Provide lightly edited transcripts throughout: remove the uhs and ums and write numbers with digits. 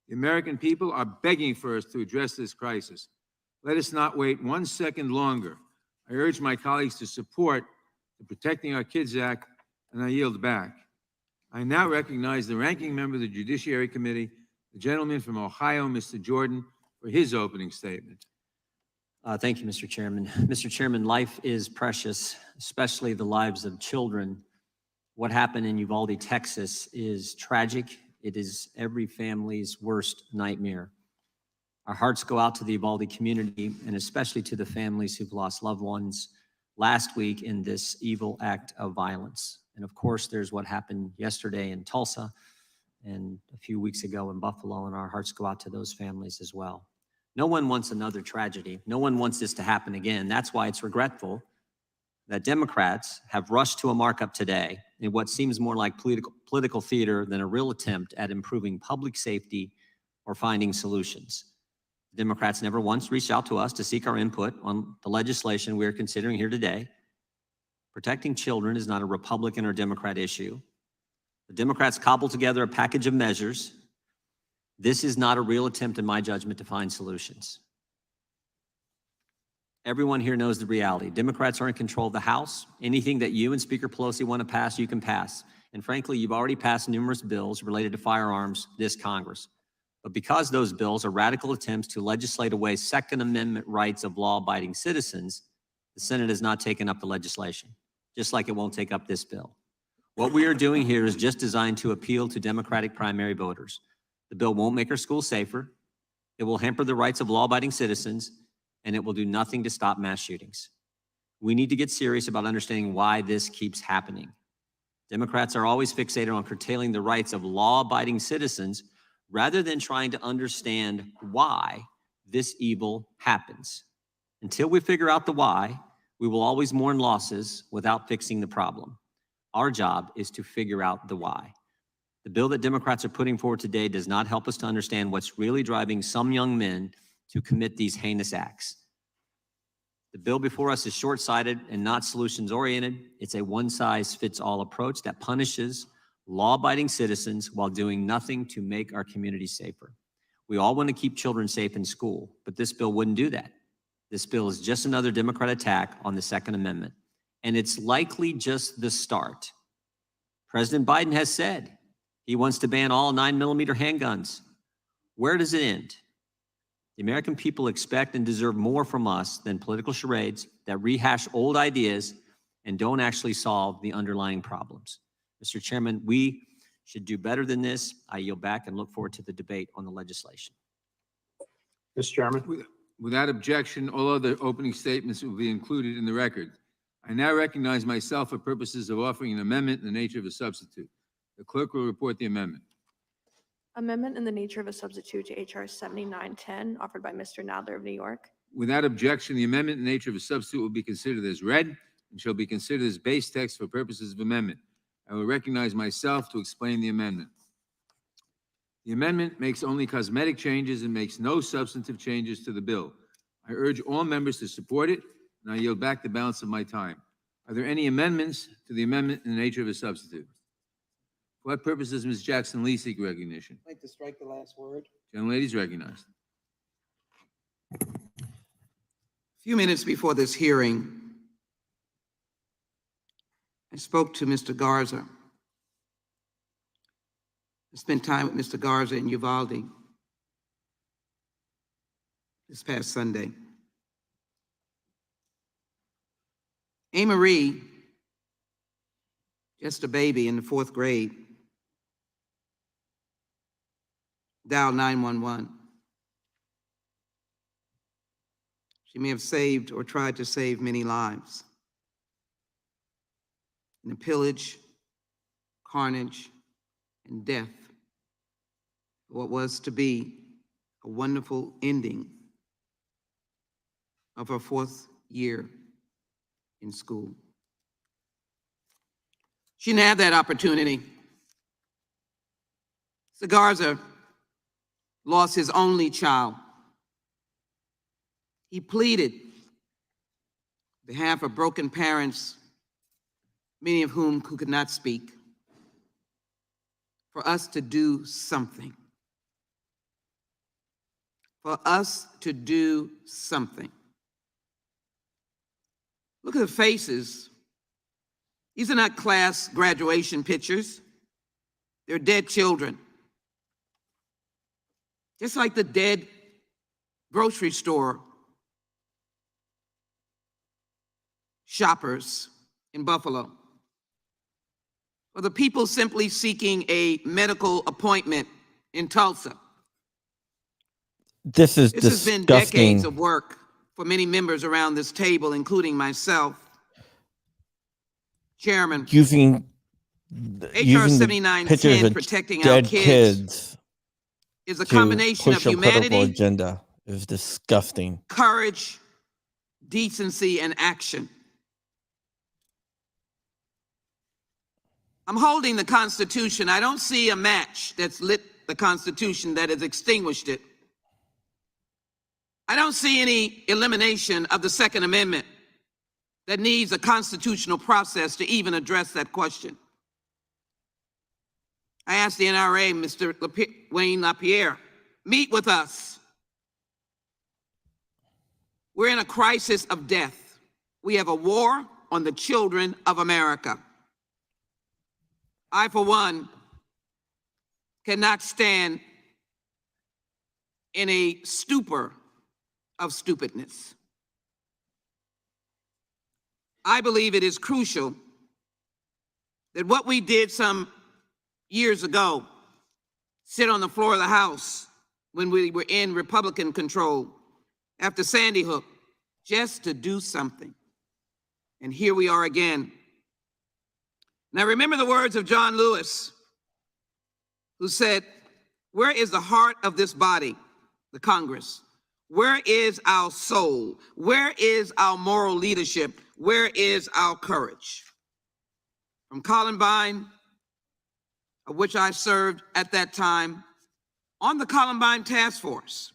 The American people are begging for us to address this crisis. Let us not wait 1 second longer. I urge my colleagues to support the Protecting Our Kids Act, and I yield back. I now recognize the ranking member of the Judiciary Committee, the gentleman from Ohio, Mr. Jordan, for his opening statement. Thank you, Mr. Chairman. Mr. Chairman, life is precious, especially the lives of children. What happened in Uvalde, Texas is tragic. It is every family's worst nightmare. Our hearts go out to the Uvalde community and especially to the families who've lost loved ones last week in this evil act of violence. And of course, there's what happened yesterday in Tulsa and a few weeks ago in Buffalo, and our hearts go out to those families as well. No one wants another tragedy. No one wants this to happen again. That's why it's regretful that Democrats have rushed to a markup today in what seems more like political theater than a real attempt at improving public safety or finding solutions. Democrats never once reached out to us to seek our input on the legislation we are considering here today. Protecting children is not a Republican or Democrat issue. The Democrats cobbled together a package of measures. This is not a real attempt, in my judgment, to find solutions. Everyone here knows the reality. Democrats are in control of the House. Anything that you and Speaker Pelosi want to pass, you can pass. And frankly, you've already passed numerous bills related to firearms this Congress. But because those bills are radical attempts to legislate away Second Amendment rights of law-abiding citizens, the Senate has not taken up the legislation, just like it won't take up this bill. What we are doing here is just designed to appeal to Democratic primary voters. The bill won't make our schools safer. It will hamper the rights of law-abiding citizens, and it will do nothing to stop mass shootings. We need to get serious about understanding why this keeps happening. Democrats are always fixated on curtailing the rights of law-abiding citizens rather than trying to understand why this evil happens. Until we figure out the why, we will always mourn losses without fixing the problem. Our job is to figure out the why. The bill that Democrats are putting forward today does not help us to understand what's really driving some young men to commit these heinous acts. The bill before us is short-sighted and not solutions-oriented. It's a one-size-fits-all approach that punishes law-abiding citizens while doing nothing to make our communities safer. We all want to keep children safe in school, but this bill wouldn't do that. This bill is just another Democrat attack on the Second Amendment, and it's likely just the start. President Biden has said he wants to ban all 9mm handguns. Where does it end? The American people expect and deserve more from us than political charades that rehash old ideas and don't actually solve the underlying problems. Mr. Chairman, we should do better than this. I yield back and look forward to the debate on the legislation. Mr. Chairman. Without objection, all other opening statements will be included in the record. I now recognize myself for purposes of offering an amendment in the nature of a substitute. The clerk will report the amendment. Amendment in the nature of a substitute to H.R. 7910, offered by Mr. Nadler of New York. Without objection, the amendment in the nature of a substitute will be considered as read and shall be considered as base text for purposes of amendment. I will recognize myself to explain the amendment. The amendment makes only cosmetic changes and makes no substantive changes to the bill. I urge all members to support it, and I yield back the balance of my time. Are there any amendments to the amendment in the nature of a substitute? For what purpose does Ms. Jackson-Lee seek recognition? I'd like to strike the last word. Young ladies recognized. A few minutes before this hearing, I spoke to Mr. Garza. I spent time with Mr. Garza in Uvalde this past Sunday. A-Marie, just a baby in the 4th grade, dialed 911. She may have saved or tried to save many lives. In the pillage, carnage, and death, what was to be a wonderful ending of her 4th year in school. She didn't have that opportunity. Garza lost his only child. He pleaded on behalf of broken parents, many of whom could not speak, for us to do something. for us to do something. Look at the faces. These are not class graduation pictures. They're dead children. Just like the dead grocery store shoppers in Buffalo, or the people simply seeking a medical appointment in Tulsa. This is This has been disgusting. decades of work for many members around this table, including myself, Chairman. Using H.R. the 7910, pictures of protecting our dead kids, kids is a to combination of push your political humanity, agenda is disgusting. courage, decency, and action. I'm holding the Constitution. I don't see a match that's lit the Constitution that has extinguished it. I don't see any elimination of the Second Amendment that needs a constitutional process to even address that question. I asked the NRA, Mr. Wayne LaPierre, meet with us. We're in a crisis of death. We have a war on the children of America. I, for one, cannot stand in a stupor of stupidness. I believe it is crucial that what we did some years ago, sit on the floor of the House when we were in Republican control after Sandy Hook, just to do something. And here we are again. Now remember the words of John Lewis, who said, "Where is the heart of this body, the Congress? Where is our soul? Where is our moral leadership? Where is our courage?" From Columbine, of which I served at that time on the Columbine Task Force,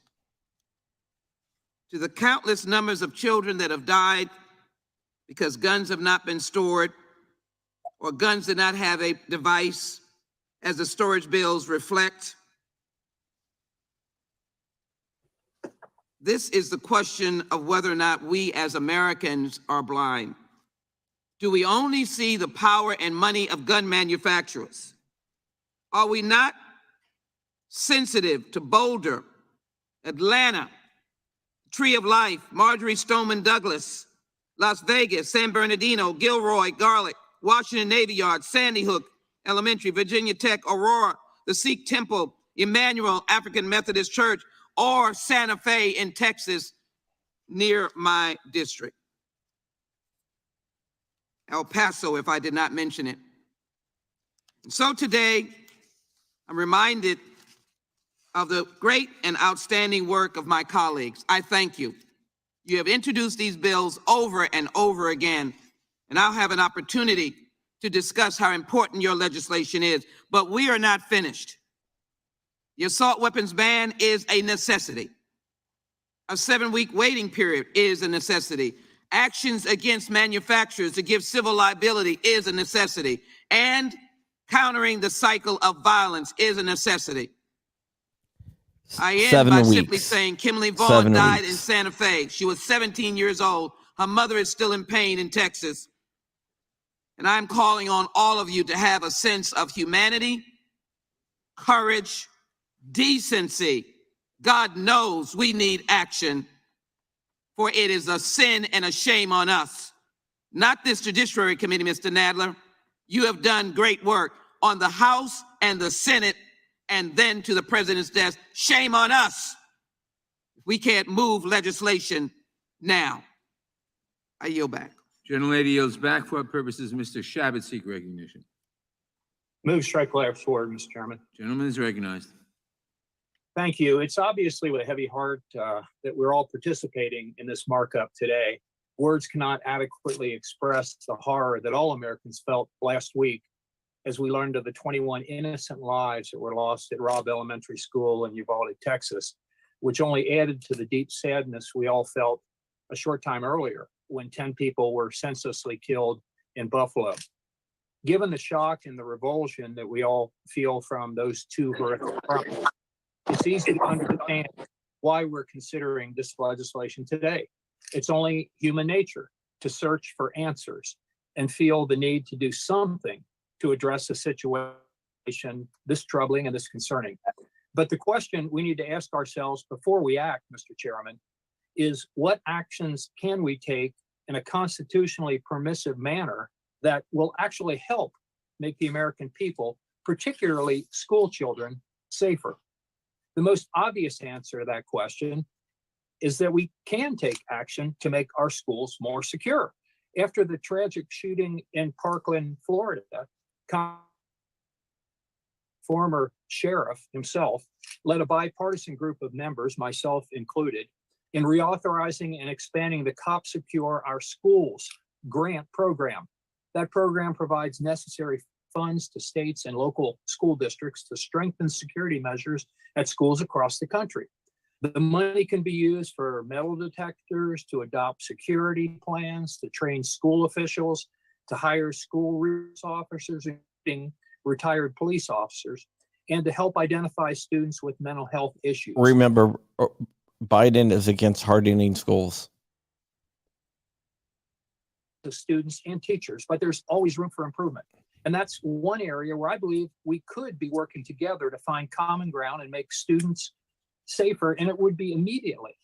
to the countless numbers of children that have died because guns have not been stored or guns did not have a device, as the storage bills reflect. This is the question of whether or not we as Americans are blind. Do we only see the power and money of gun manufacturers? Are we not sensitive to Boulder, Atlanta, Tree of Life, Marjorie Stoneman Douglas, Las Vegas, San Bernardino, Gilroy, Garlic, Washington Navy Yard, Sandy Hook Elementary, Virginia Tech, Aurora, the Sikh Temple, Emmanuel African Methodist Church, or Santa Fe in Texas, near my district? El Paso, if I did not mention it. And so today, I'm reminded of the great and outstanding work of my colleagues. I thank you. You have introduced these bills over and over again, and I'll have an opportunity to discuss how important your legislation is, but we are not finished. The assault weapons ban is a necessity. A 7-week waiting period is a necessity. Actions against manufacturers to give civil liability is a necessity. And countering the cycle of violence is a necessity. I end 7 by weeks. simply saying Kimberly Vaughn 7 died in weeks. Santa Fe. She was 17 years old. Her mother is still in pain in Texas. And I'm calling on all of you to have a sense of humanity, courage, decency. God knows we need action, for it is a sin and a shame on us. Not this Judiciary Committee, Mr. Nadler. You have done great work on the House and the Senate, and then to the President's desk. Shame on us. We can't move legislation now. I yield back. Gentlelady yields back. For what purposes Mr. Shabbat seek recognition? Move strike last word, Mr. Chairman. Gentleman is recognized. Thank you. It's obviously with a heavy heart that we're all participating in this markup today. Words cannot adequately express the horror that all Americans felt last week as we learned of the 21 innocent lives that were lost at Robb Elementary School in Uvalde, Texas, which only added to the deep sadness we all felt a short time earlier when 10 people were senselessly killed in Buffalo. Given the shock and the revulsion that we all feel from those two horrific crimes, it's easy to understand why we're considering this legislation today. It's only human nature to search for answers and feel the need to do something to address a situation this troubling and this concerning. But the question we need to ask ourselves before we act, Mr. Chairman, is what actions can we take in a constitutionally permissive manner that will actually help make the American people, particularly school children, safer? The most obvious answer to that question is that we can take action to make our schools more secure. After the tragic shooting in Parkland, Florida, former sheriff himself led a bipartisan group of members, myself included, in reauthorizing and expanding the Cop Secure Our Schools grant program. That program provides necessary funds to states and local school districts to strengthen security measures at schools across the country. The money can be used for metal detectors, to adopt security plans, to train school officials, to hire school resource officers, including retired police officers, and to help identify students with mental health issues. Remember, Biden is against hardening schools. To students and teachers, but there's always room for improvement. And that's one area where I believe we could be working together to find common ground and make students safer, and it would be immediately.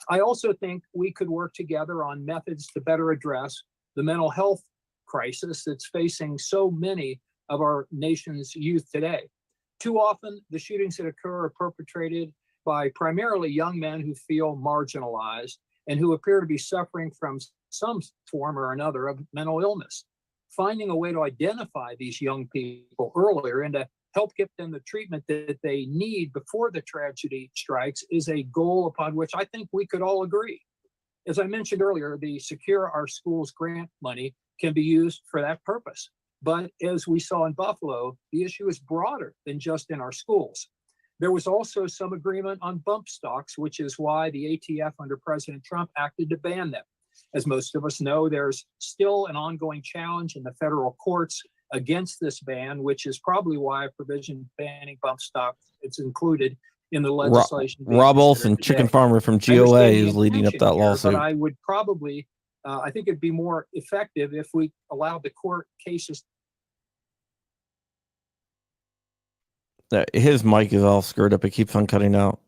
I also think we could work together on methods to better address the mental health crisis that's facing so many of our nation's youth today. Too often, the shootings that occur are perpetrated by primarily young men who feel marginalized and who appear to be suffering from some form or another of mental illness. Finding a way to identify these young people earlier and to help get them the treatment that they need before the tragedy strikes is a goal upon which I think we could all agree. As I mentioned earlier, the Secure Our Schools grant money can be used for that purpose. But as we saw in Buffalo, the issue is broader than just in our schools. There was also some agreement on bump stocks, which is why the ATF under President Trump acted to ban them. As most of us know, there's still an ongoing challenge in the federal courts against this ban, which is probably why a provision banning bump stocks is included in the legislation. Rob Olson, chicken farmer from GOA, is leading up that lawsuit. But I would probably, I think it'd be more effective if we allowed the court cases. His mic is all screwed up. It keeps on cutting out.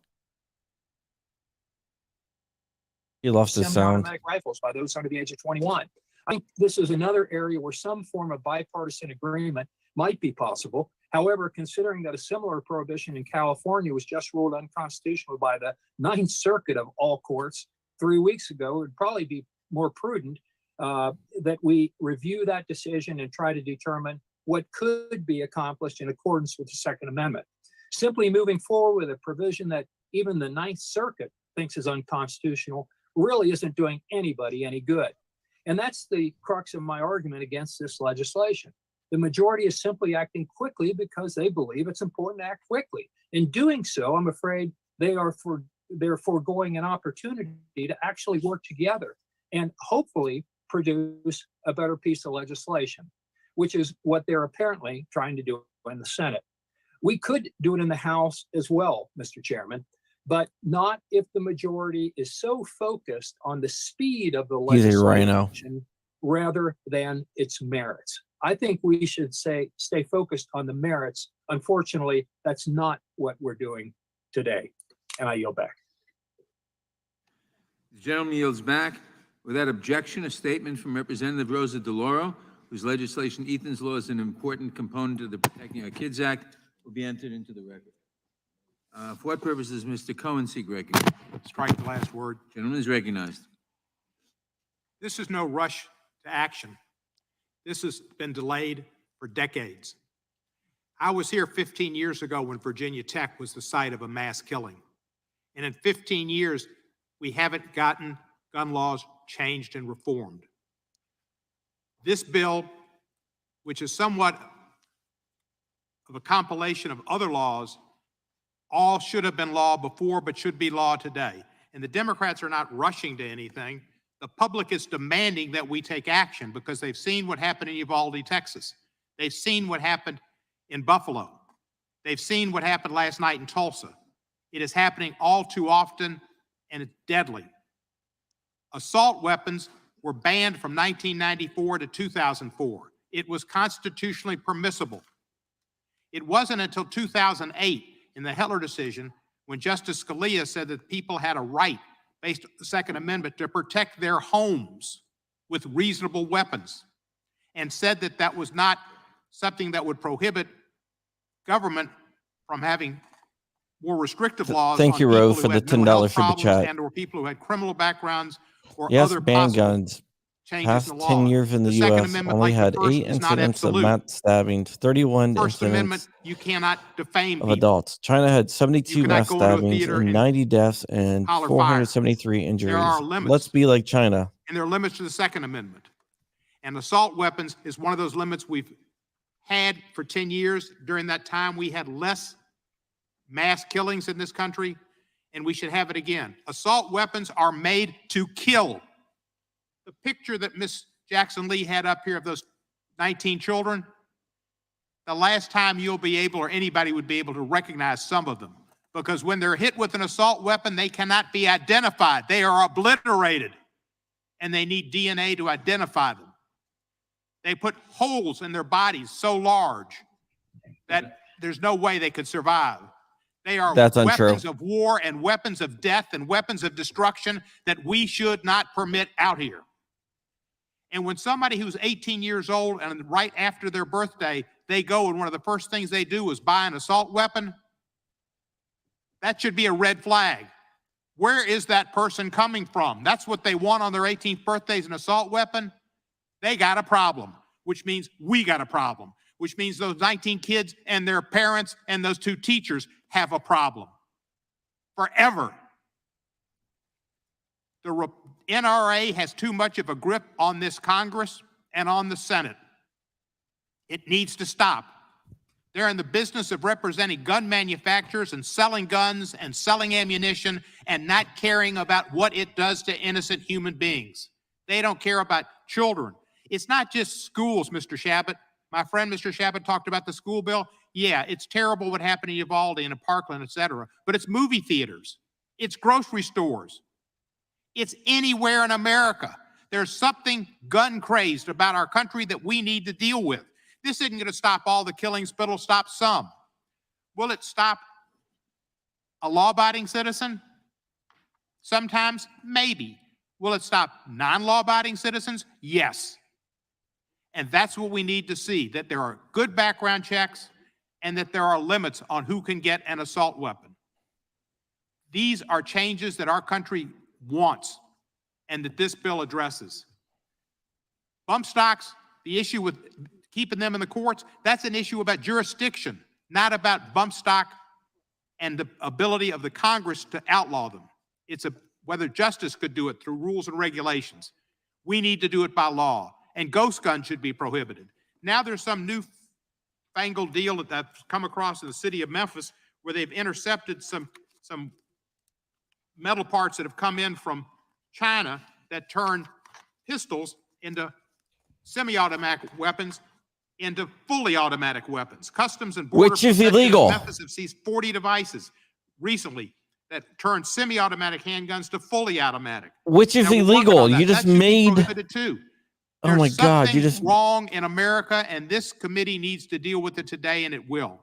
He lost his sound. Semiautomatic rifles by those under the age of 21. I think this is another area where some form of bipartisan agreement might be possible. However, considering that a similar prohibition in California was just ruled unconstitutional by the Ninth Circuit of all courts 3 weeks ago, it would probably be more prudent that we review that decision and try to determine what could be accomplished in accordance with the Second Amendment. Simply moving forward with a provision that even the Ninth Circuit thinks is unconstitutional really isn't doing anybody any good. And that's the crux of my argument against this legislation. The majority is simply acting quickly because they believe it's important to act quickly. In doing so, I'm afraid they're foregoing an opportunity to actually work together and hopefully produce a better piece of legislation, which is what they're apparently trying to do in the Senate. We could do it in the House as well, Mr. Chairman, but not if the majority is so focused on the speed of the legislation rather than its merits. I think we should stay focused on the merits. Unfortunately, that's not what we're doing today. And I yield back. The gentleman yields back. Without objection, a statement from Representative Rosa DeLauro, whose legislation, Ethan's Law, is an important component of the Protecting Our Kids Act, will be entered into the record. For what purpose does Mr. Cohen seek recognition? Strike the last word. Gentleman is recognized. This is no rush to action. This has been delayed for decades. I was here 15 years ago when Virginia Tech was the site of a mass killing. And in 15 years, we haven't gotten gun laws changed and reformed. This bill, which is somewhat of a compilation of other laws, all should have been law before, but should be law today. And the Democrats are not rushing to anything. The public is demanding that we take action because they've seen what happened in Uvalde, Texas. They've seen what happened in Buffalo. They've seen what happened last night in Tulsa. It is happening all too often, and it's deadly. Assault weapons were banned from 1994 to 2004. It was constitutionally permissible. It wasn't until 2008 in the Heller decision when Justice Scalia said that people had a right, based on the Second Amendment, to protect their homes with reasonable weapons, and said that that was not something that would prohibit government from having more restrictive laws Thank on you, people Ro, who for the had mental health $10 for the problems chat. and or people who had criminal backgrounds or Yes, other possible handguns. changes Past in the 10 law. years in the Second U.S. Amendment, only like the had first, 8 is not incidents of absolute. mass stabbings, 31 First Amendment, incidents you cannot defame of people. adults. China had 72 cannot mass go into a stabbings theater and and 90 deaths and holler fire. 473 injuries. There are limits. Let's be like China. And there are limits to the Second Amendment. And assault weapons is one of those limits we've had for 10 years. During that time, we had less mass killings in this country, and we should have it again. Assault weapons are made to kill. The picture that Miss Jackson Lee had up here of those 19 children, the last time you'll be able, or anybody would be able to recognize some of them, because when they're hit with an assault weapon, they cannot be identified. They are obliterated, and they need DNA to identify them. They put holes in their bodies so large that there's no way they could survive. They are That's untrue. weapons of war and weapons of death and weapons of destruction that we should not permit out here. And when somebody who's 18 years old and right after their birthday, they go and one of the first things they do is buy an assault weapon, that should be a red flag. Where is that person coming from? That's what they want on their 18th birthday, is an assault weapon. They got a problem, which means we got a problem, which means those 19 kids and their parents and those 2 teachers have a problem forever. The NRA has too much of a grip on this Congress and on the Senate. It needs to stop. They're in the business of representing gun manufacturers and selling guns and selling ammunition and not caring about what it does to innocent human beings. They don't care about children. It's not just schools, Mr. Shabbat. My friend, Mr. Shabbat, talked about the school bill. Yeah, it's terrible what happened in Uvalde and in Parkland, et cetera, but it's movie theaters. It's grocery stores. It's anywhere in America. There's something gun crazed about our country that we need to deal with. This isn't going to stop all the killings, but it'll stop some. Will it stop a law-abiding citizen? Sometimes, maybe. Will it stop non-law-abiding citizens? Yes. And that's what we need to see, that there are good background checks and that there are limits on who can get an assault weapon. These are changes that our country wants and that this bill addresses. Bump stocks, the issue with keeping them in the courts, that's an issue about jurisdiction, not about bump stock and the ability of the Congress to outlaw them. It's whether justice could do it through rules and regulations. We need to do it by law, and ghost guns should be prohibited. Now there's some new fangled deal that I've come across in the city of Memphis where they've intercepted some metal parts that have come in from China that turn pistols into semi-automatic weapons into fully automatic weapons. Customs and Border Which is Protection in illegal. Memphis have seized 40 devices recently that turn semi-automatic handguns to fully automatic. Which is Now, we're working illegal. on that. You just That should be made. prohibited too. Oh my There's God. something You just wrong in America, and this committee needs to deal with it today, and it will.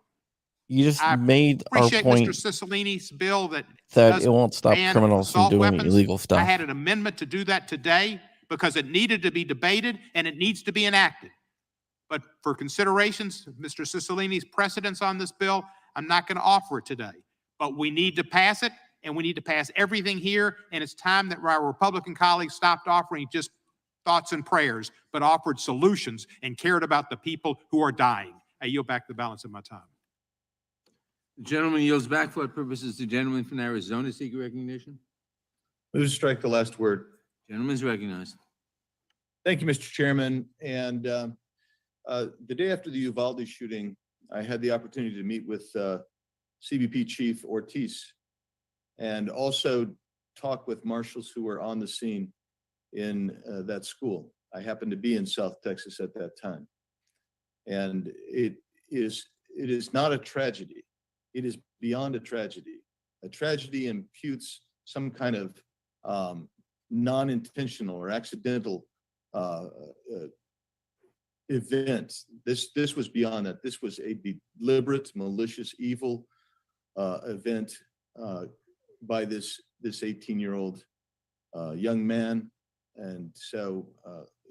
I made our appreciate point Mr. Cicilline's bill that that does it won't stop ban criminals from assault doing weapons. illegal I stuff. had an amendment to do that today because it needed to be debated and it needs to be enacted. But for considerations, Mr. Cicilline's precedence on this bill, I'm not going to offer it today. But we need to pass it, and we need to pass everything here, and it's time that our Republican colleagues stopped offering just thoughts and prayers, but offered solutions and cared about the people who are dying. I yield back the balance of my time. The gentleman yields back for what purposes the gentleman from Arizona seek recognition. Move to strike the last word. Gentleman's recognized. Thank you, Mr. Chairman. And the day after the Uvalde shooting, I had the opportunity to meet with CBP Chief Ortiz and also talk with marshals who were on the scene in that school. I happened to be in South Texas at that time. And it is not a tragedy. It is beyond a tragedy A tragedy imputes some kind of non-intentional or accidental event. This was beyond that. This was a deliberate, malicious, evil event by this 18-year-old young man. And so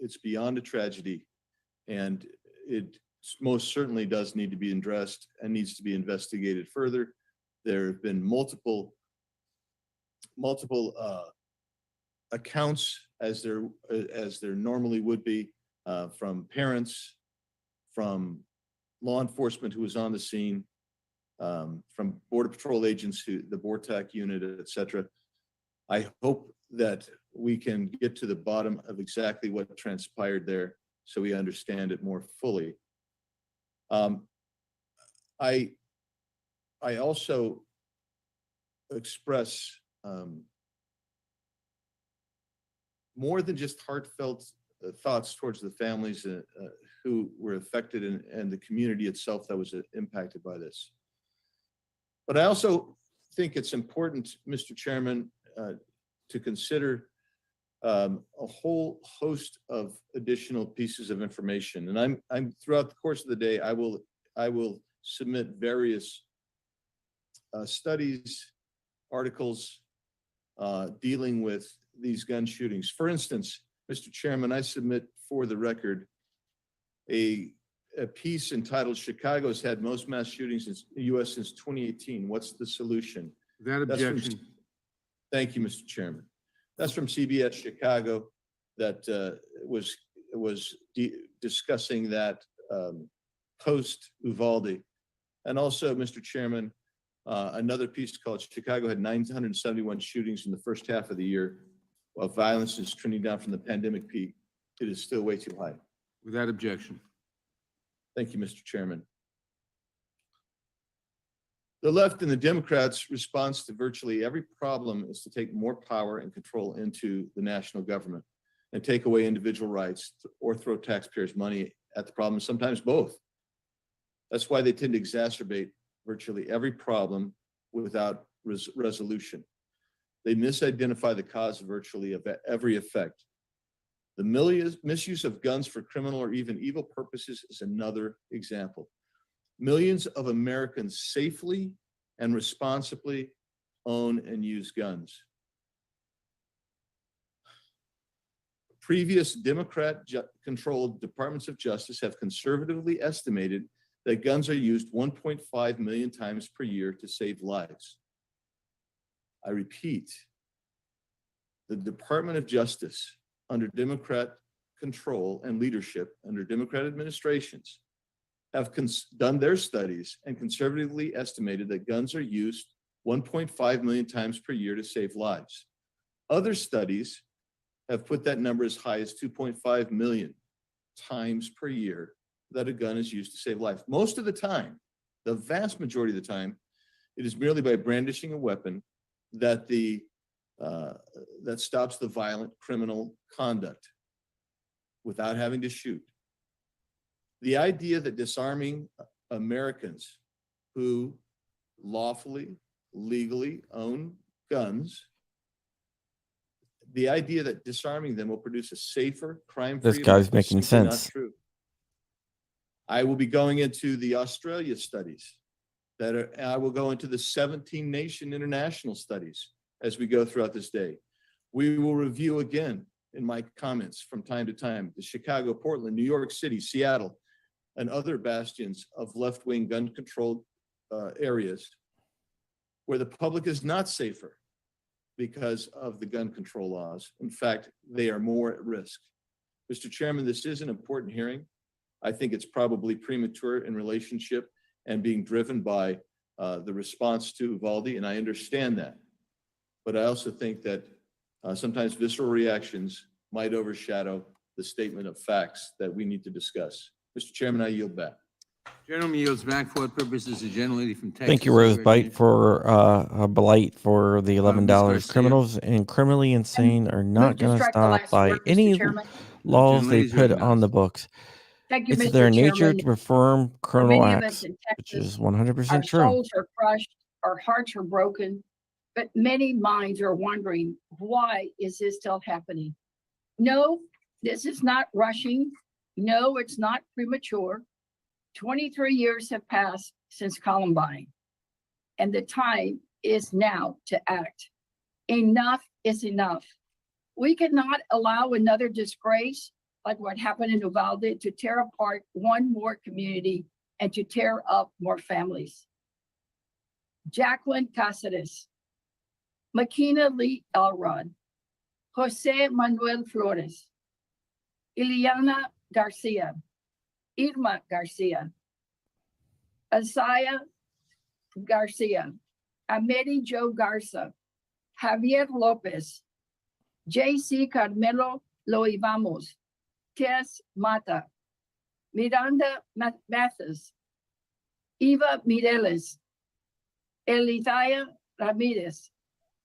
it's beyond a tragedy, and it most certainly does need to be addressed and needs to be investigated further. There have been multiple accounts, as there normally would be, from parents, from law enforcement who was on the scene, from Border Patrol agents, the BORTAC unit, et cetera. I hope that we can get to the bottom of exactly what transpired there so we understand it more fully. I also express more than just heartfelt thoughts towards the families who were affected and the community itself that was impacted by this. But I also think it's important, Mr. Chairman, to consider a whole host of additional pieces of information. And I'm throughout the course of the day, I will submit various studies, articles dealing with these gun shootings. For instance, Mr. Chairman, I submit for the record a piece entitled "Chicago's had most mass shootings in the U.S. since 2018. What's the solution?" Without objection. Thank you, Mr. Chairman. That's from CBS Chicago that was discussing that post Uvalde. And also, Mr. Chairman, another piece called "Chicago had 971 shootings in the first half of the year, while violence is trending down from the pandemic peak. It is still way too high." Without objection. Thank you, Mr. Chairman. The left and the Democrats' response to virtually every problem is to take more power and control into the national government and take away individual rights or throw taxpayers' money at the problem, sometimes both. That's why they tend to exacerbate virtually every problem without resolution. They misidentify the cause of virtually every effect. The misuse of guns for criminal or even evil purposes is another example. Millions of Americans safely and responsibly own and use guns. Previous Democrat-controlled departments of justice have conservatively estimated that guns are used 1.5 million times per year to save lives. I repeat, the Department of Justice under Democrat control and leadership under Democrat administrations have done their studies and conservatively estimated that guns are used 1.5 million times per year to save lives. Other studies have put that number as high as 2.5 million times per year that a gun is used to save life. Most of the time, the vast majority of the time, it is merely by brandishing a weapon that that stops the violent criminal conduct without having to shoot. The idea that disarming Americans who lawfully, legally own guns, the idea that disarming them will produce a safer, crime-free This guy's America is making simply not sense. true. I will be going into the Australia studies I will go into the 17-nation international studies as we go throughout this day. We will review again in my comments from time to time, the Chicago, Portland, New York City, Seattle, and other bastions of left-wing gun-controlled areas where the public is not safer because of the gun control laws. In fact, they are more at risk. Mr. Chairman, this is an important hearing. I think it's probably premature in relationship and being driven by the response to Uvalde, and I understand that. But I also think that sometimes visceral reactions might overshadow the statement of facts that we need to discuss. Mr. Chairman, I yield back. Gentleman yields back. For what purposes the gentlelady from Texas? Thank you, Rose Bite, for a blight for the Ms. $11. Garcia. Criminals and criminally insane are not Move to going to strike the stop last by word, Mr. any Chairman. laws they Gentlelady's put on recognized. the books. Thank you, It's Mr. their nature Chairman. to perform For criminal many of us acts, in which is Texas, 100% our true. souls are crushed, our hearts are broken, but many minds are wondering, why is this still happening? No, this is not rushing. No, it's not premature. 23 years have passed since Columbine, and the time is now to act. Enough is enough. We cannot allow another disgrace like what happened in Uvalde to tear apart one more community and to tear up more families. Jacqueline Cáceres, Makina Lee Elrod, Jose Manuel Flores, Ileana Garcia, Irma Garcia, Asaya Garcia, Ameri Joe Garza, Javier Lopez, J.C. Carmelo Loivamos, Tess Mata, Miranda Mathis, Eva Mireles, Elithaya Ramirez,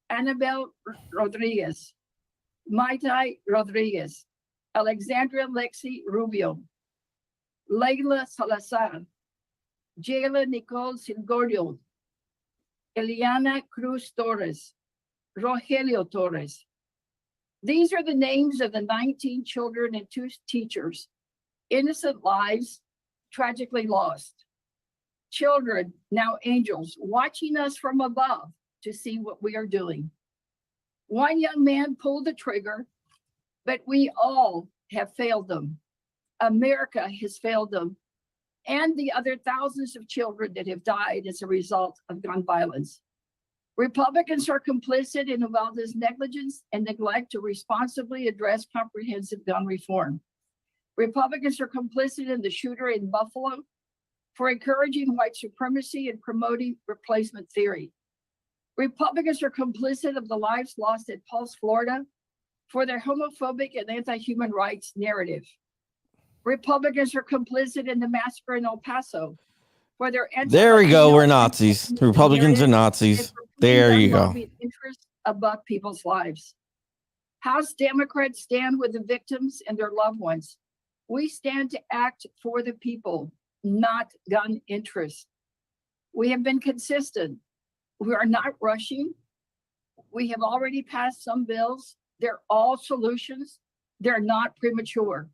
Annabel Rodriguez, Maitai Rodriguez, Alexandria Lexi Rubio, Leila Salazar, Jayla Nicole Silgorio, Eliana Cruz Torres, Rogelio Torres. These are the names of the 19 children and 2 teachers, innocent lives tragically lost. Children, now angels, watching us from above to see what we are doing. One young man pulled the trigger, but we all have failed them. America has failed them, and the other thousands of children that have died as a result of gun violence. Republicans are complicit in Uvalde's negligence and neglect to responsibly address comprehensive gun reform. Republicans are complicit in the shooter in Buffalo for encouraging white supremacy and promoting replacement theory. Republicans are complicit of the lives lost at Pulse, Florida, for their homophobic and anti-human rights narrative. Republicans are complicit in the massacre in El Paso for their There we go. We're anti-Latino Nazis. Republicans are Nazis. There you go. Interests above people's lives. House Democrats stand with the victims and their loved ones. We stand to act for the people, not gun interests. We have been consistent. We are not rushing. We have already passed some bills. They're all solutions. They're not premature.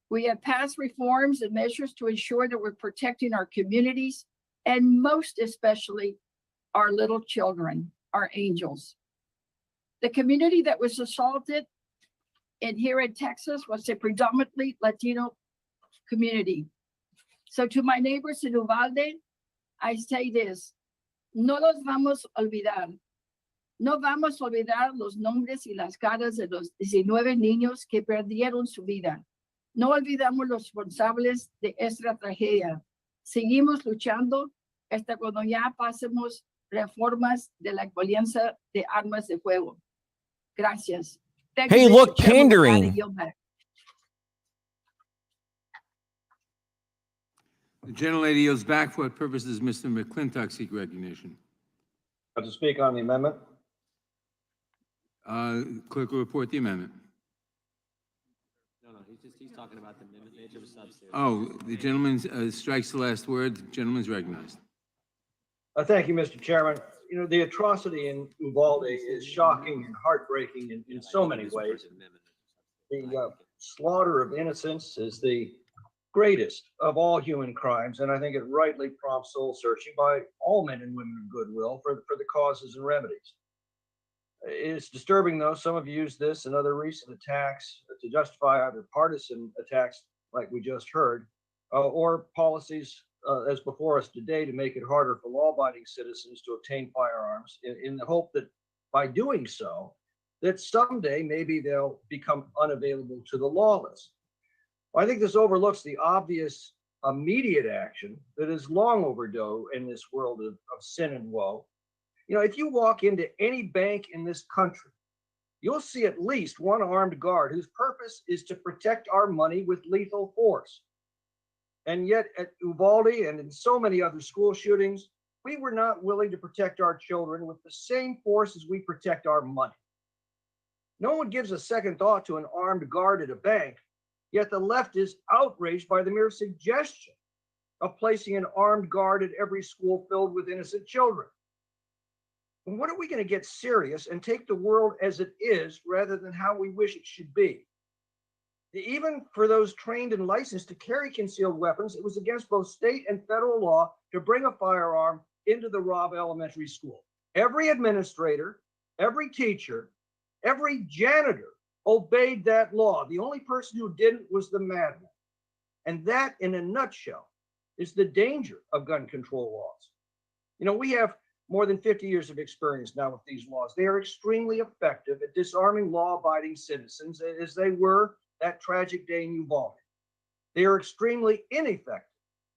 We have passed reforms and measures to ensure that we're protecting our communities and most especially our little children, our angels. The community that was assaulted here in Texas was a predominantly Latino community. So to my neighbors in Uvalde, I say this, no los vamos a olvidar. No vamos a olvidar los nombres y las caras de los 19 niños que perdieron su vida. No olvidamos los responsables de esta tragedia. Seguimos luchando hasta cuando ya pasemos reformas de la violencia de armas de fuego. Gracias. Thank Hey, you, Mr. look, Chairman. With that, I pandering. yield back. The gentlelady yields back. For what purpose does Mr. McClintock seek recognition? To speak on the amendment. Clerk will report the amendment. No, he's talking about the amendment nature of a substitute. Oh, the gentleman strikes the last word. The gentleman's recognized. Thank you, Mr. Chairman. You know, the atrocity in Uvalde is shocking and heartbreaking in so many ways. The slaughter of innocents is the greatest of all human crimes, and I think it rightly prompts soul searching by all men and women of goodwill for the causes and remedies. It's disturbing, though, some have used this and other recent attacks to justify either partisan attacks like we just heard, or policies as before us today to make it harder for law-abiding citizens to obtain firearms in the hope that by doing so, that someday maybe they'll become unavailable to the lawless. Well, I think this overlooks the obvious immediate action that is long overdue in this world of sin and woe. You know, if you walk into any bank in this country, you'll see at least one armed guard whose purpose is to protect our money with lethal force. And yet at Uvalde and in so many other school shootings, we were not willing to protect our children with the same force as we protect our money. No one gives a second thought to an armed guard at a bank, yet the left is outraged by the mere suggestion of placing an armed guard at every school filled with innocent children. When are we going to get serious and take the world as it is rather than how we wish it should be? Even for those trained and licensed to carry concealed weapons, it was against both state and federal law to bring a firearm into the Robb Elementary School. Every administrator, every teacher, every janitor obeyed that law. The only person who didn't was the madman. And that, in a nutshell, is the danger of gun control laws. You know, we have more than 50 years of experience now with these laws. They are extremely effective at disarming law-abiding citizens, as they were that tragic day in Uvalde. They are extremely ineffective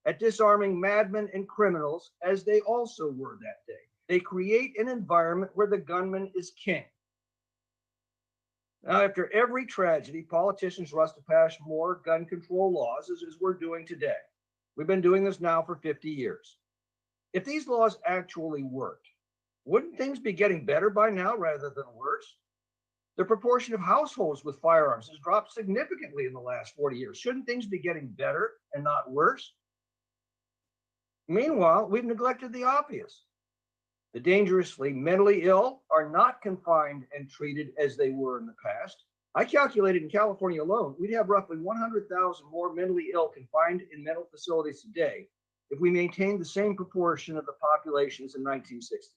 at disarming madmen and criminals, as they also were that day. They create an environment where the gunman is king. Now, after every tragedy, politicians rush to pass more gun control laws, as we're doing today. We've been doing this now for 50 years. If these laws actually worked, wouldn't things be getting better by now rather than worse? The proportion of households with firearms has dropped significantly in the last 40 years. Shouldn't things be getting better and not worse? Meanwhile, we've neglected the obvious. The dangerously mentally ill are not confined and treated as they were in the past. I calculated in California alone, we'd have roughly 100,000 more mentally ill confined in mental facilities today if we maintained the same proportion of the population as in 1960.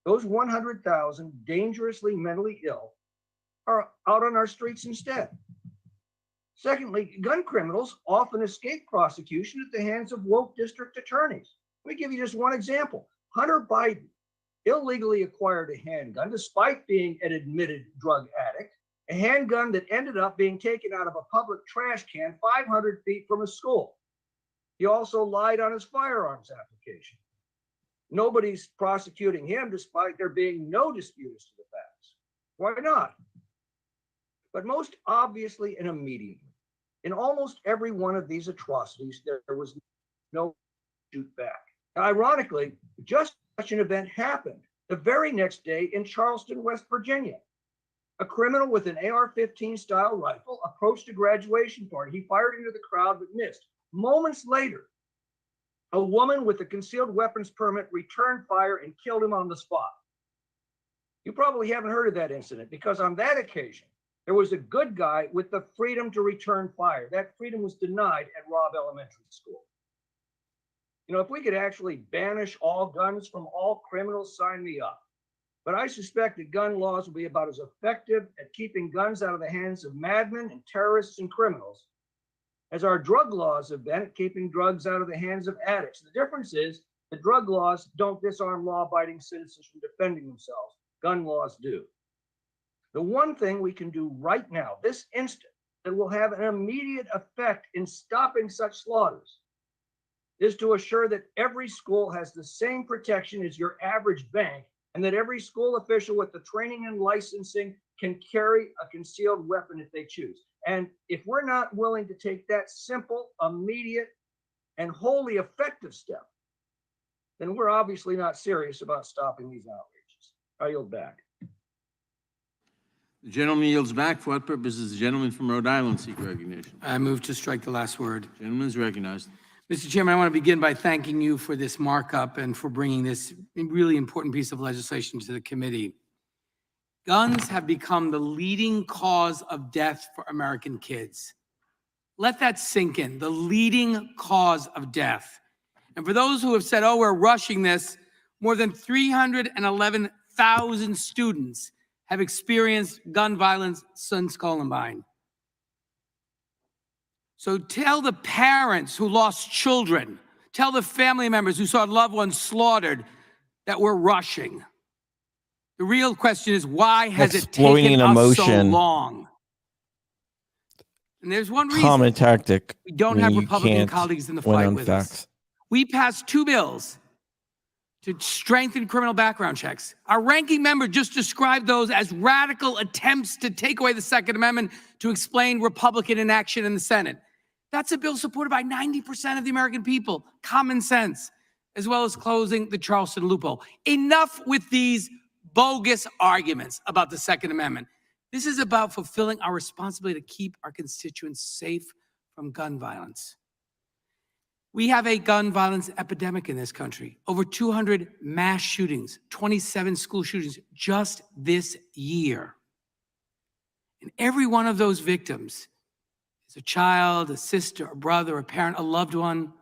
Those 100,000 dangerously mentally ill are out on our streets instead. Secondly, gun criminals often escape prosecution at the hands of woke district attorneys. Let me give you just one example. Hunter Biden illegally acquired a handgun despite being an admitted drug addict, a handgun that ended up being taken out of a public trash can 500 feet from a school. He also lied on his firearms application. Nobody's prosecuting him despite there being no dispute as to the facts. Why not? But most obviously and immediately, in almost every one of these atrocities, there was no shoot back. Ironically, just such an event happened the very next day in Charleston, West Virginia. A criminal with an AR-15 style rifle approached a graduation party. He fired into the crowd but missed. Moments later, a woman with a concealed weapons permit returned fire and killed him on the spot. You probably haven't heard of that incident because on that occasion, there was a good guy with the freedom to return fire. That freedom was denied at Robb Elementary School. You know, if we could actually banish all guns from all criminals, sign me up. But I suspect that gun laws will be about as effective at keeping guns out of the hands of madmen and terrorists and criminals as our drug laws have been at keeping drugs out of the hands of addicts. The difference is the drug laws don't disarm law-abiding citizens from defending themselves. Gun laws do. The one thing we can do right now, this instant, that will have an immediate effect in stopping such slaughters is to assure that every school has the same protection as your average bank and that every school official with the training and licensing can carry a concealed weapon if they choose. And if we're not willing to take that simple, immediate, and wholly effective step, then we're obviously not serious about stopping these outrages. I yield back. The gentleman yields back. For what purpose does the gentleman from Rhode Island seek recognition? I move to strike the last word. Gentleman is recognized. Mr. Chairman, I want to begin by thanking you for this markup and for bringing this really important piece of legislation to the committee. Guns have become the leading cause of death for American kids. Let that sink in, the leading cause of death. And for those who have said, oh, we're rushing this, more than 311,000 students have experienced gun violence since Columbine. So tell the parents who lost children, tell the family members who saw loved ones slaughtered that we're rushing. The real question is, why has it taken us so long? And there's one reason. Common tactic. We don't have Republican colleagues in the fight with us. We passed 2 bills to strengthen criminal background checks. Our ranking member just described those as radical attempts to take away the Second Amendment to explain Republican inaction in the Senate. That's a bill supported by 90% of the American people. Common sense, as well as closing the Charleston loophole. Enough with these bogus arguments about the Second Amendment. This is about fulfilling our responsibility to keep our constituents safe from gun violence. We have a gun violence epidemic in this country. Over 200 mass shootings, 27 school shootings just this year. And every one of those victims is a child, a sister, a brother, a parent, a loved one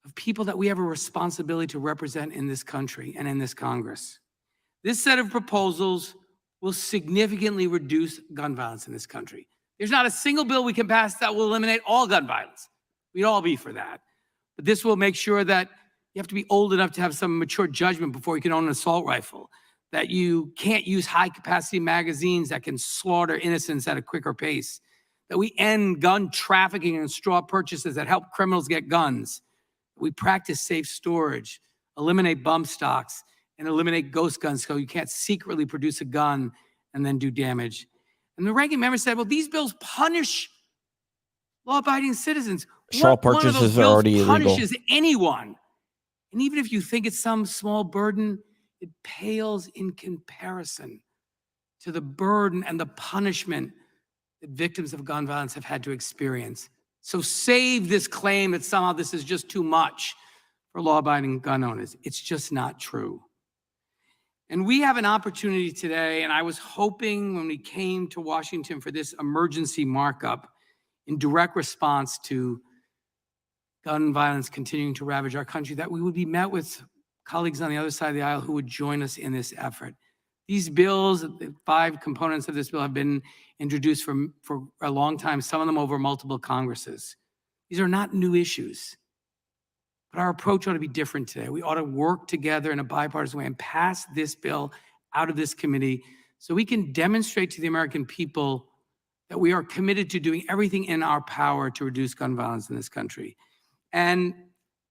of people that we have a responsibility to represent in this country and in this Congress. This set of proposals will significantly reduce gun violence in this country. There's not a single bill we can pass that will eliminate all gun violence. We'd all be for that. But this will make sure that you have to be old enough to have some mature judgment before you can own an assault rifle, that you can't use high-capacity magazines that can slaughter innocents at a quicker pace, that we end gun trafficking and straw purchases that help criminals get guns. We practice safe storage, eliminate bump stocks, and eliminate ghost guns so you can't secretly produce a gun and then do damage. And the ranking member said, well, these bills punish law-abiding citizens. Straw What one of those purchases are bills already illegal. punishes anyone? And even if you think it's some small burden, it pales in comparison to the burden and the punishment that victims of gun violence have had to experience. So save this claim that somehow this is just too much for law-abiding gun owners. It's just not true. And we have an opportunity today, and I was hoping when we came to Washington for this emergency markup in direct response to gun violence continuing to ravage our country, that we would be met with colleagues on the other side of the aisle who would join us in this effort. These bills, the 5 components of this bill, have been introduced for a long time, some of them over multiple Congresses. These are not new issues. But our approach ought to be different today. We ought to work together in a bipartisan way and pass this bill out of this committee so we can demonstrate to the American people that we are committed to doing everything in our power to reduce gun violence in this country. And,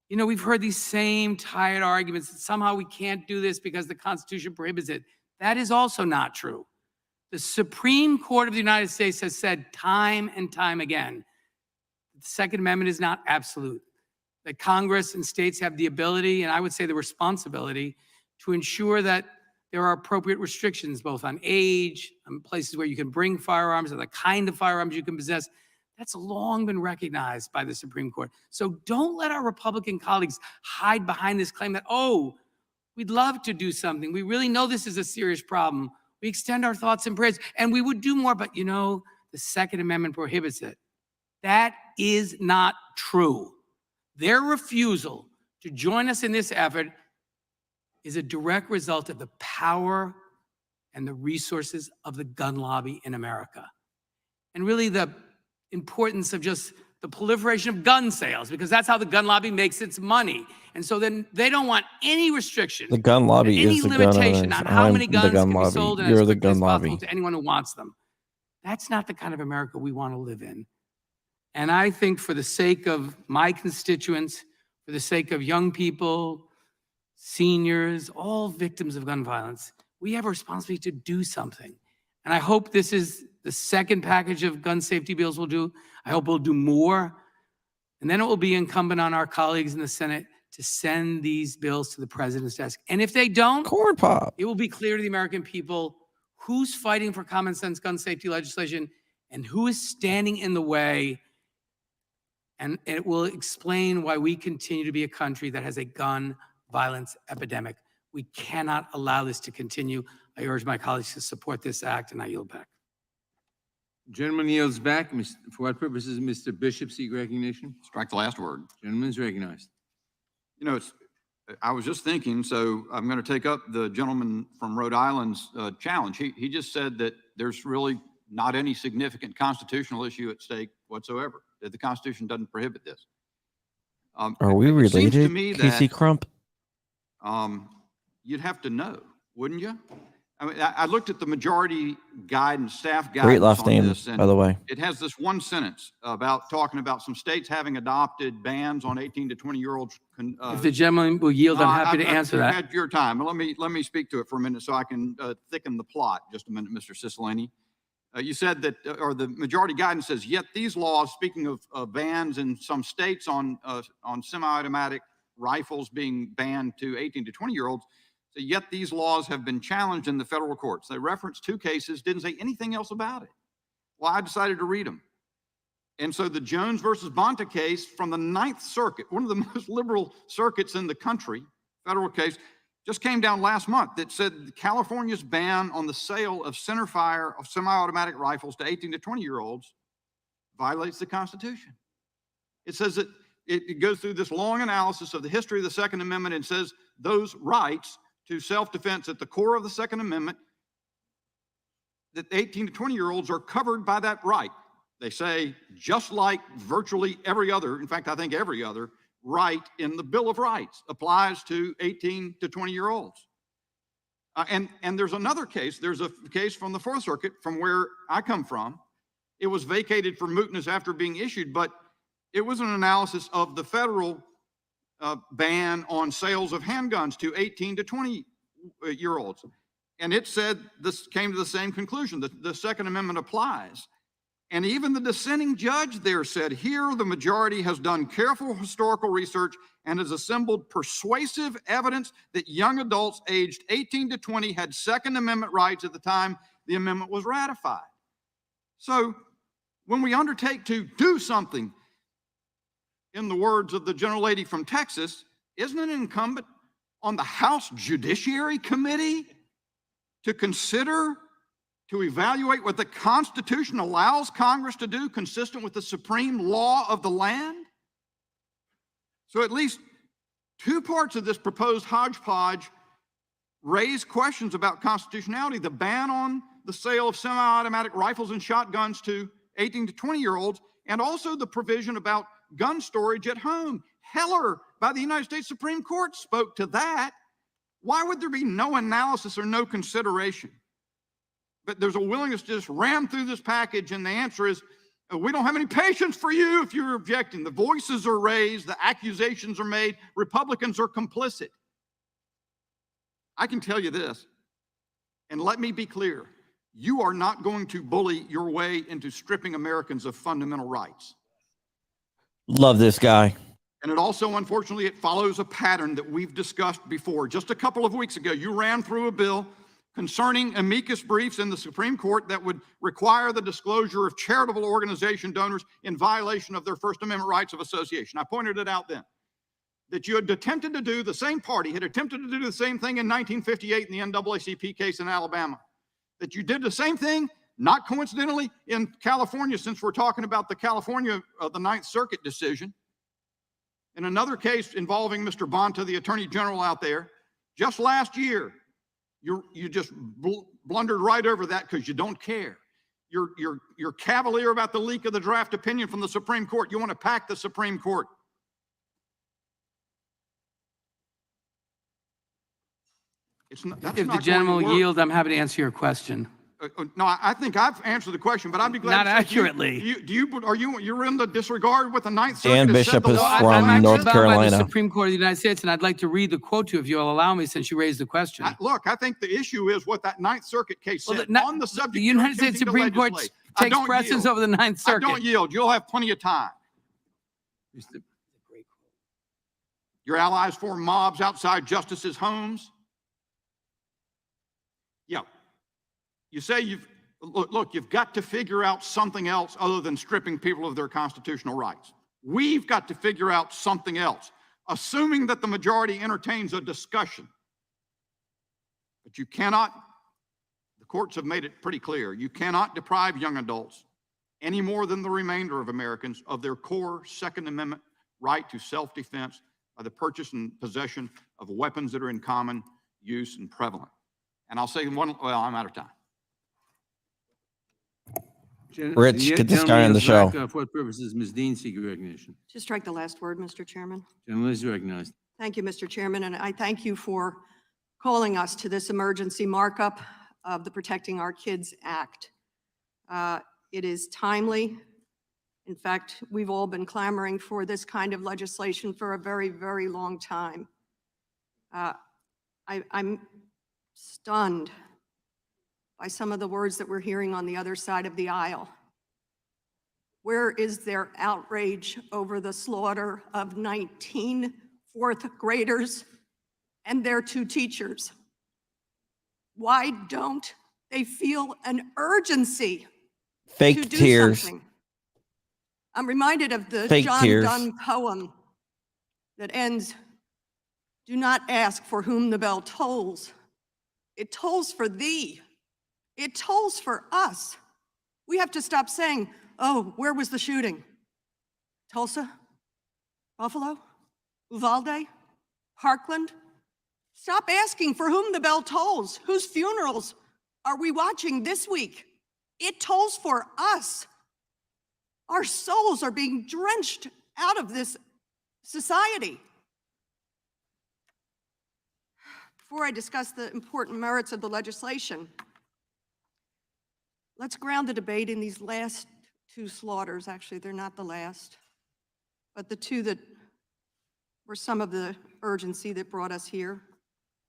you know, we've heard these same tired arguments that somehow we can't do this because the Constitution prohibits it. That is also not true. The Supreme Court of the United States has said time and time again, the Second Amendment is not absolute, that Congress and states have the ability, and I would say the responsibility, to ensure that there are appropriate restrictions, both on age, on places where you can bring firearms, and the kind of firearms you can possess. That's long been recognized by the Supreme Court. So don't let our Republican colleagues hide behind this claim that, oh, we'd love to do something. We really know this is a serious problem. We extend our thoughts and prayers, and we would do more, but you know, the Second Amendment prohibits it. That is not true. Their refusal to join us in this effort is a direct result of the power and the resources of the gun lobby in America. And really the importance of just the proliferation of gun sales, because that's how the gun lobby makes its money. And so then they don't want any restriction. The gun lobby any is the gun limitation owners. on how I'm many the guns gun can be lobby. sold and You're as the quickly as gun possible lobby. to anyone who wants them. That's not the kind of America we want to live in. And I think for the sake of my constituents, for the sake of young people, seniors, all victims of gun violence, we have a responsibility to do something. And I hope this is the second package of gun safety bills we'll do. I hope we'll do more. And then it will be incumbent on our colleagues in the Senate to send these bills to the president's desk. And if they don't, Corn pop. it will be clear to the American people who's fighting for common sense gun safety legislation and who is standing in the way. And it will explain why we continue to be a country that has a gun violence epidemic. We cannot allow this to continue. I urge my colleagues to support this act, and I yield back. Gentleman yields back. For what purposes, Mr. Bishop seek recognition? Strike the last word. Gentleman is recognized. You know, I was just thinking, so I'm going to take up the gentleman from Rhode Island's challenge. He just said that there's really not any significant constitutional issue at stake whatsoever, that the Constitution doesn't prohibit this. Are we it seems to related, me Casey that, Crump? You'd have to know, wouldn't you? I mean, I looked at the majority guidance, staff guidance. Great last on name, this, and by the way. it has this one sentence about talking about some states having adopted bans on 18 to 20-year-olds. If the gentleman will yield, I'm happy to answer that. At your time. Let me speak to it for a minute so I can thicken the plot. Just a minute, Mr. Cicilline. You said that, or the majority guidance says, yet these laws, speaking of bans in some states on semi-automatic rifles being banned to 18 to 20-year-olds, so yet these laws have been challenged in the federal courts. They referenced 2 cases, didn't say anything else about it. Well, I decided to read them. And so the Jones versus Bonta case from the Ninth Circuit, one of the most liberal circuits in the country, federal case, just came down last month that said California's ban on the sale of centerfire of semi-automatic rifles to 18 to 20-year-olds violates the Constitution. It says that it goes through this long analysis of the history of the Second Amendment and says those rights to self-defense at the core of the Second Amendment, that 18 to 20-year-olds are covered by that right. They say, just like virtually every other, in fact, I think every other right in the Bill of Rights applies to 18 to 20-year-olds. And there's another case. There's a case from the Fourth Circuit from where I come from. It was vacated for mootness after being issued, but it was an analysis of the federal ban on sales of handguns to 18 to 20-year-olds. And it said, this came to the same conclusion, that the Second Amendment applies. And even the dissenting judge there said, here the majority has done careful historical research and has assembled persuasive evidence that young adults aged 18 to 20 had Second Amendment rights at the time the amendment was ratified. So when we undertake to do something, in the words of the gentle lady from Texas, isn't it incumbent on the House Judiciary Committee to consider, to evaluate what the Constitution allows Congress to do consistent with the supreme law of the land? So at least two parts of this proposed hodgepodge raise questions about constitutionality: the ban on the sale of semi-automatic rifles and shotguns to 18 to 20-year-olds, and also the provision about gun storage at home. Heller, by the United States Supreme Court, spoke to that. Why would there be no analysis or no consideration? But there's a willingness to just ram through this package, and the answer is, we don't have any patience for you if you're objecting. The voices are raised, the accusations are made, Republicans are complicit. I can tell you this, and let me be clear, you are not going to bully your way into stripping Americans of fundamental rights. Love this guy. And it also, unfortunately, it follows a pattern that we've discussed before. Just a couple of weeks ago, you ran through a bill concerning amicus briefs in the Supreme Court that would require the disclosure of charitable organization donors in violation of their First Amendment rights of association. I pointed it out then, that you had attempted to do, the same party had attempted to do the same thing in 1958 in the NAACP case in Alabama. That you did the same thing, not coincidentally, in California, since we're talking about the California, the Ninth Circuit decision. In another case involving Mr. Bonta, the Attorney General out there, just last year, you just blundered right over that because you don't care. You're cavalier about the leak of the draft opinion from the Supreme Court. You want to pack the Supreme Court. If the gentleman will yield, I'm happy to answer your question. No, I think I've answered the question, but I'd be glad. Not to accurately. You're in the disregard with the Ninth Circuit? Dan Bishop is I'm from actually North bound by Carolina. the Supreme Court of the United States, and I'd like to read the quote to you if you'll allow me, since you raised the question. Look, I think the issue is what that Ninth Circuit case said on the subject. The United States Supreme Court takes precedence over the Ninth Circuit. I don't yield. You'll have plenty of time. Your allies form mobs outside justices' homes. Yeah. You say look, you've got to figure out something else other than stripping people of their constitutional rights. We've got to figure out something else, assuming that the majority entertains a discussion. But you cannot, the courts have made it pretty clear, you cannot deprive young adults any more than the remainder of Americans of their core Second Amendment right to self-defense by the purchase and possession of weapons that are in common use and prevalent. And I'll say well, I'm out of time. Rich, get this guy on the show. For what purposes, Ms. Dean seeking recognition? Just strike the last word, Mr. Chairman. Gentleman is recognized. Thank you, Mr. Chairman, and I thank you for calling us to this emergency markup of the Protecting Our Kids Act. It is timely. In fact, we've all been clamoring for this kind of legislation for a very, very long time. I'm stunned by some of the words that we're hearing on the other side of the aisle. Where is their outrage over the slaughter of 19 fourth graders and their 2 teachers? Why don't they feel an urgency Fake to do tears. something? I'm reminded of the Fake John tears. Donne poem that ends, "Do not ask for whom the bell tolls. It tolls for thee. It tolls for us." We have to stop saying, "Oh, where was the shooting? Tulsa? Buffalo? Uvalde? Parkland?" Stop asking for whom the bell tolls. Whose funerals are we watching this week? It tolls for us. Our souls are being drenched out of this society. Before I discuss the important merits of the legislation, let's ground the debate in these last two slaughters. Actually, they're not the last, but the two that were some of the urgency that brought us here.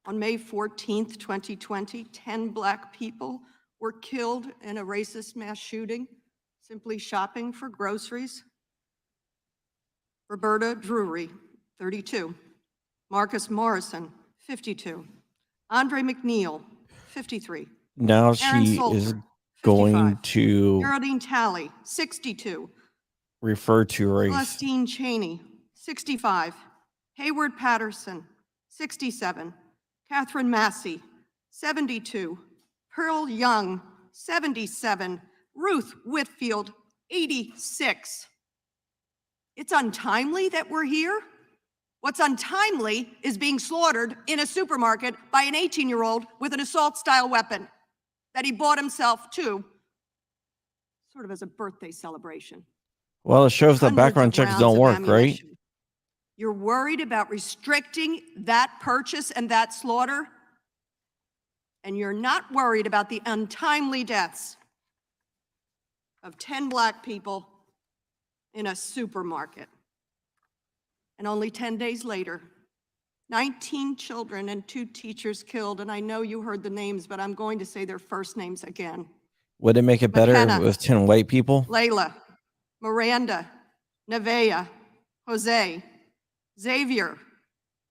On May 14th, 2020, 10 Black people were killed in a racist mass shooting, simply shopping for groceries. Roberta Drury, 32. Marcus Morrison, 52. Andre McNeil, 53. Now Aaron she Salter, is going 55. to Geraldine Talley, 62. refer to race. Celestine Cheney, 65. Hayward Patterson, 67. Catherine Massey, 72. Pearl Young, 77. Ruth Whitfield, 86. It's untimely that we're here. What's untimely is being slaughtered in a supermarket by an 18-year-old with an assault-style weapon that he bought himself too, sort of as a birthday celebration. Well, it shows that Hundreds background of checks rounds don't of work, right? ammunition. You're worried about restricting that purchase and that slaughter, and you're not worried about the untimely deaths of 10 Black people in a supermarket. And only 10 days later, 19 children and 2 teachers killed, and I know you heard the names, but I'm going to say their first names again. Would it make it better if McKenna, it was 10 white people? Layla, Miranda, Nevaeh, Jose, Xavier.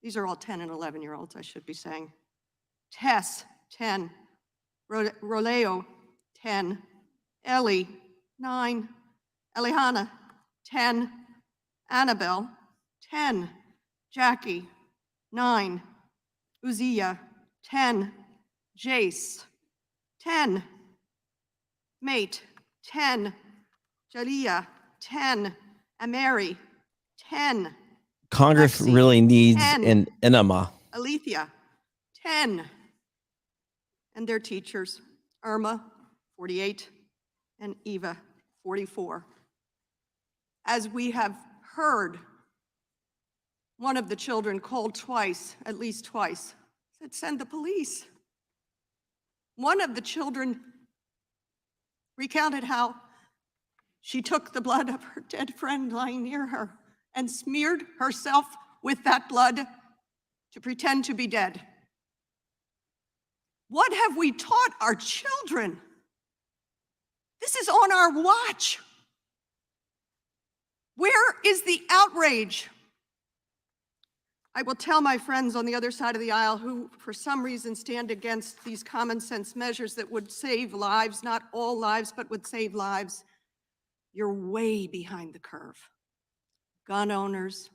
These are all 10 and 11-year-olds, I should be saying. Tess, 10. Roleo, 10. Ellie, 9. Elihana, 10. Annabelle, 10. Jackie, 9. Uzziah, 10. Jace, 10. Mate, 10. Jaliyah, 10. Ameri, 10. Congress Lexi, really needs 10. an enema. Alethea, 10. And their teachers, Irma, 48, and Eva, 44. As we have heard, one of the children called twice, at least twice, said, "Send the police." One of the children recounted how she took the blood of her dead friend lying near her and smeared herself with that blood to pretend to be dead. What have we taught our children? This is on our watch. Where is the outrage? I will tell my friends on the other side of the aisle who, for some reason, stand against these common sense measures that would save lives, not all lives, but would save lives. You're way behind the curve. Gun owners,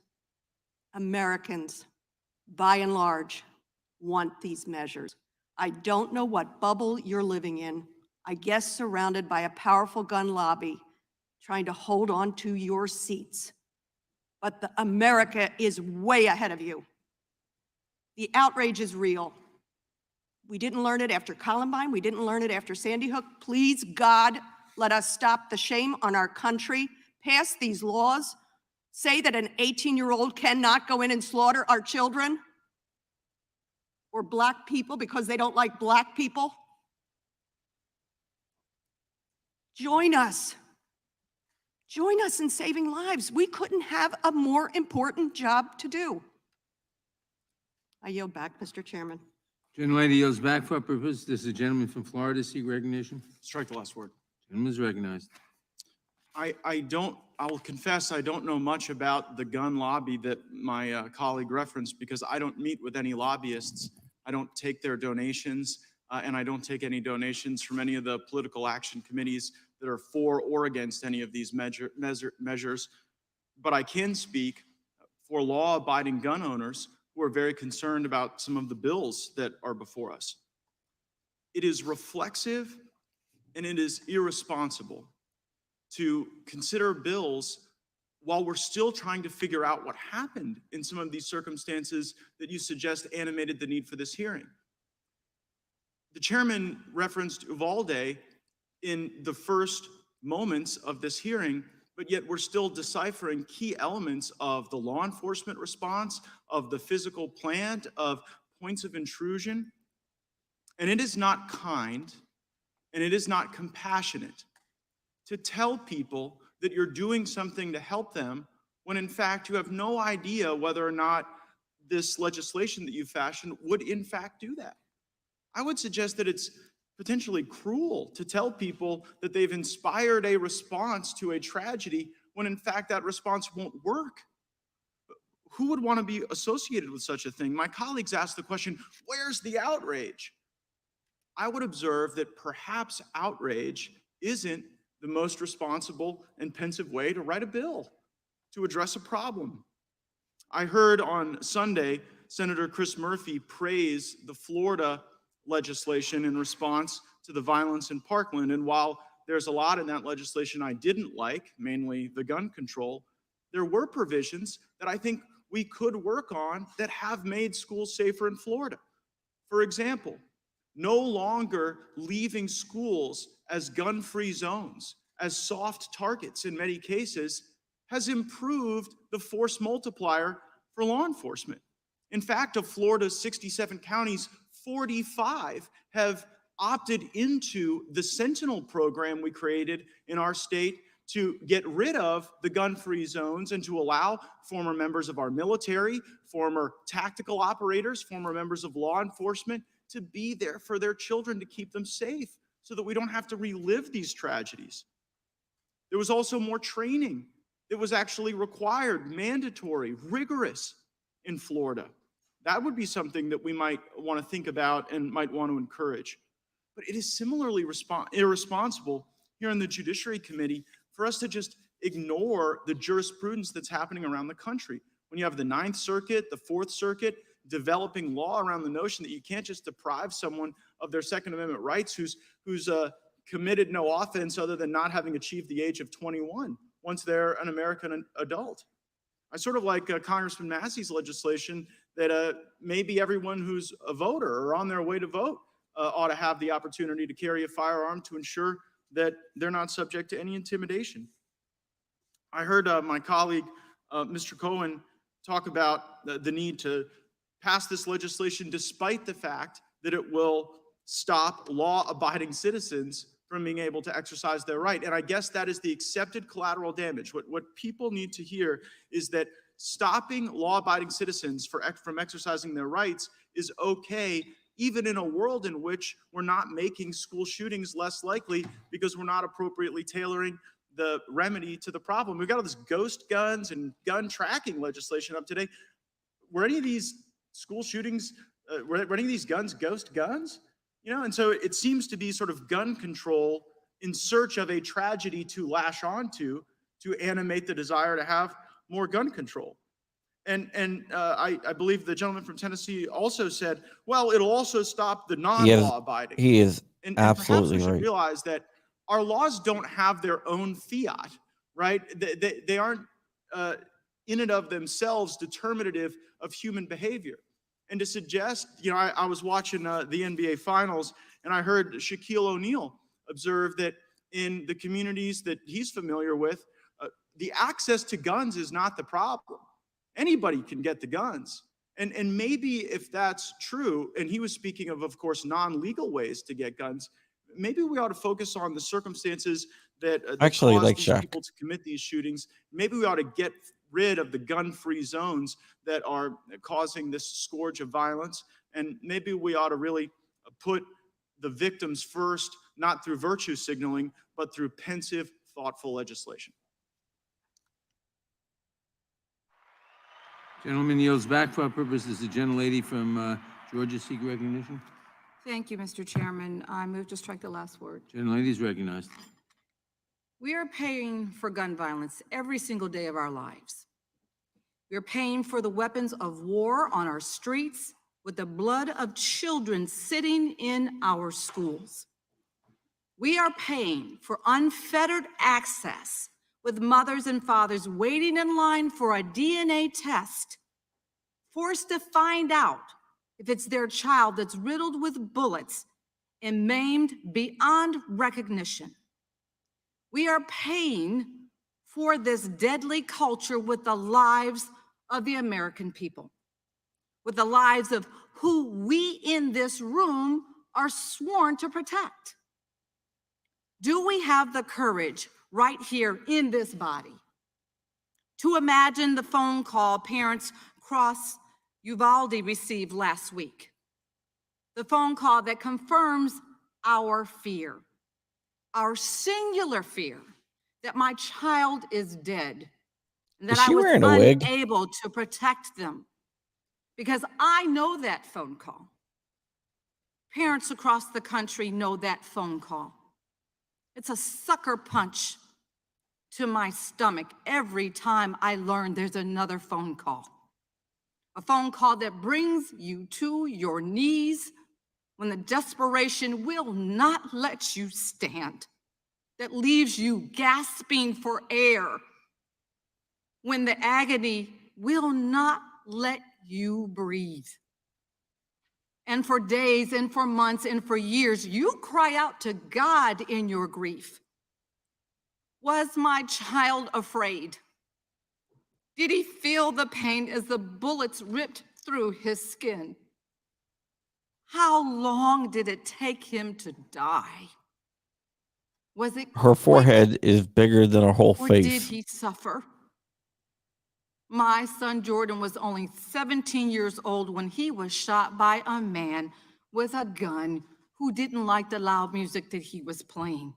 Americans, by and large, want these measures. I don't know what bubble you're living in. I guess surrounded by a powerful gun lobby trying to hold on to your seats. But America is way ahead of you. The outrage is real. We didn't learn it after Columbine. We didn't learn it after Sandy Hook. Please, God, let us stop the shame on our country, pass these laws, say that an 18-year-old cannot go in and slaughter our children or Black people because they don't like Black people. Join us. Join us in saving lives. We couldn't have a more important job to do. I yield back, Mr. Chairman. Gentlelady yields back for purpose. This is a gentleman from Florida. Seek recognition. Strike the last word. Gentleman is recognized. I will confess, I don't know much about the gun lobby that my colleague referenced because I don't meet with any lobbyists. I don't take their donations, and I don't take any donations from any of the political action committees that are for or against any of these measures, but I can speak for law-abiding gun owners who are very concerned about some of the bills that are before us. It is reflexive and it is irresponsible to consider bills while we're still trying to figure out what happened in some of these circumstances that you suggest animated the need for this hearing. The chairman referenced Uvalde in the first moments of this hearing, but yet we're still deciphering key elements of the law enforcement response, of the physical plant, of points of intrusion. And it is not kind, and it is not compassionate to tell people that you're doing something to help them when in fact you have no idea whether or not this legislation that you fashioned would in fact do that. I would suggest that it's potentially cruel to tell people that they've inspired a response to a tragedy when in fact that response won't work. Who would want to be associated with such a thing? My colleagues asked the question, where's the outrage? I would observe that perhaps outrage isn't the most responsible and pensive way to write a bill, to address a problem. I heard on Sunday, Senator Chris Murphy praise the Florida legislation in response to the violence in Parkland. And while there's a lot in that legislation I didn't like, mainly the gun control, there were provisions that I think we could work on that have made schools safer in Florida. For example, no longer leaving schools as gun-free zones, as soft targets in many cases, has improved the force multiplier for law enforcement. In fact, of Florida's 67 counties, 45 have opted into the Sentinel program we created in our state to get rid of the gun-free zones and to allow former members of our military, former tactical operators, former members of law enforcement to be there for their children to keep them safe so that we don't have to relive these tragedies. There was also more training that was actually required, mandatory, rigorous in Florida. That would be something that we might want to think about and might want to encourage. But it is similarly irresponsible here in the Judiciary Committee for us to just ignore the jurisprudence that's happening around the country. When you have the Ninth Circuit, the Fourth Circuit, developing law around the notion that you can't just deprive someone of their Second Amendment rights who's committed no offense other than not having achieved the age of 21 once they're an American adult. I sort of like Congressman Massey's legislation that maybe everyone who's a voter or on their way to vote ought to have the opportunity to carry a firearm to ensure that they're not subject to any intimidation. I heard my colleague, Mr. Cohen, talk about the need to pass this legislation despite the fact that it will stop law-abiding citizens from being able to exercise their right. And I guess that is the accepted collateral damage. What people need to hear is that stopping law-abiding citizens from exercising their rights is okay, even in a world in which we're not making school shootings less likely because we're not appropriately tailoring the remedy to the problem. We've got all this ghost guns and gun tracking legislation up today. Were any of these school shootings, were any of these guns ghost guns? You know, and so it seems to be sort of gun control in search of a tragedy to lash onto to animate the desire to have more gun control. And I believe the gentleman from Tennessee also said, well, it'll also stop the non-law abiding. He is and absolutely perhaps we should right. realize that our laws don't have their own fiat, right? They aren't in and of themselves determinative of human behavior. And to suggest, you know, I was watching the NBA Finals, and I heard Shaquille O'Neal observe that in the communities that he's familiar with, the access to guns is not the problem. Anybody can get the guns. And maybe if that's true, and he was speaking of course, non-legal ways to get guns, maybe we ought to focus on the circumstances that Actually, cause like these Shaq. people to commit these shootings. Maybe we ought to get rid of the gun-free zones that are causing this scourge of violence. And maybe we ought to really put the victims first, not through virtue signaling, but through pensive, thoughtful legislation. Gentleman yields back for our purposes. The gentlelady from Georgia seek recognition. Thank you, Mr. Chairman. I move to strike the last word. Gentlelady is recognized. We are paying for gun violence every single day of our lives. We are paying for the weapons of war on our streets with the blood of children sitting in our schools. We are paying for unfettered access with mothers and fathers waiting in line for a DNA test, forced to find out if it's their child that's riddled with bullets and maimed beyond recognition. We are paying for this deadly culture with the lives of the American people, with the lives of who we in this room are sworn to protect. Do we have the courage right here in this body to imagine the phone call parents across Uvalde received last week? The phone call that confirms our fear, our singular fear that my child is dead and that Is I she was wearing a wig? unable to protect them. Because I know that phone call. Parents across the country know that phone call. It's a sucker punch to my stomach every time I learn there's another phone call. A phone call that brings you to your knees when the desperation will not let you stand, that leaves you gasping for air, when the agony will not let you breathe. And for days and for months and for years, you cry out to God in your grief. Was my child afraid? Did he feel the pain as the bullets ripped through his skin? How long did it take him to die? Was it Her quick, forehead is bigger than her whole or did face. he suffer? My son Jordan was only 17 years old when he was shot by a man with a gun who didn't like the loud music that he was playing.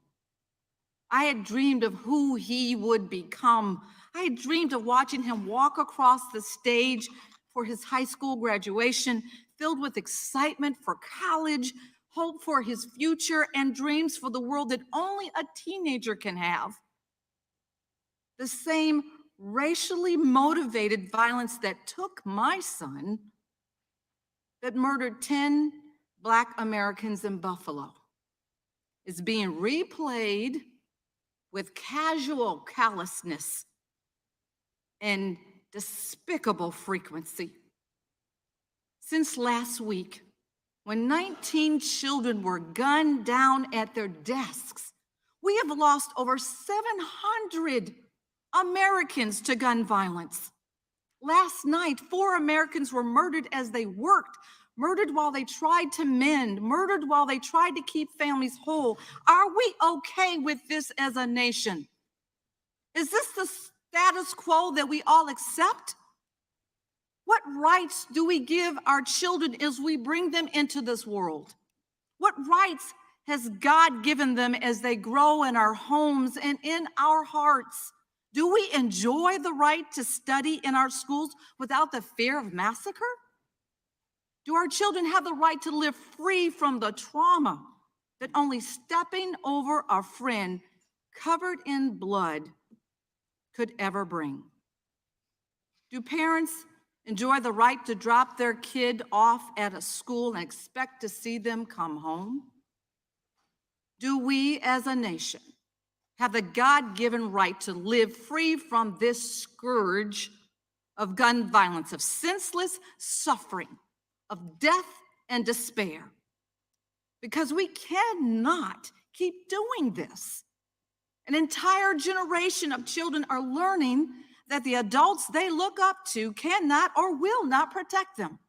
I had dreamed of who he would become. I had dreamed of watching him walk across the stage for his high school graduation, filled with excitement for college, hope for his future, and dreams for the world that only a teenager can have. The same racially motivated violence that took my son, that murdered 10 Black Americans in Buffalo, is being replayed with casual callousness and despicable frequency. Since last week, when 19 children were gunned down at their desks, we have lost over 700 Americans to gun violence. Last night, 4 Americans were murdered as they worked, murdered while they tried to mend, murdered while they tried to keep families whole. Are we okay with this as a nation? Is this the status quo that we all accept? What rights do we give our children as we bring them into this world? What rights has God given them as they grow in our homes and in our hearts? Do we enjoy the right to study in our schools without the fear of massacre? Do our children have the right to live free from the trauma that only stepping over a friend covered in blood could ever bring? Do parents enjoy the right to drop their kid off at a school and expect to see them come home? Do we as a nation have the God-given right to live free from this scourge of gun violence, of senseless suffering, of death and despair? Because we cannot keep doing this. An entire generation of children are learning that the adults they look up to cannot or will not protect them.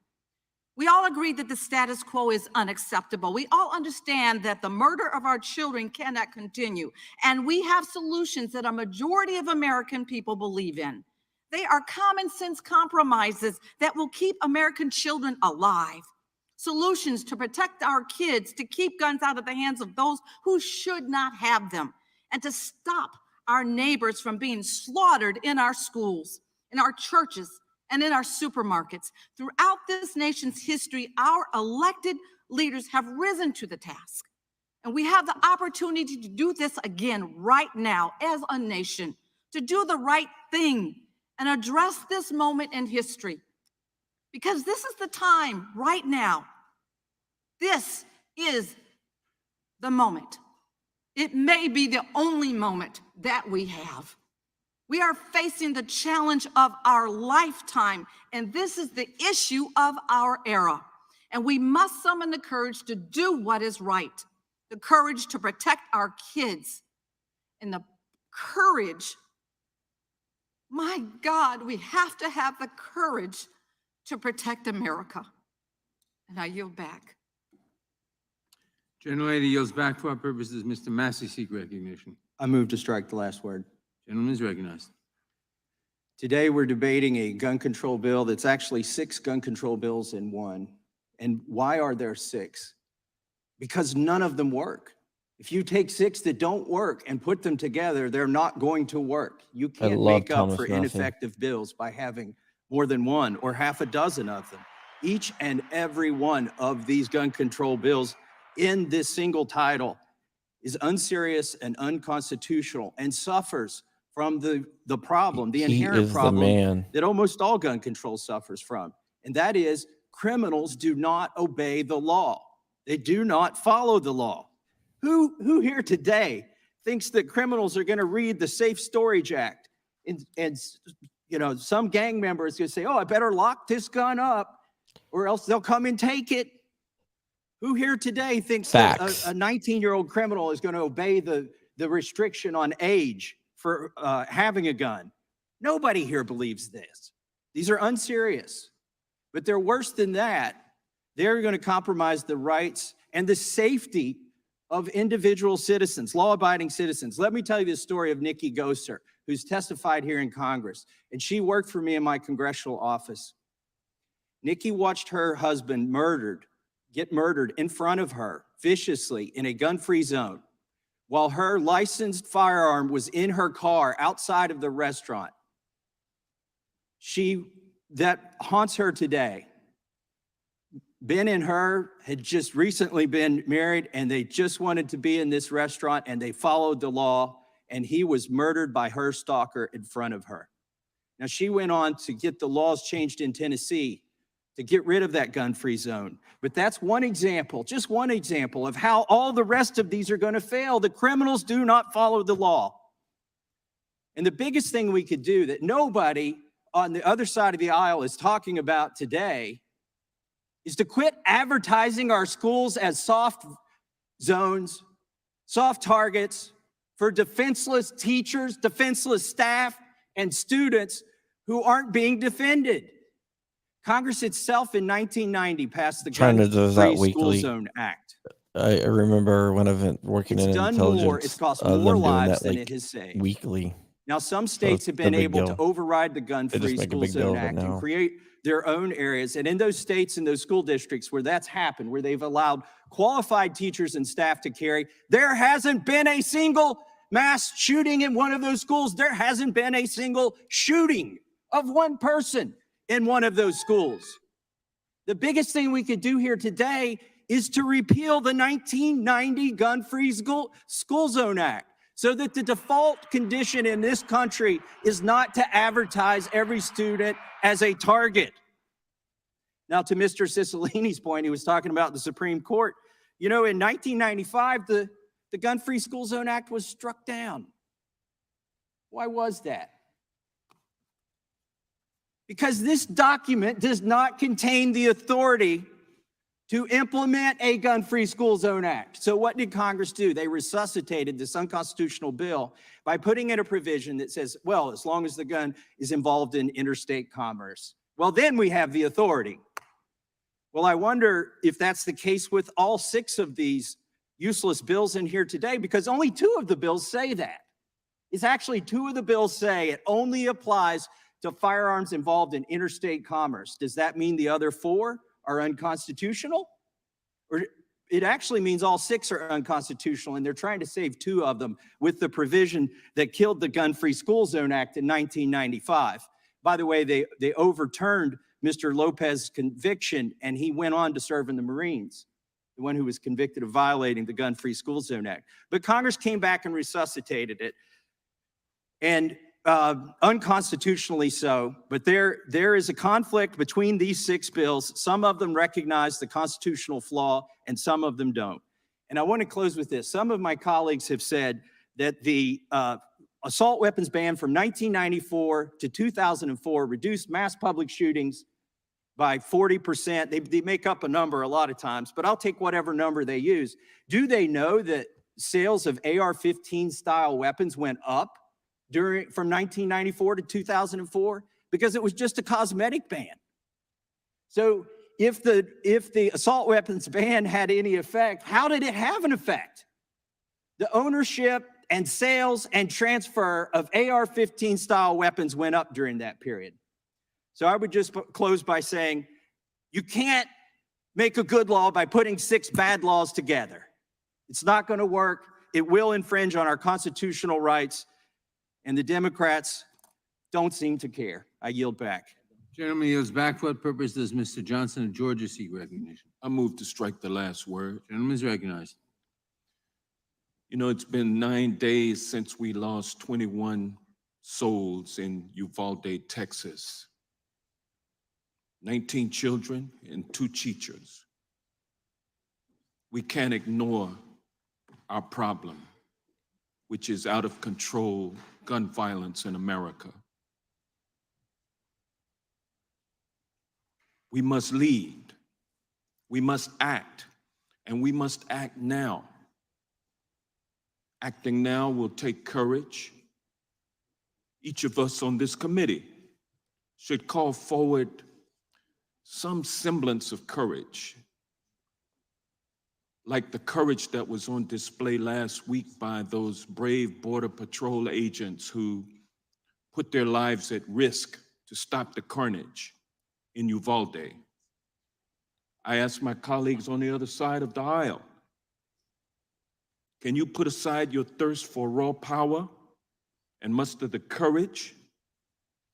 We all agree that the status quo is unacceptable. We all understand that the murder of our children cannot continue. And we have solutions that a majority of American people believe in. They are common sense compromises that will keep American children alive. Solutions to protect our kids, to keep guns out of the hands of those who should not have them, and to stop our neighbors from being slaughtered in our schools, in our churches, and in our supermarkets. Throughout this nation's history, our elected leaders have risen to the task. And we have the opportunity to do this again right now as a nation, to do the right thing and address this moment in history. Because this is the time right now. This is the moment. It may be the only moment that we have. We are facing the challenge of our lifetime, and this is the issue of our era. And we must summon the courage to do what is right, the courage to protect our kids, and the courage, my God, we have to have the courage to protect America. And I yield back. Gentlelady yields back for our purposes. Mr. Massey seek recognition. I move to strike the last word. Gentleman is recognized. Today, we're debating a gun control bill that's actually 6 gun control bills in one. And why are there 6? Because none of them work. If you take 6 that don't work and put them together, they're not going to work. You can't make up for ineffective bills by having more than one or half a dozen of them. Each and every one of these gun control bills in this single title is unserious and unconstitutional and suffers from the problem, the inherent problem that almost all gun control suffers from. And that is criminals do not obey the law. They do not follow the law. Who here today thinks that criminals are going to read the Safe Storage Act and you know, some gang member is going to say, oh, I better lock this gun up or else they'll come and take it? Who here today thinks that a 19-year-old criminal is going to obey the restriction on age for having a gun? Nobody here believes this. These are unserious, but they're worse than that. They're going to compromise the rights and the safety of individual citizens, law-abiding citizens. Let me tell you the story of Nikki Gosser, who's testified here in Congress, and she worked for me in my congressional office. Nikki watched her husband get murdered in front of her viciously in a gun-free zone while her licensed firearm was in her car outside of the restaurant. That haunts her today. Ben and her had just recently been married and they just wanted to be in this restaurant and they followed the law, and he was murdered by her stalker in front of her. Now, she went on to get the laws changed in Tennessee to get rid of that gun-free zone. But that's one example, just one example of how all the rest of these are going to fail. The criminals do not follow the law. And the biggest thing we could do that nobody on the other side of the aisle is talking about today is to quit advertising our schools as soft zones, soft targets for defenseless teachers, defenseless staff, and students who aren't being defended. Congress itself in 1990 passed the Gun-Free School Zone Act. I remember when I've been working in intelligence, It's cost more lives than it like has saved. weekly. Now, some states have been able to override the Gun-Free School Zone Act and create their own areas. And in those states and those school districts where that's happened, where they've allowed qualified teachers and staff to carry, there hasn't been a single mass shooting in one of those schools. There hasn't been a single shooting of one person in one of those schools. The biggest thing we could do here today is to repeal the 1990 Gun-Free School Zone Act, so that the default condition in this country is not to advertise every student as a target. Now, to Mr. Cicilline's point, he was talking about the Supreme Court. You know, in 1995, the Gun-Free School Zone Act was struck down. Why was that? Because this document does not contain the authority to implement a Gun-Free School Zone Act. So what did Congress do? They resuscitated this unconstitutional bill by putting in a provision that says, well, as long as the gun is involved in interstate commerce, well, then we have the authority. Well, I wonder if that's the case with all 6 of these useless bills in here today, because only 2 of the bills say that. It's actually 2 of the bills say it only applies to firearms involved in interstate commerce. Does that mean the other 4 are unconstitutional? Or it actually means all 6 are unconstitutional, and they're trying to save 2 of them with the provision that killed the Gun-Free School Zone Act in 1995. By the way, they overturned Mr. Lopez's conviction, and he went on to serve in the Marines. the one who was convicted of violating the Gun-Free School Zone Act. But Congress came back and resuscitated it, and unconstitutionally so. But there is a conflict between these 6 bills. Some of them recognize the constitutional flaw, and some of them don't. And I want to close with this. Some of my colleagues have said that the assault weapons ban from 1994 to 2004 reduced mass public shootings by 40%. They make up a number a lot of times, but I'll take whatever number they use. Do they know that sales of AR-15 style weapons went up from 1994 to 2004? Because it was just a cosmetic ban. So if the assault weapons ban had any effect, how did it have an effect? The ownership and sales and transfer of AR-15 style weapons went up during that period. So I would just close by saying, you can't make a good law by putting 6 bad laws together. It's not going to work. It will infringe on our constitutional rights, and the Democrats don't seem to care. I yield back. Gentleman yields back. For what purpose does Mr. Johnson of Georgia seek recognition? I move to strike the last word. Gentleman is recognized. You know, it's been 9 days since we lost 21 souls in Uvalde, Texas. 19 children and 2 teachers. We can't ignore our problem, which is out of control gun violence in America. We must lead, we must act, and we must act now. Acting now will take courage. Each of us on this committee should call forward some semblance of courage, like the courage that was on display last week by those brave Border Patrol agents who put their lives at risk to stop the carnage in Uvalde. I ask my colleagues on the other side of the aisle, can you put aside your thirst for raw power and muster the courage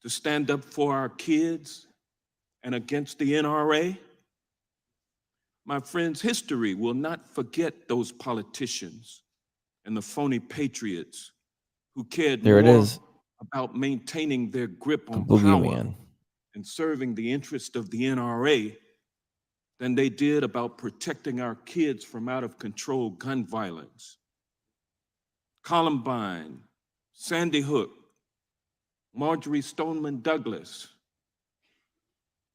to stand up for our kids and against the NRA? My friends, history will not forget those politicians and the phony patriots who cared more about maintaining their grip on power and serving the interest of the NRA than they did about protecting our kids from out-of-control gun violence. Columbine, Sandy Hook, Marjorie Stoneman Douglas,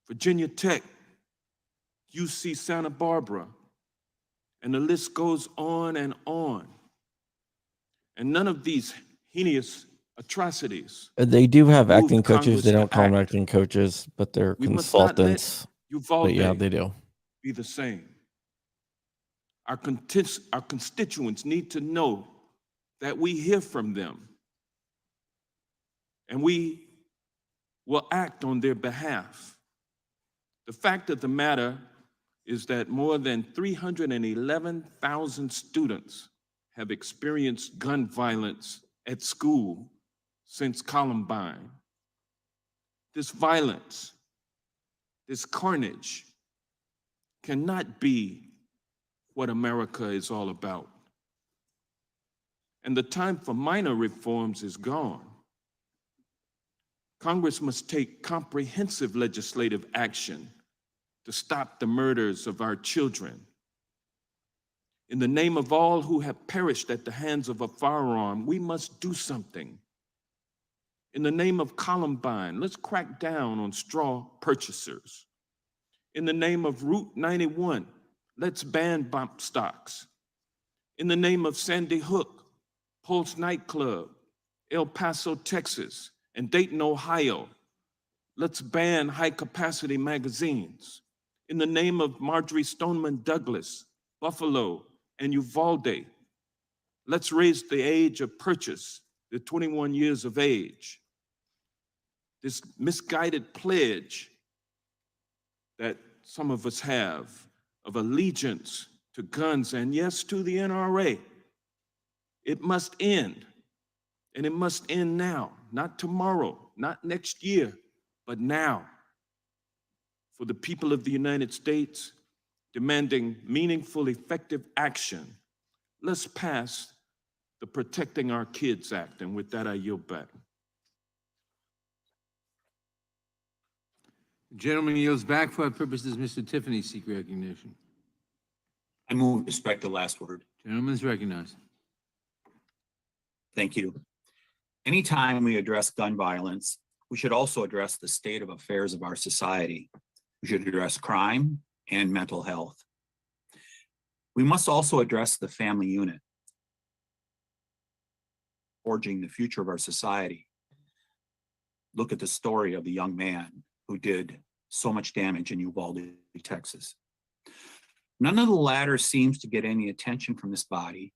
Virginia Tech, UC Santa Barbara, and the list goes on and on. And none of these heinous atrocities. They do have acting coaches. Congress They don't to call them act. acting coaches, but they're We must not let consultants. But yeah, Uvalde they do. be the same. Our constituents need to know that we hear from them and we will act on their behalf. The fact of the matter is that more than 311,000 students have experienced gun violence at school since Columbine. This violence, this carnage cannot be what America is all about. And the time for minor reforms is gone. Congress must take comprehensive legislative action to stop the murders of our children. In the name of all who have perished at the hands of a firearm, we must do something. In the name of Columbine, let's crack down on straw purchasers. In the name of Route 91, let's ban bump stocks. In the name of Sandy Hook, Pulse Nightclub, El Paso, Texas, and Dayton, Ohio, let's ban high-capacity magazines. In the name of Marjorie Stoneman Douglas, Buffalo, and Uvalde, let's raise the age of purchase to 21 years of age. This misguided pledge that some of us have of allegiance to guns and yes, to the NRA, it must end. And it must end now, not tomorrow, not next year, but now. For the people of the United States demanding meaningful, effective action. Let's pass the Protecting Our Kids Act. And with that, I yield back. The gentleman yields back. For what purpose does Mr. Tiffany seek recognition? I move respect the last word. Gentleman is recognized. Thank you. Anytime we address gun violence, we should also address the state of affairs of our society. We should address crime and mental health. We must also address the family unit, forging the future of our society. Look at the story of the young man who did so much damage in Uvalde, Texas. None of the latter seems to get any attention from this body,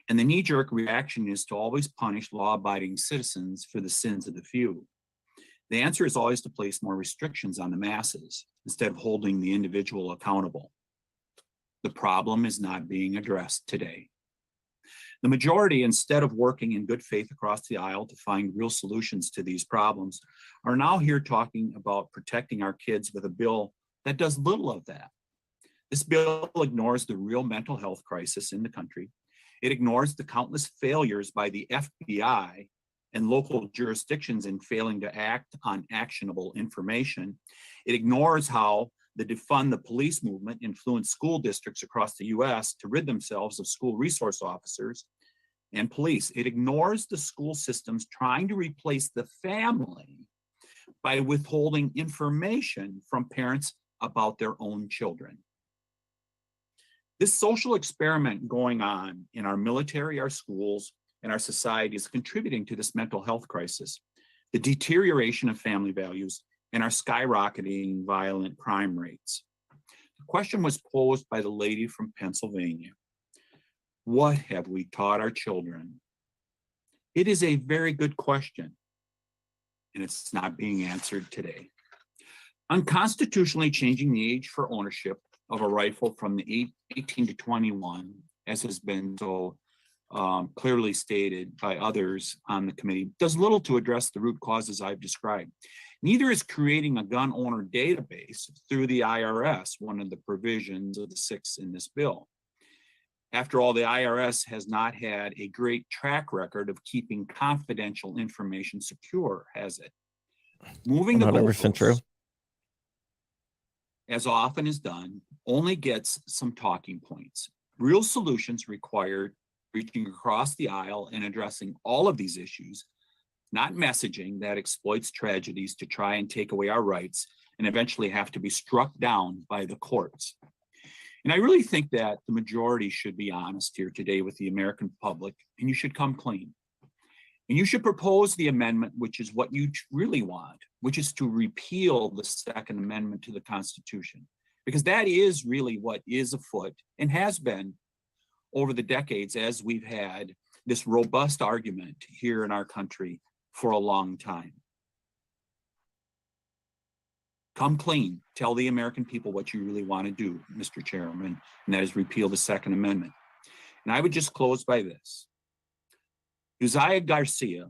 and the knee-jerk reaction is to always punish law-abiding citizens for the sins of the few. The answer is always to place more restrictions on the masses instead of holding the individual accountable. The problem is not being addressed today. The majority, instead of working in good faith across the aisle to find real solutions to these problems, are now here talking about protecting our kids with a bill that does little of that. This bill ignores the real mental health crisis in the country. It ignores the countless failures by the FBI and local jurisdictions in failing to act on actionable information. It ignores how the defund the police movement influenced school districts across the US to rid themselves of school resource officers and police. It ignores the school systems trying to replace the family by withholding information from parents about their own children. This social experiment going on in our military, our schools, and our society is contributing to this mental health crisis, the deterioration of family values, and our skyrocketing violent crime rates. The question was posed by the lady from Pennsylvania. What have we taught our children? It is a very good question, and it's not being answered today. Unconstitutionally changing the age for ownership of a rifle from the 18 to 21, as has been so clearly stated by others on the committee, does little to address the root causes I've described. Neither is creating a gun owner database through the IRS, one of the provisions of the 6 in this bill. After all, the IRS has not had a great track record of keeping confidential information secure, has it? Moving the 100% true. goalposts, as often is done, only gets some talking points. Real solutions required reaching across the aisle and addressing all of these issues, not messaging that exploits tragedies to try and take away our rights and eventually have to be struck down by the courts. And I really think that the majority should be honest here today with the American public, and you should come clean. And you should propose the amendment, which is what you really want, which is to repeal the Second Amendment to the Constitution, because that is really what is afoot and has been over the decades as we've had this robust argument here in our country for a long time. Come clean, tell the American people what you really want to do, Mr. Chairman, and that is repeal the Second Amendment. And I would just close by this. Uzziah Garcia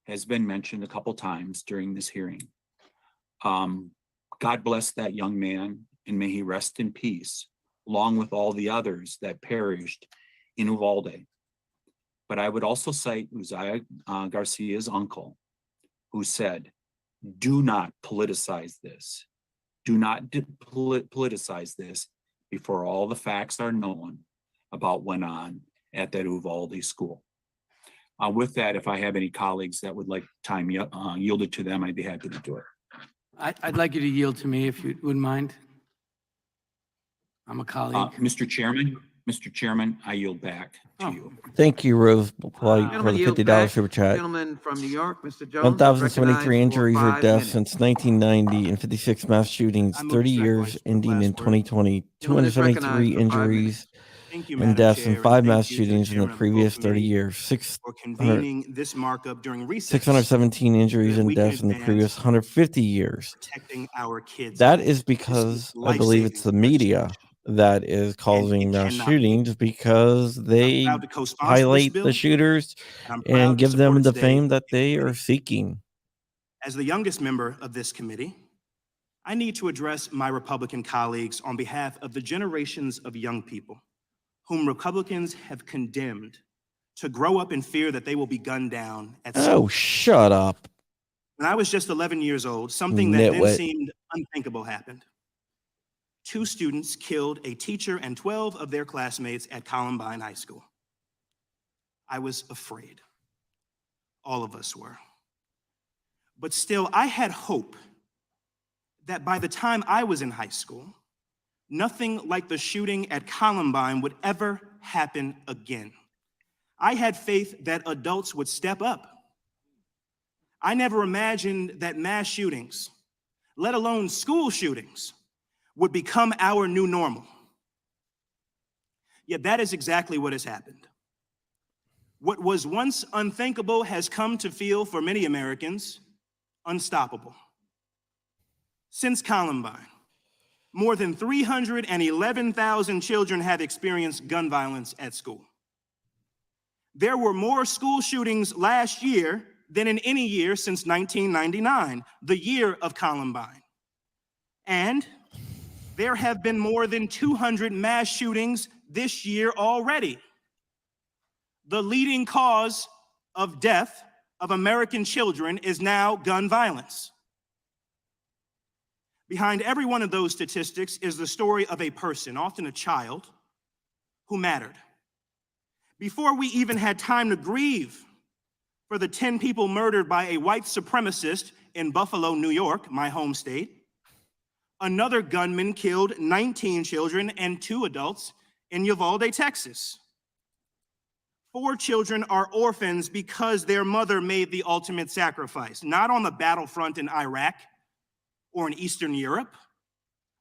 has been mentioned a couple times during this hearing. God bless that young man, and may he rest in peace, along with all the others that perished in Uvalde. But I would also cite Uzziah Garcia's uncle, who said, do not politicize this. Do not politicize this before all the facts are known about what went on at that Uvalde school. With that, if I have any colleagues that would like time yielded to them, I'd be happy to do it. I'd like you to yield to me if you wouldn't mind. I'm a colleague. Mr. Chairman, I yield back to you. Thank you, Rose Blight, for the $50 super chat. Gentleman from New York, Mr. Jones. 1,073 injuries or recognized for 5 deaths since 1990 and 56 mass shootings, 30 years ending in 2020, 273 injuries and deaths and 5 mass shootings in the previous 30 years, 617 injuries and deaths in the previous 150 years. That is because I believe it's the media that is causing mass shootings, because they highlight the shooters and give them the fame that they are seeking. As the youngest member of this committee, I need to address my Republican colleagues on behalf of the generations of young people whom Republicans have condemned to grow up in fear that they will be gunned down at school. Oh, shut up. When I was just 11 years old, something that then Nitwit. seemed unthinkable happened. 2 students killed a teacher and 12 of their classmates at Columbine High School. I was afraid. All of us were. But still, I had hope that by the time I was in high school, nothing like the shooting at Columbine would ever happen again. I had faith that adults would step up. I never imagined that mass shootings, let alone school shootings, would become our new normal. Yet that is exactly what has happened. What was once unthinkable has come to feel, for many Americans, unstoppable. Since Columbine, more than 311,000 children have experienced gun violence at school. There were more school shootings last year than in any year since 1999, the year of Columbine. And there have been more than 200 mass shootings this year already. The leading cause of death of American children is now gun violence. Behind every one of those statistics is the story of a person, often a child, who mattered. Before we even had time to grieve for the 10 people murdered by a white supremacist in Buffalo, New York, my home state, another gunman killed 19 children and 2 adults in Uvalde, Texas. 4 children are orphans because their mother made the ultimate sacrifice, not on the battlefront in Iraq or in Eastern Europe,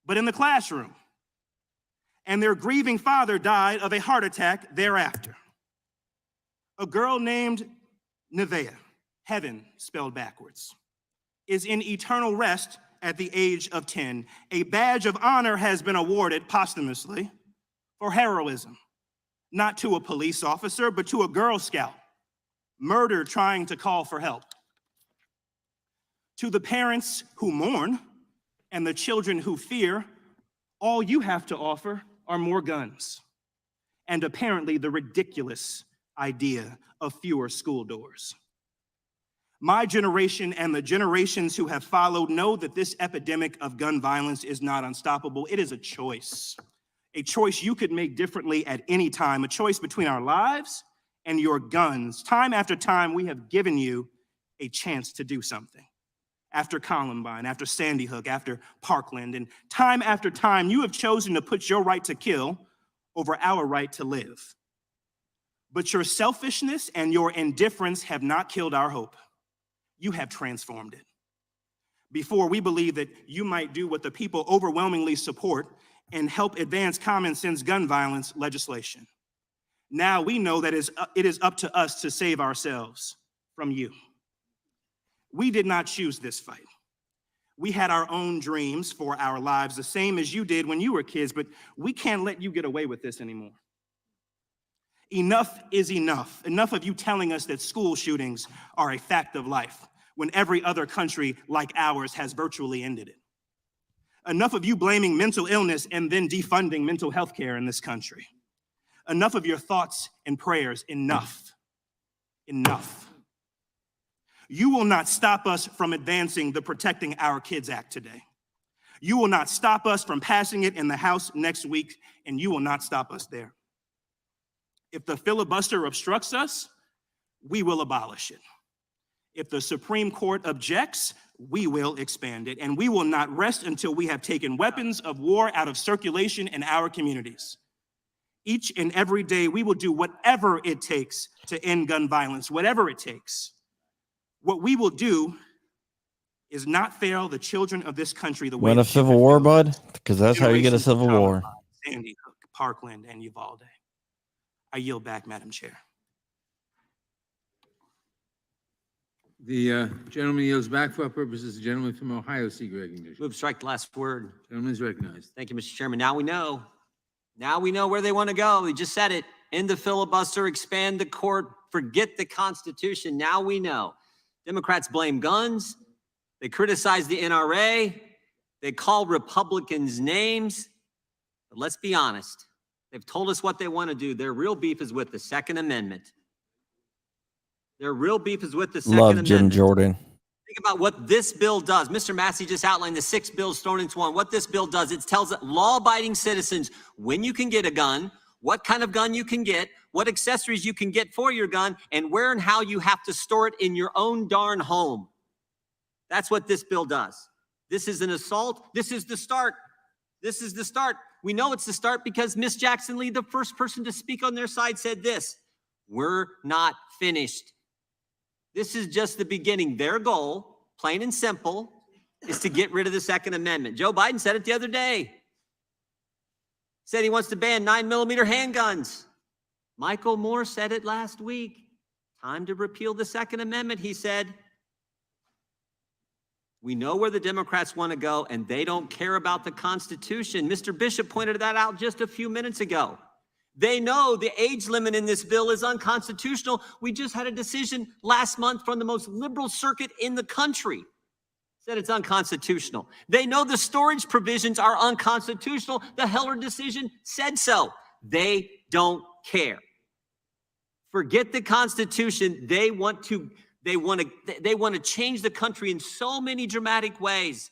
but in the classroom. And their grieving father died of a heart attack thereafter. A girl named Nevaeh, heaven spelled backwards, is in eternal rest at the age of 10. A badge of honor has been awarded posthumously for heroism, not to a police officer, but to a Girl Scout, murdered trying to call for help. To the parents who mourn and the children who fear, all you have to offer are more guns, and apparently the ridiculous idea of fewer school doors. My generation and the generations who have followed know that this epidemic of gun violence is not unstoppable. It is a choice you could make differently at any time, a choice between our lives and your guns. Time after time, we have given you a chance to do something. After Columbine, after Sandy Hook, after Parkland, and time after time, you have chosen to put your right to kill over our right to live. But your selfishness and your indifference have not killed our hope. You have transformed it. Before, we believed that you might do what the people overwhelmingly support and help advance common sense gun violence legislation. Now we know that it is up to us to save ourselves from you. We did not choose this fight. We had our own dreams for our lives, the same as you did when you were kids, but we can't let you get away with this anymore. Enough is enough. Enough of you telling us that school shootings are a fact of life when every other country like ours has virtually ended it. Enough of you blaming mental illness and then defunding mental health care in this country. Enough of your thoughts and prayers. Enough. Enough. You will not stop us from advancing the Protecting Our Kids Act today. You will not stop us from passing it in the House next week, and you will not stop us there. If the filibuster obstructs us, we will abolish it. If the Supreme Court objects, we will expand it, and we will not rest until we have taken weapons of war out of circulation in our communities. Each and every day, we will do whatever it takes to end gun violence, whatever it takes. What we will do is not fail the children of this country the way Want a that you civil have war, failed bud? Because that's how you get a generations of civil war. Columbine, Sandy Hook, Parkland, and Uvalde. I yield back, Madam Chair. The gentleman yields back for our purposes. The gentleman from Ohio seek recognition. Move to strike the last word. Gentleman is recognized. Thank you, Mr. Chairman. Now we know. Now we know where they want to go. We just said it. End the filibuster, expand the court, forget the Constitution. Now we know. Democrats blame guns. They criticize the NRA. They call Republicans names, but let's be honest. They've told us what they want to do. Their real beef is with the Second Amendment. Their real beef is with the Second Amendment. Love Jim Jordan. Think about what this bill does. Mr. Massey just outlined the 6 bills thrown into one. What this bill does, it tells law-abiding citizens when you can get a gun, what kind of gun you can get, what accessories you can get for your gun, and where and how you have to store it in your own darn home. That's what this bill does. This is an assault. This is the start. This is the start. We know it's the start because Ms. Jackson Lee, the first person to speak on their side, said this: we're not finished. This is just the beginning. Their goal, plain and simple, is to get rid of the Second Amendment. Joe Biden said it the other day. Said he wants to ban 9mm handguns. Michael Moore said it last week. Time to repeal the Second Amendment, he said. We know where the Democrats want to go, and they don't care about the Constitution. Mr. Bishop pointed that out just a few minutes ago. They know the age limit in this bill is unconstitutional. We just had a decision last month from the most liberal circuit in the country. Said it's unconstitutional. They know the storage provisions are unconstitutional. The Heller decision said so. They don't care. Forget the Constitution. They want to change the country in so many dramatic ways.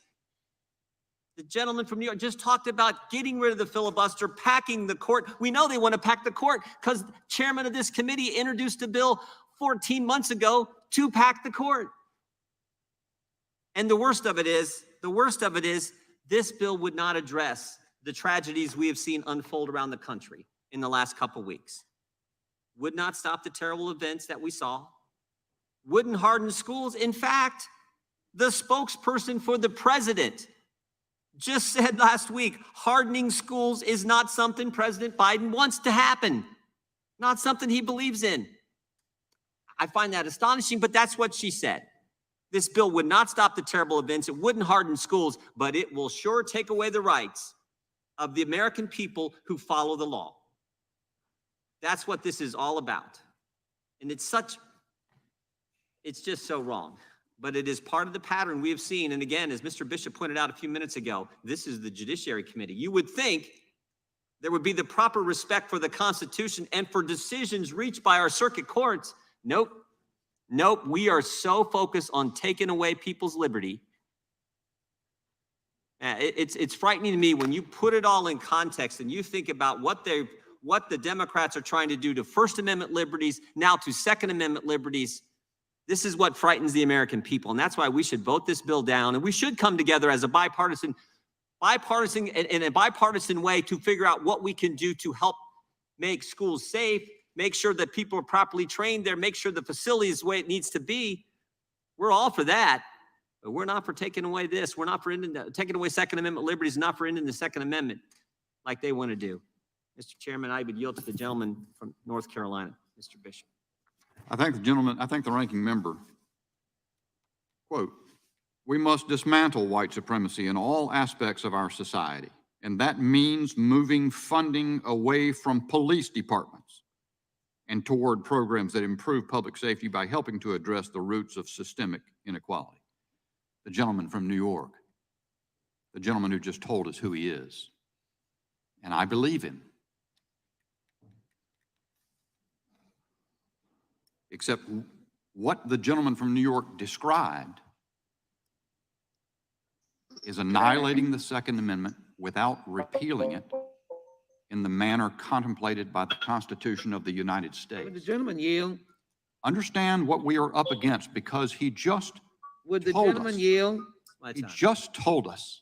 The gentleman from New York just talked about getting rid of the filibuster, packing the court. We know they want to pack the court because the chairman of this committee introduced a bill 14 months ago to pack the court. And the worst of it is, this bill would not address the tragedies we have seen unfold around the country in the last couple weeks. Would not stop the terrible events that we saw. Wouldn't harden schools. In fact, the spokesperson for the president just said last week, hardening schools is not something President Biden wants to happen, not something he believes in. I find that astonishing, but that's what she said. This bill would not stop the terrible events. It wouldn't harden schools, but it will sure take away the rights of the American people who follow the law. That's what this is all about. And it's just so wrong. But it is part of the pattern we have seen. And again, as Mr. Bishop pointed out a few minutes ago, this is the Judiciary Committee. You would think there would be the proper respect for the Constitution and for decisions reached by our circuit courts. Nope. Nope. We are so focused on taking away people's liberty. It's frightening to me when you put it all in context and you think about what the Democrats are trying to do to First Amendment liberties, now to Second Amendment liberties. This is what frightens the American people, and that's why we should vote this bill down, and we should come together as a bipartisan in a bipartisan way to figure out what we can do to help make schools safe, make sure that people are properly trained there, make sure the facility is the way it needs to be. We're all for that, but we're not for taking away this. We're not for taking away Second Amendment liberties, not for ending the Second Amendment like they want to do. Mr. Chairman, I would yield to the gentleman from North Carolina, Mr. Bishop. I thank the ranking member. Quote, we must dismantle white supremacy in all aspects of our society, and that means moving funding away from police departments and toward programs that improve public safety by helping to address the roots of systemic inequality. The gentleman from New York, the gentleman who just told us who he is, and I believe him. Except what the gentleman from New York described is annihilating the Second Amendment without repealing it in the manner contemplated by the Constitution of the United States. Would the gentleman yield? Understand what we are up against, because he just Would the told gentleman us. yield? He just told us,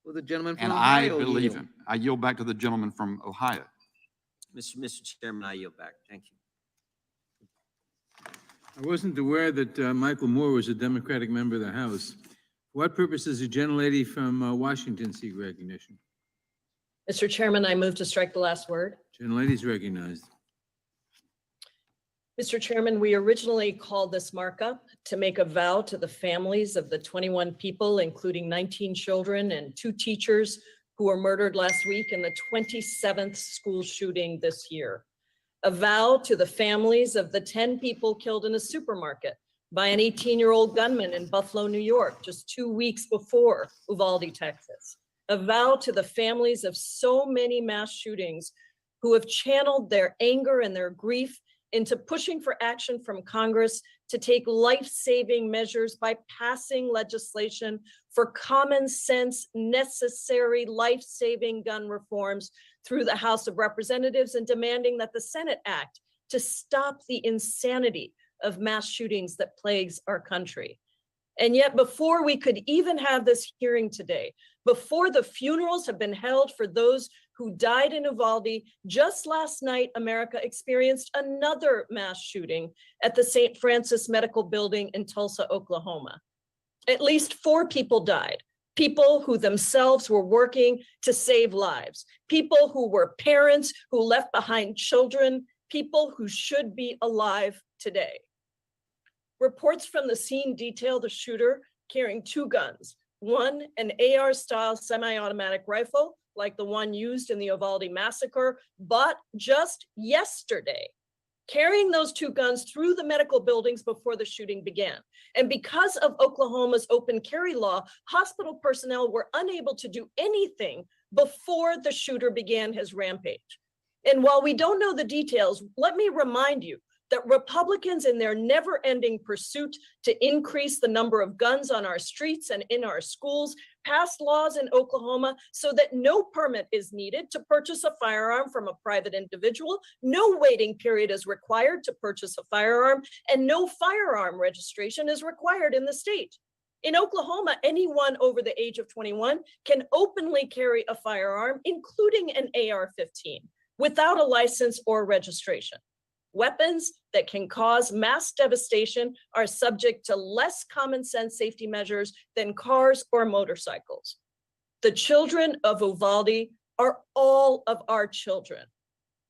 Would the gentleman from and Ohio I believe yield? him. I yield back to the gentleman from Ohio. Mr. Chairman, I yield back. Thank you. I wasn't aware that Michael Moore was a Democratic member of the House. For what purpose does the gentlelady from Washington seek recognition? Mr. Chairman, I move to strike the last word. Gentlelady's recognized. Mr. Chairman, we originally called this markup to make a vow to the families of the 21 people, including 19 children and 2 teachers who were murdered last week in the 27th school shooting this year. A vow to the families of the 10 people killed in a supermarket by an 18-year-old gunman in Buffalo, New York, just 2 weeks before Uvalde, Texas. A vow to the families of so many mass shootings who have channeled their anger and their grief into pushing for action from Congress to take life-saving measures by passing legislation for common sense, necessary, life-saving gun reforms through the House of Representatives, and demanding that the Senate act to stop the insanity of mass shootings that plagues our country. And yet, before we could even have this hearing today, before the funerals have been held for those who died in Uvalde, just last night, America experienced another mass shooting at the St. Francis Medical Building in Tulsa, Oklahoma. At least 4 people died, people who themselves were working to save lives, people who were parents who left behind children, people who should be alive today. Reports from the scene detail the shooter carrying 2 guns, one an AR-style semi-automatic rifle, like the one used in the Uvalde massacre, but just yesterday, carrying those 2 guns through the medical buildings before the shooting began. And because of Oklahoma's open carry law, hospital personnel were unable to do anything before the shooter began his rampage. And while we don't know the details, let me remind you that Republicans, in their never-ending pursuit to increase the number of guns on our streets and in our schools, passed laws in Oklahoma so that no permit is needed to purchase a firearm from a private individual, no waiting period is required to purchase a firearm, and no firearm registration is required in the state. In Oklahoma, anyone over the age of 21 can openly carry a firearm, including an AR-15, without a license or registration. Weapons that can cause mass devastation are subject to less common sense safety measures than cars or motorcycles. The children of Uvalde are all of our children.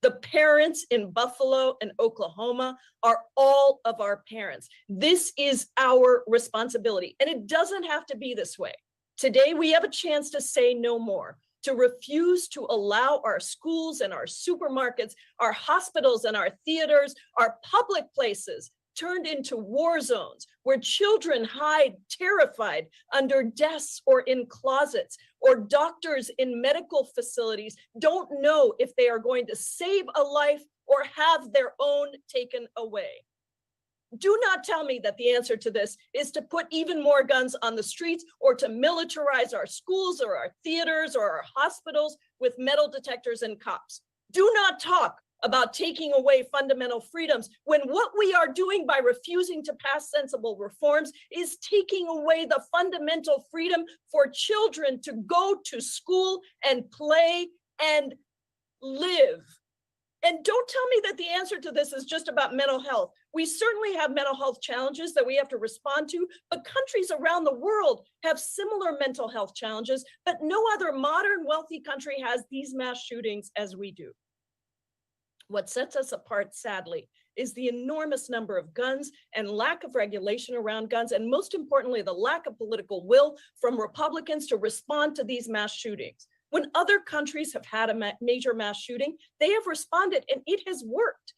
The parents in Buffalo and Oklahoma are all of our parents. This is our responsibility, and it doesn't have to be this way. Today, we have a chance to say no more, to refuse to allow our schools and our supermarkets, our hospitals and our theaters, our public places turned into war zones where children hide terrified under desks or in closets, or doctors in medical facilities don't know if they are going to save a life or have their own taken away. Do not tell me that the answer to this is to put even more guns on the streets or to militarize our schools or our theaters or our hospitals with metal detectors and cops. Do not talk about taking away fundamental freedoms when what we are doing by refusing to pass sensible reforms is taking away the fundamental freedom for children to go to school and play and live. And don't tell me that the answer to this is just about mental health. We certainly have mental health challenges that we have to respond to, but countries around the world have similar mental health challenges, but no other modern wealthy country has these mass shootings as we do. What sets us apart, sadly, is the enormous number of guns and lack of regulation around guns, and most importantly, the lack of political will from Republicans to respond to these mass shootings. When other countries have had a major mass shooting, they have responded and it has worked.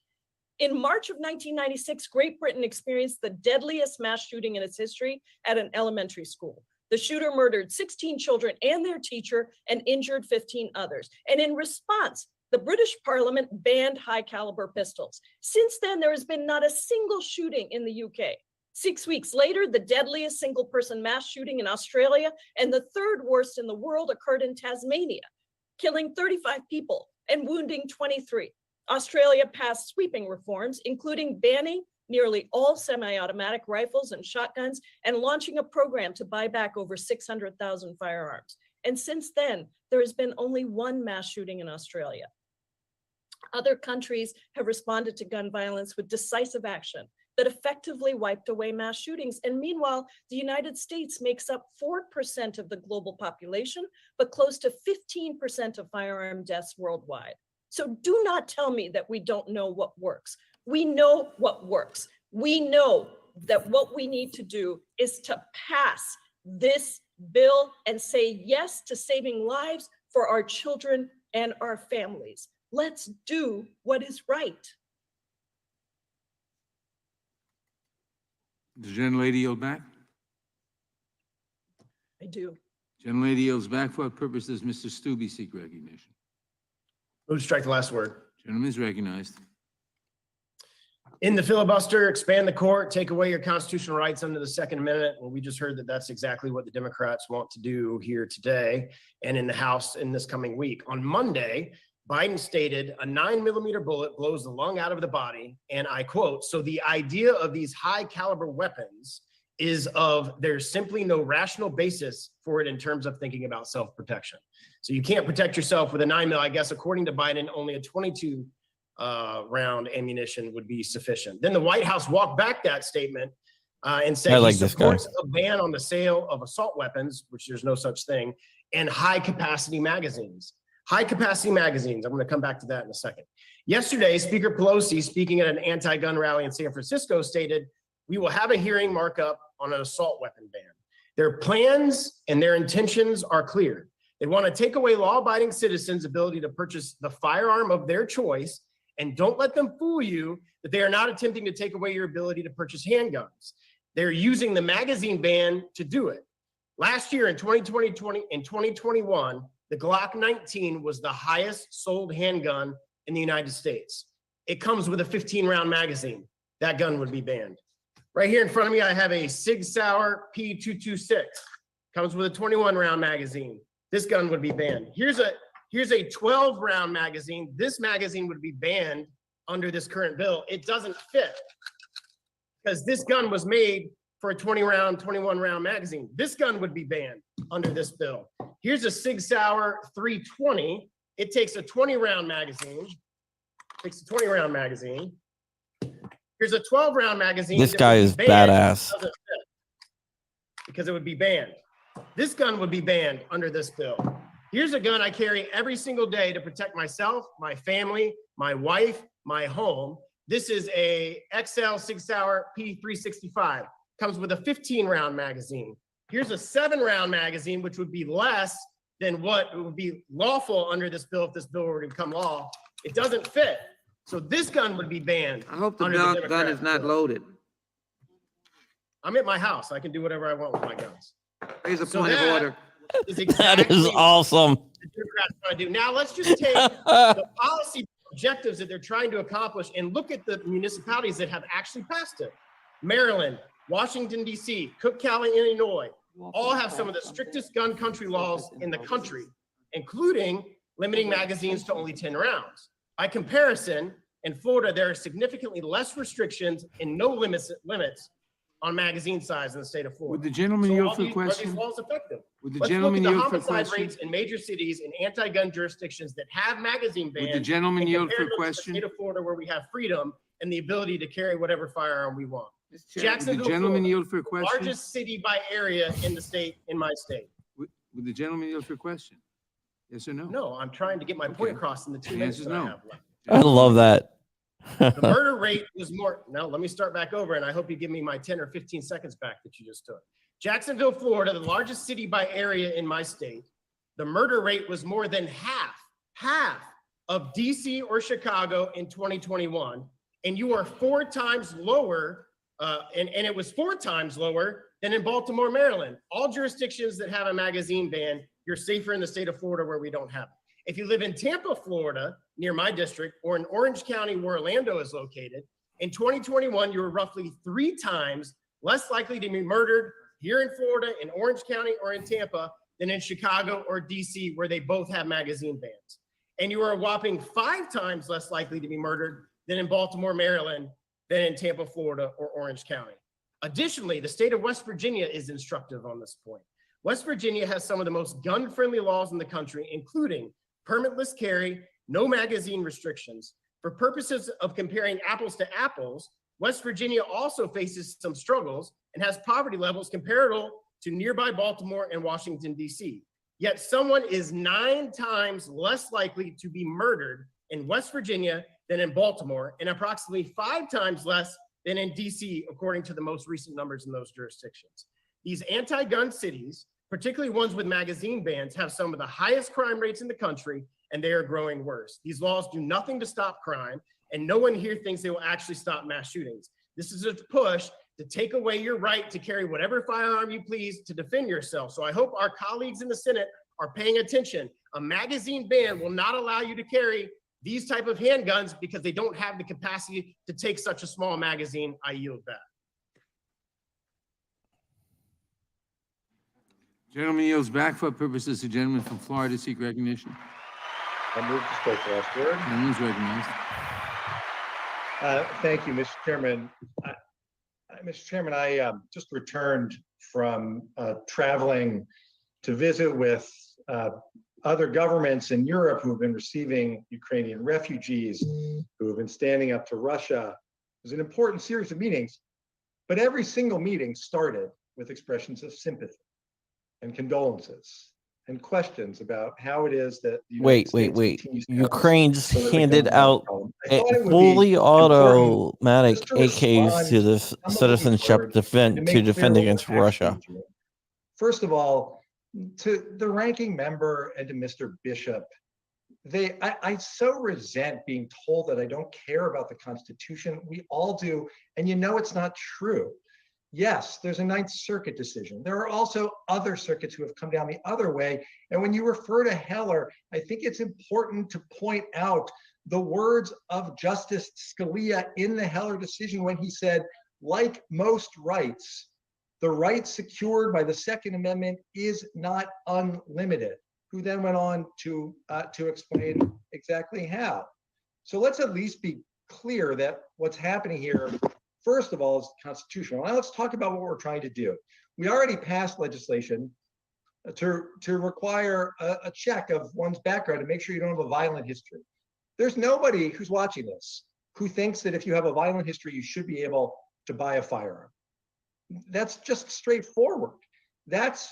In March of 1996, Great Britain experienced the deadliest mass shooting in its history at an elementary school. The shooter murdered 16 children and their teacher and injured 15 others. And in response, the British Parliament banned high caliber pistols. Since then, there has been not a single shooting in the UK. 6 weeks later, the deadliest single person mass shooting in Australia and the 3rd worst in the world occurred in Tasmania, killing 35 people and wounding 23. Australia passed sweeping reforms, including banning nearly all semi-automatic rifles and shotguns and launching a program to buy back over 600,000 firearms. And since then, there has been only 1 mass shooting in Australia. Other countries have responded to gun violence with decisive action that effectively wiped away mass shootings. And meanwhile, the United States makes up 4% of the global population, but close to 15% of firearm deaths worldwide. So do not tell me that we don't know what works. We know what works. We know that what we need to do is to pass this bill and say yes to saving lives for our children and our families. Let's do what is right. Does the gentlelady yield back? I do. Gentlelady yields back. For what purpose does Mr. Stube seek recognition? Move to strike the last word. Gentleman is recognized. In the filibuster, expand the court, take away your constitutional rights under the Second Amendment. Well, we just heard that that's exactly what the Democrats want to do here today and in the House in this coming week. On Monday, Biden stated a 9mm bullet blows the lung out of the body. And I quote, so the idea of these high caliber weapons is there's simply no rational basis for it in terms of thinking about self-protection. So you can't protect yourself with a 9mm. I guess, according to Biden, only a 22 round ammunition would be sufficient. Then the White House walked back that statement and said he supports a ban on the sale of assault weapons, which there's no such thing, and high capacity magazines. High capacity magazines. I'm going to come back to that in a second. Yesterday, Speaker Pelosi, speaking at an anti-gun rally in San Francisco, stated, we will have a hearing markup on an assault weapon ban. Their plans and their intentions are clear. They want to take away law-abiding citizens' ability to purchase the firearm of their choice, and don't let them fool you that they are not attempting to take away your ability to purchase handguns. They're using the magazine ban to do it. Last year in 2021, the Glock 19 was the highest sold handgun in the United States. It comes with a 15-round magazine. That gun would be banned. Right here in front of me, I have a Sig Sauer P226. Comes with a 21-round magazine. This gun would be banned. Here's a 12-round magazine. This magazine would be banned under this current bill. It doesn't fit because this gun was made for a 21-round magazine. This gun would be banned under this bill. Here's a Sig Sauer 320. It takes a 20-round magazine. Here's a 12-round magazine. This guy is badass. Because it would be banned. This gun would be banned under this bill. Here's a gun I carry every single day to protect myself, my family, my wife, my home. This is a XL Sig Sauer P365. Comes with a 15-round magazine. Here's a 7-round magazine, which would be less than what would be lawful under this bill if this bill were to become law. It doesn't fit. So this gun would be banned. I hope the gun is not loaded. I'm at my house. I can do whatever I want with my guns. There's a point of order. That is awesome. The Democrats want to do. Now let's just take the policy objectives that they're trying to accomplish and look at the municipalities that have actually passed it. Maryland, Washington, D.C., Cook County, Illinois, all have some of the strictest gun country laws in the country, including limiting magazines to only 10 rounds. By comparison, in Florida, there are significantly less restrictions and no limits on magazine size in the state of Florida. Would the gentleman yield for a question? Are these laws effective? Would the Let's gentleman look at yield the for a homicide question? rates in major cities and anti-gun jurisdictions that have magazine bans. Would the gentleman and yield for a compare them to the question? State of Florida, where we have freedom and the ability to carry whatever firearm we want. Would the Jacksonville, gentleman Florida, yield for a question? largest city by area in the state, in my state. Would the gentleman yield for a question? Yes or no? No, I'm trying to get my point across in the 2 The minutes answer that is I no. have left. I love that. The murder rate was more. Now, let me start back over, and I hope you give me my 10 or 15 seconds back that you just took. Jacksonville, Florida, the largest city by area in my state, the murder rate was more than half of DC or Chicago in 2021. And you are 4 times lower, and it was 4 times lower than in Baltimore, Maryland. All jurisdictions that have a magazine ban, you're safer in the state of Florida where we don't have it. If you live in Tampa, Florida, near my district, or in Orange County, where Orlando is located, in 2021, you were roughly 3 times less likely to be murdered here in Florida, in Orange County, or in Tampa than in Chicago or DC, where they both have magazine bans. And you are a whopping 5 times less likely to be murdered than in Baltimore, Maryland, than in Tampa, Florida, or Orange County. Additionally, the state of West Virginia is instructive on this point. West Virginia has some of the most gun-friendly laws in the country, including permitless carry, no magazine restrictions. For purposes of comparing apples to apples, West Virginia also faces some struggles and has poverty levels comparable to nearby Baltimore and Washington, D.C. Yet someone is 9 times less likely to be murdered in West Virginia than in Baltimore, and approximately 5 times less than in D.C., according to the most recent numbers in those jurisdictions. These anti-gun cities, particularly ones with magazine bans, have some of the highest crime rates in the country, and they are growing worse. These laws do nothing to stop crime, and no one here thinks they will actually stop mass shootings. This is a push to take away your right to carry whatever firearm you please to defend yourself. So I hope our colleagues in the Senate are paying attention. A magazine ban will not allow you to carry these type of handguns because they don't have the capacity to take such a small magazine. I yield back. Gentleman yields back for purposes. The gentleman from Florida seek recognition. I move to strike the last word. Gentleman's recognized. Thank you, Mr. Chairman. Mr. Chairman, I just returned from traveling to visit with other governments in Europe who have been receiving Ukrainian refugees, who have been standing up to Russia. It was an important series of meetings, but every single meeting started with expressions of sympathy and condolences and questions about how it is that the United States continues to Ukraine just deliver handed gun out problem. I thought it would be fully important automatic just to AKs respond to the to some of what we've citizenship heard defend and to make defend clear what against we're actually Russia. doing. First of all, to the ranking member and to Mr. Bishop, I so resent being told that I don't care about the Constitution. We all do, and you know it's not true. Yes, there's a Ninth Circuit decision. There are also other circuits who have come down the other way. And when you refer to Heller, I think it's important to point out the words of Justice Scalia in the Heller decision when he said, like most rights, the right secured by the Second Amendment is not unlimited, who then went on to explain exactly how. So let's at least be clear that what's happening here, first of all, is constitutional. Now let's talk about what we're trying to do. We already passed legislation to require a check of one's background to make sure you don't have a violent history. There's nobody who's watching this who thinks that if you have a violent history, you should be able to buy a firearm. That's just straightforward. That's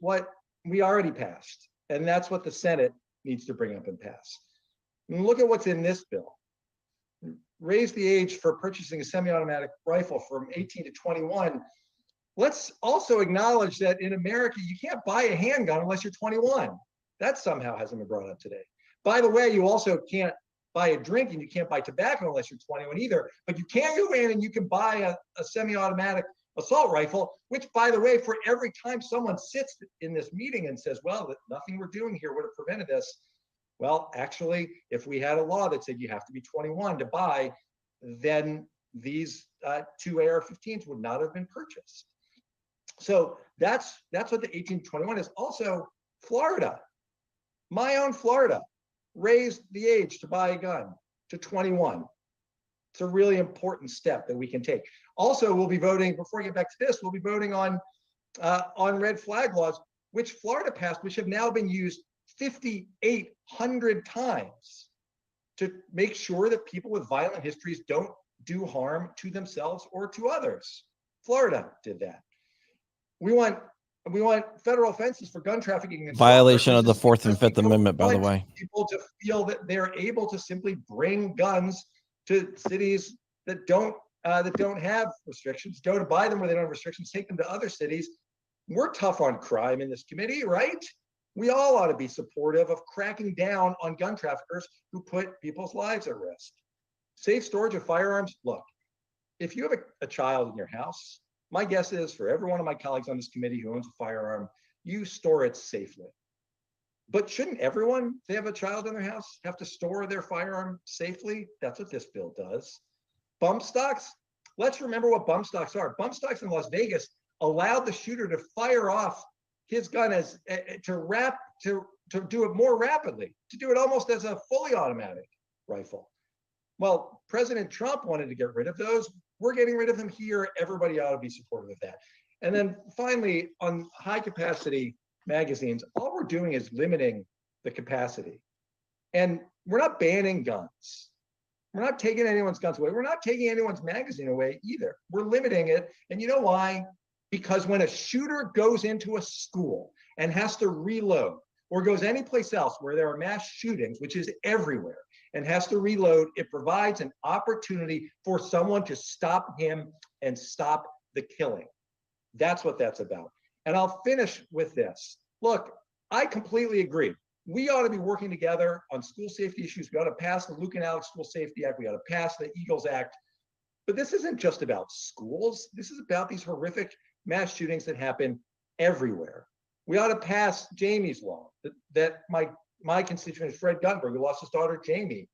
what we already passed, and that's what the Senate needs to bring up and pass. And look at what's in this bill. Raise the age for purchasing a semi-automatic rifle from 18 to 21. Let's also acknowledge that in America, you can't buy a handgun unless you're 21. That somehow hasn't been brought up today. By the way, you also can't buy a drink and you can't buy tobacco unless you're 21 either, but you can go in and you can buy a semi-automatic assault rifle, which, by the way, for every time someone sits in this meeting and says, well, nothing we're doing here would have prevented this. Well, actually, if we had a law that said you have to be 21 to buy, then these two AR-15s would not have been purchased. So that's what the 18 to 21 is. Also, Florida, my own Florida, raised the age to buy a gun to 21. It's a really important step that we can take. Also, we'll be voting, before I get back to this, we'll be voting on red flag laws, which Florida passed, which have now been used 5,800 times to make sure that people with violent histories don't do harm to themselves or to others. Florida did that. We want federal offenses for gun trafficking. Violation of the Fourth and Fifth Amendment, by the way. People to feel that they're able to simply bring guns to cities that don't have restrictions, don't buy them where they don't have restrictions, take them to other cities. We're tough on crime in this committee, right? We all ought to be supportive of cracking down on gun traffickers who put people's lives at risk. Safe storage of firearms. Look, if you have a child in your house, my guess is for every one of my colleagues on this committee who owns a firearm, you store it safely. But shouldn't everyone, if they have a child in their house, have to store their firearm safely? That's what this bill does. Bump stocks. Let's remember what bump stocks are. Bump stocks in Las Vegas allowed the shooter to fire off his gun as to do it more rapidly, to do it almost as a fully automatic rifle. Well, President Trump wanted to get rid of those. We're getting rid of them here. Everybody ought to be supportive of that. And then finally, on high capacity magazines, all we're doing is limiting the capacity. And we're not banning guns. We're not taking anyone's guns away. We're not taking anyone's magazine away either. We're limiting it. And you know why? Because when a shooter goes into a school and has to reload, or goes anyplace else where there are mass shootings, which is everywhere, and has to reload, it provides an opportunity for someone to stop him and stop the killing. That's what that's about. And I'll finish with this. Look, I completely agree. We ought to be working together on school safety issues. We ought to pass the Luke and Alex School Safety Act. We ought to pass the Eagles Act. But this isn't just about schools. This is about these horrific mass shootings that happen everywhere. We ought to pass Jamie's law that my constituent Fred Gunberg, who lost his daughter Jamie,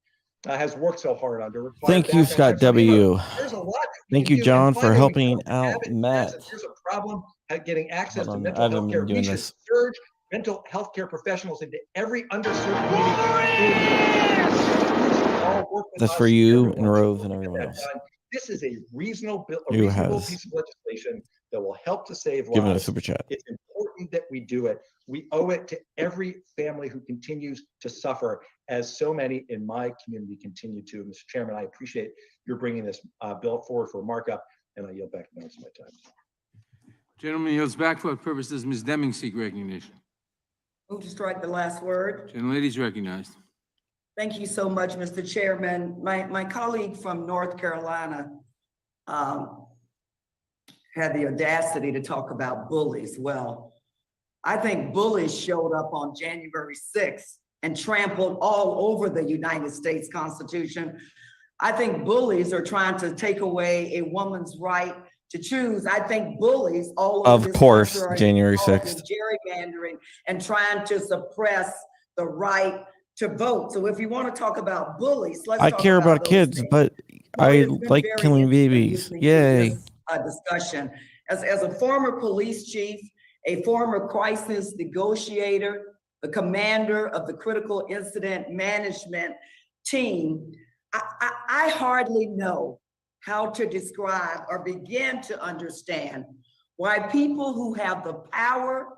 has worked so hard on to require. Thank you, background Scott checks on people. W. There's a lot that we Thank can you, do. And John, for finally, we helping don't out have it. Matt. There's a problem at getting access to Hold on, mental I haven't health been care. We doing should this. surge mental health care professionals into every underserved community. All work with That's us for you everyone. and Rose and Get everyone that else. done. This is a reasonable Who has piece of legislation that will help to save given a lives. super chat. It's important that we do it. We owe it to every family who continues to suffer, as so many in my community continue to. Mr. Chairman, I appreciate your bringing this bill forward for markup, and I yield back the balance of my time. Gentleman yields back. For what purposes Ms. Deming seek recognition? Move to strike the last word. Gentlelady is recognized. Thank you so much, Mr. Chairman. My colleague from North Carolina had the audacity to talk about bullies. Well, I think bullies showed up on January 6th and trampled all over the United States Constitution. I think bullies are trying to take away a woman's right to choose. I think bullies all over Of course, January 6th. gerrymandering and trying to suppress the right to vote. So if you want to talk about bullies, let's I talk care about those kids, things. but Well, I it's been like very killing interesting babies. listening to Yay. this, discussion. As a former police chief, a former crisis negotiator, the commander of the critical incident management team, I hardly know how to describe or begin to understand why people who have the power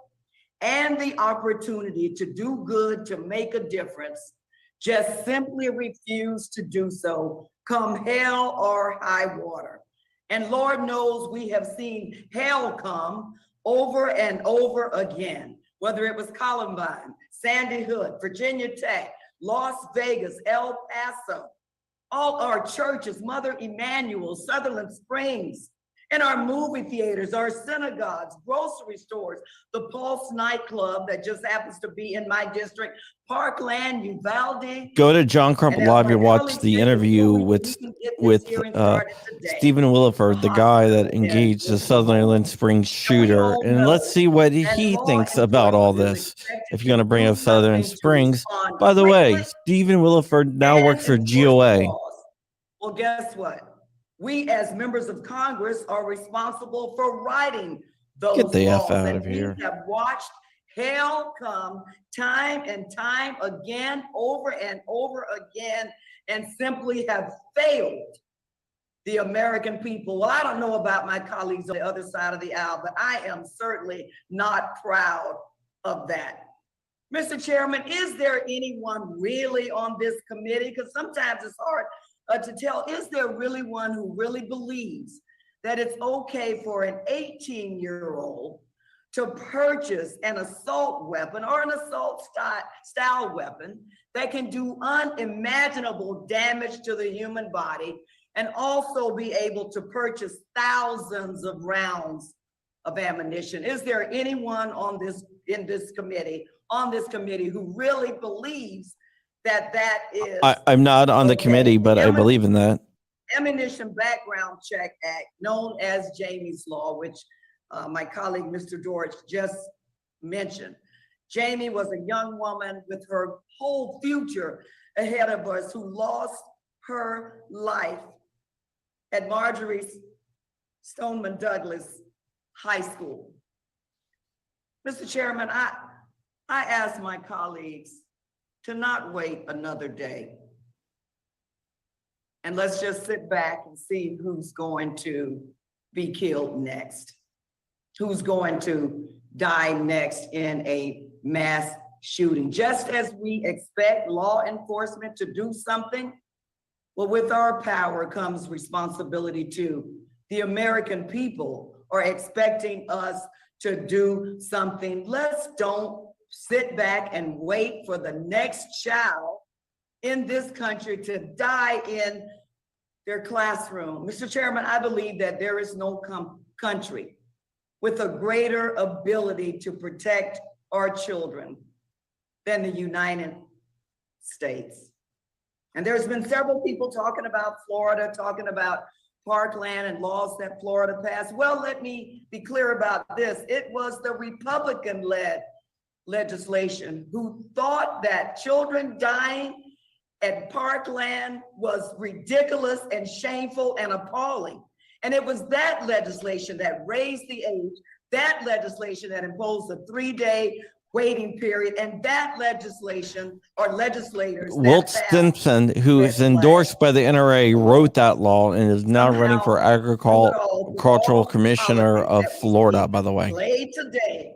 and the opportunity to do good, to make a difference, just simply refuse to do so, come hell or high water. And Lord knows we have seen hell come over and over again, whether it was Columbine, Sandy Hook, Virginia Tech, Las Vegas, El Paso, all our churches, Mother Emanuel, Sutherland Springs, and our movie theaters, our synagogues, grocery stores, the Pulse nightclub that just happens to be in my district, Parkland, Uvalde. Go to John Crump Live and watch the interview with Stephen Williford, the guy that engaged the Sutherland Springs shooter, and let's see what he thinks about all this. If you're going to bring up Sutherland Springs, by the way, Stephen Williford now works for GOA. Well, guess what? We as members of Congress are responsible for writing those Get the laws. F out And of here. we have watched hell come time and time again, over and over again, and simply have failed the American people. Well, I don't know about my colleagues on the other side of the aisle, but I am certainly not proud of that. Mr. Chairman, is there anyone really on this committee? Because sometimes it's hard to tell, is there really one who really believes that it's okay for an 18-year-old to purchase an assault weapon or an assault style weapon that can do unimaginable damage to the human body and also be able to purchase thousands of rounds of ammunition? Is there anyone on this committee who really believes that is I'm not on the committee, but I believe in that. Ammunition Background Check Act, known as Jamie's Law, which my colleague, Mr. George, just mentioned. Jamie was a young woman with her whole future ahead of us who lost her life at Marjorie Stoneman Douglas High School. Mr. Chairman, I ask my colleagues to not wait another day. And let's just sit back and see who's going to be killed next. Who's going to die next in a mass shooting. Just as we expect law enforcement to do something, well, with our power comes responsibility too. The American people are expecting us to do something. Let's don't sit back and wait for the next child in this country to die in their classroom. Mr. Chairman, I believe that there is no country with a greater ability to protect our children than the United States. And there's been several people talking about Florida, talking about Parkland and laws that Florida passed? Well, let me be clear about this. It was the Republican-led legislation who thought that children dying at Parkland was ridiculous and shameful and appalling. And it was that legislation that raised the age, that legislation that imposed a 3-day waiting period, and that legislation or legislators Walt that passed Stimson, who is endorsed by the NRA, wrote that law and is now running for agricultural commissioner of Florida, by the way. Played today.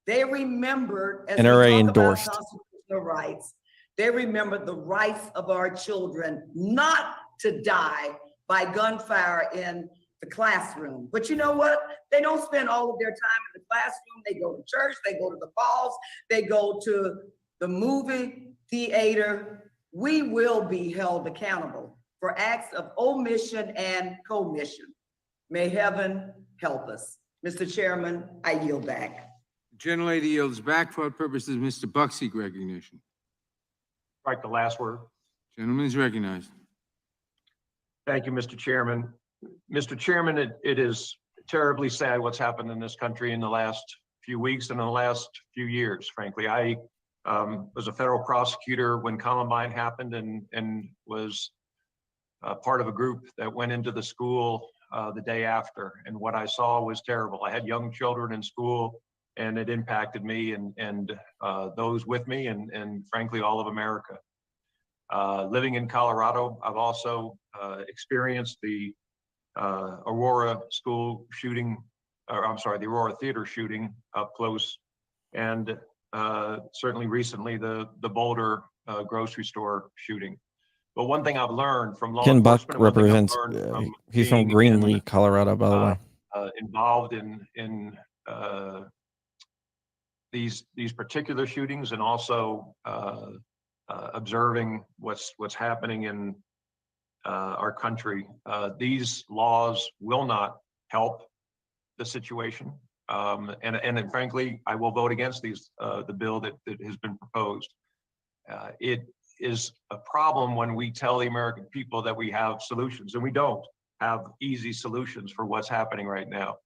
They remembered, as NRA we talk endorsed. about constitutional rights, they remembered the rights of our children not to die by gunfire in the classroom. But you know what? They don't spend all of their time in the classroom. They go to church, they go to the balls, they go to the movie theater. We will be held accountable for acts of omission and commission. May heaven help us. Mr. Chairman, I yield back. The gentlelady yields back. For what purpose does Mr. Buck seek recognition? Right, the last word. Gentleman is recognized. Thank you, Mr. Chairman. Mr. Chairman, it is terribly sad what's happened in this country in the last few weeks and in the last few years, frankly. I was a federal prosecutor when Columbine happened and was part of a group that went into the school the day after. And what I saw was terrible. I had young children in school, and it impacted me and those with me and frankly, all of America. Living in Colorado, I've also experienced the Aurora school shooting, or I'm sorry, the Aurora theater shooting up close. And certainly recently the Boulder grocery store shooting. But one thing I've learned from law Ken Buck enforcement, one thing I've represents, learned from he's from being Greenlee, Colorado, by the way. involved in these particular shootings, and also observing what's happening in our country. These laws will not help the situation. And then frankly, I will vote against the bill that has been proposed. It is a problem when we tell the American people that we have solutions, and we don't have easy solutions for what's happening right now.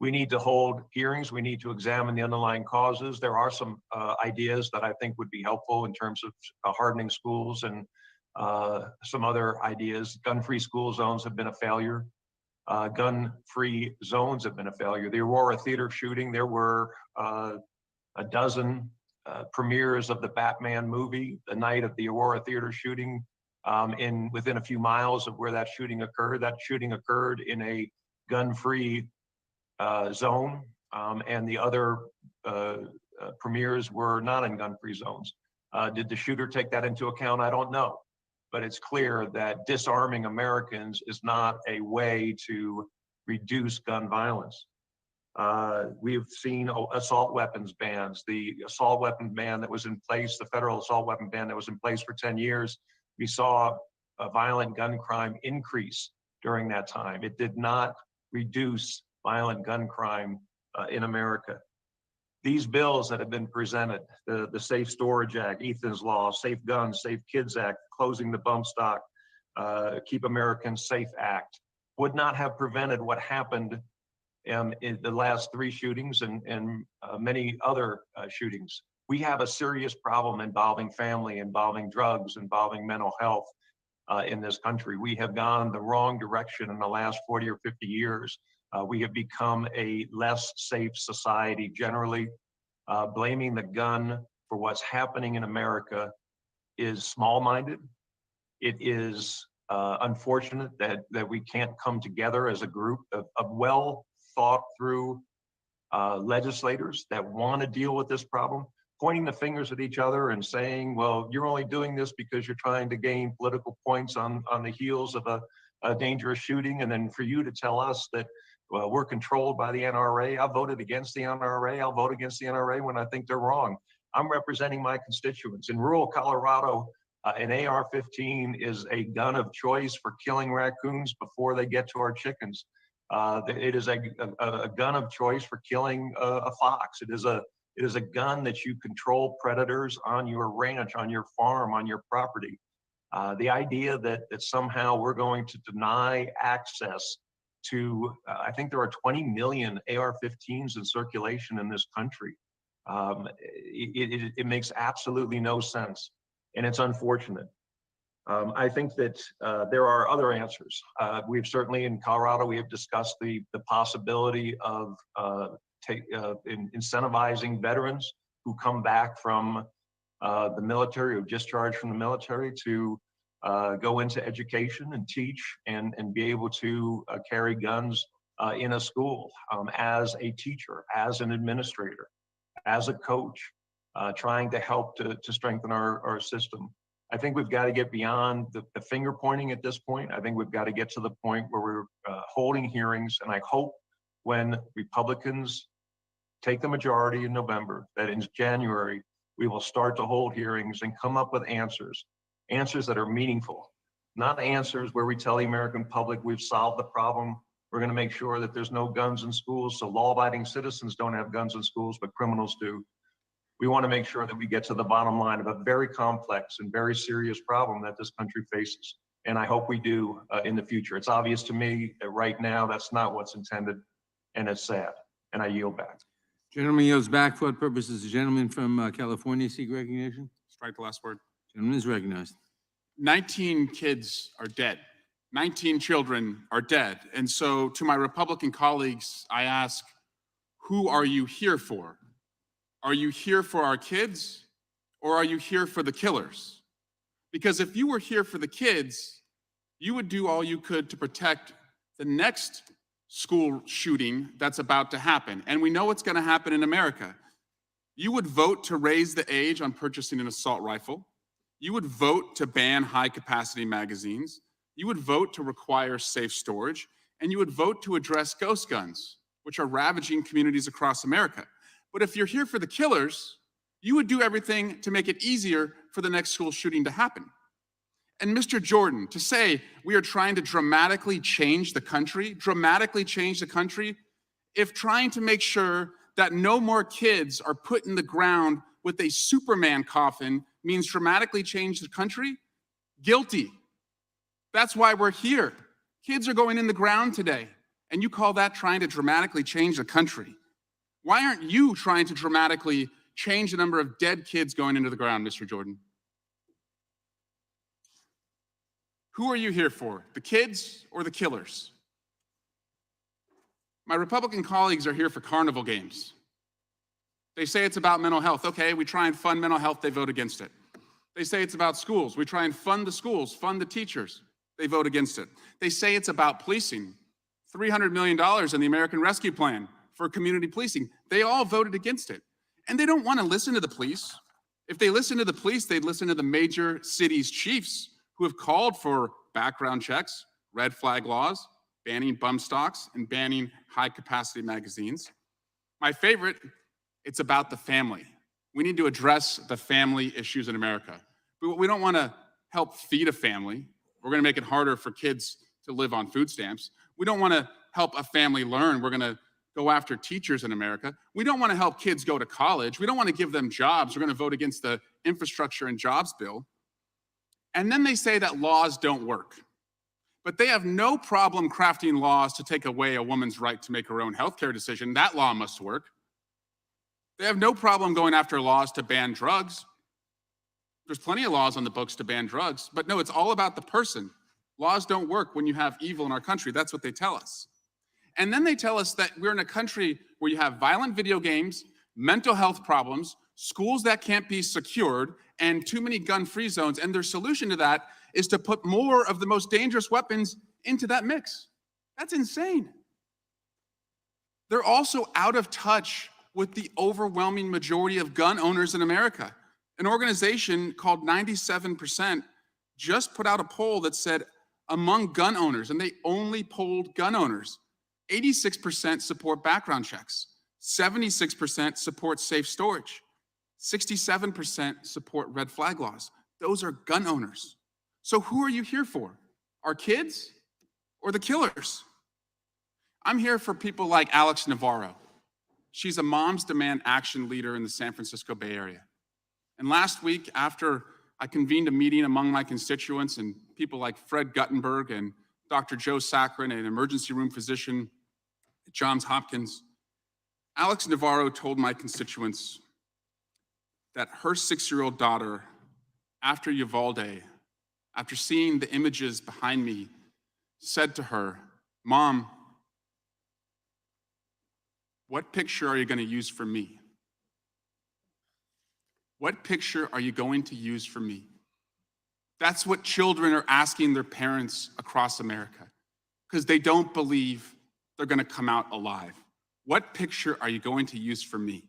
We need to hold hearings. We need to examine the underlying causes. There are some ideas that I think would be helpful in terms of hardening schools and some other ideas. Gun-free school zones have been a failure. Gun-free zones have been a failure. The Aurora theater shooting, there were a dozen premieres of the Batman movie the night of the Aurora theater shooting within a few miles of where that shooting occurred. That shooting occurred in a gun-free zone, and the other premieres were not in gun-free zones. Did the shooter take that into account? I don't know. But it's clear that disarming Americans is not a way to reduce gun violence. We've seen assault weapons bans. The assault weapon ban that was in place, the federal assault weapon ban that was in place for 10 years, we saw a violent gun crime increase during that time. It did not reduce violent gun crime in America. These bills that have been presented, the Safe Storage Act, Ethan's Law, Safe Guns, Safe Kids Act, Closing the Bump Stock, Keep Americans Safe Act, would not have prevented what happened in the last 3 shootings and many other shootings. We have a serious problem involving family, involving drugs, involving mental health in this country. We have gone the wrong direction in the last 40 or 50 years. We have become a less safe society generally. Blaming the gun for what's happening in America is small-minded. It is unfortunate that we can't come together as a group of well thought through legislators that want to deal with this problem, pointing the fingers at each other and saying, well, you're only doing this because you're trying to gain political points on the heels of a dangerous shooting. And then for you to tell us that, well, we're controlled by the NRA. I voted against the NRA. I'll vote against the NRA when I think they're wrong. I'm representing my constituents. In rural Colorado, an AR-15 is a gun of choice for killing raccoons before they get to our chickens. It is a gun of choice for killing a fox. It is a gun that you control predators on your ranch, on your farm, on your property. The idea that somehow we're going to deny access to, I think there are 20 million AR-15s in circulation in this country. It makes absolutely no sense, and it's unfortunate. I think that there are other answers. We've certainly in Colorado, we have discussed the possibility of incentivizing veterans who come back from the military or discharged from the military to go into education and teach and be able to carry guns in a school as a teacher, as an administrator, as a coach, trying to help to strengthen our system. I think we've got to get beyond the finger pointing at this point. I think we've got to get to the point where we're holding hearings, and I hope when Republicans take the majority in November, that in January, we will start to hold hearings and come up with answers that are meaningful, not answers where we tell the American public we've solved the problem. We're going to make sure that there's no guns in schools, so law-abiding citizens don't have guns in schools, but criminals do. We want to make sure that we get to the bottom line of a very complex and very serious problem that this country faces. And I hope we do in the future. It's obvious to me that right now that's not what's intended, and it's sad. And I yield back. Gentleman yields back. For what purposes? The gentleman from California seek recognition. Strike the last word. Gentleman is recognized. 19 kids are dead. 19 children are dead. And so to my Republican colleagues, I ask, who are you here for? Are you here for our kids, or are you here for the killers? Because if you were here for the kids, you would do all you could to protect the next school shooting that's about to happen. And we know what's going to happen in America. You would vote to raise the age on purchasing an assault rifle. You would vote to ban high-capacity magazines. You would vote to require safe storage. And you would vote to address ghost guns, which are ravaging communities across America. But if you're here for the killers, you would do everything to make it easier for the next school shooting to happen. And Mr. Jordan, to say we are trying to dramatically change the country, if trying to make sure that no more kids are put in the ground with a Superman coffin means dramatically change the country, guilty. That's why we're here. Kids are going in the ground today, and you call that trying to dramatically change the country. Why aren't you trying to dramatically change the number of dead kids going into the ground, Mr. Jordan? Who are you here for, the kids or the killers? My Republican colleagues are here for carnival games. They say it's about mental health. Okay, we try and fund mental health, they vote against it. They say it's about schools. We try and fund the schools, fund the teachers. They vote against it. They say it's about policing. $300 million in the American Rescue Plan for community policing. They all voted against it. And they don't want to listen to the police. If they listen to the police, they'd listen to the major cities' chiefs who have called for background checks, red flag laws, banning bump stocks, and banning high-capacity magazines. My favorite, it's about the family. We need to address the family issues in America. We don't want to help feed a family. We're going to make it harder for kids to live on food stamps. We don't want to help a family learn. We're going to go after teachers in America. We don't want to help kids go to college. We don't want to give them jobs. We're going to vote against the infrastructure and jobs bill. And then they say that laws don't work. But they have no problem crafting laws to take away a woman's right to make her own healthcare decision. That law must work. They have no problem going after laws to ban drugs. There's plenty of laws on the books to ban drugs, but no, it's all about the person. Laws don't work when you have evil in our country. That's what they tell us. And then they tell us that we're in a country where you have violent video games, mental health problems, schools that can't be secured, and too many gun-free zones. And their solution to that is to put more of the most dangerous weapons into that mix. That's insane. They're also out of touch with the overwhelming majority of gun owners in America. An organization called 97% just put out a poll that said among gun owners, and they only polled gun owners, 86% support background checks, 76% support safe storage, 67% support red flag laws. Those are gun owners. So who are you here for? Our kids or the killers? I'm here for people like Alex Navarro. She's a Moms Demand Action leader in the San Francisco Bay Area. And last week, after I convened a meeting among my constituents and people like Fred Guttenberg and Dr. Joe Saccharin, an emergency room physician at Johns Hopkins. Alex Navarro told my constituents that her 6-year-old daughter, after Uvalde, after seeing the images behind me, said to her, "Mom, what picture are you going to use for me? What picture are you going to use for me?" That's what children are asking their parents across America because they don't believe they're going to come out alive. What picture are you going to use for me?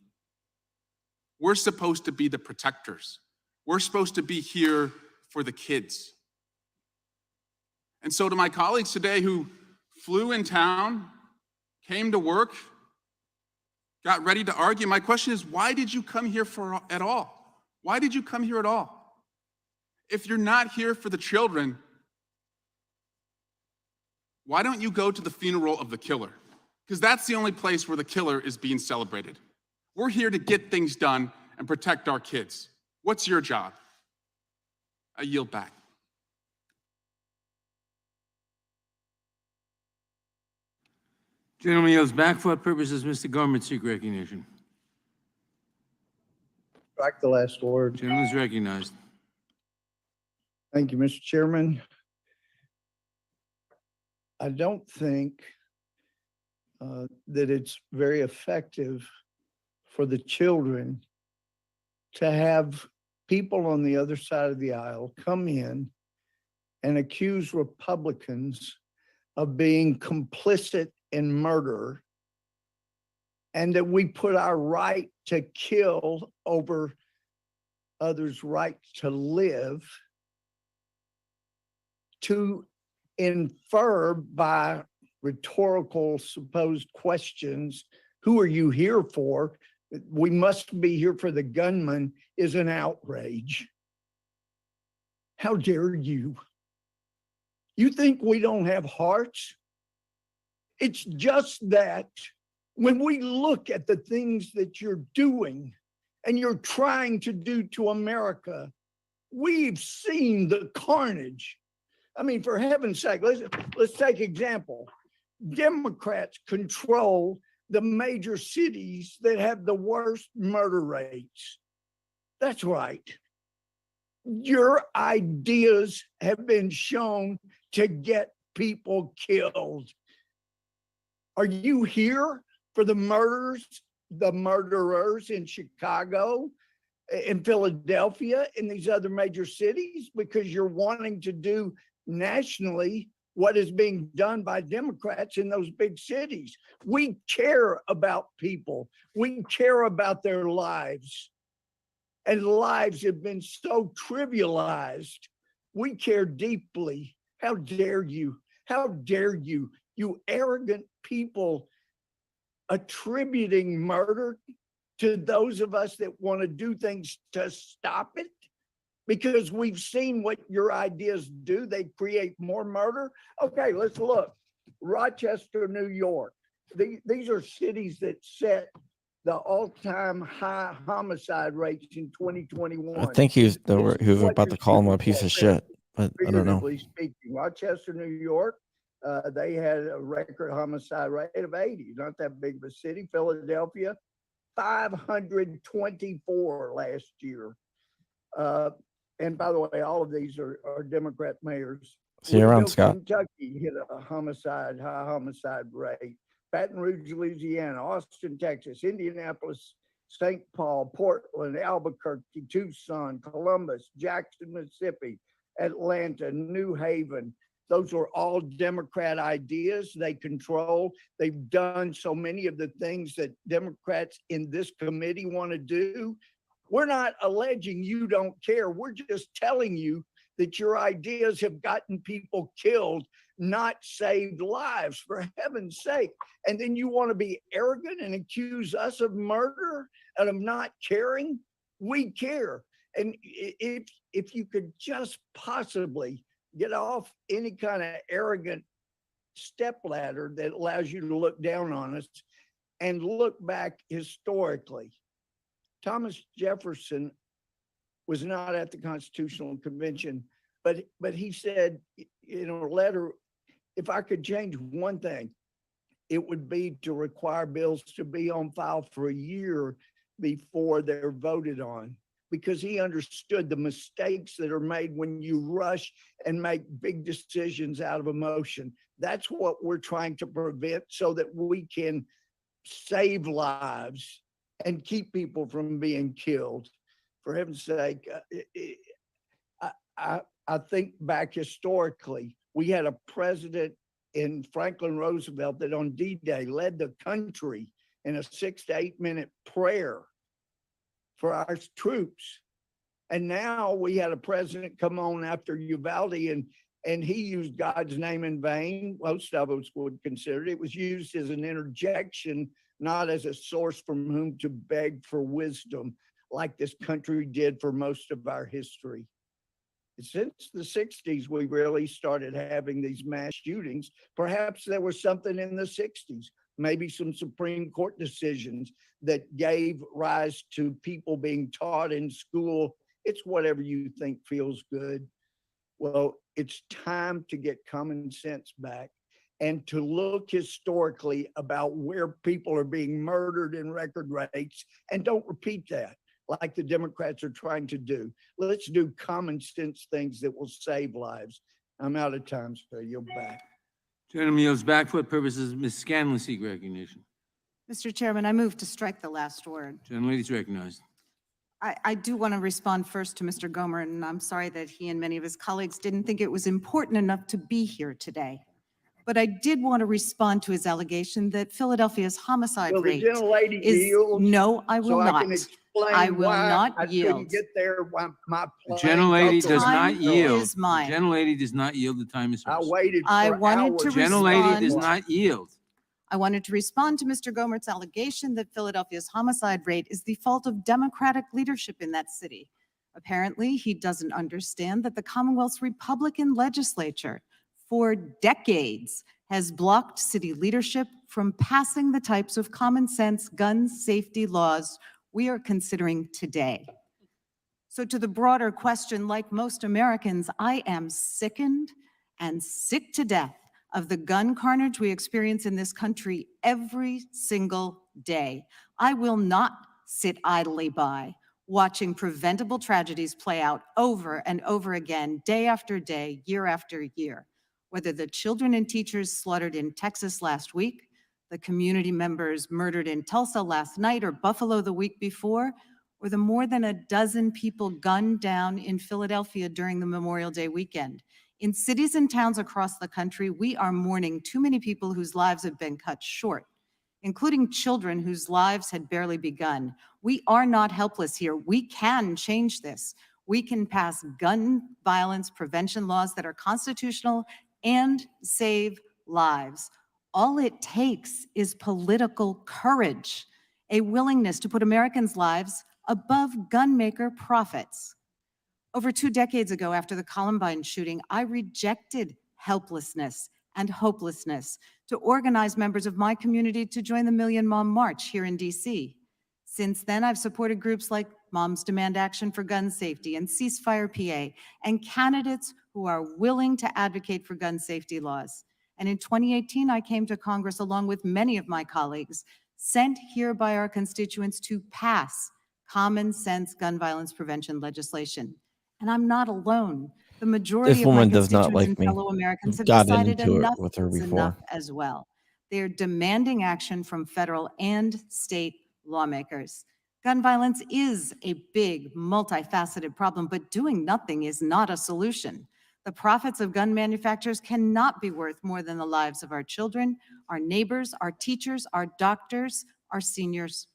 We're supposed to be the protectors. We're supposed to be here for the kids. And so to my colleagues today who flew in town, came to work, got ready to argue, my question is, why did you come here at all? Why did you come here at all? If you're not here for the children, why don't you go to the funeral of the killer? Because that's the only place where the killer is being celebrated. We're here to get things done and protect our kids. What's your job? I yield back. Gentleman yields back. For what purposes, Mr. Gorman seek recognition? Back the last word. Gentleman is recognized. Thank you, Mr. Chairman. I don't think that it's very effective for the children to have people on the other side of the aisle come in and accuse Republicans of being complicit in murder, and that we put our right to kill over others' right to live, to infer by rhetorical supposed questions, who are you here for? We must be here for the gunman, is an outrage. How dare you? You think we don't have hearts? It's just that when we look at the things that you're doing and you're trying to do to America, we've seen the carnage. I mean, for heaven's sake, let's take example. Democrats control the major cities that have the worst murder rates. That's right. Your ideas have been shown to get people killed. Are you here for the murderers in Chicago, in Philadelphia, in these other major cities, because you're wanting to do nationally what is being done by Democrats in those big cities? We care about people. We care about their lives. And lives have been so trivialized. We care deeply. How dare you? How dare you, you arrogant people, attributing murder to those of us that want to do things to stop it? Because we've seen what your ideas do. They create more murder. Okay, let's look. Rochester, New York. These are cities that set the all-time high homicide rates in 2021. I think he was about to call him a piece of shit, but I don't know. Speaking, Rochester, New York, they had a record homicide rate of 80. Not that big of a city. Philadelphia, 524 last year. And by the way, all of these are Democrat mayors. See you around, Scott. Kentucky hit a high homicide rate. Baton Rouge, Louisiana, Austin, Texas, Indianapolis, St. Paul, Portland, Albuquerque, Tucson, Columbus, Jackson, Mississippi, Atlanta, New Haven. Those are all Democrat ideas they control. They've done so many of the things that Democrats in this committee want to do. We're not alleging you don't care. We're just telling you that your ideas have gotten people killed, not saved lives, for heaven's sake. And then you want to be arrogant and accuse us of murder and of not caring? We care. And if you could just possibly get off any kind of arrogant stepladder that allows you to look down on us and look back historically. Thomas Jefferson was not at the Constitutional Convention, but he said in a letter, if I could change one thing, it would be to require bills to be on file for a year before they're voted on, because he understood the mistakes that are made when you rush and make big decisions out of emotion. That's what we're trying to prevent so that we can save lives and keep people from being killed. For heaven's sake, I think back historically, we had a president in Franklin Roosevelt that on D-Day led the country in a 6 to 8 minute prayer for our troops. And now we had a president come on after Uvalde and he used God's name in vain. Most of us would consider it. It was used as an interjection, not as a source from whom to beg for wisdom, like this country did for most of our history. Since the 60s, we really started having these mass shootings. Perhaps there was something in the 60s, maybe some Supreme Court decisions that gave rise to people being taught in school. It's whatever you think feels good. Well, it's time to get common sense back and to look historically about where people are being murdered in record rates, and don't repeat that like the Democrats are trying to do. Let's do common sense things that will save lives. I'm out of time, so you'll back. Gentleman yields back for the purposes of Ms. Scanlon seek recognition. Mr. Chairman, I move to strike the last word. Gentlelady is recognized. I do want to respond first to Mr. Gomer, and I'm sorry that he and many of his colleagues didn't think it was important enough to be here today. But I did want to respond to his allegation that Philadelphia's homicide rate is, no, I will not. I will not yield. Get there. My The gentlelady does not Time yield. is mine. The gentlelady does not yield. The time is hers. I wanted to The gentlelady respond. does not yield. I wanted to respond to Mr. Gomer's allegation that Philadelphia's homicide rate is the fault of Democratic leadership in that city. Apparently, he doesn't understand that the Commonwealth's Republican legislature for decades has blocked city leadership from passing the types of common sense gun safety laws we are considering today. So to the broader question, like most Americans, I am sickened and sick to death of the gun carnage we experience in this country every single day. I will not sit idly by watching preventable tragedies play out over and over again, day after day, year after year. Whether the children and teachers slaughtered in Texas last week, the community members murdered in Tulsa last night or Buffalo the week before, or the more than a dozen people gunned down in Philadelphia during the Memorial Day weekend. In cities and towns across the country, we are mourning too many people whose lives have been cut short, including children whose lives had barely begun. We are not helpless here. We can change this. We can pass gun violence prevention laws that are constitutional and save lives. All it takes is political courage, a willingness to put Americans' lives above gunmaker profits. Over 2 decades ago, after the Columbine shooting, I rejected helplessness and hopelessness to organize members of my community to join the Million Mom March here in DC. Since then, I've supported groups like Moms Demand Action for Gun Safety and Ceasefire PA, and candidates who are willing to advocate for gun safety laws. And in 2018, I came to Congress along with many of my colleagues, sent here by our constituents to pass common sense gun violence prevention legislation. And I'm not alone. The majority This of my woman does not constituents like and me. fellow Americans have Gotten decided into it enough with her is before. enough as well. They are demanding action from federal and state lawmakers. Gun violence is a big, multifaceted problem, but doing nothing is not a solution. The profits of gun manufacturers cannot be worth more than the lives of our children, our neighbors, our teachers, our doctors, our seniors.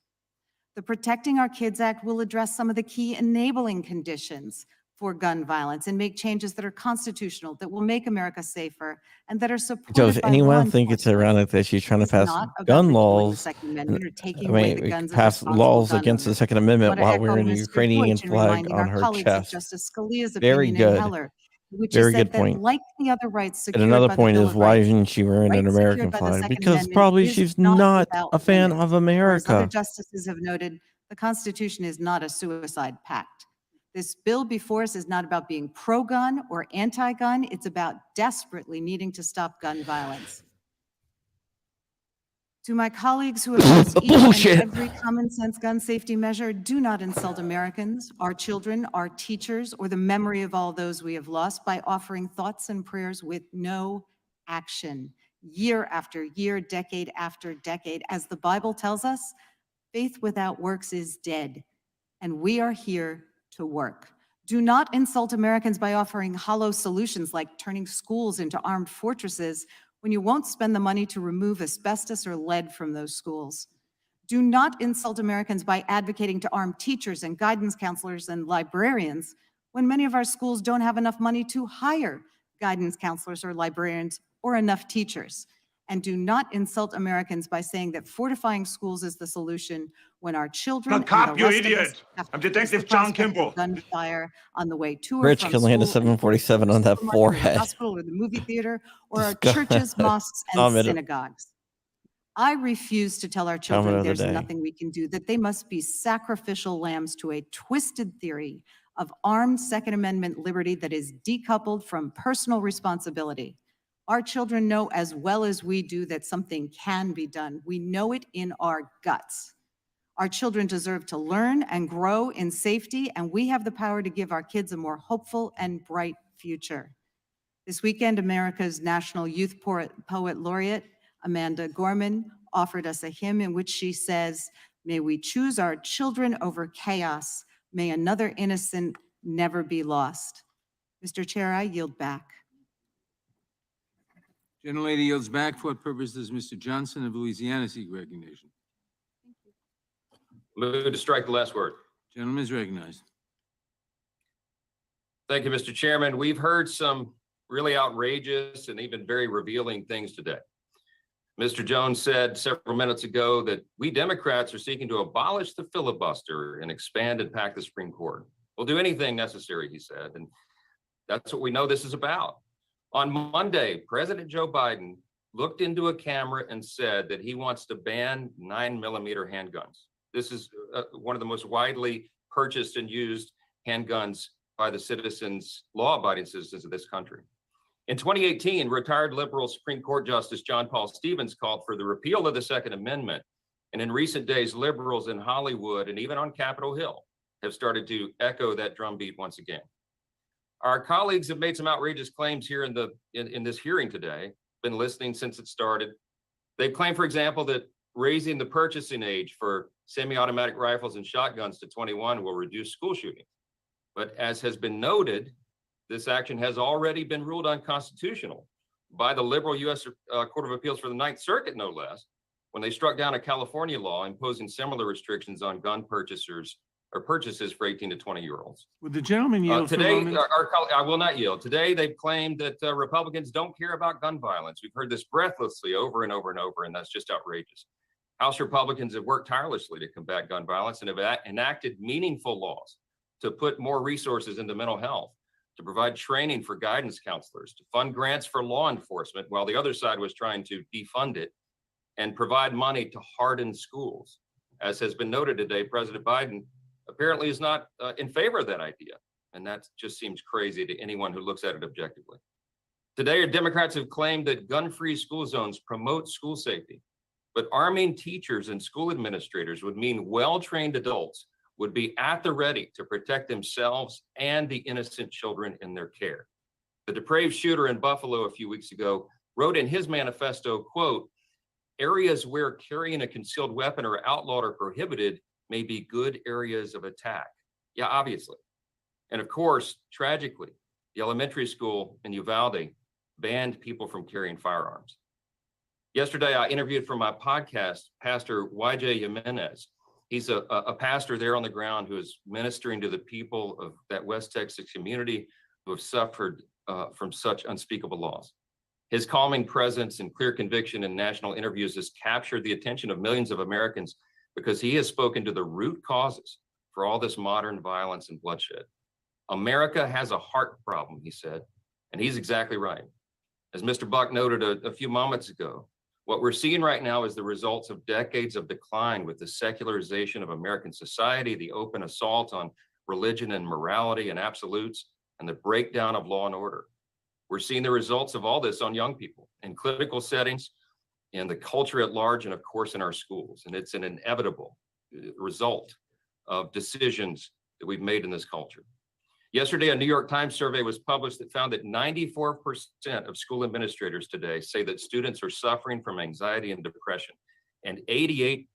The Protecting Our Kids Act will address some of the key enabling conditions for gun violence and make changes that are constitutional, that will make America safer, and that are supported Does by law anyone think it's enforcement. ironic that she's trying to It's pass not about gun repealing the laws? Second And, Amendment or taking I away mean, the we guns of pass responsible laws gun against the owners. Second Amendment But to while echo wearing a Mr. Ukrainian Deutsch and flag reminding on our her colleagues of chest. Justice Scalia's Very opinion in good. Heller, which Very is good that point. like the other rights And secured another by the point Bill is, of why Rights, isn't she wearing an rights American secured by the flag? Second Because Amendment probably is she's not not without a fan limits. of Or as other America. justices have noted, the Constitution is not a suicide pact. This bill before us is not about being pro-gun or anti-gun. It's about desperately needing to stop gun violence. To my colleagues who have used each and every common sense gun safety measure, do not insult Americans, our children, our teachers, or the memory of all those we have lost by offering thoughts and prayers with no action. Year after year, decade after decade, as the Bible tells us, faith without works is dead, and we are here to work. Do not insult Americans by offering hollow solutions like turning schools into armed fortresses when you won't spend the money to remove asbestos or lead from those schools. Do not insult Americans by advocating to arm teachers and guidance counselors and librarians when many of our schools don't have enough money to hire guidance counselors or librarians or enough teachers. And do not insult Americans by saying that fortifying schools is the solution when our children The cop, and the you rest of us idiot! have I'm to face Detective the John prospect of Kimball. gunfire on the way to or Rich from can land a school, and 747 on that supermarket or the forehead. hospital or the movie theater or our Just churches, mosques, and comment- synagogues. I refuse to tell our Comment children of the there's day. nothing we can do, that they must be sacrificial lambs to a twisted theory of armed Second Amendment liberty that is decoupled from personal responsibility. Our children know as well as we do that something can be done. We know it in our guts. Our children deserve to learn and grow in safety, and we have the power to give our kids a more hopeful and bright future. This weekend, America's National Youth Poet Laureate, Amanda Gorman, offered us a hymn in which she says, "May we choose our children over chaos. May another innocent never be lost." Mr. Chair, I yield back. Gentlelady yields back. For what purpose does Mr. Johnson of Louisiana seek recognition? Move to strike the last word. Gentleman is recognized. Thank you, Mr. Chairman. We've heard some really outrageous and even very revealing things today. Mr. Jones said several minutes ago that we Democrats are seeking to abolish the filibuster and expand and pack the Supreme Court. We'll do anything necessary, he said, and that's what we know this is about. On Monday, President Joe Biden looked into a camera and said that he wants to ban 9mm handguns. This is one of the most widely purchased and used handguns by the citizens, law-abiding citizens of this country. In 2018, retired liberal Supreme Court Justice John Paul Stevens called for the repeal of the Second Amendment. And in recent days, liberals in Hollywood and even on Capitol Hill have started to echo that drumbeat once again. Our colleagues have made some outrageous claims here in this hearing today, been listening since it started. They've claimed, for example, that raising the purchasing age for semi-automatic rifles and shotguns to 21 will reduce school shootings. But as has been noted, this action has already been ruled unconstitutional by the liberal U.S. Court of Appeals for the Ninth Circuit, no less, when they struck down a California law imposing similar restrictions on gun purchases for 18 to 20-year-olds. Would the gentleman yield for a Today, moment? I will not yield. Today, they've claimed that Republicans don't care about gun violence. We've heard this breathlessly over and over and over, and that's just outrageous. House Republicans have worked tirelessly to combat gun violence and have enacted meaningful laws to put more resources into mental health, to provide training for guidance counselors, to fund grants for law enforcement while the other side was trying to defund it, and provide money to harden schools. As has been noted today, President Biden apparently is not in favor of that idea. And that just seems crazy to anyone who looks at it objectively. Today, Democrats have claimed that gun-free school zones promote school safety, but arming teachers and school administrators would mean well-trained adults would be at the ready to protect themselves and the innocent children in their care. The depraved shooter in Buffalo a few weeks ago wrote in his manifesto, quote, "Areas where carrying a concealed weapon are outlawed or prohibited may be good areas of attack." Yeah, obviously. And of course, tragically, the elementary school in Uvalde banned people from carrying firearms. Yesterday, I interviewed for my podcast, Pastor Y.J. Jimenez. He's a pastor there on the ground who is ministering to the people of that West Texas community who have suffered from such unspeakable loss. His calming presence and clear conviction in national interviews has captured the attention of millions of Americans because he has spoken to the root causes for all this modern violence and bloodshed. America has a heart problem, he said, and he's exactly right. As Mr. Buck noted a few moments ago, what we're seeing right now is the results of decades of decline with the secularization of American society, the open assault on religion and morality and absolutes, and the breakdown of law and order. We're seeing the results of all this on young people in clinical settings, in the culture at large, and of course in our schools. And it's an inevitable result of decisions that we've made in this culture. Yesterday, a New York Times survey was published that found that 94% of school administrators today say that students are suffering from anxiety and depression, and 88%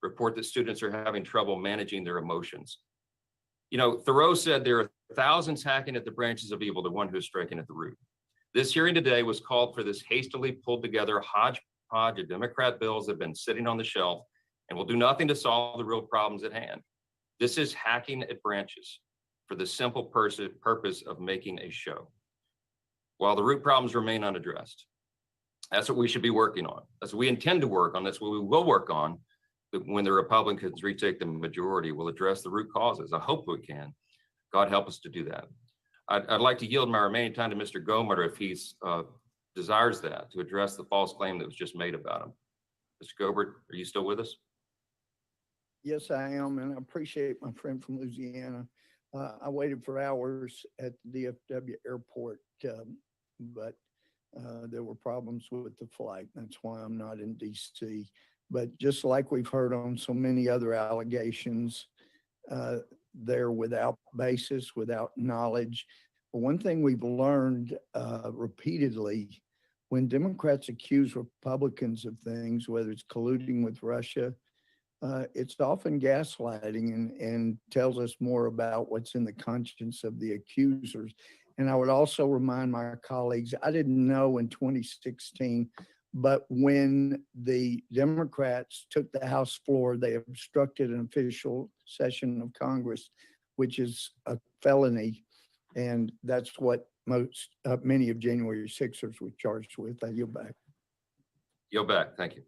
report that students are having trouble managing their emotions. You know, Thoreau said there are thousands hacking at the branches of evil, the one who is striking at the root. This hearing today was called for this hastily pulled together hodgepodge of Democrat bills that have been sitting on the shelf and will do nothing to solve the real problems at hand. This is hacking at branches for the simple purpose of making a show, while the root problems remain unaddressed. That's what we should be working on. That's what we intend to work on. That's what we will work on. When the Republicans retake the majority, we'll address the root causes. I hope we can. God help us to do that. I'd like to yield my remaining time to Mr. Gomer if he desires that, to address the false claim that was just made about him. Mr. Gobert, are you still with us? Yes, I am, and I appreciate my friend from Louisiana. I waited for hours at the DFW airport, but there were problems with the flight. That's why I'm not in DC. But just like we've heard on so many other allegations, they're without basis, without knowledge. But one thing we've learned repeatedly, when Democrats accuse Republicans of things, whether it's colluding with Russia, it's often gaslighting and tells us more about what's in the conscience of the accusers. And I would also remind my colleagues, I didn't know in 2016, but when the Democrats took the House floor, they obstructed an official session of Congress, which is a felony. And that's what many of January 6ers were charged with. I yield back. Yield back. Thank you.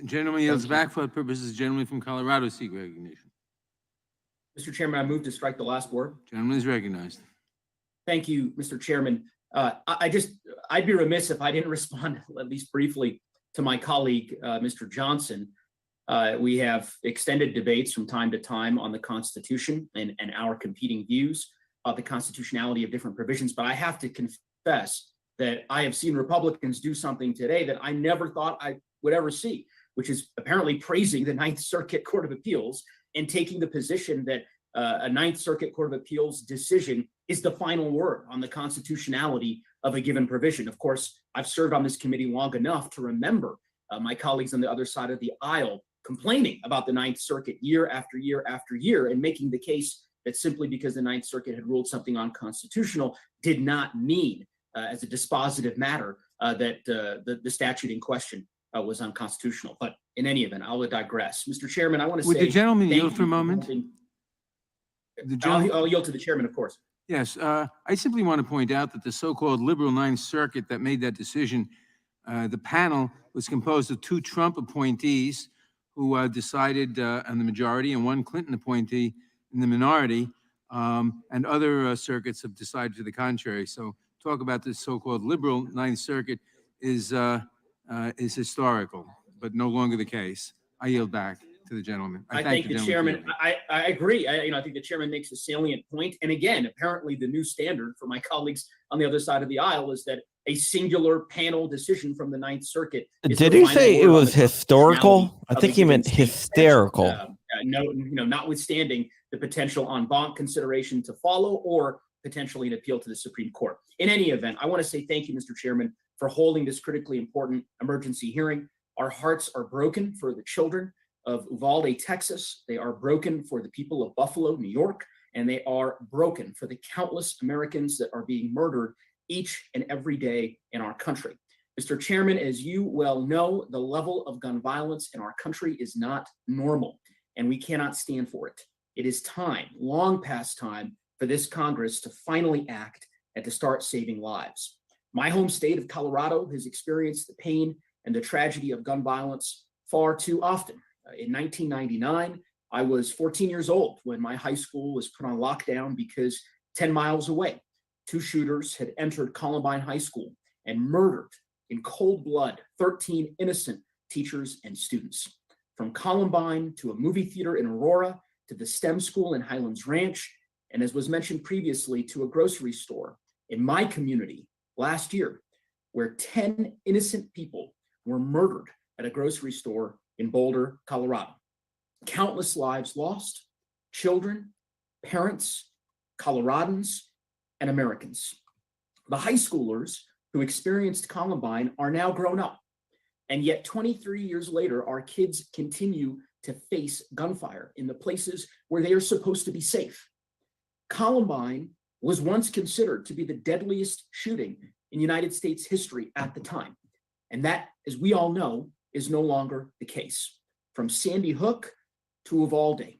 Gentleman yields back for the purposes. Gentleman from Colorado seek recognition. Mr. Chairman, I move to strike the last word. Gentleman is recognized. Thank you, Mr. Chairman. I'd be remiss if I didn't respond, at least briefly, to my colleague, Mr. Johnson. We have extended debates from time to time on the Constitution and our competing views of the constitutionality of different provisions, but I have to confess that I have seen Republicans do something today that I never thought I would ever see, which is apparently praising the Ninth Circuit Court of Appeals and taking the position that a Ninth Circuit Court of Appeals decision is the final word on the constitutionality of a given provision. Of course, I've served on this committee long enough to remember my colleagues on the other side of the aisle complaining about the Ninth Circuit year after year after year and making the case that simply because the Ninth Circuit had ruled something unconstitutional did not mean as a dispositive matter that the statute in question was unconstitutional. But in any event, I'll digress. Mr. Chairman, I want to say— Would the gentleman yield for a moment? I'll yield to the chairman, of course. Yes, I simply want to point out that the so-called liberal Ninth Circuit that made that decision, the panel was composed of 2 Trump appointees who decided on the majority and 1 Clinton appointee in the minority, and other circuits have decided to the contrary. So talk about this so-called liberal Ninth Circuit is historical, but no longer the case. I yield back to the gentleman. I thank the chairman. I agree. I think the chairman makes a salient point. And again, apparently the new standard for my colleagues on the other side of the aisle is that a singular panel decision from the Ninth Circuit. Did he say it was historical? I think he meant hysterical. Notwithstanding the potential en banc consideration to follow or potentially an appeal to the Supreme Court. In any event, I want to say thank you, Mr. Chairman, for holding this critically important emergency hearing. Our hearts are broken for the children of Uvalde, Texas. They are broken for the people of Buffalo, New York, and they are broken for the countless Americans that are being murdered each and every day in our country. Mr. Chairman, as you well know, the level of gun violence in our country is not normal, and we cannot stand for it. It is time, long past time, for this Congress to finally act and to start saving lives. My home state of Colorado has experienced the pain and the tragedy of gun violence far too often. In 1999, I was 14 years old when my high school was put on lockdown because 10 miles away, 2 shooters had entered Columbine High School and murdered in cold blood 13 innocent teachers and students. From Columbine to a movie theater in Aurora to the STEM school in Highlands Ranch, and as was mentioned previously, to a grocery store in my community last year, where 10 innocent people were murdered at a grocery store in Boulder, Colorado. Countless lives lost, children, parents, Coloradans, and Americans. The high schoolers who experienced Columbine are now grown up, and yet 23 years later, our kids continue to face gunfire in the places where they are supposed to be safe. Columbine was once considered to be the deadliest shooting in United States history at the time. And that, as we all know, is no longer the case. From Sandy Hook to Uvalde,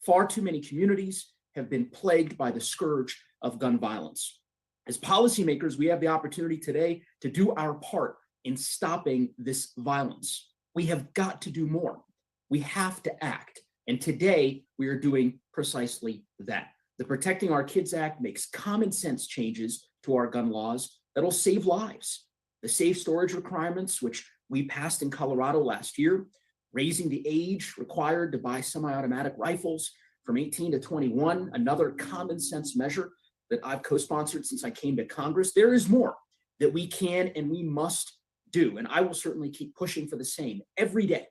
far too many communities have been plagued by the scourge of gun violence. As policymakers, we have the opportunity today to do our part in stopping this violence. We have got to do more. We have to act. And today we are doing precisely that. The Protecting Our Kids Act makes common sense changes to our gun laws that'll save lives. The safe storage requirements, which we passed in Colorado last year, raising the age required to buy semi-automatic rifles from 18 to 21, another common sense measure that I've co-sponsored since I came to Congress. There is more that we can and we must do. And I will certainly keep pushing for the same every day,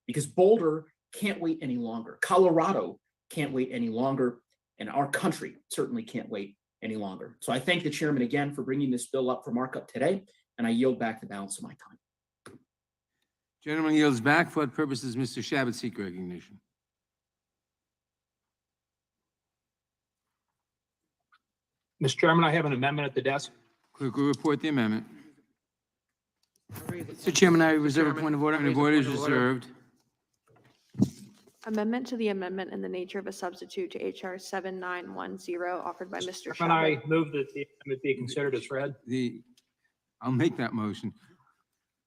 because Boulder can't wait any longer. Colorado can't wait any longer. And our country certainly can't wait any longer. So I thank the chairman again for bringing this bill up for markup today, and I yield back the balance of my time. Gentleman yields back. For what purpose does Mr. Shabbat seek recognition? Mr. Chairman, I have an amendment at the desk. Clerk will report the amendment. Mr. Chairman, I reserve a point of order. Point of order is reserved. Amendment to the amendment in the nature of a substitute to H.R. 7910 offered by Mr. Chairman, I move that the amendment be considered as read. I'll make that motion.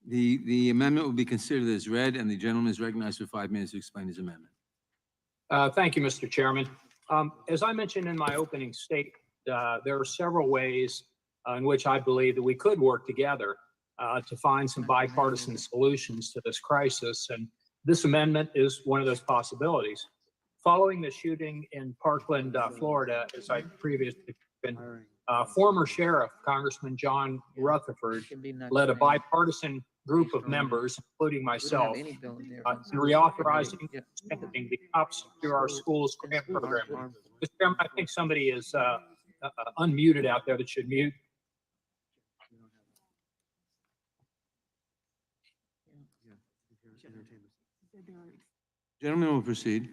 The amendment will be considered as read, and the gentleman is recognized for 5 minutes to explain his amendment. Thank you, Mr. Chairman. As I mentioned in my opening statement, there are several ways in which I believe that we could work together to find some bipartisan solutions to this crisis, and this amendment is one of those possibilities. Following the shooting in Parkland, Florida, as I previously mentioned, former Sheriff Congressman John Rutherford led a bipartisan group of members, including myself, in reauthorizing and extending the Cop Secure Our Schools grant program. Mr. Chairman, I think somebody is unmuted out there that should mute. Gentleman will proceed.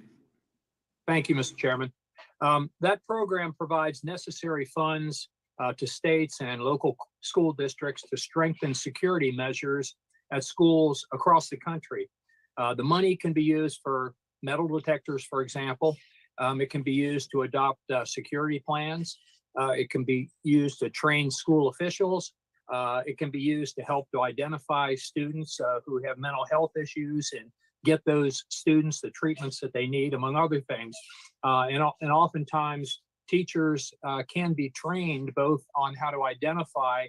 Thank you, Mr. Chairman. That program provides necessary funds to states and local school districts to strengthen security measures at schools across the country. The money can be used for metal detectors, for example. It can be used to adopt security plans. It can be used to train school officials. It can be used to help to identify students who have mental health issues and get those students the treatments that they need, among other things. And oftentimes, teachers can be trained both on how to identify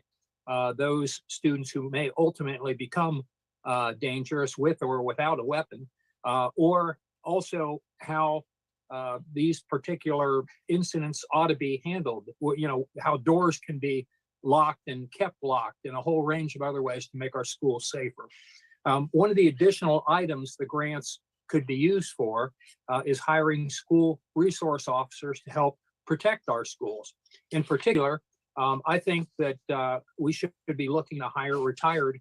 those students who may ultimately become dangerous with or without a weapon, or also how these particular incidents ought to be handled. You know, how doors can be locked and kept locked, and a whole range of other ways to make our schools safer. One of the additional items the grants could be used for is hiring school resource officers to help protect our schools. In particular, I think that we should be looking to hire retired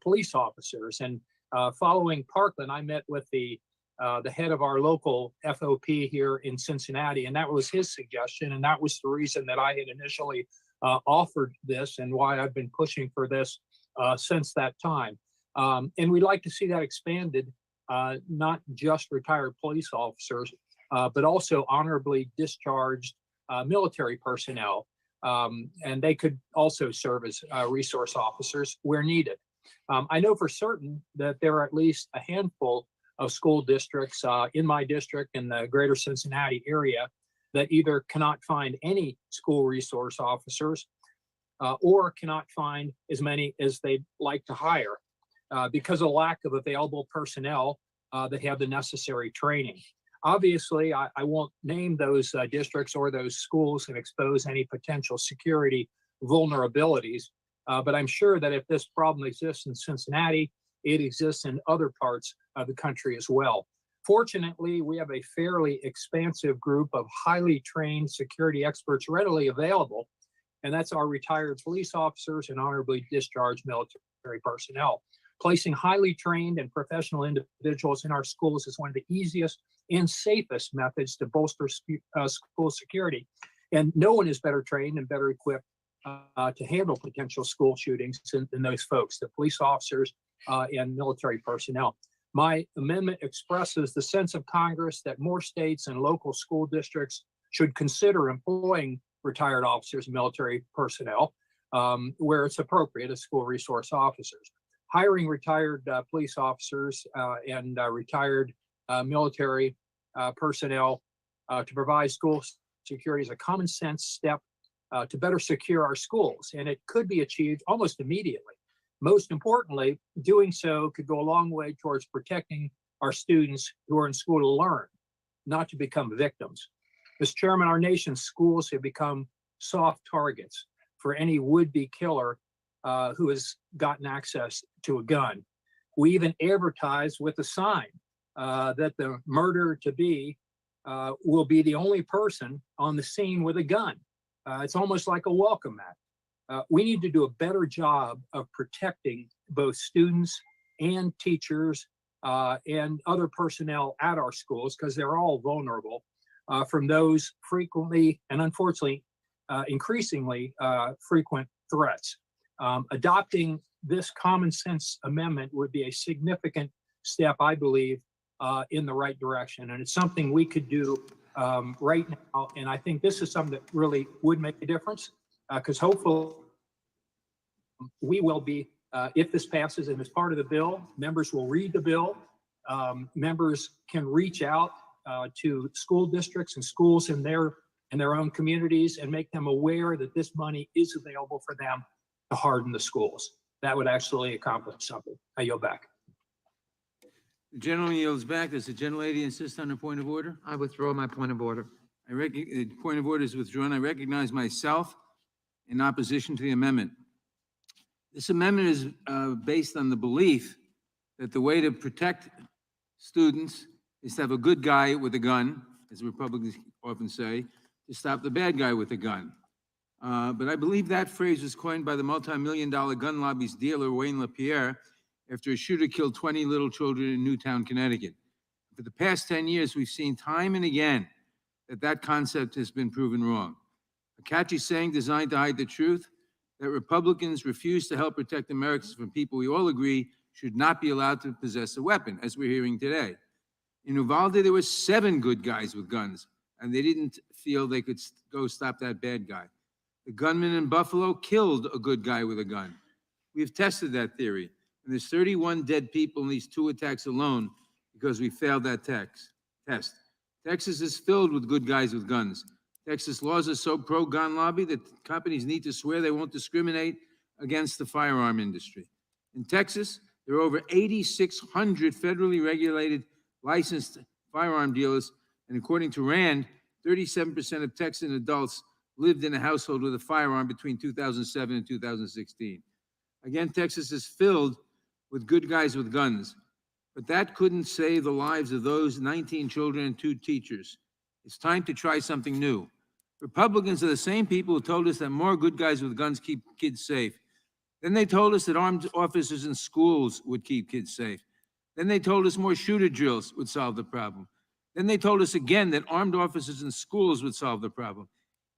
police officers. And following Parkland, I met with the head of our local FOP here in Cincinnati, and that was his suggestion, and that was the reason that I had initially offered this and why I've been pushing for this since that time. And we'd like to see that expanded, not just retired police officers, but also honorably discharged military personnel. And they could also serve as resource officers where needed. I know for certain that there are at least a handful of school districts in my district in the greater Cincinnati area that either cannot find any school resource officers or cannot find as many as they'd like to hire. Because of lack of available personnel that have the necessary training. Obviously, I won't name those districts or those schools and expose any potential security vulnerabilities, but I'm sure that if this problem exists in Cincinnati, it exists in other parts of the country as well. Fortunately, we have a fairly expansive group of highly trained security experts readily available, and that's our retired police officers and honorably discharged military personnel. Placing highly trained and professional individuals in our schools is one of the easiest and safest methods to bolster school security. And no one is better trained and better equipped to handle potential school shootings than those folks, the police officers and military personnel. My amendment expresses the sense of Congress that more states and local school districts should consider employing retired officers and military personnel where it's appropriate as school resource officers. Hiring retired police officers and retired military personnel to provide school security is a common sense step to better secure our schools, and it could be achieved almost immediately. Most importantly, doing so could go a long way towards protecting our students who are in school to learn, not to become victims. Mr. Chairman, our nation's schools have become soft targets for any would-be killer who has gotten access to a gun. We even advertise with a sign that the murderer-to-be will be the only person on the scene with a gun. It's almost like a welcome mat. We need to do a better job of protecting both students and teachers and other personnel at our schools, because they're all vulnerable from those frequently and unfortunately increasingly frequent threats. Adopting this common sense amendment would be a significant step, I believe, in the right direction. And it's something we could do right now. And I think this is something that really would make a difference because hopefully we will be, if this passes and is part of the bill, members will read the bill. Members can reach out to school districts and schools in their own communities and make them aware that this money is available for them to harden the schools. That would actually accomplish something. I yield back. The gentleman yields back. Does the gentlelady insist on a point of order? I withdraw my point of order. The point of order is withdrawn. I recognize myself in opposition to the amendment. This amendment is based on the belief that the way to protect students is to have a good guy with a gun, as Republicans often say, to stop the bad guy with a gun. But I believe that phrase was coined by the multi-million-dollar gun lobby's dealer, Wayne LaPierre, after a shooter killed 20 little children in Newtown, Connecticut. For the past 10 years, we've seen time and again that concept has been proven wrong. A catchy saying designed to hide the truth, that Republicans refuse to help protect Americans from people we all agree should not be allowed to possess a weapon, as we're hearing today. In Uvalde, there were 7 good guys with guns, and they didn't feel they could go stop that bad guy. The gunman in Buffalo killed a good guy with a gun. We've tested that theory, and there's 31 dead people in these 2 attacks alone because we failed that test. Texas is filled with good guys with guns. Texas laws are so pro-gun lobby that companies need to swear they won't discriminate against the firearm industry. In Texas, there are over 8,600 federally regulated licensed firearm dealers, and according to RAND, 37% of Texan adults lived in a household with a firearm between 2007 and 2016. Again, Texas is filled with good guys with guns, but that couldn't save the lives of those 19 children and 2 teachers. It's time to try something new. Republicans are the same people who told us that more good guys with guns keep kids safe. Then they told us that armed officers in schools would keep kids safe. Then they told us more shooter drills would solve the problem. Then they told us again that armed officers in schools would solve the problem.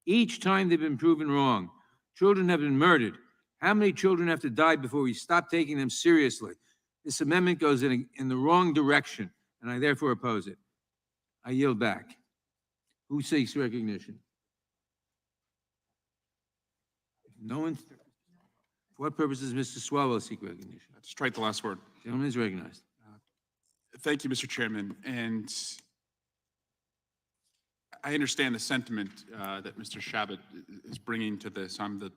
Each time they've been proven wrong. Children have been murdered. How many children have to die before we stop taking them seriously? This amendment goes in the wrong direction, and I therefore oppose it. I yield back. Who seeks recognition? No one. For what purpose does Mr. Swalwell seek recognition? Strike the last word. Gentleman is recognized. Thank you, Mr. Chairman. And I understand the sentiment that Mr. Shabbat is bringing to this. I'm the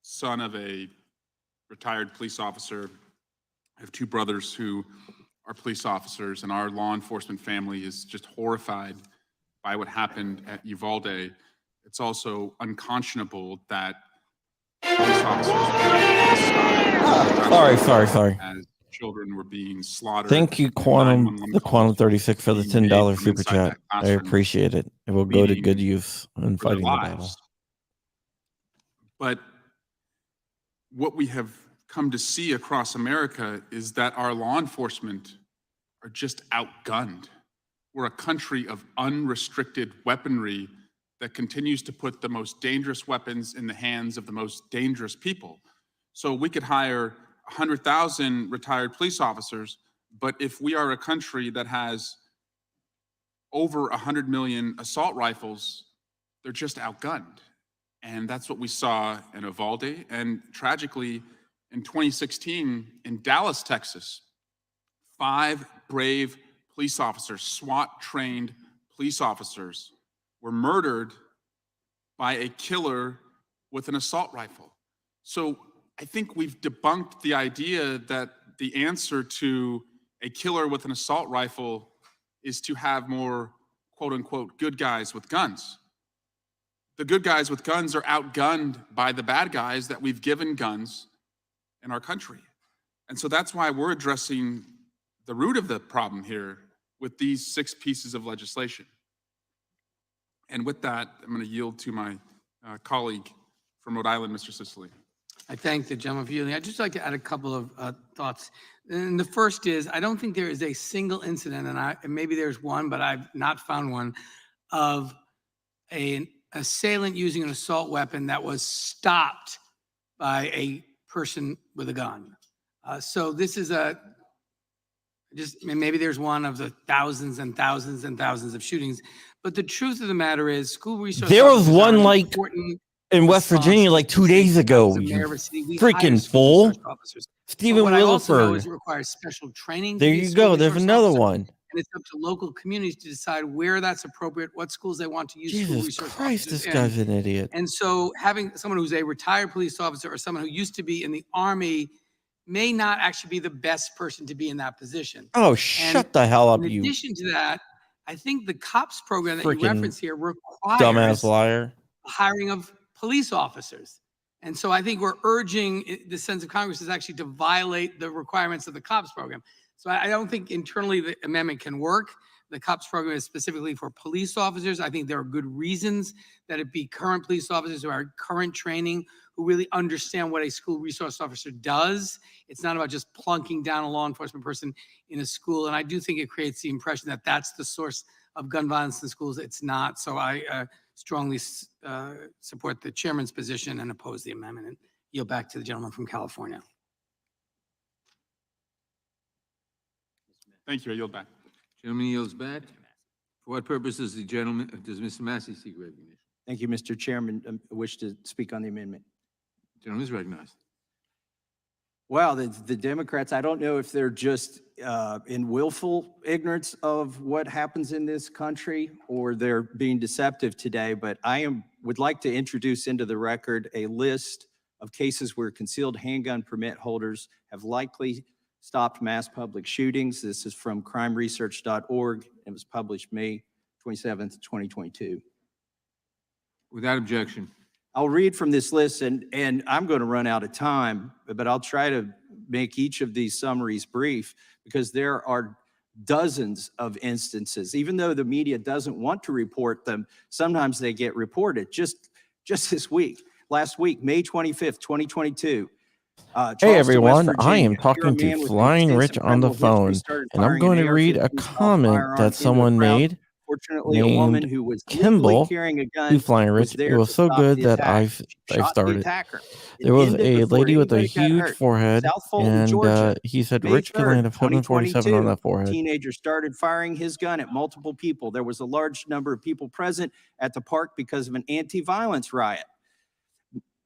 son of a retired police officer. I have 2 brothers who our police officers, and our law enforcement family is just horrified by what happened at Uvalde. It's also unconscionable that police officers Sorry. as children were being slaughtered. Thank you, in Quantum, 911 the Quantum calls 36 for the being made $10 from super inside chat. that I classroom, appreciate it. It will go to meeting good use in for their fighting the battle. lives. But what we have come to see across America is that our law enforcement are just outgunned. We're a country of unrestricted weaponry that continues to put the most dangerous weapons in the hands of the most dangerous people. So we could hire 100,000 retired police officers, but if we are a country that has over 100 million assault rifles, they're just outgunned. And that's what we saw in Uvalde. And tragically, in 2016, in Dallas, Texas, 5 brave police officers, SWAT-trained police officers, were murdered by a killer with an assault rifle. So I think we've debunked the idea that the answer to a killer with an assault rifle is to have more, quote unquote, good guys with guns. The good guys with guns are outgunned by the bad guys that we've given guns in our country. And so that's why we're addressing the root of the problem here with these 6 pieces of legislation. And with that, I'm going to yield to my colleague from Rhode Island, Mr. Sicily. I thank the gentleman for yielding. I'd just like to add a couple of thoughts. And the first is, I don't think there is a single incident, and maybe there's one, but I've not found one, of an assailant using an assault weapon that was stopped by a person with a gun. So this is maybe there's one of the thousands and thousands and thousands of shootings. But the truth of the matter is, school resource There was officers one are like important in West Virginia like 2 days ago. as a You mayor of a city. We freaking hire school fool. resource officers. But Stephen what I also know is Williford. it requires special training. to There be a you school go. There's resource another officer, one. And it's up to local communities to decide where that's appropriate, what schools they want to use school Jesus resource Christ, officers this guy's an idiot. And so having someone who's a retired police officer or someone who used to be in the Army may not actually be the best person to be in that position. Oh, shut the hell up, In you addition to that, I think the COPS program that you freaking reference here requires dumbass liar. hiring of police officers. And so I think we're urging the sense of Congress is actually to violate the requirements of the COPS program. So I don't think internally the amendment can work. The COPS program is specifically for police officers. I think there are good reasons that it be current police officers who are current training, who really understand what a school resource officer does. It's not about just plunking down a law enforcement person in a school. And I do think it creates the impression that that's the source of gun violence in schools. It's not. So I strongly support the chairman's position and oppose the amendment, and yield back to the gentleman from California. Thank you. I yield back. Gentleman yields back. For what purpose does Mr. Massey seek recognition? Thank you, Mr. Chairman. I wish to speak on the amendment. Gentleman is recognized. Well, the Democrats, I don't know if they're just in willful ignorance of what happens in this country or they're being deceptive today, but I would like to introduce into the record a list of cases where concealed handgun permit holders have likely stopped mass public shootings. This is from crimeresearch.org. It was published May 27th, 2022. Without objection. I'll read from this list, and I'm going to run out of time, but I'll try to make each of these summaries brief because there are dozens of instances. Even though the media doesn't want to report them, sometimes they get reported. Just last week, May 25th, 2022. Hey everyone, I am talking to Flying Rich on the phone, and I'm going to read a comment that someone made Fortunately, a woman who was Kimball carrying a gun to Flying Rich. It was so good that I started. There was a lady with a huge forehead, and he said Rich could land a 747 on that forehead. Teenager started firing his gun at multiple people. There was a large number of people present at the park because of an anti-violence riot.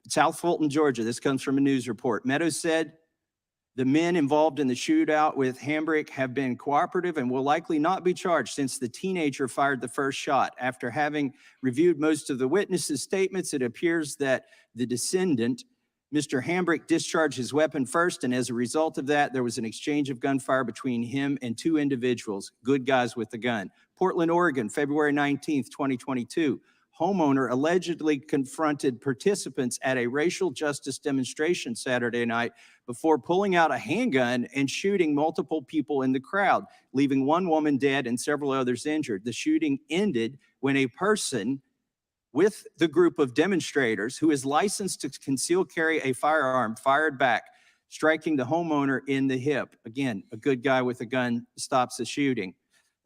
South Fulton, Georgia. This comes from a news report. Meadows said the men involved in the shootout with Hambrick have been cooperative and will likely not be charged since the teenager fired the first shot. After having reviewed most of the witnesses' statements, it appears that the descendant Mr. Hambrick discharged his weapon first, and as a result of that, there was an exchange of gunfire between him and two individuals, good guys with a gun. Portland, Oregon, February 19th, 2022. Homeowner allegedly confronted participants at a racial justice demonstration Saturday night before pulling out a handgun and shooting multiple people in the crowd, leaving one woman dead and several others injured. The shooting ended when a person with the group of demonstrators who is licensed to conceal carry a firearm fired back, striking the homeowner in the hip. Again, a good guy with a gun stops the shooting.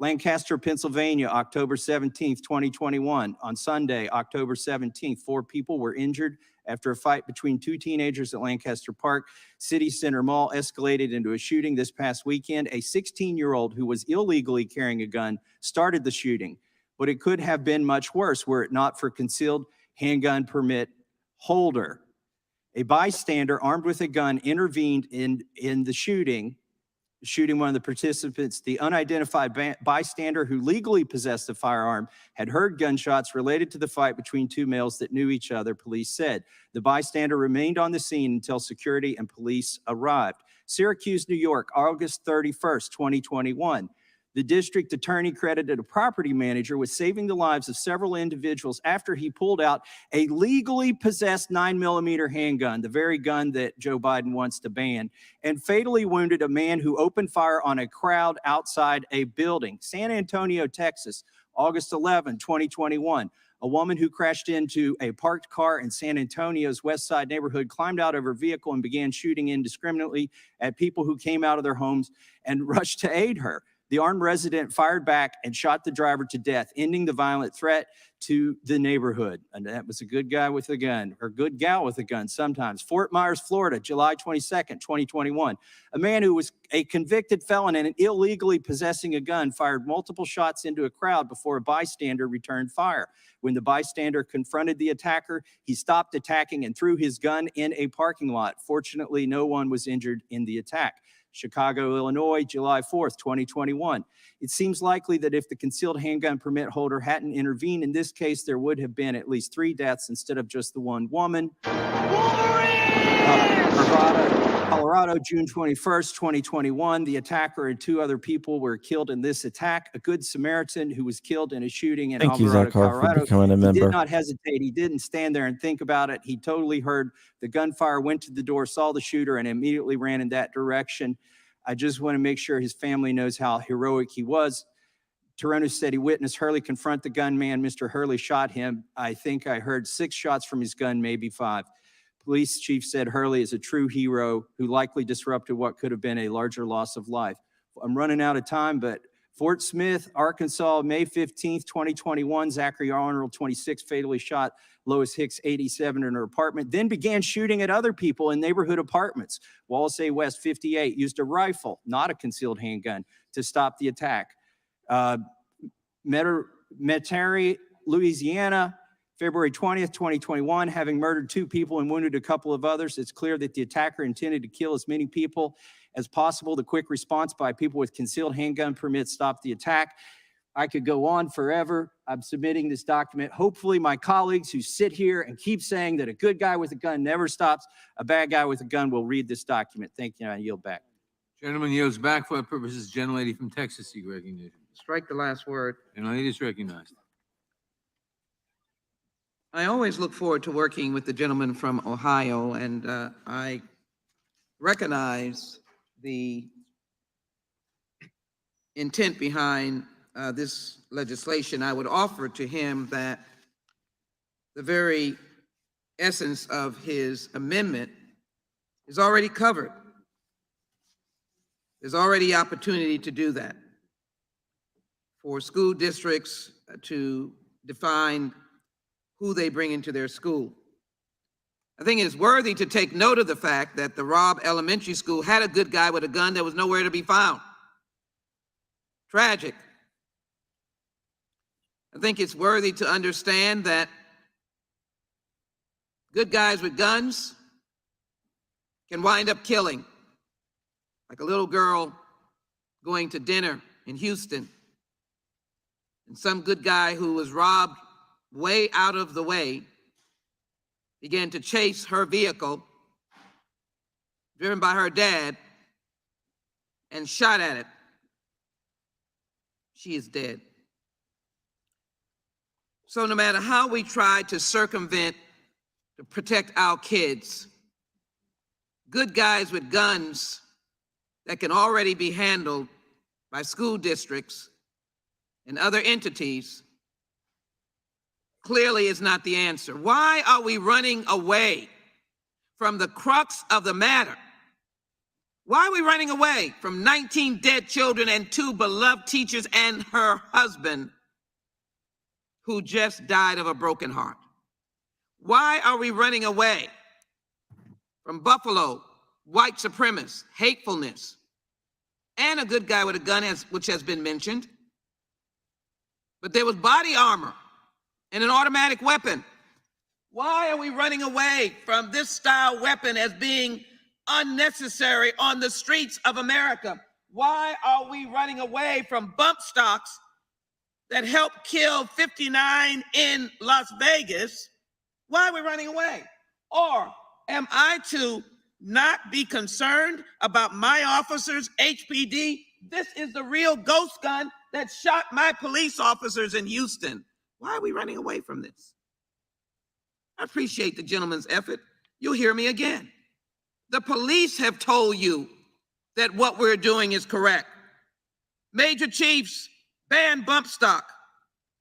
Lancaster, Pennsylvania, October 17th, 2021. On Sunday, October 17th, 4 people were injured after a fight between two teenagers at Lancaster Park. City Center Mall escalated into a shooting this past weekend. A 16-year-old who was illegally carrying a gun started the shooting, but it could have been much worse were it not for concealed handgun permit holder. A bystander armed with a gun intervened in the shooting one of the participants. The unidentified bystander who legally possessed the firearm had heard gunshots related to the fight between two males that knew each other, police said. The bystander remained on the scene until security and police arrived. Syracuse, New York, August 31st, 2021. The district attorney credited a property manager with saving the lives of several individuals after he pulled out a legally possessed 9mm handgun, the very gun that Joe Biden wants to ban, and fatally wounded a man who opened fire on a crowd outside a building. San Antonio, Texas, August 11, 2021. A woman who crashed into a parked car in San Antonio's West Side neighborhood climbed out of her vehicle and began shooting indiscriminately at people who came out of their homes and rushed to aid her. The armed resident fired back and shot the driver to death, ending the violent threat to the neighborhood. And that was a good guy with a gun, or good gal with a gun sometimes. Fort Myers, Florida, July 22nd, 2021. A man who was a convicted felon and illegally possessing a gun fired multiple shots into a crowd before a bystander returned fire. When the bystander confronted the attacker, he stopped attacking and threw his gun in a parking lot. Fortunately, no one was injured in the attack. Chicago, Illinois, July 4th, 2021. It seems likely that if the concealed handgun permit holder hadn't intervened in this case, there would have been at least 3 deaths instead of just the one woman. Colorado, June 21st, 2021. The attacker and 2 other people were killed in this attack. A good Samaritan who was killed in a shooting in Alvarado, Colorado. For becoming a member. He did not hesitate. He didn't stand there and think about it. He totally heard the gunfire, went to the door, saw the shooter, and immediately ran in that direction. I just want to make sure his family knows how heroic he was. Toronto said he witnessed Hurley confront the gunman. Mr. Hurley shot him. I think I heard 6 shots from his gun, maybe 5. Police chief said Hurley is a true hero who likely disrupted what could have been a larger loss of life. I'm running out of time, but Fort Smith, Arkansas, May 15th, 2021, Zachary Arnold, 26, fatally shot Lois Hicks, 87, in her apartment, then began shooting at other people in neighborhood apartments. Wallace A. West, 58, used a rifle, not a concealed handgun, to stop the attack. Metairie, Louisiana, February 20th, 2021, having murdered 2 people and wounded a couple of others, it's clear that the attacker intended to kill as many people as possible. The quick response by people with concealed handgun permits stopped the attack. I could go on forever. I'm submitting this document. Hopefully my colleagues who sit here and keep saying that a good guy with a gun never stops a bad guy with a gun will read this document. Thank you, and I yield back. Gentleman yields back. For what purposes? Gentlelady from Texas, seek recognition. Strike the last word. Gentlelady is recognized. I always look forward to working with the gentleman from Ohio, and I recognize the intent behind this legislation. I would offer to him that the very essence of his amendment is already covered. There's already opportunity to do that for school districts to define who they bring into their school. I think it's worthy to take note of the fact that the Robb Elementary School had a good guy with a gun that was nowhere to be found. Tragic. I think it's worthy to understand that good guys with guns can wind up killing, like a little girl going to dinner in Houston, and some good guy who was robbed way out of the way began to chase her vehicle driven by her dad, and shot at it. She is dead. So no matter how we try to circumvent, to protect our kids, good guys with guns that can already be handled by school districts and other entities clearly is not the answer. Why are we running away from the crux of the matter? Why are we running away from 19 dead children and 2 beloved teachers and her husband who just died of a broken heart? Why are we running away from Buffalo, white supremacists, hatefulness, and a good guy with a gun, which has been mentioned? But there was body armor and an automatic weapon. Why are we running away from this style weapon as being unnecessary on the streets of America? Why are we running away from bump stocks that helped kill 59 in Las Vegas? Why are we running away? Or am I to not be concerned about my officers, HPD? This is the real ghost gun that shot my police officers in Houston. Why are we running away from this? I appreciate the gentleman's effort. You'll hear me again. The police have told you that what we're doing is correct. Major chiefs, ban bump stock,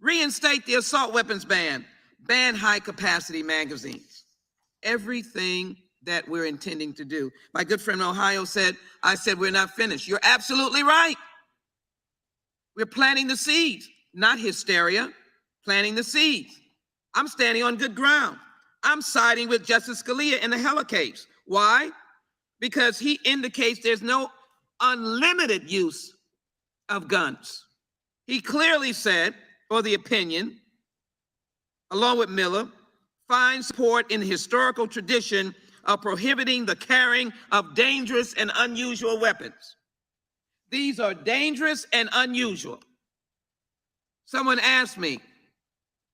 reinstate the assault weapons ban, ban high-capacity magazines. Everything that we're intending to do. My good friend in Ohio said, I said we're not finished. You're absolutely right. We're planting the seeds, not hysteria, planting the seeds. I'm standing on good ground. I'm siding with Justice Scalia in the Heller case. Why? Because he indicates there's no unlimited use of guns. He clearly said, or the opinion, along with Miller, finds support in the historical tradition of prohibiting the carrying of dangerous and unusual weapons. These are dangerous and unusual. Someone asked me,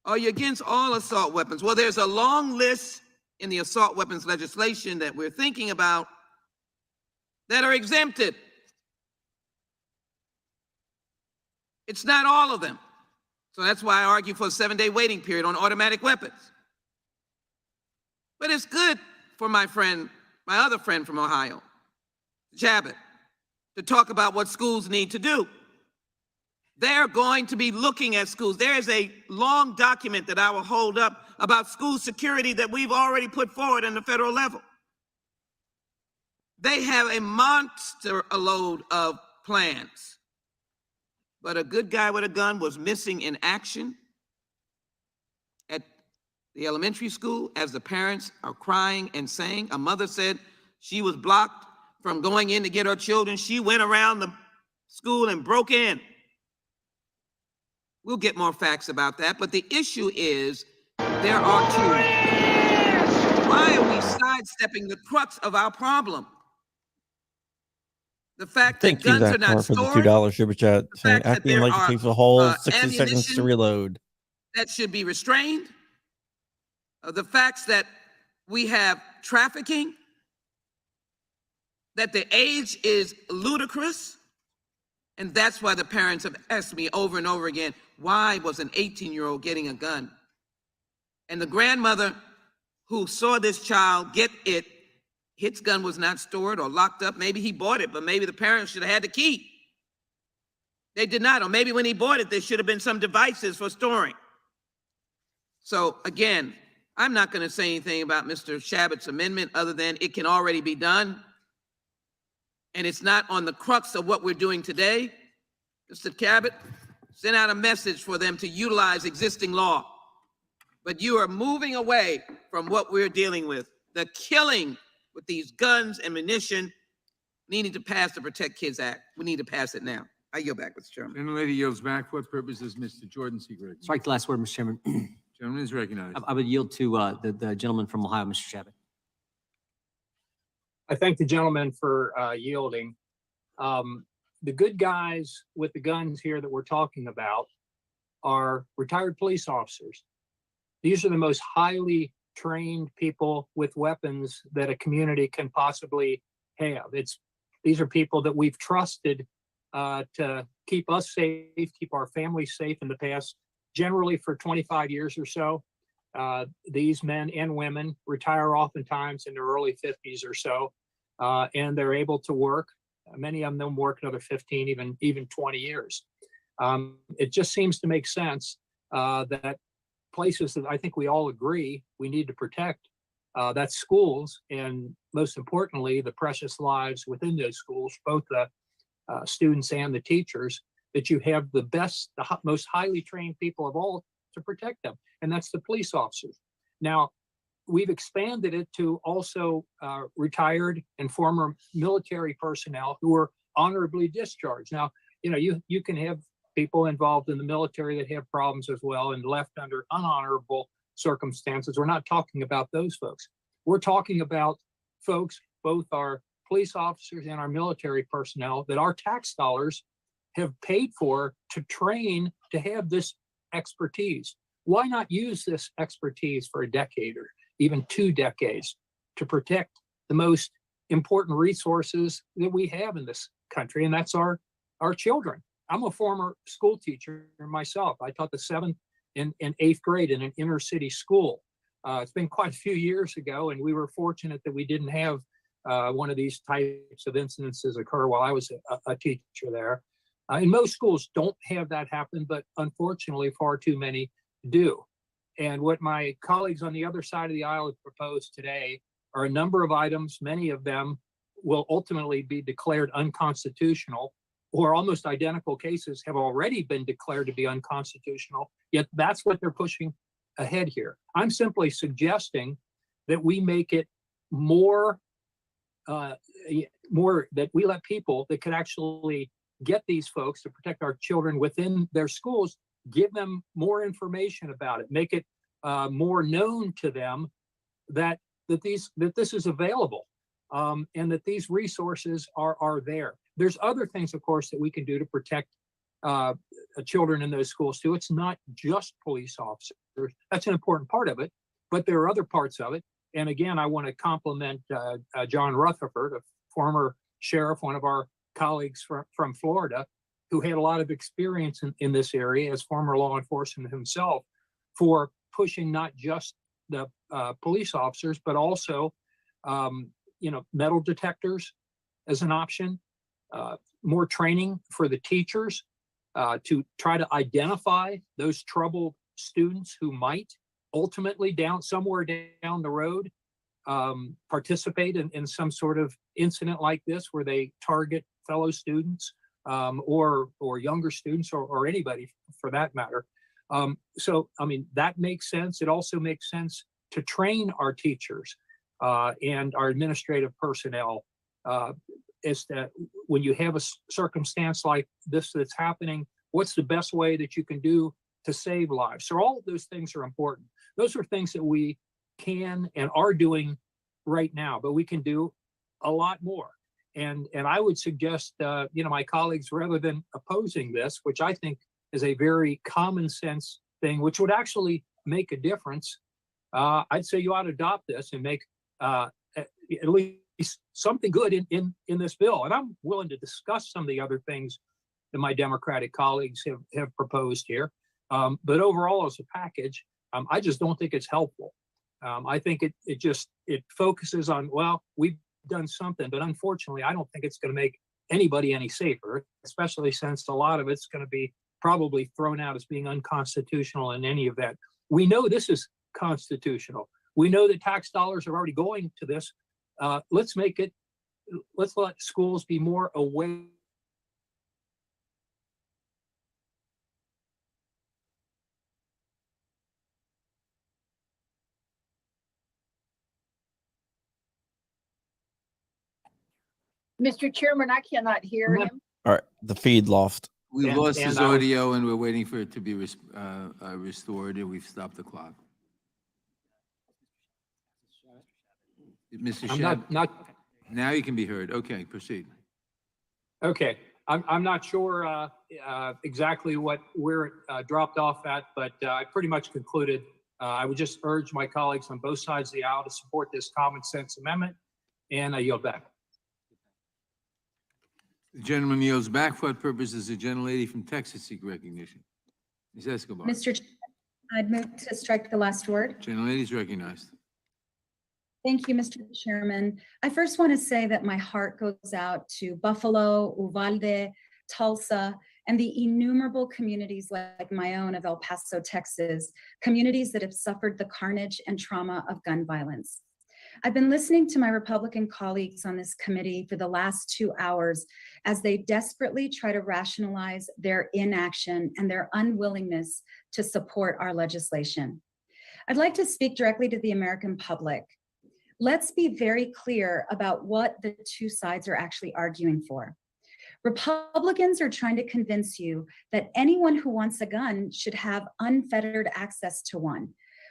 are you against all assault weapons? Well, there's a long list in the assault weapons legislation that we're thinking about that are exempted. It's not all of them. So that's why I argue for a 7-day waiting period on automatic weapons. But it's good for my friend, my other friend from Ohio, Chabot, to talk about what schools need to do. They're going to be looking at schools. There is a long document that I will hold up about school security that we've already put forward on the federal level. They have a monster load of plans. But a good guy with a gun was missing in action at the elementary school as the parents are crying and saying. A mother said she was blocked from going in to get her children. She went around the school and broke in. We'll get more facts about that, but the issue is there are two. Why are we sidestepping the crux of our problem? The fact that Thank you, guns are Zach not Moore, for the stored, $2 super chat, saying fact that acting there like it are, takes a whole 60 seconds to ammunition reload. that should be restrained, the facts that we have trafficking, that the age is ludicrous, and that's why the parents have asked me over and over again, why was an 18-year-old getting a gun? And the grandmother who saw this child get it, his gun was not stored or locked up. Maybe he bought it, but maybe the parents should have had the key. They did not, or maybe when he bought it, there should have been some devices for storing. So again, I'm not going to say anything about Mr. Chabot's amendment other than it can already be done. And it's not on the crux of what we're doing today. Mr. Chabot sent out a message for them to utilize existing law. But you are moving away from what we're dealing with. The killing with these guns and munition needing to pass the Protect Kids Act. We need to pass it now. I yield back, Mr. Chairman. Gentlelady yields back. For what purpose is Mr. Jordan Segreg? Strike the last word, Mr. Chairman. Gentleman is recognized. I would yield to the gentleman from Ohio, Mr. Chabot. I thank the gentleman for yielding. The good guys with the guns here that we're talking about are retired police officers. These are the most highly trained people with weapons that a community can possibly have. These are people that we've trusted to keep us safe, keep our families safe in the past, generally for 25 years or so. These men and women retire oftentimes in their early 50s or so, and they're able to work. Many of them work another 15, even 20 years. It just seems to make sense that places that I think we all agree we need to protect, that's schools, and most importantly, the precious lives within those schools, both the students and the teachers, that you have the best, most highly trained people of all to protect them, and that's the police officers. Now, we've expanded it to also retired and former military personnel who are honorably discharged. Now, you can have people involved in the military that have problems as well and left under unhonorable circumstances. We're not talking about those folks. We're talking about folks, both our police officers and our military personnel, that our tax dollars have paid for to train to have this expertise. Why not use this expertise for a decade or even 2 decades to protect the most important resources that we have in this country, and that's our children. I'm a former school teacher myself. I taught the 7th and 8th grade in an inner city school. It's been quite a few years ago, and we were fortunate that we didn't have one of these types of incidences occur while I was a teacher there. And most schools don't have that happen, but unfortunately far too many do. And what my colleagues on the other side of the aisle have proposed today are a number of items. Many of them will ultimately be declared unconstitutional, or almost identical cases have already been declared to be unconstitutional, yet that's what they're pushing ahead here. I'm simply suggesting that we make it more that we let people that could actually get these folks to protect our children within their schools, give them more information about it, make it more known to them that this is available, and that these resources are there. There's other things, of course, that we can do to protect children in those schools too. It's not just police officers. That's an important part of it, but there are other parts of it. And again, I want to compliment John Rutherford, a former sheriff, one of our colleagues from Florida, who had a lot of experience in this area as former law enforcement himself, for pushing not just the police officers, but also metal detectors as an option, more training for the teachers to try to identify those troubled students who might ultimately somewhere down the road participate in some sort of incident like this, where they target fellow students or younger students or anybody for that matter. So, I mean, that makes sense. It also makes sense to train our teachers and our administrative personnel as to when you have a circumstance like this that's happening, what's the best way that you can do to save lives? So all of those things are important. Those are things that we can and are doing right now, but we can do a lot more. And I would suggest, my colleagues, rather than opposing this, which I think is a very common sense thing, which would actually make a difference, I'd say you ought to adopt this and make at least something good in this bill. And I'm willing to discuss some of the other things that my Democratic colleagues have proposed here. But overall, as a package, I just don't think it's helpful. I think it focuses on, well, we've done something, but unfortunately, I don't think it's going to make anybody any safer, especially since a lot of it's going to be probably thrown out as being unconstitutional in any event. We know this is constitutional. We know that tax dollars are already going to this. Let's let schools be more aware. Mr. Chairman, I cannot hear him. All right, the feed lost. We lost his audio, and we're waiting for it to be restored, and we've stopped the clock. Mr. Shedd, now you can be heard. Okay, proceed. Okay, I'm not sure exactly where it dropped off at, but I pretty much concluded. I would just urge my colleagues on both sides of the aisle to support this common sense amendment, and I yield back. The gentleman yields back. For what purpose does the gentlelady from Texas seek recognition? Ms. Escobar. Mr. Chair, I'd move to strike the last word. Gentlelady is recognized. Thank you, Mr. Chairman. I first want to say that my heart goes out to Buffalo, Uvalde, Tulsa, and the innumerable communities like my own of El Paso, Texas, communities that have suffered the carnage and trauma of gun violence. I've been listening to my Republican colleagues on this committee for the last 2 hours as they desperately try to rationalize their inaction and their unwillingness to support our legislation. I'd like to speak directly to the American public. Let's be very clear about what the two sides are actually arguing for. Republicans are trying to convince you that anyone who wants a gun should have unfettered access to one.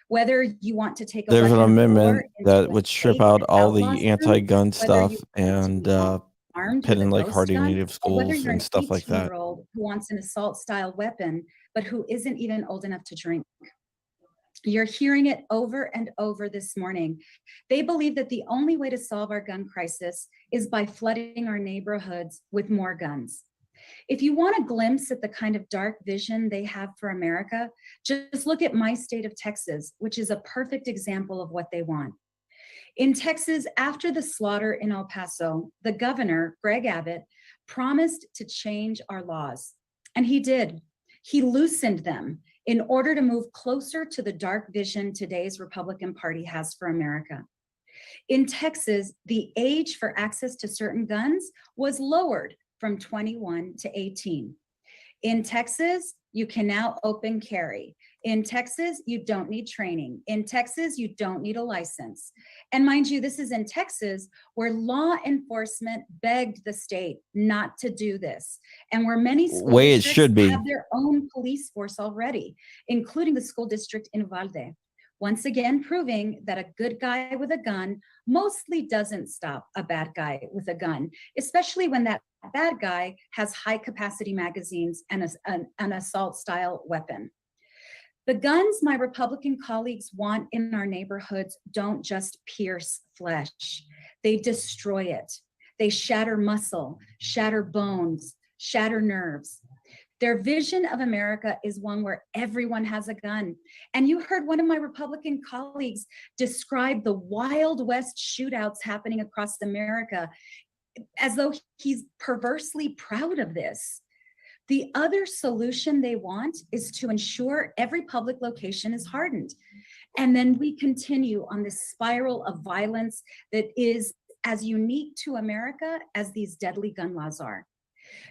Whether you want to take a There's an weapon of war amendment into that a would strip state out that all outlaws the them, anti-gun whether stuff you want and to be armed put with a in like ghost Harding gun, Native or whether schools you're and an stuff like that. 18-year-old who wants an assault-style weapon, but who isn't even old enough to drink. You're hearing it over and over this morning. They believe that the only way to solve our gun crisis is by flooding our neighborhoods with more guns. If you want a glimpse at the kind of dark vision they have for America, just look at my state of Texas, which is a perfect example of what they want. In Texas, after the slaughter in El Paso, the governor, Greg Abbott, promised to change our laws, and he did. He loosened them in order to move closer to the dark vision today's Republican Party has for America. In Texas, the age for access to certain guns was lowered from 21 to 18. In Texas, you can now open carry. In Texas, you don't need training. In Texas, you don't need a license. And mind you, this is in Texas where law enforcement begged the state not to do this, and where many school Way it districts should be. have their own police force already, including the school district in Uvalde. Once again, proving that a good guy with a gun mostly doesn't stop a bad guy with a gun, especially when that bad guy has high capacity magazines and an assault style weapon. The guns my Republican colleagues want in our neighborhoods don't just pierce flesh, they destroy it. They shatter muscle, shatter bones, shatter nerves. Their vision of America is one where everyone has a gun. And you heard one of my Republican colleagues describe the Wild West shootouts happening across America as though he's perversely proud of this. The other solution they want is to ensure every public location is hardened. And then we continue on this spiral of violence that is as unique to America as these deadly gun laws are.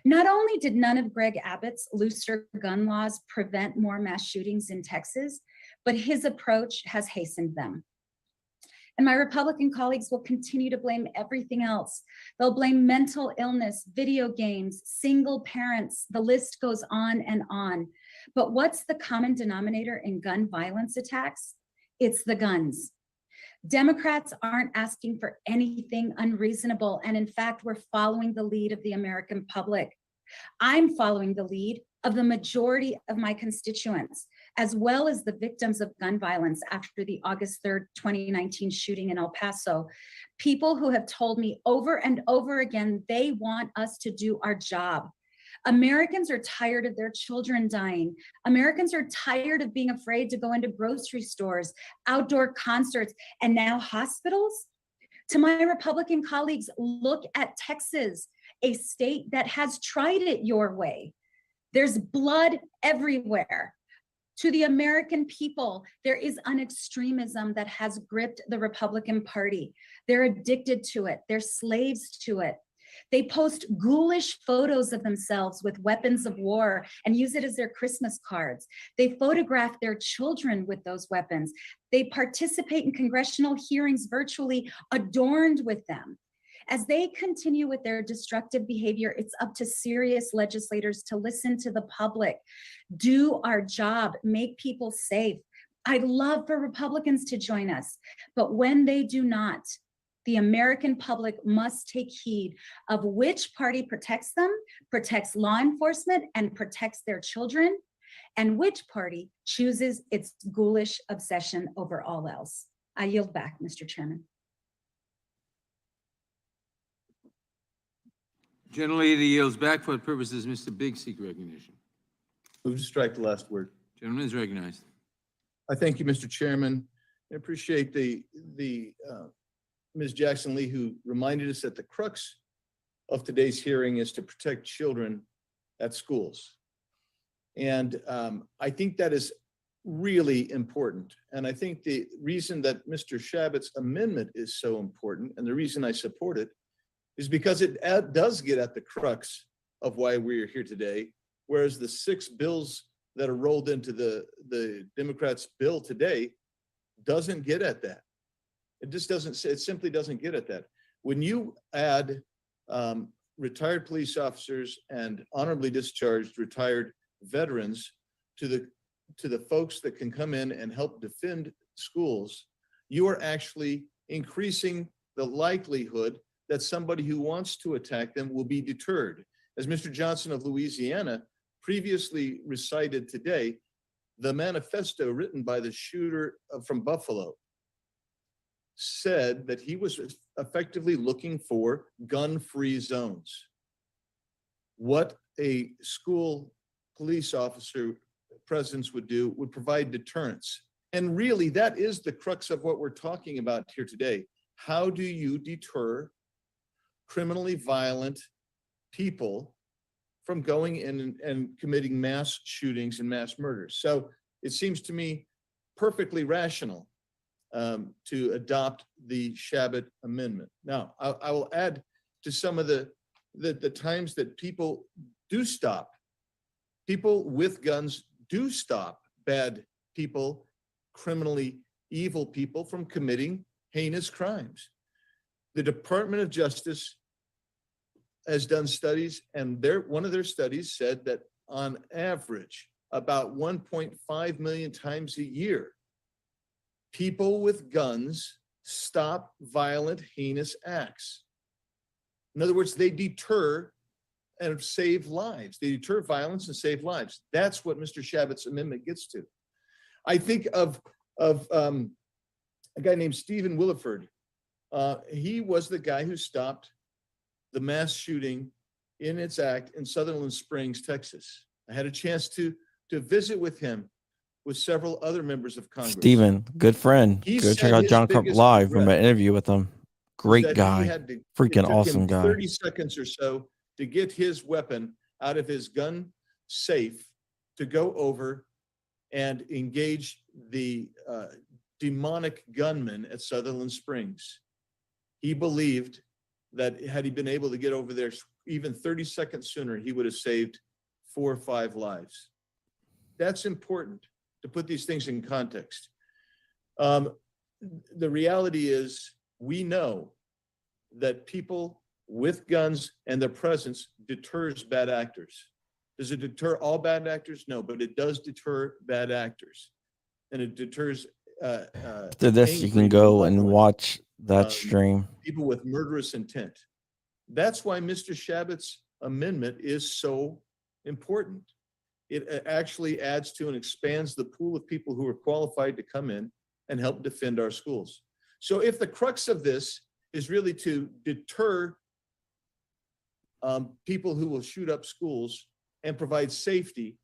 Not only did none of Greg Abbott's looser gun laws prevent more mass shootings in Texas, but his approach has hastened them. And my Republican colleagues will continue to blame everything else. They'll blame mental illness, video games, single parents, the list goes on and on. But what's the common denominator in gun violence attacks? It's the guns. Democrats aren't asking for anything unreasonable. And in fact, we're following the lead of the American public. I'm following the lead of the majority of my constituents, as well as the victims of gun violence after the August 3rd, 2019 shooting in El Paso. People who have told me over and over again, they want us to do our job. Americans are tired of their children dying. Americans are tired of being afraid to go into grocery stores, outdoor concerts, and now hospitals. To my Republican colleagues, look at Texas, a state that has tried it your way. There's blood everywhere. To the American people, there is an extremism that has gripped the Republican Party. They're addicted to it. They're slaves to it. They post ghoulish photos of themselves with weapons of war and use it as their Christmas cards. They photograph their children with those weapons. They participate in congressional hearings virtually adorned with them. As they continue with their destructive behavior, it's up to serious legislators to listen to the public, do our job, make people safe. I'd love for Republicans to join us, but when they do not, the American public must take heed of which party protects them, protects law enforcement, and protects their children, and which party chooses its ghoulish obsession over all else. I yield back, Mr. Chairman. General Leader yields back. For what purposes Mr. Biggs seek recognition? Move to strike the last word. Gentleman is recognized. I thank you, Mr. Chairman. I appreciate Ms. Jackson Lee, who reminded us that the crux of today's hearing is to protect children at schools. And I think that is really important. And I think the reason that Mr. Shabbat's amendment is so important, and the reason I support it, is because it does get at the crux of why we're here today, whereas the 6 bills that are rolled into the Democrats' bill today doesn't get at that. It just doesn't, it simply doesn't get at that. When you add retired police officers and honorably discharged retired veterans to the folks that can come in and help defend schools, you are actually increasing the likelihood that somebody who wants to attack them will be deterred. As Mr. Johnson of Louisiana previously recited today, the manifesto written by the shooter from Buffalo said that he was effectively looking for gun-free zones. What a school police officer presence would do would provide deterrence. And really, that is the crux of what we're talking about here today. How do you deter criminally violent people from going in and committing mass shootings and mass murders? So it seems to me perfectly rational to adopt the Shabbat amendment. Now, I will add to some of the times that people do stop. People with guns do stop bad people, criminally evil people from committing heinous crimes. The Department of Justice has done studies, and one of their studies said that on average, about 1.5 million times a year, people with guns stop violent, heinous acts. In other words, they deter and save lives. They deter violence and save lives. That's what Mr. Shabbat's amendment gets to. I think of a guy named Stephen Williford. He was the guy who stopped the mass shooting in its act in Sutherland Springs, Texas. I had a chance to visit with him with several other members of Congress. Stephen, good friend. He Go said check out his John Crump biggest live regret from an interview with him. was Great that guy. it Freaking took awesome him guy. 30 seconds or so to get his weapon out of his gun safe to go over and engage the demonic gunman at Sutherland Springs. He believed that had he been able to get over there even 30 seconds sooner, he would have saved 4 or 5 lives. That's important to put these things in context. The reality is, we know that people with guns and their presence deters bad actors. Does it deter all bad actors? No, but it does deter bad actors. And it deters After this, you can angry, go and malevolent, watch that stream. people with murderous intent. That's why Mr. Shabbat's amendment is so important. It actually adds to and expands the pool of people who are qualified to come in and help defend our schools. So if the crux of this is really to deter people who will shoot up schools and provide safety,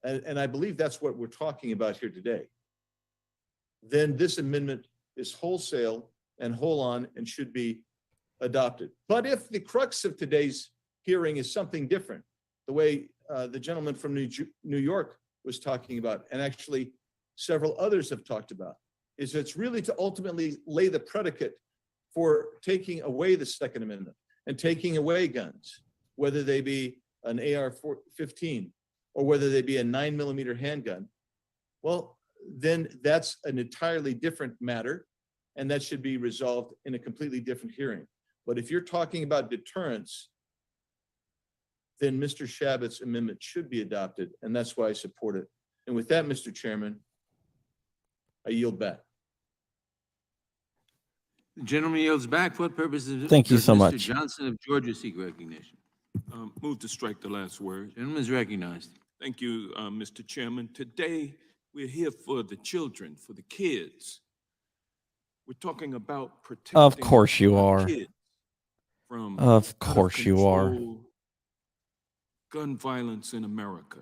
and I believe that's what we're talking about here today, then this amendment is wholesale and whole on and should be adopted. But if the crux of today's hearing is something different, the way the gentleman from New York was talking about, and actually several others have talked about, is it's really to ultimately lay the predicate for taking away the Second Amendment and taking away guns, whether they be an AR-15 or whether they be a 9mm handgun. Well, then that's an entirely different matter, and that should be resolved in a completely different hearing. But if you're talking about deterrence, then Mr. Shabbat's amendment should be adopted, and that's why I support it. And with that, Mr. Chairman, I yield back. The gentleman yields back. For what purposes? Thank you does so Mr. much. Johnson of Georgia seek recognition? Move to strike the last word. Gentleman is recognized. Thank you, Mr. Chairman. Today, we're here for the children, for the kids. We're talking about protecting Of course you our are. kids from Of out course you are. control gun violence in America.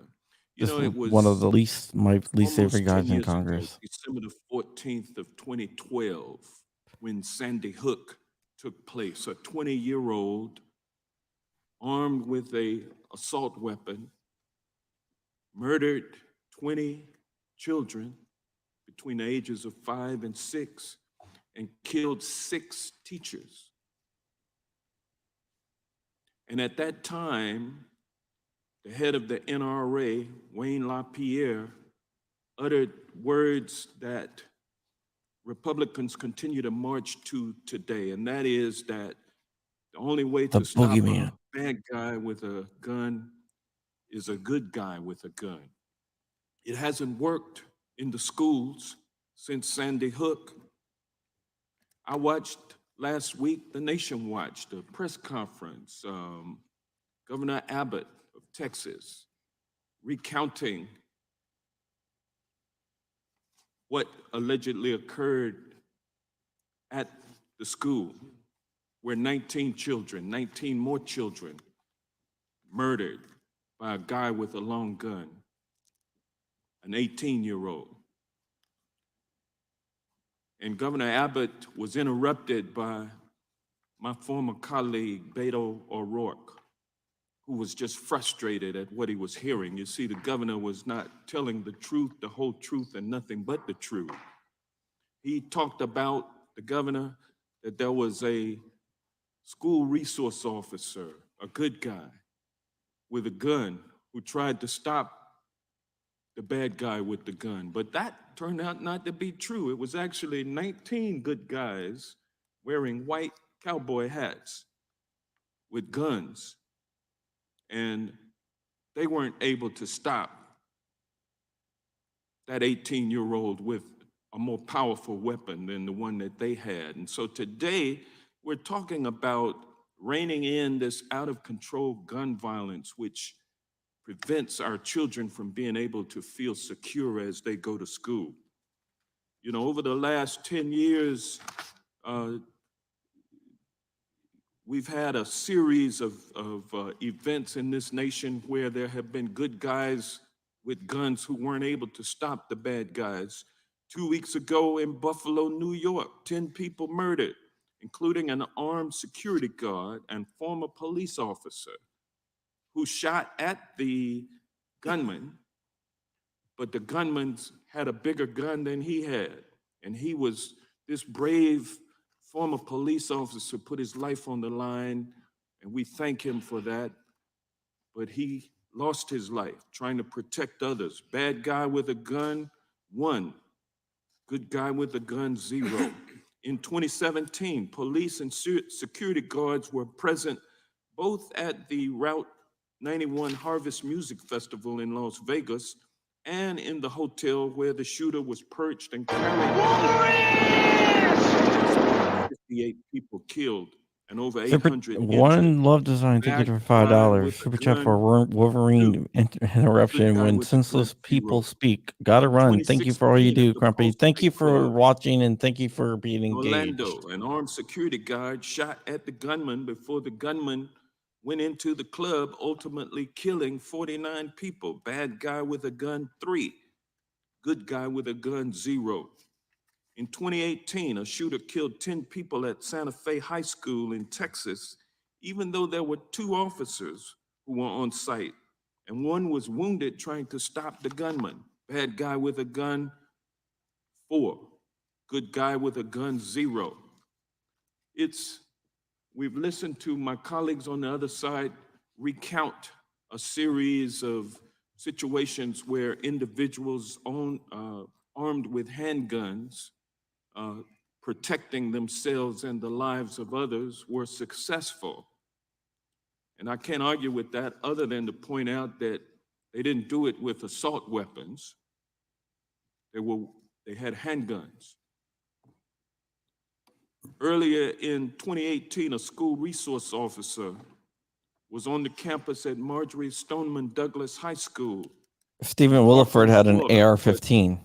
You Just know, it one of was the my least favorite almost 10 guys in years ago, Congress. December the 14th of 2012, when Sandy Hook took place. A 20-year-old armed with a assault weapon murdered 20 children between the ages of 5 and 6 and killed 6 teachers. And at that time, the head of the NRA, Wayne LaPierre, uttered words that Republicans continue to march to today, and that is that the only way The to stop boogeyman. a bad guy with a gun is a good guy with a gun. It hasn't worked in the schools since Sandy Hook. I watched last week, the nation watched a press conference, Governor Abbott of Texas recounting what allegedly occurred at the school where 19 more children murdered by a guy with a long gun, an 18-year-old. And Governor Abbott was interrupted by my former colleague, Beto O'Rourke, who was just frustrated at what he was hearing. You see, the governor was not telling the truth, the whole truth, and nothing but the truth. He talked about, the governor, that there was a school resource officer, a good guy, with a gun who tried to stop the bad guy with the gun. But that turned out not to be true. It was actually 19 good guys wearing white cowboy hats with guns. And they weren't able to stop that 18-year-old with a more powerful weapon than the one that they had. And so today, we're talking about reining in this out-of-control gun violence, which prevents our children from being able to feel secure as they go to school. You know, over the last 10 years, we've had a series of events in this nation where there have been good guys with guns who weren't able to stop the bad guys. 2 weeks ago in Buffalo, New York, 10 people murdered, including an armed security guard and former police officer who shot at the gunman, but the gunman had a bigger gun than he had. And he was, this brave former police officer put his life on the line, and we thank him for that. But he lost his life trying to protect others. Bad guy with a gun, 1. Good guy with a gun, 0. In 2017, police and security guards were present both at the Route 91 Harvest Music Festival in Las Vegas and in the hotel where the shooter was perched and carried 58 people killed and over 800 injured. One love design ticket for $5. Super chat for Wolverine interruption when senseless people speak. Gotta run. Thank you for all you do, Crumpy. Thank you for watching and thank you for being engaged. Orlando, an armed security guard shot at the gunman before the gunman went into the club, ultimately killing 49 people. Bad guy with a gun, 3. Good guy with a gun, 0. In 2018, a shooter killed 10 people at Santa Fe High School in Texas, even though there were 2 officers who were on site, and 1 was wounded trying to stop the gunman. Bad guy with a gun, 4. Good guy with a gun, 0. We've listened to my colleagues on the other side recount a series of situations where individuals armed with handguns, protecting themselves and the lives of others, were successful. And I can't argue with that other than to point out that they didn't do it with assault weapons. They had handguns. Earlier in 2018, a school resource officer was on the campus at Marjorie Stoneman Douglas High School. Stephen Williford had an AR-15.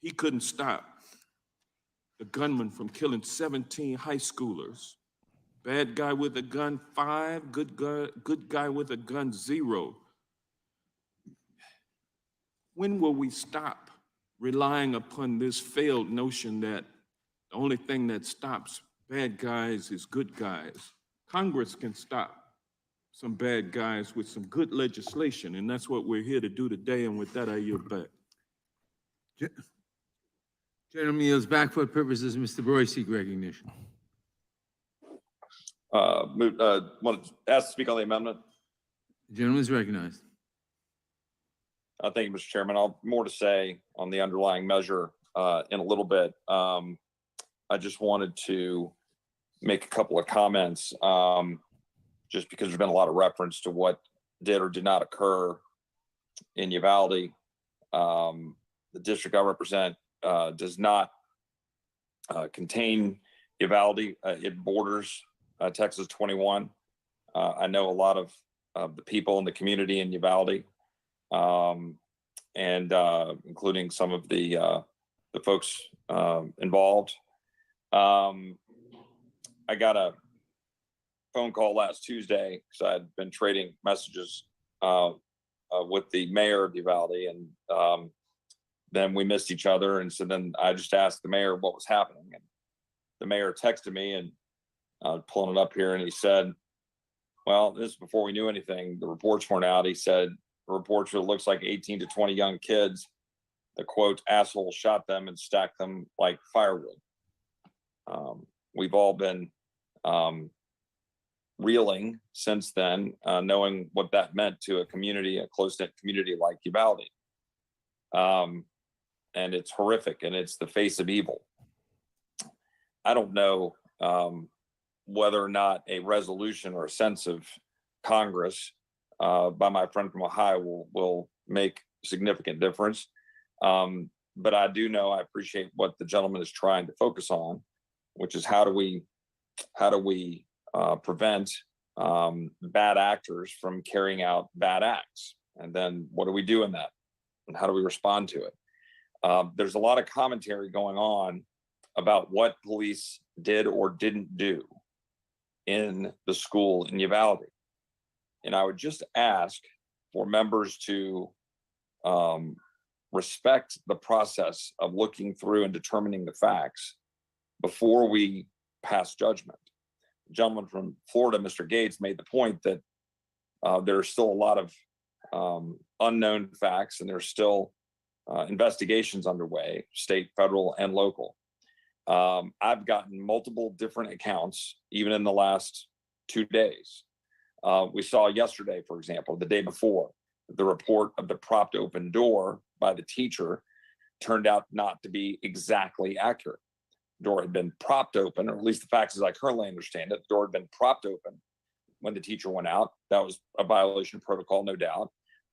He couldn't stop the gunman from killing 17 high schoolers. Bad guy with a gun, 5. Good guy with a gun, 0. When will we stop relying upon this failed notion that the only thing that stops bad guys is good guys? Congress can stop some bad guys with some good legislation, and that's what we're here to do today. And with that, I yield back. Gentleman yields back for purposes. Mr. Roy, seek recognition. Want to ask to speak on the amendment? The gentleman is recognized. Thank you, Mr. Chairman. I'll have more to say on the underlying measure in a little bit. I just wanted to make a couple of comments just because there's been a lot of reference to what did or did not occur in Uvalde. The district I represent does not contain Uvalde. It borders Texas 21. I know a lot of the people in the community in Uvalde, and including some of the folks involved. I got a phone call last Tuesday because I had been trading messages with the mayor of Uvalde, and then we missed each other. And so then I just asked the mayor what was happening, and the mayor texted me, and pulling it up here, and he said, well, this is before we knew anything. The reports weren't out. He said, the reports it looks like 18 to 20 young kids, the quote, asshole shot them and stacked them like firewood. We've all been reeling since then, knowing what that meant to a community, a close-knit community like Uvalde. And it's horrific, and it's the face of evil. I don't know whether or not a resolution or a sense of Congress by my friend from Ohio will make significant difference. But I do know, I appreciate what the gentleman is trying to focus on, which is how do we prevent bad actors from carrying out bad acts? And then what do we do in that? And how do we respond to it? There's a lot of commentary going on about what police did or didn't do in the school in Uvalde. And I would just ask for members to respect the process of looking through and determining the facts before we pass judgment. The gentleman from Florida, Mr. Gates, made the point that there's still a lot of unknown facts, and there's still investigations underway, state, federal, and local. I've gotten multiple different accounts, even in the last 2 days. We saw yesterday, for example, the day before, the report of the propped open door by the teacher turned out not to be exactly accurate. The door had been propped open, or at least the facts as I currently understand it, the door had been propped open when the teacher went out. That was a violation of protocol, no doubt.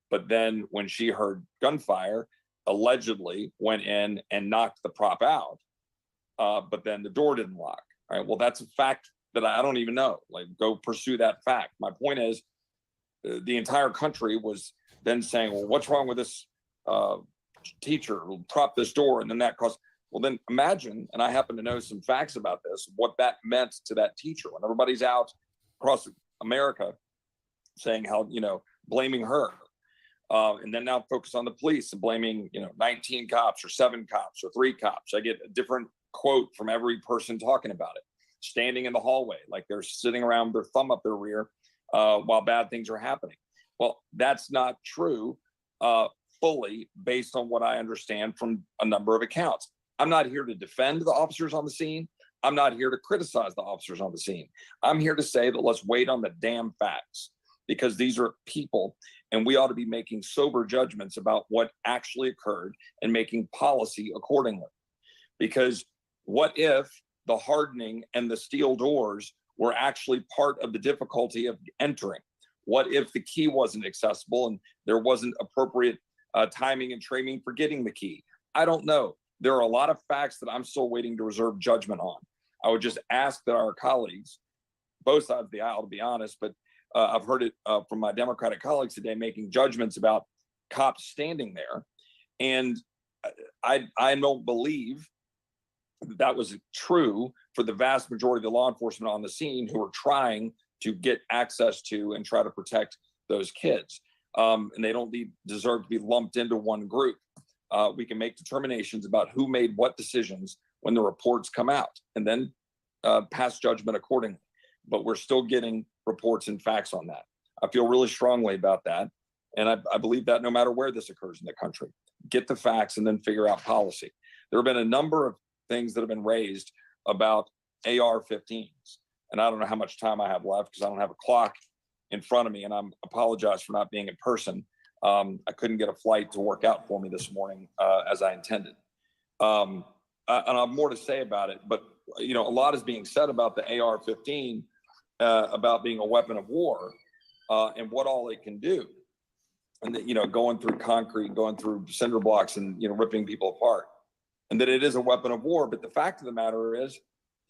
But then when she heard gunfire, allegedly went in and knocked the prop out. But then the door didn't lock. All right, well, that's a fact that I don't even know. Like, go pursue that fact. My point is, the entire country was then saying, well, what's wrong with this teacher who propped this door? And then that caused, well, then imagine, and I happen to know some facts about this, what that meant to that teacher when everybody's out across America saying how, blaming her. And then now focus on the police and blaming, 19 cops or 7 cops or 3 cops. I get a different quote from every person talking about it, standing in the hallway like they're sitting around with their thumb up their rear while bad things are happening. Well, that's not true fully based on what I understand from a number of accounts. I'm not here to defend the officers on the scene. I'm not here to criticize the officers on the scene. I'm here to say that let's wait on the damn facts, because these are people and we ought to be making sober judgments about what actually occurred and making policy accordingly. Because what if the hardening and the steel doors were actually part of the difficulty of entering? What if the key wasn't accessible and there wasn't appropriate timing and training for getting the key? I don't know. There are a lot of facts that I'm still waiting to reserve judgment on. I would just ask that our colleagues, both sides of the aisle, to be honest, but I've heard it from my Democratic colleagues today making judgments about cops standing there. And I don't believe that was true for the vast majority of the law enforcement on the scene who were trying to get access to and try to protect those kids. And they don't deserve to be lumped into one group. We can make determinations about who made what decisions when the reports come out, and then pass judgment accordingly. But we're still getting reports and facts on that. I feel really strongly about that. And I believe that no matter where this occurs in the country, get the facts and then figure out policy. There have been a number of things that have been raised about AR-15s. And I don't know how much time I have left because I don't have a clock in front of me, and I apologize for not being in person. I couldn't get a flight to work out for me this morning as I intended. And I have more to say about it, but a lot is being said about the AR-15, about being a weapon of war and what all it can do. And that, going through concrete, going through cinder blocks and, ripping people apart, and that it is a weapon of war. But the fact of the matter is,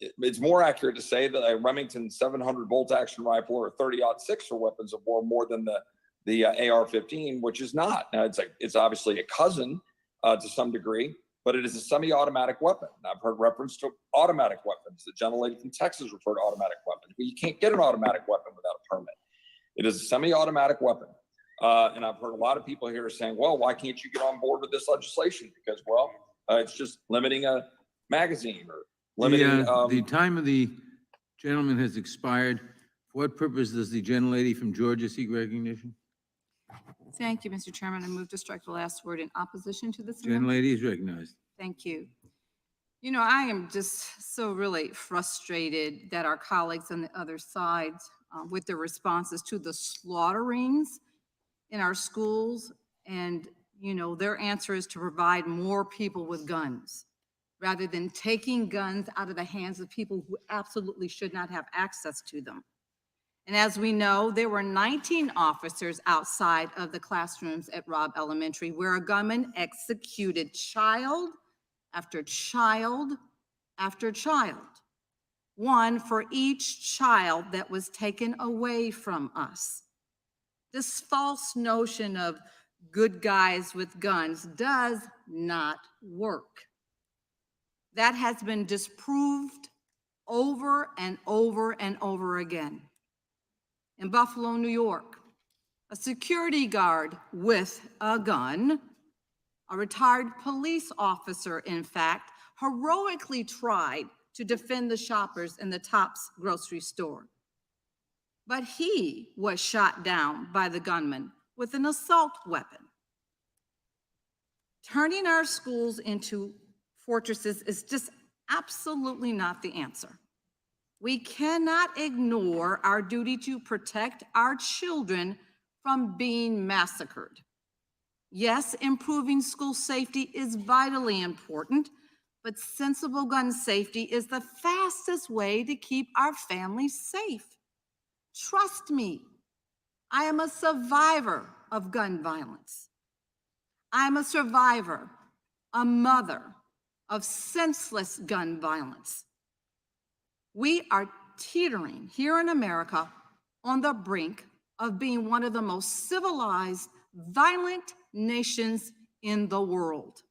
it's more accurate to say that a Remington 700 bolt action rifle or a 30-06 are weapons of war more than the AR-15, which is not. Now it's obviously a cousin to some degree, but it is a semi-automatic weapon. And I've heard reference to automatic weapons. The gentlelady from Texas referred to automatic weapons, but you can't get an automatic weapon without a permit. It is a semi-automatic weapon. And I've heard a lot of people here saying, well, why can't you get on board with this legislation? Because, it's just limiting a magazine or limiting. The time of the gentleman has expired. For what purpose does the gentlelady from Georgia seek recognition? Thank you, Mr. Chairman. I move to strike the last word in opposition to this amendment. Gentlelady is recognized. Thank you. I am just so really frustrated that our colleagues on the other side, with their responses to the slaughterings in our schools, and their answer is to provide more people with guns rather than taking guns out of the hands of people who absolutely should not have access to them. And as we know, there were 19 officers outside of the classrooms at Robb Elementary where a gunman executed child after child after child, one for each child that was taken away from us. This false notion of good guys with guns does not work. That has been disproved over and over and over again. In Buffalo, New York, a security guard with a gun, a retired police officer, in fact, heroically tried to defend the shoppers in the Tops grocery store. But he was shot down by the gunman with an assault weapon. Turning our schools into fortresses is just absolutely not the answer. We cannot ignore our duty to protect our children from being massacred. Yes, improving school safety is vitally important, but sensible gun safety is the fastest way to keep our families safe. Trust me, I am a survivor of gun violence. I am a survivor, a mother of senseless gun violence. We are teetering here in America on the brink of being one of the most civilized, violent nations in the world.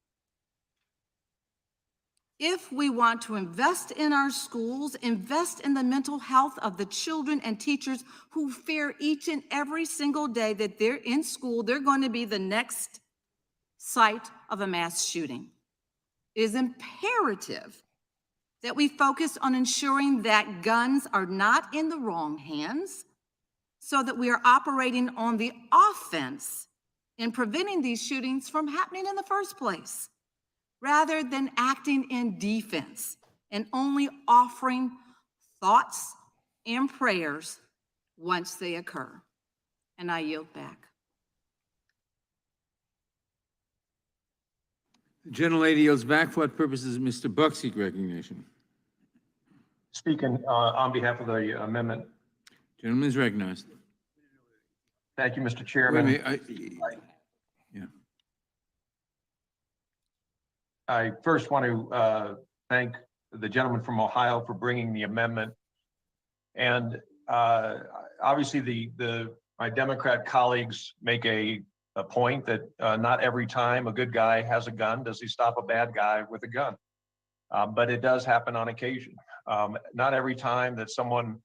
If we want to invest in our schools, invest in the mental health of the children and teachers who fear each and every single day that they're in school, they're going to be the next site of a mass shooting. It is imperative that we focus on ensuring that guns are not in the wrong hands so that we are operating on the offense in preventing these shootings from happening in the first place, rather than acting in defense and only offering thoughts and prayers once they occur. And I yield back. The gentlelady yields back. For what purposes does Mr. Buck seek recognition? Speaking on behalf of the amendment. Gentleman is recognized. Thank you, Mr. Chairman. Wait a minute, I first want to thank the gentleman from Ohio for bringing the amendment. And obviously my Democrat colleagues make a point that not every time a good guy has a gun does he stop a bad guy with a gun. but it does happen on occasion. Not every time that someone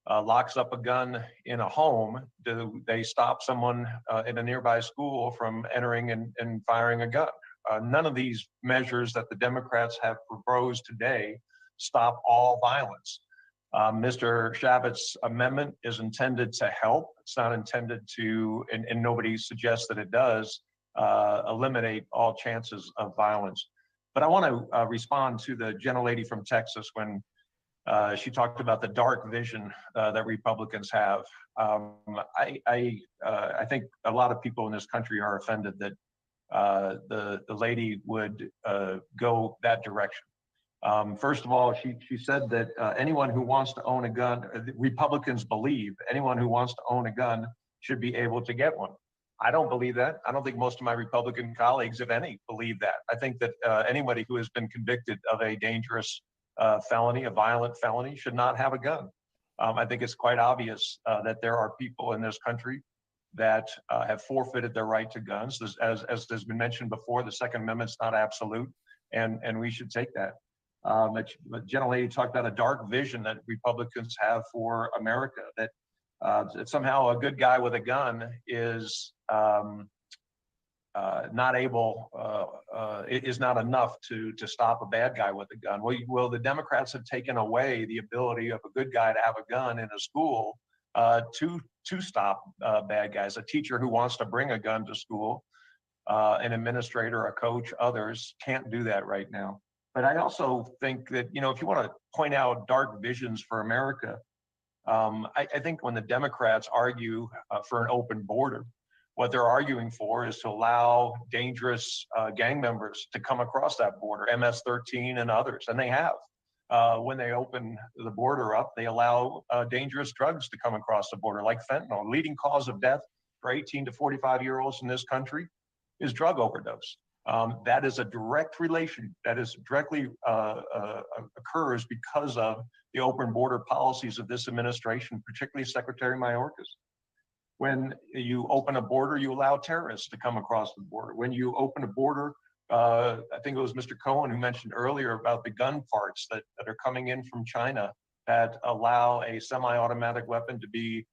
locks up a gun in a home do they stop someone in a nearby school from entering and firing a gun. None of these measures that the Democrats have proposed today stop all violence. Mr. Shabbat's amendment is intended to help. It's not intended to, and nobody suggests that it does, eliminate all chances of violence. But I want to respond to the gentlelady from Texas when she talked about the dark vision that Republicans have. I think a lot of people in this country are offended that the lady would go that direction. First of all, she said that anyone who wants to own a gun, Republicans believe anyone who wants to own a gun should be able to get one. I don't believe that. I don't think most of my Republican colleagues, if any, believe that. I think that anybody who has been convicted of a dangerous felony, a violent felony, should not have a gun. I think it's quite obvious that there are people in this country that have forfeited their right to guns. As has been mentioned before, the Second Amendment's not absolute, and we should take that. The gentlelady talked about a dark vision that Republicans have for America, that somehow a good guy with a gun is not able, is not enough to stop a bad guy with a gun. Well, the Democrats have taken away the ability of a good guy to have a gun in a school to stop bad guys. A teacher who wants to bring a gun to school, an administrator, a coach, others can't do that right now. But I also think that, you know, if you want to point out dark visions for America, I think when the Democrats argue for an open border, what they're arguing for is to allow dangerous gang members to come across that border, MS-13 and others, and they have. When they open the border up, they allow dangerous drugs to come across the border, like fentanyl. Leading cause of death for 18 to 45-year-olds in this country is drug overdose. That is a direct relation, that is directly occurs because of the open border policies of this administration, particularly Secretary Mayorkas. When you open a border, you allow terrorists to come across the border. When you open a border, I think it was Mr. Cohen who mentioned earlier about the gun parts that are coming in from China that allow a semi-automatic weapon to be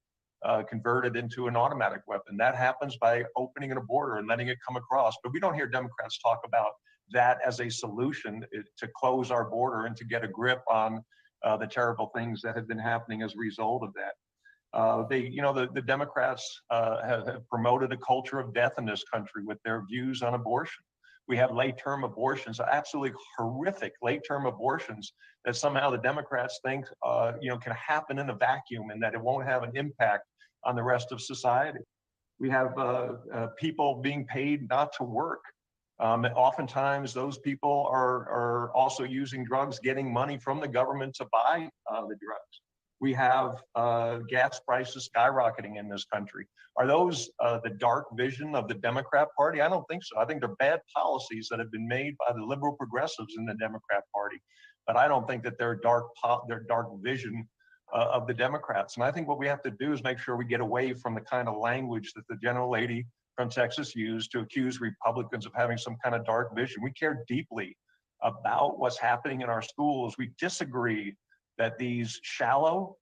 converted into an automatic weapon. That happens by opening a border and letting it come across. But we don't hear Democrats talk about that as a solution to close our border and to get a grip on the terrible things that have been happening as a result of that. The Democrats have promoted a culture of death in this country with their views on abortion. We have late-term abortions, absolutely horrific late-term abortions that somehow the Democrats think can happen in a vacuum and that it won't have an impact on the rest of society. We have people being paid not to work. Oftentimes, those people are also using drugs, getting money from the government to buy the drugs. We have gas prices skyrocketing in this country. Are those the dark vision of the Democrat Party? I don't think so. I think they're bad policies that have been made by the liberal progressives in the Democrat Party. But I don't think that they're dark vision of the Democrats. And I think what we have to do is make sure we get away from the kind of language that the gentlelady from Texas used to accuse Republicans of having some kind of dark vision. We care deeply about what's happening in our schools. We disagree that these shallow,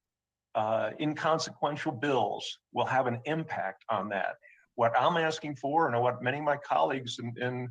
inconsequential bills will have an impact on that. What I'm asking for, and what many of my colleagues in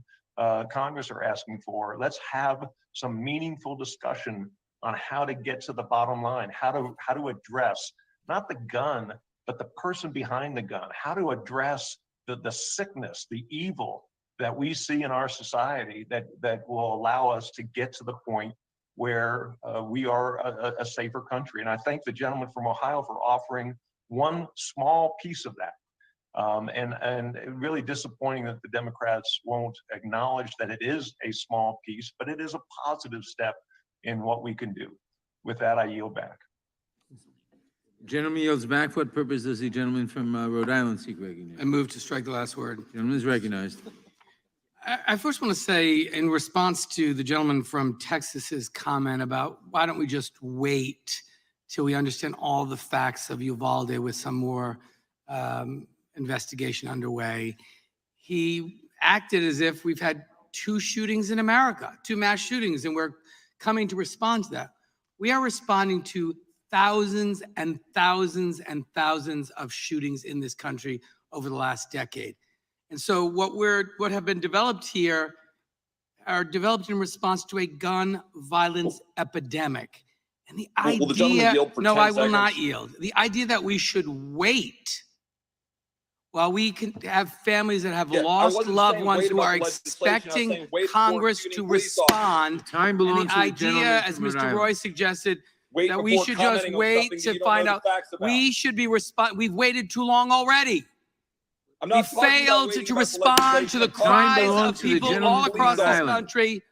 Congress are asking for, let's have some meaningful discussion on how to get to the bottom line, how to address not the gun, but the person behind the gun, how to address the sickness, the evil that we see in our society that will allow us to get to the point where we are a safer country. And I thank the gentleman from Ohio for offering one small piece of that. And really disappointing that the Democrats won't acknowledge that it is a small piece, but it is a positive step in what we can do. With that, I yield back. Gentleman yields back. For what purpose does the gentleman from Rhode Island seek recognition? I move to strike the last word. Gentleman is recognized. I first want to say, in response to the gentleman from Texas's comment about why don't we just wait till we understand all the facts of Uvalde with some more investigation underway, he acted as if we've had two shootings in America, two mass shootings, and we're coming to respond to that. We are responding to thousands and thousands and thousands of shootings in this country over the last decade. And so what have been developed here are developed in response to a gun violence epidemic. And the Will the gentleman idea, yield for no, 10 I will not seconds? yield. The idea that we should wait while we can have families that have Yeah, I lost wasn't loved saying ones wait who about are the legislation. I was expecting saying wait for Congress shooting to police officers. respond. Time And belongs the to the gentleman idea, as from Rhode Mr. Island. Roy suggested, Wait that we before should just commenting on wait something that to you don't know find the out. facts about. We should be we've waited too long already. I'm We not talking about failed waiting to about the respond to the legislation. I'm talking cries belongs of to the people gentleman all from across Rhode this Island. country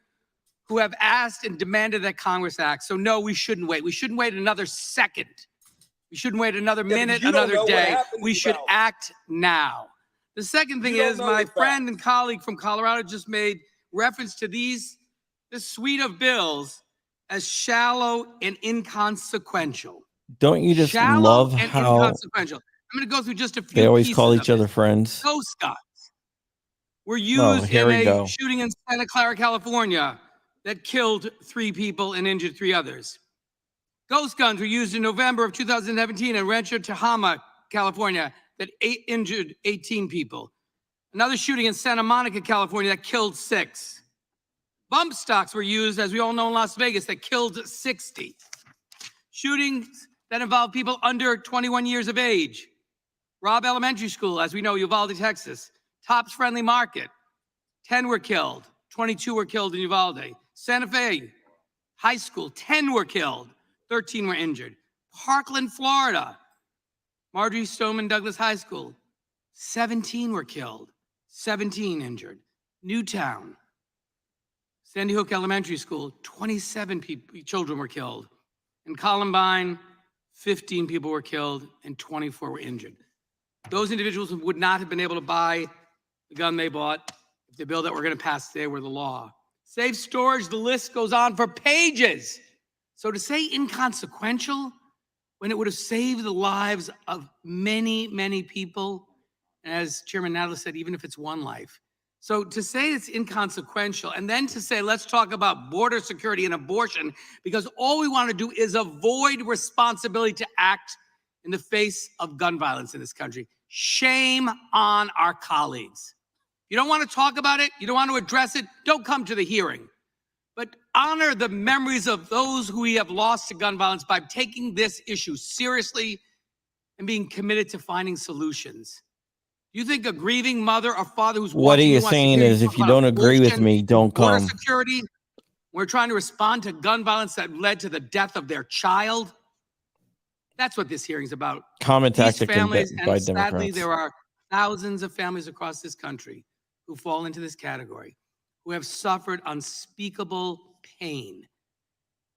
who have asked and demanded that Congress act. So no, we shouldn't wait. We shouldn't wait another second. We shouldn't wait another minute, you don't another know what day. happens We should about. act now. The second thing You don't is know my the friend facts. and colleague from Colorado just made reference to this suite of bills as shallow and inconsequential. Don't you just Shallow love and how inconsequential. I'm going to go through just a few they always pieces call of each other this. friends? Ghost guns were Oh, used here in we a go. shooting in Santa Clara, California that killed 3 people and injured 3 others. Ghost guns were used in November of 2017 in Rancho Tehama, California that injured 18 people. Another shooting in Santa Monica, California that killed 6. Bump stocks were used, as we all know, in Las Vegas that killed 60. Shootings that involved people under 21 years of age. Robb Elementary School, as we know, Uvalde, Texas. Tops Friendly Market, 10 were killed. 22 were killed in Uvalde. Santa Fe High School, 10 were killed. 13 were injured. Parkland, Florida. Marjorie Stoneman Douglas High School, 17 were killed. 17 injured. Newtown, Sandy Hook Elementary School, 27 children were killed. In Columbine, 15 people were killed and 24 were injured. Those individuals would not have been able to buy the gun they bought if the bill that we're going to pass today were the law. Safe storage, the list goes on for pages. So to say inconsequential when it would have saved the lives of many, many people, and as Chairman Nadler said, even if it's one life. So to say it's inconsequential and then to say, let's talk about border security and abortion, because all we want to do is avoid responsibility to act in the face of gun violence in this country. Shame on our colleagues. You don't want to talk about it, you don't want to address it, don't come to the hearing. But honor the memories of those who we have lost to gun violence by taking this issue seriously and being committed to finding solutions. You think a grieving mother or father who's What watching he you is wants to saying hear is, talk if you about don't agree with abortion, me, don't border come. security, we're trying to respond to gun violence that led to the death of their child. That's what this hearing's about. Common These tactic families, by and sadly, Democrats. there are thousands of families across this country who fall into this category, who have suffered unspeakable pain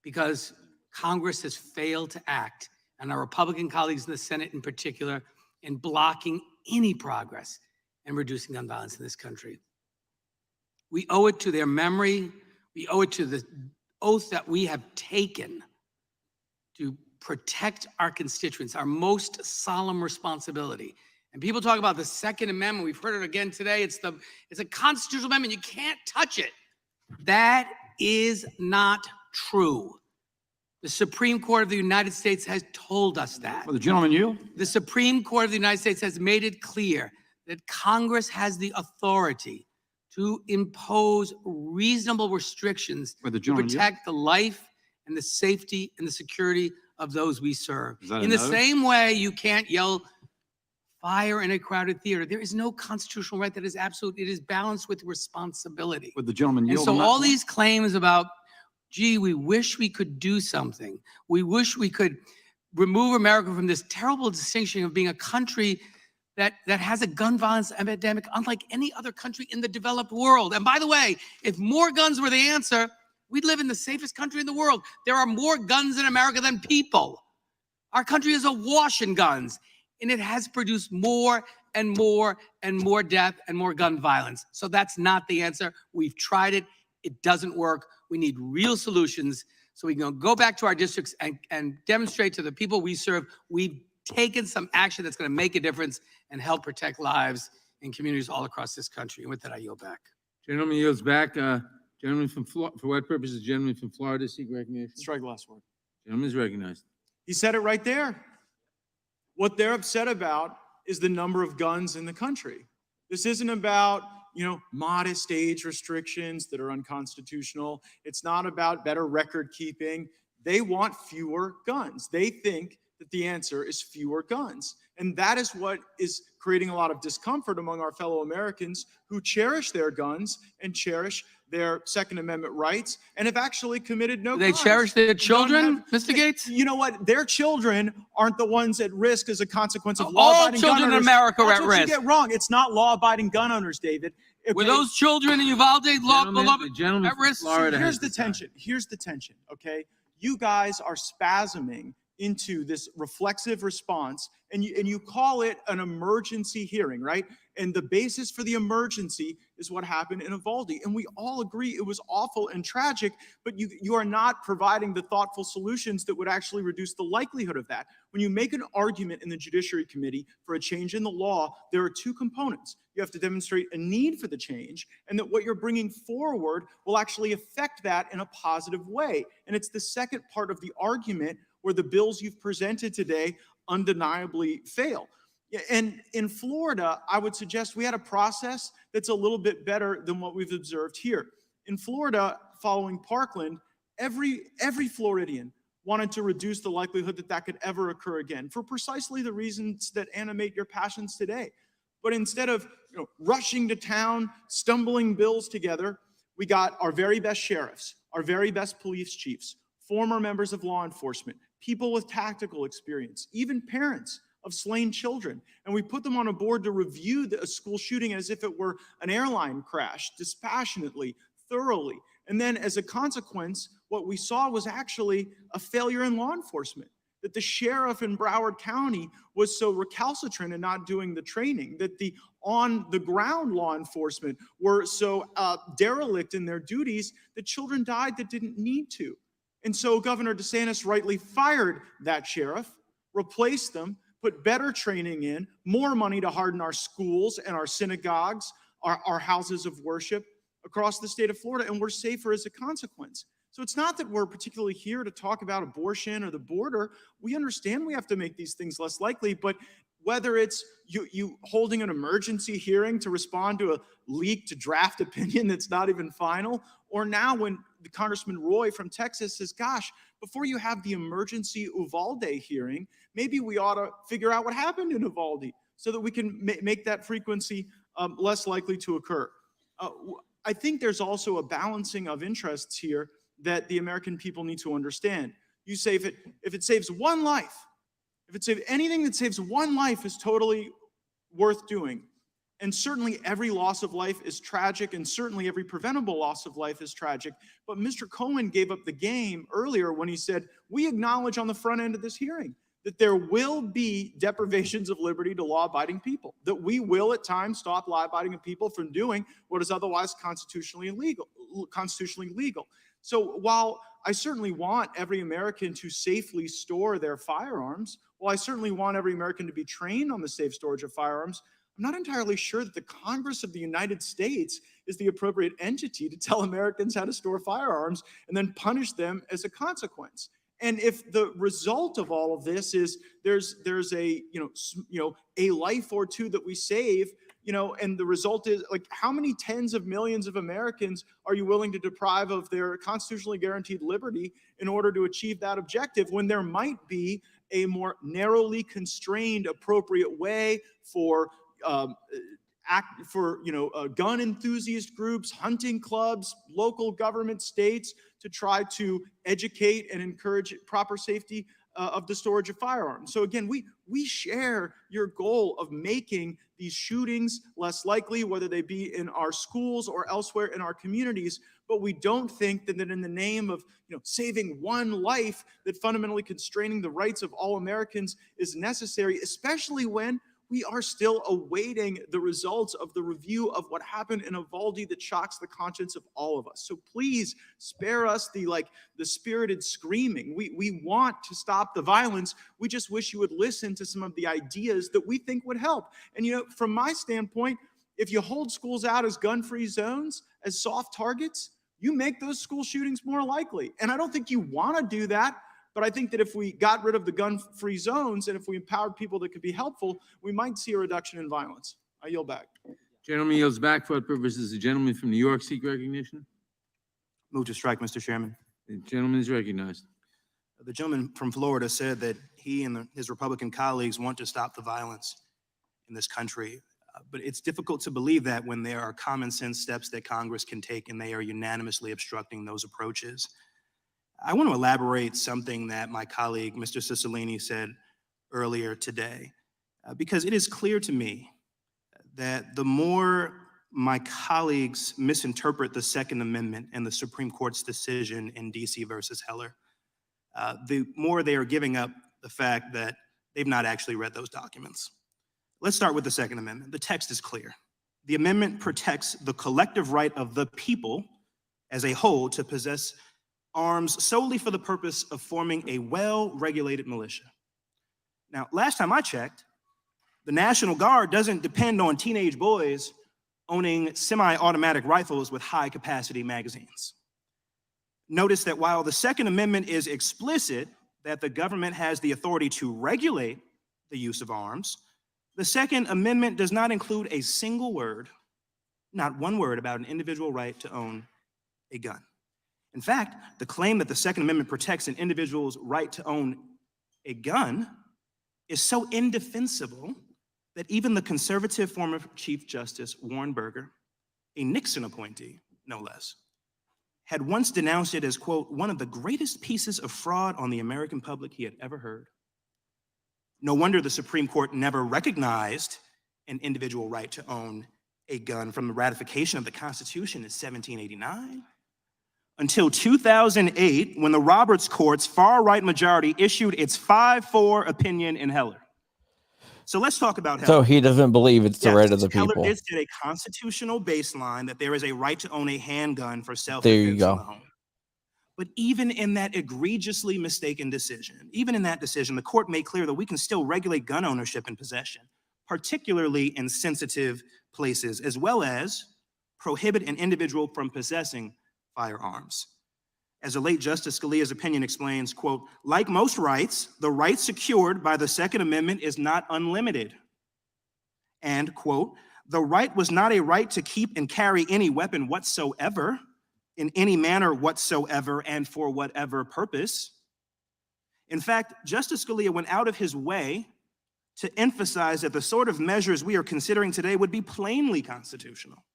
because Congress has failed to act, and our Republican colleagues in the Senate in particular, in blocking any progress in reducing gun violence in this country. We owe it to their memory. We owe it to the oath that we have taken to protect our constituents, our most solemn responsibility. And people talk about the Second Amendment. We've heard it again today. It's a constitutional amendment. You can't touch it. That is not true. The Supreme Court of the United States has told us that. Well, the gentleman yield. The Supreme Court of the United States has made it clear that Congress has the authority to impose reasonable restrictions Well, the to gentleman yield. protect the life and the safety and the security of those we serve. Is that a In the no? same way, you can't yell fire in a crowded theater. There is no constitutional right that is absolute. It is balanced with responsibility. Would the gentleman And yield so on that all point? these claims about, gee, we wish we could do something. We wish we could remove America from this terrible distinction of being a country that has a gun violence epidemic unlike any other country in the developed world. And by the way, if more guns were the answer, we'd live in the safest country in the world. There are more guns in America than people. Our country is awash in guns, and it has produced more and more and more death and more gun violence. So that's not the answer. We've tried it. It doesn't work. We need real solutions so we can go back to our districts and demonstrate to the people we serve we've taken some action that's going to make a difference and help protect lives in communities all across this country. And with that, I yield back. Gentleman yields back. Gentleman from for what purpose is gentleman from Florida seek recognition? Strike last word. Gentleman is recognized. He said it right there. What they're upset about is the number of guns in the country. This isn't about, modest age restrictions that are unconstitutional. It's not about better record keeping. They want fewer guns. They think that the answer is fewer guns. And that is what is creating a lot of discomfort among our fellow Americans who cherish their guns and cherish their Second Amendment rights and have actually committed no They crimes. cherish their children, Mr. Gates? You know what? Their children aren't the ones at risk as a consequence of All law-abiding gun children in owners. America are That's at what you risk. get wrong. It's not law-abiding gun owners, David. Were Okay? those children in Uvalde locked The gentleman at from risk? Florida Here's has the decided. tension. Here's the tension, okay? You guys are spasming into this reflexive response, and you call it an emergency hearing, right? And the basis for the emergency is what happened in Uvalde. And we all agree it was awful and tragic, but you are not providing the thoughtful solutions that would actually reduce the likelihood of that. When you make an argument in the Judiciary Committee for a change in the law, there are two components. You have to demonstrate a need for the change, and that what you're bringing forward will actually affect that in a positive way. And it's the second part of the argument where the bills you've presented today undeniably fail. And in Florida, I would suggest we had a process that's a little bit better than what we've observed here. In Florida, following Parkland, every Floridian wanted to reduce the likelihood that that could ever occur again for precisely the reasons that animate your passions today. But instead of rushing to town, stumbling bills together, we got our very best sheriffs, our very best police chiefs, former members of law enforcement, people with tactical experience, even parents of slain children. And we put them on a board to review a school shooting as if it were an airline crash, dispassionately, thoroughly. And then as a consequence, what we saw was actually a failure in law enforcement, that the sheriff in Broward County was so recalcitrant in not doing the training, that the on-the-ground law enforcement were so derelict in their duties that children died that didn't need to. And so Governor DeSantis rightly fired that sheriff, replaced them, put better training in, more money to harden our schools and our synagogues, our houses of worship across the state of Florida, and we're safer as a consequence. So it's not that we're particularly here to talk about abortion or the border. We understand we have to make these things less likely, but whether it's you holding an emergency hearing to respond to a leaked draft opinion that's not even final, or now when the Congressman Roy from Texas says, gosh, before you have the emergency Uvalde hearing, maybe we ought to figure out what happened in Uvalde so that we can make that frequency less likely to occur. I think there's also a balancing of interests here that the American people need to understand. You say if it saves one life, if it saves anything that saves one life is totally worth doing. And certainly every loss of life is tragic, and certainly every preventable loss of life is tragic. But Mr. Cohen gave up the game earlier when he said, we acknowledge on the front end of this hearing that there will be deprivations of liberty to law-abiding people, that we will at times stop law-abiding people from doing what is otherwise constitutionally legal. So while I certainly want every American to safely store their firearms, while I certainly want every American to be trained on the safe storage of firearms, I'm not entirely sure that the Congress of the United States is the appropriate entity to tell Americans how to store firearms and then punish them as a consequence. And if the result of all of this is there's a a life or two that we save, and the result is, like, how many tens of millions of Americans are you willing to deprive of their constitutionally guaranteed liberty in order to achieve that objective, when there might be a more narrowly constrained appropriate way for gun enthusiast groups, hunting clubs, local government, states, to try to educate and encourage proper safety of the storage of firearms. So again, we share your goal of making these shootings less likely, whether they be in our schools or elsewhere in our communities, but we don't think that in the name of saving one life, that fundamentally constraining the rights of all Americans is necessary, especially when we are still awaiting the results of the review of what happened in Uvalde that shocks the conscience of all of us. So please spare us the spirited screaming. We want to stop the violence. We just wish you would listen to some of the ideas that we think would help. And from my standpoint, if you hold schools out as gun-free zones, as soft targets, you make those school shootings more likely. And I don't think you want to do that, but I think that if we got rid of the gun-free zones and if we empowered people that could be helpful, we might see a reduction in violence. I yield back. Gentleman yields back. For what purposes? The gentleman from New York seek recognition? Move to strike, Mr. Chairman. The gentleman is recognized. The gentleman from Florida said that he and his Republican colleagues want to stop the violence in this country. But it's difficult to believe that when there are common sense steps that Congress can take and they are unanimously obstructing those approaches. I want to elaborate something that my colleague, Mr. Cicilline, said earlier today, because it is clear to me that the more my colleagues misinterpret the Second Amendment and the Supreme Court's decision in DC versus Heller, the more they are giving up the fact that they've not actually read those documents. Let's start with the Second Amendment. The text is clear. The amendment protects the collective right of the people as a whole to possess arms solely for the purpose of forming a well-regulated militia. Now, last time I checked, the National Guard doesn't depend on teenage boys owning semi-automatic rifles with high-capacity magazines. Notice that while the Second Amendment is explicit that the government has the authority to regulate the use of arms, the Second Amendment does not include a single word, not one word, about an individual right to own a gun. In fact, the claim that the Second Amendment protects an individual's right to own a gun is so indefensible that even the conservative former Chief Justice Warren Burger, a Nixon appointee, no less, had once denounced it as, quote, one of the greatest pieces of fraud on the American public he had ever heard. No wonder the Supreme Court never recognized an individual right to own a gun from the ratification of the Constitution in 1789 until 2008, when the Roberts Court's far-right majority issued its 5-4 opinion in Heller. So let's talk about Heller. So he doesn't believe it's the right of the people. Heller did set a constitutional baseline that there is a right to own a handgun for self-defense There you in the go. home. But even in that egregiously mistaken decision, even in that decision, the court made clear that we can still regulate gun ownership and possession, particularly in sensitive places, as well as prohibit an individual from possessing firearms. As the late Justice Scalia's opinion explains, quote, like most rights, the right secured by the Second Amendment is not unlimited. And, quote, the right was not a right to keep and carry any weapon whatsoever, in any manner whatsoever, and for whatever purpose. In fact, Justice Scalia went out of his way to emphasize that the sort of measures we are considering today would be plainly constitutional.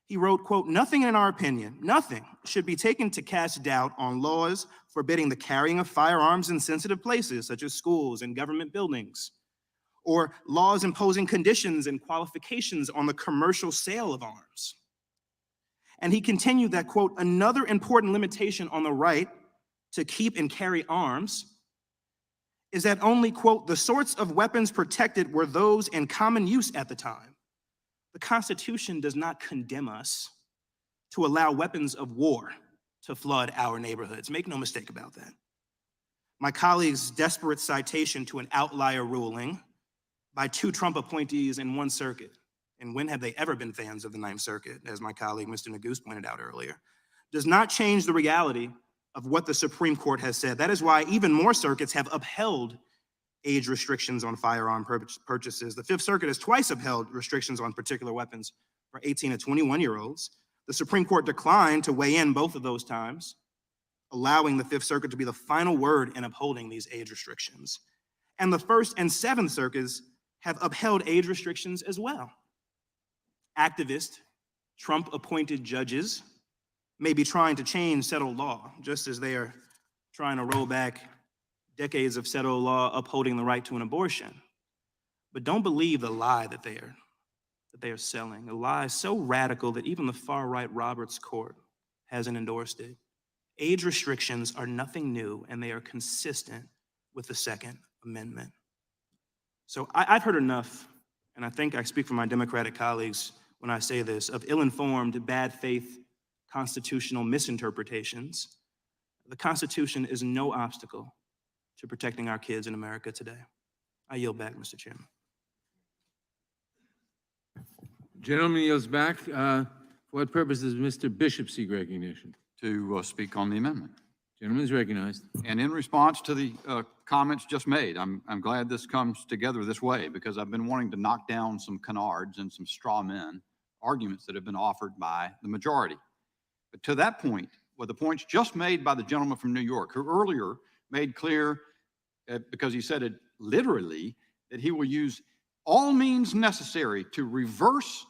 He wrote, quote, nothing in our opinion, nothing should be taken to cast doubt on laws forbidding the carrying of firearms in sensitive places, such as schools and government buildings, or laws imposing conditions and qualifications on the commercial sale of arms. And he continued that, quote, another important limitation on the right to keep and carry arms is that only, quote, the sorts of weapons protected were those in common use at the time. The Constitution does not condemn us to allow weapons of war to flood our neighborhoods. Make no mistake about that. My colleague's desperate citation to an outlier ruling by 2 Trump appointees in one circuit, and when have they ever been fans of the Ninth Circuit, as my colleague Mr. Neguse pointed out earlier, does not change the reality of what the Supreme Court has said. That is why even more circuits have upheld age restrictions on firearm purchases. The Fifth Circuit has twice upheld restrictions on particular weapons for 18 to 21-year-olds. The Supreme Court declined to weigh in both of those times, allowing the Fifth Circuit to be the final word in upholding these age restrictions. And the First and Seventh Circuits have upheld age restrictions as well. Activist, Trump-appointed judges may be trying to change settled law, just as they are trying to roll back decades of settled law upholding the right to an abortion. But don't believe the lie that they are selling, a lie so radical that even the far-right Roberts Court hasn't endorsed it. Age restrictions are nothing new, and they are consistent with the Second Amendment. So I've heard enough, and I think I speak for my Democratic colleagues when I say this, of ill-informed, bad faith constitutional misinterpretations. The Constitution is no obstacle to protecting our kids in America today. I yield back, Mr. Chairman. Gentleman yields back. For For what purpose does Mr. Bishop seek recognition? To speak on the amendment. Gentleman is recognized. And in response to the comments just made, I'm glad this comes together this way because I've been wanting to knock down some canards and some straw men arguments that have been offered by the majority. But to that point, with the points just made by the gentleman from New York, who earlier made clear, because he said it literally, that he will use all means necessary to reverse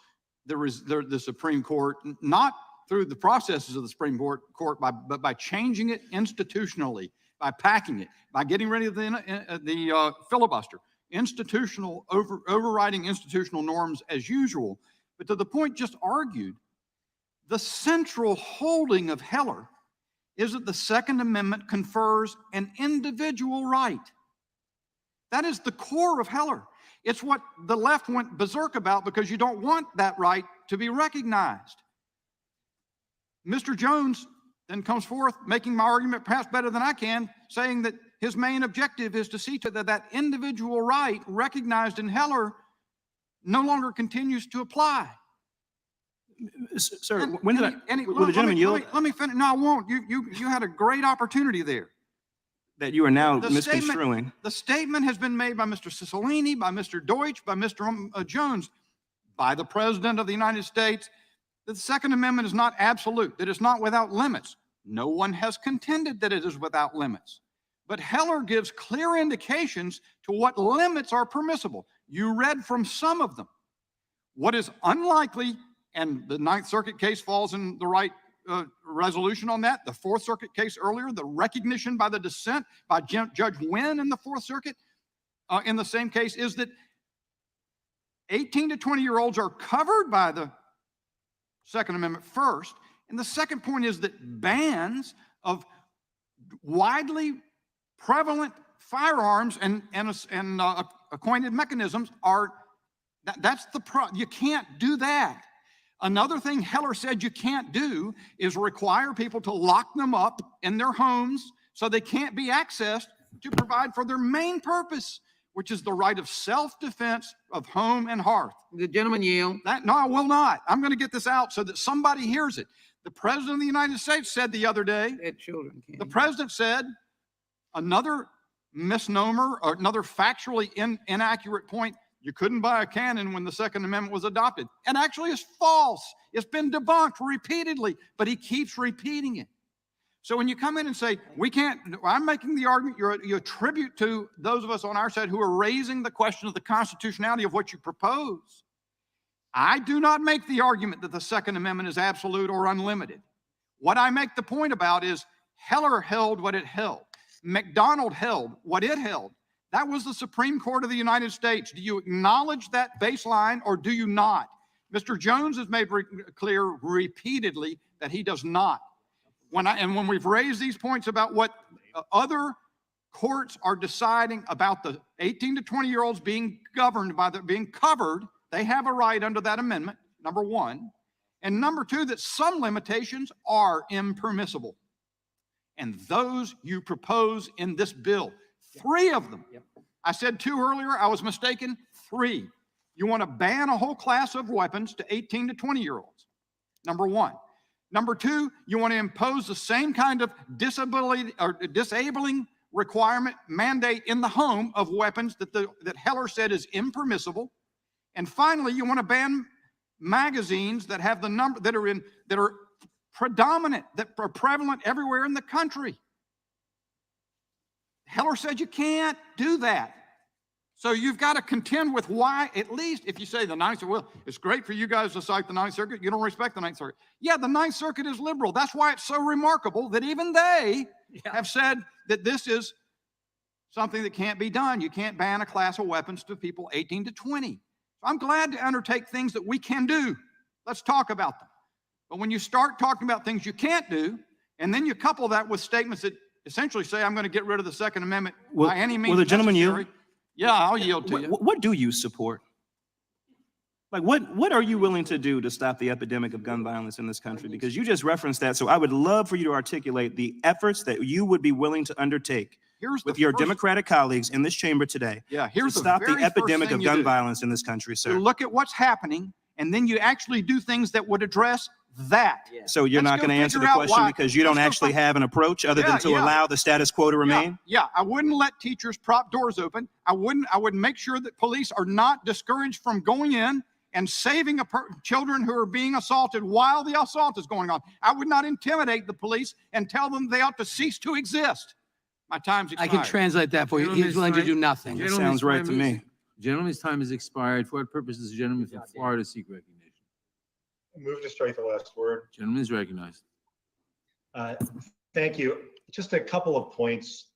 the Supreme Court, not through the processes of the Supreme Court, but by changing it institutionally, by packing it, by getting rid of the filibuster, overriding institutional norms as usual. But to the point just argued, the central holding of Heller is that the Second Amendment confers an individual right. That is the core of Heller. It's what the left went berserk about because you don't want that right to be recognized. Mr. Jones then comes forth, making my argument perhaps better than I can, saying that his main objective is to see to that individual right recognized in Heller no longer continues to apply. Sir, when did will the gentleman yield? Let me finish. No, I won't. You had a great opportunity there. That you are now misconstruing. The statement has been made by Mr. Cicilline, by Mr. Deutsch, by Mr. Jones, by the President of the United States, that the Second Amendment is not absolute, that it's not without limits. No one has contended that it is without limits. But Heller gives clear indications to what limits are permissible. You read from some of them. What is unlikely, and the Ninth Circuit case falls in the right resolution on that. The Fourth Circuit case earlier, the recognition by the dissent by Judge Wynn in the Fourth Circuit in the same case is that 18 to 20-year-olds are covered by the Second Amendment first. And the second point is that bans of widely prevalent firearms and acquainted mechanisms are, that's the problem. You can't do that. Another thing Heller said you can't do is require people to lock them up in their homes so they can't be accessed to provide for their main purpose, which is the right of self-defense of home and hearth. The gentleman yield. No, I will not. I'm going to get this out so that somebody hears it. The President of the United States said the other day, the President said another misnomer or another factually inaccurate point. You couldn't buy a cannon when the Second Amendment was adopted. And actually it's false. It's been debunked repeatedly, but he keeps repeating it. So when you come in and say, we can't, I'm making the argument, you attribute to those of us on our side who are raising the question of the constitutionality of what you propose. I do not make the argument that the Second Amendment is absolute or unlimited. What I make the point about is Heller held what it held. McDonald held what it held. That was the Supreme Court of the United States. Do you acknowledge that baseline or do you not? Mr. Jones has made clear repeatedly that he does not. When we've raised these points about what other courts are deciding about the 18 to 20-year-olds being governed by being covered, they have a right under that amendment, number one. And number two, that some limitations are impermissible. And those you propose in this bill. 3 of them. I said 2 earlier, I was mistaken. 3. You want to ban a whole class of weapons to 18 to 20-year-olds. Number 1. Number 2, you want to impose the same kind of disability or disabling requirement mandate in the home of weapons that Heller said is impermissible. And finally, you want to ban magazines that have the number that are predominant, that are prevalent everywhere in the country. Heller said you can't do that. So you've got to contend with why, at least if you say the Ninth Circuit, well, it's great for you guys to cite the Ninth Circuit. You don't respect the Ninth Circuit. Yeah, the Ninth Circuit is liberal. That's why it's so remarkable that even they have said that this is something that can't be done. You can't ban a class of weapons to people 18 to 20. I'm glad to undertake things that we can do. Let's talk about them. But when you start talking about things you can't do, and then you couple that with statements that essentially say, I'm going to get rid of the Second Amendment by any means will the gentleman necessary. yield? Yeah, I'll yield to you. What do you support? Like, what are you willing to do to stop the epidemic of gun violence in this country? Because you just referenced that. So I would love for you to articulate the efforts that you would be willing to undertake with your Democratic colleagues in this chamber today to stop the epidemic of gun violence in this country, sir. You look at what's happening, and then you actually do things that would address that. So you're Let's not go going to answer the figure out question why. because you don't Let's go actually find- have an approach other than to Yeah. allow the status quo to remain? Yeah, I wouldn't let teachers prop doors open. I would make sure that police are not discouraged from going in and saving children who are being assaulted while the assault is going on. I would not intimidate the police and tell them they ought to cease to exist. My time's I expired. can translate that for you. He's willing to do nothing. That sounds right to me. Gentleman's time has expired. For what purpose does the gentleman from Florida seek recognition? Move to strike the last word. Gentleman is recognized. Thank you. Just a couple of points,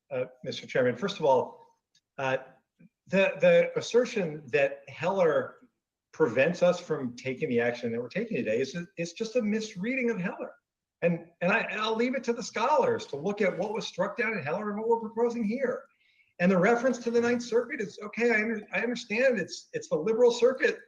Mr. Chairman. First of all, the assertion that Heller prevents us from taking the action that we're taking today is just a misreading of Heller. And I'll leave it to the scholars to look at what was struck down in Heller and what we're proposing here. And the reference to the Ninth Circuit is okay. I understand it's the liberal circuit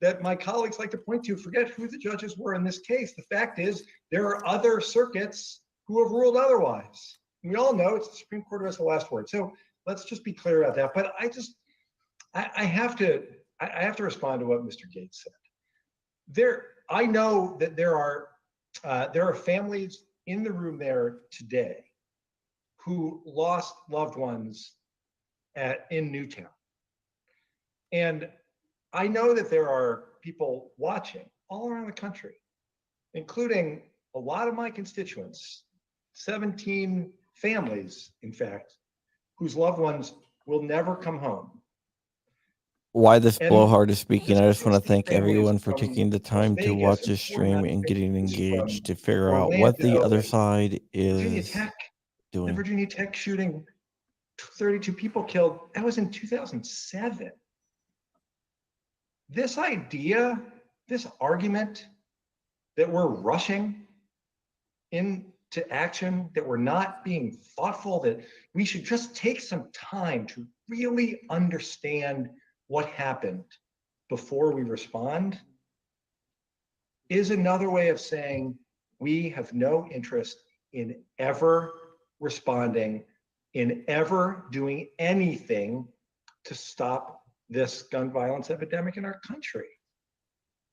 that my colleagues like to point to. Forget who the judges were in this case. The fact is there are other circuits who have ruled otherwise. And we all know it's the Supreme Court who has the last word. So let's just be clear about that. But I have to respond to what Mr. Gates said. I know that there are families in the room there today who lost loved ones in Newtown. And I know that there are people watching all around the country, including a lot of my constituents, 17 families, in fact, whose loved ones will never come home. Why this And blowhard is speaking, I just want to thank families everyone for from taking the Las time to Vegas watch and this stream and getting families engaged from to figure out what the Orlando other and side Virginia is Tech, the doing. Virginia Tech shooting, 32 people killed. That was in 2007. This idea, this argument that we're rushing into action, that we're not being thoughtful, that we should just take some time to really understand what happened before we respond, is another way of saying we have no interest in ever responding, in ever doing anything to stop this gun violence epidemic in our country.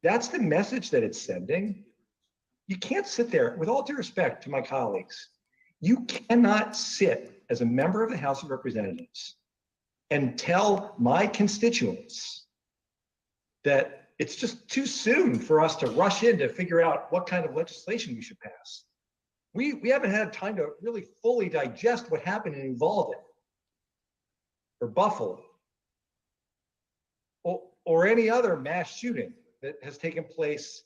That's the message that it's sending. You can't sit there, with all due respect to my colleagues, you cannot sit as a member of the House of Representatives and tell my constituents that it's just too soon for us to rush in to figure out what kind of legislation we should pass. We haven't had time to really fully digest what happened in Uvalde or Buffalo or any other mass shooting that has taken place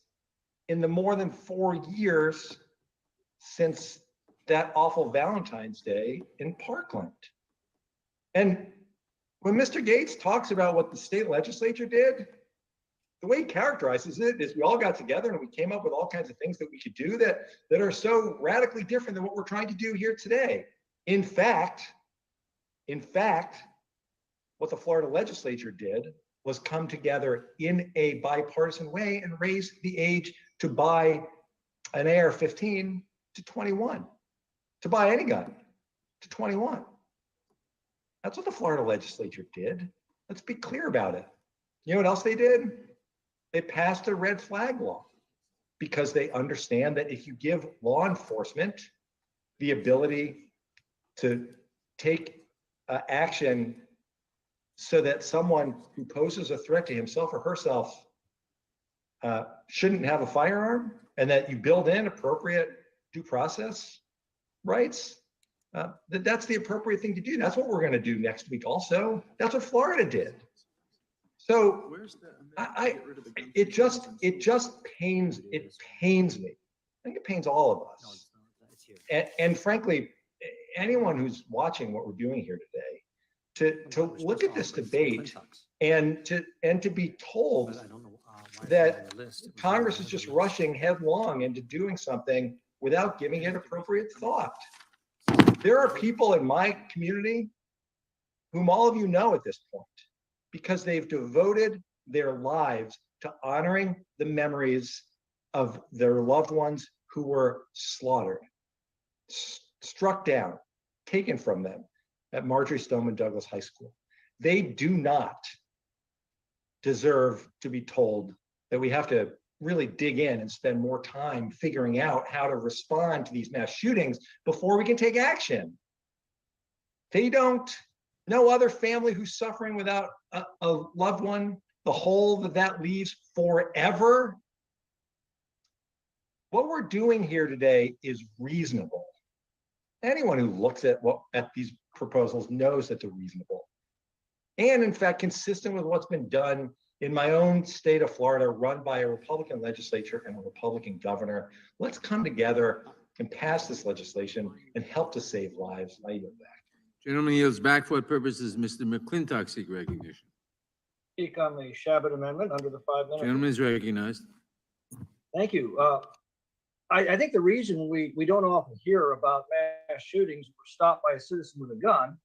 in the more than 4 years since that awful Valentine's Day in Parkland. And when Mr. Gates talks about what the state legislature did, the way he characterizes it is we all got together and we came up with all kinds of things that we could do that are so radically different than what we're trying to do here today. In fact, what the Florida legislature did was come together in a bipartisan way and raise the age to buy an AR-15 to 21, to buy any gun to 21. That's what the Florida legislature did. Let's be clear about it. You know what else they did? They passed a red flag law because they understand that if you give law enforcement the ability to take action so that someone who poses a threat to himself or herself shouldn't have a firearm, and that you build in appropriate due process rights, that's the appropriate thing to do. That's what we're going to do next week also. That's what Florida did. So it just pains me. I think it pains all of us. And frankly, anyone who's watching what we're doing here today, to look at this debate and to be told that Congress is just rushing headlong into doing something without giving it appropriate thought. There are people in my community whom all of you know at this point, because they've devoted their lives to honoring the memories of their loved ones who were slaughtered, struck down, taken from them at Marjorie Stoneman Douglas High School. They do not deserve to be told that we have to really dig in and spend more time figuring out how to respond to these mass shootings before we can take action. They don't. No other family who's suffering without a loved one, the hole that leaves forever. What we're doing here today is reasonable. Anyone who looks at these proposals knows that they're reasonable. And in fact, consistent with what's been done in my own state of Florida, run by a Republican legislature and a Republican governor. Let's come together and pass this legislation and help to save lives. I yield back. Gentleman yields back. For what purposes Mr. McClintock seek recognition? Speak on the Shabbat amendment under the 5 minute. Gentleman is recognized. Thank you. I think the reason we don't often hear about mass shootings were stopped by a citizen with a gun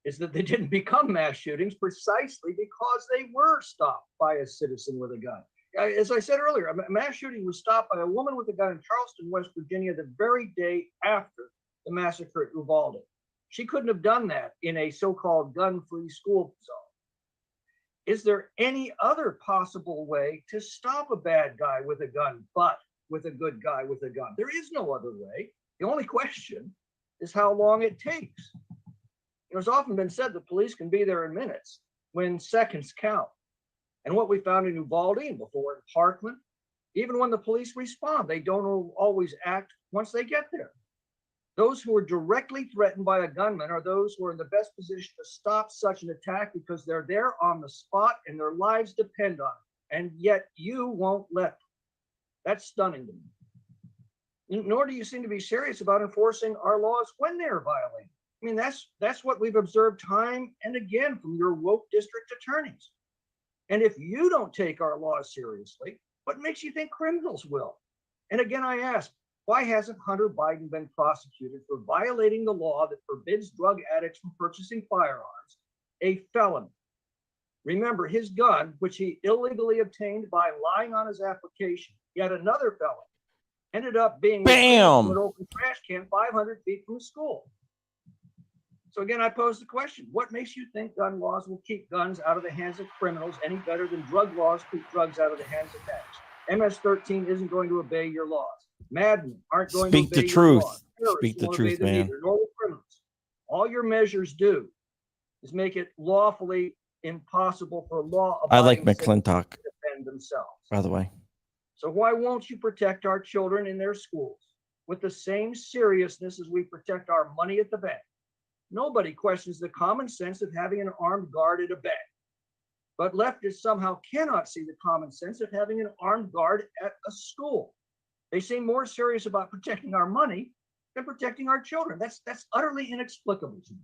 is that they didn't become mass shootings precisely because they were stopped by a citizen with a gun. As I said earlier, a mass shooting was stopped by a woman with a gun in Charleston, West Virginia, the very day after the massacre at Uvalde. She couldn't have done that in a so-called gun-free school zone. Is there any other possible way to stop a bad guy with a gun, but with a good guy with a gun? There is no other way. The only question is how long it takes. It's often been said that police can be there in minutes when seconds count. And what we found in Uvalde and before in Parkland, even when the police respond, they don't always act once they get there. Those who are directly threatened by a gunman are those who are in the best position to stop such an attack because they're there on the spot and their lives depend on it. And yet you won't let them. That's stunning to me. Nor do you seem to be serious about enforcing our laws when they're violated. I mean, that's what we've observed time and again from your woke district attorneys. And if you don't take our laws seriously, what makes you think criminals will? And again, I ask, why hasn't Hunter Biden been prosecuted for violating the law that forbids drug addicts from purchasing firearms, a felony? Remember, his gun, which he illegally obtained by lying on his application, yet another felony, ended up being Bam! an open trash can 500 feet from the school. So again, I pose the question, what makes you think gun laws will keep guns out of the hands of criminals any better than drug laws keep drugs out of the hands of gangs? MS-13 isn't going to obey your laws. Madmen aren't going to obey Speak the your truth. laws. Terrorists Speak the won't obey truth, them man. either, nor will criminals. All your measures do is make it lawfully impossible for I like law-abiding citizens McClintock, to defend themselves. by the way. So why won't you protect our children in their schools with the same seriousness as we protect our money at the bank? Nobody questions the common sense of having an armed guard at a bank. But leftists somehow cannot see the common sense of having an armed guard at a school. They seem more serious about protecting our money than protecting our children. That's utterly inexplicable to me.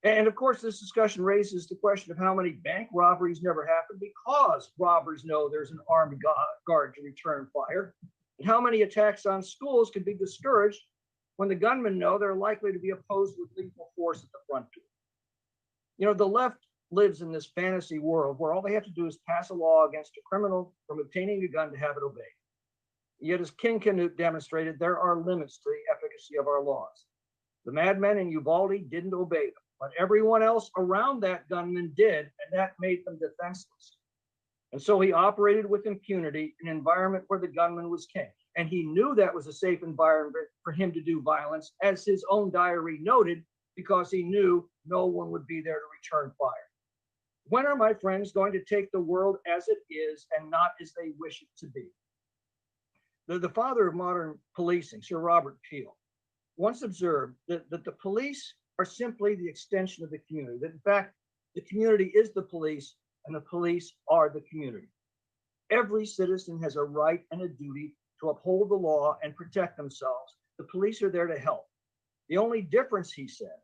And of course, this discussion raises the question of how many bank robberies never happen because robbers know there's an armed guard to return fire, and how many attacks on schools can be discouraged when the gunmen know they're likely to be opposed with lethal force at the front door. You know, the left lives in this fantasy world where all they have to do is pass a law against a criminal from obtaining a gun to have it obeyed. Yet, as King Canute demonstrated, there are limits to the efficacy of our laws. The madmen in Uvalde didn't obey them, but everyone else around that gunman did, and that made them defenseless. And so he operated with impunity in an environment where the gunman was king. And he knew that was a safe environment for him to do violence, as his own diary noted, because he knew no one would be there to return fire. When are my friends going to take the world as it is and not as they wish it to be? The father of modern policing, Sir Robert Peel, once observed that the police are simply the extension of the community, that in fact, the community is the police and the police are the community. Every citizen has a right and a duty to uphold the law and protect themselves. The police are there to help. The only difference, he said,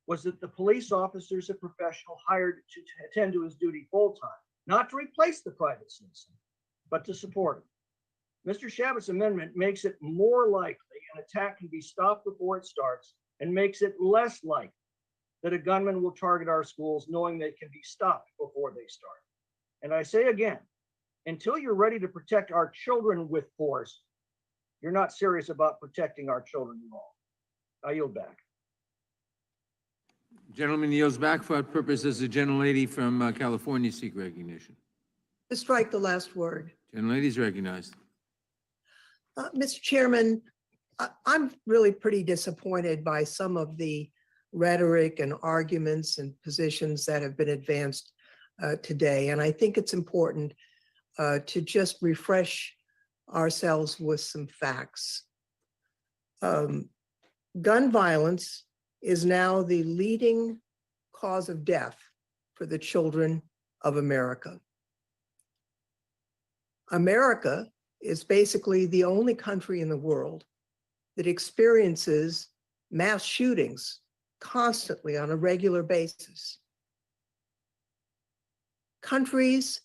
was that the police officer is a professional hired to attend to his duty full-time, not to replace the private citizen, but to support him. Mr. Shabbat's amendment makes it more likely an attack can be stopped before it starts and makes it less likely that a gunman will target our schools knowing they can be stopped before they start. And I say again, until you're ready to protect our children with force, you're not serious about protecting our children at all. I yield back. Gentleman yields back. For what purpose does the gentlelady from California seek recognition? To strike the last word. Gentlelady is recognized. Mr. Chairman, I'm really pretty disappointed by some of the rhetoric and arguments and positions that have been advanced today. And I think it's important to just refresh ourselves with some facts. Gun violence is now the leading cause of death for the children of America. America is basically the only country in the world that experiences mass shootings constantly on a regular basis. Countries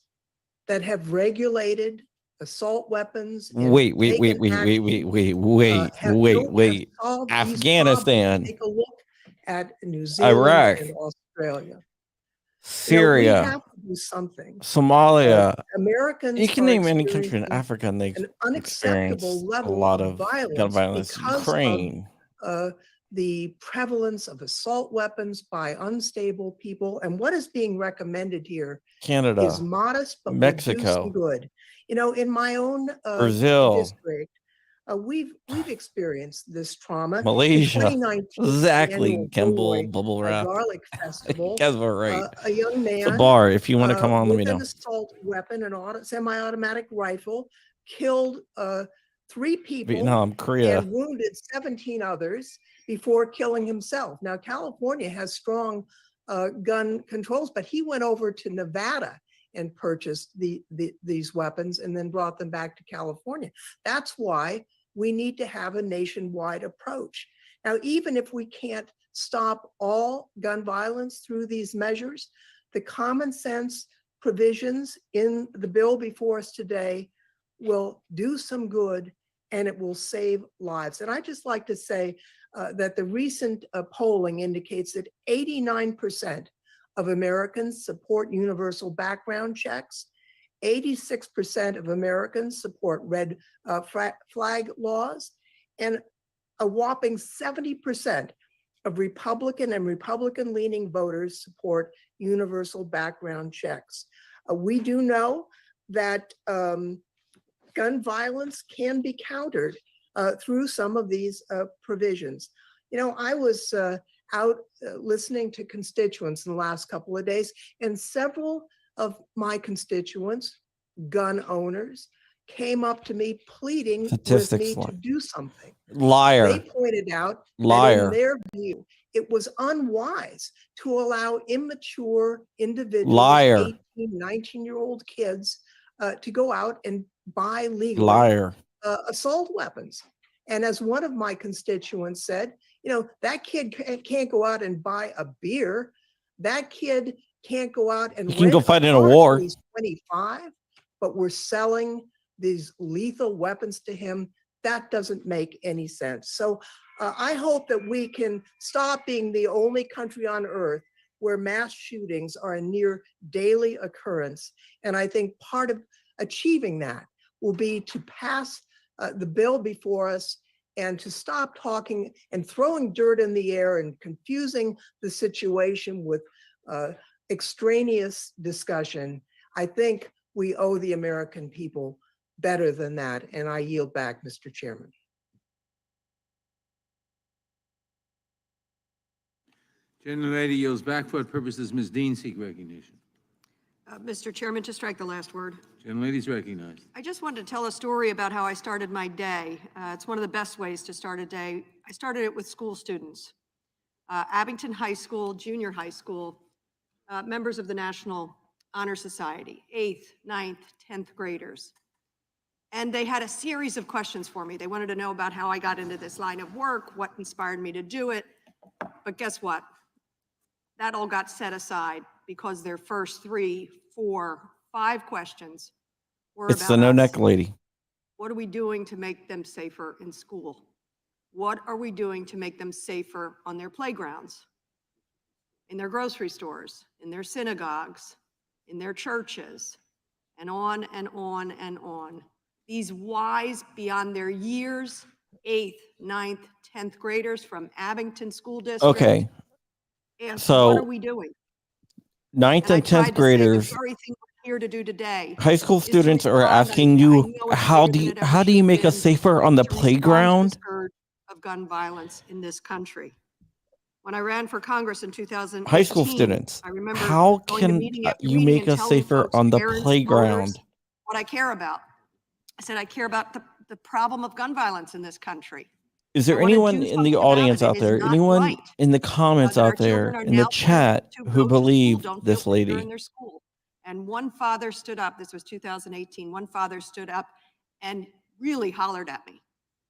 that have regulated assault weapons. and Wait. taken action, have solved these Afghanistan, problems. Take a look at New Zealand Iraq, and Australia. Syria, we have to do something. Somalia. Americans You can are name any country in experiencing Africa and they an unacceptable experience a level lot of gun violence. because Ukraine. of the prevalence of assault weapons by unstable people. And what is being recommended here Canada, is modest, but will do Mexico, some good. You know, in my own Brazil, district, we've experienced this trauma. Malaysia. In 2019, the Exactly. annual Gimbal, Gilroy bubble wrap. Garlic Festival, Guys were right. a young It's a man bar. If you want to come on, let me with know. an assault weapon, semi-automatic rifle, killed 3 people Vietnam, Korea. and wounded 17 others before killing himself. Now, California has strong gun controls, but he went over to Nevada and purchased these weapons and then brought them back to California. That's why we need to have a nationwide approach. Now, even if we can't stop all gun violence through these measures, the common sense provisions in the bill before us today will do some good and it will save lives. And I just like to say that the recent polling indicates that 89% of Americans support universal background checks. 86% of Americans support red flag laws, and a whopping 70% of Republican and Republican-leaning voters support universal background checks. We do know that gun violence can be countered through some of these provisions. You know, I was out listening to constituents in the last couple of days, and several of my constituents, gun owners, came up to me pleading with me to do something. Liar. They pointed out Liar. that in their view, it was unwise to allow immature individuals, Liar. 18, 19-year-old kids, to go out and buy legally Liar. Assault weapons. And as one of my constituents said, you know, that kid can't go out and buy a beer. That kid can't go out and He can go rent fight in a car war. till he's 25, but we're selling these lethal weapons to him. That doesn't make any sense. So I hope that we can stop being the only country on earth where mass shootings are a near daily occurrence. And I think part of achieving that will be to pass the bill before us and to stop talking and throwing dirt in the air and confusing the situation with extraneous discussion. I think we owe the American people better than that. And I yield back, Mr. Chairman. Gentlelady yields back. For what purposes Ms. Dean seek recognition? Mr. Chairman, to strike the last word. Gentlelady is recognized. I just wanted to tell a story about how I started my day. It's one of the best ways to start a day. I started it with school students. Abington High School, junior high school, members of the National Honor Society, 8th, 9th, 10th graders. And they had a series of questions for me. They wanted to know about how I got into this line of work, what inspired me to do it. But guess what? That all got set aside because their first 3, 4, 5 questions were It's about the no us. neck lady. What are we doing to make them safer in school? What are we doing to make them safer on their playgrounds, in their grocery stores, in their synagogues, in their churches, and on and on and on. These wise beyond their years, 8th, 9th, 10th graders from Abington School District. Okay. And So what are we doing? 9th and 10th graders here to do today. High school is to students are respond. asking I you, know it's later than it ever how do should you have make us been, safer on the to respond to the playground? scourge of gun violence in this country. When I ran for Congress in 2018, High school students, I remember how going to can meeting after you meeting make and us telling safer folks, on the parents, playground? voters, what I care about. I said, I care about the problem of gun violence in this country. Is there I wanna anyone do in the something about audience it. It out is there, not anyone right, in the comments that our out there, children are in the now chat to who go to school, believe don't this feel secure in lady? their school. And one father stood up, this was 2018, one father stood up and really hollered at me.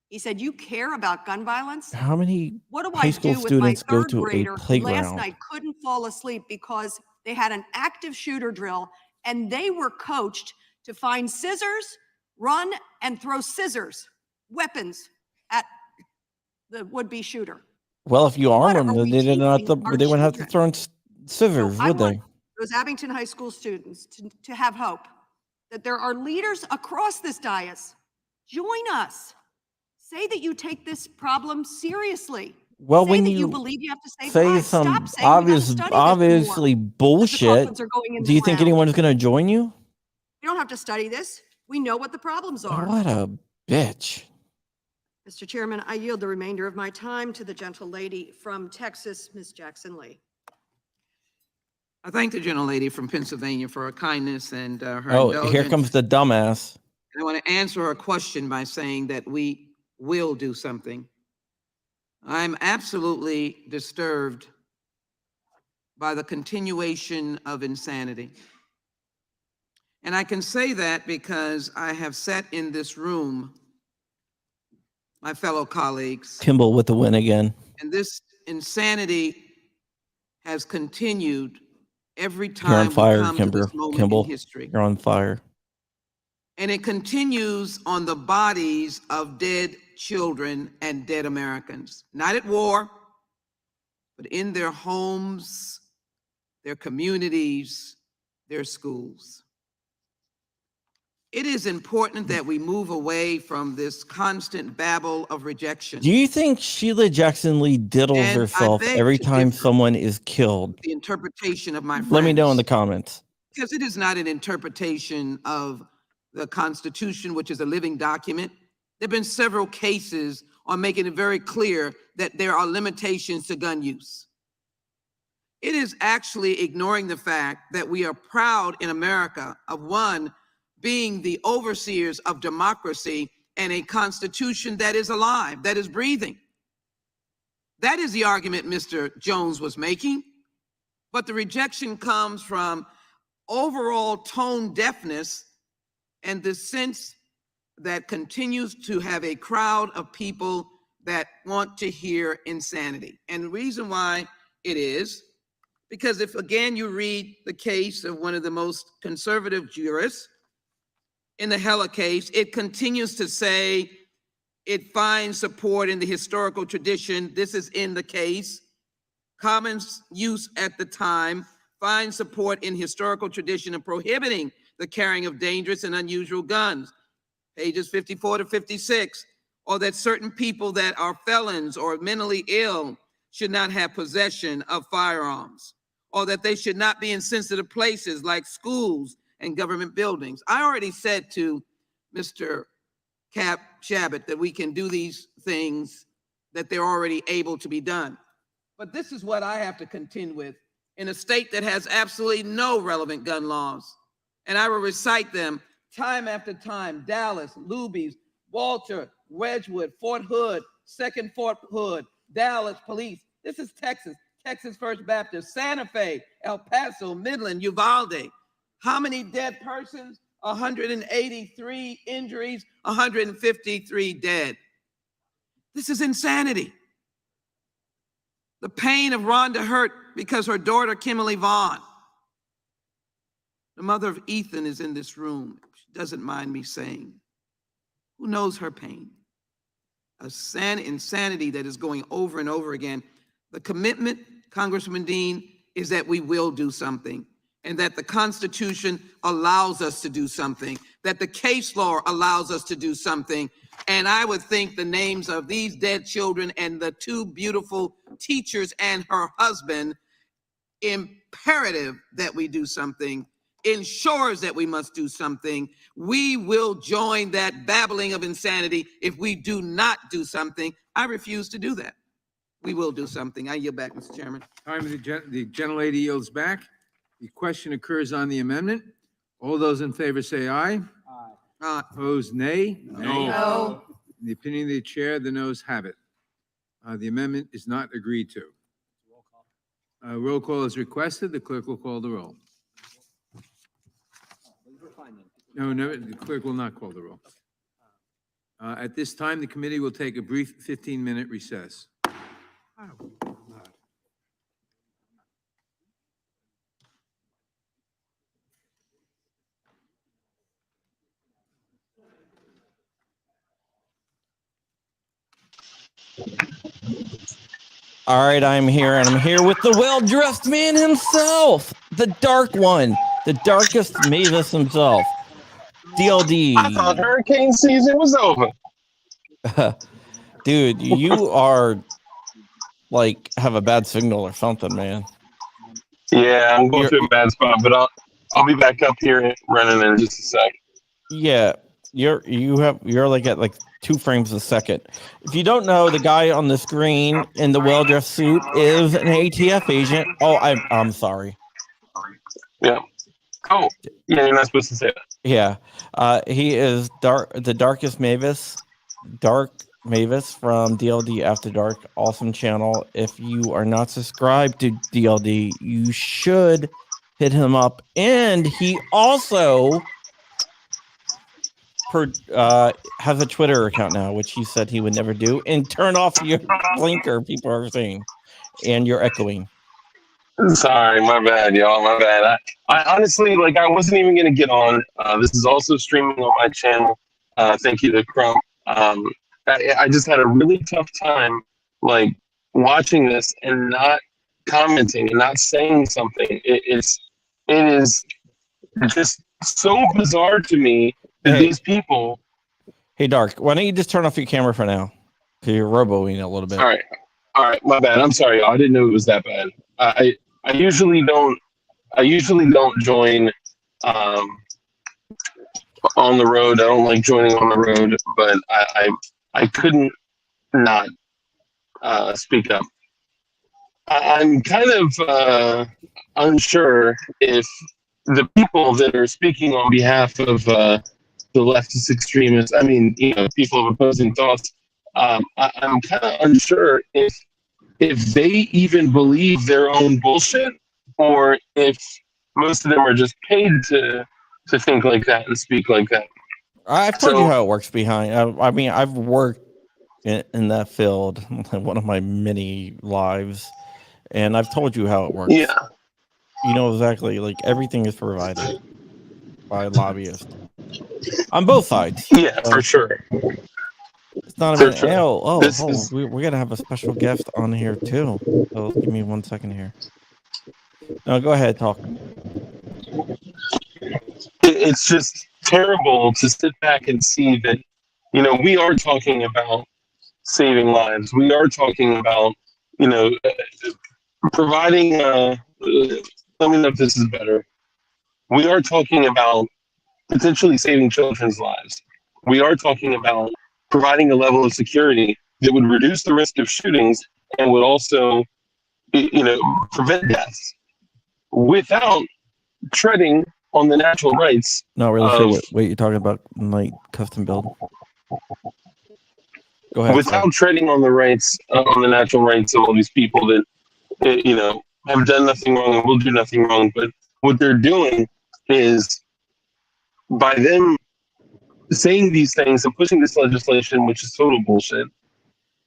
He said, you care about gun violence? How many What do high I school do with my students go third to a grader who last playground? night couldn't fall asleep because they had an active shooter drill and they were coached to find scissors, run and throw scissors, weapons at the would-be shooter? Well, if you arm What them, are then we they didn't have teaching to, our they wouldn't have to children? throw in So scissors, I would want they? those Abington High School students to have hope that there are leaders across this dais. Join us. Say that you take this problem seriously. Well, Say when that you you believe you have to save say lives. Stop some saying we got to study this more obviously because the bullshit, coffins are going in do the you think ground. anyone's going to join you? We don't have to study this. We know what the problems are. What a bitch. Mr. Chairman, I yield the remainder of my time to the gentle lady from Texas, Ms. Jackson Lee. I thank the gentlelady from Pennsylvania for her kindness and her Oh, indulgence. here comes the dumbass. And I want to answer her question by saying that we will do something. I'm absolutely disturbed by the continuation of insanity. And I can say that because I have sat in this room, my fellow colleagues, Kimball with the win again. and this insanity has continued every You're on time we fire, come to this moment in Kimball. history. You're on fire. And it continues on the bodies of dead children and dead Americans, not at war, but in their homes, their communities, their schools. It is important that we move away from this constant babble of rejection. Do you think Sheila Jackson Lee diddles And I herself beg every to time differ someone is killed? the interpretation of my friends. Let me know in the comments. Because it is not an interpretation of the Constitution, which is a living document. There have been several cases on making it very clear that there are limitations to gun use. It is actually ignoring the fact that we are proud in America of one, being the overseers of democracy and a constitution that is alive, that is breathing. That is the argument Mr. Jones was making. But the rejection comes from overall tone deafness and the sense that continues to have a crowd of people that want to hear insanity. And the reason why it is, because if again you read the case of one of the most conservative jurists, in the Heller case, it continues to say it finds support in the historical tradition. This is in the case. Common use at the time finds support in historical tradition of prohibiting the carrying of dangerous and unusual guns. Pages 54 to 56, or that certain people that are felons or mentally ill should not have possession of firearms, or that they should not be in sensitive places like schools and government buildings. I already said to Mr. Cap Shabbat that we can do these things, that they're already able to be done. But this is what I have to contend with in a state that has absolutely no relevant gun laws. And I will recite them time after time: Dallas, Luby's, Walter, Wedgwood, Fort Hood, Second Fort Hood, Dallas Police. This is Texas, Texas First Baptist, Santa Fe, El Paso, Midland, Uvalde. How many dead persons? 183 injuries, 153 dead. This is insanity. The pain of Rhonda Hurt because her daughter, Kimberly Vaughn, the mother of Ethan, is in this room. She doesn't mind me saying. Who knows her pain? Insanity that is going over and over again. The commitment, Congressman Dean, is that we will do something, and that the Constitution allows us to do something, that the case law allows us to do something. And I would think the names of these dead children and the two beautiful teachers and her husband, imperative that we do something ensures that we must do something, we will join that babbling of insanity if we do not do something. I refuse to do that. We will do something. I yield back, Mr. Chairman. Time the gentlelady yields back. The question occurs on the amendment. All those in favor say aye. Aye. Opposed, nay? No. In the opinion of the chair, the noes have it. The amendment is not agreed to. Roll call is requested. The clerk will call the roll. No, the clerk will not call the roll. At this time, the committee will take a brief 15-minute recess. All right, I'm here, and I'm here with the well-dressed man himself, the dark one, the darkest Mavis himself, DLD. I thought hurricane season was over. Dude, you are like have a bad signal or something, man. Yeah, I'm going through a bad spot, but I'll be back up here running in just a sec. Yeah, you're like at like 2 frames a second. If you don't know, the guy on the screen in the well-dressed suit is an ATF agent. Oh, I'm sorry. Yeah. Oh, yeah, you're not supposed to say that. Yeah, he is the darkest Mavis, Dark Mavis from DLD After Dark, awesome channel. If you are not subscribed to DLD, you should hit him up. And he also has a Twitter account now, which he said he would never do. And turn off your blinker, people are saying, and you're echoing. Sorry, my bad, y'all. My bad. I honestly, like, I wasn't even going to get on. This is also streaming on my channel. Thank you to Crump. I just had a really tough time, like, watching this and not commenting and not saying something. It is just so bizarre to me that these people. Hey, Dark, why don't you just turn off your camera for now? Because you're roboing a little bit. All right, my bad. I'm sorry, y'all. I didn't know it was that bad. I usually don't join on the road. I don't like joining on the road, but I couldn't not speak up. I'm kind of unsure if the people that are speaking on behalf of the leftist extremists, I mean, people of opposing thoughts, I'm kind of unsure if they even believe their own bullshit, or if most of them are just paid to think like that and speak like that. I've told you how it works behind. I mean, I've worked in that field, one of my many lives, and I've told you how it works. Yeah. You know exactly, like, everything is provided by lobbyists on both sides. Yeah, for sure. It's not a minute. We're gonna have a special guest on here too. So give me 1 second here. No, go ahead, talk. It's just terrible to sit back and see that, we are talking about saving lives. We are talking about, providing. Let me know if this is better. We are talking about potentially saving children's lives. We are talking about providing a level of security that would reduce the risk of shootings and would also, prevent deaths without treading on the natural rights. Not really sure what you're talking about, like custom build. Go ahead. Without treading on the rights, on the natural rights of all these people that, have done nothing wrong and will do nothing wrong. But what they're doing is, by them saying these things and pushing this legislation, which is total bullshit,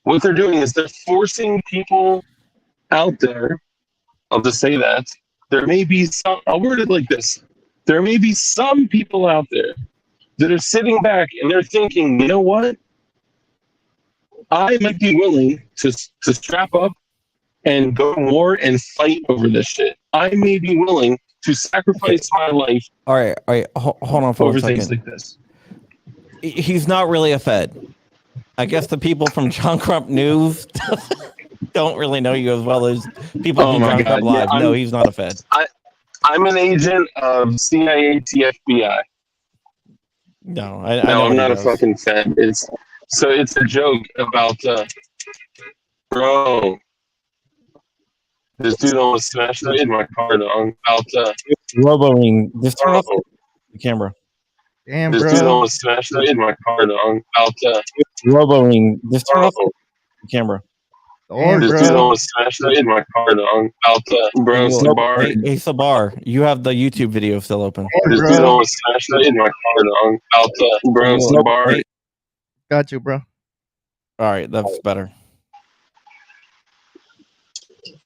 what they're doing is they're forcing people out there. I'll just say that there may be some, I'll word it like this. There may be some people out there that are sitting back and they're thinking, you know what? I might be willing to strap up and go to war and fight over this shit. I may be willing to sacrifice my life. All right. Hold on for a second. Things like this. He's not really a Fed. I guess the people from John Crump News don't really know you as well as people from John Crump Live. No, he's not a Fed. I'm an agent of CIA, TFBI. No, I No, know I'm what he not a does. fucking fan. It's a joke about bro. This dude almost smashed into my car, dog. About Roboing. Just turn off bro. the camera. Damn, This dude bro. almost smashed into my car, dog. About Roboing. Just turn off bro. the camera. Damn, This dude bro. almost smashed into my car, dog. About bro, Hey, Sabar. hey, Sabar, you have the YouTube video still open. Damn, This dude bro. almost smashed into my car, dog. About bro, Sabar. Hey, Got you, bro. all right, that's better.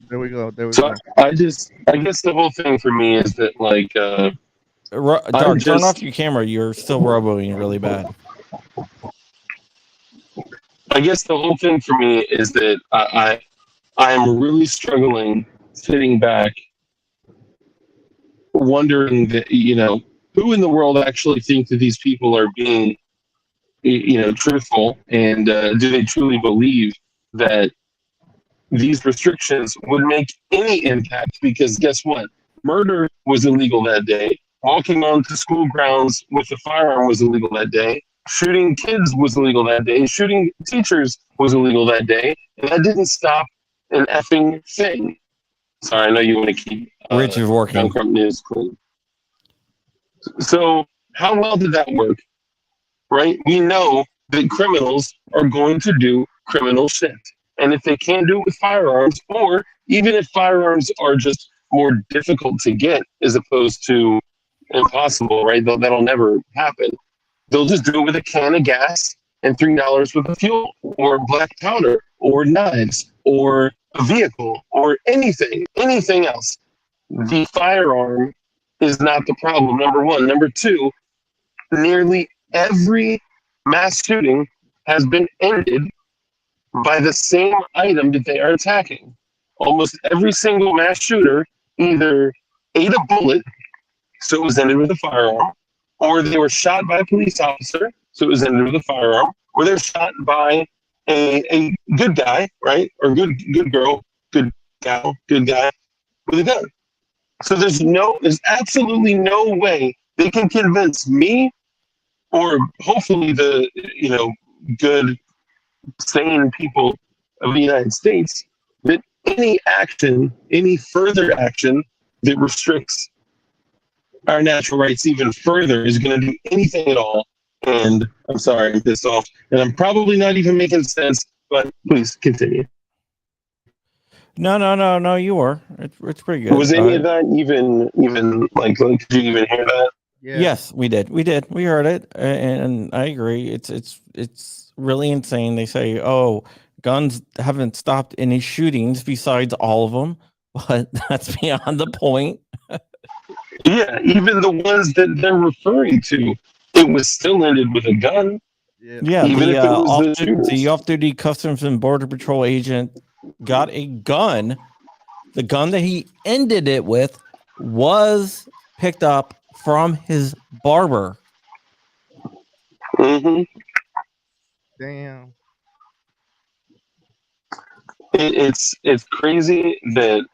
There we go. There we So go. I guess the whole thing for me is that like Dark, turn off your camera. You're still roboing really bad. I guess the whole thing for me is that I am really struggling sitting back, wondering that who in the world actually think that these people are being truthful, and do they truly believe that these restrictions would make any impact? Because guess what? Murder was illegal that day. Walking onto school grounds with a firearm was illegal that day. Shooting kids was illegal that day. Shooting teachers was illegal that day. And that didn't stop an effing thing. Sorry, I know you want to keep Rich is working. Bankrupt News clean. So how well did that work? Right? We know that criminals are going to do criminal shit. And if they can't do it with firearms, or even if firearms are just more difficult to get as opposed to impossible, right? That'll never happen. They'll just do it with a can of gas and $3 worth of fuel, or black powder, or knives, or a vehicle, or anything else. The firearm is not the problem, number one. Number two, nearly every mass shooting has been ended by the same item that they are attacking. Almost every single mass shooter either ate a bullet, so it was ended with a firearm, or they were shot by a police officer, so it was ended with a firearm, or they're shot by a good guy, right? Or good girl, good gal, good guy with a gun. So there's absolutely no way they can convince me, or hopefully the good, sane people of the United States, that any further action that restricts our natural rights even further is going to do anything at all. And I'm sorry, I'm pissed off, and I'm probably not even making sense, but please continue. No, you were. It's pretty good. Was any of that even like, could you even hear that? Yeah. Yes, we did. We heard it, and I agree. It's really insane. They say, "Oh, guns haven't stopped any shootings besides all of them," but that's beyond the point. Yeah, even the ones that they're referring to, it was still ended with a gun. Yeah, even if it was the off-duty Customs and Border Patrol agent got a gun. The gun that he ended it with was picked up from his barber. Mm-hmm. Damn. It's crazy that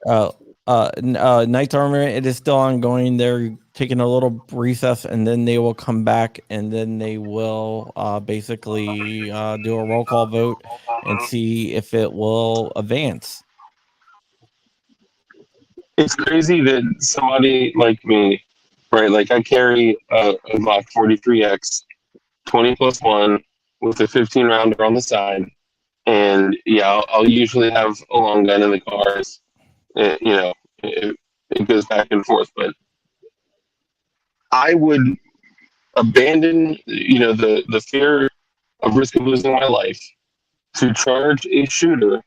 Knight's Armament, it is still ongoing. They're taking a little recess, and then they will come back, and then they will basically do a roll call vote and see if it will advance. it's crazy that somebody like me, right? Like I carry a Glock 43X 20+1 with a 15 rounder on the side, and yeah, I'll usually have a long gun in the cars. It goes back and forth, but I would abandon, the fear of risk of losing my life to charge a shooter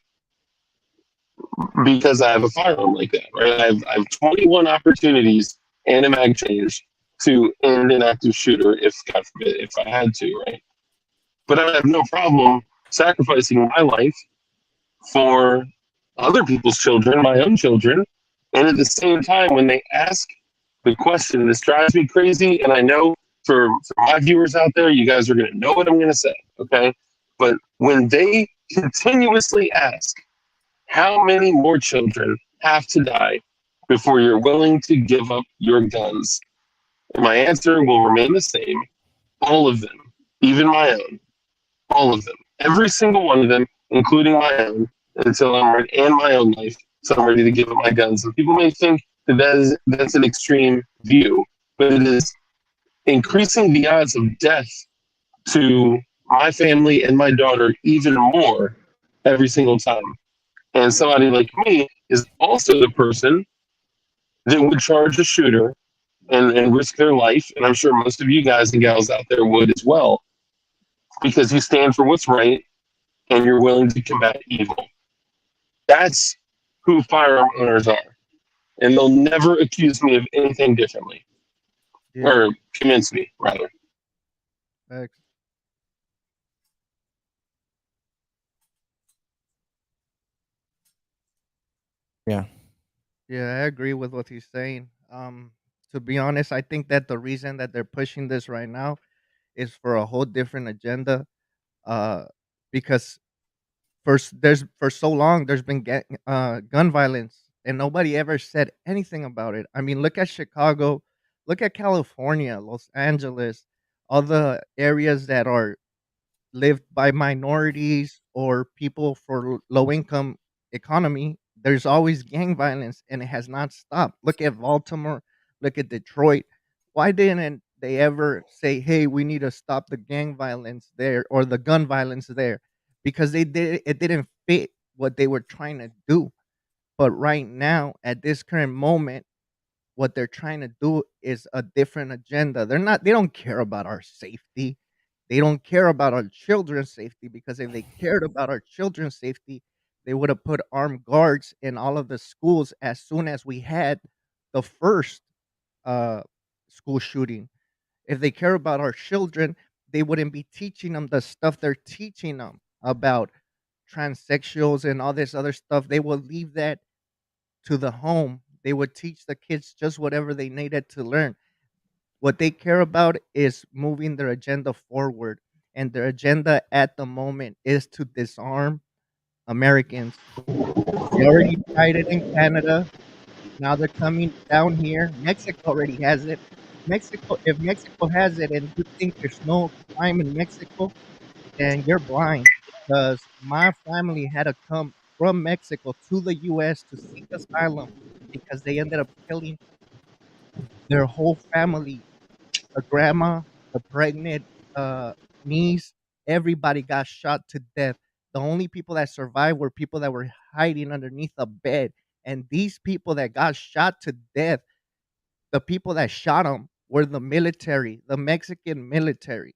because I have a firearm like that, right? I have 21 opportunities and a mag change to end an active shooter if, God forbid, if I had to, right? But I have no problem sacrificing my life for other people's children, my own children. And at the same time, when they ask the question, this drives me crazy. And I know for my viewers out there, you guys are going to know what I'm going to say, okay? But when they continuously ask, how many more children have to die before you're willing to give up your guns? And my answer will remain the same. All of them, even my own, all of them, every single one of them, including my own, until I'm ready, and my own life, so I'm ready to give up my guns. And people may think that that's an extreme view, but it is increasing the odds of death to my family and my daughter even more every single time. And somebody like me is also the person that would charge a shooter and risk their life. And I'm sure most of you guys and gals out there would as well, because you stand for what's right and you're willing to combat evil. That's who firearm owners are. And they'll never accuse me of anything differently. Yeah. Or convince me, rather. Thanks. Yeah. Yeah, I agree with what he's saying. To be honest, I think that the reason that they're pushing this right now is for a whole different agenda. Uh, because for so long there's been gun violence and nobody ever said anything about it. I mean, look at Chicago, look at California, Los Angeles, all the areas that are lived by minorities or people for low income economy. There's always gang violence and it has not stopped. Look at Baltimore, look at Detroit. Why didn't they ever say, hey, we need to stop the gang violence there or the gun violence there? Because it didn't fit what they were trying to do. But right now, at this current moment, what they're trying to do is a different agenda. They don't care about our safety. They don't care about our children's safety, because if they cared about our children's safety, they would have put armed guards in all of the schools as soon as we had the first uh, school shooting. If they care about our children, they wouldn't be teaching them the stuff they're teaching them about transsexuals and all this other stuff. They will leave that to the home. They would teach the kids just whatever they needed to learn. What they care about is moving their agenda forward. And their agenda at the moment is to disarm Americans. They already tried it in Canada. Now they're coming down here. Mexico already has it. If Mexico has it and you think there's no crime in Mexico, then you're blind, because my family had to come from Mexico to the US to seek asylum because they ended up killing their whole family. The grandma, the pregnant niece, everybody got shot to death. The only people that survived were people that were hiding underneath a bed. And these people that got shot to death, the people that shot them were the military, the Mexican military.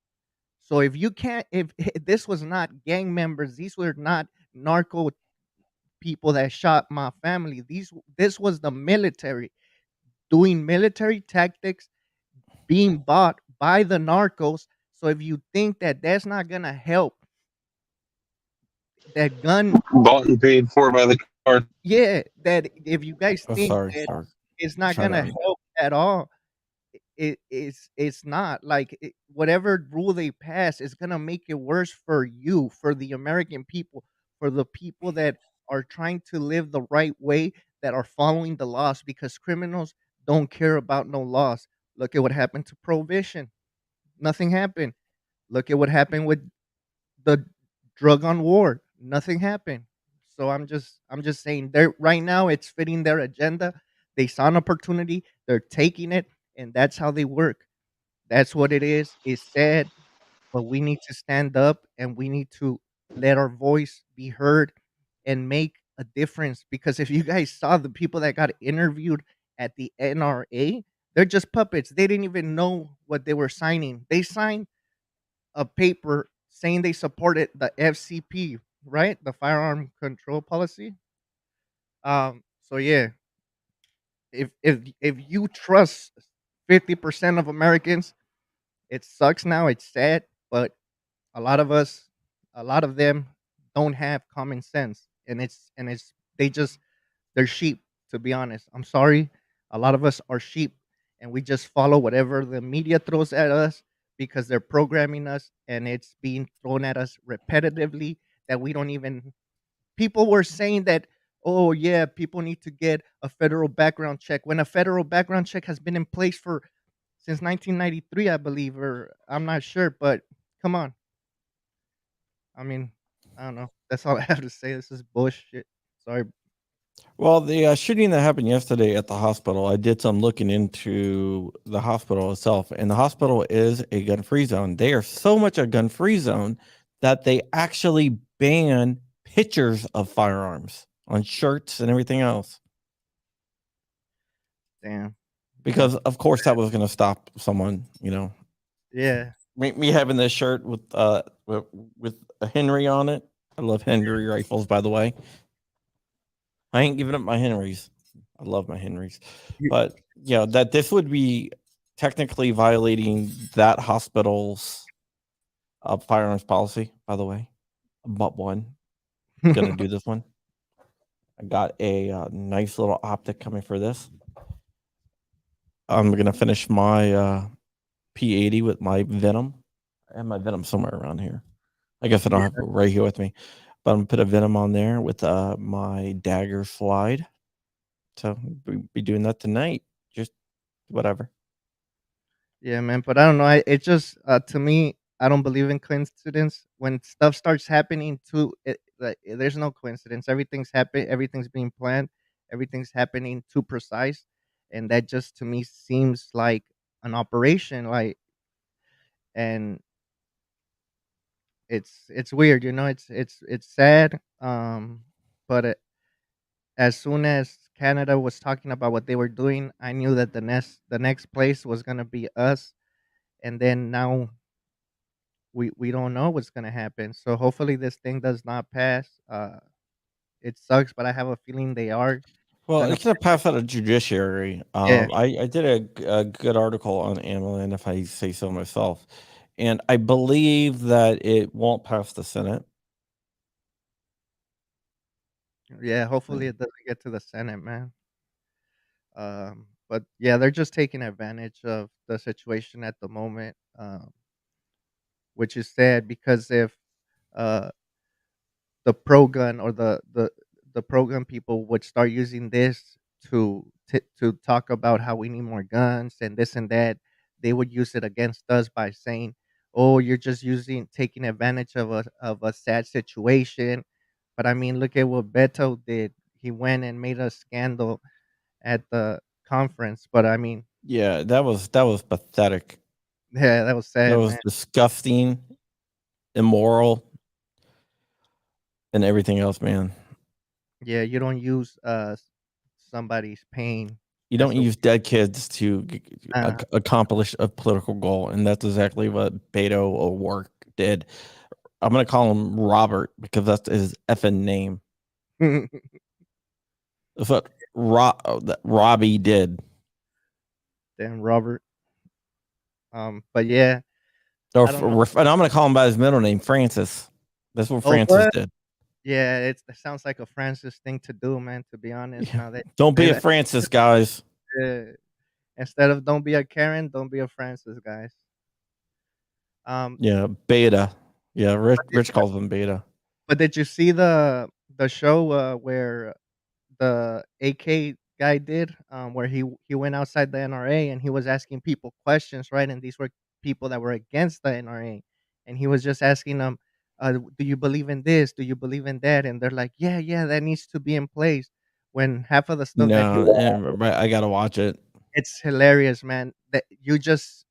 So if you can't, if this was not gang members, these were not narco people that shot my family. This was the military doing military tactics, being bought by the narcos. So if you think that that's not gonna help, that gun, Bought and paid for by the car. yeah, that if you guys Oh, think sorry. that Sorry. it's not Try gonna that. help at all, it's not. Like whatever rule they pass is gonna make it worse for you, for the American people, for the people that are trying to live the right way, that are following the laws, because criminals don't care about no laws. Look at what happened to prohibition. Nothing happened. Look at what happened with the drug on war. Nothing happened. So I'm just saying, they're right now it's fitting their agenda. They saw an opportunity, they're taking it, and that's how they work. That's what it is. It's sad, but we need to stand up and we need to let our voice be heard and make a difference. Because if you guys saw the people that got interviewed at the NRA, they're just puppets. They didn't even know what they were signing. They signed a paper saying they supported the FCP, right? The firearm control policy. So yeah, if you trust 50% of Americans, it sucks now, it's sad, but a lot of us, a lot of them don't have common sense, and it's they're sheep, to be honest. I'm sorry. A lot of us are sheep, and we just follow whatever the media throws at us because they're programming us, and it's being thrown at us repetitively that we don't even. People were saying that, oh yeah, people need to get a federal background check when a federal background check has been in place for since 1993, I believe, or I'm not sure, but come on. I mean, I don't know. That's all I have to say. This is bullshit. Sorry. Well, the shooting that happened yesterday at the hospital, I did some looking into the hospital itself, and the hospital is a gun-free zone. They are so much a gun-free zone that they actually ban pictures of firearms on shirts and everything else. Damn. Because of course that was going to stop someone, you know. Yeah. Me having this shirt with a Henry on it. I love Henry rifles, by the way. I ain't giving up my Henrys. I love my Henrys. But yeah, that this would be technically violating that hospital's firearms policy, by the way. But one. Gonna do this one. I got a nice little optic coming for this. I'm gonna finish my P80 with my Venom. I have my Venom somewhere around here. I guess I don't have it right here with me. But I'm gonna put a Venom on there with my dagger slide. So we'll be doing that tonight. Just whatever. Yeah, man. But I don't know. It just to me, I don't believe in coincidence. When stuff starts happening, to it, like, there's no coincidence. Everything's happening. Everything's being planned. Everything's happening too precise, and that just to me seems like an operation. Like, and it's weird, you know. It's sad. But as soon as Canada was talking about what they were doing, I knew that the next place was gonna be us. And then now we don't know what's gonna happen. So hopefully this thing does not pass. It sucks, but I have a feeling they are Well, gonna. it's gonna pass out of judiciary. Yeah, I did a good article on AMLN, if I say so myself, and I believe that it won't pass the Senate. yeah. Hopefully it doesn't get to the Senate, man. But yeah, they're just taking advantage of the situation at the moment, which is sad because if uh the pro gun or the pro gun people would start using this to talk about how we need more guns and this and that, they would use it against us by saying, "Oh, you're just taking advantage of a sad situation." But I mean, look at what Beto did. He went and made a scandal at the conference. But I mean, Yeah, that was pathetic. yeah, that was That sad, was man. disgusting, immoral, and everything else, man. Yeah, you don't use somebody's pain You as don't a use dead kids to uh, accomplish a political goal, and that's exactly what Beto O'Rourke did. I'm gonna call him Robert because that's his effing name. That's what that Robbie did. damn Robert. But yeah, Or, I don't know. and I'm gonna call him by his middle name, Francis. That's what Oh, Francis what? did. Yeah, it sounds like a Francis thing to do, man. To be honest, Yeah. now that Don't be say a that, Francis, guys. yeah, instead of don't be a Karen, don't be a Francis, guys. Um, Yeah, Beta. Yeah, but Rich calls him Beta. did you see the show where the AK guy did, where he went outside the NRA and he was asking people questions, right? And these were people that were against the NRA, and he was just asking them, "Do you believe in this? Do you believe in that?" And they're like, "Yeah, yeah, that needs to be in place." When half of the stuff that he No, I gotta watch it. it's hilarious, man. That you just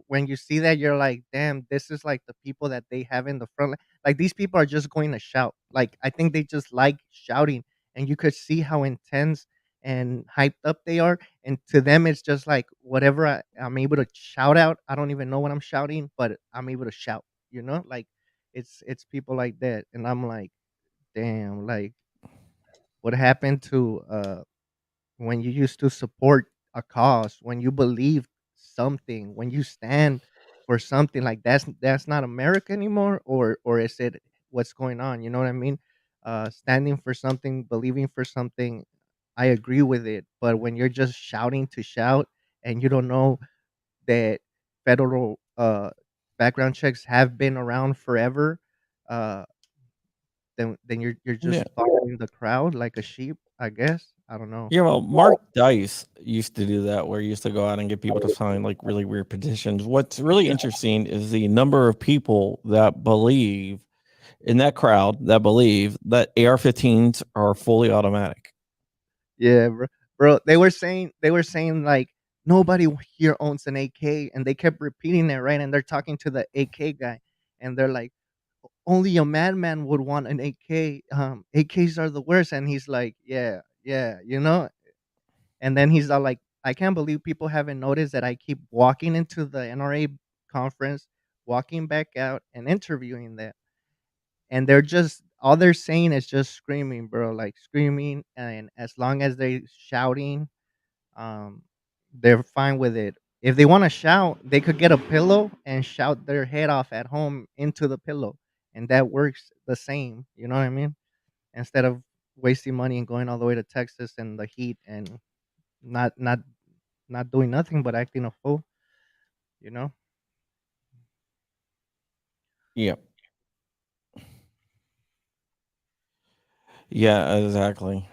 when you see that, you're like, "Damn, this is like the people that they have in the front li" like, these people are just going to shout. Like, I think they just like shouting, and you could see how intense and hyped up they are, and to them, it's just like whatever I'm able to shout out, I don't even know what I'm shouting, but I'm able to shout, you know? Like, it's people like that, and I'm like, "Damn," like, what happened to, when you used to support a cause, when you believe something, when you stand for something like that's not America anymore, or is it what's going on? You know what I mean? Standing for something, believing for something, I agree with it. But when you're just shouting to shout and you don't know that federal background checks have been around forever, uh then you're Yeah. just following the crowd like a sheep, I guess. I don't know. Yeah, well, Mark Dice used to do that, where he used to go out and get people to sign like really weird petitions. What's really interesting is the number of people that believe in that crowd that believe that AR-15s are fully automatic. Yeah, bro. They were saying like nobody here owns an AK, and they kept repeating it, right? And they're talking to the AK guy, and they're like, only a madman would want an AK. AKs are the worst, and he's like, yeah, yeah, you know. And then he's all like, I can't believe people haven't noticed that I keep walking into the NRA conference, walking back out, and interviewing them. And they're just all they're saying is just screaming, bro, like screaming. And as long as they shouting, um, they're fine with it. If they want to shout, they could get a pillow and shout their head off at home into the pillow, and that works the same. You know what I mean? Instead of wasting money and going all the way to Texas and the heat and not not not doing nothing but acting a fool. You know? Yeah. Yeah, exactly.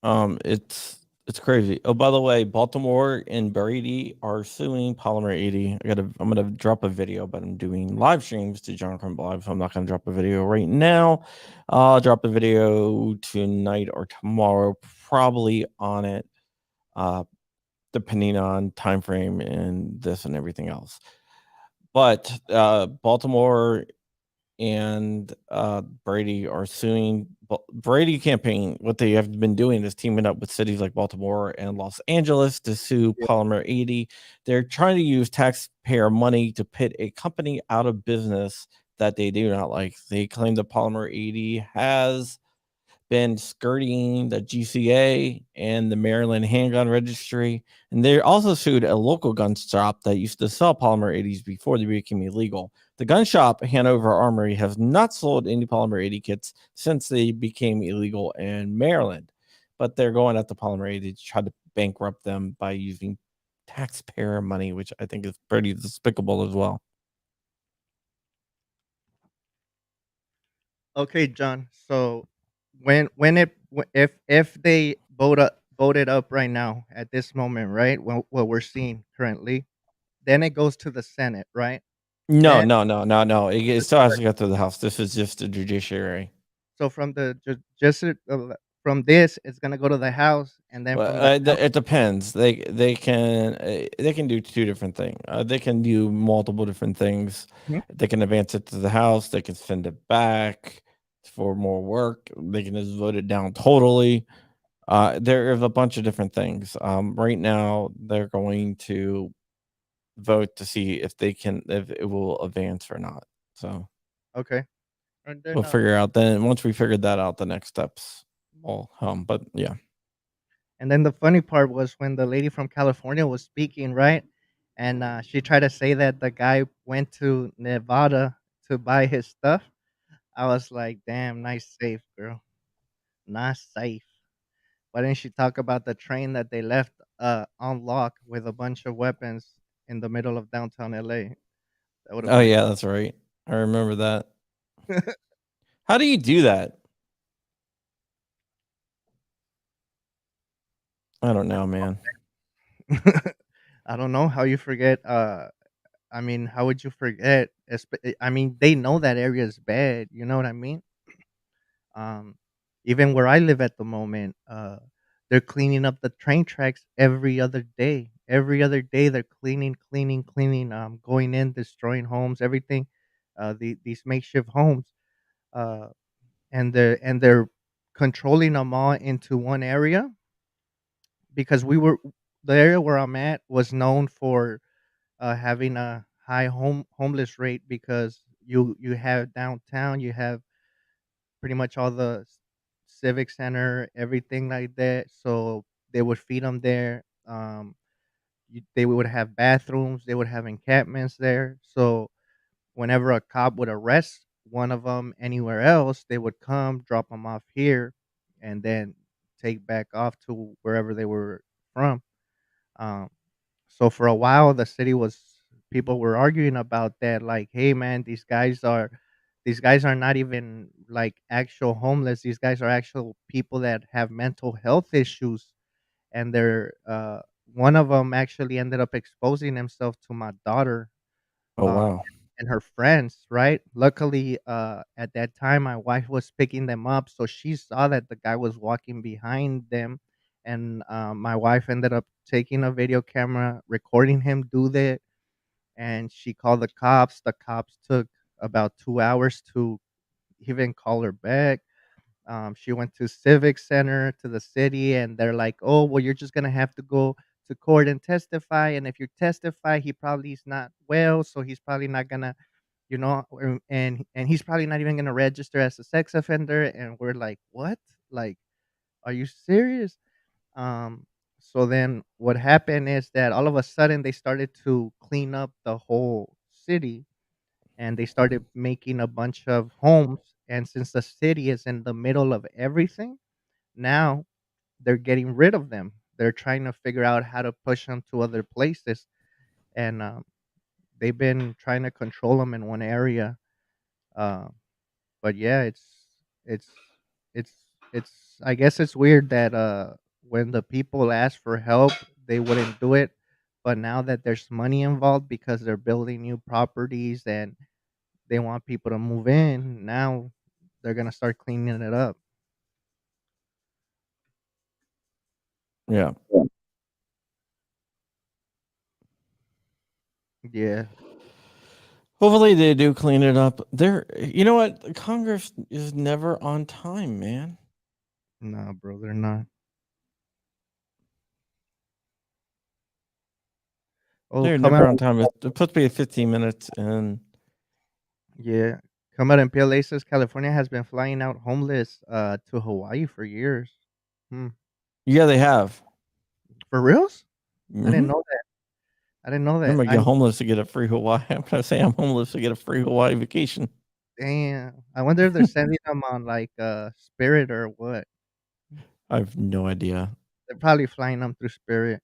It's crazy. Oh, by the way, Baltimore and Brady are suing Polymer 80. I'm gonna drop a video, but I'm doing live streams to John Crumb Live, so I'm not gonna drop a video right now. I'll drop a video tonight or tomorrow, probably on it, depending on time frame and this and everything else. But Baltimore and Brady are suing. Brady campaign. What they have been doing is teaming up with cities like Baltimore and Los Angeles to sue Polymer 80. They're trying to use taxpayer money to pit a company out of business that they do not like. They claim that Polymer 80 has been skirting the GCA and the Maryland Handgun Registry. And they also sued a local gun shop that used to sell Polymer 80s before they became illegal. The gun shop, Hanover Armory, has not sold any Polymer 80 kits since they became illegal in Maryland. But they're going at the Polymer 80 to try to bankrupt them by using taxpayer money, which I think is pretty despicable as well. Okay, John. So if they voted up right now at this moment, right? What we're seeing currently, then it goes to the Senate, right? No, Then no, no, no, no. It still has to go through the House. This is just the judiciary. so from the from this, it's gonna go to the House, and then Well, from the House, it depends. They can do two different things. They can do multiple different things. Mhm. They can advance it to the House. They can send it back for more work. They can just vote it down totally. There is a bunch of different things. Right now, they're going to vote to see if it will advance or not. So Okay. And then we'll figure out then. Once we figured that out, the next steps will come. But yeah. And then the funny part was when the lady from California was speaking, right? And she tried to say that the guy went to Nevada to buy his stuff. I was like, damn, nice save, girl. Nice safe. Why didn't she talk about the train that they left on lock with a bunch of weapons in the middle of downtown LA? That would have Oh been yeah, that's right. I remember that. How do you do that? I don't know, man. I don't know how you forget. I mean, how would you forget? I mean, they know that area is bad. You know what I mean? Um, even where I live at the moment, they're cleaning up the train tracks every other day. Every other day, they're cleaning. Going in, destroying homes, everything. These makeshift homes, uh, and they're controlling them all into one area because the area where I'm at was known for having a high homeless rate because you have downtown, you have pretty much all the civic center, everything like that. So they would feed them there. They would have bathrooms. They would have encampments there. So whenever a cop would arrest one of them anywhere else, they would come, drop them off here, and then take back off to wherever they were from. Um, so for a while, the city was people were arguing about that, like, hey man, these guys are not even like actual homeless. These guys are actual people that have mental health issues, and they're one of them actually ended up exposing himself to my daughter, Oh, um, wow. and her friends. Right. Luckily, at that time, my wife was picking them up, so she saw that the guy was walking behind them, and my wife ended up taking a video camera, recording him do that, and she called the cops. The cops took about 2 hours to even call her back. She went to civic center to the city, and they're like, "Oh, well, you're just gonna have to go to court and testify. And if you testify, he probably is not well, so he's probably not gonna, and he's probably not even gonna register as a sex offender." And we're like, "What? Like, are you serious?" Um, so then what happened is that all of a sudden they started to clean up the whole city, and they started making a bunch of homes. And since the city is in the middle of everything, now they're getting rid of them. They're trying to figure out how to push them to other places, and they've been trying to control them in one area. Uh, but yeah, it's it's it's. I guess it's weird that when the people ask for help, they wouldn't do it. But now that there's money involved because they're building new properties and they want people to move in, now they're gonna start cleaning it up. Yeah. Yeah. Hopefully they do clean it up. You know what? Congress is never on time, man. Nah, bro, they're not. Oh, They're come never out. on time. It's supposed to be 15 minutes, and Yeah, come out in PLA says California has been flying out homeless to Hawaii for years. Hmm. yeah, they have. For reals? I didn't Hmm. know that. I didn't know I'm that. gonna get homeless to get a free Hawaii. I'm gonna say I'm homeless to get a free Hawaii vacation. Damn. I wonder if they're sending them on like Spirit or what. I have no idea. They're probably flying them through Spirit.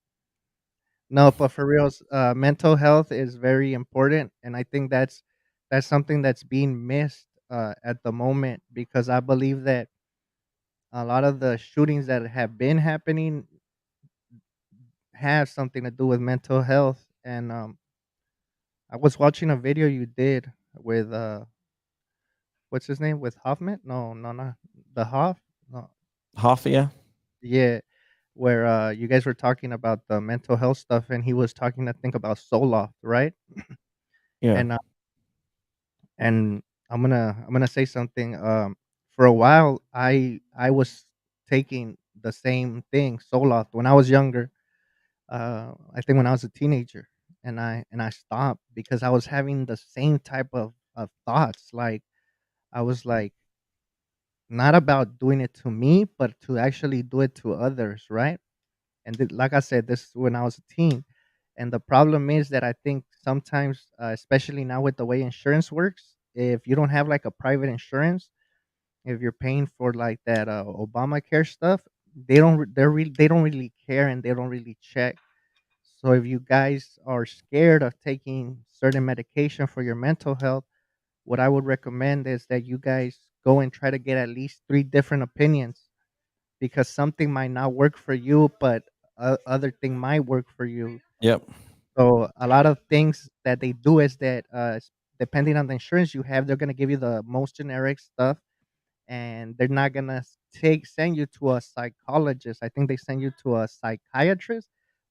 No, but for reals, mental health is very important, and I think that's something that's being missed at the moment, because I believe that a lot of the shootings that have been happening have something to do with mental health. And I was watching a video you did with what's his name, with Hoffman? No, no, no, the Hoff. No, Hoffa? yeah, where you guys were talking about the mental health stuff, and he was talking, I think, about Soloft, right? Yeah. And and I'm gonna say something. For a while, I was taking the same thing, Soloft, when I was younger. I think when I was a teenager, and I stopped because I was having the same type of thoughts. Like, I was like, not about doing it to me, but to actually do it to others, right? And like I said, this is when I was a teen. And the problem is that I think sometimes, especially now with the way insurance works, if you don't have like a private insurance, if you're paying for like that Obamacare stuff, they don't really care, and they don't really check. So if you guys are scared of taking certain medication for your mental health, what I would recommend is that you guys go and try to get at least 3 different opinions, because something might not work for you, but other thing might work for you. Yep. So a lot of things that they do is that depending on the insurance you have, they're gonna give you the most generic stuff, and they're not gonna send you to a psychologist. I think they send you to a psychiatrist.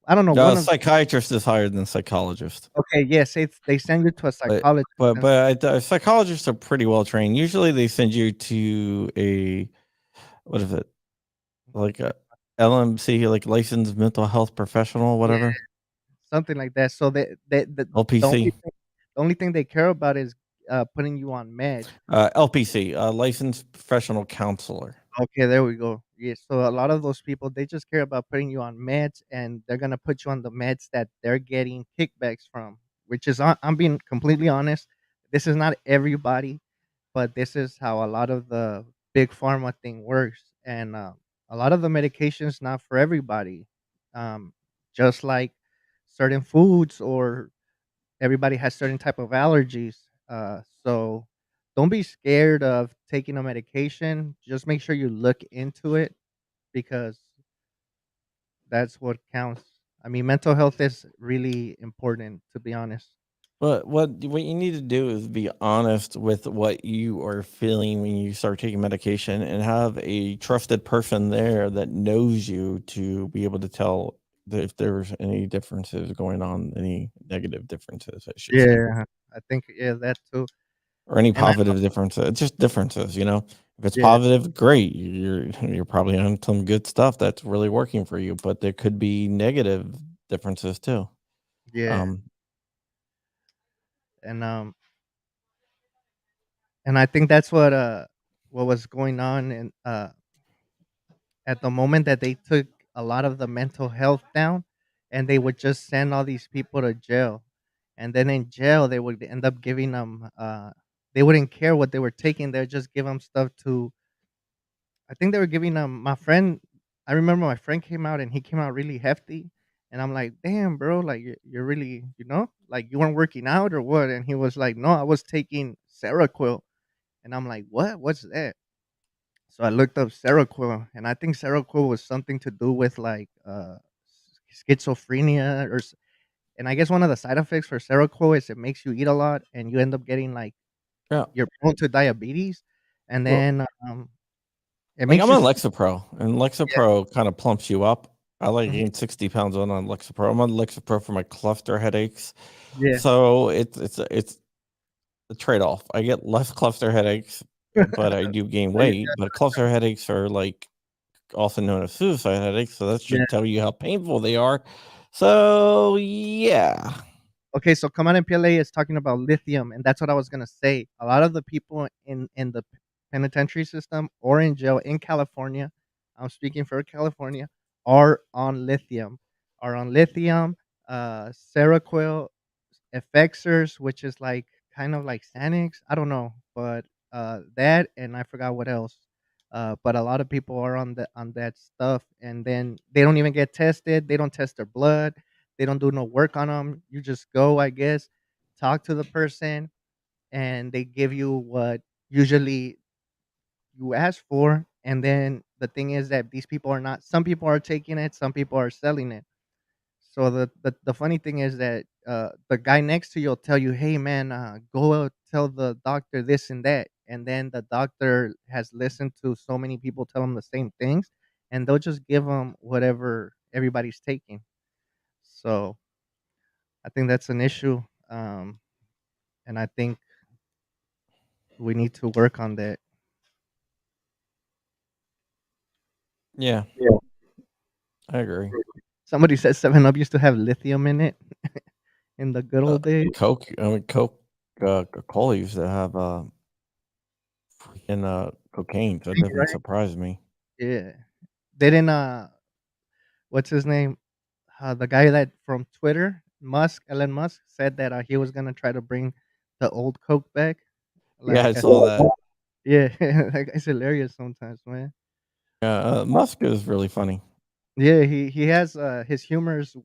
I don't know, one of. Psychiatrist is higher than psychologist. Okay, yes, they send you to a But psychologist. psychologists are pretty well trained. Usually, they send you to a what is it, like a LMC, like licensed mental health professional, Yeah, whatever. something like that. So LPC. the only thing they care about is putting you on meds. LPC, licensed professional counselor. Okay, there we go. Yeah, so a lot of those people, they just care about putting you on meds, and they're gonna put you on the meds that they're getting kickbacks from. Which is, I'm being completely honest. This is not everybody, but this is how a lot of the big pharma thing works, and a lot of the medications not for everybody. Um, just like certain foods, or everybody has certain type of allergies. So don't be scared of taking a medication. Just make sure you look into it because that's what counts. I mean, mental health is really important, to be honest. But what you need to do is be honest with what you are feeling when you start taking medication, and have a trusted person there that knows you to be able to tell if there's any differences going on, any negative differences, I should say, Yeah, I think that too. or any And I positive differences. Just differences, you know. If it's yeah, positive, great. You're probably on some good stuff that's really working for you, but there could be negative differences too. yeah, Um, and and I think that's what was going on and at the moment that they took a lot of the mental health down, and they would just send all these people to jail, and then in jail they would end up giving them they wouldn't care what they were taking, they'd just give them stuff to. I think they were giving them my friend. I remember my friend came out and he came out really hefty, and I'm like, damn, bro, like you're really, like you weren't working out or what? And he was like, no, I was taking Seroquel, and I'm like, what? What's that? So I looked up Seroquel, and I think Seroquel was something to do with like schizophrenia and I guess one of the side effects for Seroquel is it makes you eat a lot, and you end up getting like yeah. you're prone to diabetes, and Well, then it like makes I'm you on sick. Lexapro, and Yeah. Lexapro kind of plumps you up. I like Mhm. gained 60 pounds on Lexapro. I'm on Lexapro for my cluster headaches, Yeah. so it's a trade off. I get less cluster headaches, but I do gain So you weight. But cluster headates are like also known as suicide headaches, so that yeah. should tell you how painful they are. So yeah, Okay, so Come On MPLA is talking about lithium, and that's what I was gonna say. A lot of the people in the penitentiary system or in jail in California, I'm speaking for California, are on lithium, Seroquel, Effexors, which is like kind of like Xanax. I don't know, but that and I forgot what else. But a lot of people are on that stuff, and then they don't even get tested. They don't test their blood. They don't do no work on them. You just go, I guess, talk to the person, and they give you what usually you ask for. And then the thing is that these people are not. Some people are taking it. Some people are selling it. So the funny thing is that the guy next to you'll tell you, "Hey man, go tell the doctor this and that," and then the doctor has listened to so many people tell him the same things, and they'll just give him whatever everybody's taking. So I think that's an issue, and I think we need to work on that. yeah, Yeah. I agree. Somebody said 7 Up used to have lithium in it in the good old days. Coca-Cola used to have freaking cocaine. So that doesn't Right? surprise me. Yeah. They didn't. What's his name? The guy that from Twitter, Elon Musk, said that he was gonna try to bring the old Coke back. Yeah, Like, I saw that. yeah, that guy's hilarious sometimes, man. Yeah, Musk is really funny. Yeah, he has his humor is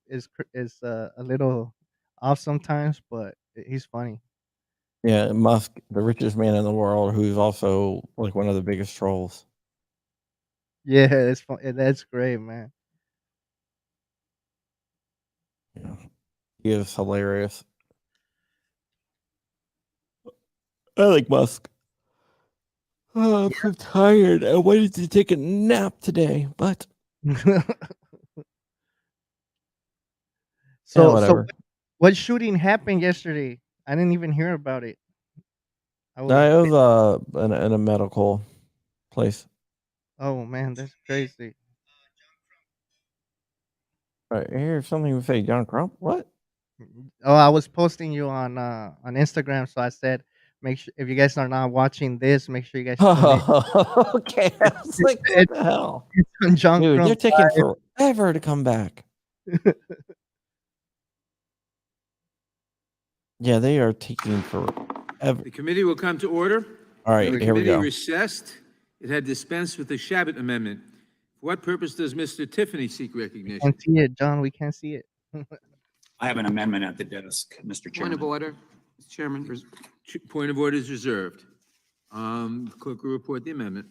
a little off sometimes, but he's funny. Yeah, Musk, the richest man in the world, who's also like one of the biggest trolls. Yeah, it's fun. That's great, man. Yeah, he is hilarious. I like Musk. Oh, I'm so tired. I wanted to take a nap today, but yeah, So whatever. what shooting happened yesterday? I didn't even hear about it. I was No, it was in a medical place. Oh man, that's crazy. Right here, something would say John Crump. What? Oh, I was posting you on Instagram, so I said, make sure if you guys are not watching this, make sure you guys tune in. Okay, I was like, what the hell, It's on John dude? They're Crump taking Live. forever to come back. Yeah, they are taking forever. The committee will come to order. All right, The here we committee go. recessed. It had dispensed with the Shabbat Amendment. For what purpose does Mr. Tiffany seek recognition? Can't see it, John. We can't see it. I have an amendment at the desk, Mr. Point Chairman. of order, Mr. Chairman. Point of order is reserved. Clerk will report the amendment.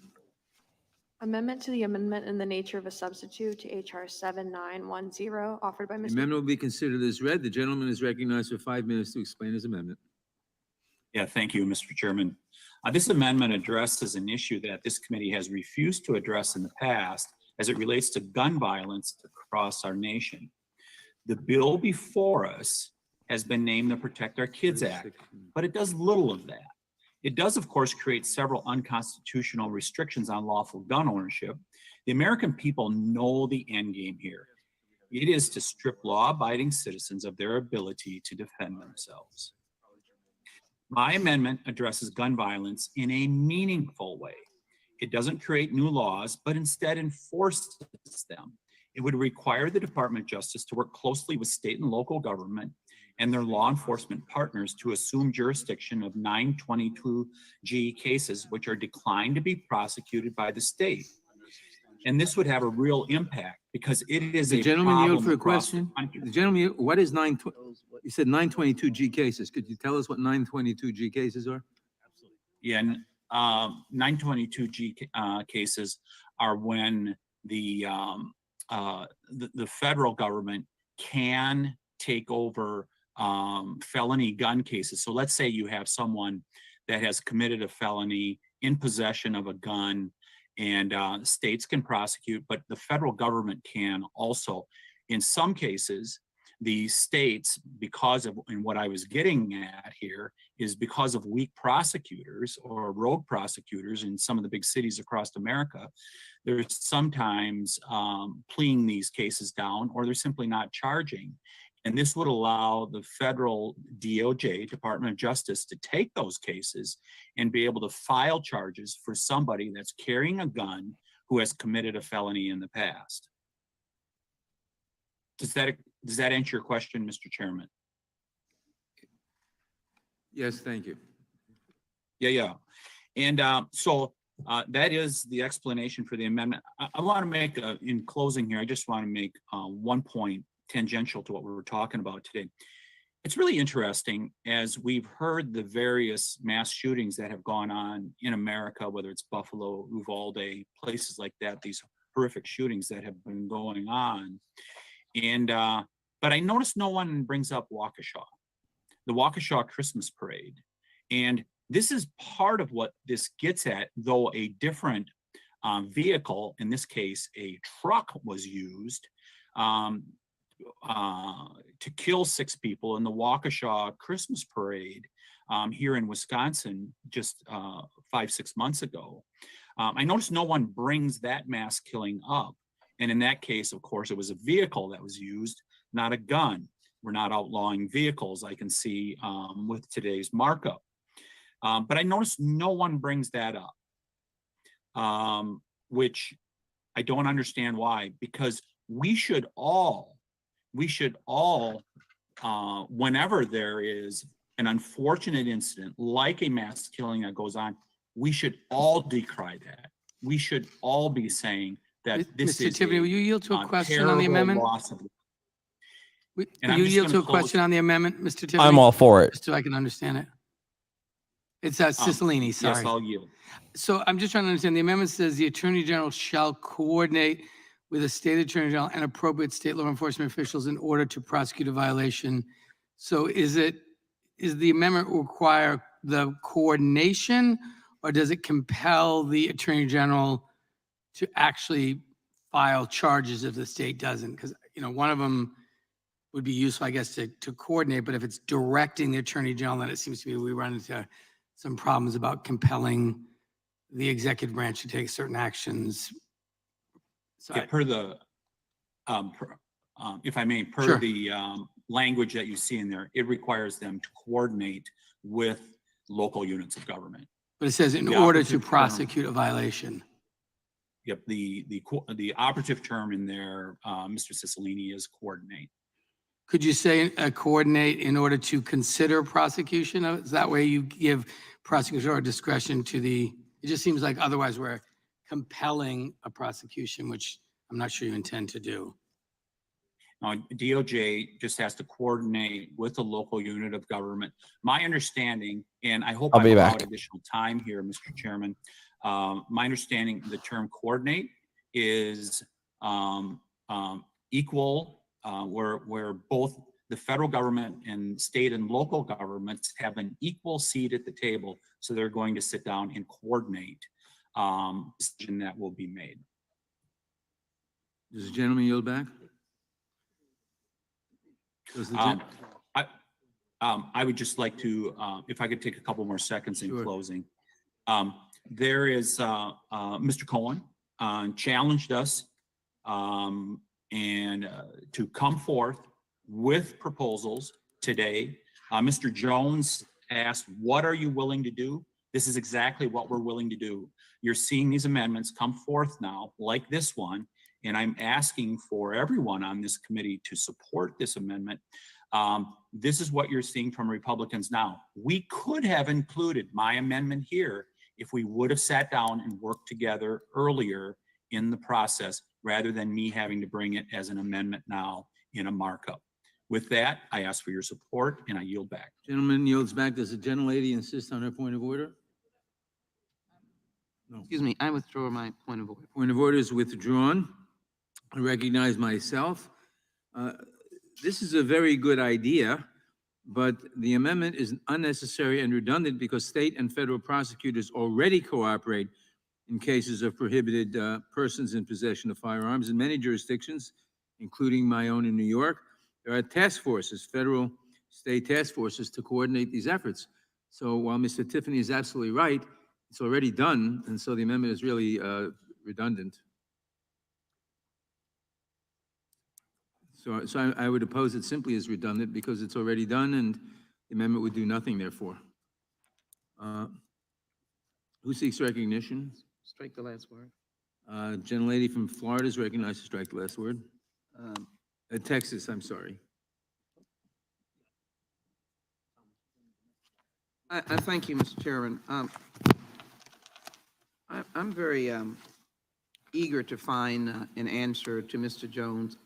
Amendment to the amendment in the nature of a substitute to H.R. 7910, offered by The Mr. amendment will be considered as read. The gentleman is recognized for 5 minutes to explain his amendment. Yeah, thank you, Mr. Chairman. This amendment addresses an issue that this committee has refused to address in the past as it relates to gun violence across our nation. The bill before us has been named the Protect Our Kids Act, but it does little of that. It does, of course, create several unconstitutional restrictions on lawful gun ownership. The American people know the end game here. It is to strip law-abiding citizens of their ability to defend themselves. My amendment addresses gun violence in a meaningful way. It doesn't create new laws, but instead enforces them. It would require the Department of Justice to work closely with state and local government and their law enforcement partners to assume jurisdiction of 922G cases, which are declined to be prosecuted by the state. And this would have a real impact because it is The a gentleman problem yield for a across the question. country. The gentleman, what is you said 922G cases. Could you tell us what 922G cases are? Yeah, 922G cases are when the federal government can take over felony gun cases. So let's say you have someone that has committed a felony in possession of a gun, and states can prosecute, but the federal government can also. In some cases, the states, because of, and what I was getting at here is because of weak prosecutors or rogue prosecutors in some of the big cities across America, they're sometimes pleading these cases down, or they're simply not charging. And this would allow the federal DOJ, Department of Justice, to take those cases and be able to file charges for somebody that's carrying a gun who has committed a felony in the past. Does that answer your question, Mr. Chairman? Yes, thank you. Yeah. And so that is the explanation for the amendment. I want to make, in closing here, I just want to make one point tangential to what we were talking about today. It's really interesting as we've heard the various mass shootings that have gone on in America, whether it's Buffalo, Uvalde, places like that, these horrific shootings that have been going on. And but I noticed no one brings up Waukesha, the Waukesha Christmas parade. And this is part of what this gets at, though a different vehicle, in this case, a truck was used to kill 6 people in the Waukesha Christmas parade here in Wisconsin just 5-6 months ago. I noticed no one brings that mass killing up. And in that case, of course, it was a vehicle that was used, not a gun. We're not outlawing vehicles, I can see with today's markup. But I noticed no one brings that up, which I don't understand why, because we should all, whenever there is an unfortunate incident like a mass killing that goes on, we should all decry that. We should all be saying that this Mr. is Tiffany, will you yield to a question on the terrible amendment? loss of- Will And I'm you just yield to gonna a question close- on the amendment, Mr. Tiffany? I'm all for it. Just so I can understand it. It's Cicilline, sorry. Yes, I'll yield. So I'm just trying to understand. The amendment says the Attorney General shall coordinate with a state Attorney General and appropriate state law enforcement officials in order to prosecute a violation. So is the amendment require the coordination, or does it compel the Attorney General to actually file charges if the state doesn't? Because, one of them would be useful, I guess, to coordinate, but if it's directing the Attorney General, then it seems to me we run into some problems about compelling the executive branch to take certain actions. So Yeah, per the, if I may, per Sure. the language that you see in there, it requires them to coordinate with local units of government. But it says in The order to operative term- prosecute a violation. Yep, the operative term in there, Mr. Cicilline, is coordinate. Could you say coordinate in order to consider prosecution? Is that way you give prosecutorial discretion to it just seems like otherwise we're compelling a prosecution, which I'm not sure you intend to do. DOJ just has to coordinate with the local unit of government. My understanding, and I hope I'll I'm be allowed back. additional time here, Mr. Chairman. My understanding, the term coordinate is equal, where both the federal government and state and local governments have an equal seat at the table. So they're going to sit down and coordinate decision that will be made. Does the gentleman yield back? Does the gen- I would just like to, if I could take a couple more seconds in Sure. closing. There is, Mr. Cohen challenged us to come forth with proposals today. Mr. Jones asked, what are you willing to do? This is exactly what we're willing to do. You're seeing these amendments come forth now, like this one, and I'm asking for everyone on this committee to support this amendment. This is what you're seeing from Republicans now. We could have included my amendment here if we would have sat down and worked together earlier in the process, rather than me having to bring it as an amendment now in a markup. With that, I ask for your support and I yield back. Gentleman yields back. Does the gentlelady insist on her point of order? No. Excuse me, I withdraw my point of order. Point of order is withdrawn. I recognize myself. This is a very good idea, but the amendment is unnecessary and redundant because state and federal prosecutors already cooperate in cases of prohibited persons in possession of firearms in many jurisdictions, including my own in New York. There are task forces, federal, state task forces to coordinate these efforts. So while Mr. Tiffany is absolutely right, it's already done, and so the amendment is really redundant. So I would oppose it simply as redundant because it's already done and the amendment would do nothing therefore. Who seeks recognition? Strike the last word. Gentlelady from Florida is recognized to strike the last word. Texas, I'm sorry. I thank you, Mr. Chairman. I'm very eager to find an answer to Mr. Jones.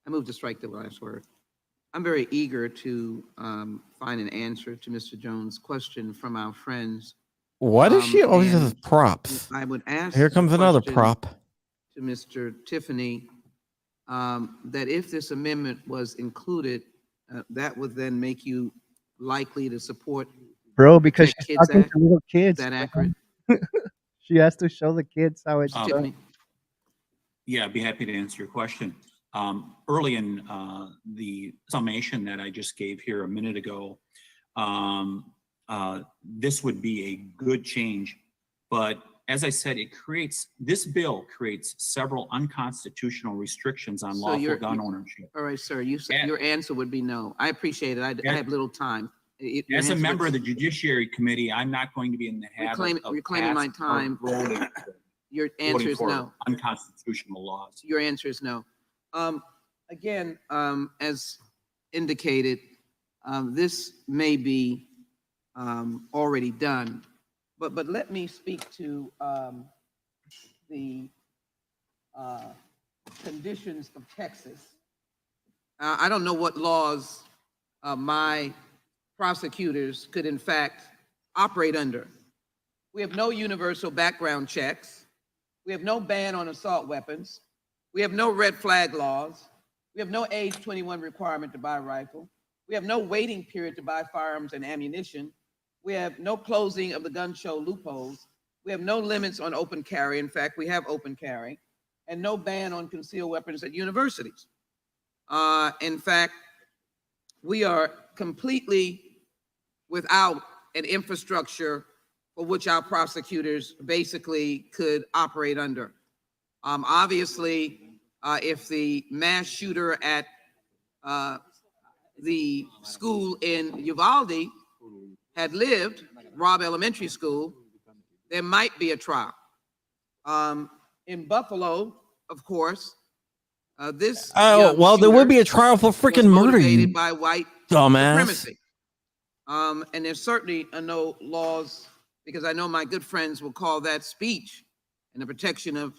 I move to strike the last word. I'm very eager to find an answer to Mr. Jones' question from our friends. Why does she always have props? I would ask. Here comes another question prop. To Mr. Tiffany, that if this amendment was included, that would then make you likely to support. Bro, because Protect she's Kids talking Act? to little kids. Is that bro. accurate? She has to show the kids how it's Mr. done. Tiffany? Yeah, I'd be happy to answer your question. Early in the summation that I just gave here a minute ago, this would be a good change. But as I said, this bill creates several unconstitutional restrictions on So lawful gun ownership. All right, sir, you said your answer would be no. I appreciate it. I have little time. Your As a answer member would- of the Judiciary Committee, I'm not going to be in the habit of reclaiming my passing or time. voting Your answer is for no. unconstitutional laws. Your answer is no. Again, as indicated, this may be already done, but let me speak to the conditions of Texas. I don't know what laws my prosecutors could in fact operate under. We have no universal background checks. We have no ban on assault weapons. We have no red flag laws. We have no age 21 requirement to buy a rifle. We have no waiting period to buy firearms and ammunition. We have no closing of the gun show loopholes. We have no limits on open carry. In fact, we have open carry, and no ban on concealed weapons at universities. In fact, we are completely without an infrastructure for which our prosecutors basically could operate under. Obviously, if the mass shooter at the school in Uvalde had lived, Robb Elementary School, there might be a trial. In Buffalo, of course, this Well, there would be a trial for freaking murder, you by white dumbass. supremacy. And there's certainly no laws, because I know my good friends will call that speech and the protection of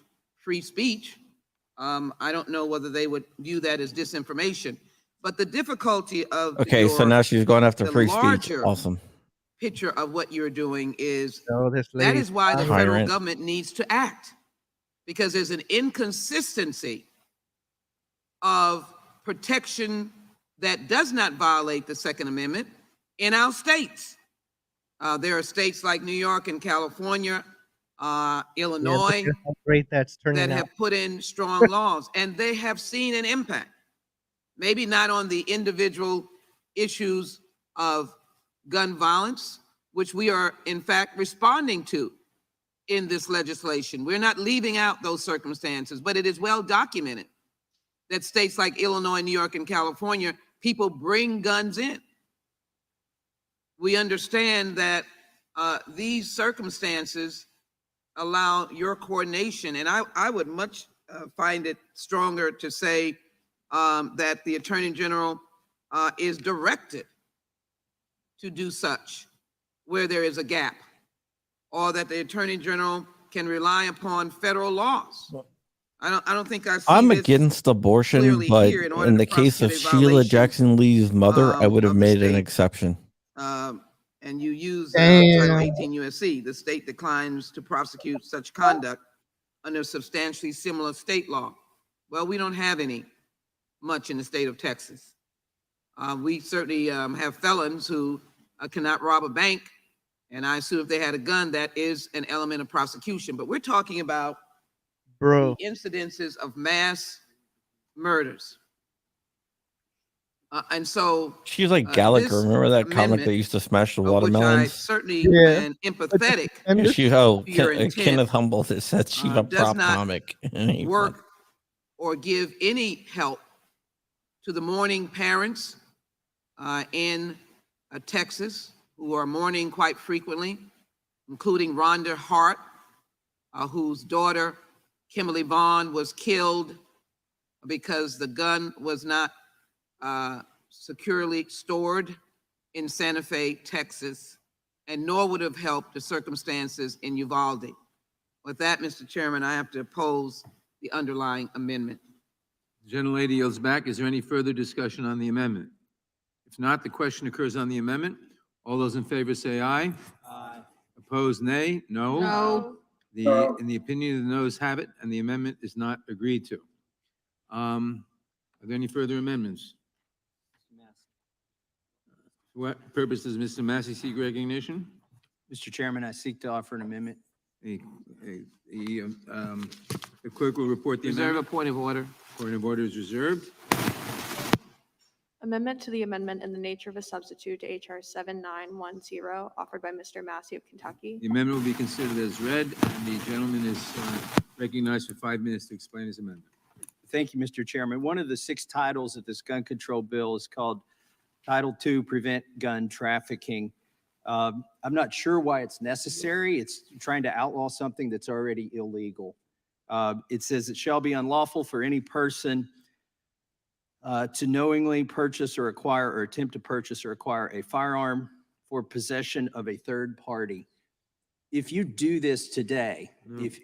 free speech. I don't know whether they would view that as disinformation. But the difficulty of Okay, so now she's going after the free speech. larger Awesome. picture of what you're doing is No, this that lady. is why the Tyrant. federal government needs to act, because there's an inconsistency of protection that does not violate the Second Amendment in our states. There are states like New York and California, Illinois, Yeah, how great that's turning that out. have put in strong laws, and they have seen an impact. Maybe not on the individual issues of gun violence, which we are in fact responding to in this legislation. We're not leaving out those circumstances, but it is well documented that states like Illinois, New York, and California, people bring guns in. We understand that these circumstances allow your coordination, and I would much find it stronger to say that the Attorney General is directed to do such where there is a gap, or that the Attorney General can rely upon federal laws. I don't think I see I'm this against abortion, clearly but here in order in to the case of prosecute a Sheila violation, Jackson Lee's mother, I would have of the made an state. exception. And you use Title Damn. 18 U.S.C., the state declines to prosecute such conduct under substantially similar state law. Well, we don't have any much in the state of Texas. We certainly have felons who cannot rob a bank, and I assume if they had a gun, that is an element of prosecution. But we're talking about Bro, the incidences of mass murders. And so She's like this Gallagher. Remember that comic amendment, that used to smash the of which I watermelons? certainly Yeah. am empathetic And Yeah, this, she to your intent, Kenneth Humboldt that said she's a does prop not comic. And he work or give any help to the mourning parents in Texas who are mourning quite frequently, including Rhonda Hart, whose daughter, Kimberly Vaughn, was killed because the gun was not securely stored in Santa Fe, Texas, and nor would have helped the circumstances in Uvalde. With that, Mr. Chairman, I have to oppose the underlying amendment. The gentlelady yields back. Is there any further discussion on the amendment? If not, the question occurs on the amendment. All those in favor say aye. Aye. Opposed, nay? No. No. In the opinion of the noes have it, and the amendment is not agreed to. Are there any further amendments? For what purpose does Mr. Massey seek recognition? Mr. Chairman, I seek to offer an amendment. The clerk will report the Reserve a amendment. point of order. Point of order is reserved. Amendment to the amendment in the nature of a substitute to H.R. 7910, offered by Mr. Massey of Kentucky. The amendment will be considered as read, and the gentleman is recognized for 5 minutes to explain his amendment. Thank you, Mr. Chairman. One of the 6 titles of this gun control bill is called Title II, Prevent Gun Trafficking. I'm not sure why it's necessary. It's trying to outlaw something that's already illegal. It says it shall be unlawful for any person to knowingly purchase or acquire or attempt to purchase or acquire a firearm for possession of a third party. If you do this today, if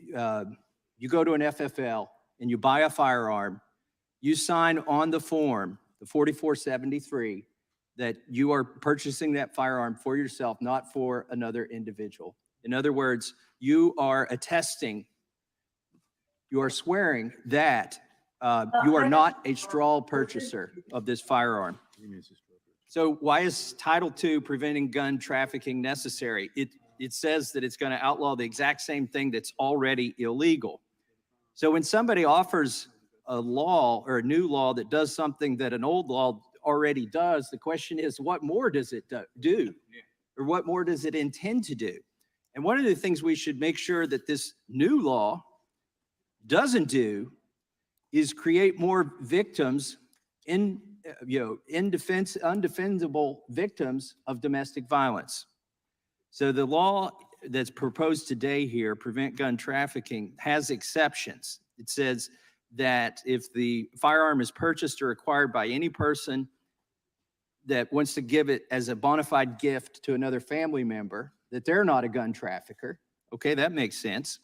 you go to an FFL and you buy a firearm, you sign on the form, the 4473, that you are purchasing that firearm for yourself, not for another individual. In other words, you are attesting, you are swearing that you are not a straw purchaser of this firearm. So why is Title II, Preventing Gun Trafficking, necessary? It says that it's going to outlaw the exact same thing that's already illegal. So when somebody offers a law or a new law that does something that an old law already does, the question is, what more does it do? Or what more does it intend to do? And one of the things we should make sure that this new law doesn't do is create more victims undefendable victims of domestic violence. So the law that's proposed today here, Prevent Gun Trafficking, has exceptions. It says that if the firearm is purchased or acquired by any person that wants to give it as a bona fide gift to another family member, that they're not a gun trafficker. Okay, that makes sense.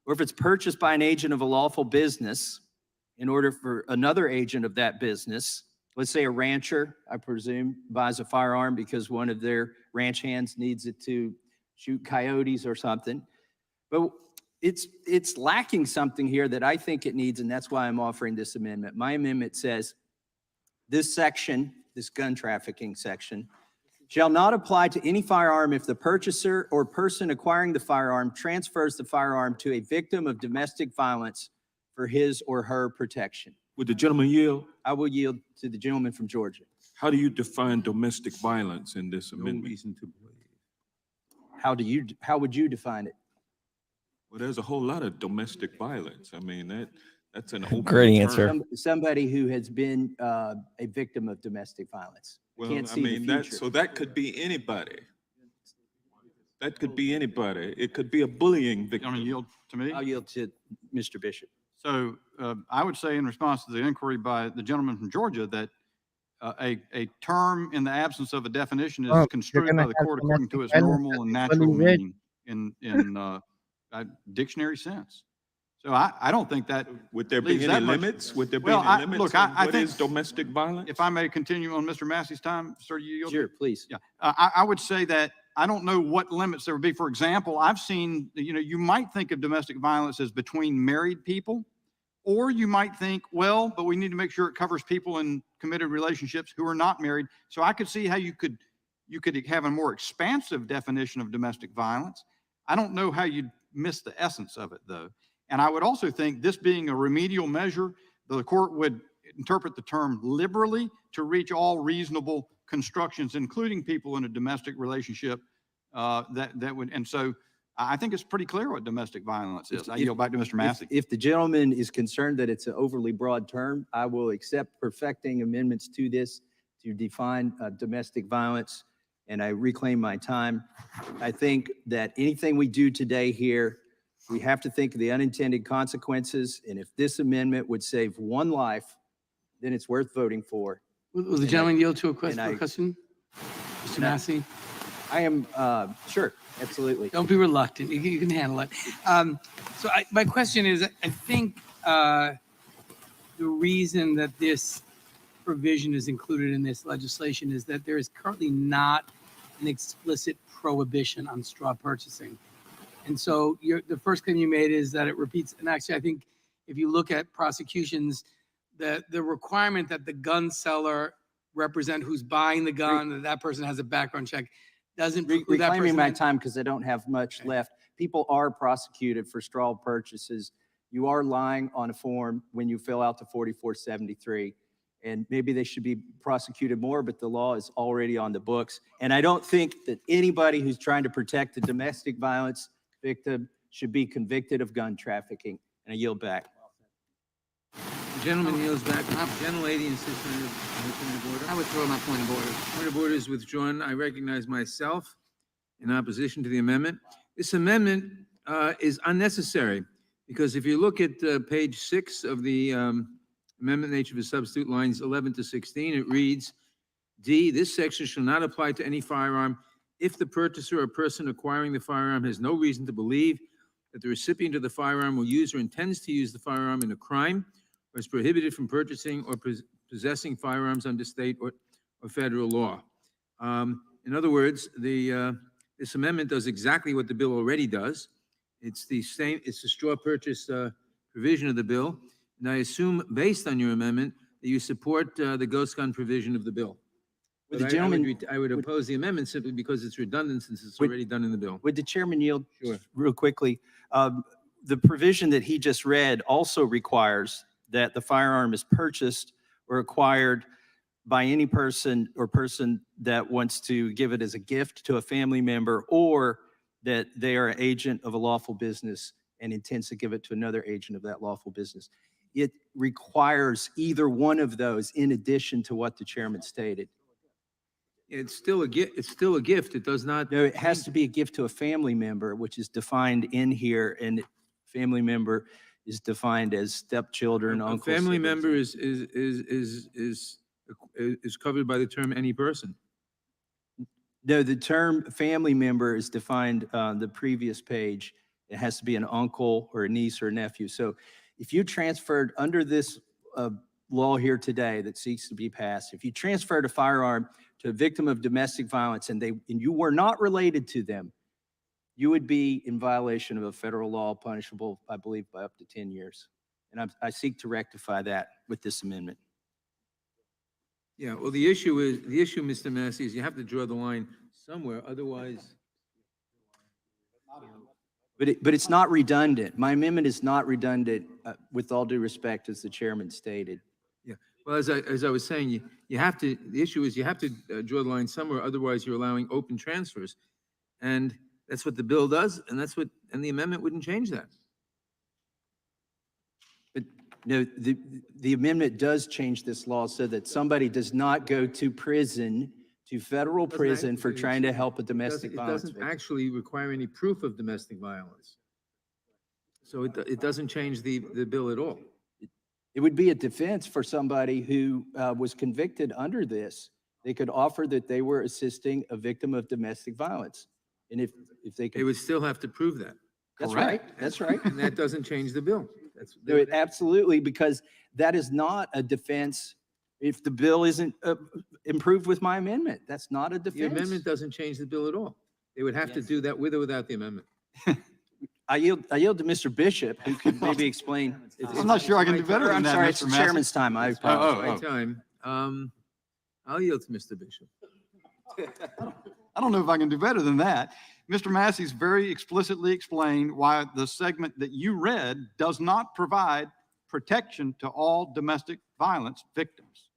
Or if it's purchased by an agent of a lawful business, in order for another agent of that business, let's say a rancher, I presume, buys a firearm because one of their ranch hands needs it to shoot coyotes or something. But it's lacking something here that I think it needs, and that's why I'm offering this amendment. My amendment says this section, this gun trafficking section, shall not apply to any firearm if the purchaser or person acquiring the firearm transfers the firearm to a victim of domestic violence for his or her protection. Would the gentleman yield? I will yield to the gentleman from Georgia. How do you define domestic violence in this amendment? reason to believe. How would you define it? Well, there's a whole lot of domestic violence. I mean, that's an open Great term. answer. Somebody who has been a victim of domestic violence. Well, Can't I see mean, the future. so that could be anybody. That could be anybody. It could be a bullying victim. Gonna yield to me? I'll yield to Mr. Bishop. So I would say in response to the inquiry by the gentleman from Georgia that a term in the absence of a definition is construed by the court according to its normal and natural meaning in dictionary sense. So I don't think that Would there be leaves any that much- limits? Would there be Well, any limits? look, on I what think is domestic violence? if I may continue on Mr. Massey's time, sir, you yield? Sure, please. Yeah, I would say that I don't know what limits there would be. For example, I've seen, you might think of domestic violence as between married people, or you might think, well, but we need to make sure it covers people in committed relationships who are not married. So I could see how you could have a more expansive definition of domestic violence. I don't know how you'd miss the essence of it, though. And I would also think this being a remedial measure, the court would interpret the term liberally to reach all reasonable constructions, including people in a domestic relationship. And so I think it's pretty clear what domestic violence is. I yield back to Mr. Massey. If the gentleman is concerned that it's an overly broad term, I will accept perfecting amendments to this to define domestic violence, and I reclaim my time. I think that anything we do today here, we have to think of the unintended consequences, and if this amendment would save one life, then it's worth voting for. Will the gentleman yield to a question? Mr. Massey? I am, sure, absolutely. Don't be reluctant. You can handle it. My question is, I think the reason that this provision is included in this legislation is that there is currently not an explicit prohibition on straw purchasing. And so the first claim you made is that it repeats, and actually I think if you look at prosecutions, the requirement that the gun seller represent who's buying the gun, that person has a background check, doesn't preclude that person. Reclaiming my time because I don't have much left. People are prosecuted for straw purchases. You are lying on a form when you fill out the 4473. And maybe they should be prosecuted more, but the law is already on the books. And I don't think that anybody who's trying to protect the domestic violence victim should be convicted of gun trafficking. And I yield back. The gentleman yields back. Gentlelady insists on her point of order. I withdraw my point of order. Point of order is withdrawn. I recognize myself in opposition to the amendment. This amendment is unnecessary because if you look at page 6 of the amendment nature of a substitute, lines 11 to 16, it reads, D, this section shall not apply to any firearm if the purchaser or person acquiring the firearm has no reason to believe that the recipient of the firearm will use or intends to use the firearm in a crime or is prohibited from purchasing or possessing firearms under state or federal law. In other words, this amendment does exactly what the bill already does. It's the straw purchase provision of the bill. And I assume, based on your amendment, that you support the ghost gun provision of the bill. Would the gentleman, I would oppose the amendment simply because it's redundant since it's already done in the bill. Would the chairman yield? Sure. Real quickly? The provision that he just read also requires that the firearm is purchased or acquired by any person or person that wants to give it as a gift to a family member, or that they are an agent of a lawful business and intends to give it to another agent of that lawful business. It requires either one of those in addition to what the chairman stated. It's still a gift. It's still a gift. It does not. No, it has to be a gift to a family member, which is defined in here, and family member is defined as stepchildren, A uncles. family siblings. member is covered by the term any person. No, the term family member is defined on the previous page. It has to be an uncle or a niece or a nephew. So If you transferred under this law here today that seeks to be passed, if you transferred a firearm to a victim of domestic violence and you were not related to them, you would be in violation of a federal law punishable, I believe, by up to 10 years. And I seek to rectify that with this amendment. Yeah, well, the issue, Mr. Massey, is you have to draw the line somewhere, otherwise. But it's not redundant. My amendment is not redundant, with all due respect, as the chairman stated. Yeah, well, as I was saying, you have to, the issue is you have to draw the line somewhere, otherwise you're allowing open transfers. And that's what the bill does, and and the amendment wouldn't change that. But no, the amendment does change this law so that somebody does not go to prison, to federal prison, for trying to help a domestic violence It doesn't victim. actually require any proof of domestic violence. So it doesn't change the bill at all. It would be a defense for somebody who was convicted under this. They could offer that they were assisting a victim of domestic violence. And if they could. They would still have to prove that. That's right. That's right. And that doesn't change the bill. Absolutely, because that is not a defense if the bill isn't improved with my amendment. That's not a defense. The amendment doesn't change the bill at all. They would have to do that with or without the amendment. I yield to Mr. Bishop, who could maybe explain. I'm not sure I can do better than I'm that, sorry, Mr. it's the Massey. chairman's time. I It's apologize. my time. I'll yield to Mr. Bishop. I don't know if I can do better than that. Mr. Massey's very explicitly explained why the segment that you read does not provide protection to all domestic violence victims.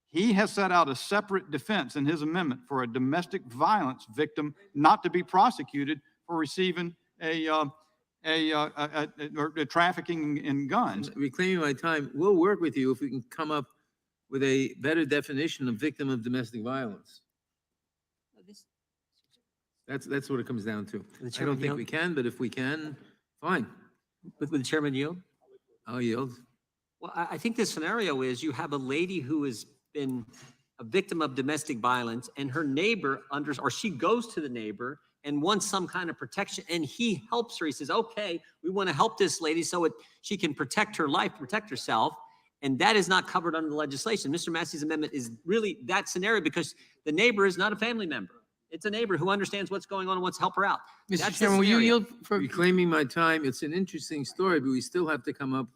He has set out a separate defense in his amendment for a domestic violence victim not to be prosecuted for receiving a trafficking in guns. Reclaiming my time, we'll work with you if we can come up with a better definition of victim of domestic violence. That's what it comes down to. I don't think we can, but if we can, fine. Would the chairman yield? I'll yield. Well, I think the scenario is you have a lady who has been a victim of domestic violence and her neighbor or she goes to the neighbor and wants some kind of protection and he helps her. He says, okay, we want to help this lady so she can protect her life, protect herself. And that is not covered under the legislation. Mr. Massey's amendment is really that scenario because the neighbor is not a family member. It's a neighbor who understands what's going on and wants to help her out. Mr. Chairman, will you yield for Reclaiming my time? It's an interesting story, but we still have to come up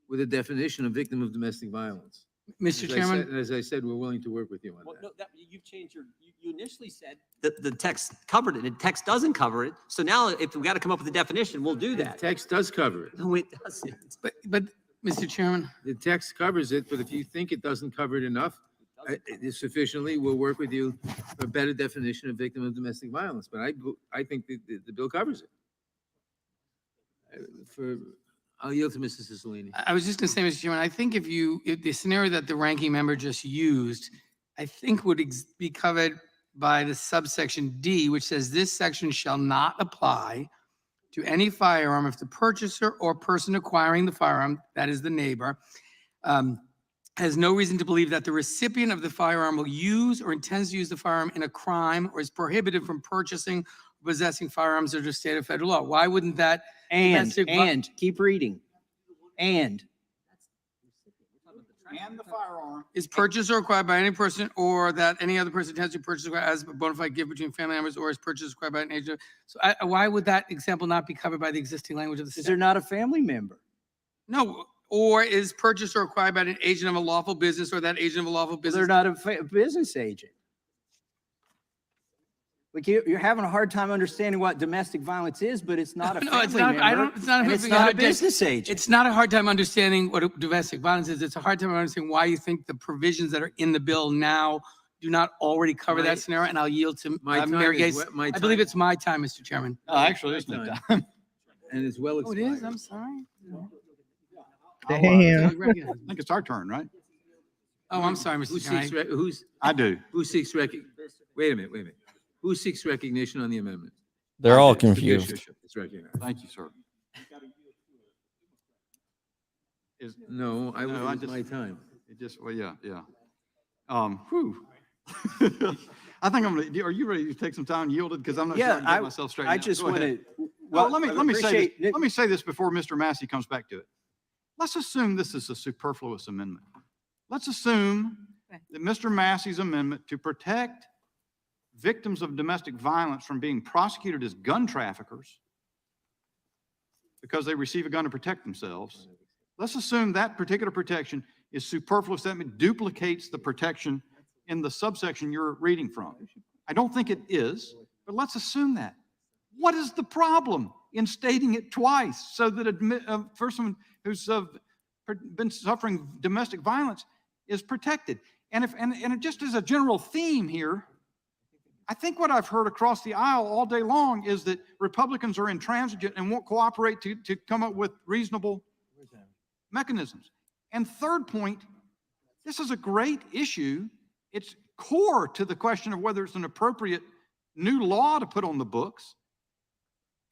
with a definition of victim of domestic violence. Mr. Chairman? As I said, we're willing to work with you on Well, that. no, you've changed you initially said that the text covered it. The text doesn't cover it. So now if we got to come up with a definition, we'll do that. The text does cover it. No, it doesn't. But Mr. Chairman? The text covers it, but if you think it doesn't cover it enough, sufficiently, we'll work with you for a better definition of victim of domestic violence. But I think the bill covers it. I'll yield to Mrs. Cicilline. I was just going to say, Mr. Chairman, I think if the scenario that the ranking member just used, I think would be covered by the subsection D, which says this section shall not apply to any firearm if the purchaser or person acquiring the firearm, that is the neighbor, has no reason to believe that the recipient of the firearm will use or intends to use the firearm in a crime or is prohibited from purchasing or possessing firearms under state or federal law. Why wouldn't that? And keep reading. And the firearm is purchased or acquired by any person or that any other person intends to purchase or acquire as a bona fide gift between family members or is purchased or acquired by an agent. So why would that example not be covered by the existing language of the because statute? they're not a family member. No, or is purchased or acquired by an agent of a lawful business or that agent of a lawful business. They're not a business agent. Like you're having a hard time understanding what domestic violence is, but it's not a family member. It's not and it's not a business agent. It's not a hard time understanding what domestic violence is. It's a hard time understanding why you think the provisions that are in the bill now do not already cover that scenario. And I'll yield to Mary Gase. I believe it's my time, Mr. Chairman. Oh, actually, it's my time. And as well as. Oh, it is? I'm sorry. Damn. I think it's our turn, right? Oh, I'm sorry, Mr. Chairman. I do. Who seeks wait a minute. Who seeks recognition on the amendment? They're all Mr. confused. Bishop is recognized. Thank you, sir. No, I was my time. It just, well, yeah. Whew. I think I'm gonna, are you ready to take some time and yield it? Because I'm not sure I can get myself straightened I out. just Go want ahead. to. Well, let me say this before Mr. Massey comes back to it. let's assume this is a superfluous amendment. Let's assume that Mr. Massey's amendment to protect victims of domestic violence from being prosecuted as gun traffickers because they receive a gun to protect themselves. Let's assume that particular protection is superfluous. That duplicates the protection in the subsection you're reading from. I don't think it is, but let's assume that. What is the problem in stating it twice so that a person who's been suffering domestic violence is protected? And just as a general theme here, I think what I've heard across the aisle all day long is that Republicans are intransigent and won't cooperate to come up with reasonable mechanisms. And third point, this is a great issue. It's core to the question of whether it's an appropriate new law to put on the books.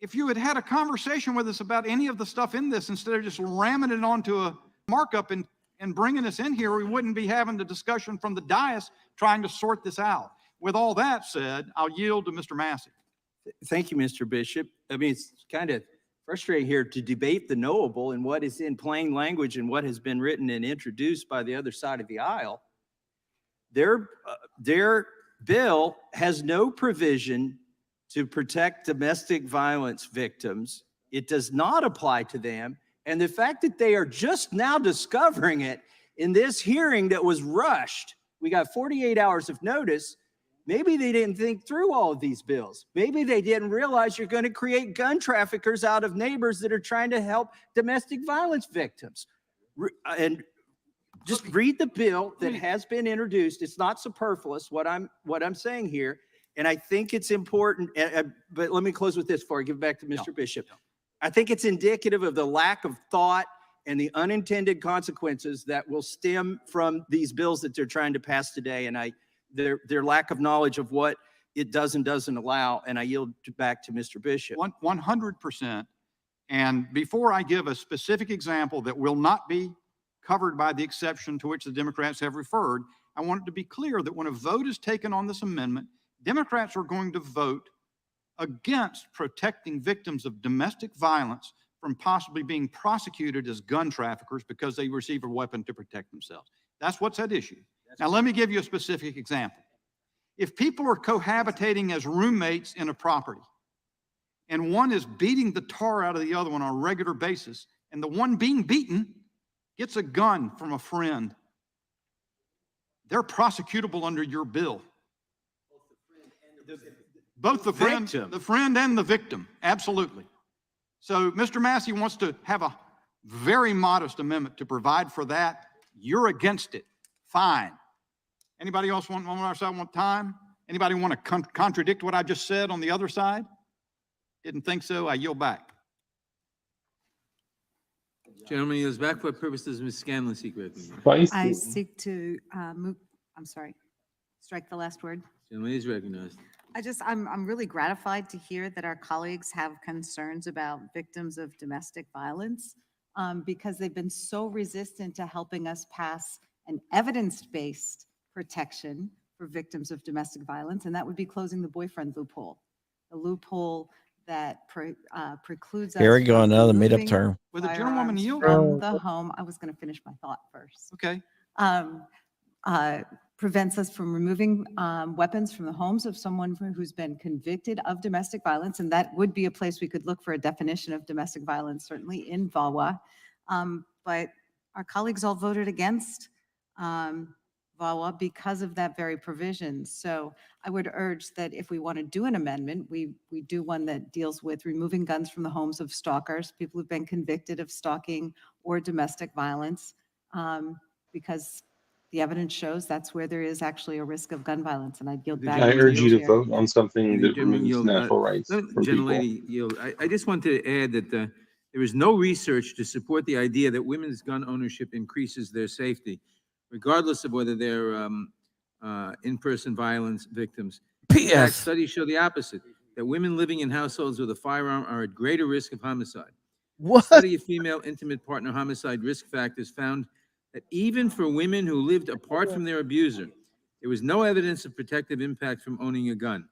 If you had had a conversation with us about any of the stuff in this, instead of just ramming it onto a markup and bringing us in here, we wouldn't be having the discussion from the dais trying to sort this out. With all that said, I'll yield to Mr. Massey. Thank you, Mr. Bishop. I mean, it's kind of frustrating here to debate the knowable and what is in plain language and what has been written and introduced by the other side of the aisle. Their bill has no provision to protect domestic violence victims. It does not apply to them. And the fact that they are just now discovering it in this hearing that was rushed, we got 48 hours of notice. Maybe they didn't think through all of these bills. Maybe they didn't realize you're going to create gun traffickers out of neighbors that are trying to help domestic violence victims. And just read the bill that has been introduced. It's not superfluous, what I'm saying here. And I think it's important, but let me close with this before I give it back to Mr. Bishop. I think it's indicative of the lack of thought and the unintended consequences that will stem from these bills that they're trying to pass today. And their lack of knowledge of what it does and doesn't allow. And I yield back to Mr. Bishop. 100%. And before I give a specific example that will not be covered by the exception to which the Democrats have referred, I want it to be clear that when a vote is taken on this amendment, Democrats are going to vote against protecting victims of domestic violence from possibly being prosecuted as gun traffickers because they receive a weapon to protect themselves. That's what's at issue. Now, let me give you a specific example. If people are cohabitating as roommates in a property, and one is beating the tar out of the other one on a regular basis, and the one being beaten gets a gun from a friend, they're prosecutable under your bill. Both the friend and the victim, absolutely. So Mr. Massey wants to have a very modest amendment to provide for that. You're against it. Fine. Anybody else on our side want time? Anybody want to contradict what I just said on the other side? Didn't think so. I yield back. Gentleman yields back. For what purpose does Ms. Scanlon seek recognition? I seek to move, strike the last word. Gentleman is recognized. I'm really gratified to hear that our colleagues have concerns about victims of domestic violence because they've been so resistant to helping us pass an evidence-based protection for victims of domestic violence, and that would be closing the boyfriend loophole, the loophole that precludes us. Here we go, from another made-up removing term. With a gentlewoman yield? From the home. I was going to finish my thought first. Okay. Prevents us from removing weapons from the homes of someone who's been convicted of domestic violence, and that would be a place we could look for a definition of domestic violence, certainly in VAWA. But our colleagues all voted against VAWA because of that very provision. So I would urge that if we want to do an amendment, we do one that deals with removing guns from the homes of stalkers, people who've been convicted of stalking or domestic violence, because the evidence shows that's where there is actually a risk of gun violence. And I'd yield back. I urge you to Chair. vote on something that removes natural rights from people. I just want to add that there is no research to support the idea that women's gun ownership increases their safety, regardless of whether they're in-person violence victims. In fact, studies show the opposite, that women living in households with a firearm are at greater risk of homicide. What? A study of female intimate partner homicide risk factors found that even for women who lived apart from their abuser, there was no evidence of protective impact from owning a gun.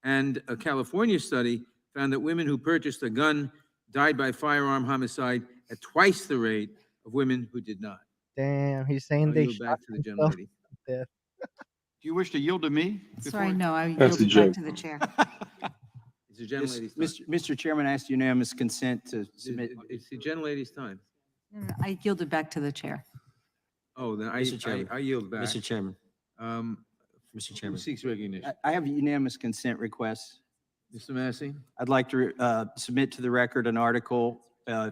And a California study found that women who purchased a gun died by firearm homicide at twice the rate of women who did not. Damn, he's saying I'll they yield shot back to the themselves gentlelady. to death. Do you wish to yield to me? Sorry, no, I That's a yield it back joke. to the chair. It's the gentlelady's time. Mr. Chairman, I ask unanimous consent to submit. It's the gentlelady's time. I yield it back to the chair. Oh, then Mr. Chairman. I yield back. Mr. Chairman. Um, Mr. who Chairman. seeks recognition? I have unanimous consent requests. Mr. Massey? I'd like to submit to the record an article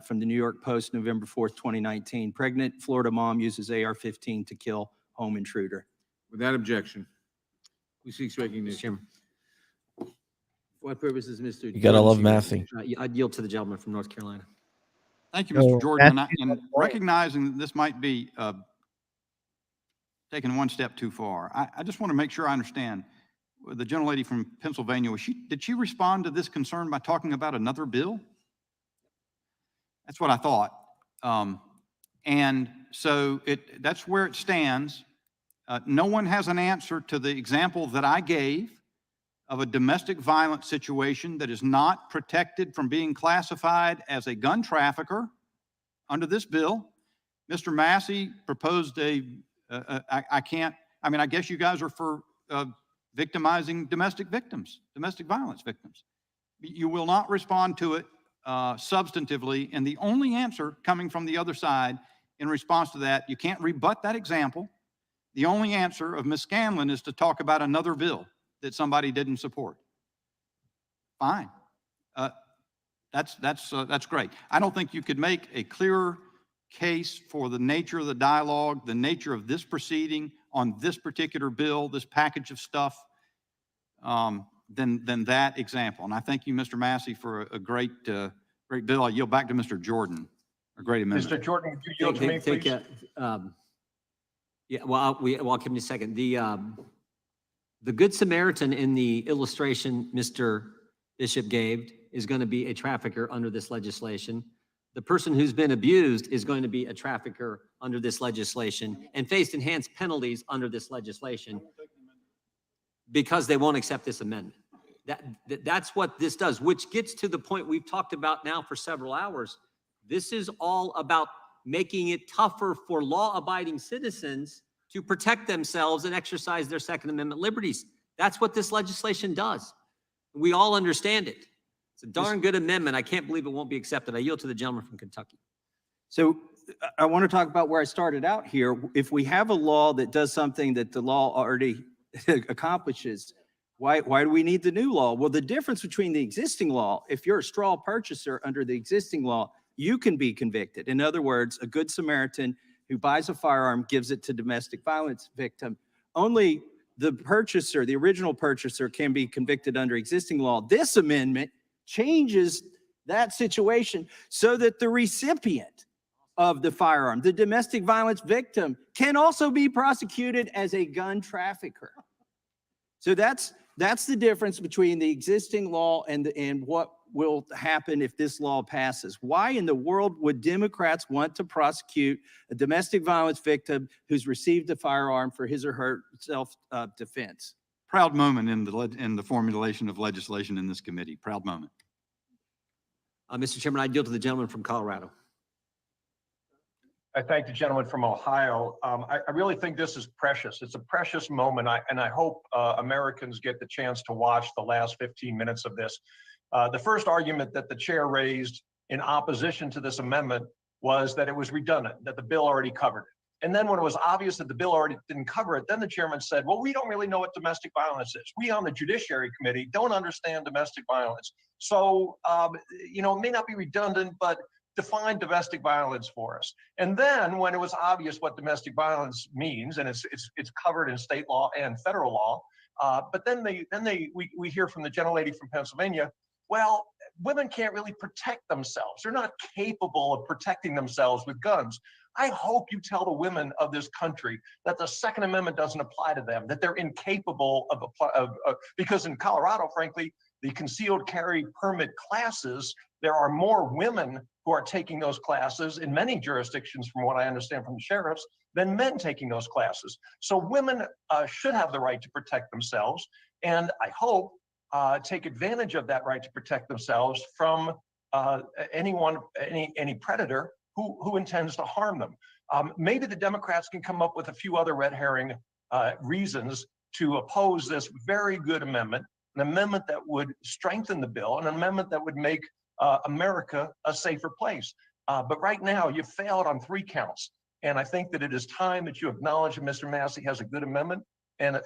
from the New York Post, November 4th, 2019. Pregnant Florida mom uses AR-15 to kill home intruder. Without objection. Who seeks Mr. recognition? Chairman. For what purposes, Mr. You gotta Jordan love seek Massey. recognition? I'd yield to the gentleman from North Carolina. Thank you, So, Mr. Jordan. And, that's and the point. recognizing that this might be taking one step too far, I just want to make sure I understand. The gentlelady from Pennsylvania, did she respond to this concern by talking about another bill? That's what I thought. And so that's where it stands. No one has an answer to the example that I gave of a domestic violence situation that is not protected from being classified as a gun trafficker under this bill. Mr. Massey proposed I guess you guys are for victimizing domestic violence victims. You will not respond to it substantively, and the only answer coming from the other side in response to that, you can't rebut that example. The only answer of Ms. Scanlon is to talk about another bill that somebody didn't support. Fine. That's great. I don't think you could make a clearer case for the nature of the dialogue, the nature of this proceeding on this particular bill, this package of stuff, than that example. And I thank you, Mr. Massey, for a great bill. I yield back to Mr. Jordan. A great amendment. Mr. Jordan, would you yield to me, please? Yeah, well, I'll give me a second. The Good Samaritan in the illustration Mr. Bishop gave is going to be a trafficker under this legislation. The person who's been abused is going to be a trafficker under this legislation and face enhanced penalties under this legislation because they won't accept this amendment. That's what this does, which gets to the point we've talked about now for several hours. This is all about making it tougher for law-abiding citizens to protect themselves and exercise their Second Amendment liberties. That's what this legislation does. We all understand it. It's a darn good amendment. I can't believe it won't be accepted. I yield to the gentleman from Kentucky. So I want to talk about where I started out here. If we have a law that does something that the law already accomplishes, why do we need the new law? Well, the difference between the existing law, if you're a straw purchaser under the existing law, you can be convicted. In other words, a Good Samaritan who buys a firearm gives it to domestic violence victim. Only the purchaser, the original purchaser, can be convicted under existing law. This amendment changes that situation so that the recipient of the firearm, the domestic violence victim, can also be prosecuted as a gun trafficker. So that's the difference between the existing law and what will happen if this law passes. Why in the world would Democrats want to prosecute a domestic violence victim who's received a firearm for his or her self-defense? Proud moment in the formulation of legislation in this committee. Proud moment. Mr. Chairman, I yield to the gentleman from Colorado. I thank the gentleman from Ohio. I really think this is precious. It's a precious moment, and I hope Americans get the chance to watch the last 15 minutes of this. The first argument that the chair raised in opposition to this amendment was that it was redundant, that the bill already covered it. And then when it was obvious that the bill already didn't cover it, then the chairman said, well, we don't really know what domestic violence is. We on the Judiciary Committee don't understand domestic violence. So, it may not be redundant, but define domestic violence for us. And then when it was obvious what domestic violence means, and it's covered in state law and federal law, but then we hear from the gentlelady from Pennsylvania, well, women can't really protect themselves. They're not capable of protecting themselves with guns. I hope you tell the women of this country that the Second Amendment doesn't apply to them, that they're incapable because in Colorado, frankly, the concealed carry permit classes, there are more women who are taking those classes in many jurisdictions, from what I understand from the sheriffs, than men taking those classes. So women should have the right to protect themselves, and I hope take advantage of that right to protect themselves from any predator who intends to harm them. Maybe the Democrats can come up with a few other red herring reasons to oppose this very good amendment, an amendment that would strengthen the bill, an amendment that would make America a safer place. But right now, you failed on 3 counts. And I think that it is time that you acknowledge that Mr. Massey has a good amendment and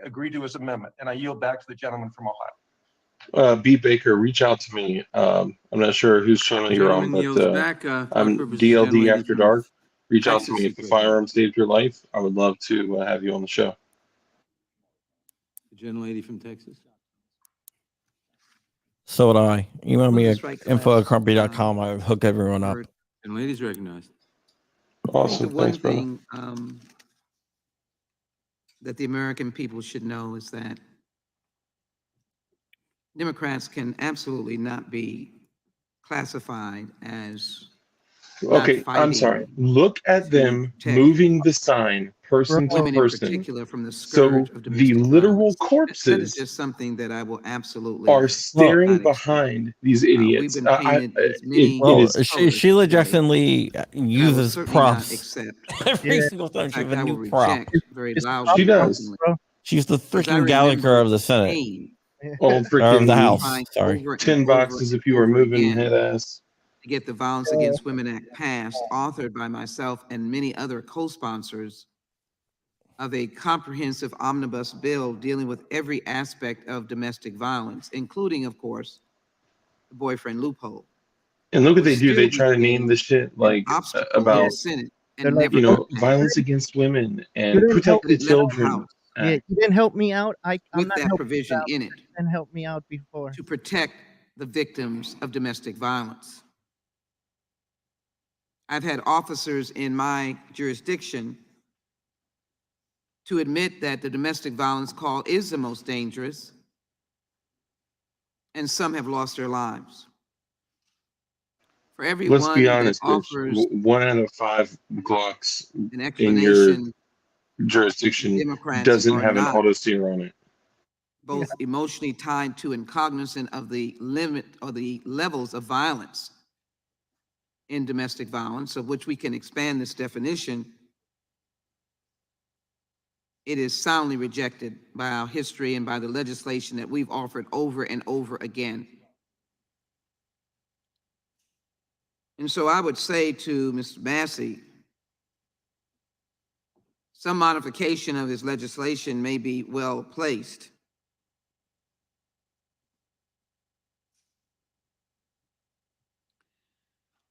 agree to his amendment. And I yield back to the gentleman from Ohio. B. Baker, reach out to me. I'm not sure whose channel you're on, Gentleman yields but back. For I'm purposes, DLD gentlelady After from Dark. Reach out to Texas me. is If the recognized. firearm saved your life, I would love to have you on the show. The gentlelady from Texas. So would I. Email me at strike info@crumpy.com. I hook everyone up. Gentlelady's recognized. I think the Awesome. one Thanks, brother. thing that the American people should know is that Democrats can absolutely not be classified as not Okay, I'm sorry. fighting Look at to them protect moving the sign person to women in person. particular from the So scourge of the domestic literal violence. That is corpses just something that I will absolutely are Well, staring not accept. behind these We've idiots. been painted with many It well, is she, colors Sheila today Jackson Lee that I will uses certainly not props accept. every Yeah. single time In she has fact, a I will new prop. reject very It's loudly She and does. openly. bro. She's the Because I freaking Gallagher remember of the the Senate, pain Oh, or of the freaking House. trying Sorry. over and 10 over boxes and if you were over moving again head ass. to get the Violence Against Women Act passed, authored by myself and many other co-sponsors of a comprehensive omnibus bill dealing with every aspect of domestic violence, including, of course, the boyfriend loophole. And look what Which they do. still They try to name became this shit an like obstacle in the about, Senate They're and like, never got passed. violence against women you and didn't protect help. But the it left the children House Yeah, act. you didn't help me out. I'm with not that helping you provision out. in it You didn't help me out before. to protect the victims of domestic violence. I've had officers in my jurisdiction to admit that the domestic violence call is the most dangerous, and some have lost their lives. For Let's be everyone that honest, bitch. offers 1 out of 5 Glocks an in your explanation, jurisdiction Democrats doesn't are have an not auto steer on it. both emotionally tied to and cognizant of the limit or the levels of violence in domestic violence, of which we can expand this definition. It is soundly rejected by our history and by the legislation that we've offered over and over again. And so I would say to Mr. Massey, some modification of his legislation may be well placed.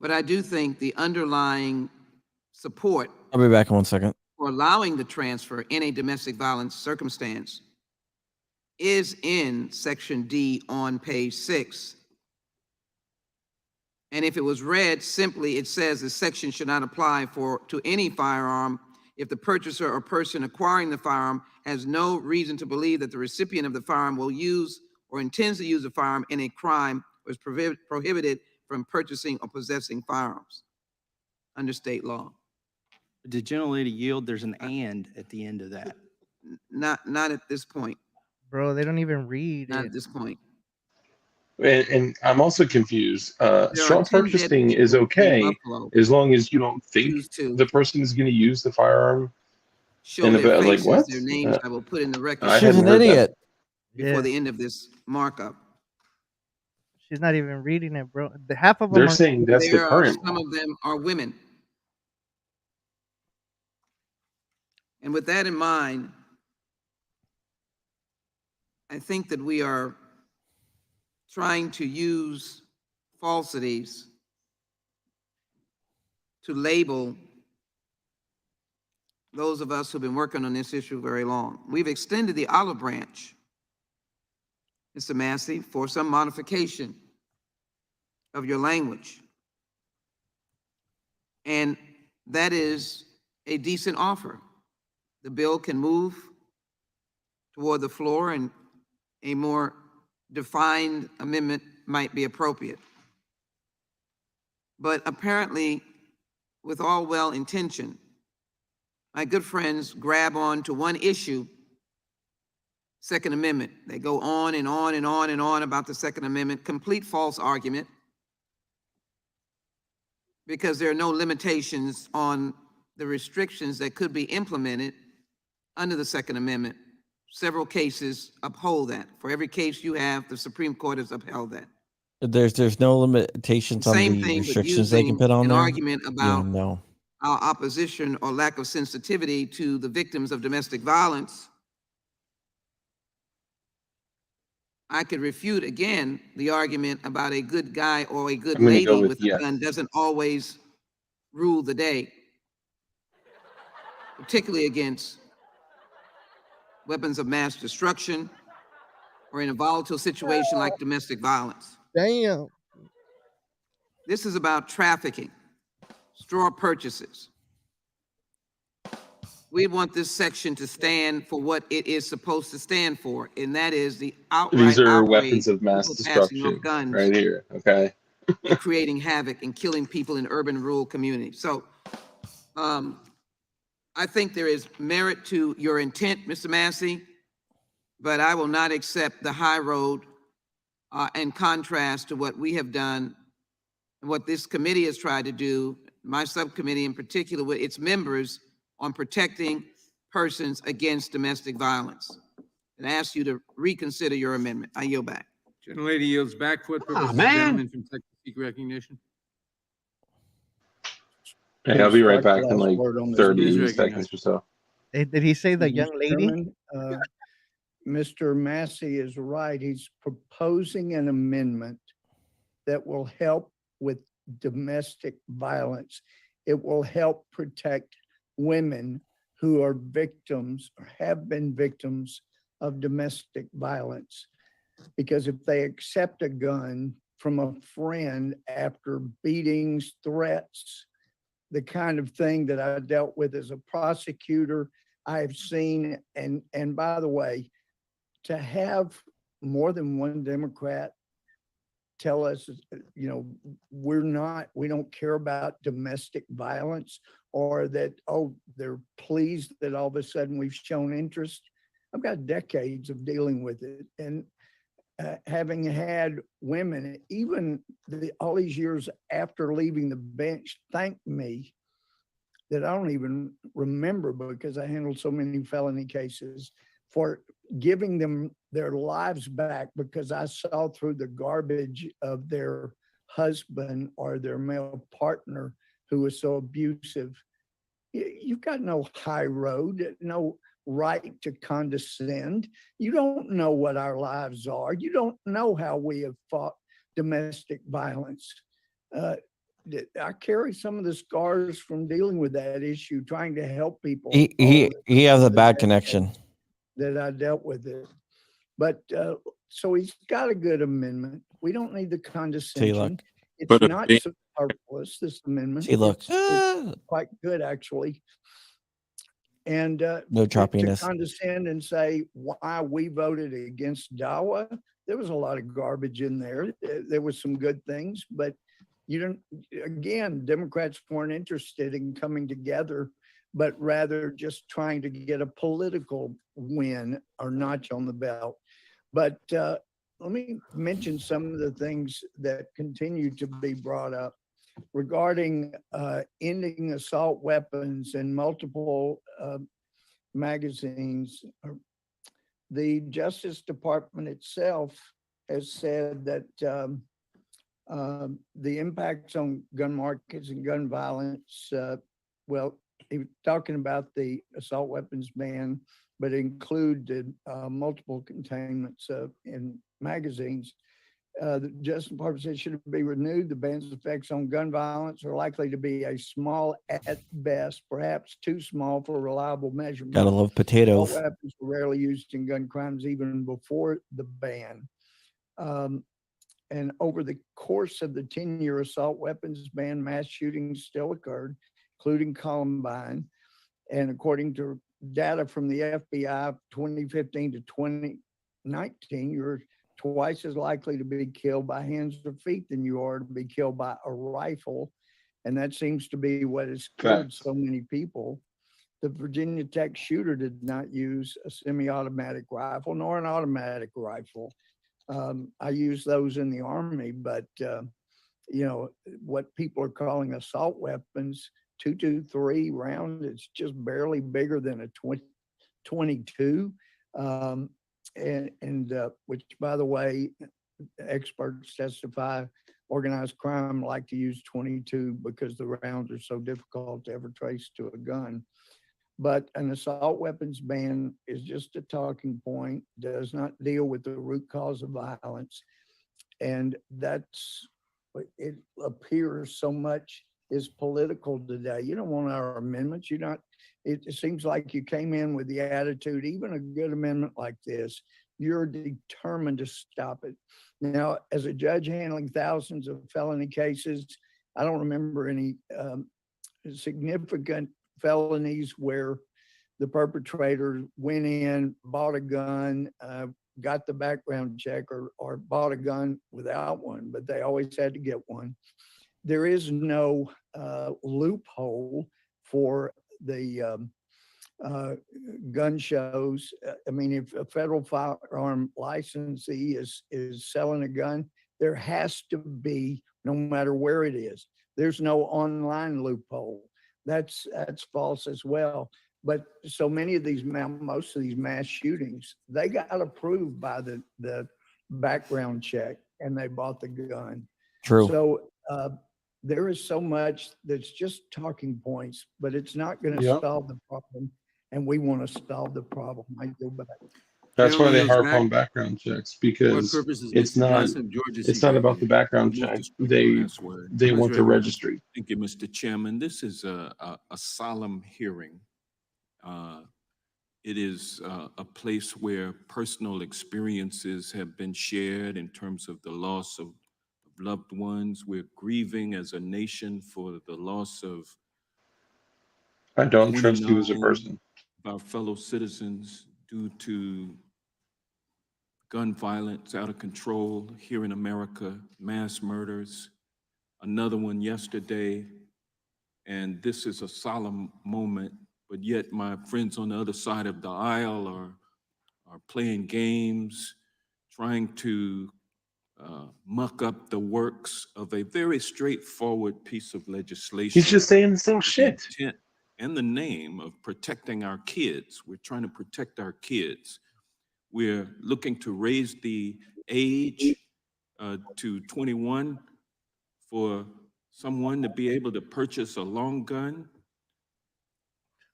But I do think the underlying support I'll be back in 1 second. for allowing the transfer in a domestic violence circumstance is in Section D on page 6. And if it was read simply, it says the section should not apply to any firearm if the purchaser or person acquiring the firearm has no reason to believe that the recipient of the firearm will use or intends to use the firearm in a crime or is prohibited from purchasing or possessing firearms under state law. Did gentlelady yield? There's an and at the end of that. Not at this point. Bro, they don't even read Not it. at this point. And I'm also confused. There are Straw 10 dead purchasing is people in okay Buffalo as long as you don't think choose to the person is going to use the firearm. show And their like faces, what? their names. I will put in the record. I She's hadn't an heard that. idiot. Before Yeah. the end of this markup. She's not even reading it, bro. The half of them They're are. saying that's the There are current some law. of them are women. And with that in mind, I think that we are trying to use falsities to label those of us who've been working on this issue very long. We've extended the olive branch, Mr. Massey, for some modification of your language. And that is a decent offer. The bill can move toward the floor and a more defined amendment might be appropriate. But apparently, with all well intention, my good friends grab on to one issue, Second Amendment. They go on and on and on and on about the Second Amendment, complete false argument. because there are no limitations on the restrictions that could be implemented under the Second Amendment. Several cases uphold that. For every case you have, the Supreme Court has upheld that. There's no limitations on Same the thing, but restrictions they can using put on an there. argument Yeah, about no. our opposition or lack of sensitivity to the victims of domestic violence, I could refute again the argument about a good guy or a good I'm going to go lady with with a yes. gun doesn't always rule the day, particularly against weapons of mass destruction or in a volatile situation like domestic violence. Damn. This is about trafficking, straw purchases. We want this section to stand for what it is supposed to stand for, and that is the outright These are outrage weapons of mass people passing off destruction guns right here. Okay. and creating havoc and killing people in urban and rural communities. So I think there is merit to your intent, Mr. Massey, but I will not accept the high road in contrast to what we have done and what this committee has tried to do, my subcommittee in particular with its members, on protecting persons against domestic violence. And I ask you to reconsider your amendment. I yield back. Gentlelady yields back for what purpose? man. Gentleman from Texas seek recognition. Hey, I'll be right Strike the back in last like word on this. 30 seconds or so. Did he say the young Mr. lady? Chairman, Mr. Massey is right. He's proposing an amendment that will help with domestic violence. It will help protect women who are victims or have been victims of domestic violence. Because if they accept a gun from a friend after beatings, threats, the kind of thing that I dealt with as a prosecutor, I've seen, and by the way, to have more than one Democrat tell us, you know, we don't care about domestic violence, or that, oh, they're pleased that all of a sudden we've shown interest. I've got decades of dealing with it, and having had women, even all these years after leaving the bench, thank me that I don't even remember because I handled so many felony cases, for giving them their lives back because I saw through the garbage of their husband or their male partner who was so abusive. You've got no high road, no right to condescend. You don't know what our lives are. You don't know how we have fought domestic violence. I carry some of the scars from dealing with that issue, trying to help people. He has a bad connection. That I dealt with it. But so he's got a good amendment. We don't need the condescension. It's not superfluous, this amendment. See, look. It's quite good, actually. And No to choppiness. condescend and say why we voted against DAWA, there was a lot of garbage in there. There was some good things, but you don't, again, Democrats weren't interested in coming together, but rather just trying to get a political win or notch on the belt. But let me mention some of the things that continue to be brought up regarding ending assault weapons in multiple magazines. The Justice Department itself has said that the impacts on gun markets and gun violence, well, he was talking about the assault weapons ban, but included multiple containments in magazines. The Justice Department said should be renewed. The ban's effects on gun violence are likely to be a small at best, perhaps too small for reliable measurement. Gotta love potatoes. Assault weapons were rarely used in gun crimes even before the ban. And over the course of the 10-year assault weapons ban, mass shootings still occurred, including Columbine. And according to data from the FBI, 2015 to 2019, you're twice as likely to be killed by hands or feet than you are to be killed by a rifle. And that seems to be what has killed so many people. The Virginia Tech shooter did not use a semi-automatic rifle nor an automatic rifle. I use those in the Army, but you know, what people are calling assault weapons, 223 round. It's just barely bigger than a 22. Which, by the way, experts testify organized crime like to use 22 because the rounds are so difficult to ever trace to a gun. But an assault weapons ban is just a talking point, does not deal with the root cause of violence. And that's, it appears so much is political today. You don't want our amendments. You're not, it seems like you came in with the attitude, even a good amendment like this, you're determined to stop it. Now, as a judge handling thousands of felony cases, I don't remember any significant felonies where the perpetrator went in, bought a gun, got the background check, or bought a gun without one, but they always had to get one. There is no loophole for the gun shows. I mean, if a federal firearm licensee is selling a gun, there has to be, no matter where it is. There's no online loophole. That's false as well. But so many of these, most of these mass shootings, they got approved by the background check and they bought the gun. True. So there is so much that's just talking points, but it's not going to Yep. solve the problem. And we want to solve the problem. I go back. That's why they Gentleman harp yields on back. background checks, For what because purposes, it's Mr. not Johnson, Georgia it's C. not about the Gregory. background Move to check. strike the last word. They Eyes want the ready. registry. Thank you, Mr. Chairman. This is a solemn hearing. It is a place where personal experiences have been shared in terms of the loss of loved ones. We're grieving as a nation for the loss of I don't trust you as a 29 person. of our fellow citizens due to gun violence out of control here in America, mass murders, another one yesterday. And this is a solemn moment, but yet my friends on the other side of the aisle are playing games, trying to muck up the works of a very straightforward piece of legislation. He's just saying the same with the shit. intent and the name of protecting our kids. We're trying to protect our kids. We're looking to raise the age to 21 for someone to be able to purchase a long gun.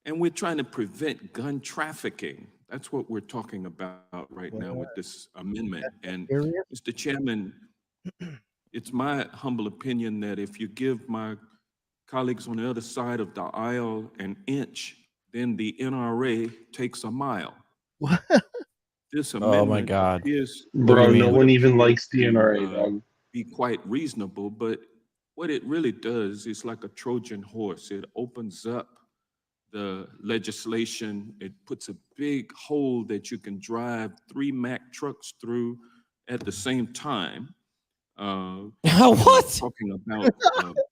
And we're trying to prevent gun trafficking. That's what we're talking about right now with this amendment. And Mr. Chairman, it's my humble opinion that if you give my colleagues on the other side of the aisle an inch, then the NRA takes a mile. This Oh my amendment God. appears, Bro, no would one even appear likes the to, NRA, dog. be quite reasonable, but what it really does is like a Trojan horse. It opens up the legislation. It puts a big hole that you can drive 3 Mack trucks through at the same time. What? Talking about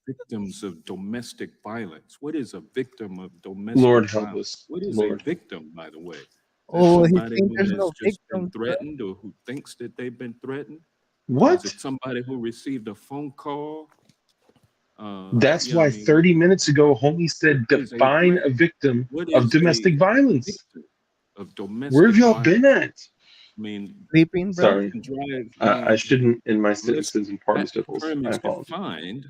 victims of domestic violence. What is a victim of domestic Lord help violence? us. What is Lord. a victim, by the way? Is that Oh, he somebody thinks who there's has no just been victims, bro. threatened or who thinks that they've been threatened? Or What? is it somebody who received a phone call? That's Yeah, I why mean, 30 minutes ago, homie said, what is a define threat? a victim What of is a domestic violence. victim of Where have domestic y'all violence? been at? I mean, Sleeping, bro. Sorry. can drive, I shouldn't, in my unless sentences, and that participles. term I is apologize. defined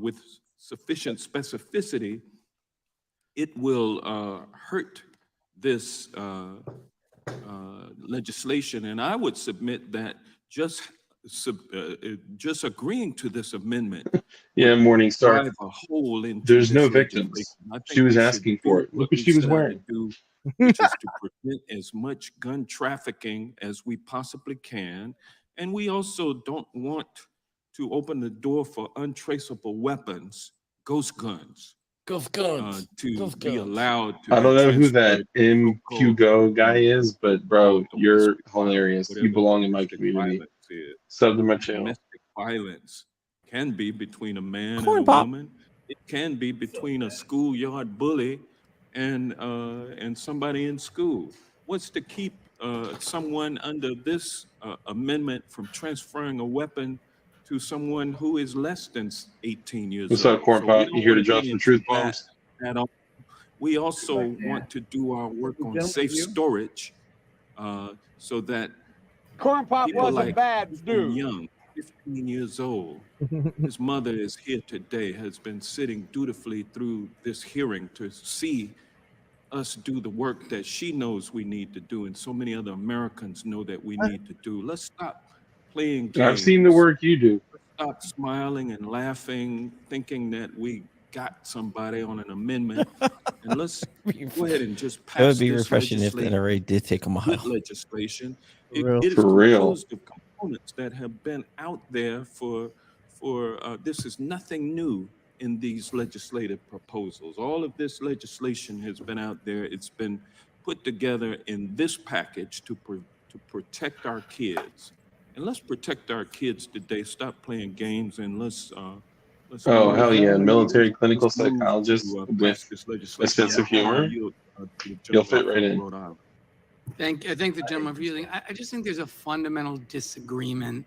with sufficient specificity, it will hurt this legislation. And I would submit that just agreeing to this amendment Yeah, would Morningstar. drive a hole into There's no this victims. legislation. I She think was we should asking do for it. what Look what we she was set out to wearing. do, which is to prevent as much gun trafficking as we possibly can. And we also don't want to open the door for untraceable weapons, ghost guns, Ghost guns. to Ghost be guns. allowed to I be don't know who that transferred to so-called MQGO guy is, but bro, you're domestic violence, hilarious. You whatever belong in my domestic community. violence is. Sub to my channel. Domestic violence can be between a man Corn and a pop. woman. It can be between a schoolyard bully and somebody in school. What's to keep someone under this amendment from transferring a weapon to someone who is less than 18 years What's old. up, Corn So Pop? we You don't here want to to drop get some truth into that bombs? at all. We also want to do our work on safe storage so that Corn Pop people was a like bad Ethan dude. Young, 15 years old, his mother is here today, has been sitting dutifully through this hearing to see us do the work that she knows we need to do, and so many other Americans know that we need to do. Let's stop playing games. I've seen the work you do. Let's stop smiling and laughing, thinking that we got somebody on an amendment, and let's go ahead and just It would pass be this refreshing if the legislation. NRA did take a Good mile. legislation. It real. is For real. composed of components that have been out there for this is nothing new in these legislative proposals. All of this legislation has been out there. It's been put together in this package to protect our kids. And let's protect our kids today. Stop playing games and let's Oh, move. hell yeah. Military clinical Let's move psychologist to with pass this a legislation. sense of And I humor. yield to the You'll gentleman fit right from in. Rhode Island. I thank the gentleman for yielding. I just think there's a fundamental disagreement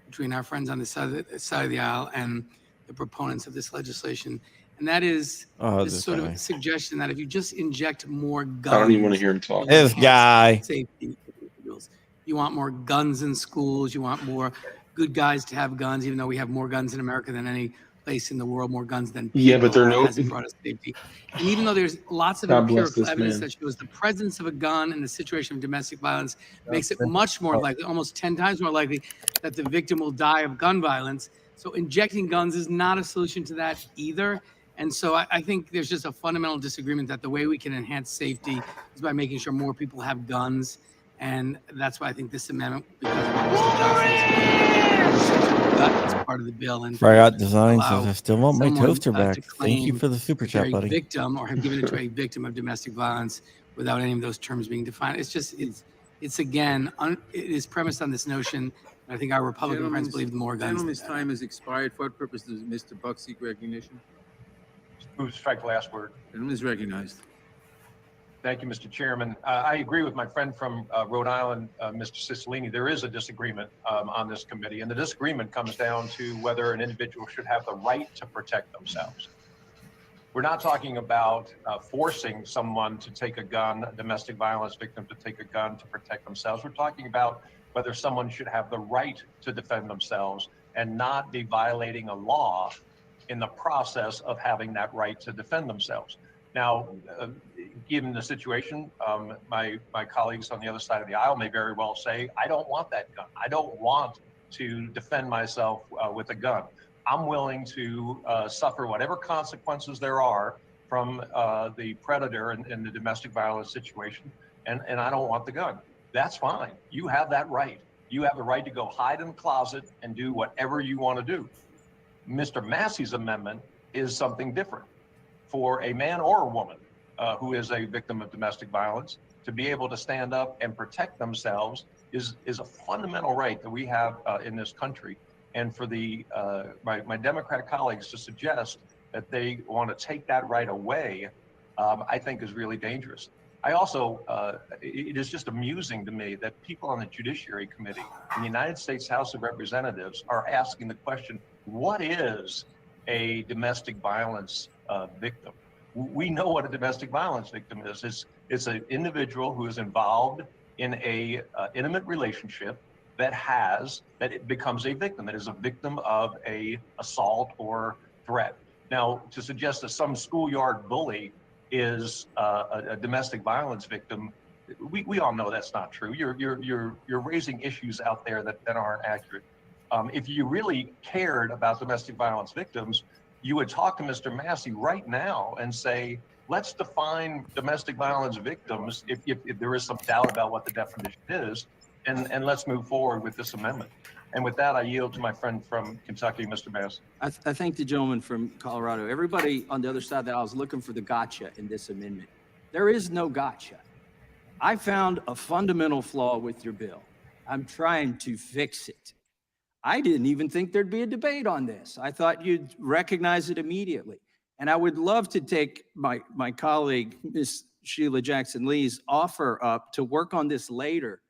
between our friends on the side of the aisle and the proponents of this legislation. And that is this sort of suggestion that if you just inject more guns, I don't even want to hear him talk. This guy. Safety individuals. You want more guns in schools. You want more good guys to have guns, even though we have more guns in America than any place in the world, more guns than people. Yeah, but they're that no. hasn't brought us safety. And even though there's lots of God bless empirical this evidence man. that shows the presence of a gun in the situation of domestic violence makes it much more likely, almost 10 times more likely, that the victim will die of gun violence. So injecting guns is not a solution to that either. And so I think there's just a fundamental disagreement that the way we can enhance safety is by making sure more people have guns. And that's why I think this amendment, because of what Mr. Johnson is part of the bill. And Fryout Design says, allow I still want my someone, toaster back. to Thank you claim for the super that they're chat, a buddy. victim or have given it to a victim of domestic violence without any of those terms being defined. It's again, it is premised on this notion. I think our Republican friends believe the more guns. Gentleman's time has expired. For what purpose does Mr. Buck seek recognition? Move to strike the last word. Gentleman is recognized. Thank you, Mr. Chairman. I agree with my friend from Rhode Island, Mr. Cicilline. There is a disagreement on this committee, and the disagreement comes down to whether an individual should have the right to protect themselves. We're not talking about forcing someone to take a gun, a domestic violence victim to take a gun to protect themselves. We're talking about whether someone should have the right to defend themselves and not be violating a law in the process of having that right to defend themselves. Now, given the situation, my colleagues on the other side of the aisle may very well say, I don't want that gun. I don't want to defend myself with a gun. I'm willing to suffer whatever consequences there are from the predator in the domestic violence situation, and I don't want the gun. That's fine. You have that right. You have the right to go hide in the closet and do whatever you want to do. Mr. Massey's amendment is something different. For a man or a woman who is a victim of domestic violence to be able to stand up and protect themselves is a fundamental right that we have in this country. And for the my Democratic colleagues to suggest that they want to take that right away, I think is really dangerous. I also, it is just amusing to me that people on the Judiciary Committee in the United States House of Representatives are asking the question, what is a domestic violence victim? We know what a domestic violence victim is. It's an individual who is involved in a intimate relationship that it becomes a victim. It is a victim of a assault or threat. Now, to suggest that some schoolyard bully is a domestic violence victim, we all know that's not true. You're raising issues out there that aren't accurate. If you really cared about domestic violence victims, you would talk to Mr. Massey right now and say, let's define domestic violence victims if there is some doubt about what the definition is, and let's move forward with this amendment. And with that, I yield to my friend from Kentucky, Mr. Massey. I thank the gentleman from Colorado. Everybody on the other side of the aisle is looking for the gotcha in this amendment. There is no gotcha. I found a fundamental flaw with your bill. I'm trying to fix it. I didn't even think there'd be a debate on this. I thought you'd recognize it immediately. And I would love to take my colleague, Ms. Sheila Jackson-Lee's offer up to work on this later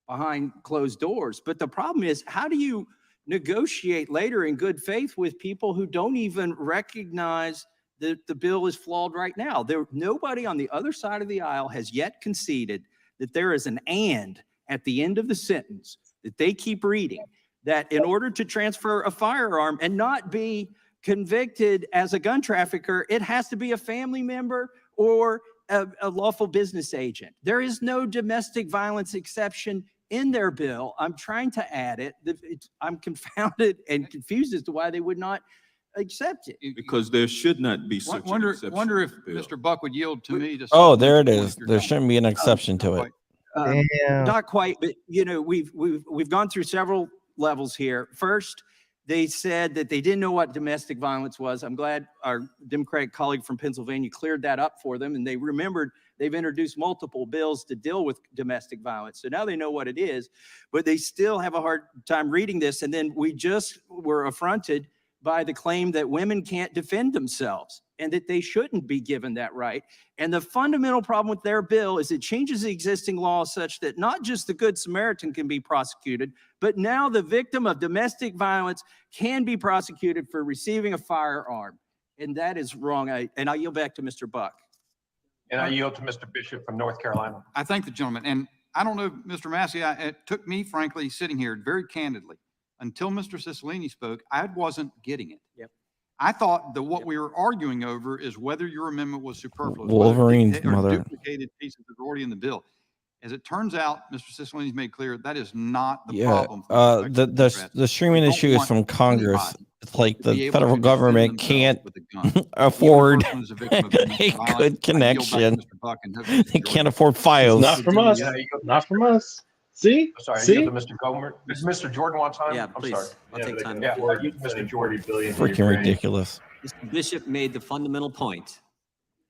behind closed doors. But the problem is, how do you negotiate later in good faith with people who don't even recognize that the bill is flawed right now. Nobody on the other side of the aisle has yet conceded that there is an "and" at the end of the sentence that they keep reading, that in order to transfer a firearm and not be convicted as a gun trafficker, it has to be a family member or a lawful business agent. There is no domestic violence exception in their bill. I'm trying to add it. I'm confounded and confused as to why they would not accept it. Because there should not be such an exception. Wonder if to the bill. Mr. Buck would yield to me to. Oh, supplement there it the point is. you're There done. shouldn't be an exception to it. Damn. Not quite, but you know, we've gone through several levels here. First, they said that they didn't know what domestic violence was. I'm glad our Democratic colleague from Pennsylvania cleared that up for them, and they remembered they've introduced multiple bills to deal with domestic violence. So now they know what it is, but they still have a hard time reading this. And then we just were affronted by the claim that women can't defend themselves and that they shouldn't be given that right. And the fundamental problem with their bill is it changes the existing law such that not just the Good Samaritan can be prosecuted, but now the victim of domestic violence can be prosecuted for receiving a firearm. And that is wrong. I yield back to Mr. Buck. And I yield to Mr. Bishop from North Carolina. I thank the gentleman. And I don't know, Mr. Massey, it took me, frankly, sitting here very candidly, until Mr. Cicilline spoke, I wasn't getting it. Yep. I thought that what we were arguing over is whether your amendment was superfluous. Wolverine's whether it mother. duplicated pieces that are already in the bill. As it turns out, Mr. Cicilline's made clear that is not the Yeah. problem. for The streaming We don't issue is want from Congress. anybody It's like to be the able federal to defend government themselves can't with a gun. Even afford person who's a victim of a domestic violence. good I yield back to connection. Mr. Buck and hopefully They Mr. can't Jordan. afford files. Not from us. Not from us. See? Sorry, I See? yield to Mr. Gomer. Does Mr. Jordan want time? Yeah, I'm please. sorry. I'll take time. Yeah, I yield to Mr. Jordan. Freaking ridiculous. Mr. Bishop made the fundamental point.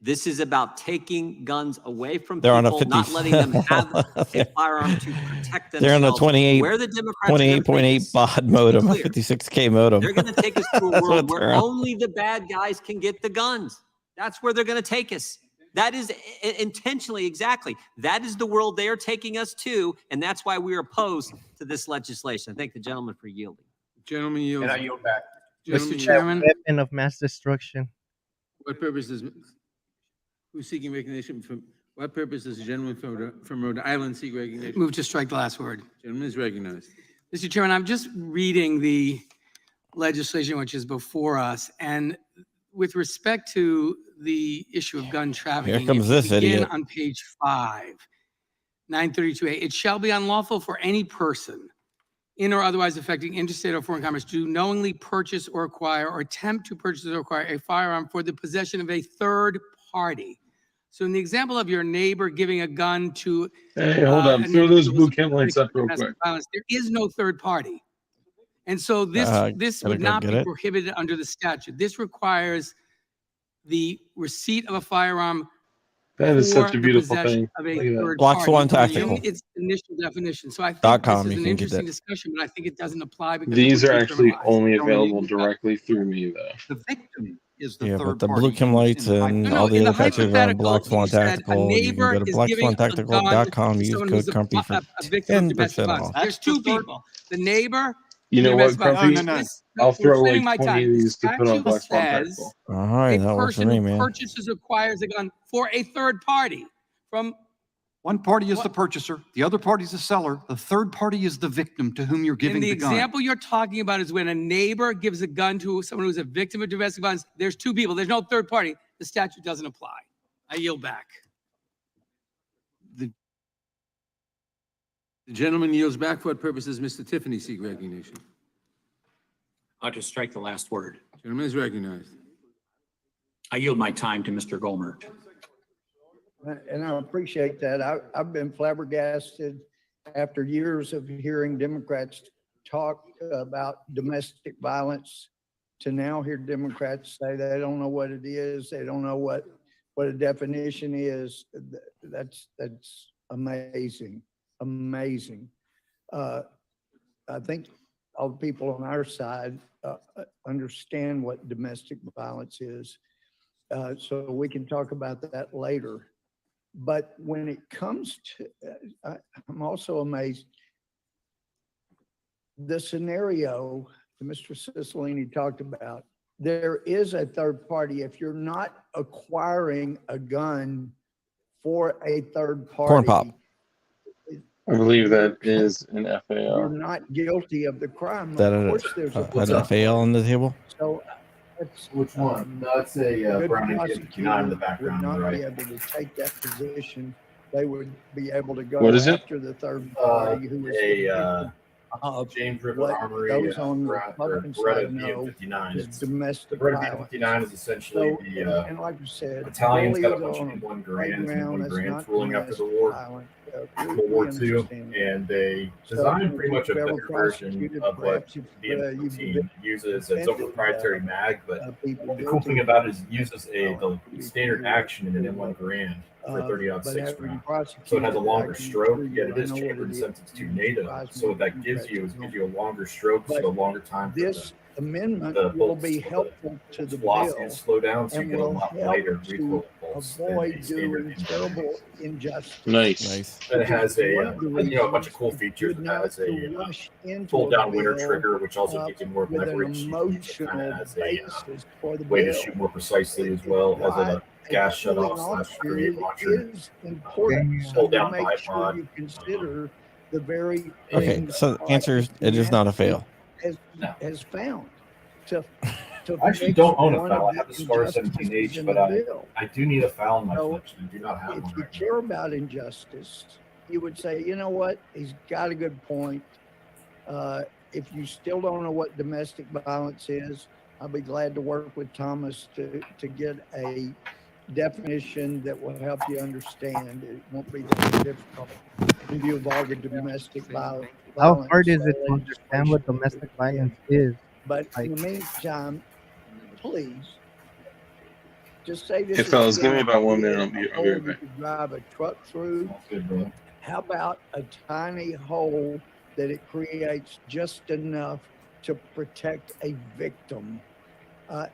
This is about taking guns away from They're on a people, 50 not letting them have a firearm to protect themselves. They're on a 28, Where the Democrats are gonna take 28.8 us, baud modem, a clear. 56K modem. They're going to take us to a That's world what where they're on. only the bad guys can get the guns. That's where they're going to take us. That is intentionally, exactly. That is the world they are taking us to, and that's why we are opposed to this legislation. I thank the gentleman for yielding. Gentleman yields. And I yield back. Gentleman Mr. yields. Chairman, Weapon of mass destruction. What purpose does, who's seeking recognition from, what purpose does the gentleman from Rhode Island seek recognition? move to strike the last word. Gentleman is recognized. Mr. Chairman, I'm just reading the legislation which is before us, and with respect to the issue of gun trafficking, Here comes if you this begin idiot. on page 5, 932A, it shall be unlawful for any person in or otherwise affecting interstate or foreign commerce to knowingly purchase or acquire or attempt to purchase or acquire a firearm for the possession of a third party. So in the example of your neighbor giving a gun to Hey, hold on. an Throw those individual boot camp lights up real quick. violence, there is no third party. And so this Gotta would go not get be it. prohibited under the statute. This requires the receipt of a firearm That is for such a the beautiful possession thing. of a Look at that. third Black party Swan in Tactical. its initial definition. So I think .com, this is you an can get interesting that. discussion, but I think it doesn't apply because it These would are be actually criminalized. only Gentlemen, available you- directly through me, though. The victim is the Yeah, third but the party. blue chem in lights the and No, all the in the other factors are on hypothetical, Black Swan you said a Tactical. You can neighbor go to is giving a gun blackswantactical.com. to Use someone code who's Crumpy for a victim of domestic 10% violence. off. There's That's two the third- people, the neighbor You and know the what, domestic violence. Grumpy? No, no, no. This- I'll we're throw spending like my 20 time. of The these to put on statute Black Swan says Tactical. All right, a that works for person me, who man. purchases or acquires a gun for a third party from One party is the purchaser, the other party is the seller, the third party is the victim to whom you're giving and the the gun. example you're talking about is when a neighbor gives a gun to someone who's a victim of domestic violence. There's two people. There's no third party. The statute doesn't apply. I yield back. The gentleman yields back. For what purpose does Mr. Tiffany seek recognition? I'll just strike the last word. Gentleman is recognized. I yield my time to Mr. Goldberg. And I appreciate that. I've been flabbergasted after years of hearing Democrats talk about domestic violence to now hear Democrats say they don't know what it is. They don't know what a definition is. That's amazing, amazing. I think all the people on our side understand what domestic violence is. So we can talk about that later. But when it comes to, I'm also amazed. the scenario that Mr. Cicilline talked about, there is a third party. If you're not acquiring a gun for a third Corn pop. party, I believe that is an you're FAL. not guilty of the crime. Is that Of course, there's a an FAL on the table? So it's, Which one? That's a good Brown M59 in the prosecutor background would on the not be right. able to take that position. They would be able to go What is it? after the third party who is the victim of James River what Armory, those on the Brown, or Republican Beretta side know BM59. is It's domestic the Beretta violence. BM59 is essentially So, the and like you said, Italians got a bullies bunch on of a M1 Grands and playground, M1 that's Grand not tooling after the domestic war, violence. World We War II, understand. and they So, designed pretty much a whoever better version prosecuted, of what perhaps if the you've M15 uses. It's a proprietary mag, but people the cool guilty thing of about it is it uses the be standard familiar action in an M1 Grand for 30-06 but having round. So it prosecuted, has a I longer can stroke, assure yet you, it I is know what chambered it and is. sentenced to You NATO. surprise So me what that with gives you is that. gives you a longer stroke, so But a longer time for this amendment the will bolts, be helpful to the velocity bill to slow down, so you and get a will lot help lighter to recoil bolts than a avoid standard doing M1. terrible injustice. Nice. And it has a One of the a bunch of reasons cool it's features. good It not has to a rush into pull a down winter bill trigger, which also gives you more with an leverage. You can use it kind emotional of as a basis for the way to bill. shoot more precisely, as well as Why a gas a cooling shutoff off / grenade period launcher. is important. So Pull you down make sure bipod. you consider the very Okay, things so the answer is it is not a fail. has found to I actually fix don't own a one of FAL. I the have the SCAR injustices 17H, in but the bill. I do need a FAL in my So, collection. I do not have If one you right care about injustice, you would say, you know what, he's got a good point. If you still don't know what domestic violence is, I'll be glad to work with Thomas to get a definition that will help you understand. It won't be that difficult. If you involve the domestic violence. How hard is it to legislation understand what domestic violence is? But in Like, the meantime, please, just say this Hey, is fellas, give me again about 1 a minute. I'll be hole right you back. could drive a truck through. Good, bro. How about a tiny hole that it creates just enough to protect a victim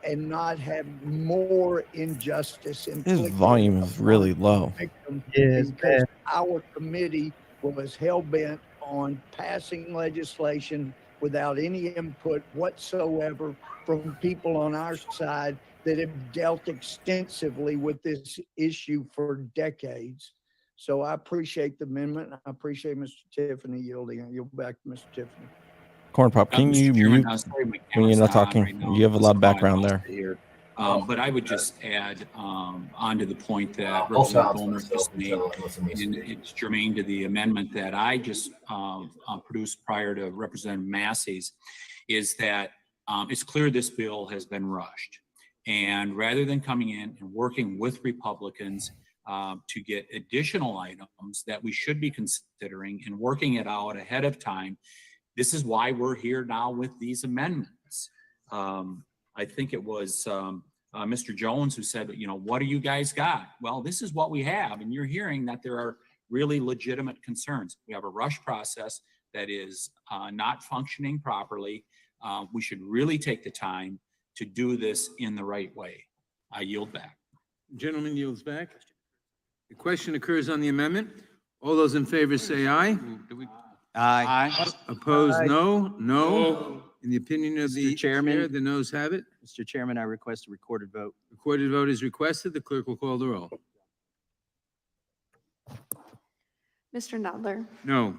and not have more injustice His inflicted volume is really upon low. the victim Yes, because man. our committee was hell-bent on passing legislation without any input whatsoever from people on our side that have dealt extensively with this issue for decades. So I appreciate the amendment. I appreciate Mr. Tiffany yielding. I yield back to Mr. Tiffany. Corn pop, can Mr. you Chairman, mute sorry, my when camera's you're not not on talking? right now. You have a lot of So background I'll there. stay here. But I would just add onto the point that I'll Representative silence Bowman myself just made, unless somebody and speaks. it's germane to the amendment that I just produced prior to Representative Massey's, is that it's clear this bill has been rushed. And rather than coming in and working with Republicans to get additional items that we should be considering and working it out ahead of time, this is why we're here now with these amendments. I think it was Mr. Jones who said, you know, what do you guys got? Well, this is what we have. And you're hearing that there are really legitimate concerns. We have a rush process that is not functioning properly. We should really take the time to do this in the right way. I yield back. Gentleman yields back. The question occurs on the amendment. All those in favor say aye. Aye. Opposed, Aye. no. No. In the opinion of the Mr. Chairman. chair, the noes have it. Mr. Chairman, I request a recorded vote. Recorded vote is requested. The clerk will call the roll. Mr. Nadler. No.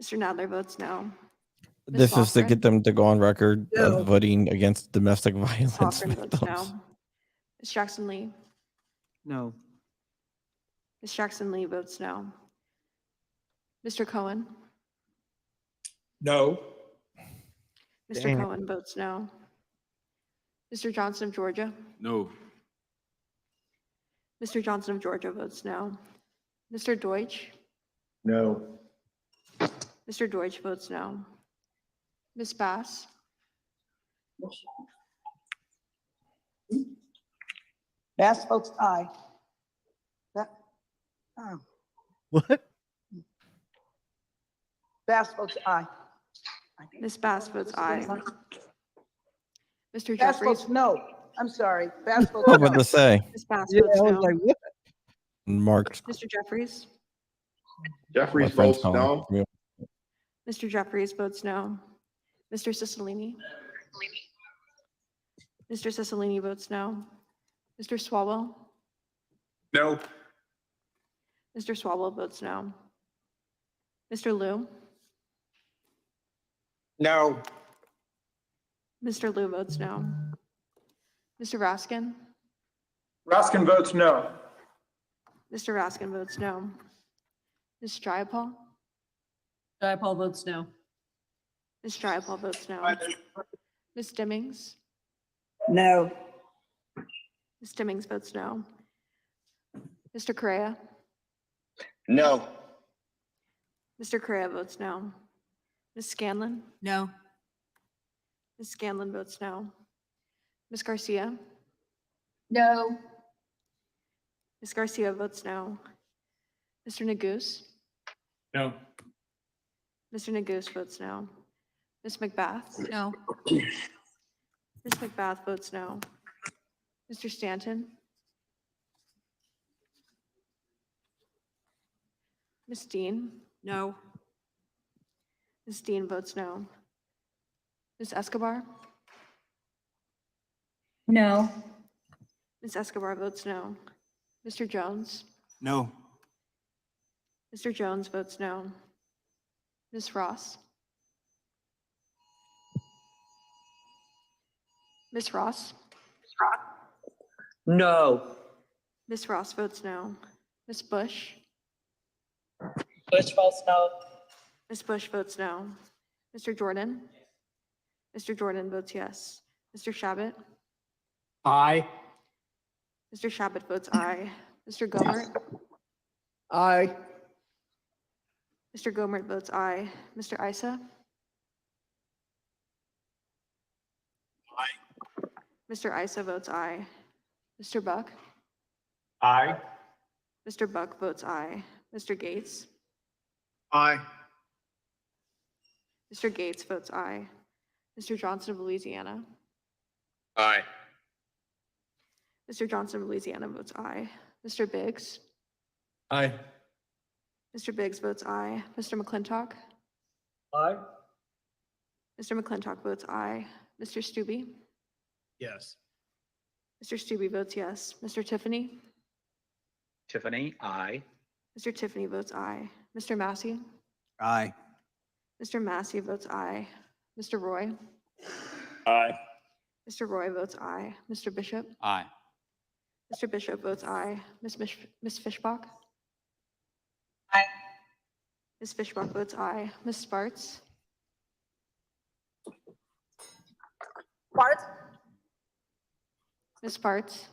Mr. Nadler votes no. This is to get them to go on record No. of voting against domestic violence Cochran votes victims. no. Ms. Jackson Lee. No. Ms. Jackson Lee votes no. Mr. Cohen. No. Mr. Dang. Cohen votes no. Mr. Johnson of Georgia. No. Mr. Johnson of Georgia votes no. Mr. Deutsch. No. Mr. Deutsch votes no. Ms. Bass. Bass votes aye. What? Bass votes aye. Ms. Bass votes aye. Mr. Bass Jeffries. votes no. I'm sorry. Bass votes I was no. about to say, Ms. Bass Yeah, votes I was no. like, what? Mark, Mr. Jeffries. my friend's calling. Mr. Jeffries votes no. Mr. Cicilline? Mr. Cicilline votes no. Mr. Swalwell? No. Mr. Swalwell votes no. Mr. Liu? No. Mr. Liu votes no. Mr. Raskin? Raskin votes no. Mr. Raskin votes no. Ms. Jayapal? Jayapal votes no. Ms. Jayapal votes no. Ms. Dimmings? No. Ms. Dimmings votes no. Mr. Correa? No. Mr. Correa votes no. Ms. Scanlon? No. Ms. Scanlon votes no. Ms. Garcia? No. Ms. Garcia votes no. Mr. Neguse? No. Mr. Neguse votes no. Ms. McBath? No. Ms. McBath votes no. Mr. Stanton? Ms. Dean? No. Ms. Dean votes no. Ms. Escobar? No. Ms. Escobar votes no. Mr. Jones? No. Mr. Jones votes no. Ms. Ross? Ms. Ross? No. Ms. Ross votes no. Ms. Bush? Bush votes no. Ms. Bush votes no. Mr. Jordan? Mr. Jordan votes yes. Mr. Shabbat? Aye. Mr. Shabbat votes aye. Mr. Gomert? Aye. Mr. Gomert votes aye. Mr. Isa? Aye. Mr. Isa votes aye. Mr. Buck? Aye. Mr. Buck votes aye. Mr. Gates? Aye. Mr. Gates votes aye. Mr. Johnson of Louisiana? Aye. Mr. Johnson of Louisiana votes aye. Mr. Biggs? Aye. Mr. Biggs votes aye. Mr. McClintock? Aye. Mr. McClintock votes aye. Mr. Stubbe? Yes. Mr. Stubbe votes yes. Mr. Tiffany? Tiffany, aye. Mr. Tiffany votes aye. Mr. Massey? Aye. Mr. Massey votes aye. Mr. Roy? Aye. Mr. Roy votes aye. Mr. Bishop? Aye. Mr. Bishop votes aye. Ms. Fishbach? Aye. Ms. Fishbach votes aye. Ms. Sparts? Sparts? Ms. Sparts?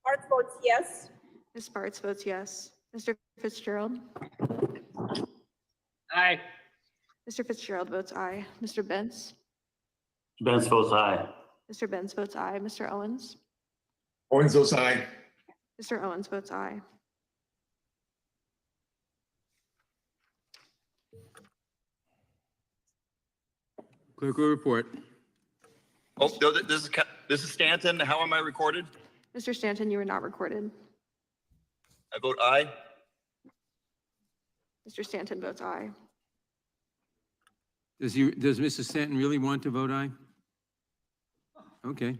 Sparts votes yes. Ms. Sparts votes yes. Mr. Fitzgerald? Aye. Mr. Fitzgerald votes aye. Mr. Bentz? Benz votes aye. Mr. Bentz votes aye. Mr. Owens? Owens votes aye. Mr. Owens votes aye. Clerk will report. Oh, this is Stanton. How am I recorded? Mr. Stanton, you are not recorded. I vote aye. Mr. Stanton votes aye. Does Mr. Stanton really want to vote aye? Okay.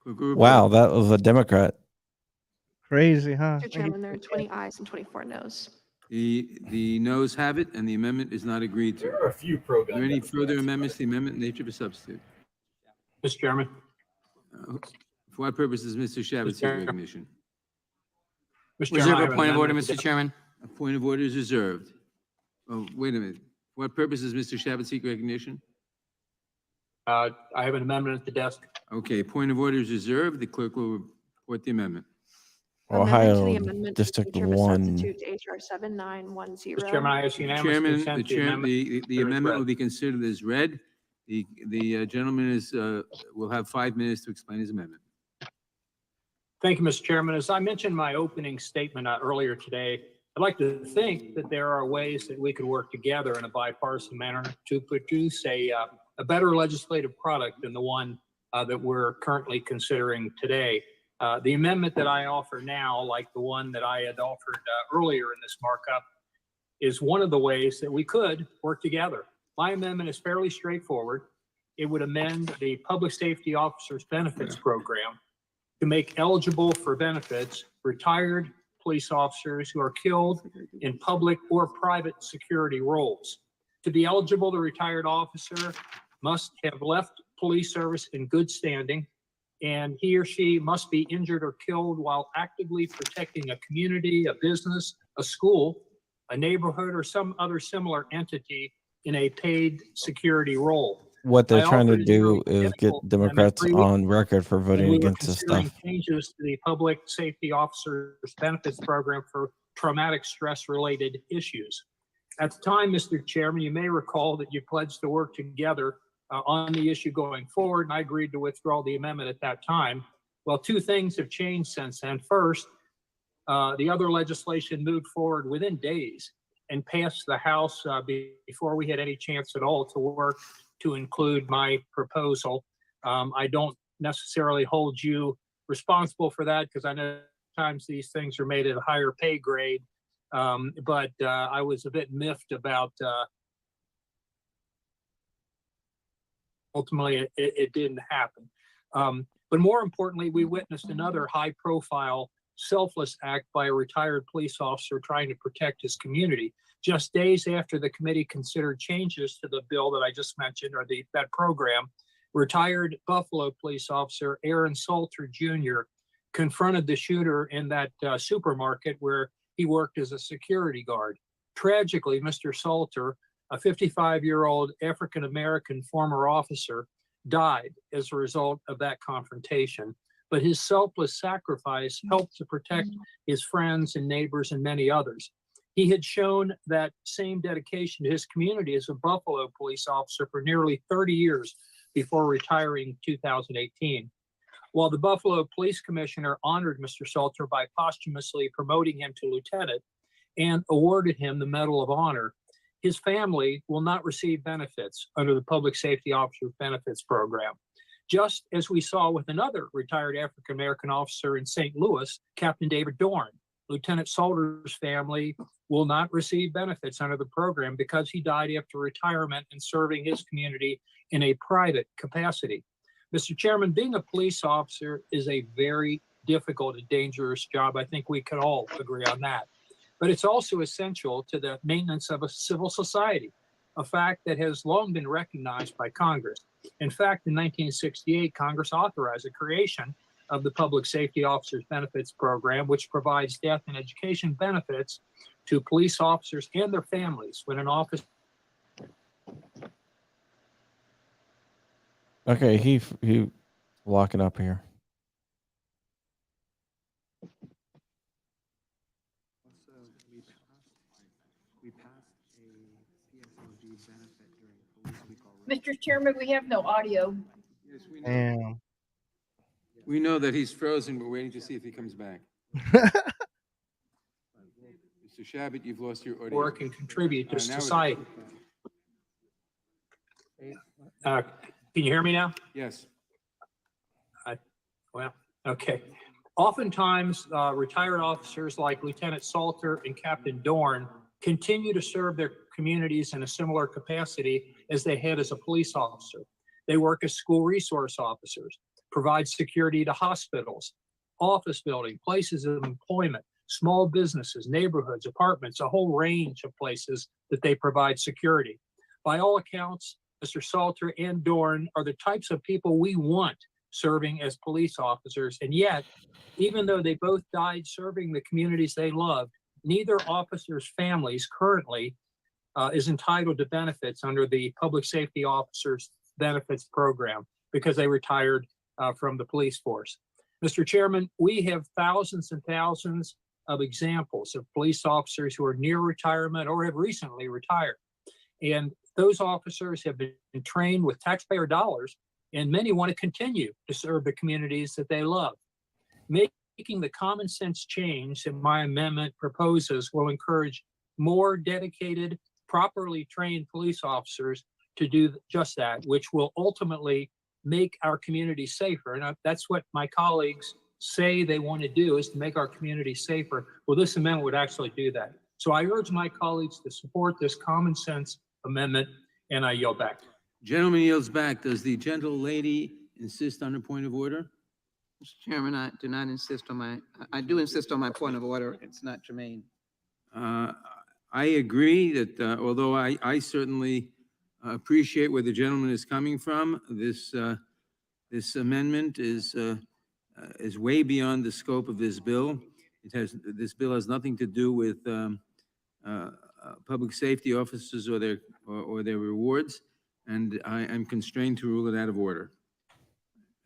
Clerk will report. Wow, that was a Democrat. Crazy, huh? Mr. Chairman, there are 20 ayes and 24 noes. The noes have it, and the amendment is not agreed to. There are a few pro-gun. Are there any further amendments to the amendment in nature of a substitute? Mr. Chairman. For what purpose is Mr. Shabbat seek recognition? Reserve a point of order, Mr. Chairman. A point of order is reserved. Oh, wait a minute. For what purpose is Mr. Shabbat seek recognition? I have an amendment at the desk. Okay, point of order is reserved. The clerk will report the amendment. Ohio Amendment to the amendment District nature of a 1. substitute to H.R. 7910. Mr. Chairman, I ask unanimous Chairman, consent the amendment. the amendment will be considered as read. The gentleman will have 5 minutes to explain his amendment. Thank you, Mr. Chairman. As I mentioned in my opening statement earlier today, I'd like to think that there are ways that we could work together in a bipartisan manner to produce a better legislative product than the one that we're currently considering today. The amendment that I offer now, like the one that I had offered earlier in this markup, is one of the ways that we could work together. My amendment is fairly straightforward. It would amend the Public Safety Officers Benefits Program to make eligible for benefits retired police officers who are killed in public or private security roles. To be eligible, the retired officer must have left police service in good standing, and he or she must be injured or killed while actively protecting a community, a business, a school, a neighborhood, or some other similar entity in a paid security role. What they're I trying to offered a do nearly is get identical amendment Democrats 3 weeks on record for when voting we were against this considering stuff. changes to the Public Safety Officers Benefits Program for traumatic stress-related issues. At the time, Mr. Chairman, you may recall that you pledged to work together on the issue going forward, and I agreed to withdraw the amendment at that time. Well, two things have changed since then. First, the other legislation moved forward within days and passed the House before we had any chance at all to work to include my proposal. I don't necessarily hold you responsible for that because I know sometimes these things are made at a higher pay grade. But I was a bit miffed about ultimately it didn't happen. But more importantly, we witnessed another high-profile selfless act by a retired police officer trying to protect his community. Just days after the committee considered changes to the bill that I just mentioned, or that program, retired Buffalo police officer Aaron Salter Jr. confronted the shooter in that supermarket where he worked as a security guard. Tragically, Mr. Salter, a 55-year-old African-American former officer, died as a result of that confrontation. But his selfless sacrifice helped to protect his friends and neighbors and many others. He had shown that same dedication to his community as a Buffalo police officer for nearly 30 years before retiring in 2018. While the Buffalo Police Commissioner honored Mr. Salter by posthumously promoting him to lieutenant and awarded him the Medal of Honor, his family will not receive benefits under the Public Safety Officers Benefits Program. Just as we saw with another retired African-American officer in St. Louis, Captain David Dorn. Lieutenant Salter's family will not receive benefits under the program because he died after retirement and serving his community in a private capacity. Mr. Chairman, being a police officer is a very difficult and dangerous job. I think we could all agree on that. But it's also essential to the maintenance of a civil society, a fact that has long been recognized by Congress. In fact, in 1968, Congress authorized the creation of the Public Safety Officers Benefits Program, which provides death and education benefits to police officers and their families when an officer. Okay, he locking up here. Mr. Chairman, we have no audio. Damn. We know that he's frozen. We're waiting to see if he comes back. Mr. Shabbat, you've lost your audio. Work and contribute to Now it's- society. Can you hear me now? Yes. Well, okay. Oftentimes, retired officers like Lieutenant Salter and Captain Dorn continue to serve their communities in a similar capacity as they had as a police officer. They work as school resource officers, provide security to hospitals, office building, places of employment, small businesses, neighborhoods, apartments, a whole range of places that they provide security. By all accounts, Mr. Salter and Dorn are the types of people we want serving as police officers. And yet, even though they both died serving the communities they loved, neither officer's families currently is entitled to benefits under the Public Safety Officers Benefits Program because they retired from the police force. Mr. Chairman, we have thousands and thousands of examples of police officers who are near retirement or have recently retired. And those officers have been trained with taxpayer dollars, and many want to continue to serve the communities that they love. Making the common sense change that my amendment proposes will encourage more dedicated, properly trained police officers to do just that, which will ultimately make our community safer. And that's what my colleagues say they want to do is to make our community safer. Well, this amendment would actually do that. So I urge my colleagues to support this common sense amendment, and I yield back. Gentleman yields back. Does the gentle lady insist on a point of order? Mr. Chairman, I do not insist on I do insist on my point of order. It's not germane. I agree that although I certainly appreciate where the gentleman is coming from, this amendment is way beyond the scope of this bill. This bill has nothing to do with public safety officers or their rewards, and I am constrained to rule it out of order.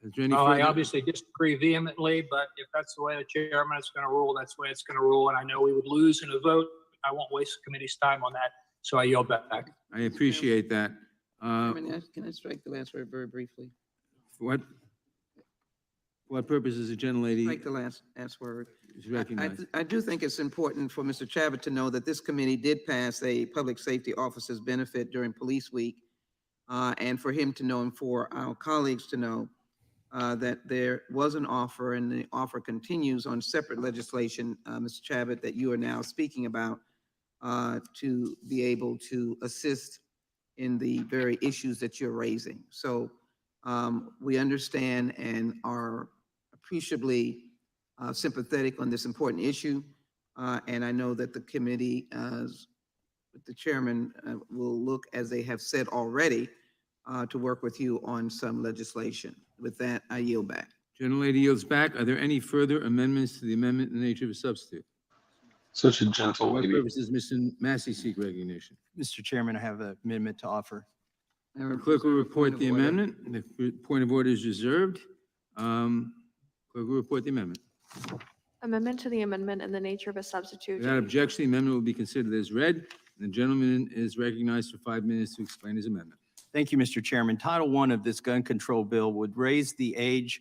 Is there any Well, I further- obviously disagree vehemently, but if that's the way the chairman is going to rule, that's the way it's going to rule. And I know we would lose in a vote. I won't waste the committee's time on that. So I yield back. I appreciate that. Chairman, can I strike the last word very briefly? For what purpose is the gentlelady? Strike the last word. Is recognized? I do think it's important for Mr. Chabot to know that this committee did pass a public safety officers benefit during Police Week, and for him to know and for our colleagues to know that there was an offer, and the offer continues on separate legislation, Mr. Chabot, that you are now speaking about, to be able to assist in the very issues that you're raising. So we understand and are appreciably sympathetic on this important issue. And I know that the committee, with the chairman, will look, as they have said already, to work with you on some legislation. With that, I yield back. Gentlelady yields back. Are there any further amendments to the amendment in the nature of a substitute? Such a gentle For what lady. purposes Mr. Massey seek recognition? Mr. Chairman, I have an amendment to offer. The clerk will report the amendment. The point of order is reserved. Clerk will report the amendment. Amendment to the amendment in the nature of a substitute. Without objection, the amendment will be considered as read. And the gentleman is recognized for 5 minutes to explain his amendment. Thank you, Mr. Chairman. Title I of this gun control bill would raise the age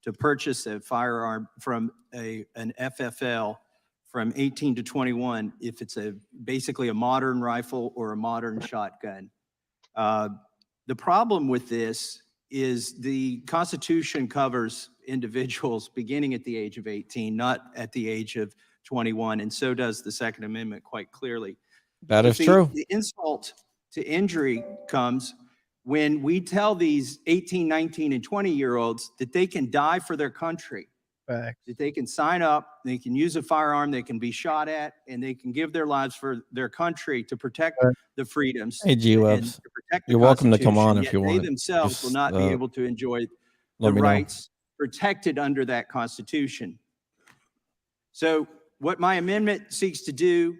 to purchase a firearm from an FFL from 18 to 21 if it's basically a modern rifle or a modern shotgun. The problem with this is the Constitution covers individuals beginning at the age of 18, not at the age of 21, and so does the Second Amendment quite clearly. That is true. The insult to injury comes when we tell these 18, 19, and 20-year-olds that they can die for their country, that they can sign up, they can use a firearm, they can be shot at, and they can give their lives for their country to protect the freedoms. Hey, G-Webs, and to protect the you're welcome to come on Constitution, if you yet want. They themselves will Just, not be able to enjoy the let me know. rights protected under that Constitution. So what my amendment seeks to do,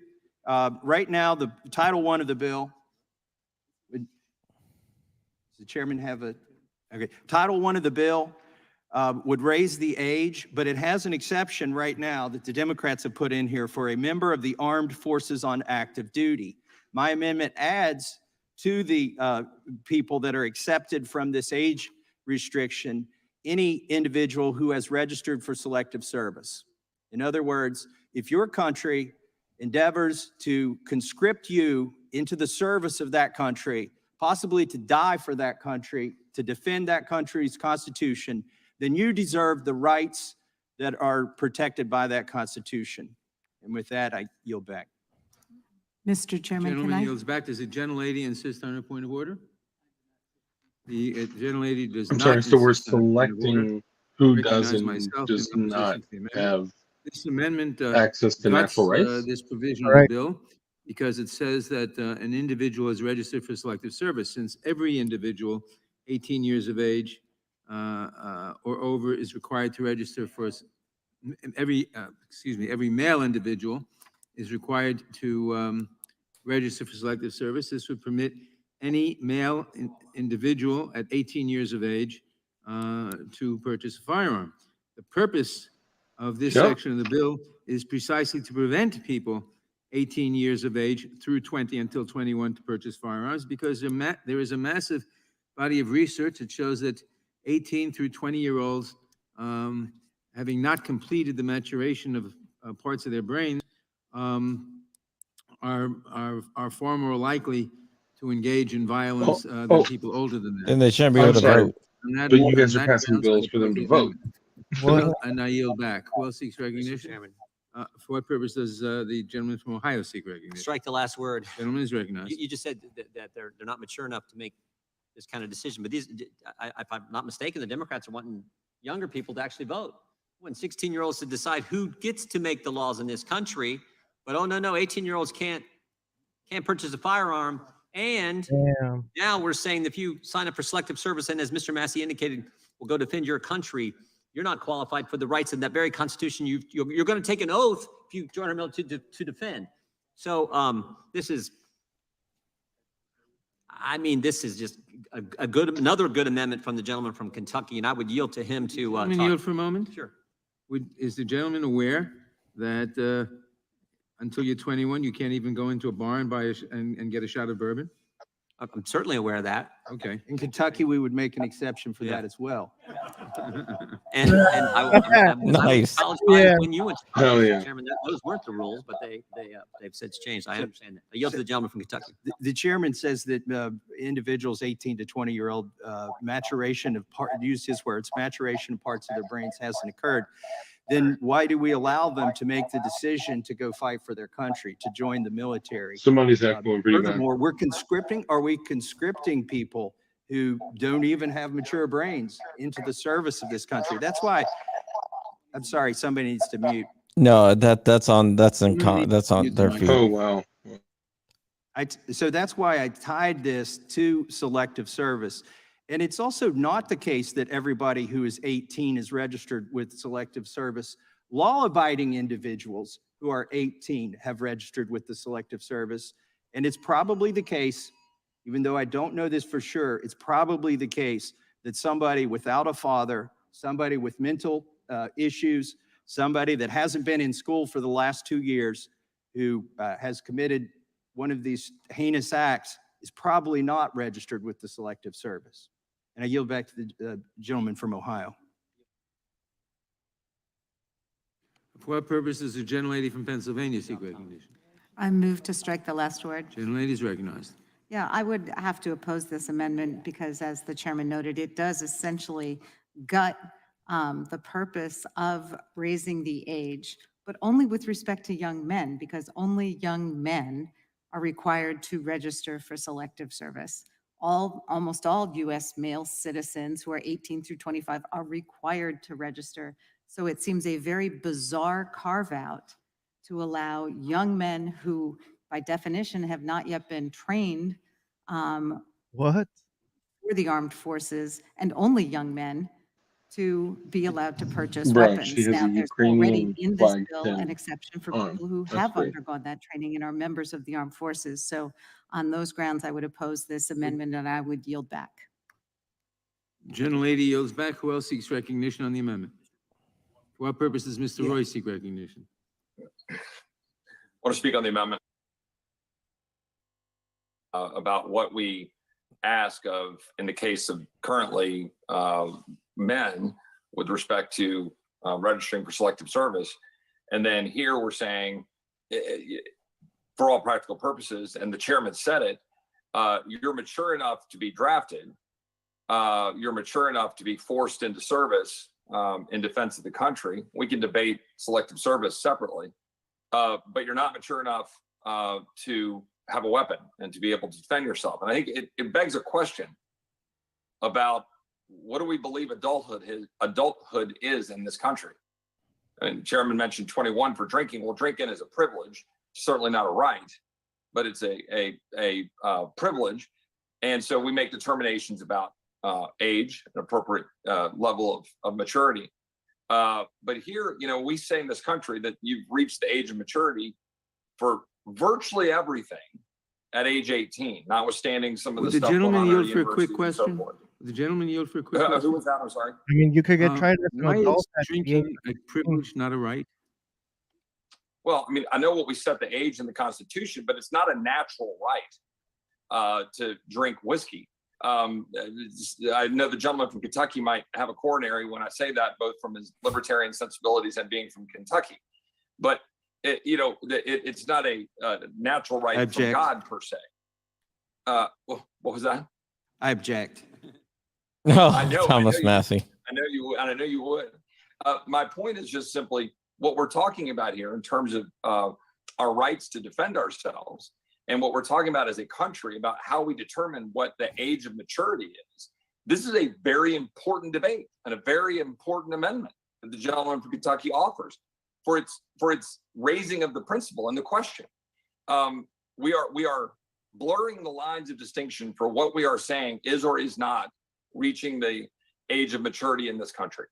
right now, the Title I of the bill, does the chairman have a, okay, Title I of the bill would raise the age, but it has an exception right now that the Democrats have put in here for a member of the armed forces on active duty. My amendment adds to the people that are accepted from this age restriction any individual who has registered for selective service. In other words, if your country endeavors to conscript you into the service of that country, possibly to die for that country, to defend that country's constitution, then you deserve the rights that are protected by that Constitution. And with that, I yield back. Mr. Chairman, can Gentleman I? yields back. Does the gentlelady insist on a point of order? The gentlelady does I'm not. sorry, so we're insist on a point of order. selecting who Recognize does and myself does in opposition not to the amendment. have This amendment access to guts, natural rights? this provision All of the right. bill because it says that an individual is registered for selective service. Since every individual 18 years of age or over is required to register for every male individual is required to register for selective service. This would permit any male individual at 18 years of age to purchase a firearm. The purpose of this Yep. section of the bill is precisely to prevent people 18 years of age through 20 until 21 to purchase firearms, because there is a massive body of research that shows that 18 through 20-year-olds, having not completed the maturation of parts of their brains, are far more likely to engage in violence than people older than that. Then they shouldn't be able I'm to sorry, vote. And that- but you guys on are that passing grounds, I bills for them oppose to the vote. amendment. What? And I yield back. Who else seeks Mr. recognition? Chairman, For what purpose does the gentleman from Ohio seek recognition? strike the last word. Gentleman is recognized. You just said that they're not mature enough to make this kind of decision, but these, if I'm not mistaken, the Democrats are wanting younger people to actually vote. When 16-year-olds to decide who gets to make the laws in this country, but oh no, 18-year-olds can't purchase a firearm. And Damn. now we're saying that if you sign up for selective service, and as Mr. Massey indicated, will go defend your country, you're not qualified for the rights in that very Constitution you're going to take an oath if you join our military to defend. So this is just another good amendment from the gentleman from Kentucky, and I would yield to him to Gentleman, yield for a moment. Sure. Is the gentleman aware that until you're 21, you can't even go into a bar and buy and get a shot of bourbon? I'm certainly aware of that. Okay. In Kentucky, we would make an exception for that as well. And I'm Nice. Yeah. when you went to Hell Mr. yeah. Chairman, those weren't the rules, but they've since changed. I understand that. I yield to the gentleman from Kentucky. The chairman says that individuals 18 to 20-year-old maturation of use his words, maturation of parts of their brains hasn't occurred. Then why do we allow them to make the decision to go fight for their country, to join the military? Somebody's echoing pretty bad. Furthermore, are we conscripting people who don't even have mature brains into the service of this country? That's why, I'm sorry, somebody needs to mute. No, that's on their feet. Oh, wow. So that's why I tied this to selective service. And it's also not the case that everybody who is 18 is registered with selective service. Law-abiding individuals who are 18 have registered with the selective service. And it's probably the case, even though I don't know this for sure, it's probably the case that somebody without a father, somebody with mental issues, somebody that hasn't been in school for the last 2 years, who has committed one of these heinous acts, is probably not registered with the selective service. And I yield back to the gentleman from Ohio. For what purpose does the gentlelady from Pennsylvania seek recognition? I move to strike the last word. Gentlelady is recognized. Yeah, I would have to oppose this amendment because, as the chairman noted, it does essentially gut the purpose of raising the age, but only with respect to young men, because only young men are required to register for selective service. Almost all U.S. male citizens who are 18 through 25 are required to register. So it seems a very bizarre carve-out to allow young men who, by definition, have not yet been trained What? for the armed forces, and only young men, to be allowed to purchase Bro, weapons. she has Now, a there's already Ukrainian in this flag bill pin an exception for on. people who That's have great. undergone that training and are members of the armed forces. So on those grounds, I would oppose this amendment and I would yield back. Gentlelady yields back. Who else seeks recognition on the amendment? For what purpose does Mr. Roy seek recognition? I want to speak on the amendment about what we ask of, in the case of currently men, with respect to registering for selective service. And then here we're saying, for all practical purposes, and the chairman said it, you're mature enough to be drafted. You're mature enough to be forced into service in defense of the country. We can debate selective service separately, but you're not mature enough to have a weapon and to be able to defend yourself. And I think it begs a question about, what do we believe adulthood is in this country? And Chairman mentioned 21 for drinking. Well, drinking is a privilege, certainly not a right, but it's a privilege. And so we make determinations about age, an appropriate level of maturity. But here, we say in this country that you've reached the age of maturity for virtually everything at age 18, notwithstanding some of the stuff going on at yield for a quick universities and so question? forth. The gentleman yield for a quick question? Who was that? I'm sorry. I mean, you could get tried as an Why adult is at the age drinking a privilege, not a right? Well, I mean, I know what we set the age in the Constitution, but it's not a natural right to drink whiskey. I know the gentleman from Kentucky might have a coronary when I say that, both from his libertarian sensibilities and being from Kentucky. But it's not a natural right from God per se. What was that? I object. No, I know, Thomas Massey. I know you would. My point is just simply what we're talking about here in terms of our rights to defend ourselves, and what we're talking about as a country about how we determine what the age of maturity is. This is a very important debate and a very important amendment that the gentleman from Kentucky offers for its raising of the principle and the question. We are blurring the lines of distinction for what we are saying is or is not reaching the age of maturity in this country.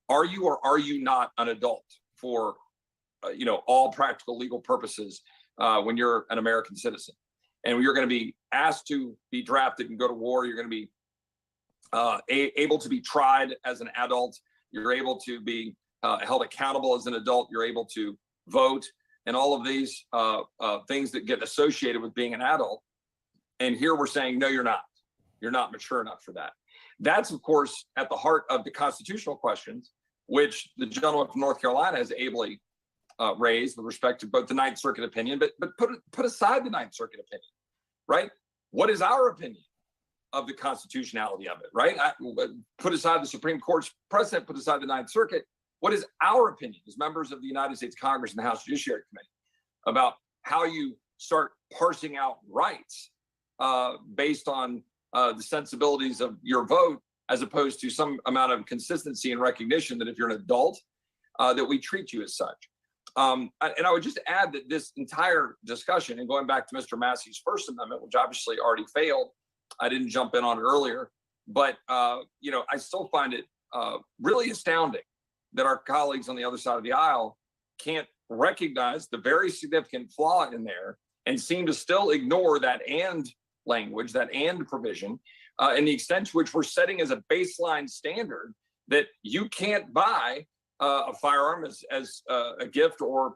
Are you or are you not an adult for all practical legal purposes when you're an American citizen? And you're going to be asked to be drafted and go to war. You're going to be able to be tried as an adult. You're able to be held accountable as an adult. You're able to vote and all of these things that get associated with being an adult. And here we're saying, no, you're not. You're not mature enough for that. That's, of course, at the heart of the constitutional questions, which the gentleman from North Carolina has ably raised with respect to both the Ninth Circuit opinion, but put aside the Ninth Circuit opinion, right? What is our opinion of the constitutionality of it, right? Put aside the Supreme Court's precedent, put aside the Ninth Circuit. What is our opinion as members of the United States Congress and the House Judiciary Committee about how you start parsing out rights based on the sensibilities of your vote, as opposed to some amount of consistency and recognition that if you're an adult, that we treat you as such. And I would just add that this entire discussion, and going back to Mr. Massey's First Amendment, which obviously already failed, I didn't jump in on it earlier, but I still find it really astounding that our colleagues on the other side of the aisle can't recognize the very significant flaw in there and seem to still ignore that and language, that and provision, and the extent to which we're setting as a baseline standard that you can't buy a firearm as a gift or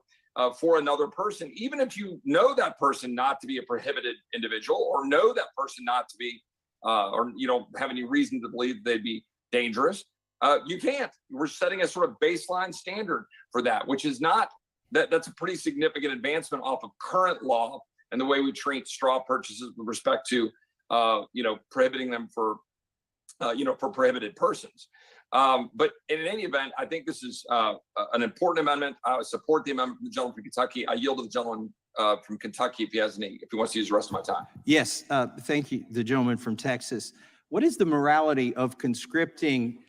for another person, even if you know that person not to be a prohibited individual or know that person not to be, or you don't have any reason to believe they'd be dangerous. You can't. We're setting a sort of baseline standard for that, which is not, that's a pretty significant advancement off of current law and the way we treat straw purchases with respect to, prohibiting them for prohibited persons. But in any event, I think this is an important amendment. I would support the amendment from the gentleman from Kentucky. I yield to the gentleman from Kentucky if he wants to use the rest of my time. Yes, thank you, the gentleman from Texas. What is the morality of conscripting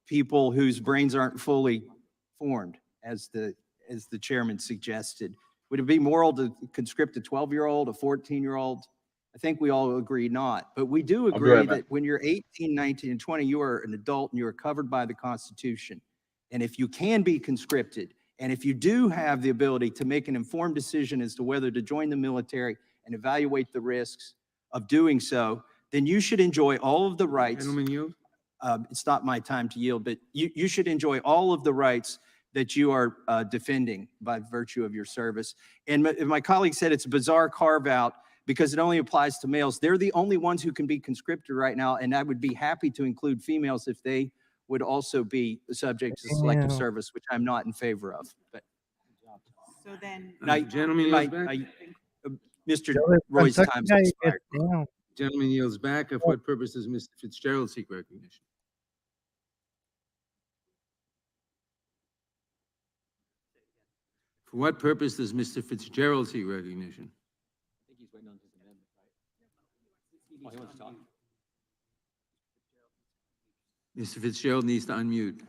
people whose brains aren't fully formed, as the chairman suggested? Would it be moral to conscript a 12-year-old, a 14-year-old? I think we all agree not. But we do agree that when you're 18, 19, and 20, you are an adult and you are covered by the Constitution. And if you can be conscripted, and if you do have the ability to make an informed decision as to whether to join the military and evaluate the risks of doing so, then you should enjoy all of the rights. Gentleman yield. It's not my time to yield, but you should enjoy all of the rights that you are defending by virtue of your service. And my colleague said it's a bizarre carve out because it only applies to males. They're the only ones who can be conscripted right now, and I would be happy to include females if they would also be subject to selective service, which I'm not in favor of. But So then, Gentleman yields back. Mr. Roy's time's expired. Gentleman yields back. For what purpose does Mr. Fitzgerald seek recognition? For what purpose does Mr. Fitzgerald seek recognition? I think he's waiting on his amendment, right? Oh, he wants to talk. Mr. Fitzgerald needs to unmute.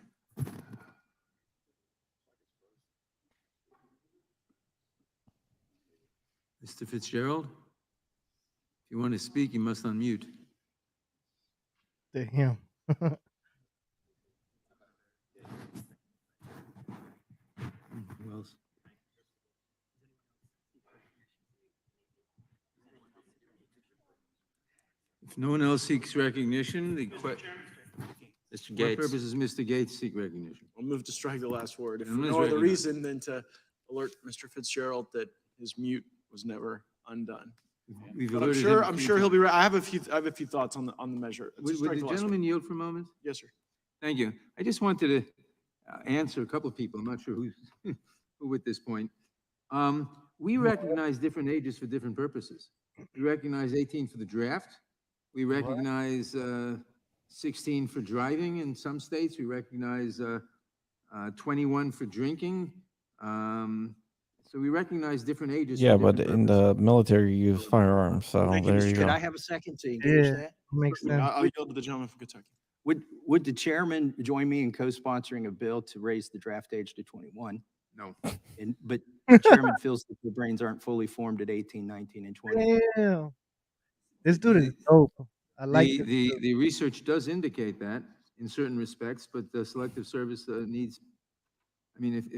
Mr. Fitzgerald, if you want to speak, you must unmute. Damn. Who else? If no one else seeks recognition, Mr. what Gates. purpose does Mr. Gates seek recognition? I'll move to strike the last word. If for Gentleman is no other recognized. reason than to alert Mr. Fitzgerald that his mute was never undone. We've But alerted him I'm three sure he'll be times. right. I have a few thoughts on the measure. Would Strike the the last gentleman word. yield for a moment? Yes, sir. Thank you. I just wanted to answer a couple of people. I'm not sure who at this point. We recognize different ages for different purposes. We recognize 18 for the draft. We recognize 16 for driving in some states. We recognize 21 for drinking. So we recognize different ages. for Yeah, but different in purposes. the military, you use firearms. So Thank you, there Mr. you Could I go. have a second to engage Yeah, that? makes sense. I'll yield to the gentleman from Kentucky. Would the chairman join me in co-sponsoring a bill to raise the draft age to 21? No. But the chairman feels that their brains aren't fully formed at 18, 19, and 20. Damn. This dude is dope. I like this. The research does indicate that in certain respects, but the selective service needs, I mean,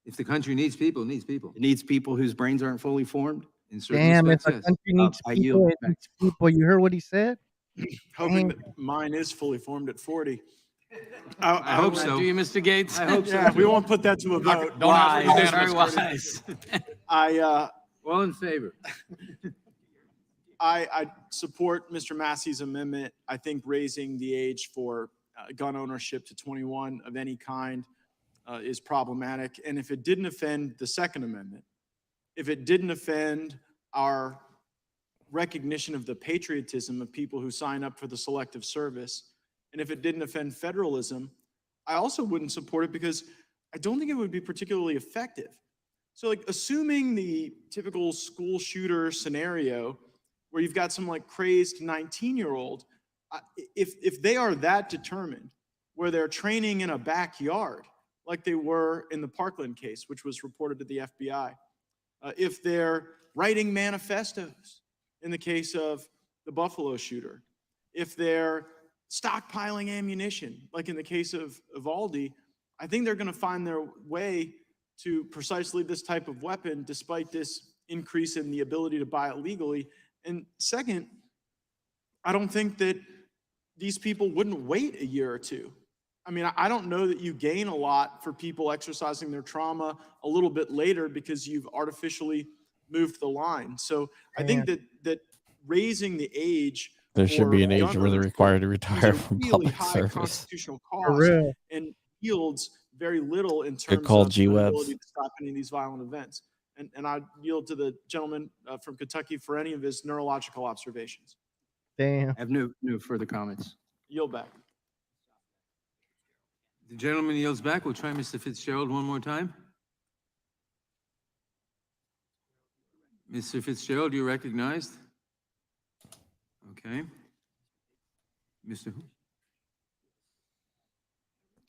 if the country needs people, it needs people. It needs people whose brains aren't fully formed. In certain Damn, if respects, a yes. country needs I people, yield it back. needs people. You heard what he said? Hoping Damn. that mine is fully formed at 40. I hope so. Do you, Mr. Gates? I hope so. Yeah, we won't put that to a vote. Don't wise, very wise. All in favor? I support Mr. Massey's amendment. I think raising the age for gun ownership to 21 of any kind is problematic. And if it didn't offend the Second Amendment, if it didn't offend our recognition of the patriotism of people who sign up for the selective service, and if it didn't offend federalism, I also wouldn't support it because I don't think it would be particularly effective. So like assuming the typical school shooter scenario where you've got some like crazed 19-year-old, if they are that determined, where they're training in a backyard, like they were in the Parkland case, which was reported to the FBI, if they're writing manifestos in the case of the Buffalo shooter, if they're stockpiling ammunition, like in the case of Aldi, I think they're going to find their way to precisely this type of weapon, despite this increase in the ability to buy it legally. And second, I don't think that these people wouldn't wait a year or two. I mean, I don't know that you gain a lot for people exercising their trauma a little bit later because you've artificially moved the line. So I think that raising the age There should be an age gun where they're ownership required to is retire a from really public high service. constitutional For cost real. and yields very little in Good terms call, of the G-Webs. ability to stop any of these violent events. And I yield to the gentleman from Kentucky for any of his neurological observations. Damn. I have no further comments. Yield back. The gentleman yields back. We'll try Mr. Fitzgerald one more time. Mr. Fitzgerald, you're recognized. Okay. Mr. Who?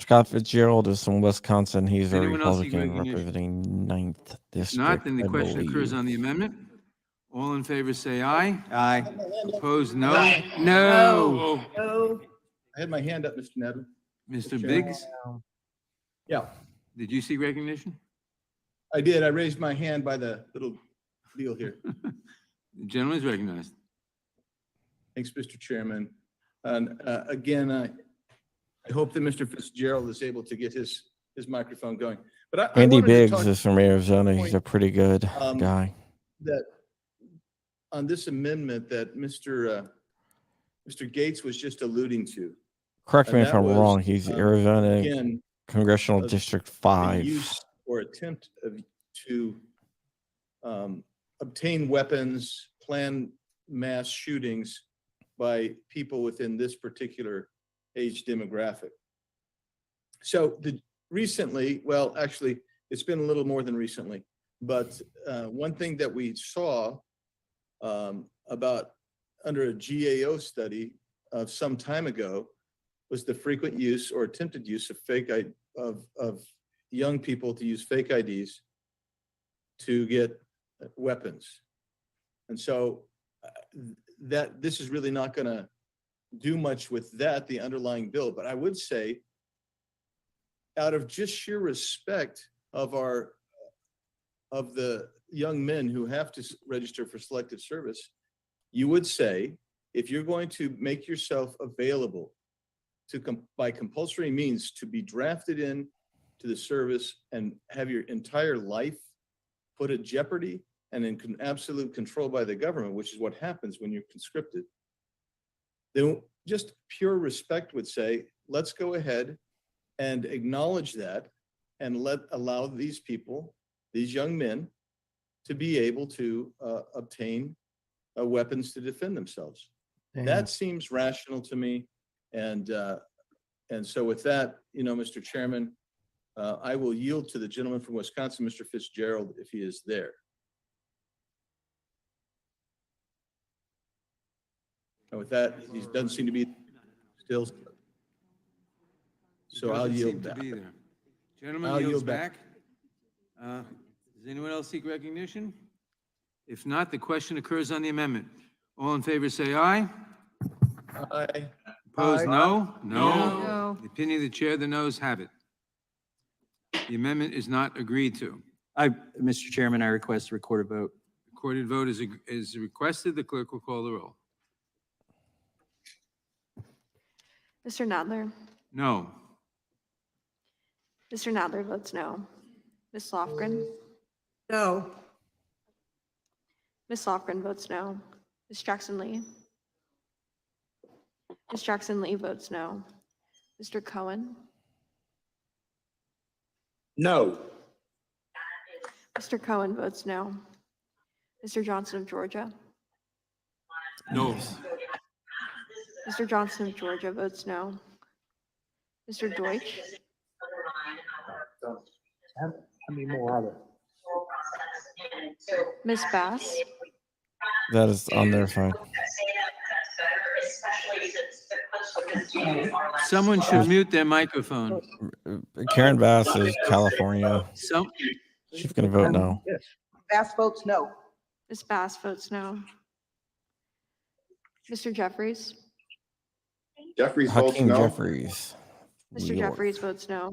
Scott Fitzgerald is from Wisconsin. He's a Anyone else seek Republican recognition? representing 9th If District. not, then the I question occurs believe. on the amendment. All in favor, say aye. Aye. Opposed, no. No. No. I had my hand up, Mr. Nevin. Mr. Chair. Biggs, Yeah, did you seek recognition? I did. I raised my hand by the little deal here. The gentleman is recognized. Thanks, Mr. Chairman. And again, I hope that Mr. Fitzgerald is able to get his microphone going. But I Andy wanted to Biggs talk is from Arizona. He's a pretty good guy. that on this amendment that Mr. Gates was just alluding to. Correct me and if that I'm was, wrong. He's Arizona again, Congressional of District the 5. use or attempt to obtain weapons, plan mass shootings by people within this particular age demographic. So recently, well, actually, it's been a little more than recently, but one thing that we saw about under a GAO study of some time ago was the frequent use or attempted use of young people to use fake IDs to get weapons. And so that this is really not going to do much with that, the underlying bill. But I would say, out of just sheer respect of the young men who have to register for selective service, you would say, if you're going to make yourself available by compulsory means to be drafted in to the service and have your entire life put at jeopardy and in absolute control by the government, which is what happens when you're conscripted, then just pure respect would say, let's go ahead and acknowledge that and allow these people, these young men, to be able to obtain weapons to defend themselves. Damn. That seems rational to me. And so with that, Mr. Chairman, I will yield to the gentleman from Wisconsin, Mr. Fitzgerald, if he is there. And with that, he doesn't seem to be still. So I'll Doesn't yield seem to back. be there. Gentleman I'll yields yield back. back. Does anyone else seek recognition? If not, the question occurs on the amendment. All in favor, say aye. Aye. Opposed, Aye. no? No. The opinion of the chair, the noes have it. The amendment is not agreed to. Mr. Chairman, I request a recorded vote. Recorded vote is requested. The clerk will call the roll. Mr. Nadler. No. Mr. Nadler votes no. Ms. Lofgren. No. Ms. Lofgren votes no. Ms. Jackson Lee. Ms. Jackson Lee votes no. Mr. Cohen. No. Mr. Cohen votes no. Mr. Johnson of Georgia. No. Mr. Johnson of Georgia votes no. Mr. Deutsch. How many more are there? Ms. Bass. That is on their side. Someone should mute their microphone. Karen Bass is California. She's going to vote no. Bass votes no. Ms. Bass votes no. Mr. Jeffries. Jeffries votes Hakeem no. Jeffries. Mr. New York. Jeffries votes no.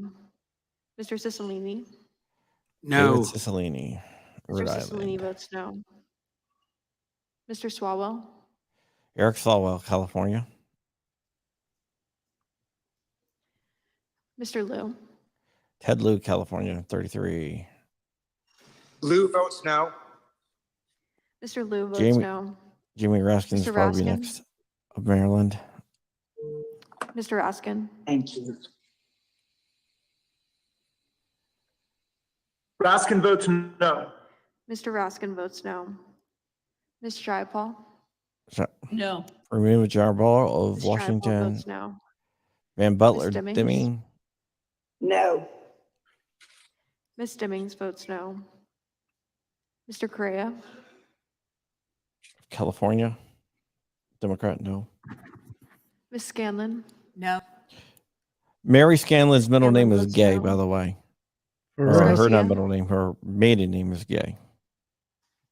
Mr. Cicilline. No. David Cicilline, Rhode Mr. Island. Cicilline votes no. Mr. Swalwell. Eric Swalwell, California. Mr. Liu. Ted Lieu, California, 33. Blue votes no. Mr. Liu votes Jamie- no. Jimmy Raskin's Mr. probably Raskin? next of Maryland. Mr. Raskin. Thank you. Raskin votes no. Mr. Raskin votes no. Ms. Jayapal. No. Remove Jarbal of Ms. Jayapal Washington. votes no. Van Butler, Ms. Dimmings? Deming. No. Ms. Dimmings votes no. Mr. Correa. California. Democrat, no. Ms. Scanlon. No. Mary Scanlon's middle Scanlon name is votes Gay, no. by the way. For Or real? her not Garcia? middle name, her maiden name is Gay.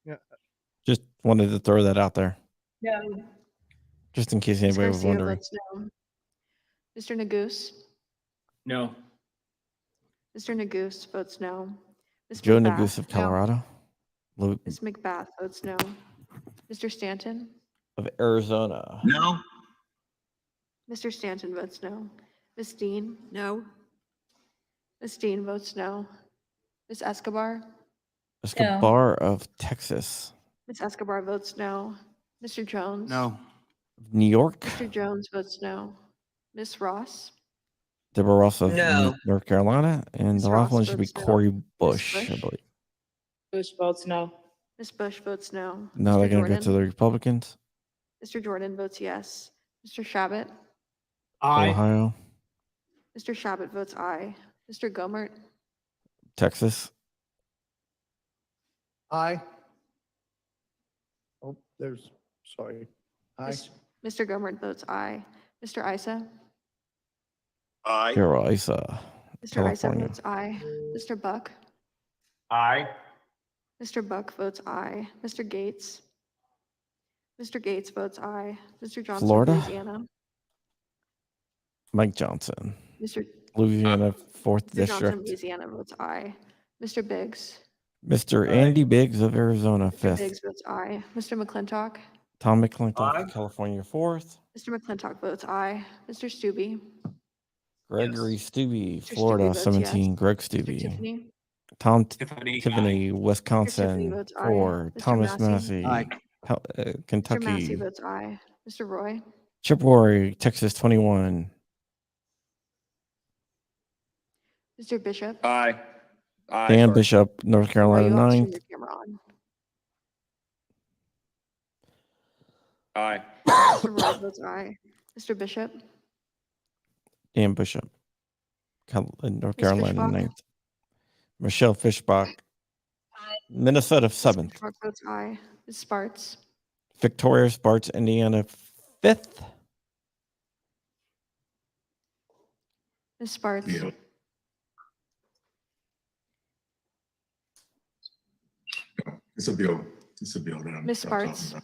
Yeah. Just wanted to throw that out there, No. just in case Ms. anybody was Garcia wondering. votes no. Mr. Nagoose. No. Mr. Nagoose votes no. Ms. Joe McBath. Nagoose of Colorado. Luke Ms. McBath votes no. Mr. Stanton. of Arizona. No. Mr. Stanton votes no. Ms. Dean. No. Ms. Dean votes no. Ms. Escobar. Escobar of Texas. Ms. Escobar votes no. Mr. Jones. No. New York. Mr. Jones votes no. Ms. Ross. Deborah Ross of No. North Carolina. And Ms. the last Ross one should be votes no. Corey Ms. Bush, I Bush? believe. Bush votes no. Ms. Bush votes no. Now Mr. they're going to go Jordan? to the Republicans. Mr. Jordan votes yes. Mr. Shabbat. Aye. Ohio, Mr. Shabbat votes aye. Mr. Gomert. Texas, Aye. Oh, sorry. Aye. Mr. Gomert votes aye. Mr. Isa. Aye. Carol Isa, Mr. Isa California. votes aye. Mr. Buck. Aye. Mr. Buck votes aye. Mr. Gates. Mr. Gates votes aye. Mr. Johnson, Florida? Louisiana. Mike Johnson, Mr. Louisiana, 4th Mr. Johnson, District. Louisiana votes aye. Mr. Biggs. Mr. Andy Biggs of Arizona, Mr. 5th. Biggs votes aye. Mr. McClintock. Tom McClintock Aye. of California, 4th. Mr. McClintock votes aye. Mr. Stube. Gregory Stubbe, Mr. Florida, Stube votes 17. yes. Greg Mr. Stubbe. Tiffany. Tom Tiffany. Tiffany, Wisconsin, votes aye. 4. Mr. Thomas Massey? Massey, Aye. Cal- Mr. Massey Kentucky. votes aye. Mr. Roy. Chip Roy, Texas, 21. Mr. Bishop. Aye. Aye. Dan sorry. Bishop, North Roy, Carolina, you have to turn 9th. your camera on. Aye. Mr. Roy votes aye. Mr. Bishop. Dan Bishop. North Ms. Carolina Fishbach? 9th. Michelle Fishbach, Minnesota 7th. Fishbach votes aye. Ms. Sparts? Victoria Sparks, Indiana 5th. Ms. Sparts? Yeah. It's a bill. It's a bill that I'm Ms. talking Sparts? about.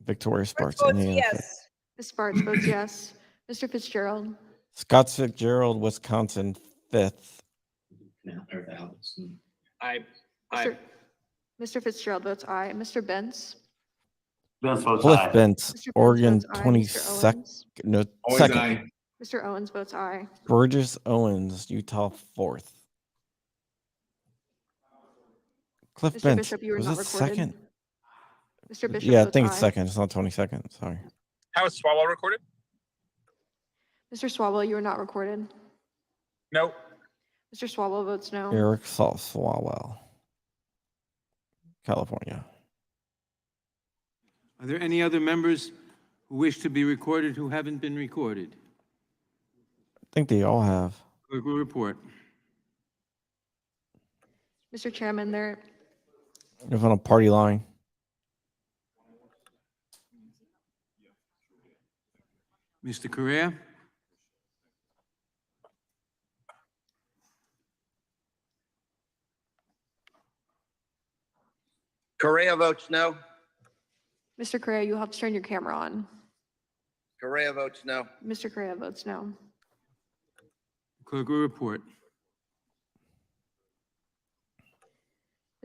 Victoria Sparks, Votes Indiana 5th. yes. Ms. Sparts votes yes. Mr. Fitzgerald? Scotts Fitzgerald, Wisconsin 5th. I, Mr. Fitzgerald votes aye. Mr. Bentz? Cliff Bentz, Mr. Bentz Oregon votes aye. Mr. 22nd. Owens? No, Always 2nd. aye. Mr. Owens votes aye. Burgess Owens, Utah 4th. Cliff Mr. Bentz, Bishop, you were was not it recorded. 2nd? Mr. Bishop Yeah, I votes think it's aye. 2nd. It's not 22nd. Sorry. How is Swalwell recorded? Mr. Swalwell, you are not recorded. No. Mr. Swalwell votes no. Eric Swalwell, California. Are there any other members who wish to be recorded who haven't been recorded? I think they all have. Clerk will report. Mr. Chairman, there If on a party line. Mr. Correa? Correa votes no. Mr. Correa, you'll have to turn your camera on. Correa votes no. Mr. Correa votes no. Clerk will report.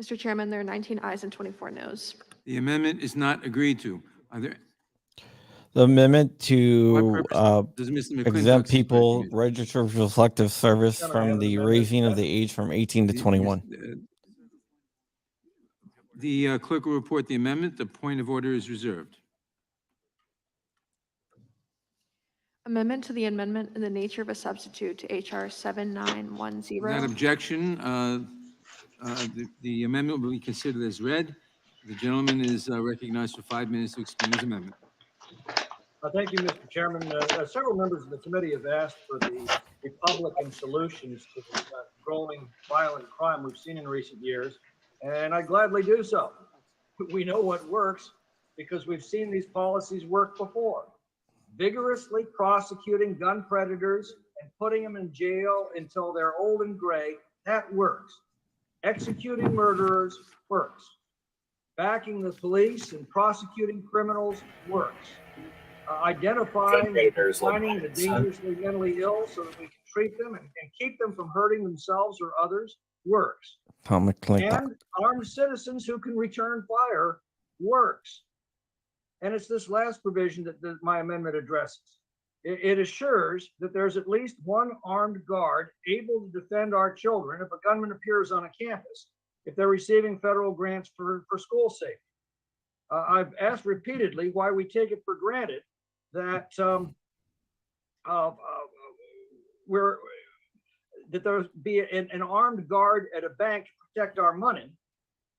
Mr. Chairman, there are 19 ayes and 24 noes. The amendment is not agreed to. Are there, The amendment what to purpose does Mr. McClintock exempt seek people recognition? registered for selective service from the raising of the age from 18 to 21. The clerk will report the amendment. The point of order is reserved. Amendment to the amendment in the nature of a substitute to H.R. 7910. Without objection, the amendment will be considered as read. The gentleman is recognized for 5 minutes to explain his amendment. Thank you, Mr. Chairman. Several members of the committee have asked for the Republican solutions to the growing violent crime we've seen in recent years, and I gladly do so. We know what works because we've seen these policies work before. Vigorously prosecuting gun predators and putting them in jail until they're old and gray, that works. Executing murderers works. Backing the police and prosecuting criminals works. Identifying and defining the dangerously mentally ill so that we can treat them and keep them from hurting themselves or others works. Tom McClintock. And armed citizens who can return fire works. And it's this last provision that my amendment addresses. It assures that there's at least one armed guard able to defend our children if a gunman appears on a campus, if they're receiving federal grants for school safety. I've asked repeatedly why we take it for granted that that there be an armed guard at a bank to protect our money,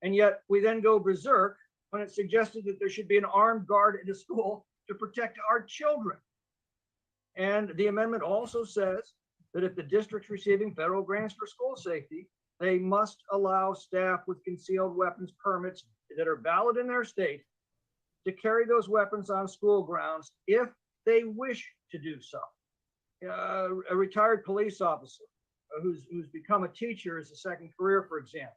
and yet we then go berserk when it's suggested that there should be an armed guard at a school to protect our children. And the amendment also says that if the district's receiving federal grants for school safety, they must allow staff with concealed weapons permits that are valid in their state to carry those weapons on school grounds if they wish to do so. A retired police officer who's become a teacher as a second career, for example,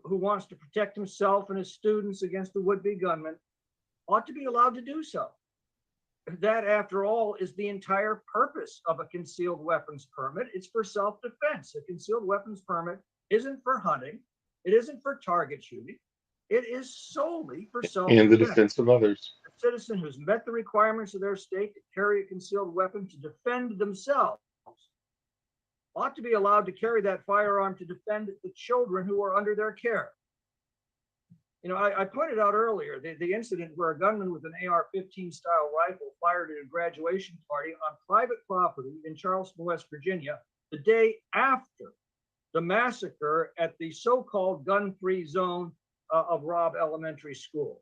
who wants to protect himself and his students against a would-be gunman ought to be allowed to do so. That, after all, is the entire purpose of a concealed weapons permit. It's for self-defense. A concealed weapons permit isn't for hunting. It isn't for target shooting. It is solely for self-defense. And the defense of others. A citizen who's met the requirements of their state to carry a concealed weapon to defend themselves ought to be allowed to carry that firearm to defend the children who are under their care. You know, I pointed out earlier the incident where a gunman with an AR-15 style rifle fired at a graduation party on private property in Charleston, West Virginia, the day after the massacre at the so-called gun-free zone of Robb Elementary School.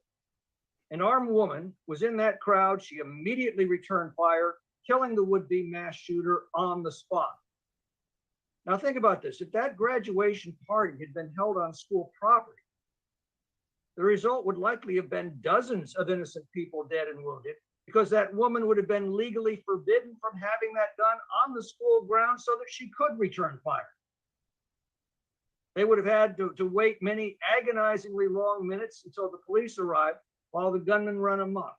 An armed woman was in that crowd. She immediately returned fire, killing the would-be mass shooter on the spot. Now think about this. If that graduation party had been held on school property, the result would likely have been dozens of innocent people dead and wounded, because that woman would have been legally forbidden from having that done on the school grounds so that she could return fire. They would have had to wait many agonizingly long minutes until the police arrived while the gunman run amok.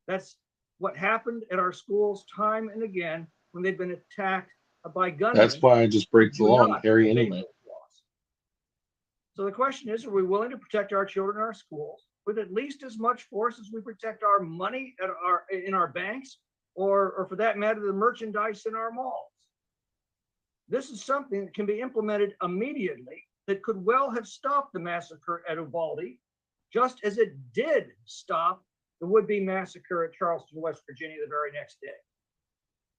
That's what happened at our schools time and again when they've been attacked by gunmen. That's why I just break the Do law and not carry obey anyway. those laws. So the question is, are we willing to protect our children in our schools with at least as much force as we protect our money in our banks, or for that matter, the merchandise in our malls? This is something that can be implemented immediately that could well have stopped the massacre at Uvalde, just as it did stop the would-be massacre at Charleston, West Virginia, the very next day.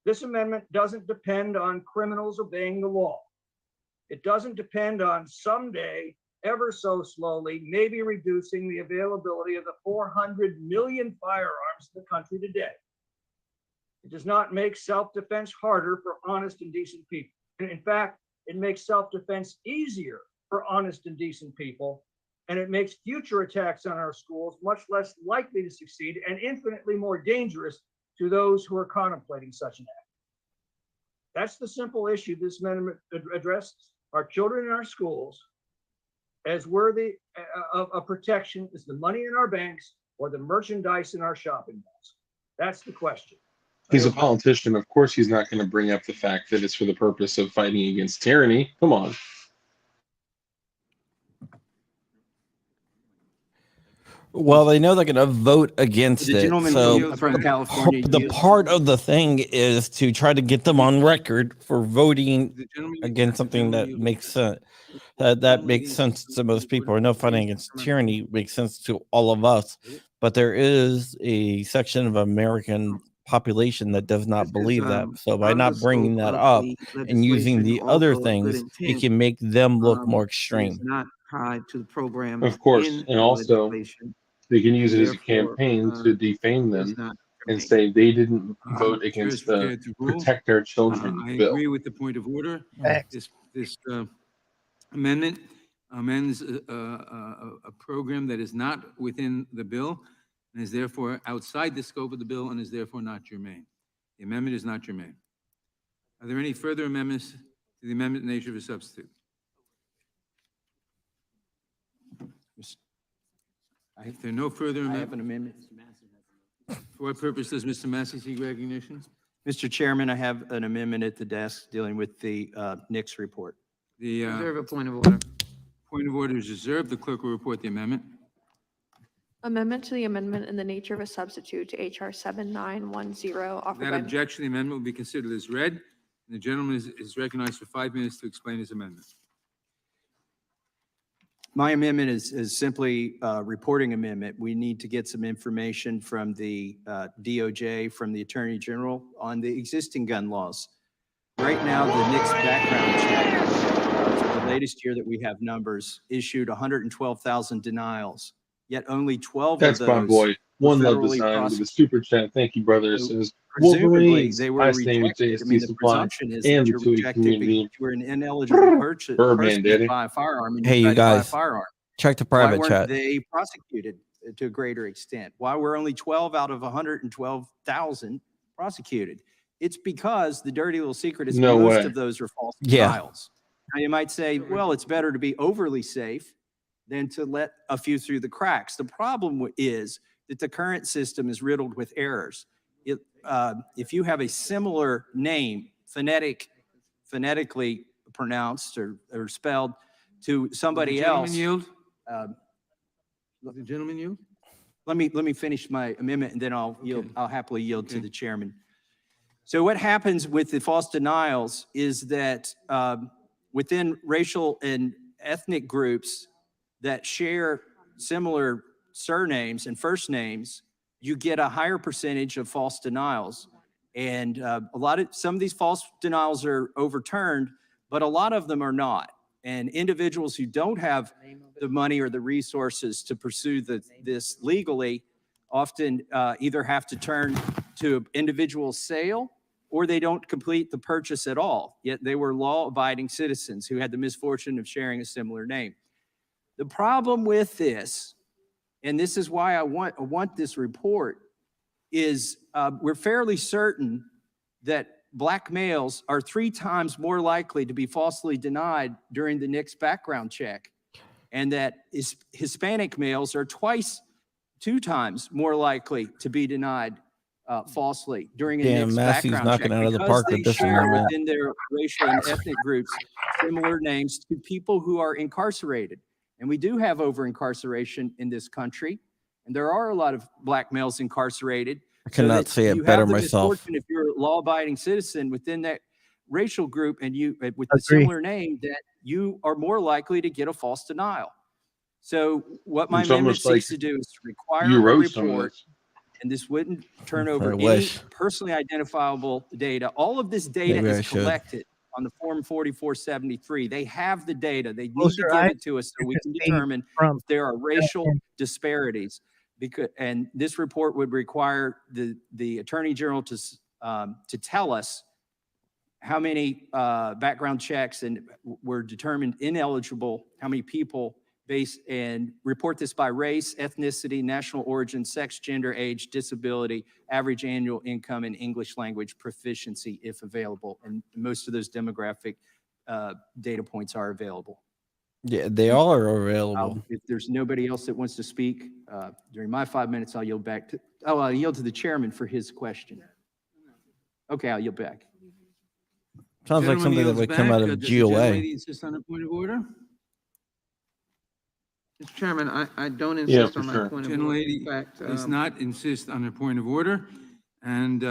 This amendment doesn't depend on criminals obeying the law. It doesn't depend on someday, ever so slowly, maybe reducing the availability of the 400 million firearms in the country today. It does not make self-defense harder for honest and decent people. And in fact, it makes self-defense easier for honest and decent people, and it makes future attacks on our schools much less likely to succeed and infinitely more dangerous to those who are contemplating such an act. That's the simple issue this amendment addresses. Our children in our schools as worthy of protection as the money in our banks or the merchandise in our shopping malls. That's the question. He's a politician. Of course, he's not going to bring up the fact that it's for the purpose of fighting against tyranny. Come on. Well, they know they're going to vote against The it. gentleman So from California. the part of the thing is to try to get them on record for voting against something that makes sense. That makes sense to most people. I know fighting against tyranny makes sense to all of us, but there is a section of American population that does not believe that. So by not bringing that up and using the other things, it can make them look more extreme. Not tied to the program. Of course, in and the also legislation. they can use it as a Therefore, campaign to defame is them not and say they didn't vote Chair is against the prepared to rule. protect our children I bill. agree with the point of order. This amendment amends a program that is not within the bill and is therefore outside the scope of the bill and is therefore not germane. The amendment is not germane. Are there any further amendments to the amendment in nature of a substitute? If there are no further I amendments. have an amendment. For what purpose does Mr. Massey seek recognition? Mr. Chairman, I have an amendment at the desk dealing with the Nix report. The Reserve a point of order. point of order is reserved. The clerk will report the amendment. Amendment to the amendment in the nature of a substitute to H.R. 7910 offered Without by objection, the amendment will be considered as read. And the gentleman is recognized for 5 minutes to explain his amendment. My amendment is simply a reporting amendment. We need to get some information from the DOJ, from the Attorney General on the existing gun laws. Right now, the Nix background check for the latest year that we have numbers issued 112,000 denials, yet only 12 That's of those my boy. were One Love federally Design with a prosecuted. super chat. Thank you, brother. It So says presumably, Wolverines. they were Last name is rejected. I JST mean, the Supply presumption is and that the you're TUI rejected community. because you were an ineligible Birdman, person to daddy. buy a firearm and Hey, you you tried to buy a guys, firearm. check the Why private weren't chat. they prosecuted to a greater extent? Why were only 12 out of 112,000 prosecuted? It's because the dirty little secret is No most way. of those are false Yeah. denials. Now you might say, well, it's better to be overly safe than to let a few through the cracks. The problem is that the current system is riddled with errors. If you have a similar name, phonetically pronounced or spelled to somebody else. Yield? The gentleman yield? Let me finish my amendment and then I'll yield. I'll happily yield to the chairman. So what happens with the false denials is that within racial and ethnic groups that share similar surnames and first names, you get a higher percentage of false denials. And some of these false denials are overturned, but a lot of them are not. And individuals who don't have the money or the resources to pursue this legally often either have to turn to individual sale or they don't complete the purchase at all, yet they were law-abiding citizens who had the misfortune of sharing a similar name. The problem with this, and this is why I want this report, is we're fairly certain that Black males are 3 times more likely to be falsely denied during the NICS background check, and that Hispanic males are 2 times more likely to be denied falsely during a Damn, NICS Massey's background knocking check out of the because park they with this share amendment. within their racial and ethnic groups similar names to people who are incarcerated. And we do have over-incarceration in this country, and there are a lot of Black males incarcerated. I cannot say it better myself. If you're a law-abiding citizen within that racial group and you with the Agree. similar name, that you are more likely to get a false denial. So what my It's amendment almost like seeks to do is to require you a wrote some of report, this. and this wouldn't turn over any wish. personally identifiable data. All of this data Maybe I is should. collected on the Form 4473. They have the data. They Close need to your give eyes. it to us so You we can can see determine from- if there are racial disparities. And this report would require the Attorney General to tell us how many background checks were determined ineligible, how many people and report this by race, ethnicity, national origin, sex, gender, age, disability, average annual income, and English language proficiency if available. And most of those demographic data points are available. Yeah, they all are available. If there's nobody else that wants to speak during my 5 minutes, I'll yield back to, I'll yield to the chairman for his question. Okay, I'll yield back. Sounds like Gentleman something that yields would come back. out of Does the GOA. gentlelady insist on a point of order? Mr. Chairman, I don't Yeah, insist for on my sure. point of order. In Gentlelady fact, does not insist on a point of order, and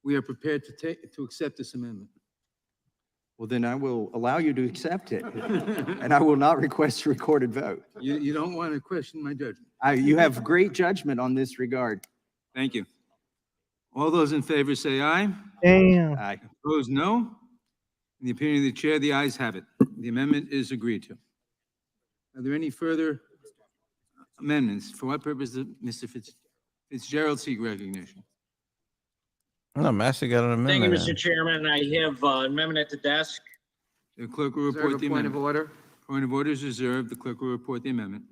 we are prepared to accept this amendment. Well, then I will allow you to accept it, and I will not request a recorded vote. You don't want to question my judgment. You have great judgment on this regard. Thank you. All those in favor say aye. Damn. Aye. Opposed, no. In the opinion of the chair, the ayes have it. The amendment is agreed to. Are there any further amendments? For what purpose does Mr. Fitzgerald seek recognition? No, Massey got an Thank you, amendment. Mr. Chairman. I have an amendment at the desk. The clerk will reserve report a the point of amendment. order. Point of order is reserved. The clerk will report the amendment.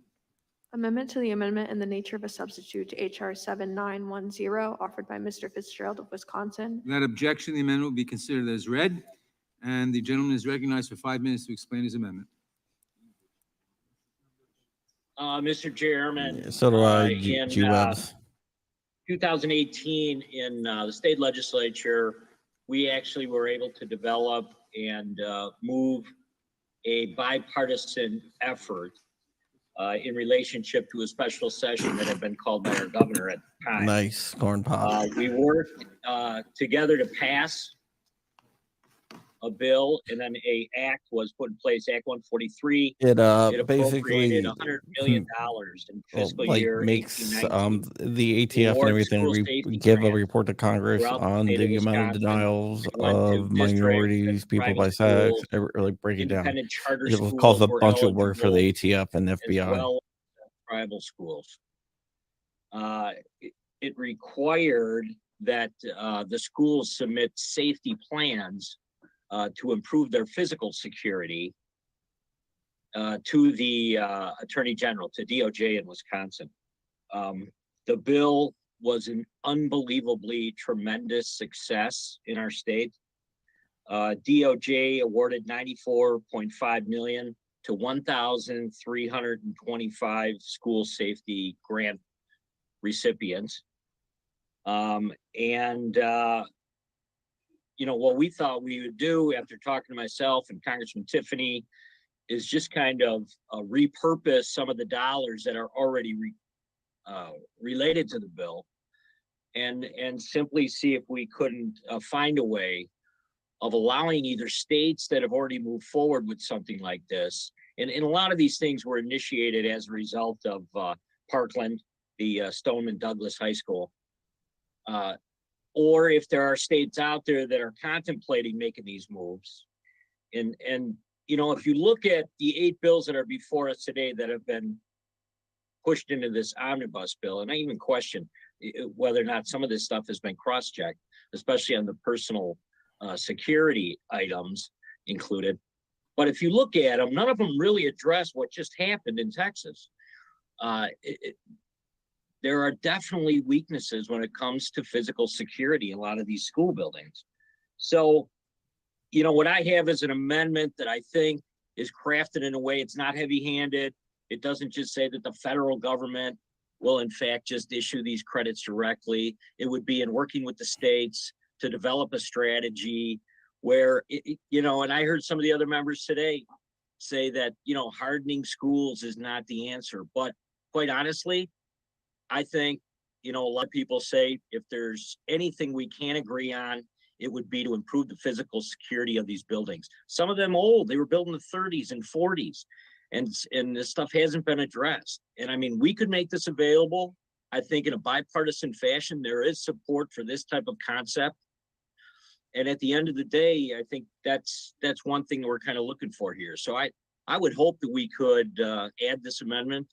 Amendment to the amendment in the nature of a substitute to H.R. 7910, offered by Mr. Fitzgerald of Wisconsin. Without objection, the amendment will be considered as read, and the gentleman is recognized for 5 minutes to explain his amendment. Mr. Chairman. Yeah, so do I, in G-Webs. 2018, in the state legislature, we actually were able to develop and move a bipartisan effort in relationship to a special session that had been called by our governor at the time. Nice corn pop. We worked together to pass a bill, and then a act was put in place, Act 143. It appropriated basically $100 million in fiscal like year makes 18-19 the ATF and towards everything school safety give a grants report to Congress throughout the on state of the amount of Wisconsin. denials It went to of districts minorities, and people private by sex, schools, like break it down. independent charter It schools calls a were bunch of work for the eligible, ATF and as FBI. well as tribal schools. It required that the schools submit safety plans to improve their physical security to the Attorney General, to DOJ in Wisconsin. The bill was an unbelievably tremendous success in our state. DOJ awarded $94.5 million to 1,325 school safety grant recipients. You know, what we thought we would do after talking to myself and Congressman Tiffany is just kind of repurpose some of the dollars that are already related to the bill and simply see if we couldn't find a way of allowing either states that have already moved forward with something like this. And a lot of these things were initiated as a result of Parkland, the Stoneman Douglas High School. Or if there are states out there that are contemplating making these moves. And you know, if you look at the 8 bills that are before us today that have been pushed into this omnibus bill, and I even question whether or not some of this stuff has been cross-checked, especially on the personal security items included. But if you look at them, none of them really address what just happened in Texas. There are definitely weaknesses when it comes to physical security in a lot of these school buildings. So, you know, what I have is an amendment that I think is crafted in a way it's not heavy-handed. It doesn't just say that the federal government will in fact just issue these credits directly. It would be in working with the states to develop a strategy where, you know, and I heard some of the other members today say that, you know, hardening schools is not the answer. But quite honestly, I think, you know, a lot of people say if there's anything we can agree on, it would be to improve the physical security of these buildings. Some of them old, they were built in the 30s and 40s, and this stuff hasn't been addressed. And I mean, we could make this available. I think in a bipartisan fashion, there is support for this type of concept. And at the end of the day, I think that's one thing that we're kind of looking for here. So I would hope that we could add this amendment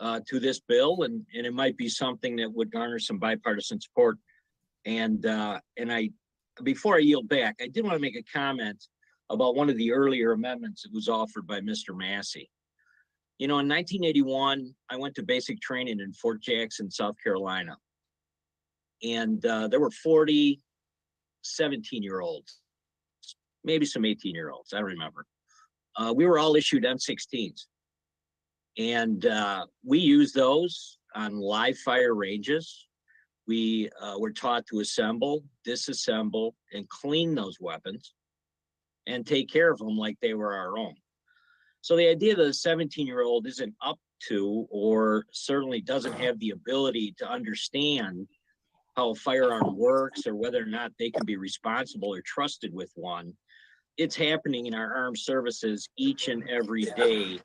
to this bill, and it might be something that would garner some bipartisan support. And before I yield back, I did want to make a comment about one of the earlier amendments that was offered by Mr. Massey. You know, in 1981, I went to basic training in Fort Jackson, South Carolina. And there were 40 17-year-olds, maybe some 18-year-olds, I don't remember. We were all issued M16s. And we used those on live fire ranges. We were taught to assemble, disassemble, and clean those weapons and take care of them like they were our own. So the idea that a 17-year-old isn't up to, or certainly doesn't have the ability to understand how a firearm works or whether or not they can be responsible or trusted with one, it's happening in our armed services each and every day.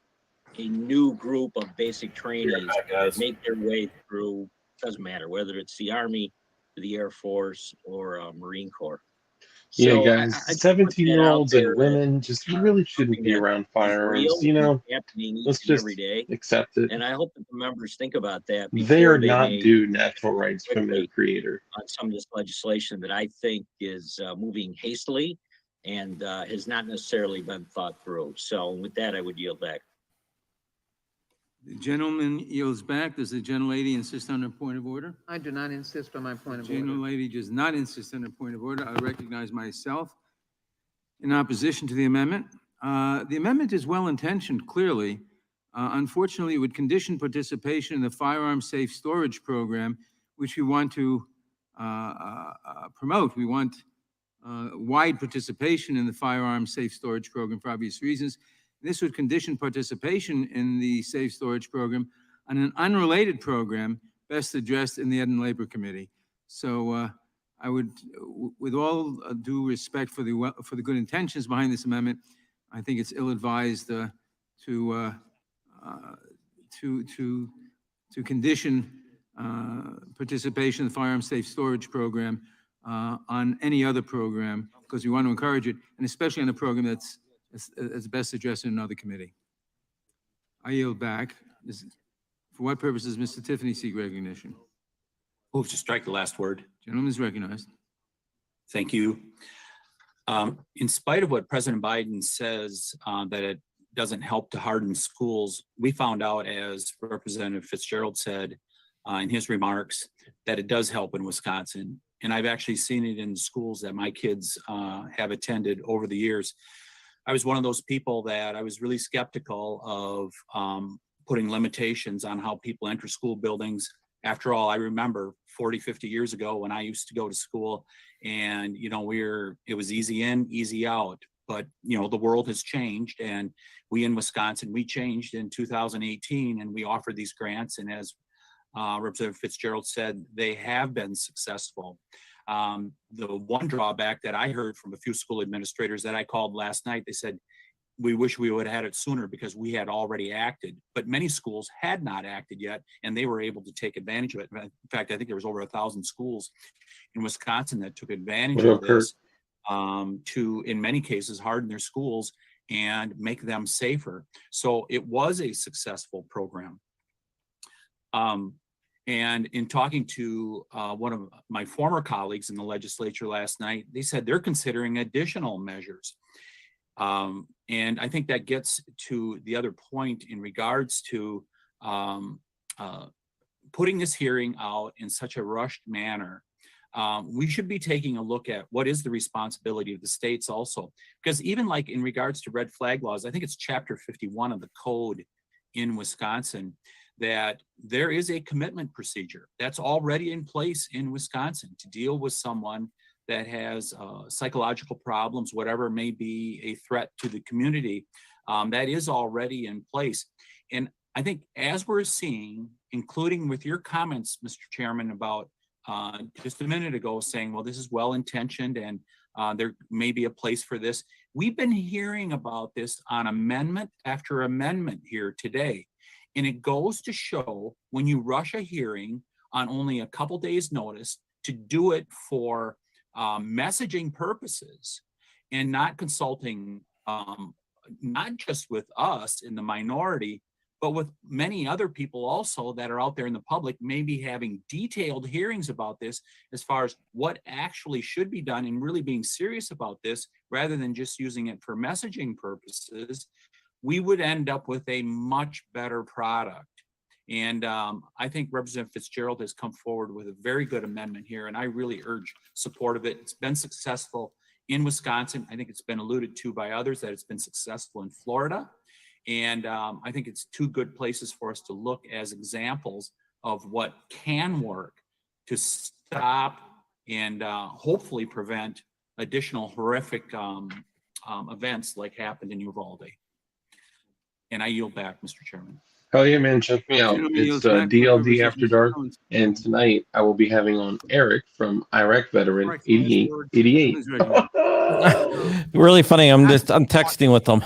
A new group of basic trainees make their way through, doesn't matter whether it's the Army, the Air Force, or Marine Corps. Yeah, So guys, I just put that out 17-year-olds there and that women just really shouldn't something be that around is firearms. real, You know, happening each let's and every just day. accept it. And I hope that the members think about that They are before they not may due natural rights from their quickly creator. on some of this legislation that I think is moving hastily and has not necessarily been thought through. So with that, I would yield back. The gentleman yields back. Does the gentlelady insist on a point of order? I do not insist on my point of The order. gentlelady does not insist on a point of order. I recognize myself in opposition to the amendment. The amendment is well-intentioned, clearly. Unfortunately, it would condition participation in the firearm safe storage program, which we want to promote. We want wide participation in the firearm safe storage program for obvious reasons. This would condition participation in the safe storage program on an unrelated program best addressed in the Ed and Labor Committee. So I would, with all due respect for the good intentions behind this amendment, I think it's ill-advised to condition participation in the firearm safe storage program on any other program, because we want to encourage it, and especially on a program that's best addressed in another committee. I yield back. For what purpose does Mr. Tiffany seek recognition? Move to strike the last word. Gentleman is recognized. Thank you. In spite of what President Biden says, that it doesn't help to harden schools, we found out, as Representative Fitzgerald said in his remarks, that it does help in Wisconsin. And I've actually seen it in schools that my kids have attended over the years. I was one of those people that I was really skeptical of putting limitations on how people enter school buildings. After all, I remember 40, 50 years ago when I used to go to school, and, you know, it was easy in, easy out. But, you know, the world has changed, and we in Wisconsin, we changed in 2018, and we offered these grants. And as Representative Fitzgerald said, they have been successful. The one drawback that I heard from a few school administrators that I called last night, they said, we wish we would have had it sooner because we had already acted. But many schools had not acted yet, and they were able to take advantage of it. In fact, I think there was over 1,000 schools in Wisconsin that took advantage of this to, in many cases, harden their schools and make them safer. So it was a successful program. And in talking to one of my former colleagues in the legislature last night, they said they're considering additional measures. And I think that gets to the other point in regards to putting this hearing out in such a rushed manner. We should be taking a look at what is the responsibility of the states also, because even like in regards to red flag laws, I think it's chapter 51 of the code in Wisconsin, that there is a commitment procedure that's already in place in Wisconsin to deal with someone that has psychological problems, whatever may be a threat to the community. That is already in place. And I think as we're seeing, including with your comments, Mr. Chairman, about just a minute ago saying, well, this is well-intentioned and there may be a place for this. We've been hearing about this on amendment after amendment here today. And it goes to show when you rush a hearing on only a couple days' notice to do it for messaging purposes and not consulting, not just with us in the minority, but with many other people also that are out there in the public, maybe having detailed hearings about this as far as what actually should be done and really being serious about this rather than just using it for messaging purposes, we would end up with a much better product. And I think Representative Fitzgerald has come forward with a very good amendment here, and I really urge support of it. It's been successful in Wisconsin. I think it's been alluded to by others that it's been successful in Florida. And I think it's two good places for us to look as examples of what can work to stop and hopefully prevent additional horrific events like happened in Uvalde. And I yield back, Mr. Chairman. Hell yeah, man. Check me out. It's DLD After Dark. And tonight I will be having on Eric from Iraq Veteran 88. Really funny. I'm texting with them.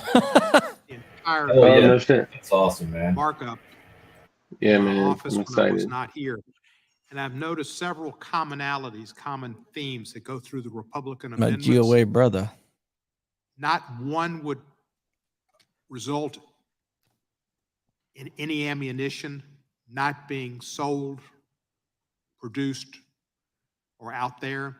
Oh, no yeah. shit. It's awesome, man. Markup Yeah, in my man. office I'm when I was excited. not here. And I've noticed several commonalities, common themes that go through the Republican My amendments. GOA brother. Not one would result in any ammunition not being sold, produced, or out there.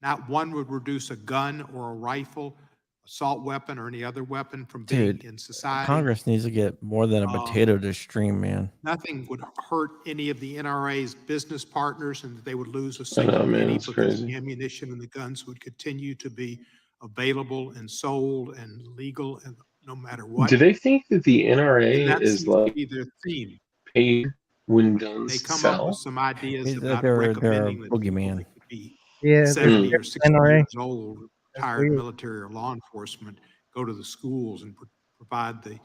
Not one would reduce a gun or a rifle, assault weapon, or any other weapon from being Dude, in society. Congress needs to get more than a potato to stream, man. Nothing would hurt any of the NRA's business partners, and they would lose a I single know, man. penny It's because crazy. the ammunition and the guns would continue to be available and sold and legal, and no matter what. Do they think that the And NRA that is seems to like be their theme. paid when They guns come up with sell? some ideas about They're a recommending that people boogeyman. that could be Yeah, 70 or 60 NRA. years old, That's retired weird. military or law enforcement, go to the schools and provide the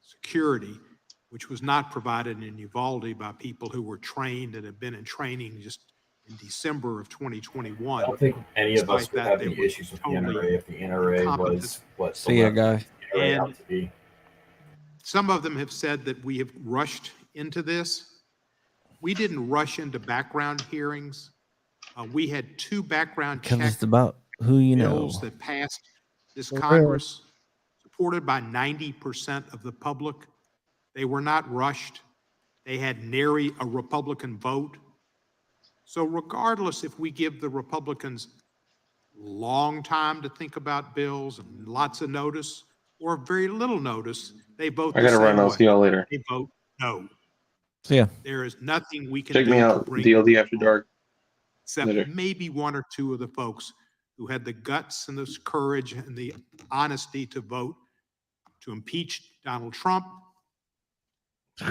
security, which was not provided in Uvalde by people who were trained and have been in training just in December of 2021. I don't think any of us Despite would that, have they any were issues with the totally NRA if the NRA incompetent. was what See ya, guy. the NRA And out to be. some of them have said that we have rushed into this. We didn't rush into background hearings. We had two background Because check it's about who you know. bills that passed this For real. Congress, supported by 90% of the public. They were not rushed. They had nary a Republican vote. So regardless if we give the Republicans long time to think about bills and lots of notice or very little notice, they vote I the gotta same run. I'll way. see y'all later. They vote no. See ya. There is nothing we can Check do me to out. bring DLD After Dark. except Later. maybe one or two of the folks who had the guts and the courage and the honesty to vote to impeach Donald Trump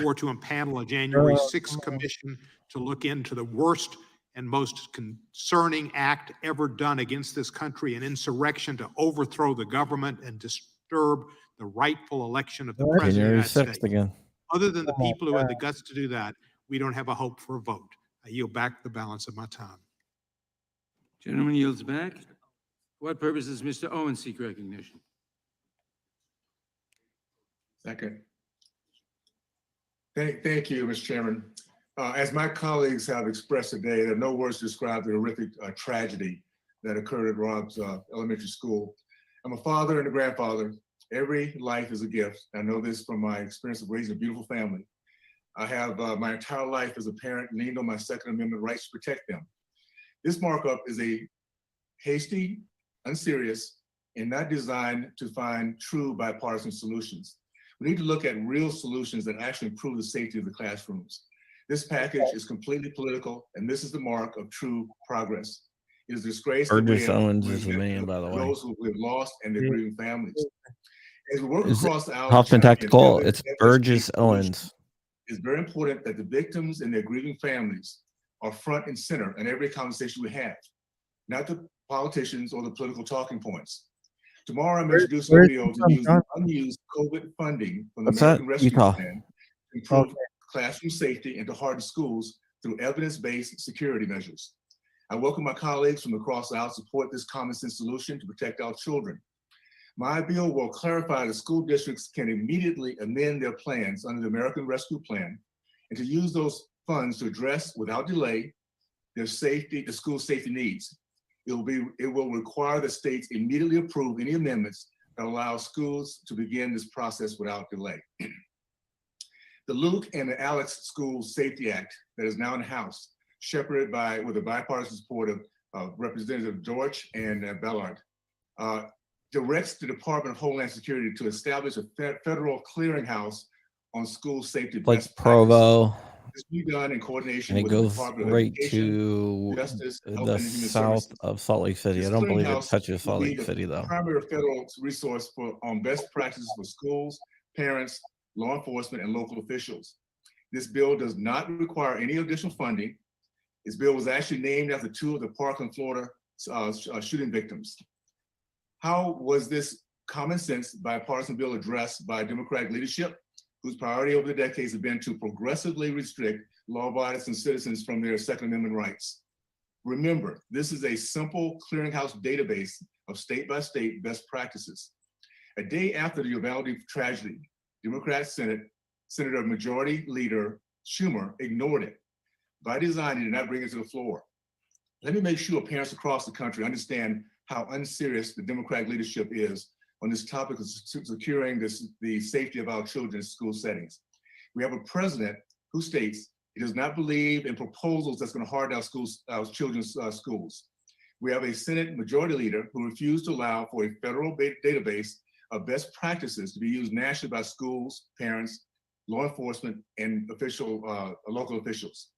or to impanel a January 6th commission to look into the worst and most concerning act ever done against this country, an insurrection to overthrow the government and disturb the rightful election of the president of the January United 6th States. again. Other than the Oh my people who had the God. guts to do that, we don't have a hope for a vote. I yield back the balance of my time. Gentleman yields back. For what purpose does Mr. Owen seek recognition? Second. Thank you, Mr. Chairman. As my colleagues have expressed today, there are no words to describe the horrific tragedy that occurred at Rob's elementary school. I'm a father and a grandfather. Every life is a gift. I know this from my experience of raising a beautiful family. I have my entire life as a parent leaned on my Second Amendment rights to protect them. This markup is a hasty, unserious, and not designed to find true bipartisan solutions. We need to look at real solutions that actually improve the safety of the classrooms. This package is completely political and misses the mark of true progress. It is a disgrace that Burgess Owens is the man, by the way. those who have lost and their grieving families. As we work Is across the aisle, Hoffman champion Tactical? other It's FSP Burgess solutions, Owens. it's very important that the victims and their grieving families are front and center in every conversation we have, not the politicians or the political talking points. Tomorrow, I'm introducing a bill to use the unused COVID funding from the What's that? American Rescue Utah. Plan to improve classroom safety and to harden schools through evidence-based security measures. I welcome my colleagues from across the aisle to support this common sense solution to protect our children. My bill will clarify that school districts can immediately amend their plans under the American Rescue Plan and to use those funds to address without delay their safety, the school safety needs. It will require the states immediately approve any amendments that allow schools to begin this process without delay. The Luke and the Alex School Safety Act that is now in the House, shepherded with the bipartisan support of Representative George and Bellard, directs the Department of Homeland Security to establish a federal clearinghouse on school safety Like best Provo. practices. This will be done in coordination And it with the goes Department of right Education, to Justice, Health the and Human south Services. of Salt Lake City. This I don't believe it clearinghouse touches will Salt be Lake the City, though. primary federal resource on best practices for schools, parents, law enforcement, and local officials. This bill does not require any additional funding. This bill was actually named after two of the Parkland, Florida shooting victims. How was this common sense bipartisan bill addressed by Democratic leadership, whose priority over the decades have been to progressively restrict law-abiding citizens from their Second Amendment rights? Remember, this is a simple clearinghouse database of state-by-state best practices. A day after the Uvalde tragedy, Democrat Senator Majority Leader Schumer ignored it. By design, he did not bring it to the floor. Let me make sure parents across the country understand how unserious the Democratic leadership is on this topic of securing the safety of our children's school settings. We have a president who states he does not believe in proposals that's going to harden our children's schools. We have a Senate Majority Leader who refused to allow for a federal database of best practices to be used nationally by schools, parents, law enforcement, and local officials.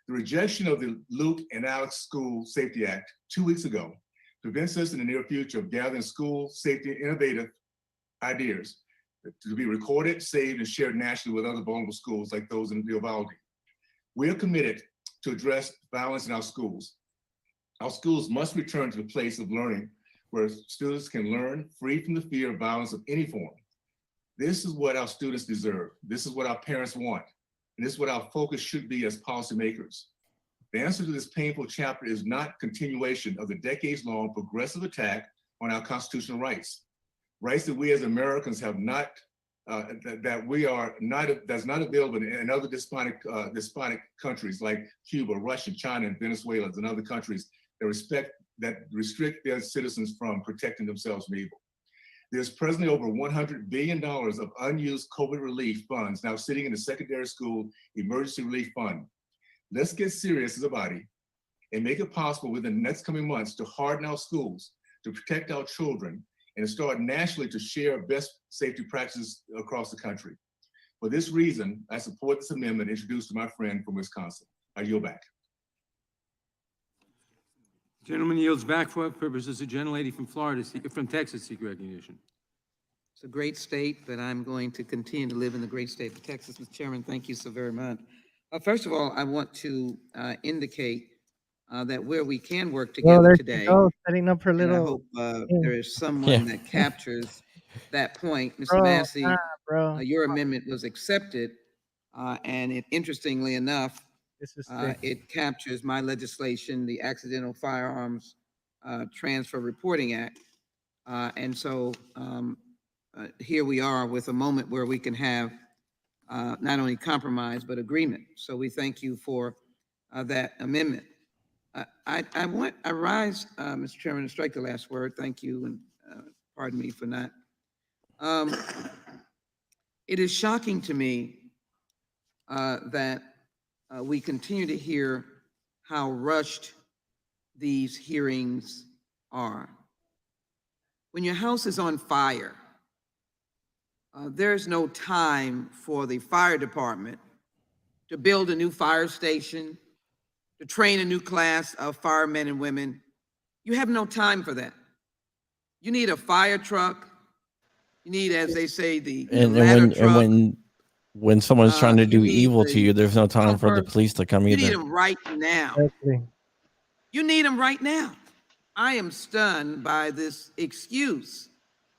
The rejection of the Luke and Alex School Safety Act 2 weeks ago prevents us in the near future of gathering school safety innovative ideas to be recorded, saved, and shared nationally with other vulnerable schools like those in Uvalde. We are committed to address violence in our schools. Our schools must return to the place of learning where students can learn free from the fear of violence of any form. This is what our students deserve. This is what our parents want. And this is what our focus should be as policymakers. The answer to this painful chapter is not continuation of the decades-long progressive attack on our constitutional rights. Rights that we as Americans have not, that's not available in other despotic countries like Cuba, Russia, China, and Venezuela, and other countries that restrict their citizens from protecting themselves from evil. There's presently over $100 billion of unused COVID relief funds now sitting in the Secondary School Emergency Relief Fund. Let's get serious as a body and make it possible within the next coming months to harden our schools, to protect our children, and to start nationally to share best safety practices across the country. For this reason, I support this amendment introduced to my friend from Wisconsin. I yield back. Gentleman yields back for purposes. The gentlelady from Texas seek recognition. It's a great state, but I'm going to continue to live in the great state of Texas. Mr. Chairman, thank you so very much. First of all, I want to indicate that where we can work together there today, she goes, setting up her and I little. hope there is someone that captures that point. Mr. Bro, Massey, bro. your amendment was accepted, and interestingly enough, This is sick. it captures my legislation, the Accidental Firearms Transfer Reporting Act. And so here we are with a moment where we can have not only compromise, but agreement. So we thank you for that amendment. I rise, Mr. Chairman, to strike the last word. Thank you, and pardon me for not. It is shocking to me that we continue to hear how rushed these hearings are. When your house is on fire, there's no time for the fire department to build a new fire station, to train a new class of firemen and women. You have no time for that. You need a fire truck. You need, as they say, the ladder truck. When someone's trying to do you need evil to the you, there's no time for the pumper. police to come You need either. them right now. Exactly. You need them right now. I am stunned by this excuse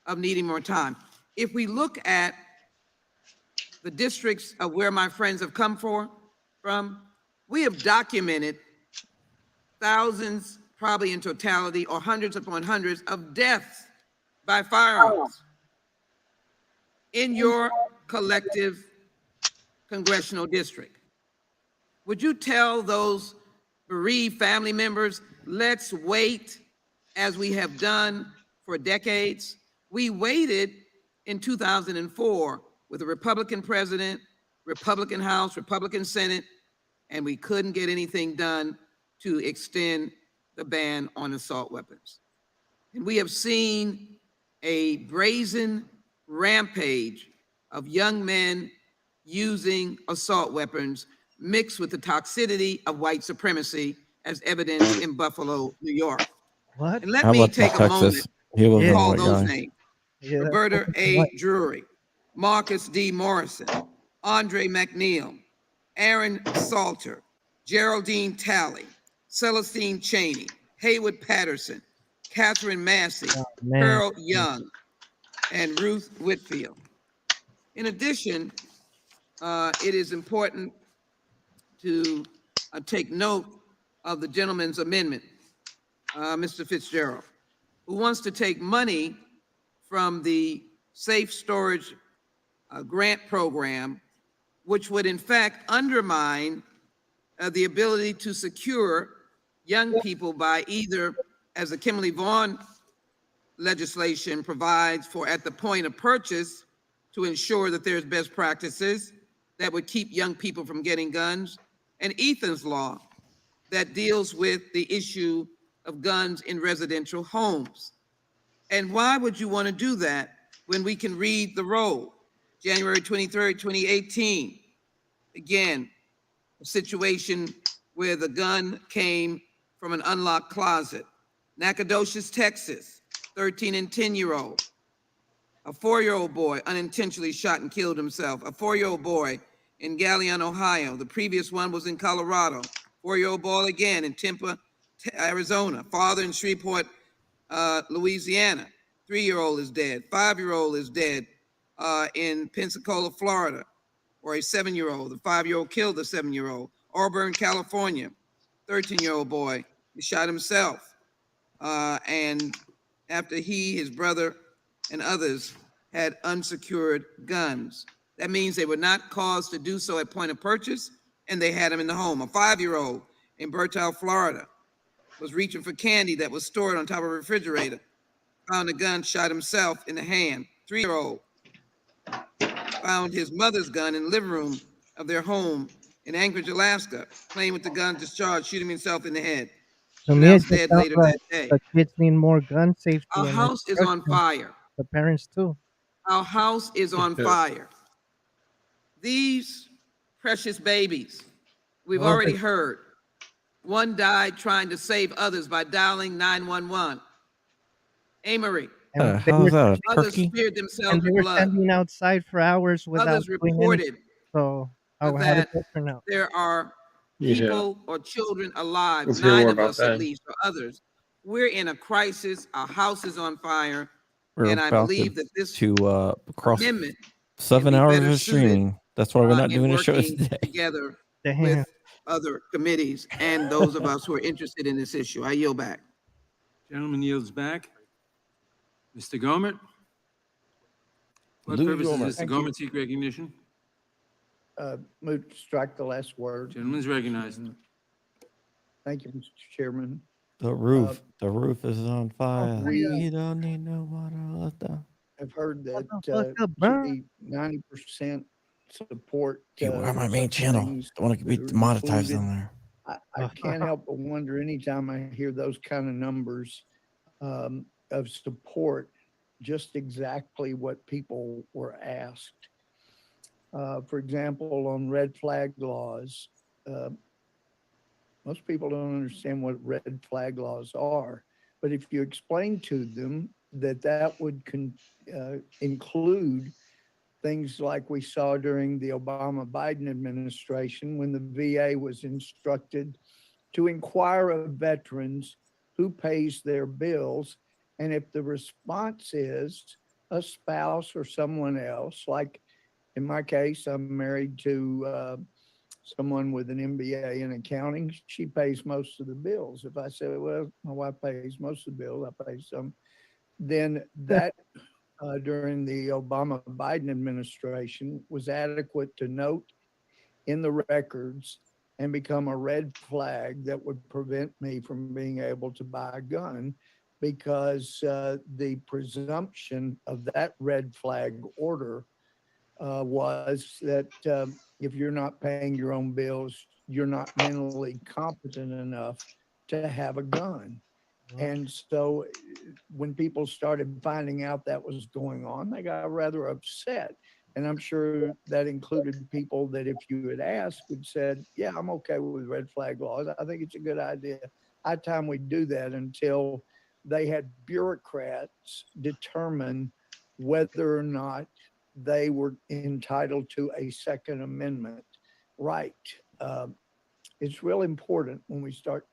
of needing more time. If we look at the districts of where my friends have come from, we have documented thousands, probably in totality, or hundreds upon hundreds of deaths by firearms in your collective congressional district. Would you tell those bereaved family members, let's wait, as we have done for decades? We waited in 2004 with a Republican president, Republican House, Republican Senate, and we couldn't get anything done to extend the ban on assault weapons. And we have seen a brazen rampage of young men using assault weapons mixed with the toxicity of white supremacy, as evidenced in Buffalo, New York. What? And let How me about take a Texas? moment He was to a call white those guy. names. Yeah, that's Roberta fucking A. white. Drury, Marcus D. Morrison, Andre McNeil, Aaron Salter, Geraldine Talley, Celestine Cheney, Haywood Patterson, Catherine Massey, Oh, man. Pearl Young, and Ruth Whitfield. In addition, it is important to take note of the gentleman's amendment, Mr. Fitzgerald, who wants to take money from the Safe Storage grant program, which would in fact undermine the ability to secure young people by either, as the Kimberly Vaughn legislation provides, for at the point of purchase to ensure that there's best practices that would keep young people from getting guns, and Ethan's law that deals with the issue of guns in residential homes. And why would you want to do that when we can read the roll? January 23rd, 2018, again, a situation where the gun came from an unlocked closet. Nacogdoches, Texas, 13 and 10-year-old. A 4-year-old boy unintentionally shot and killed himself. A 4-year-old boy in Galion, Ohio. The previous one was in Colorado. 4-year-old boy again in Tempe, Arizona. Father in Shreveport, Louisiana. 3-year-old is dead. 5-year-old is dead in Pensacola, Florida. Or a 7-year-old. The 5-year-old killed the 7-year-old. Auburn, California. 13-year-old boy, he shot himself. And after he, his brother, and others had unsecured guns. That means they were not caused to do so at point of purchase, and they had them in the home. A 5-year-old in Bertow, Florida, was reaching for candy that was stored on top of a refrigerator, found a gun, shot himself in the hand. 3-year-old found his mother's gun in the living room of their home in Anchorage, Alaska, playing with the gun discharged, shooting himself in the head. To me, it Pronounced just dead sounds later like that day. the kids need more gun safety. Our and house is on instruction. fire. The parents too. Our house is on fire. These precious babies, we've Well, already heard. One died trying to save others by dialing 911. Amory. And they How were is that a Others turkey? speared themselves and they with were blood. standing outside for hours without Others doing reported anything. So how did that that turn out? there are Yeah. people or children alive, Let's hear 9 more of about us at that. least, or others. We're in a crisis. Our house is on fire. We're And I about believe that this to cross amendment 7 be hours better of suited, streaming. That's why we're not in doing a show working today. together Damn. with other committees and those of us who are interested in this issue. I yield back. Gentleman yields back. Mr. Gomer? What Lou purpose does Gomer. Mr. Thank Gomer you. seek recognition? Move to strike the last word. Gentleman's recognized. Thank you, Mr. Chairman. The roof is on fire. we- We don't need no water left down. I've heard that Motherfucker, burn. 90% support. Hey, we're on my main such channel. things Don't want to be that are demonetized on included. there. I can't help but wonder anytime I hear those kind of numbers of support, just exactly what people were asked. For example, on red flag laws, most people don't understand what red flag laws are. But if you explain to them that that would include things like we saw during the Obama-Biden administration, when the VA was instructed to inquire of veterans who pays their bills. And if the response is a spouse or someone else, like in my case, I'm married to someone with an MBA in accounting, she pays most of the bills. If I say, well, my wife pays most of the bills, I pay some, then that during the Obama-Biden administration was adequate to note in the records and become a red flag that would prevent me from being able to buy a gun, because the presumption of that red flag order was that if you're not paying your own bills, you're not mentally competent enough to have a gun. And so when people started finding out that was going on, they got rather upset. And I'm sure that included people that if you had asked would said, yeah, I'm okay with red flag laws. I think it's a good idea. High time we do that, until they had bureaucrats determine whether or not they were entitled to a Second Amendment right. It's real important when we start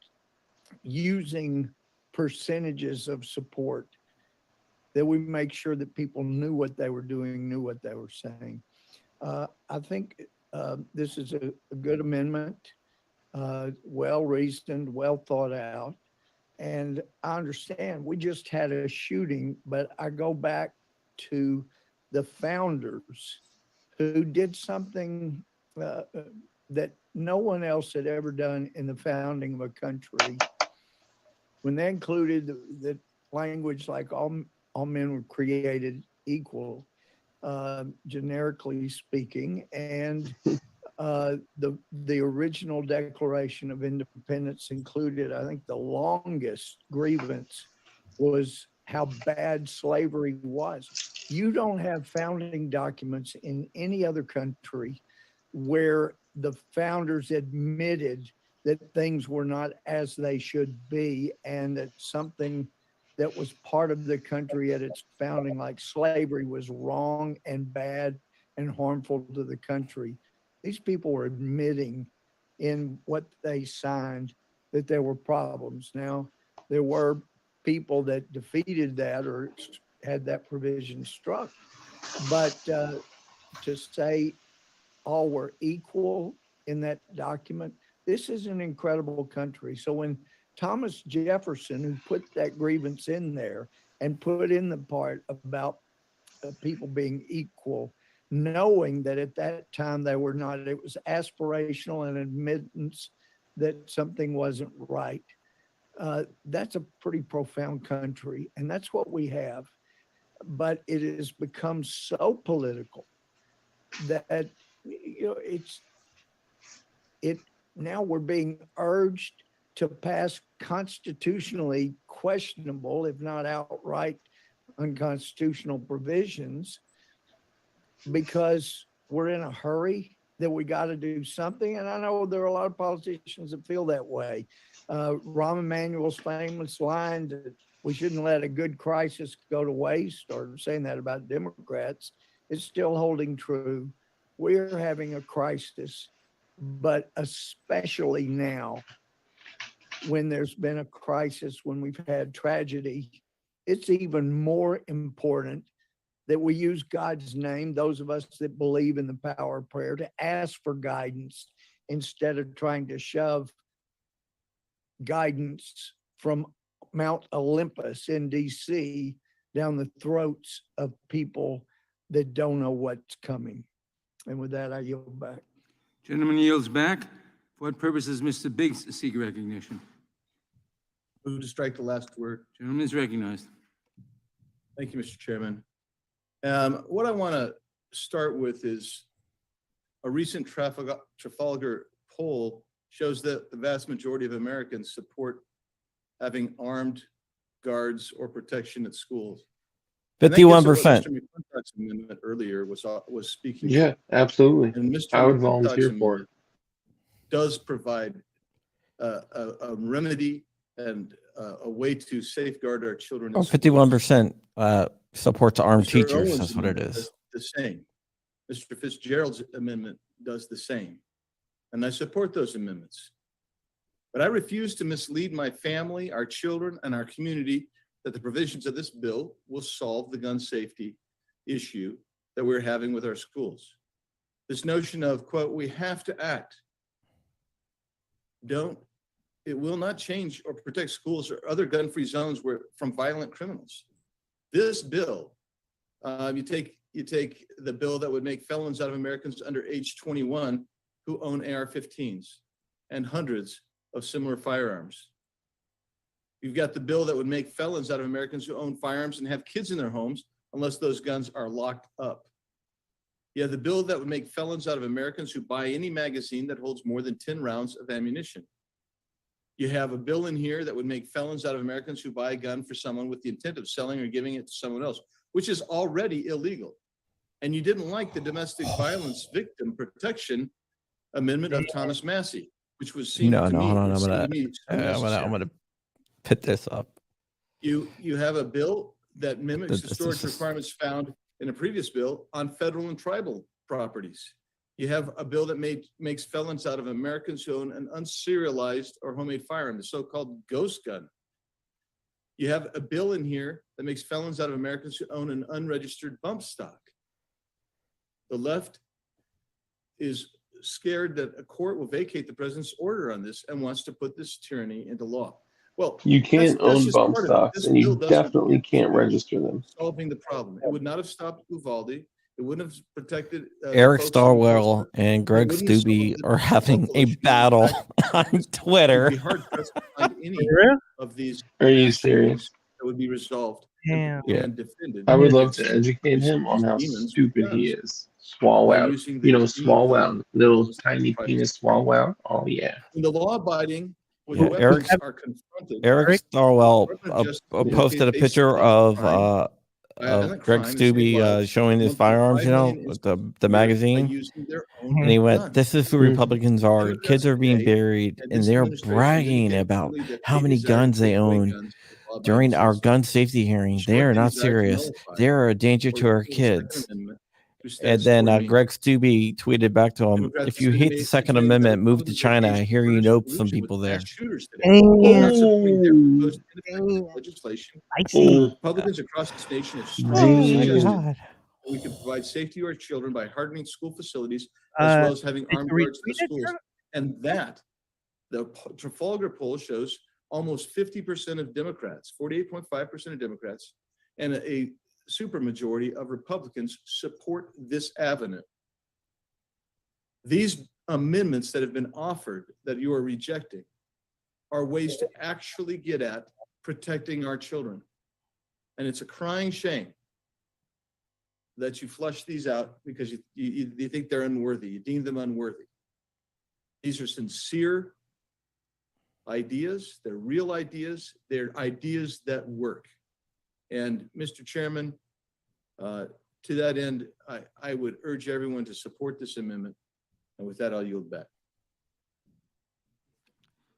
using percentages of support that we make sure that people knew what they were doing, knew what they were saying. I think this is a good amendment, well reasoned, well thought out. And I understand we just had a shooting, but I go back to the founders who did something that no one else had ever done in the founding of a country, when they included the language like all men were created equal, generically speaking, and the original Declaration of Independence included, I think the longest grievance was how bad slavery was. You don't have founding documents in any other country where the founders admitted that things were not as they should be, and that something that was part of the country at its founding, like slavery, was wrong and bad and harmful to the country. These people were admitting in what they signed that there were problems. Now, there were people that defeated that or had that provision struck, but to say all were equal in that document, this is an incredible country. So when Thomas Jefferson, who put that grievance in there and put in the part about people being equal, knowing that at that time they were not, it was aspirational and admittance that something wasn't right. That's a pretty profound country, and that's what we have. But it has become so political that, you know, now we're being urged to pass constitutionally questionable, if not outright unconstitutional provisions, because we're in a hurry that we got to do something. And I know there are a lot of politicians that feel that way. Rahm Emanuel's famous line that we shouldn't let a good crisis go to waste, or saying that about Democrats, is still holding true. We're having a crisis, but especially now, when there's been a crisis, when we've had tragedy, it's even more important that we use God's name, those of us that believe in the power of prayer, to ask for guidance instead of trying to shove guidance from Mount Olympus in DC down the throats of people that don't know what's coming. And with that, I yield back. Gentleman yields back. For what purpose does Mr. Biggs seek recognition? Move to strike the last word. Gentleman is recognized. Thank you, Mr. Chairman. What I want to start with is A recent Trafalgar poll shows that the vast majority of Americans support having armed guards or protection at schools. And that gets at what 51%. Mr. McClintock's amendment earlier was speaking. to. Yeah, absolutely. And Mr. I would McClintock's volunteer for it. amendment does provide a remedy and a way to safeguard our children. Oh, in schools. 51% supports armed Mr. teachers. Owen's That's what it amendment is. does the same. Mr. Fitzgerald's amendment does the same. And I support those amendments. But I refuse to mislead my family, our children, and our community that the provisions of this bill will solve the gun safety issue that we're having with our schools. This notion of, quote, we have to act. It will not change or protect schools or other gun-free zones from violent criminals. This bill, you take the bill that would make felons out of Americans under age 21 who own AR-15s and hundreds of similar firearms. You've got the bill that would make felons out of Americans who own firearms and have kids in their homes unless those guns are locked up. You have the bill that would make felons out of Americans who buy any magazine that holds more than 10 rounds of ammunition. You have a bill in here that would make felons out of Americans who buy a gun for someone with the intent of selling or giving it to someone else, which is already illegal. And you didn't like the domestic violence victim protection amendment of Thomas Massey, which was seen No, to no, me. hold on. it I'm seemed gonna, to me so I'm necessary. gonna put this up. You have a bill that mimics the This storage is- requirements found in a previous bill on federal and tribal properties. You have a bill that makes felons out of Americans who own an unserialized or homemade firearm, the so-called ghost gun. You have a bill in here that makes felons out of Americans who own an unregistered bump stock. The left is scared that a court will vacate the president's order on this and wants to put this tyranny into law. Well, You can't that's own just bump part of it. stocks, This and bill you doesn't definitely can't register them. solving the problem. It would not have stopped Uvalde. It wouldn't have protected Eric folks in Starwell Tulsa. and Greg wouldn't have solved Stubbe the are having local a issues. battle on You'd Twitter. be hard pressed to find any of these Are you mass shootings serious? that would be resolved Damn. and defended. I would love to against educate these him on how demons stupid with he guns is. Swallow by out. using You the know, swallow demon out. Little laws tiny privacy. penis swallow out. Oh, yeah. When the law-abiding with Yeah, weapons are confronted, Eric Starwell Department of Justice posted a face picture crime, of violent Greg crime, and state Stubbe violence, showing his 1.5 firearms, you know, million with instances the by magazine. using their own And he went, guns. this is who Republicans are. Evidence Kids are being today buried, that and this they're administration bragging indicates about clearly that how they many desire to guns they take away own guns for law-abiding during our citizens. gun safety hearing. They Short, are they not desire to serious. nullify They are a danger to or our repeal the Second kids. Amendment through And then statutory Greg means. Stubbe tweeted back to him, Democrats if you hate the insinuate Second today that Amendment, move to Republicans are China. I engaged in hear you British know some collusion with people there. mass shooters today. Not supporting their proposed ineffective legislation. Republicans across this nation have strongly suggested that we can provide safety to our children by hardening school facilities as well as having did armed you guards in the retweet it, schools. Trevor? And that, the Trafalgar poll shows almost 50% of Democrats, 48.5% of Democrats, and a supermajority of Republicans support this avenue. These amendments that have been offered that you are rejecting are ways to actually get at protecting our children. And it's a crying shame that you flush these out because you think they're unworthy. You deem them unworthy. These are sincere ideas. They're real ideas. They're ideas that work. And Mr. Chairman, to that end, I would urge everyone to support this amendment. And with that, I'll yield back.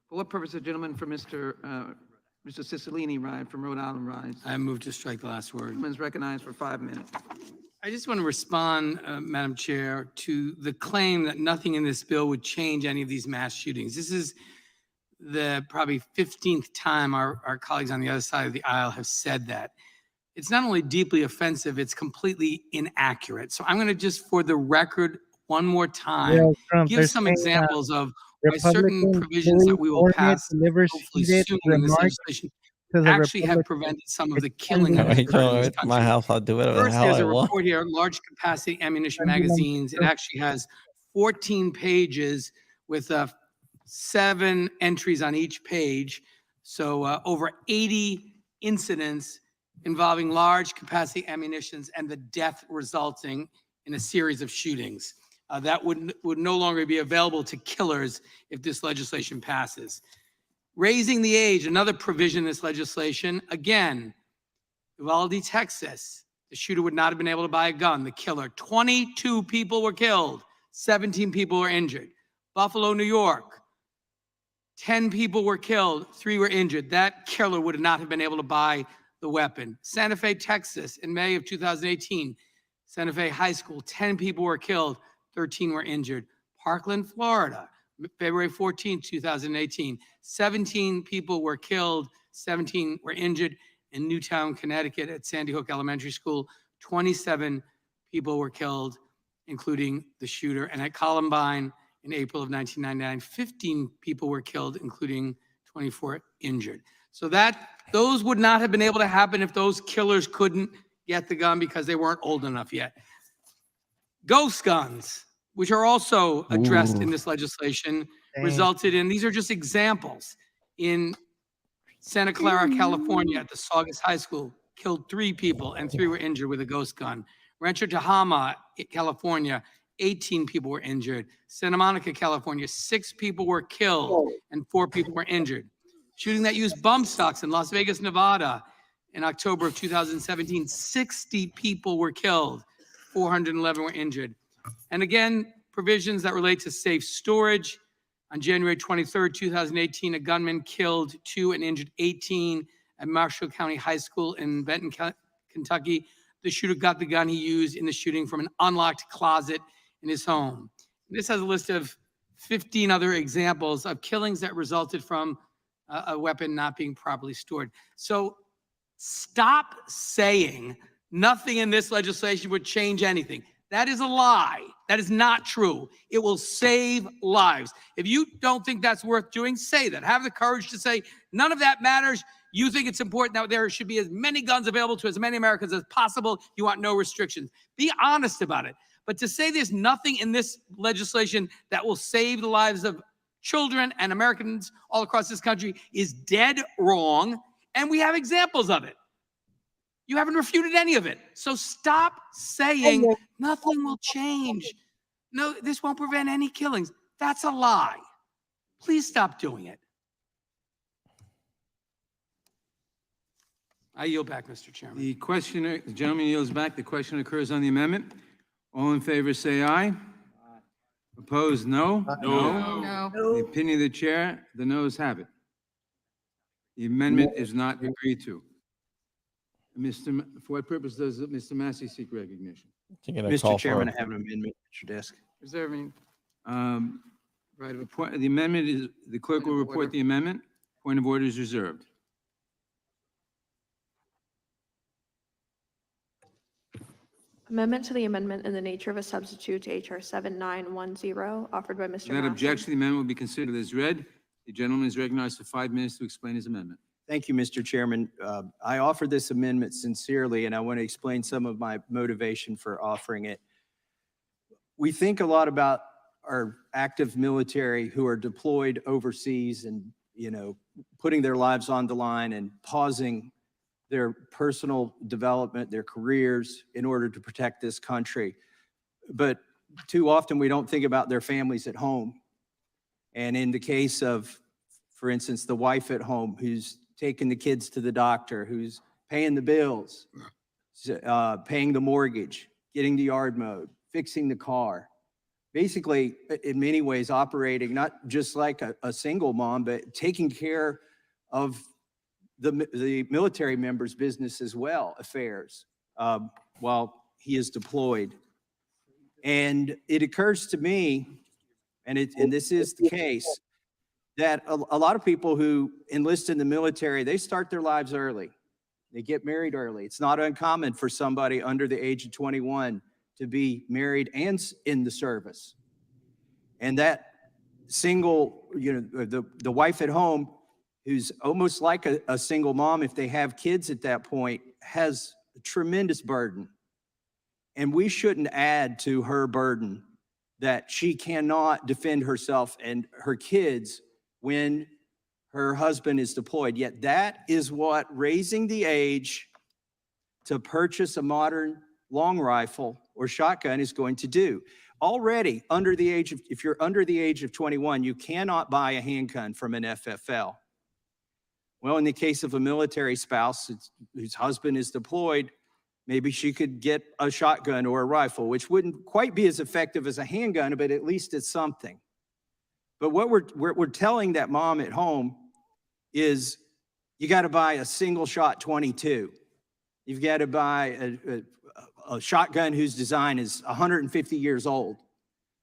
For what purpose, the gentleman from Mr. Cicilline ride from Rhode Island rise? I move to strike the last word. Gentleman is recognized for 5 minutes. I just want to respond, Madam Chair, to the claim that nothing in this bill would change any of these mass shootings. This is the probably 15th time our colleagues on the other side of the aisle have said that. It's not only deeply offensive, it's completely inaccurate. So I'm going to just, for the record, one more time, Yeah, Trump, give they're some saying, examples of why certain Republican provisions that we will Louis pass, delivers hopefully heated soon in this remarks legislation, to the actually have Republicans. prevented some of the It's killing that has ending. occurred in this At country. my house, I'll do whatever the First, hell there's I a want. report here, large capacity ammunition Ending. magazines. It actually has 14 pages with 7 entries on each page. So over 80 incidents involving large capacity ammunitions and the death resulting in a series of shootings. that would no longer be available to killers if this legislation passes. Raising the age, another provision in this legislation, again, Uvalde, Texas, the shooter would not have been able to buy a gun. The killer, 22 people were killed, 17 people were injured. Buffalo, New York, 10 people were killed, 3 were injured. That killer would not have been able to buy the weapon. Santa Fe, Texas, in May of 2018, Santa Fe High School, 10 people were killed, 13 were injured. Parkland, Florida, February 14, 2018, 17 people were killed, 17 were injured. In Newtown, Connecticut, at Sandy Hook Elementary School, 27 people were killed, including the shooter. And at Columbine, in April of 1999, 15 people were killed, including 24 injured. So those would not have been able to happen if those killers couldn't get the gun because they weren't old enough yet. Ghost guns, which are also addressed in this legislation, resulted in, these are just examples, in Santa Clara, California, at the Saugus High School, killed 3 people and 3 were injured with a ghost gun. Rancho Tehama, California, 18 people were injured. Santa Monica, California, 6 people were killed and 4 people were injured. Shooting that used bump stocks in Las Vegas, Nevada, in October of 2017, 60 people were killed, 411 were injured. And again, provisions that relate to safe storage. On January 23rd, 2018, a gunman killed 2 and injured 18 at Marshall County High School in Benton, Kentucky. The shooter got the gun he used in the shooting from an unlocked closet in his home. This has a list of 15 other examples of killings that resulted from a weapon not being properly stored. So stop saying nothing in this legislation would change anything. That is a lie. That is not true. It will save lives. If you don't think that's worth doing, say that. Have the courage to say none of that matters. You think it's important that there should be as many guns available to as many Americans as possible. You want no restrictions. Be honest about it. But to say there's nothing in this legislation that will save the lives of children and Americans all across this country is dead wrong. And we have examples of it. You haven't refuted any of it. So stop saying nothing will change. No, this won't prevent any killings. That's a lie. Please stop doing it. I yield back, Mr. Chairman. The gentleman yields back. The question occurs on the amendment. All in favor, say aye. Opposed, no? No. The opinion of the chair, the noes have it. The amendment is not agreed to. For what purpose does Mr. Massey seek recognition? Mr. Chairman, I have an amendment at your desk. Reserving. Right of a point, the amendment is, the clerk will report the amendment. Point of order is reserved. Amendment to the amendment in the nature of a substitute to H.R. 7910, offered by Mr. Without Massey. objection, the amendment will be considered as read. The gentleman is recognized for 5 minutes to explain his amendment. Thank you, Mr. Chairman. I offer this amendment sincerely, and I want to explain some of my motivation for offering it. We think a lot about our active military who are deployed overseas and, putting their lives on the line and pausing their personal development, their careers in order to protect this country. But too often we don't think about their families at home. And in the case of, for instance, the wife at home who's taking the kids to the doctor, who's paying the bills, paying the mortgage, getting the yard mowed, fixing the car, basically in many ways operating not just like a single mom, but taking care of the military member's business as well, affairs, while he is deployed. And it occurs to me, and this is the case, that a lot of people who enlist in the military, they start their lives early. They get married early. It's not uncommon for somebody under the age of 21 to be married and in the service. And that single, the wife at home, who's almost like a single mom, if they have kids at that point, has a tremendous burden. And we shouldn't add to her burden that she cannot defend herself and her kids when her husband is deployed. Yet that is what raising the age to purchase a modern long rifle or shotgun is going to do. Already under the age of, if you're under the age of 21, you cannot buy a handgun from an FFL. Well, in the case of a military spouse whose husband is deployed, maybe she could get a shotgun or a rifle, which wouldn't quite be as effective as a handgun, but at least it's something. But what we're telling that mom at home is you got to buy a single shot 22. You've got to buy a shotgun whose design is 150 years old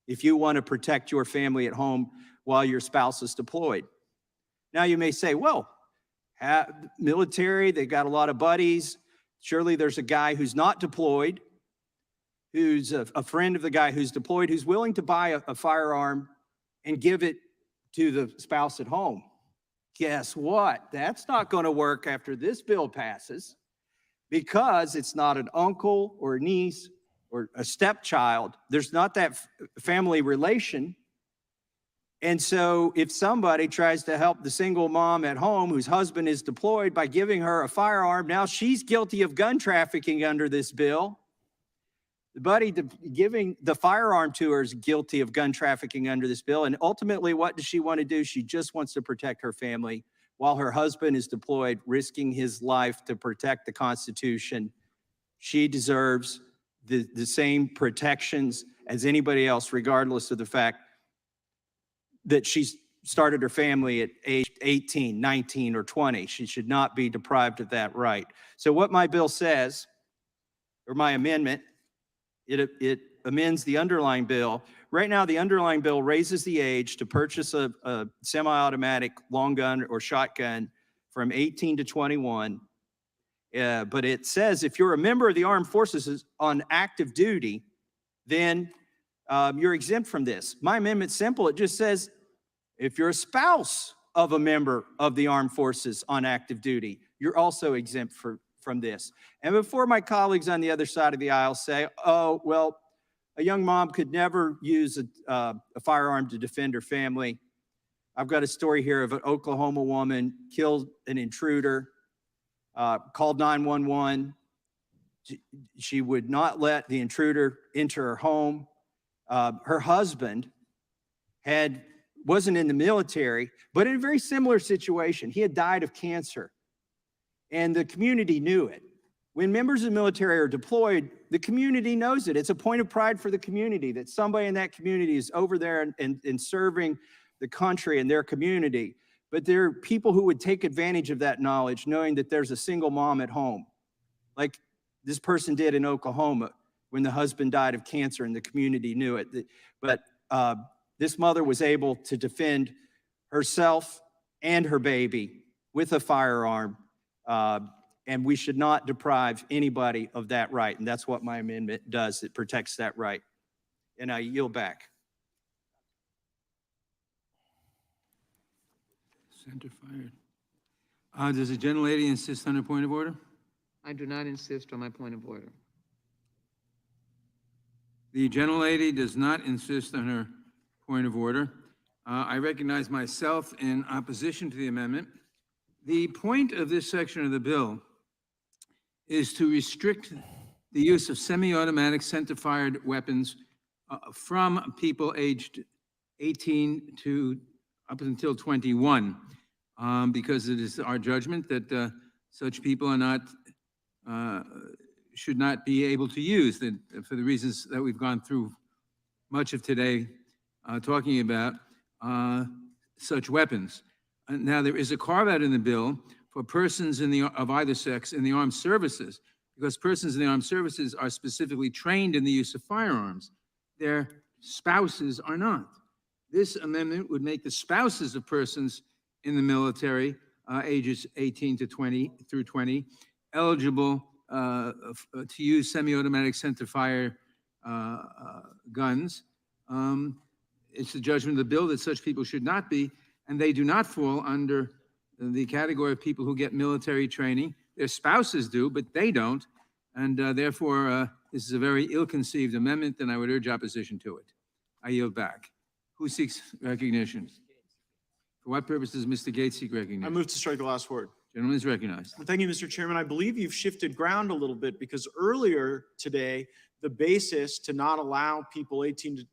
if you want to protect your family at home while your spouse is deployed. Now you may say, well, military, they've got a lot of buddies. Surely there's a guy who's not deployed, who's a friend of the guy who's deployed, who's willing to buy a firearm and give it to the spouse at home. Guess what? That's not going to work after this bill passes, because it's not an uncle or a niece or a stepchild. There's not that family relation. And so if somebody tries to help the single mom at home whose husband is deployed by giving her a firearm, now she's guilty of gun trafficking under this bill. The buddy giving the firearm to her is guilty of gun trafficking under this bill. And ultimately, what does she want to do? She just wants to protect her family while her husband is deployed, risking his life to protect the Constitution. She deserves the same protections as anybody else, regardless of the fact that she's started her family at age 18, 19, or 20. She should not be deprived of that right. So what my bill says, or my amendment, it amends the underlying bill. Right now, the underlying bill raises the age to purchase a semi-automatic long gun or shotgun from 18 to 21. But it says if you're a member of the armed forces on active duty, then you're exempt from this. My amendment's simple. It just says if you're a spouse of a member of the armed forces on active duty, you're also exempt from this. And before my colleagues on the other side of the aisle say, oh, well, a young mom could never use a firearm to defend her family. I've got a story here of an Oklahoma woman killed an intruder, called 911. She would not let the intruder enter her home. Her husband wasn't in the military, but in a very similar situation. He had died of cancer, and the community knew it. When members of the military are deployed, the community knows it. It's a point of pride for the community that somebody in that community is over there and serving the country and their community. But there are people who would take advantage of that knowledge, knowing that there's a single mom at home, like this person did in Oklahoma when the husband died of cancer and the community knew it. But this mother was able to defend herself and her baby with a firearm. And we should not deprive anybody of that right. And that's what my amendment does. It protects that right. And I yield back. Center fired. Does the gentlelady insist on a point of order? I do not insist on my point of order. The gentlelady does not insist on her point of order. I recognize myself in opposition to the amendment. The point of this section of the bill is to restrict the use of semi-automatic center-fired weapons from people aged 18 to up until 21, because it is our judgment that such people are not, should not be able to use, that for the reasons that we've gone through much of today talking about such weapons. Now, there is a carve-out in the bill for persons of either sex in the armed services, because persons in the armed services are specifically trained in the use of firearms. Their spouses are not. This amendment would make the spouses of persons in the military, ages 18 to 20 through 20, eligible to use semi-automatic center-fire guns. It's the judgment of the bill that such people should not be, and they do not fall under the category of people who get military training. Their spouses do, but they don't. And therefore, this is a very ill-conceived amendment, and I would urge opposition to it. I yield back. Who seeks recognition? For what purpose does Mr. Gates seek recognition? I move to strike the last word. Gentleman is recognized. Thank you, Mr. Chairman. I believe you've shifted ground a little bit because earlier today, the basis to not allow people 18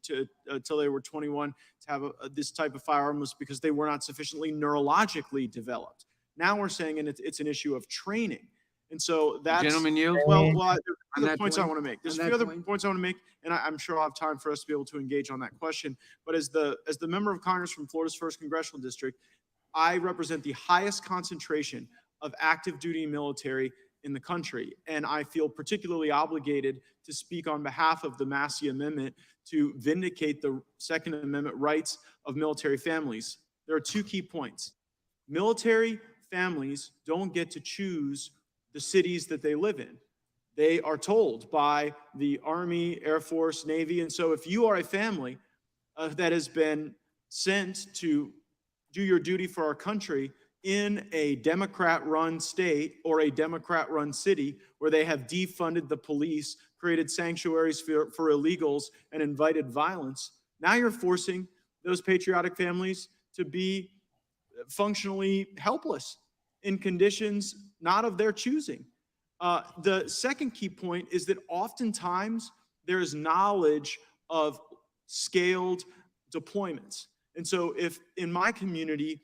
till they were 21 to have this type of firearm was because they were not sufficiently neurologically developed. Now we're saying it's an issue of training. And so that's— Gentleman yield? Well, there's On other that points I point? want to make. There's On a few that other point? points I want to make, and I'm sure I'll have time for us to be able to engage on that question. But as the member of Congress from Florida's 1st Congressional District, I represent the highest concentration of active duty military in the country. And I feel particularly obligated to speak on behalf of the Massey Amendment to vindicate the Second Amendment rights of military families. There are 2 key points. Military families don't get to choose the cities that they live in. They are told by the Army, Air Force, Navy. And so if you are a family that has been sent to do your duty for our country in a Democrat-run state or a Democrat-run city where they have defunded the police, created sanctuaries for illegals, and invited violence, now you're forcing those patriotic families to be functionally helpless in conditions not of their choosing. The second key point is that oftentimes there is knowledge of scaled deployments. And so if in my community,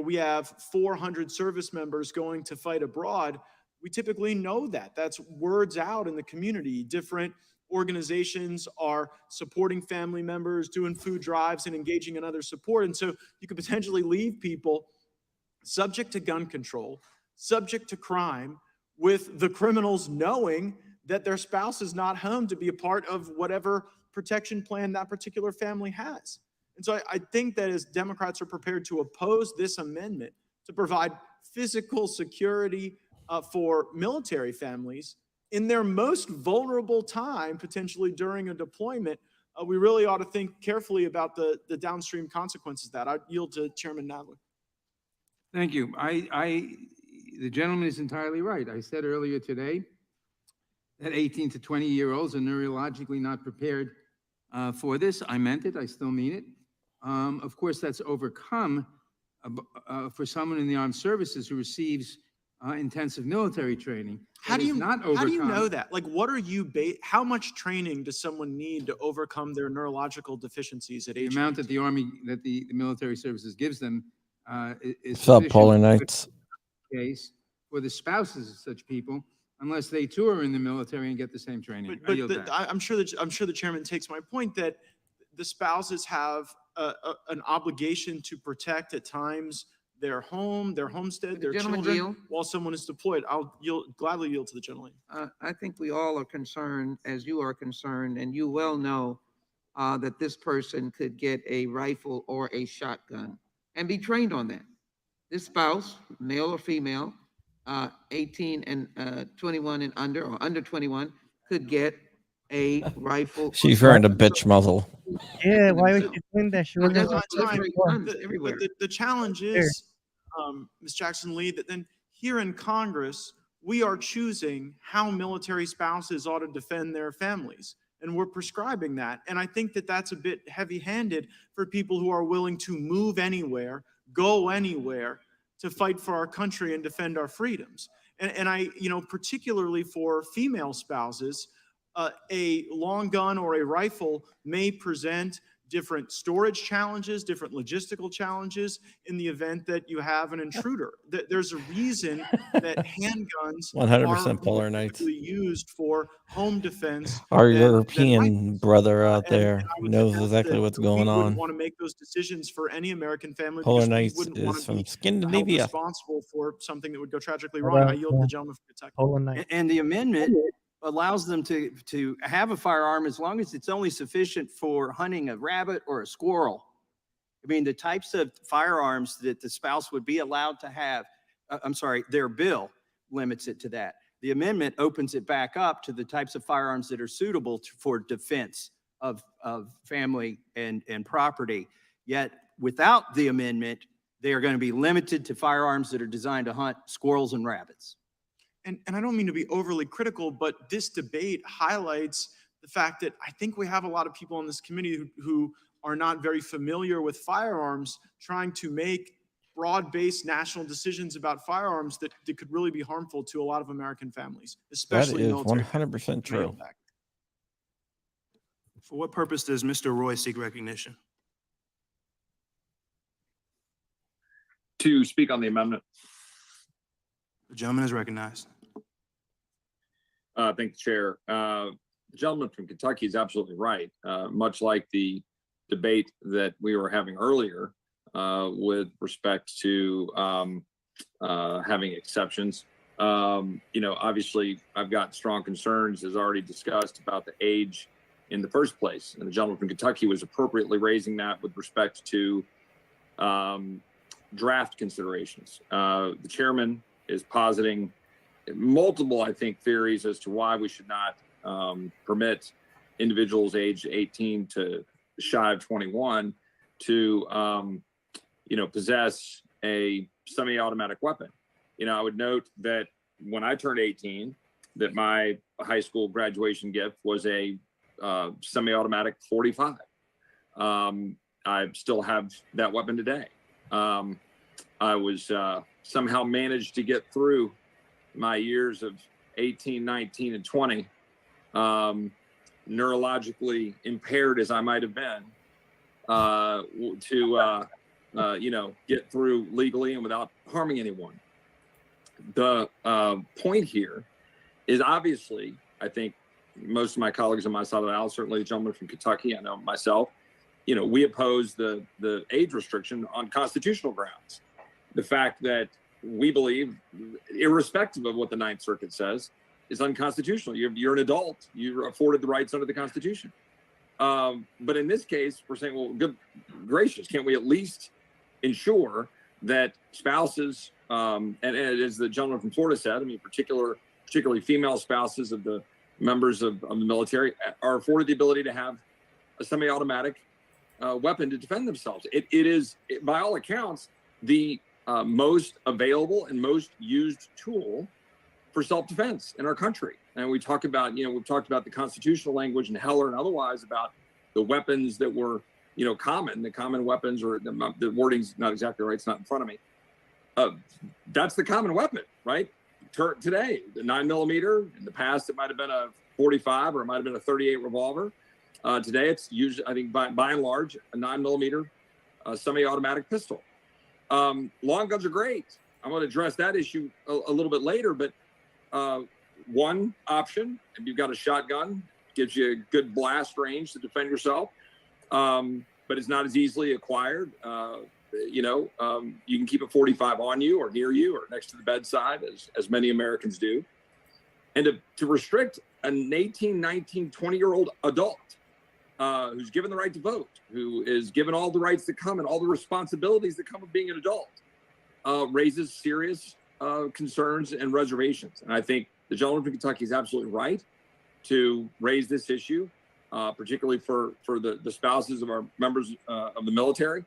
we have 400 service members going to fight abroad, we typically know that. That's words out in the community. Different organizations are supporting family members, doing food drives, and engaging in other support. And so you could potentially leave people subject to gun control, subject to crime, with the criminals knowing that their spouse is not home to be a part of whatever protection plan that particular family has. And so I think that as Democrats are prepared to oppose this amendment to provide physical security for military families in their most vulnerable time, potentially during a deployment, we really ought to think carefully about the downstream consequences of that. I yield to Chairman Nadler. Thank you. The gentleman is entirely right. I said earlier today that 18 to 20-year-olds are neurologically not prepared for this. I meant it. I still mean it. Of course, that's overcome for someone in the armed services who receives intensive military training. How do you know that? Like, what are you how much training does someone need to overcome their neurological deficiencies at age? The amount that the Army, that the military services gives them is What's up, sufficient Polar Knights? case for the spouses of such people, unless they too are in the military and get the same training. I yield back. I'm sure the chairman takes my point that the spouses have an obligation to protect at times their home, their homestead, their children, while someone is deployed. I'll gladly yield to the gentleman. I think we all are concerned, as you are concerned, and you well know that this person could get a rifle or a shotgun and be trained on that. This spouse, male or female, 18 and 21 and under, or under 21, could get a rifle. She's wearing a bitch muzzle. Yeah, why was she doing that? She wasn't The challenge is, Ms. Jackson Lee, that then here in Congress, we are choosing how military spouses ought to defend their families. And we're prescribing that. And I think that that's a bit heavy-handed for people who are willing to move anywhere, go anywhere to fight for our country and defend our freedoms. And I, particularly for female spouses, a long gun or a rifle may present different storage challenges, different logistical challenges in the event that you have an intruder. There's a reason that handguns 100% Polar Knights. used for home defense. Our European brother out there knows exactly what's going We wouldn't on. want to make those decisions for any American family. Polar because we Knights wouldn't want is to be from Scandinavia. responsible for something that would go tragically wrong. I yield to the gentleman from Kentucky. And the amendment allows them to have a firearm as long as it's only sufficient for hunting a rabbit or a squirrel. I mean, the types of firearms that the spouse would be allowed to have, their bill limits it to that. The amendment opens it back up to the types of firearms that are suitable for defense of family and property. Yet without the amendment, they are going to be limited to firearms that are designed to hunt squirrels and rabbits. And I don't mean to be overly critical, but this debate highlights the fact that I think we have a lot of people on this committee who are not very familiar with firearms, trying to make broad-based national decisions about firearms that could really be harmful to a lot of American families, That especially is military. 100% true. For what purpose does Mr. Roy seek recognition? To speak on the amendment. The gentleman is recognized. Thank you, Chair. The gentleman from Kentucky is absolutely right. Much like the debate that we were having earlier with respect to having exceptions. Obviously, I've got strong concerns, as already discussed, about the age in the first place. And the gentleman from Kentucky was appropriately raising that with respect to draft considerations. The chairman is positing multiple, I think, theories as to why we should not permit individuals aged 18 to shy of 21 to, possess a semi-automatic weapon. I would note that when I turned 18, that my high school graduation gift was a semi-automatic 45. I still have that weapon today. I was somehow managed to get through my years of 18, 19, and 20, neurologically impaired as I might have been, to get through legally and without harming anyone. The point here is obviously, I think most of my colleagues on my side of the aisle, certainly the gentleman from Kentucky, I know myself, we oppose the age restriction on constitutional grounds. The fact that we believe, irrespective of what the Ninth Circuit says, is unconstitutional. You're an adult. You're afforded the rights under the Constitution. But in this case, we're saying, well, good gracious, can't we at least ensure that spouses, and as the gentleman from Florida said, particularly female spouses of the members of the military, are afforded the ability to have a semi-automatic weapon to defend themselves. It is, by all accounts, the most available and most used tool for self-defense in our country. And we talk about, we've talked about the constitutional language and Heller and otherwise about the weapons that were, common, the common weapons, or the wording's not exactly right, it's not in front of me. That's the common weapon, right? Today, the 9mm, in the past, it might've been a 45 or it might've been a 38 revolver. Today, it's usually, I think by and large, a 9mm semi-automatic pistol. Long guns are great. I'm going to address that issue a little bit later, but one option, if you've got a shotgun, gives you a good blast range to defend yourself, but it's not as easily acquired. You can keep a 45 on you or near you or next to the bedside, as many Americans do. And to restrict an 18, 19, 20-year-old adult who's given the right to vote, who is given all the rights that come and all the responsibilities that come with being an adult, raises serious concerns and reservations. And I think the gentleman from Kentucky is absolutely right to raise this issue, particularly for the spouses of our members of the military.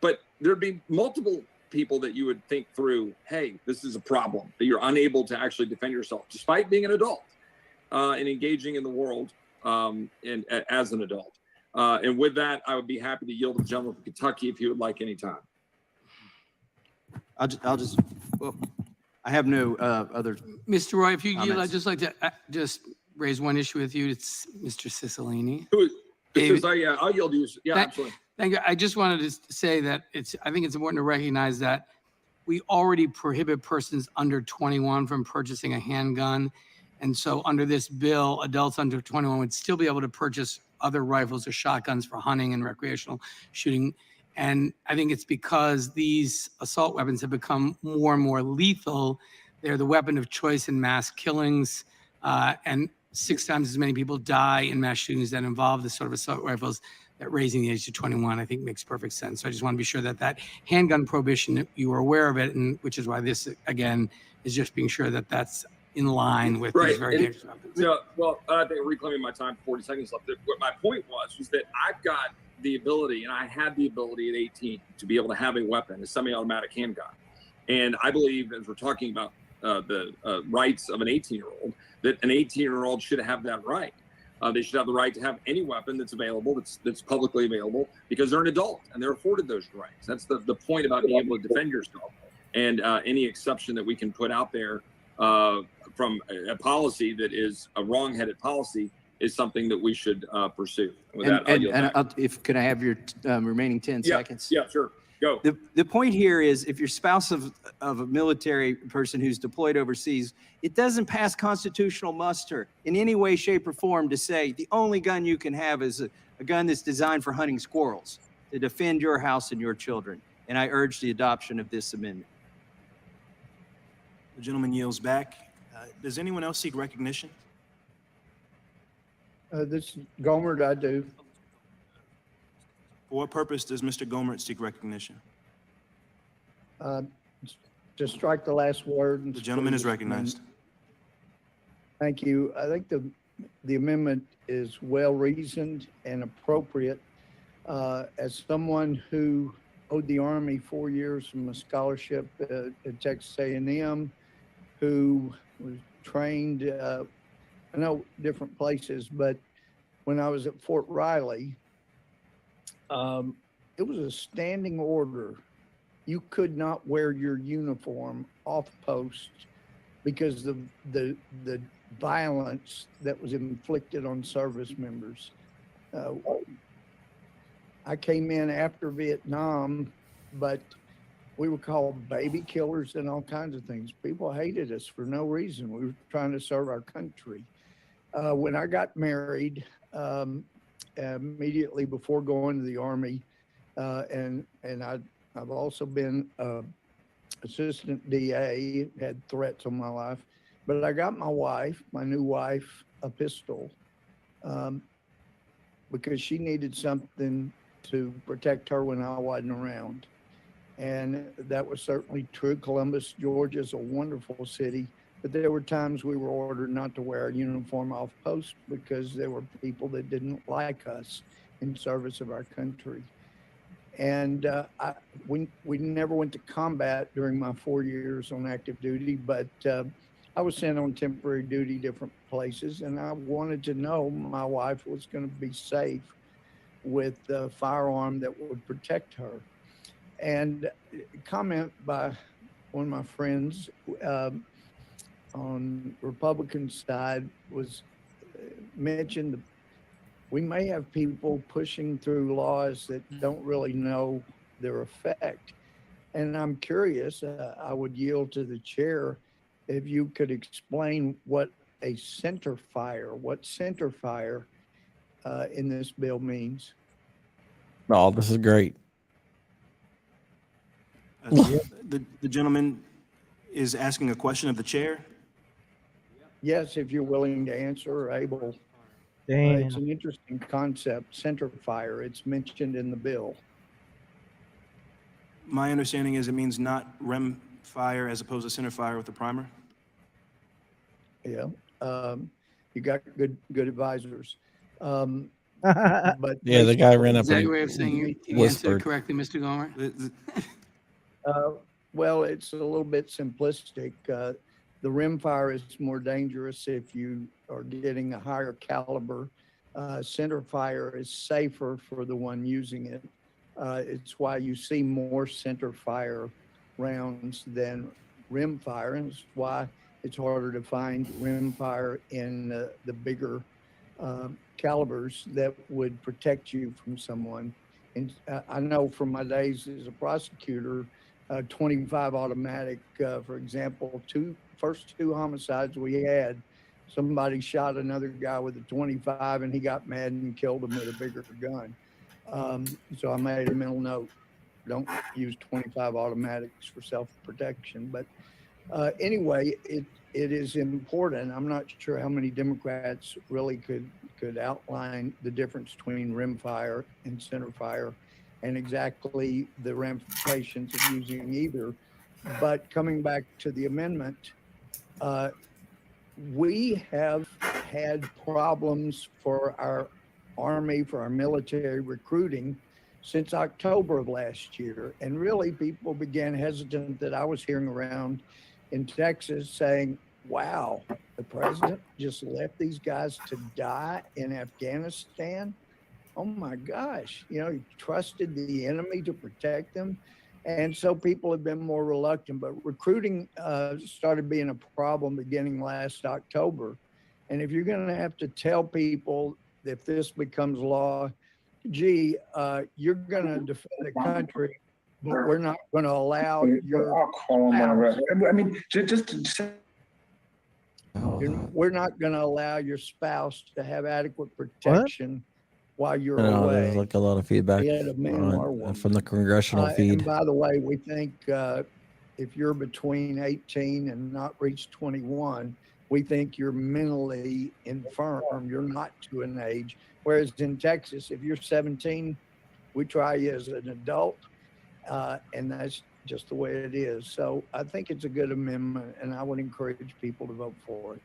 But there'd be multiple people that you would think through, hey, this is a problem, that you're unable to actually defend yourself, despite being an adult and engaging in the world as an adult. And with that, I would be happy to yield to the gentleman from Kentucky if he would like any time. Well, I have no other. Mr. Roy, if you yield, comments. I'd just like to just raise one issue with you. It's Mr. Cicilline. I'll yield to you. Yeah, absolutely. Thank you. I just wanted to say that I think it's important to recognize that we already prohibit persons under 21 from purchasing a handgun. And so under this bill, adults under 21 would still be able to purchase other rifles or shotguns for hunting and recreational shooting. And I think it's because these assault weapons have become more and more lethal. They're the weapon of choice in mass killings, and 6 times as many people die in mass shootings that involve this sort of assault rifles, that raising the age to 21, I think, makes perfect sense. So I just want to be sure that handgun prohibition, you are aware of it, and which is why this, again, is just being sure that that's in line with these very dangerous weapons. Well, I think reclaiming my time for 40 seconds left. What my point was that I've got the ability, and I had the ability at 18 to be able to have a weapon, a semi-automatic handgun. And I believe, as we're talking about the rights of an 18-year-old, that an 18-year-old should have that right. They should have the right to have any weapon that's available, that's publicly available, because they're an adult and they're afforded those rights. That's the point about being able to defend yourself. And any exception that we can put out there from a policy that is a wrong-headed policy is something that we should pursue. With that, I'll yield back. If, could I have your remaining 10 Yeah, seconds? yeah, sure. Go. The point here is if you're spouse of a military person who's deployed overseas, it doesn't pass constitutional muster in any way, shape, or form to say the only gun you can have is a gun that's designed for hunting squirrels to defend your house and your children. And I urge the adoption of this amendment. The gentleman yields back. Does anyone else seek recognition? This Gomer, I do. For what purpose does Mr. Gomer seek recognition? To strike the last word. And The gentleman is recognized. Thank you. I think the amendment is well reasoned and appropriate. As someone who owed the Army 4 years from a scholarship at Texas A&M, who was trained, I know different places, but when I was at Fort Riley, it was a standing order. You could not wear your uniform off post because of the violence that was inflicted on service members. I came in after Vietnam, but we were called baby killers and all kinds of things. People hated us for no reason. We were trying to serve our country. When I got married, immediately before going to the Army, and I've also been assistant DA, had threats on my life, but I got my new wife, a pistol because she needed something to protect her when I wasn't around. And that was certainly true. Columbus, Georgia is a wonderful city, but there were times we were ordered not to wear a uniform off post because there were people that didn't like us in service of our country. And we never went to combat during my 4 years on active duty, but I was sent on temporary duty different places, and I wanted to know my wife was going to be safe with a firearm that would protect her. And comment by one of my friends on Republican side was mentioned we may have people pushing through laws that don't really know their effect. And I'm curious, I would yield to the chair if you could explain what center fire in this bill means. Oh, this is great. The gentleman is asking a question of the chair. Yes, if you're willing to answer or able. It's an interesting concept, center fire. It's mentioned in the bill. My understanding is it means not rem fire as opposed to center fire with the primer. Yeah, you got good advisors. But yeah, the guy ran up Is that and your way of saying you answered whispered. correctly, Mr. Gomer? Well, it's a little bit simplistic. The rimfire is more dangerous if you are getting a higher caliber. Center fire is safer for the one using it. It's why you see more center fire rounds than rimfire, and it's why it's harder to find rimfire in the bigger calibers that would protect you from someone. And I know from my days as a prosecutor, 25 automatic, for example, first two homicides we had, somebody shot another guy with a 25 and he got mad and killed him with a bigger gun. So I made a mental note, don't use 25 automatics for self-protection. But anyway, it is important. I'm not sure how many Democrats really could outline the difference between rimfire and center fire and exactly the ramifications of using either. But coming back to the amendment, we have had problems for our Army, for our military recruiting since October of last year. And really people began hesitant that I was hearing around in Texas saying, wow, The president just left these guys to die in Afghanistan. Oh my gosh, you know, he trusted the enemy to protect them. And so people have been more reluctant, but recruiting started being a problem beginning last October. And if you're going to have to tell people if this becomes law, gee, you're going to defend the country, but we're not going to allow your we're not going to allow your spouse to have adequate protection while you're No, away. there's like a lot of feedback Be it a man or a woman. from the congressional feed. And by the way, we think if you're between 18 and not reached 21, we think you're mentally infirm. You're not to an age. Whereas in Texas, if you're 17, we try you as an adult, and that's just the way it is. So I think it's a good amendment, and I would encourage people to vote for it.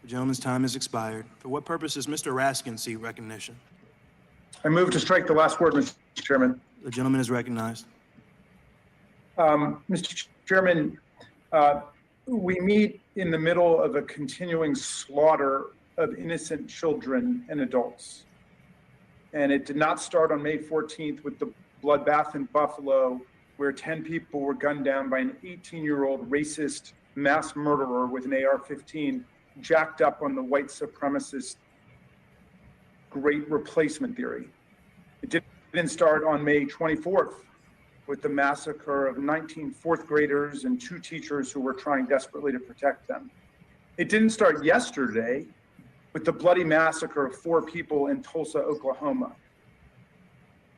The gentleman's time has expired. For what purpose does Mr. Raskin seek recognition? I move to strike the last word, Mr. Chairman. The gentleman is recognized. Mr. Chairman, we meet in the middle of a continuing slaughter of innocent children and adults. And it did not start on May 14th with the bloodbath in Buffalo, where 10 people were gunned down by an 18-year-old racist mass murderer with an AR-15 jacked up on the white supremacist great replacement theory. It didn't start on May 24th with the massacre of 19 fourth graders and 2 teachers who were trying desperately to protect them. It didn't start yesterday with the bloody massacre of 4 people in Tulsa, Oklahoma.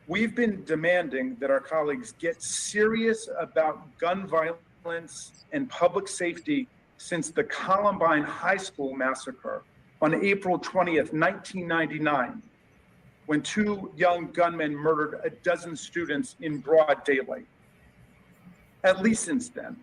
We've been demanding that our colleagues get serious about gun violence and public safety since the Columbine High School massacre on April 20th, 1999, when 2 young gunmen murdered a dozen students in broad daylight. At least since then,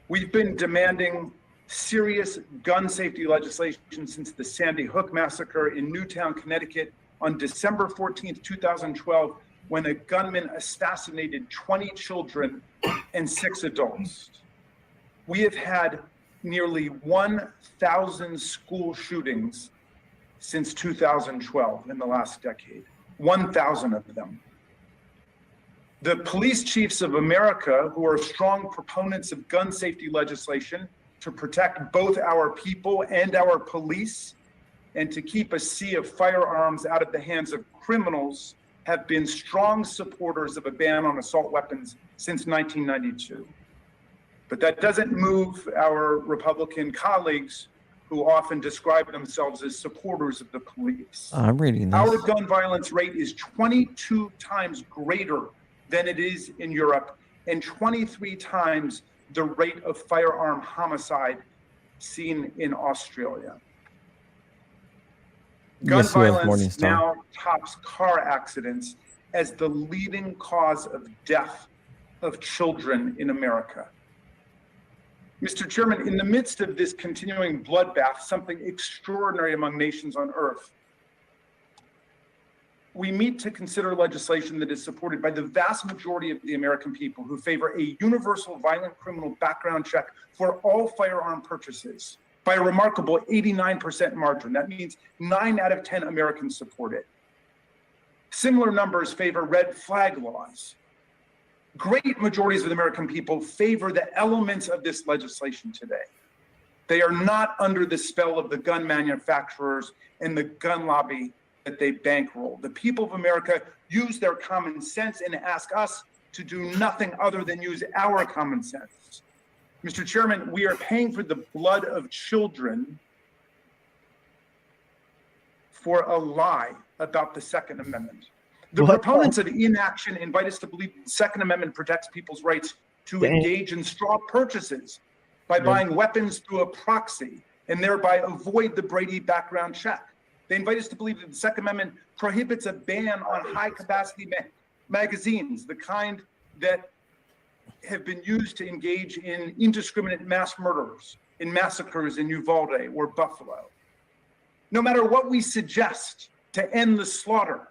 we've been demanding serious gun safety legislation since the Sandy Hook massacre in Newtown, Connecticut on December 14th, 2012, when a gunman assassinated 20 children and 6 adults. We have had nearly 1,000 school shootings since 2012 in the last decade, 1,000 of them. The police chiefs of America, who are strong proponents of gun safety legislation to protect both our people and our police, and to keep a sea of firearms out of the hands of criminals, have been strong supporters of a ban on assault weapons since 1992. But that doesn't move our Republican colleagues who often describe themselves as supporters of the police. I'm reading this. Our gun violence rate is 22 times greater than it is in Europe, and 23 times the rate of firearm homicide seen in Australia. Gun violence now tops car accidents as the leading cause of death of children in America. Mr. Chairman, in the midst of this continuing bloodbath, something extraordinary among nations on earth, we meet to consider legislation that is supported by the vast majority of the American people who favor a universal violent criminal background check for all firearm purchases by a remarkable 89% margin. That means 9 out of 10 Americans support it. Similar numbers favor red flag laws. Great majorities of the American people favor the elements of this legislation today. They are not under the spell of the gun manufacturers and the gun lobby that they bankroll. The people of America use their common sense and ask us to do nothing other than use our common sense. Mr. Chairman, we are paying for the blood of children for a lie about the Second Amendment. The proponents of inaction invite us to believe the Second Amendment protects people's rights to engage in straw purchases by buying weapons through a proxy and thereby avoid the Brady background check. They invite us to believe that the Second Amendment prohibits a ban on high-capacity magazines, the kind that have been used to engage in indiscriminate mass murders, in massacres in Uvalde or Buffalo. No matter what we suggest to end the slaughter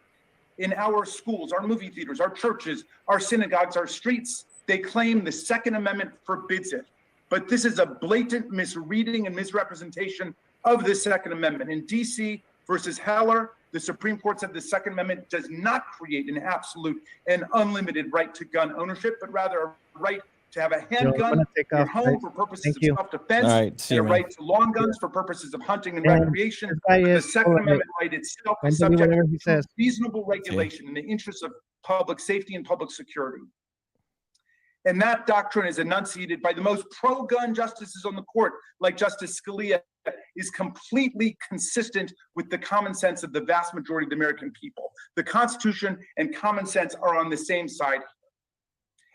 in our schools, our movie theaters, our churches, our synagogues, our streets, they claim the Second Amendment forbids it. but this is a blatant misreading and misrepresentation of the Second Amendment. In DC versus Heller, the Supreme Court said the Second Amendment does not create an absolute and unlimited right to gun ownership, but rather a right to have a handgun in your home for purposes of self-defense, All right, see and you, a man. right to long guns for purposes of hunting and And recreation. this guy But the is Second full of it. Amendment right itself And is believe subject whatever he to says. reasonable regulation in the interest of public safety and public security. And that doctrine is enunciated by the most pro-gun justices on the court, like Justice Scalia, is completely consistent with the common sense of the vast majority of the American people. The Constitution and common sense are on the same side.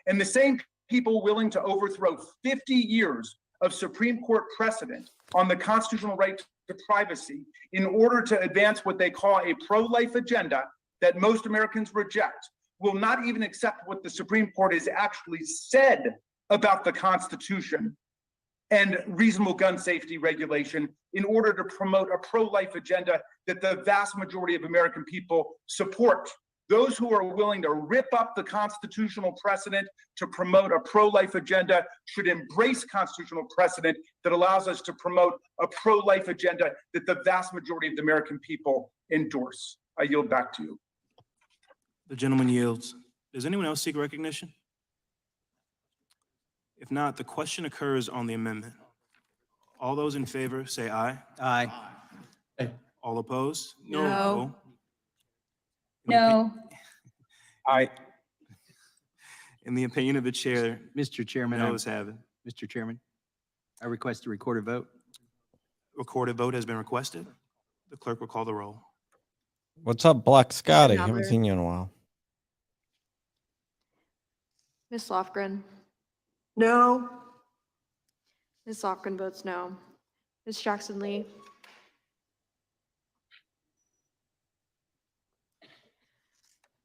And the same people willing to overthrow 50 years of Supreme Court precedent on the constitutional right to privacy in order to advance what they call a pro-life agenda that most Americans reject, will not even accept what the Supreme Court has actually said about the Constitution and reasonable gun safety regulation in order to promote a pro-life agenda that the vast majority of American people support. Those who are willing to rip up the constitutional precedent to promote a pro-life agenda should embrace constitutional precedent that allows us to promote a pro-life agenda that the vast majority of the American people endorse. I yield back to you. The gentleman yields. Does anyone else seek recognition? If not, the question occurs on the amendment. All those in favor say aye. Aye. All opposed? No. No. Aye. In the opinion of the chair, Mr. Chairman, noes have it. Mr. Chairman, I request a recorded vote. Recorded vote has been requested. The clerk will call the roll. What's up, Black Scotty? Number. Haven't seen you in a while. Ms. Lofgren. No. Ms. Lofgren votes no. Ms. Jackson Lee.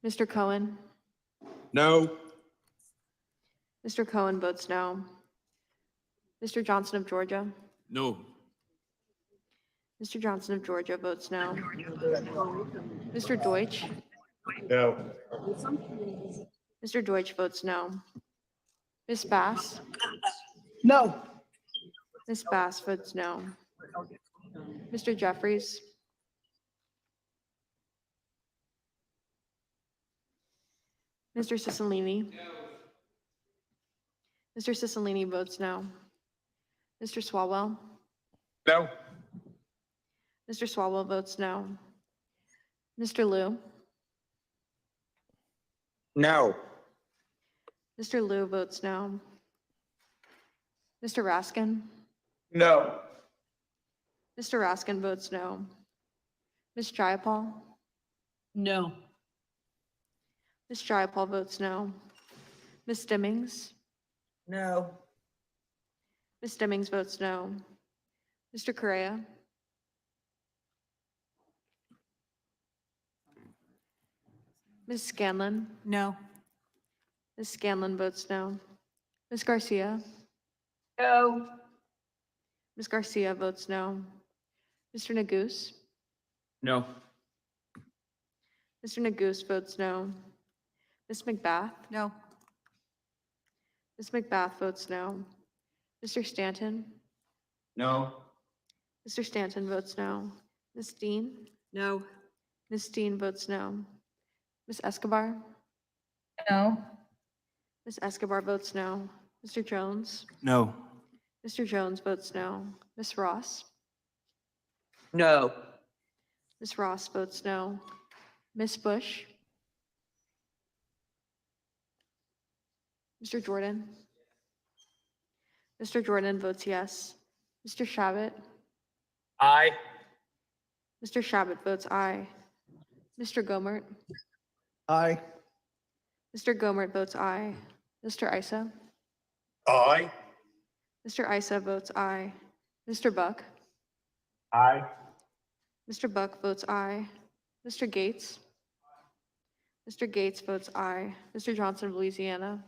Mr. Cohen. No. Mr. Cohen votes no. Mr. Johnson of Georgia. No. Mr. Johnson of Georgia votes no. Mr. Deutsch. No. Mr. Deutsch votes no. Ms. Bass. No. Ms. Bass votes no. Mr. Jeffries. Mr. Cicilline. Mr. Cicilline votes no. Mr. Swalwell. No. Mr. Swalwell votes no. Mr. Liu. No. Mr. Liu votes no. Mr. Raskin. No. Mr. Raskin votes no. Ms. Jayapal. No. Ms. Jayapal votes no. Ms. Stimmings. No. Ms. Stimmings votes no. Mr. Correa. Ms. Scanlon. No. Ms. Scanlon votes no. Ms. Garcia. No. Ms. Garcia votes no. Mr. Neguse. No. Mr. Neguse votes no. Ms. McBath. No. Ms. McBath votes no. Mr. Stanton. No. Mr. Stanton votes no. Ms. Dean. No. Ms. Dean votes no. Ms. Escobar. No. Ms. Escobar votes no. Mr. Jones. No. Mr. Jones votes no. Ms. Ross. No. Ms. Ross votes no. Ms. Bush. Mr. Jordan. Mr. Jordan votes yes. Mr. Shabbat. Aye. Mr. Shabbat votes aye. Mr. Gomert. Aye. Mr. Gomert votes aye. Mr. Issa. Aye. Mr. Issa votes aye. Mr. Buck. Aye. Mr. Buck votes aye. Mr. Gates. Mr. Gates votes aye. Mr. Johnson of Louisiana.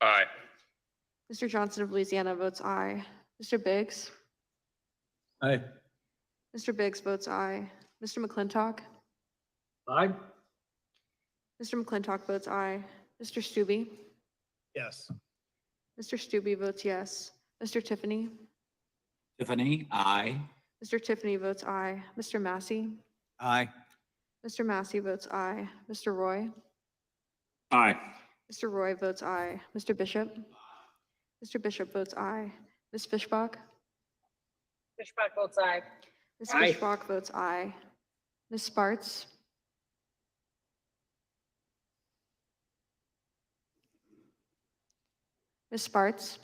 Aye. Mr. Johnson of Louisiana votes aye. Mr. Biggs. Aye. Mr. Biggs votes aye. Mr. McClintock. Aye. Mr. McClintock votes aye. Mr. Stubbe. Yes. Mr. Stubbe votes yes. Mr. Tiffany? Tiffany, aye. Mr. Tiffany votes aye. Mr. Massey? Aye. Mr. Massey votes aye. Mr. Roy? Aye. Mr. Roy votes aye. Mr. Bishop? Mr. Bishop votes aye. Ms. Fishbach? Fishbach votes aye. Ms. Aye. Fishbach votes aye. Ms. Sparts? Ms. Sparts?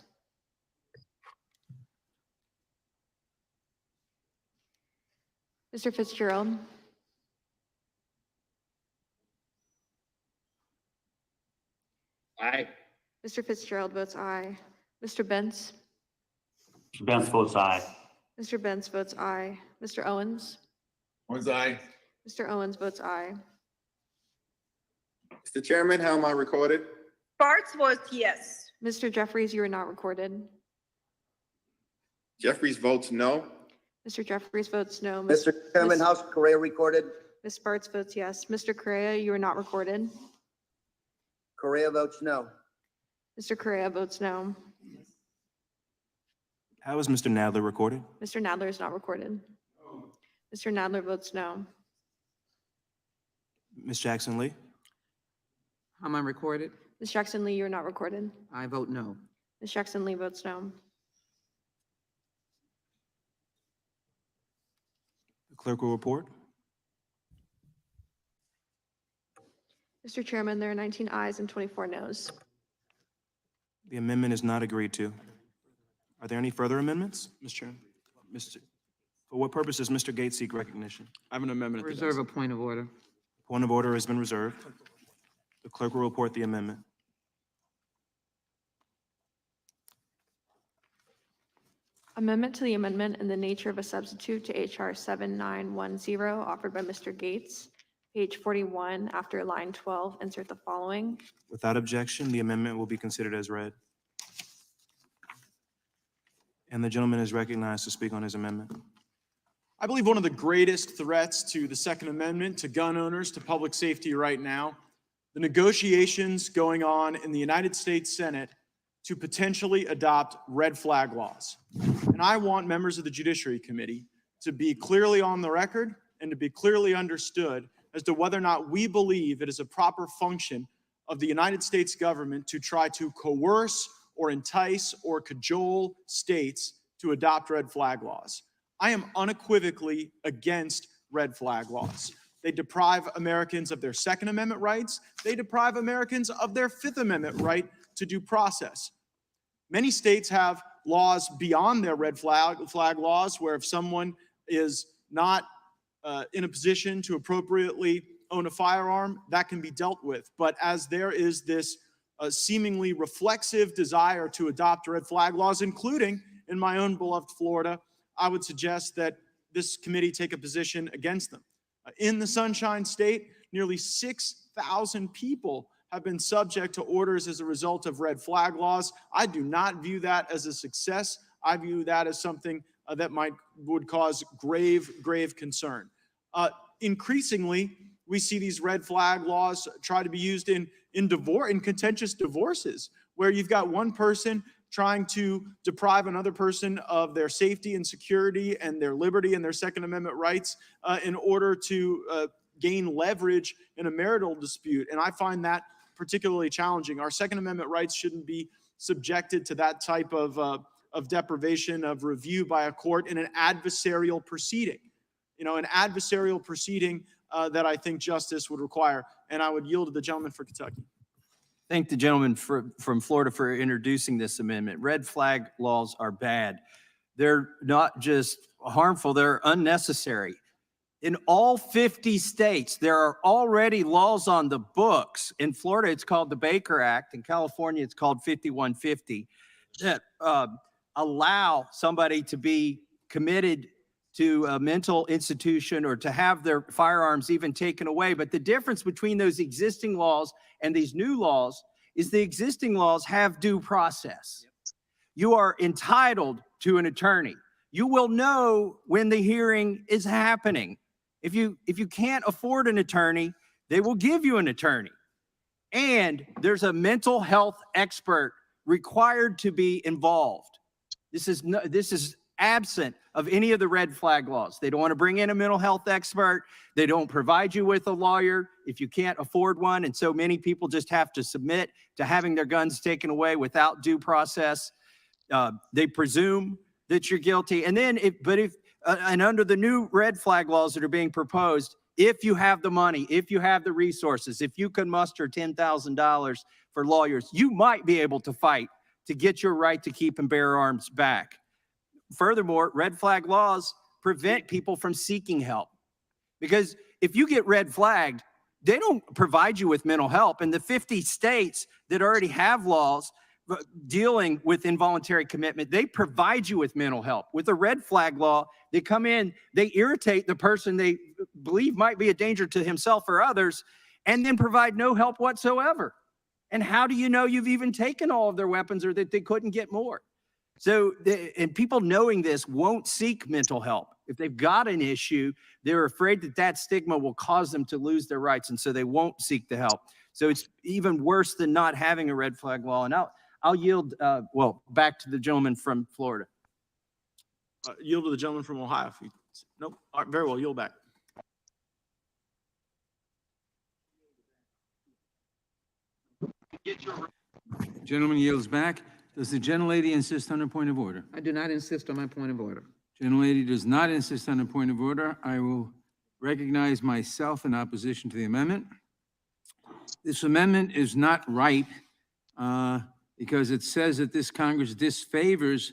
Mr. Fitzgerald? Aye. Mr. Fitzgerald votes aye. Mr. Bentz? Mr. Bentz votes aye. Mr. Bentz votes aye. Mr. Owens? Owens, aye. Mr. Owens votes aye. Mr. Chairman, how am I recorded? Sparts votes yes. Mr. Jeffries, you are not recorded. Jeffries votes no. Mr. Jeffries votes no. Mr. Chairman, how's Correa recorded? Ms. Sparts votes yes. Mr. Correa, you are not recorded. Correa votes no. Mr. Correa votes no. How is Mr. Nadler recorded? Mr. Nadler is not recorded. Mr. Nadler votes no. Ms. Jackson Lee? How am I recorded? Ms. Jackson Lee, you are not recorded. I vote no. Ms. Jackson Lee votes no. The clerk will report. Mr. Chairman, there are 19 ayes and 24 noes. The amendment is not agreed to. Are there any further amendments? Mr. Chairman, For what purpose does Mr. Gates seek recognition? I have an amendment. at the Reserve desk. a point of order. Point of order has been reserved. The clerk will report the amendment. Amendment to the amendment in the nature of a substitute to H.R. 7910 offered by Mr. Gates. Page 41, after line 12, insert the following. Without objection, the amendment will be considered as read. And the gentleman is recognized to speak on his amendment. I believe one of the greatest threats to the Second Amendment, to gun owners, to public safety right now, the negotiations going on in the United States Senate to potentially adopt red flag laws. And I want members of the Judiciary Committee to be clearly on the record and to be clearly understood as to whether or not we believe it is a proper function of the United States government to try to coerce or entice or cajole states to adopt red flag laws. I am unequivocally against red flag laws. They deprive Americans of their Second Amendment rights. They deprive Americans of their Fifth Amendment right to due process. Many states have laws beyond their red flag laws where if someone is not in a position to appropriately own a firearm, that can be dealt with. But as there is this seemingly reflexive desire to adopt red flag laws, including in my own beloved Florida, I would suggest that this committee take a position against them. In the Sunshine State, nearly 6,000 people have been subject to orders as a result of red flag laws. I do not view that as a success. I view that as something that would cause grave concern. Increasingly, we see these red flag laws try to be used in contentious divorces, where you've got one person trying to deprive another person of their safety and security and their liberty and their Second Amendment rights in order to gain leverage in a marital dispute. And I find that particularly challenging. Our Second Amendment rights shouldn't be subjected to that type of deprivation of review by a court in an adversarial proceeding. You know, an adversarial proceeding that I think justice would require. And I would yield to the gentleman for Kentucky. Thank the gentleman from Florida for introducing this amendment. Red flag laws are bad. They're not just harmful, they're unnecessary. In all 50 states, there are already laws on the books. In Florida, it's called the Baker Act. In California, it's called 5150, that allow somebody to be committed to a mental institution or to have their firearms even taken away. But the difference between those existing laws and these new laws is the existing laws have due process. You are entitled to an attorney. You will know when the hearing is happening. If you can't afford an attorney, they will give you an attorney. And there's a mental health expert required to be involved. This is absent of any of the red flag laws. They don't want to bring in a mental health expert. They don't provide you with a lawyer if you can't afford one. And so many people just have to submit to having their guns taken away without due process. They presume that you're guilty. And then and under the new red flag laws that are being proposed, if you have the money, if you have the resources, if you can muster $10,000 for lawyers, you might be able to fight to get your right to keep and bear arms back. Furthermore, red flag laws prevent people from seeking help, because if you get red flagged, they don't provide you with mental help. And the 50 states that already have laws dealing with involuntary commitment, they provide you with mental help. With a red flag law, they come in, they irritate the person they believe might be a danger to himself or others, and then provide no help whatsoever. And how do you know you've even taken all of their weapons or that they couldn't get more? So, and people knowing this won't seek mental help. If they've got an issue, they're afraid that that stigma will cause them to lose their rights, and so they won't seek the help. So it's even worse than not having a red flag law. And I'll yield, back to the gentleman from Florida. Yield to the gentleman from Ohio. Nope. All right, very well, yield back. Gentleman yields back. Does the gentlelady insist on a point of order? I do not insist on my point of order. Gentlelady does not insist on a point of order. I will recognize myself in opposition to the amendment. This amendment is not right because it says that this Congress disfavors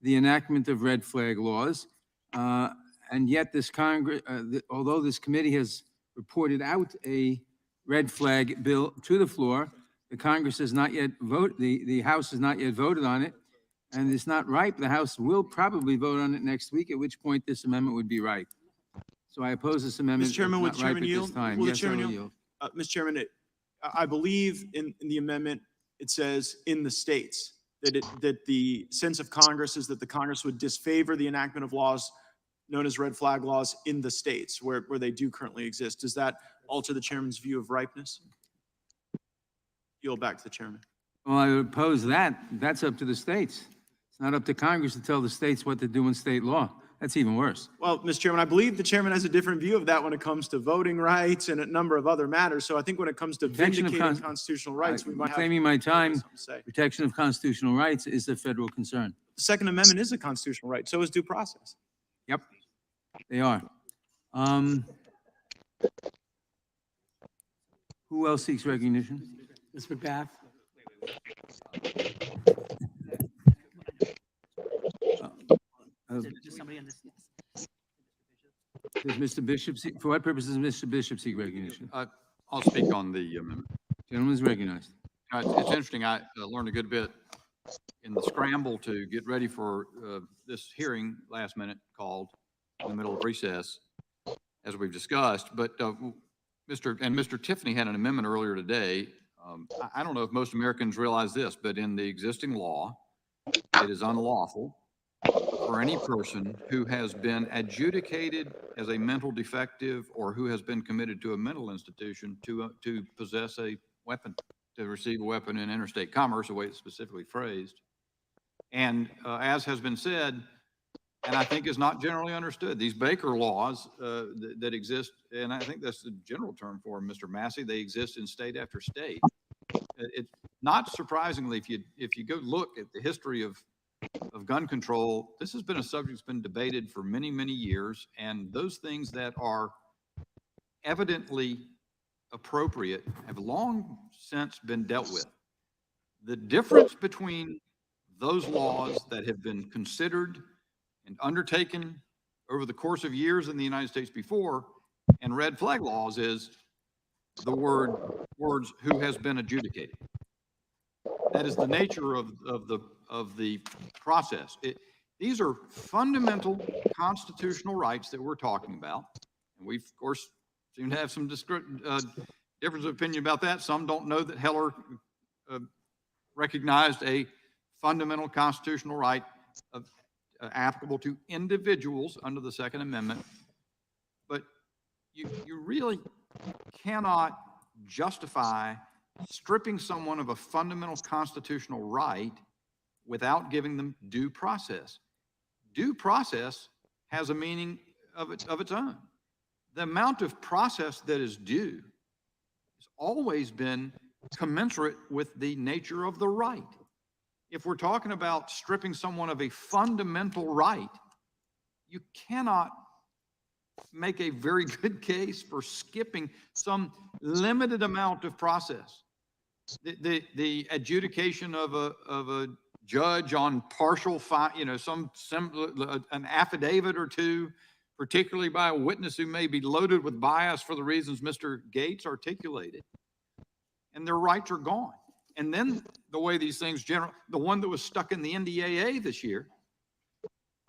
the enactment of red flag laws. And yet this Congress, although this committee has reported out a red flag bill to the floor, the Congress has not yet voted, the House has not yet voted on it, and it's not ripe. The House will probably vote on it next week, at which point this amendment would be ripe. So I oppose this amendment. Mr. Chairman, would It's not ripe Chairman at this yield? time. Will the Yes, I Chairman will yield? yield. Mr. Chairman, I believe in the amendment, it says in the states that the sense of Congress is that the Congress would disfavor the enactment of laws known as red flag laws in the states where they do currently exist. Does that alter the chairman's view of ripeness? Yield back to the chairman. Well, I would oppose that. That's up to the states. It's not up to Congress to tell the states what to do in state law. That's even worse. Well, Mr. Chairman, I believe the chairman has a different view of that when it comes to voting rights and a number of other matters. So I think when it comes to Protection of vindicating constitutional rights, we might have Claiming my time, something to say. protection of constitutional rights is a federal concern. The Second Amendment is a constitutional right. So is due process. Yep, they are. Who else seeks recognition? Ms. McBath? Just somebody in this. Does Mr. Bishop seek, for what purposes does Mr. Bishop seek recognition? I'll speak on the amendment. Gentleman is recognized. It's interesting. I learned a good bit in the scramble to get ready for this hearing last minute called in the middle of recess, as we've discussed. But Mr. Tiffany had an amendment earlier today. I don't know if most Americans realize this, but in the existing law, it is unlawful for any person who has been adjudicated as a mental defective or who has been committed to a mental institution to possess a weapon, to receive a weapon in interstate commerce, the way it's specifically phrased. And as has been said, and I think is not generally understood, these Baker laws that exist, and I think that's the general term for them, Mr. Massey, they exist in state after state. It's not surprisingly, if you go look at the history of gun control, this has been a subject that's been debated for many, many years, and those things that are evidently appropriate have long since been dealt with. The difference between those laws that have been considered and undertaken over the course of years in the United States before and red flag laws is the words who has been adjudicated. That is the nature of the process. These are fundamental constitutional rights that we're talking about. And we, of course, seem to have some difference of opinion about that. Some don't know that Heller recognized a fundamental constitutional right applicable to individuals under the Second Amendment. But you really cannot justify stripping someone of a fundamental constitutional right without giving them due process. Due process has a meaning of its own. The amount of process that is due has always been commensurate with the nature of the right. If we're talking about stripping someone of a fundamental right, you cannot make a very good case for skipping some limited amount of process. The adjudication of a judge on partial an affidavit or two, particularly by a witness who may be loaded with bias for the reasons Mr. Gates articulated, and their rights are gone. And then the way these things the one that was stuck in the NDAA this year,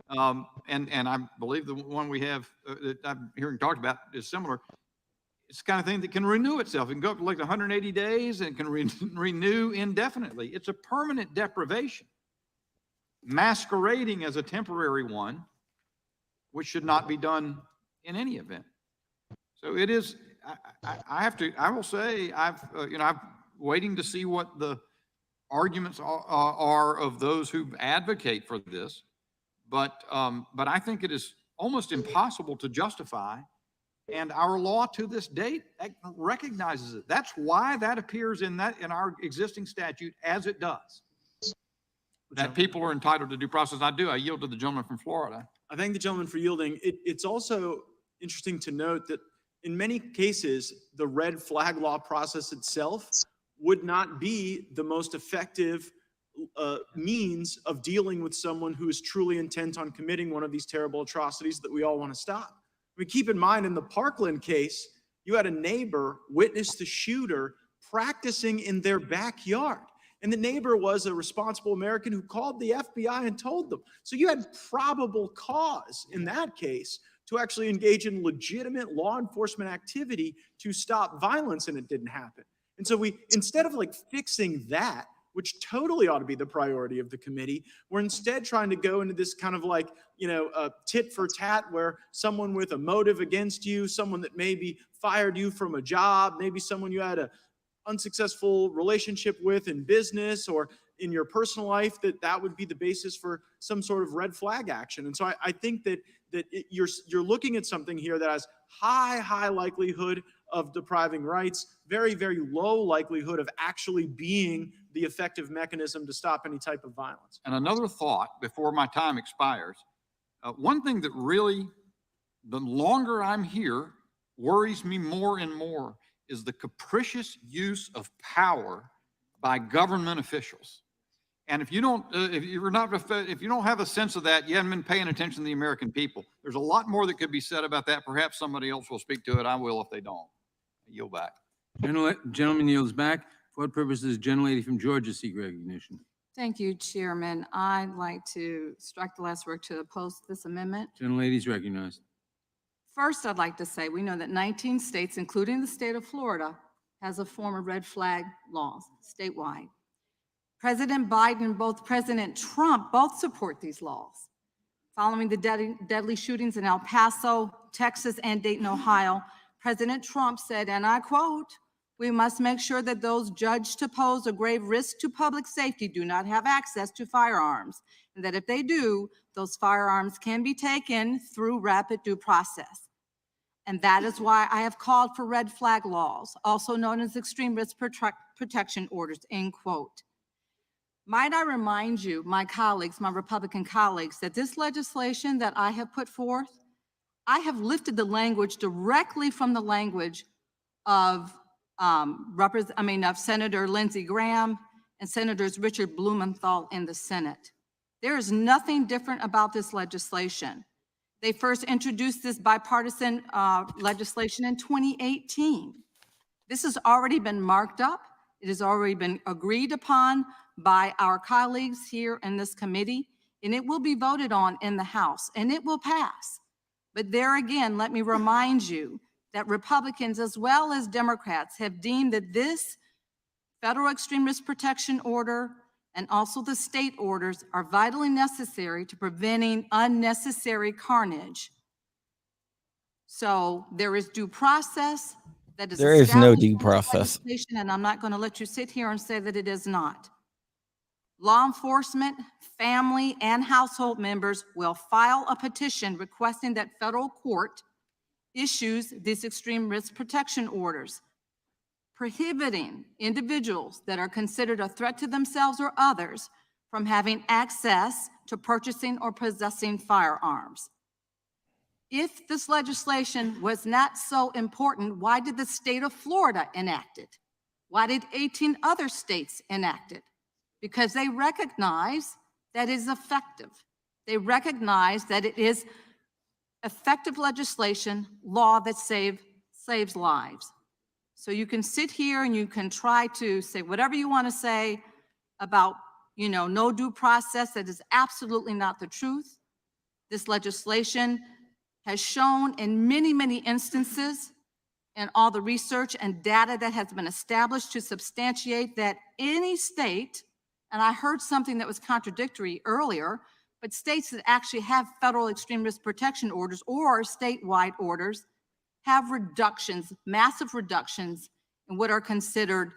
and I believe the one we have that I'm hearing talked about is similar. It's the kind of thing that can renew itself. It can go up to like 180 days and can renew indefinitely. It's a permanent deprivation, masquerading as a temporary one, which should not be done in any event. So it is. I will say I'm waiting to see what the arguments are of those who advocate for this. But I think it is almost impossible to justify, and our law to this date recognizes it. That's why that appears in our existing statute as it does. That people are entitled to due process. I yield to the gentleman from Florida. I thank the gentleman for yielding. It's also interesting to note that in many cases, the red flag law process itself would not be the most effective means of dealing with someone who is truly intent on committing one of these terrible atrocities that we all want to stop. I mean, keep in mind, in the Parkland case, you had a neighbor witness the shooter practicing in their backyard. And the neighbor was a responsible American who called the FBI and told them. So you had probable cause in that case to actually engage in legitimate law enforcement activity to stop violence, and it didn't happen. And so instead of like fixing that, which totally ought to be the priority of the committee, we're instead trying to go into this kind of like, a tit for tat where someone with a motive against you, someone that maybe fired you from a job, maybe someone you had a unsuccessful relationship with in business or in your personal life, that would be the basis for some sort of red flag action. And so I think that you're looking at something here that has high likelihood of depriving rights, very, very low likelihood of actually being the effective mechanism to stop any type of violence. And another thought before my time expires, one thing that really, the longer I'm here, worries me more and more is the capricious use of power by government officials. And if you don't have a sense of that, you haven't been paying attention to the American people. There's a lot more that could be said about that. Perhaps somebody else will speak to it. I will if they don't. I yield back. Gentleman yields back. For what purposes, gentlelady from Georgia seek recognition? Thank you, Chairman. I'd like to strike the last word to oppose this amendment. Gentlelady is recognized. First, I'd like to say we know that 19 states, including the state of Florida, has a form of red flag laws statewide. President Biden and both President Trump both support these laws. Following the deadly shootings in El Paso, Texas, and Dayton, Ohio, President Trump said, and I quote, "We must make sure that those judged to pose a grave risk to public safety do not have access to firearms, and that if they do, those firearms can be taken through rapid due process. And that is why I have called for red flag laws, also known as extreme risk protection orders," end quote. Might I remind you, my colleagues, my Republican colleagues, that this legislation that I have put forth, I have lifted the language directly from the language of Senator Lindsey Graham and Senators Richard Blumenthal in the Senate. There is nothing different about this legislation. They first introduced this bipartisan legislation in 2018. This has already been marked up. It has already been agreed upon by our colleagues here in this committee, and it will be voted on in the House, and it will pass. But there again, let me remind you that Republicans as well as Democrats have deemed that this federal extreme risk protection order and also the state orders are vitally necessary to preventing unnecessary carnage. So there is due process that is There is no established due in this process. legislation, and I'm not going to let you sit here and say that it is not. law enforcement, family, and household members will file a petition requesting that federal court issues these extreme risk protection orders, prohibiting individuals that are considered a threat to themselves or others from having access to purchasing or possessing firearms. If this legislation was not so important, why did the state of Florida enact it? Why did 18 other states enact it? Because they recognize that it is effective. They recognize that it is effective legislation, law that saves lives. So you can sit here and you can try to say whatever you want to say about, no due process. That is absolutely not the truth. This legislation has shown in many, many instances, and all the research and data that has been established to substantiate that any state, and I heard something that was contradictory earlier, but states that actually have federal extreme risk protection orders or statewide orders have reductions, massive reductions in what are considered,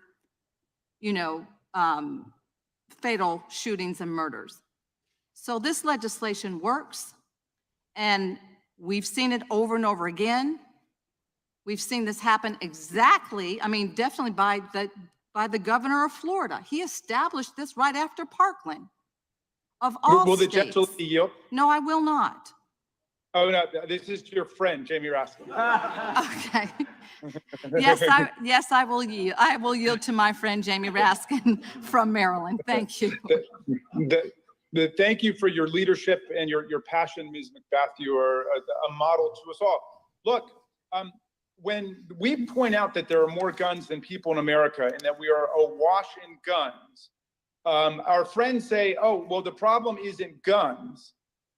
fatal shootings and murders. So this legislation works, and we've seen it over and over again. We've seen this happen definitely by the governor of Florida. He established this right after Parkland. Of all Will the states. gentleman yield? No, I will not. Oh, no, this is your friend, Jamie Raskin. Okay. Yes, I will yield. I will yield to my friend Jamie Raskin from Maryland. Thank you. Thank you for your leadership and your passion, Ms. McBath. You are a model to us all. Look, when we point out that there are more guns than people in America and that we are awash in guns, our friends say, oh, well, the problem isn't guns,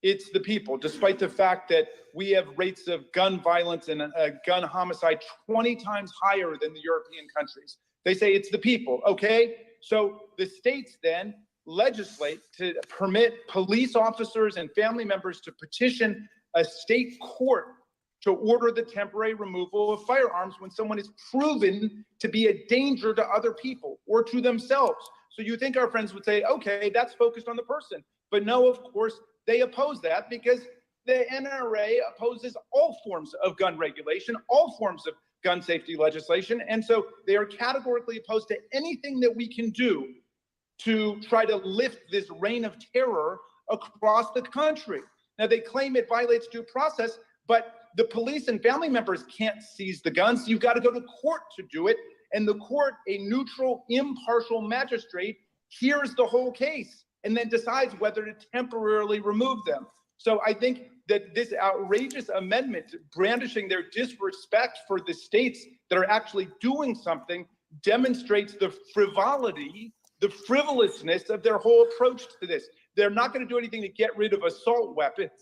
it's the people, despite the fact that we have rates of gun violence and gun homicide 20 times higher than the European countries. They say it's the people, okay? So the states then legislate to permit police officers and family members to petition a state court to order the temporary removal of firearms when someone is proven to be a danger to other people or to themselves. So you think our friends would say, okay, that's focused on the person. But no, of course, they oppose that because the NRA opposes all forms of gun regulation, all forms of gun safety legislation. And so they are categorically opposed to anything that we can do to try to lift this reign of terror across the country. Now, they claim it violates due process, but the police and family members can't seize the guns. You've got to go to court to do it. And the court, a neutral, impartial magistrate, hears the whole case and then decides whether to temporarily remove them. So I think that this outrageous amendment, brandishing their disrespect for the states that are actually doing something, demonstrates the frivolity, the frivolousness of their whole approach to this. They're not going to do anything to get rid of assault weapons.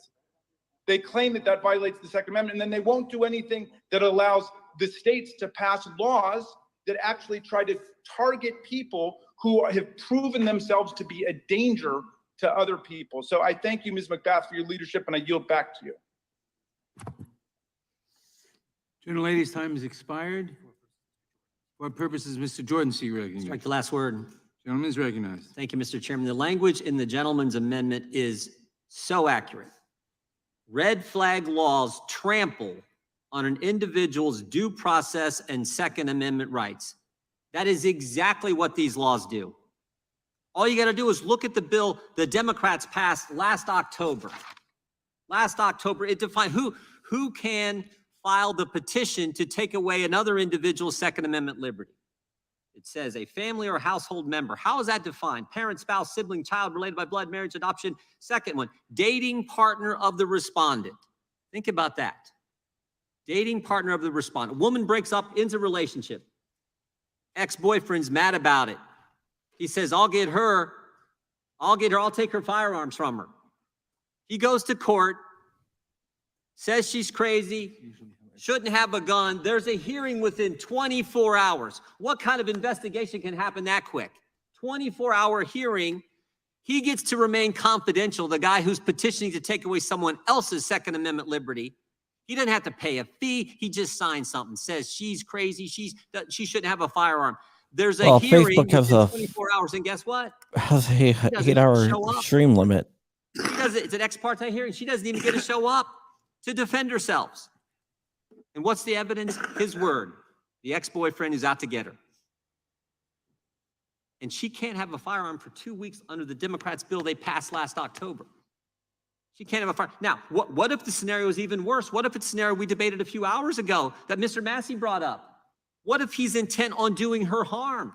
They claim that that violates the Second Amendment, and then they won't do anything that allows the states to pass laws that actually try to target people who have proven themselves to be a danger to other people. So I thank you, Ms. McBath, for your leadership, and I yield back to you. Gentlelady's time has expired. For what purposes, Mr. Jordan, see recognized. Strike the last word. Gentleman is recognized. Thank you, Mr. Chairman. The language in the gentleman's amendment is so accurate. Red flag laws trample on an individual's due process and Second Amendment rights. That is exactly what these laws do. All you got to do is look at the bill the Democrats passed last October. Last October, it defined who can file the petition to take away another individual's Second Amendment liberty. It says a family or household member. How is that defined? Parent, spouse, sibling, child related by blood, marriage, adoption. Second one, dating partner of the respondent. Think about that. Dating partner of the respondent. Woman breaks up, ends a relationship. Ex-boyfriend's mad about it. He says, I'll take her firearms from her. He goes to court, says she's crazy, shouldn't have a gun. There's a hearing within 24 hours. What kind of investigation can happen that quick? 24-hour hearing. He gets to remain confidential, the guy who's petitioning to take away someone else's Second Amendment liberty. He doesn't have to pay a fee. He just signs something, says she's crazy, she shouldn't have a firearm. there's a Well, hearing Facebook has within a 24 hours, and guess what? has a She doesn't even 8-hour show up. stream limit. It's an ex parte hearing. She doesn't even get to show up to defend herself. And what's the evidence? His word. The ex-boyfriend is out to get her. And she can't have a firearm for 2 weeks under the Democrats' bill they passed last October. She can't have a firearm. Now, what if the scenario is even worse? What if it's a scenario we debated a few hours ago that Mr. Massey brought up? What if he's intent on doing her harm?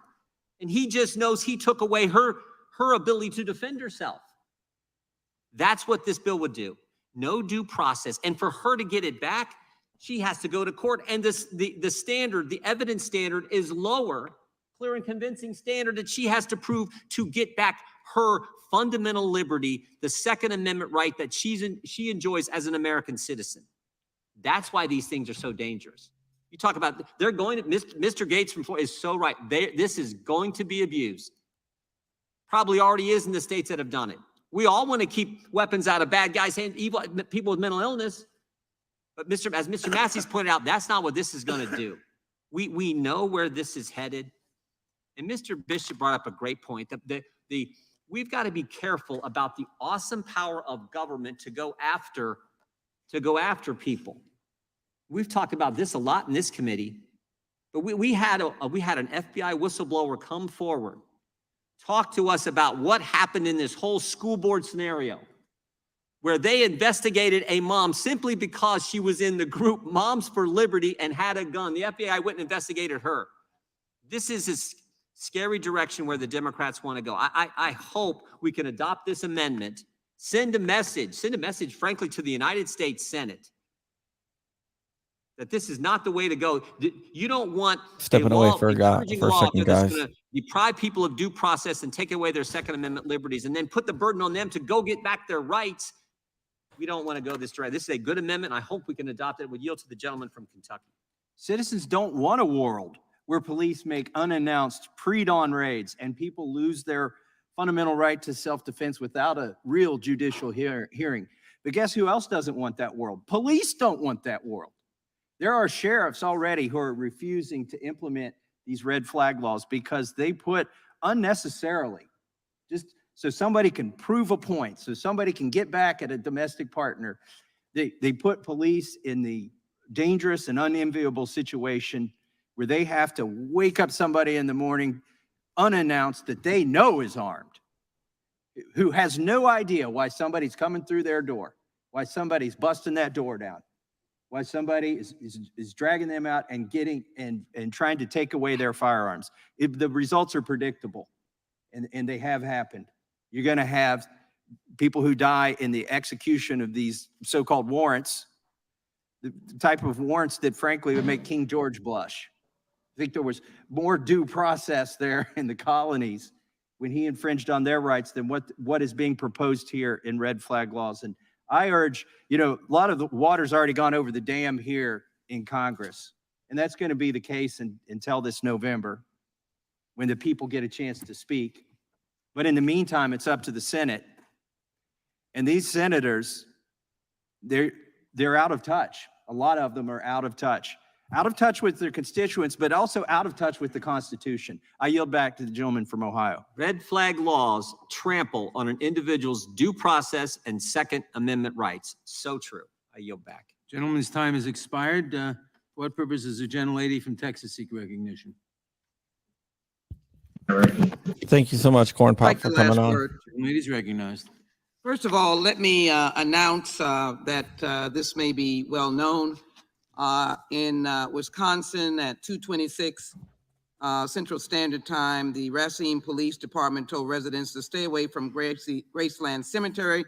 And he just knows he took away her ability to defend herself. That's what this bill would do. No due process. And for her to get it back, she has to go to court. And the standard, the evidence standard is lower, clear and convincing standard that she has to prove to get back her fundamental liberty, the Second Amendment right that she enjoys as an American citizen. That's why these things are so dangerous. You talk about, they're going to, Mr. Gates from Florida is so right. This is going to be abused. Probably already is in the states that have done it. We all want to keep weapons out of bad guys' hands, evil people with mental illness. But as Mr. Massey's pointed out, that's not what this is going to do. We know where this is headed. And Mr. Bishop brought up a great point. We've got to be careful about the awesome power of government to go after people. We've talked about this a lot in this committee, but we had an FBI whistleblower come forward, talk to us about what happened in this whole school board scenario, where they investigated a mom simply because she was in the group Moms for Liberty and had a gun. The FBI went and investigated her. This is a scary direction where the Democrats want to go. I hope we can adopt this amendment, send a message, frankly, to the United States Senate that this is not the way to go. You don't want Stepping away for a second, guys. That's going to deprive people of due process and take away their Second Amendment liberties and then put the burden on them to go get back their rights. We don't want to go this direction. This is a good amendment. I hope we can adopt it. We yield to the gentleman from Kentucky. Citizens don't want a world where police make unannounced pre-dawn raids and people lose their fundamental right to self-defense without a real judicial hearing. But guess who else doesn't want that world? Police don't want that world. There are sheriffs already who are refusing to implement these red flag laws because they put unnecessarily, just so somebody can prove a point, so somebody can get back at a domestic partner, they put police in the dangerous and unenviable situation where they have to wake up somebody in the morning unannounced that they know is armed, who has no idea why somebody's coming through their door, why somebody's busting that door down, why somebody is dragging them out and getting and trying to take away their firearms. If the results are predictable, and they have happened, you're going to have people who die in the execution of these so-called warrants, the type of warrants that frankly would make King George blush. I think there was more due process there in the colonies when he infringed on their rights than what is being proposed here in red flag laws. And I urge, a lot of the water's already gone over the dam here in Congress, and that's going to be the case until this November when the people get a chance to speak. But in the meantime, it's up to the Senate. And these senators, they're out of touch. A lot of them are out of touch with their constituents, but also out of touch with the Constitution. I yield back to the gentleman from Ohio. Red flag laws trample on an individual's due process and Second Amendment rights. So true. I yield back. Gentleman's time has expired. For what purpose does the gentlelady from Texas seek recognition? Thank you so much, Corn Pop, for coming on. Lady's recognized. First of all, let me announce that this may be well known. In Wisconsin at 2:26 Central Standard Time, the Racine Police Department told residents to stay away from Graceland Cemetery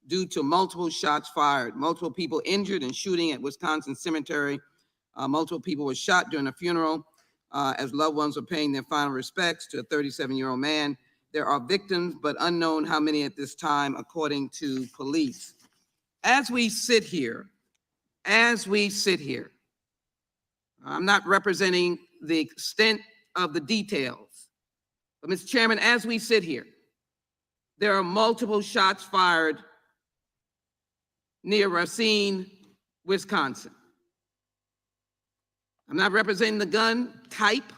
due to multiple shots fired. Multiple people injured in shooting at Wisconsin Cemetery. Multiple people were shot during a funeral as loved ones were paying their final respects to a 37-year-old man. There are victims, but unknown how many at this time, according to police. As we sit here, I'm not representing the extent of the details, but Mr. Chairman, as we sit here, there are multiple shots fired near Racine, Wisconsin. I'm not representing the gun type,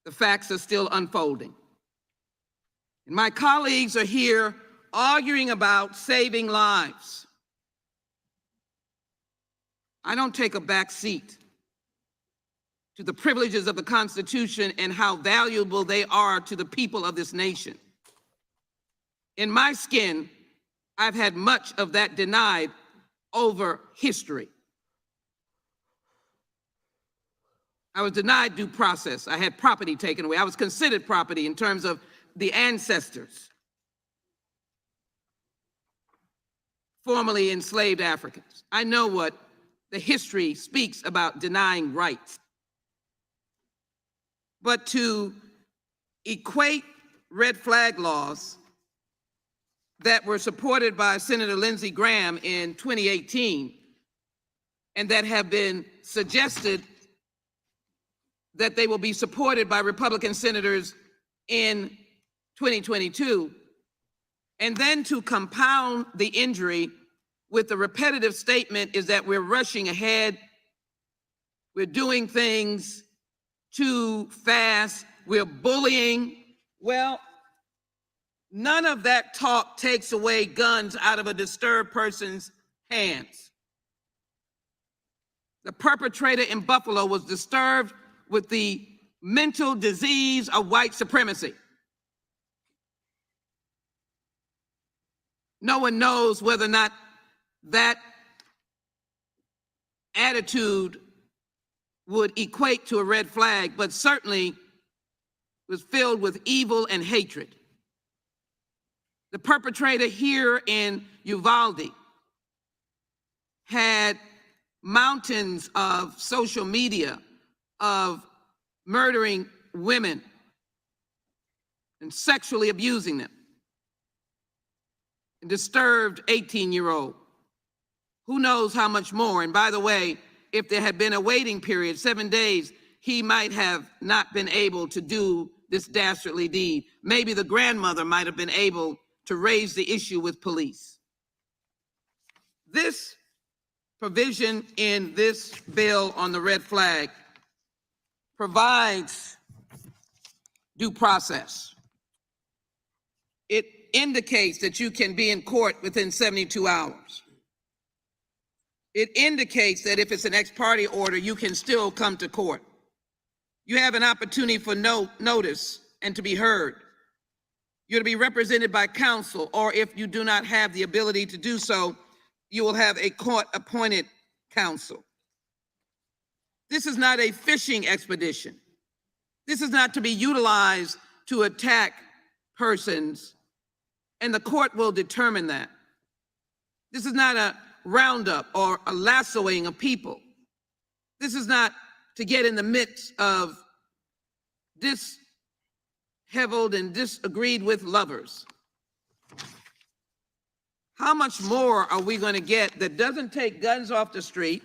The facts are still unfolding. And my colleagues are here arguing about saving lives. I don't take a back seat to the privileges of the Constitution and how valuable they are to the people of this nation. In my skin, I've had much of that denied over history. I was denied due process. I had property taken away. I was considered property in terms of the ancestors, formerly enslaved Africans. I know what the history speaks about denying rights. But to equate red flag laws that were supported by Senator Lindsey Graham in 2018 and that have been suggested that they will be supported by Republican senators in 2022, and then to compound the injury with the repetitive statement is that we're rushing ahead, we're doing things too fast, we're bullying. Well, none of that talk takes away guns out of a disturbed person's hands. The perpetrator in Buffalo was disturbed with the mental disease of white supremacy. No one knows whether or not that attitude would equate to a red flag, but certainly was filled with evil and hatred. The perpetrator here in Uvalde had mountains of social media of murdering women and sexually abusing them, and disturbed 18-year-old. Who knows how much more? And by the way, if there had been a waiting period, 7 days, he might have not been able to do this dastardly deed. Maybe the grandmother might have been able to raise the issue with police. This provision in this bill on the red flag provides due process. It indicates that you can be in court within 72 hours. It indicates that if it's an ex parte order, you can still come to court. You have an opportunity for notice and to be heard. You're to be represented by counsel, or if you do not have the ability to do so, you will have a court-appointed counsel. This is not a fishing expedition. This is not to be utilized to attack persons, and the court will determine that. This is not a roundup or a lassoing of people. This is not to get in the midst of disheveled and disagreed with lovers. How much more are we going to get that doesn't take guns off the street,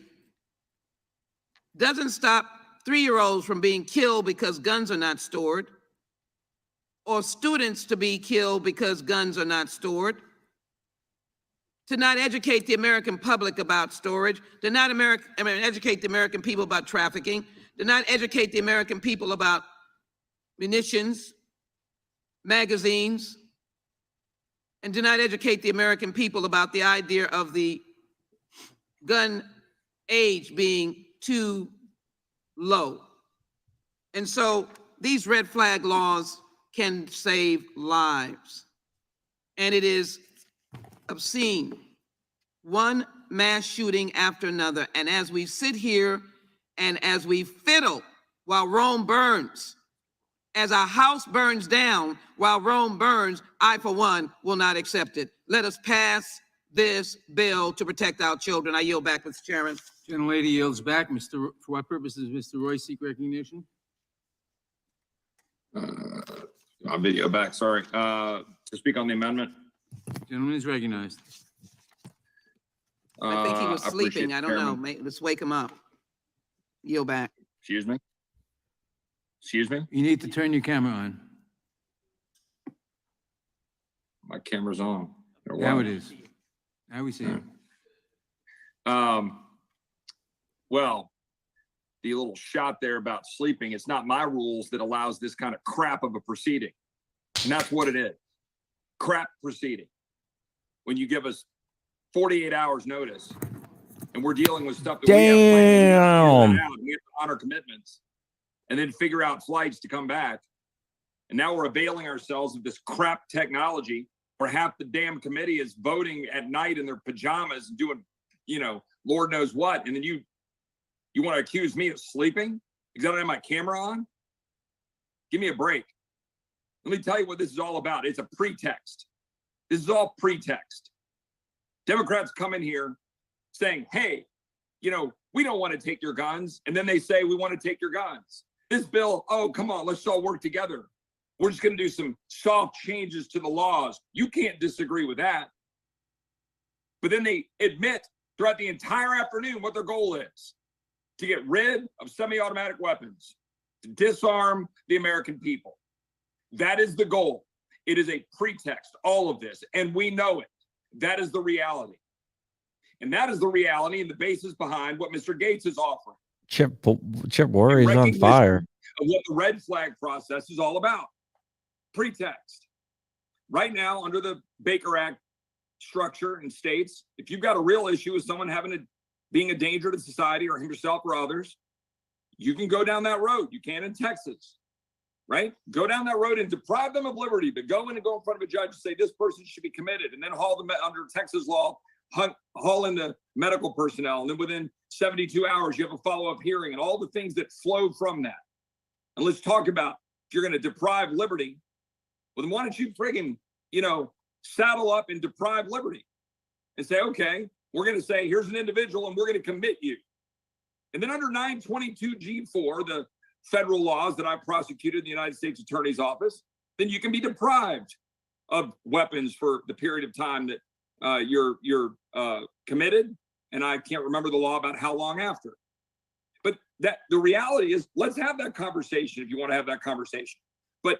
doesn't stop 3-year-olds from being killed because guns are not stored, or students to be killed because guns are not stored, to not educate the American public about storage, to not educate the American people about trafficking, to not educate the American people about munitions, magazines, and do not educate the American people about the idea of the gun age being too low. And so these red flag laws can save lives. And it is obscene. One mass shooting after another. And as we sit here and as we fiddle while Rome burns, as our house burns down while Rome burns, I, for one, will not accept it. Let us pass this bill to protect our children. I yield back, Mr. Chairman. Gentlelady yields back. For what purpose does Mr. Roy seek recognition? I'll video back, sorry. To speak on the amendment. Gentleman is recognized. I think he was appreciate sleeping. the I don't know. chairman. Let's wake him up. Yield back. Excuse me? Excuse me? You need to turn your camera on. My camera's on. Or Now what? it is. Now we see it. Well, the little shot there about sleeping. It's not my rules that allows this kind of crap of a proceeding. And that's what it is. Crap proceeding. When you give us 48 hours notice and we're dealing with stuff that we have planned, we have to honor commitments and then figure out flights to come back. And now we're availing ourselves of this crap technology where half the damn committee is voting at night in their pajamas and doing, you know, Lord knows what. And then you want to accuse me of sleeping because I don't have my camera on? Give me a break. Let me tell you what this is all about. It's a pretext. This is all pretext. Democrats come in here saying, hey, you know, we don't want to take your guns. And then they say, we want to take your guns. This bill, oh, come on, let's all work together. We're just going to do some soft changes to the laws. You can't disagree with that. But then they admit throughout the entire afternoon what their goal is: to get rid of semi-automatic weapons, to disarm the American people. That is the goal. It is a pretext, all of this, and we know it. That is the reality. And that is the reality and the basis behind what Mr. Gates is offering. Chip Warrior is on fire. Of what the red flag process is all about. Pretext. Right now, under the Baker Act structure in states, if you've got a real issue with someone being a danger to society or himself or others, you can go down that road. You can in Texas, right? Go down that road and deprive them of liberty, but go in front of a judge and say this person should be committed, and then haul them under Texas law, haul in the medical personnel, and then within 72 hours you have a follow-up hearing and all the things that flow from that. And let's talk about, if you're going to deprive liberty, well, then why don't you friggin', saddle up and deprive liberty and say, okay, we're going to say, here's an individual and we're going to commit you. And then under 922G4, the federal laws that I prosecuted in the United States Attorney's Office, then you can be deprived of weapons for the period of time that you're committed. And I can't remember the law about how long after. But the reality is, let's have that conversation if you want to have that conversation. But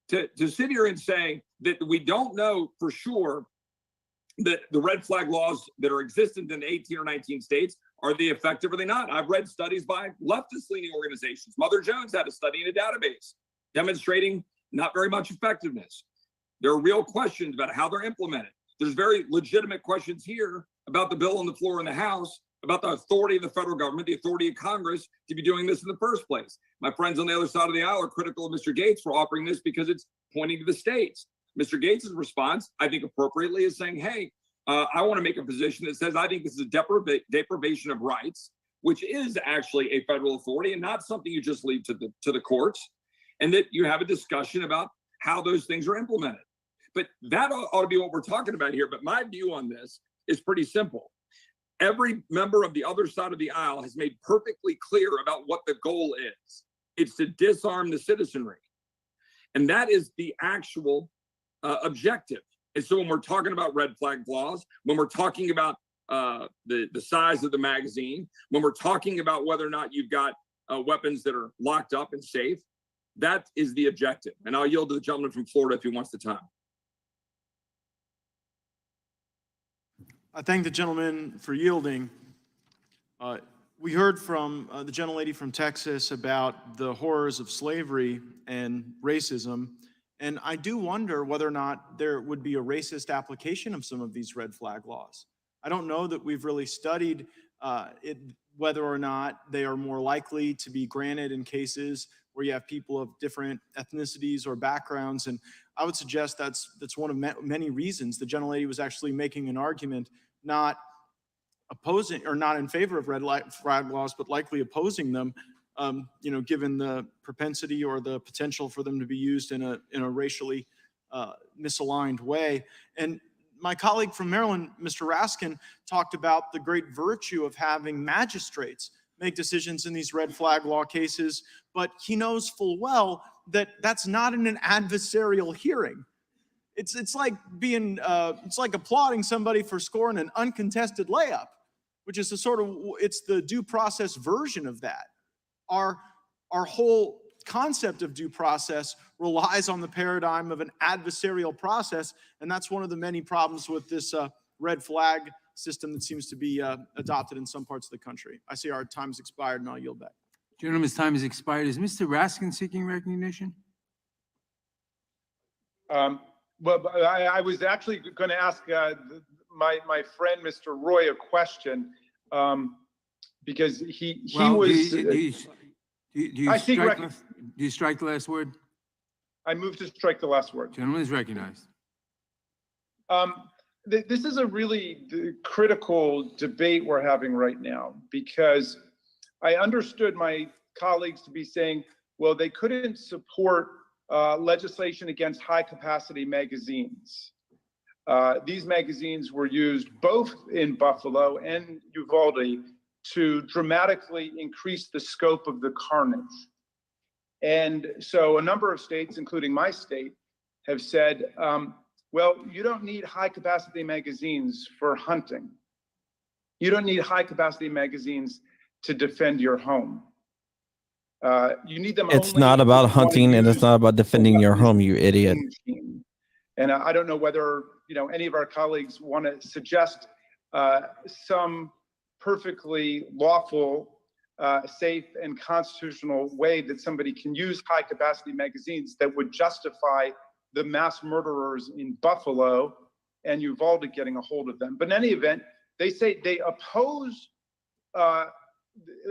to sit here and say that we don't know for sure that the red flag laws that are existent in 18 or 19 states, are they effective or are they not? I've read studies by leftist-leaning organizations. Mother Jones had a study in a database demonstrating not very much effectiveness. There are real questions about how they're implemented. There's very legitimate questions here about the bill on the floor in the House, about the authority of the federal government, the authority of Congress to be doing this in the first place. My friends on the other side of the aisle are critical of Mr. Gates for offering this because it's pointing to the states. Mr. Gates' response, I think appropriately, is saying, hey, I want to make a position that says I think this is a deprivation of rights, which is actually a federal authority and not something you just leave to the courts, and that you have a discussion about how those things are implemented. But that ought to be what we're talking about here. But my view on this is pretty simple. Every member of the other side of the aisle has made perfectly clear about what the goal is. It's to disarm the citizenry. And that is the actual objective. And so when we're talking about red flag laws, when we're talking about the size of the magazine, when we're talking about whether or not you've got weapons that are locked up and safe, that is the objective. And I'll yield to the gentleman from Florida if he wants the time. I thank the gentleman for yielding. We heard from the gentlelady from Texas about the horrors of slavery and racism. And I do wonder whether or not there would be a racist application of some of these red flag laws. I don't know that we've really studied whether or not they are more likely to be granted in cases where you have people of different ethnicities or backgrounds. And I would suggest that's one of many reasons. The gentlelady was actually making an argument not opposing or not in favor of red flag laws, but likely opposing them, given the propensity or the potential for them to be used in a racially misaligned way. And my colleague from Maryland, Mr. Raskin, talked about the great virtue of having magistrates make decisions in these red flag law cases, but he knows full well that that's not in an adversarial hearing. It's like applauding somebody for scoring an uncontested layup, which is it's the due process version of that. Our whole concept of due process relies on the paradigm of an adversarial process, and that's one of the many problems with this red flag system that seems to be adopted in some parts of the country. I see our time's expired, and I'll yield back. Gentleman's time has expired. Is Mr. Raskin seeking recognition? Well, I was actually going to ask my friend, Mr. Roy, a question, because he was. Do you strike the last word? I move to strike the last word. Gentleman is recognized. This is a really critical debate we're having right now, because I understood my colleagues to be saying, well, they couldn't support legislation against high-capacity magazines. These magazines were used both in Buffalo and Uvalde to dramatically increase the scope of the carnage. And so a number of states, including my state, have said, well, you don't need high-capacity magazines for hunting. You don't need high-capacity magazines to defend your home. You need them. It's only not if about you wanna hunting and it's use not about defending your home, you idiot. machine. And I don't know whether any of our colleagues want to suggest some perfectly lawful, safe, and constitutional way that somebody can use high-capacity magazines that would justify the mass murderers in Buffalo and Uvalde getting a hold of them. But in any event, they say they oppose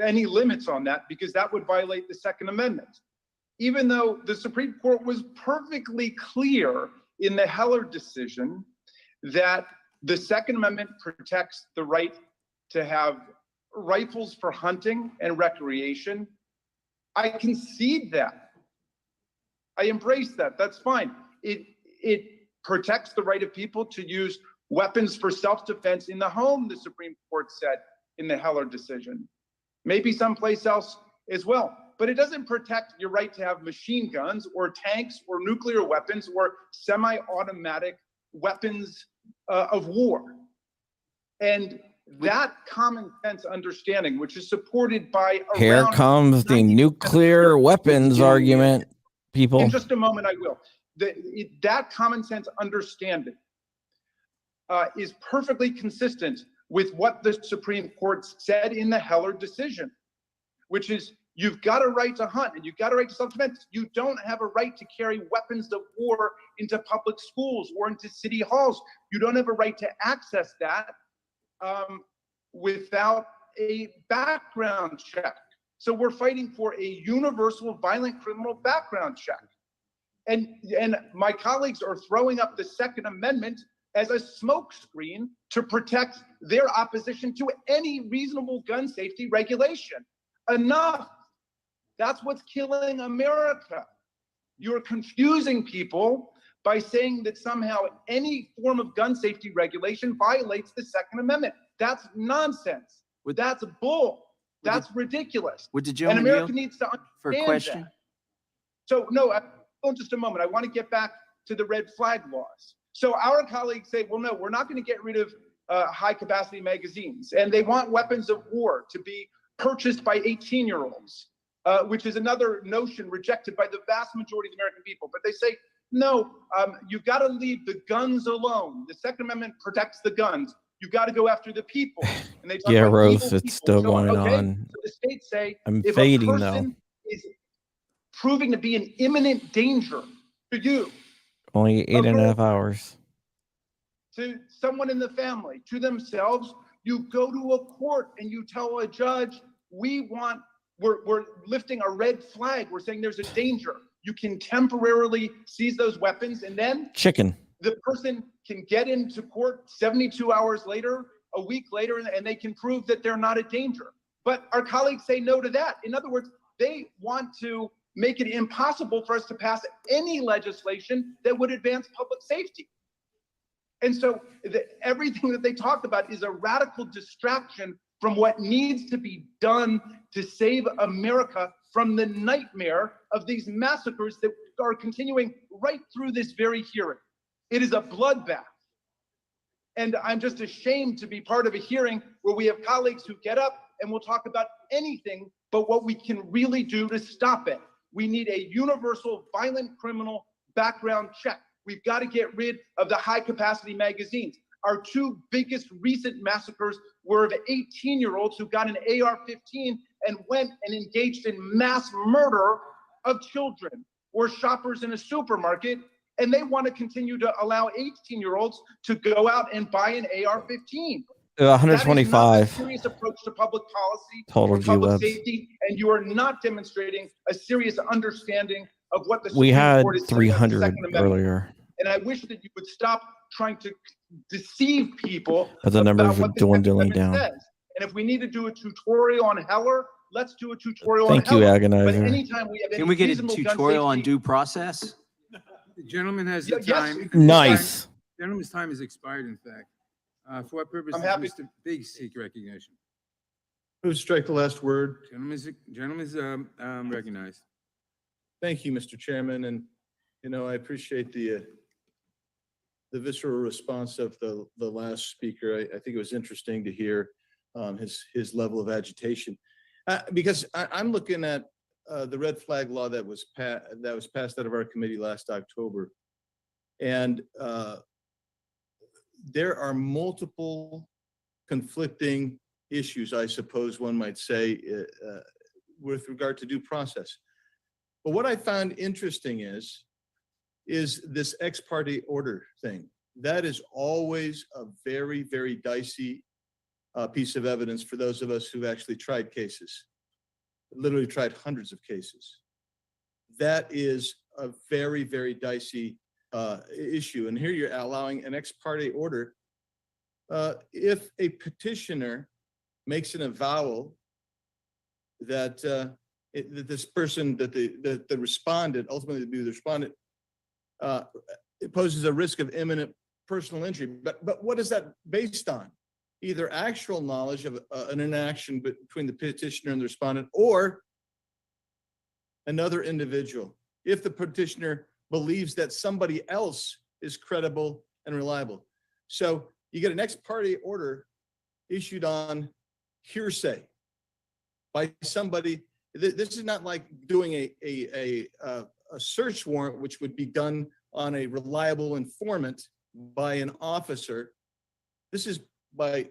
any limits on that because that would violate the Second Amendment, even though the Supreme Court was perfectly clear in the Heller decision that the Second Amendment protects the right to have rifles for hunting and recreation. I concede that. I embrace that. That's fine. It protects the right of people to use weapons for self-defense in the home, the Supreme Court said in the Heller decision. Maybe someplace else as well. But it doesn't protect your right to have machine guns or tanks or nuclear weapons or semi-automatic weapons of war. And that common sense understanding, which is supported by Here comes the nuclear weapons argument, people. In just a moment, I will. That common sense understanding is perfectly consistent with what the Supreme Court said in the Heller decision, which is you've got a right to hunt and you've got a right to self-defense. You don't have a right to carry weapons of war into public schools or into city halls. You don't have a right to access that without a background check. So we're fighting for a universal violent criminal background check. And my colleagues are throwing up the Second Amendment as a smokescreen to protect their opposition to any reasonable gun safety regulation. Enough. That's what's killing America. You're confusing people by saying that somehow any form of gun safety regulation violates the Second Amendment. That's nonsense. That's bull. That's ridiculous. Would the And gentleman America yield needs to understand for a question? that. So no, hold just a moment. I want to get back to the red flag laws. So our colleagues say, well, no, we're not going to get rid of high capacity magazines. And they want weapons of war to be purchased by 18-year-olds, which is another notion rejected by the vast majority of the American people. But they say, no, you've got to leave the guns alone. The Second Amendment protects the guns. You've got to go after the people. And they talk Yeah, about Rose, evil it's people. still So, going okay, on. So the states say, I'm if fading, a though. person is proving to be an imminent danger to you, Only 8.5 hours. to someone in the family, to themselves, you go to a court and you tell a judge, we're lifting a red flag. We're saying there's a danger. You can temporarily seize those weapons, and then Chicken. the person can get into court 72 hours later, a week later, and they can prove that they're not a danger. But our colleagues say no to that. In other words, they want to make it impossible for us to pass any legislation that would advance public safety. And so everything that they talk about is a radical distraction from what needs to be done to save America from the nightmare of these massacres that are continuing right through this very hearing. It is a bloodbath. And I'm just ashamed to be part of a hearing where we have colleagues who get up and will talk about anything but what we can really do to stop it. We need a universal violent criminal background check. We've got to get rid of the high capacity magazines. Our two biggest recent massacres were of 18-year-olds who got an AR-15 and went and engaged in mass murder of children, or shoppers in a supermarket, and they want to continue to allow 18-year-olds to go out and buy an AR-15. That is not a 125 serious approach to public policy total or public GWebs. safety, and you are not demonstrating a serious understanding of what the We Supreme had Court is saying on the 300 Second Amendment. earlier, And I wish that you would stop trying to deceive people but the numbers about are what the Second dwindling Amendment down. says. And if we need to do a tutorial on Heller, let's do a tutorial on Thank you, Heller. But Agonizer. anytime we have any Can we get a reasonable gun tutorial on safety- due process? The gentleman has Yeah, the yes, time. you can- Nice. Gentleman's time has expired, in fact. For what purpose I'm does happy. Mr. Biggs seek recognition? Move to strike the last word. Gentleman's recognized. Thank you, Mr. Chairman, and, I appreciate the visceral response of the last speaker. I think it was interesting to hear his level of agitation. Because I'm looking at the red flag law that was passed out of our committee last October. And there are multiple conflicting issues, I suppose one might say, with regard to due process. But what I found interesting is this ex parte order thing. That is always a very, very dicey piece of evidence for those of us who've actually tried cases, literally tried hundreds of cases. That is a very, very dicey issue. And here you're allowing an ex parte order. If a petitioner makes an avowal that that this person, that the respondent, ultimately to be the respondent, it poses a risk of imminent personal injury. But what is that based on? Either actual knowledge of an interaction between the petitioner and the respondent, or another individual, if the petitioner believes that somebody else is credible and reliable. So you get an ex parte order issued on hearsay by somebody. This is not like doing a search warrant, which would be done on a reliable informant by an officer. This is by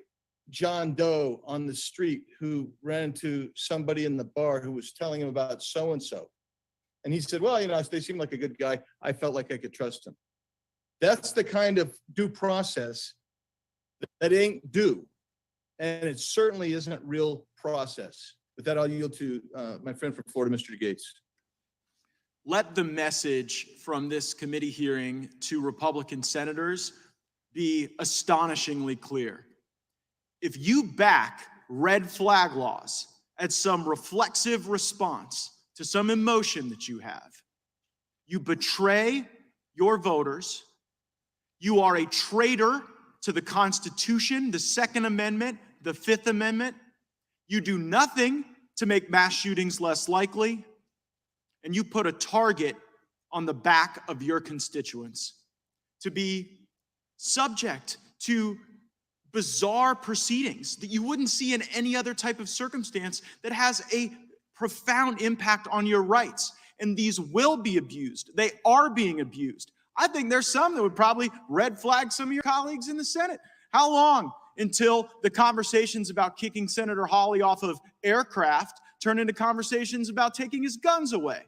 John Doe on the street who ran into somebody in the bar who was telling him about so-and-so. And he said, well, they seem like a good guy. I felt like I could trust him. That's the kind of due process that ain't due. And it certainly isn't real process. With that, I'll yield to my friend from Florida, Mr. Gates. Let the message from this committee hearing to Republican senators be astonishingly clear. If you back red flag laws as some reflexive response to some emotion that you have, you betray your voters, you are a traitor to the Constitution, the Second Amendment, the Fifth Amendment. You do nothing to make mass shootings less likely, and you put a target on the back of your constituents to be subject to bizarre proceedings that you wouldn't see in any other type of circumstance that has a profound impact on your rights. And these will be abused. They are being abused. I think there's some that would probably red flag some of your colleagues in the Senate. How long until the conversations about kicking Senator Hawley off of aircraft turn into conversations about taking his guns away?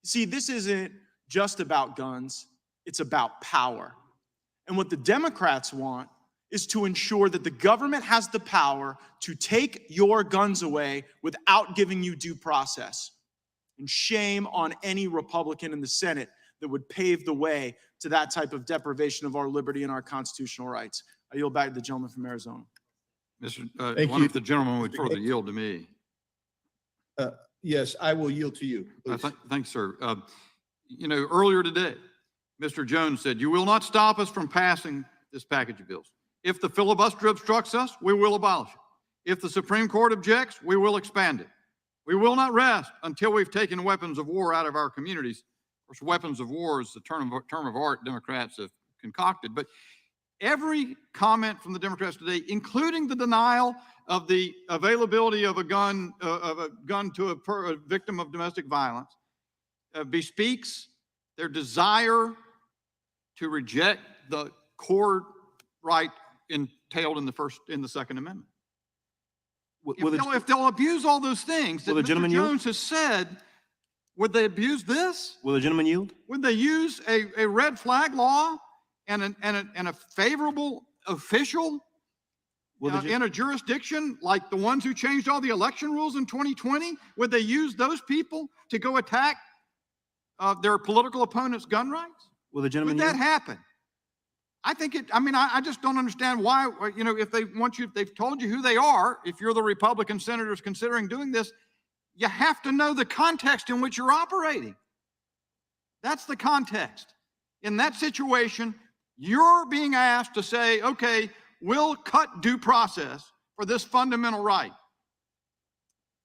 See, this isn't just about guns. It's about power. And what the Democrats want is to ensure that the government has the power to take your guns away without giving you due process. And shame on any Republican in the Senate that would pave the way to that type of deprivation of our liberty and our constitutional rights. I yield back to the gentleman from Arizona. I wonder if the gentleman would further yield to me. Yes, I will yield to you. Thanks, sir. Earlier today, Mr. Jones said, "You will not stop us from passing this package of bills. If the filibuster obstructs us, we will abolish it. If the Supreme Court objects, we will expand it. We will not rest until we've taken weapons of war out of our communities." Of course, weapons of war is the term of art Democrats have concocted. But every comment from the Democrats today, including the denial of the availability of a gun to a victim of domestic violence, bespeaks their desire to reject the core right entailed in the Second Amendment. Will the- If they'll abuse all those things that Will the Mr. gentleman yield? Jones has said, would they abuse this? Will the gentleman yield? Would they use a red flag law and a favorable official in a jurisdiction like the ones who changed all the election rules in 2020? Would they use those people to go attack their political opponents' gun rights? Will the gentleman Would that yield? happen? I think I just don't understand why, if they want you, if they've told you who they are, if you're the Republican senators considering doing this, you have to know the context in which you're operating. That's the context. In that situation, you're being asked to say, okay, we'll cut due process for this fundamental right.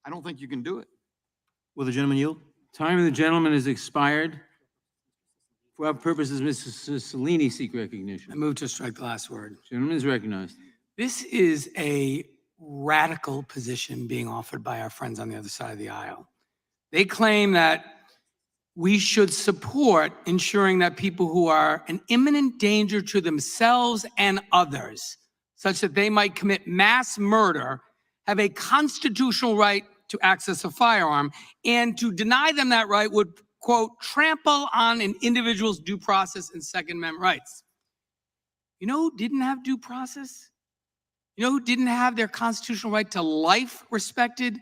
I don't think you can do it. Will the gentleman yield? Time of the gentleman has expired. For our purposes, Mr. Cicilline seek recognition. I move to strike the last word. Gentleman is recognized. This is a radical position being offered by our friends on the other side of the aisle. They claim that we should support ensuring that people who are an imminent danger to themselves and others, such that they might commit mass murder, have a constitutional right to access a firearm, and to deny them that right would, quote, trample on an individual's due process and Second Amendment rights. You know who didn't have due process? You know who didn't have their constitutional right to life respected?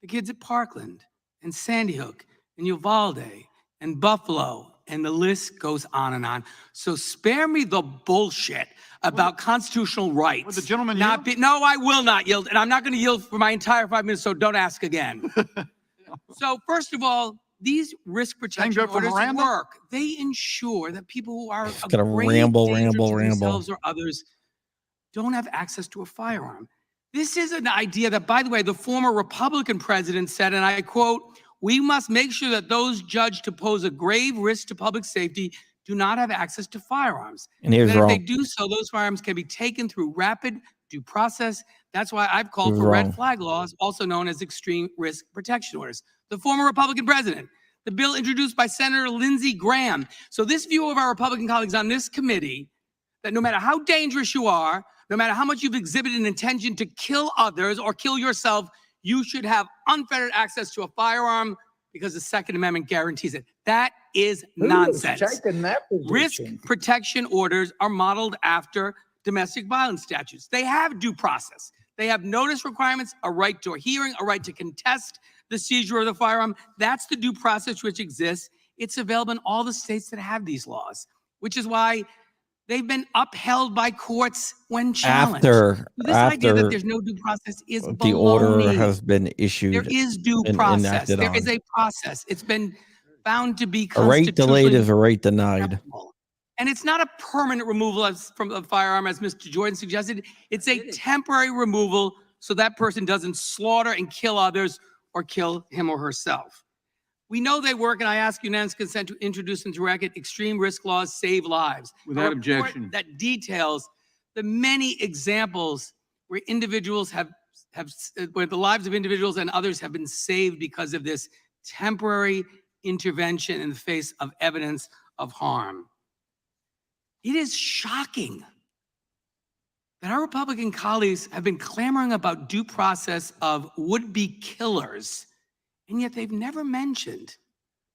The kids at Parkland and Sandy Hook and Uvalde and Buffalo, and the list goes on and on. So spare me the bullshit about constitutional rights. Would the gentleman not yield? No, I will not yield, and I'm not going to yield for my entire 5 minutes, so don't ask again. So first of all, these risk protection go for orders Miranda? work. They ensure that people who are Just a gotta grave ramble, danger ramble, to ramble. themselves or others don't have access to a firearm. This is an idea that, by the way, the former Republican president said, and I quote, "We must make sure that those judged to pose a grave risk to public safety do not have access to firearms. And he was That if they wrong. do so, those firearms can be taken through rapid due process." That's why I've He called was for wrong. red flag laws, also known as extreme risk protection orders. The former Republican president, the bill introduced by Senator Lindsey Graham. So this view of our Republican colleagues on this committee, that no matter how dangerous you are, no matter how much you've exhibited an intention to kill others or kill yourself, you should have unfettered access to a firearm because the Second Amendment guarantees it. That is nonsense. Risk protection orders are modeled after domestic violence statutes. They have due process. They have notice requirements, a right to a hearing, a right to contest the seizure of the firearm. That's the due process which exists. It's available in all the states that have these laws, which is why they've been upheld by courts when challenged. This idea that After there's no due process is the baloney. order has been issued. There is due and process. enacted There on. is a process. It's been found to be A right delayed constitutionally is a right denied. and it's not a permanent removal from the firearm, as Mr. Jordan suggested. It's a temporary removal so that person doesn't slaughter and kill others or kill him or herself. We know they work, and I ask unanimous consent to introduce into record extreme risk laws save lives. Without A report objection. that details the many examples where individuals where the lives of individuals and others have been saved because of this temporary intervention in the face of evidence of harm. It is shocking that our Republican colleagues have been clamoring about due process of would-be killers, and yet they've never mentioned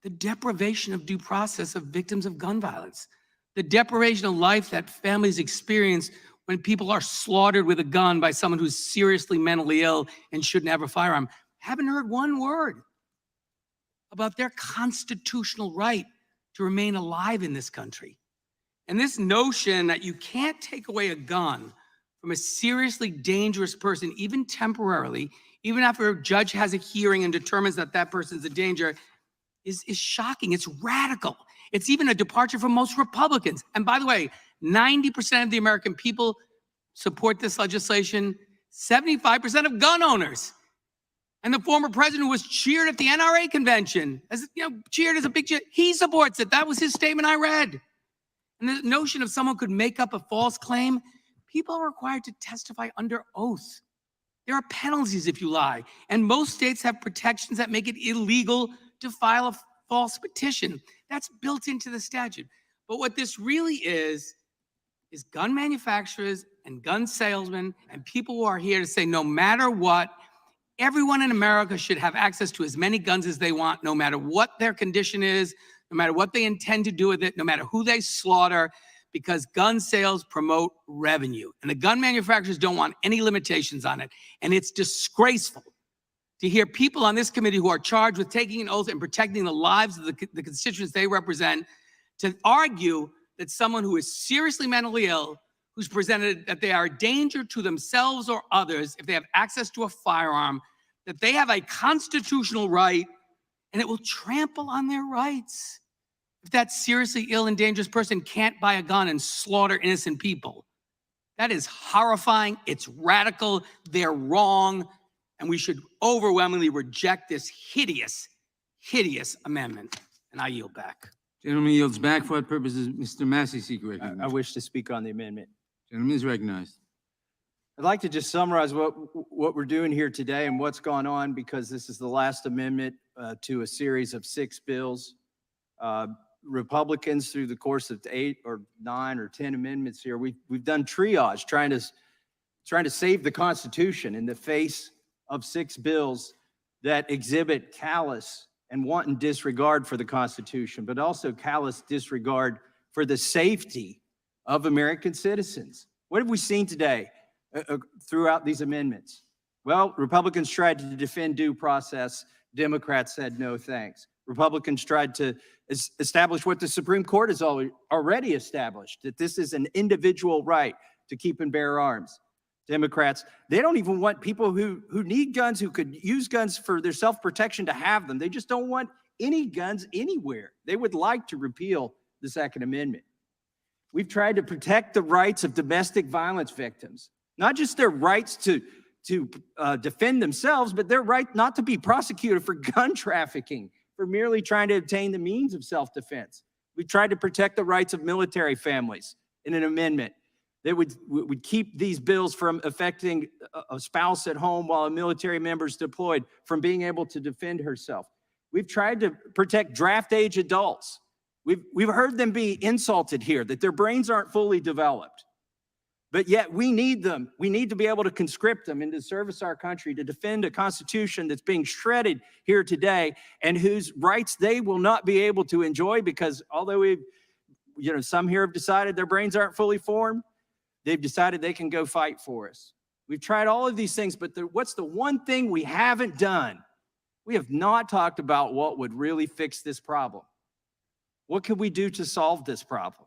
the deprivation of due process of victims of gun violence, the deprivation of life that families experience when people are slaughtered with a gun by someone who's seriously mentally ill and shouldn't have a firearm. Haven't heard one word about their constitutional right to remain alive in this country. And this notion that you can't take away a gun from a seriously dangerous person, even temporarily, even after a judge has a hearing and determines that that person's a danger, is shocking. It's radical. It's even a departure from most Republicans. And by the way, 90% of the American people support this legislation, 75% of gun owners. And the former president was cheered at the NRA convention, cheered as a big cheer. He supports it. That was his statement I read. And the notion of someone could make up a false claim, people are required to testify under oath. There are penalties if you lie. And most states have protections that make it illegal to file a false petition. That's built into the statute. But what this really is is gun manufacturers and gun salesmen and people who are here to say, no matter what, everyone in America should have access to as many guns as they want, no matter what their condition is, no matter what they intend to do with it, no matter who they slaughter, because gun sales promote revenue. And the gun manufacturers don't want any limitations on it. And it's disgraceful to hear people on this committee who are charged with taking an oath and protecting the lives of the constituents they represent to argue that someone who is seriously mentally ill, who's presented that they are a danger to themselves or others if they have access to a firearm, that they have a constitutional right and it will trample on their rights. If that seriously ill and dangerous person can't buy a gun and slaughter innocent people. That is horrifying. It's radical. They're wrong. And we should overwhelmingly reject this hideous, hideous amendment. And I yield back. Gentleman yields back. For what purposes, Mr. Massey seek recognition? I wish to speak on the amendment. Gentleman is recognized. I'd like to just summarize what we're doing here today and what's gone on, because this is the last amendment to a series of 6 bills. Republicans, through the course of 8 or 9 or 10 amendments here, we've done triage, trying to save the Constitution in the face of 6 bills that exhibit callous and wanton disregard for the Constitution, but also callous disregard for the safety of American citizens. What have we seen today throughout these amendments? Well, Republicans tried to defend due process. Democrats said no thanks. Republicans tried to establish what the Supreme Court has already established, that this is an individual right to keep and bear arms. Democrats, they don't even want people who need guns, who could use guns for their self-protection, to have them. They just don't want any guns anywhere. They would like to repeal the Second Amendment. We've tried to protect the rights of domestic violence victims, not just their rights to defend themselves, but their right not to be prosecuted for gun trafficking, for merely trying to obtain the means of self-defense. We've tried to protect the rights of military families in an amendment that would keep these bills from affecting a spouse at home while a military member is deployed from being able to defend herself. We've tried to protect draft age adults. We've heard them be insulted here, that their brains aren't fully developed. But yet we need them. We need to be able to conscript them into service our country, to defend a Constitution that's being shredded here today and whose rights they will not be able to enjoy, because although some here have decided their brains aren't fully formed, they've decided they can go fight for us. We've tried all of these things, but what's the one thing we haven't done? We have not talked about what would really fix this problem. What could we do to solve this problem?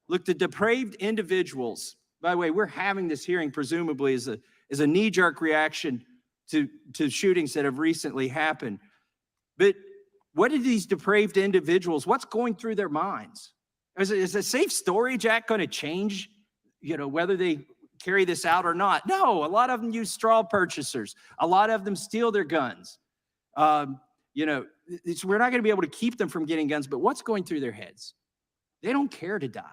Look, the depraved individuals, by the way, we're having this hearing presumably as a knee-jerk reaction to shootings that have recently happened. But what are these depraved individuals, what's going through their minds? Is a safe storage act going to change, whether they carry this out or not? No, a lot of them use straw purchasers. A lot of them steal their guns. We're not going to be able to keep them from getting guns, but what's going through their heads? They don't care to die.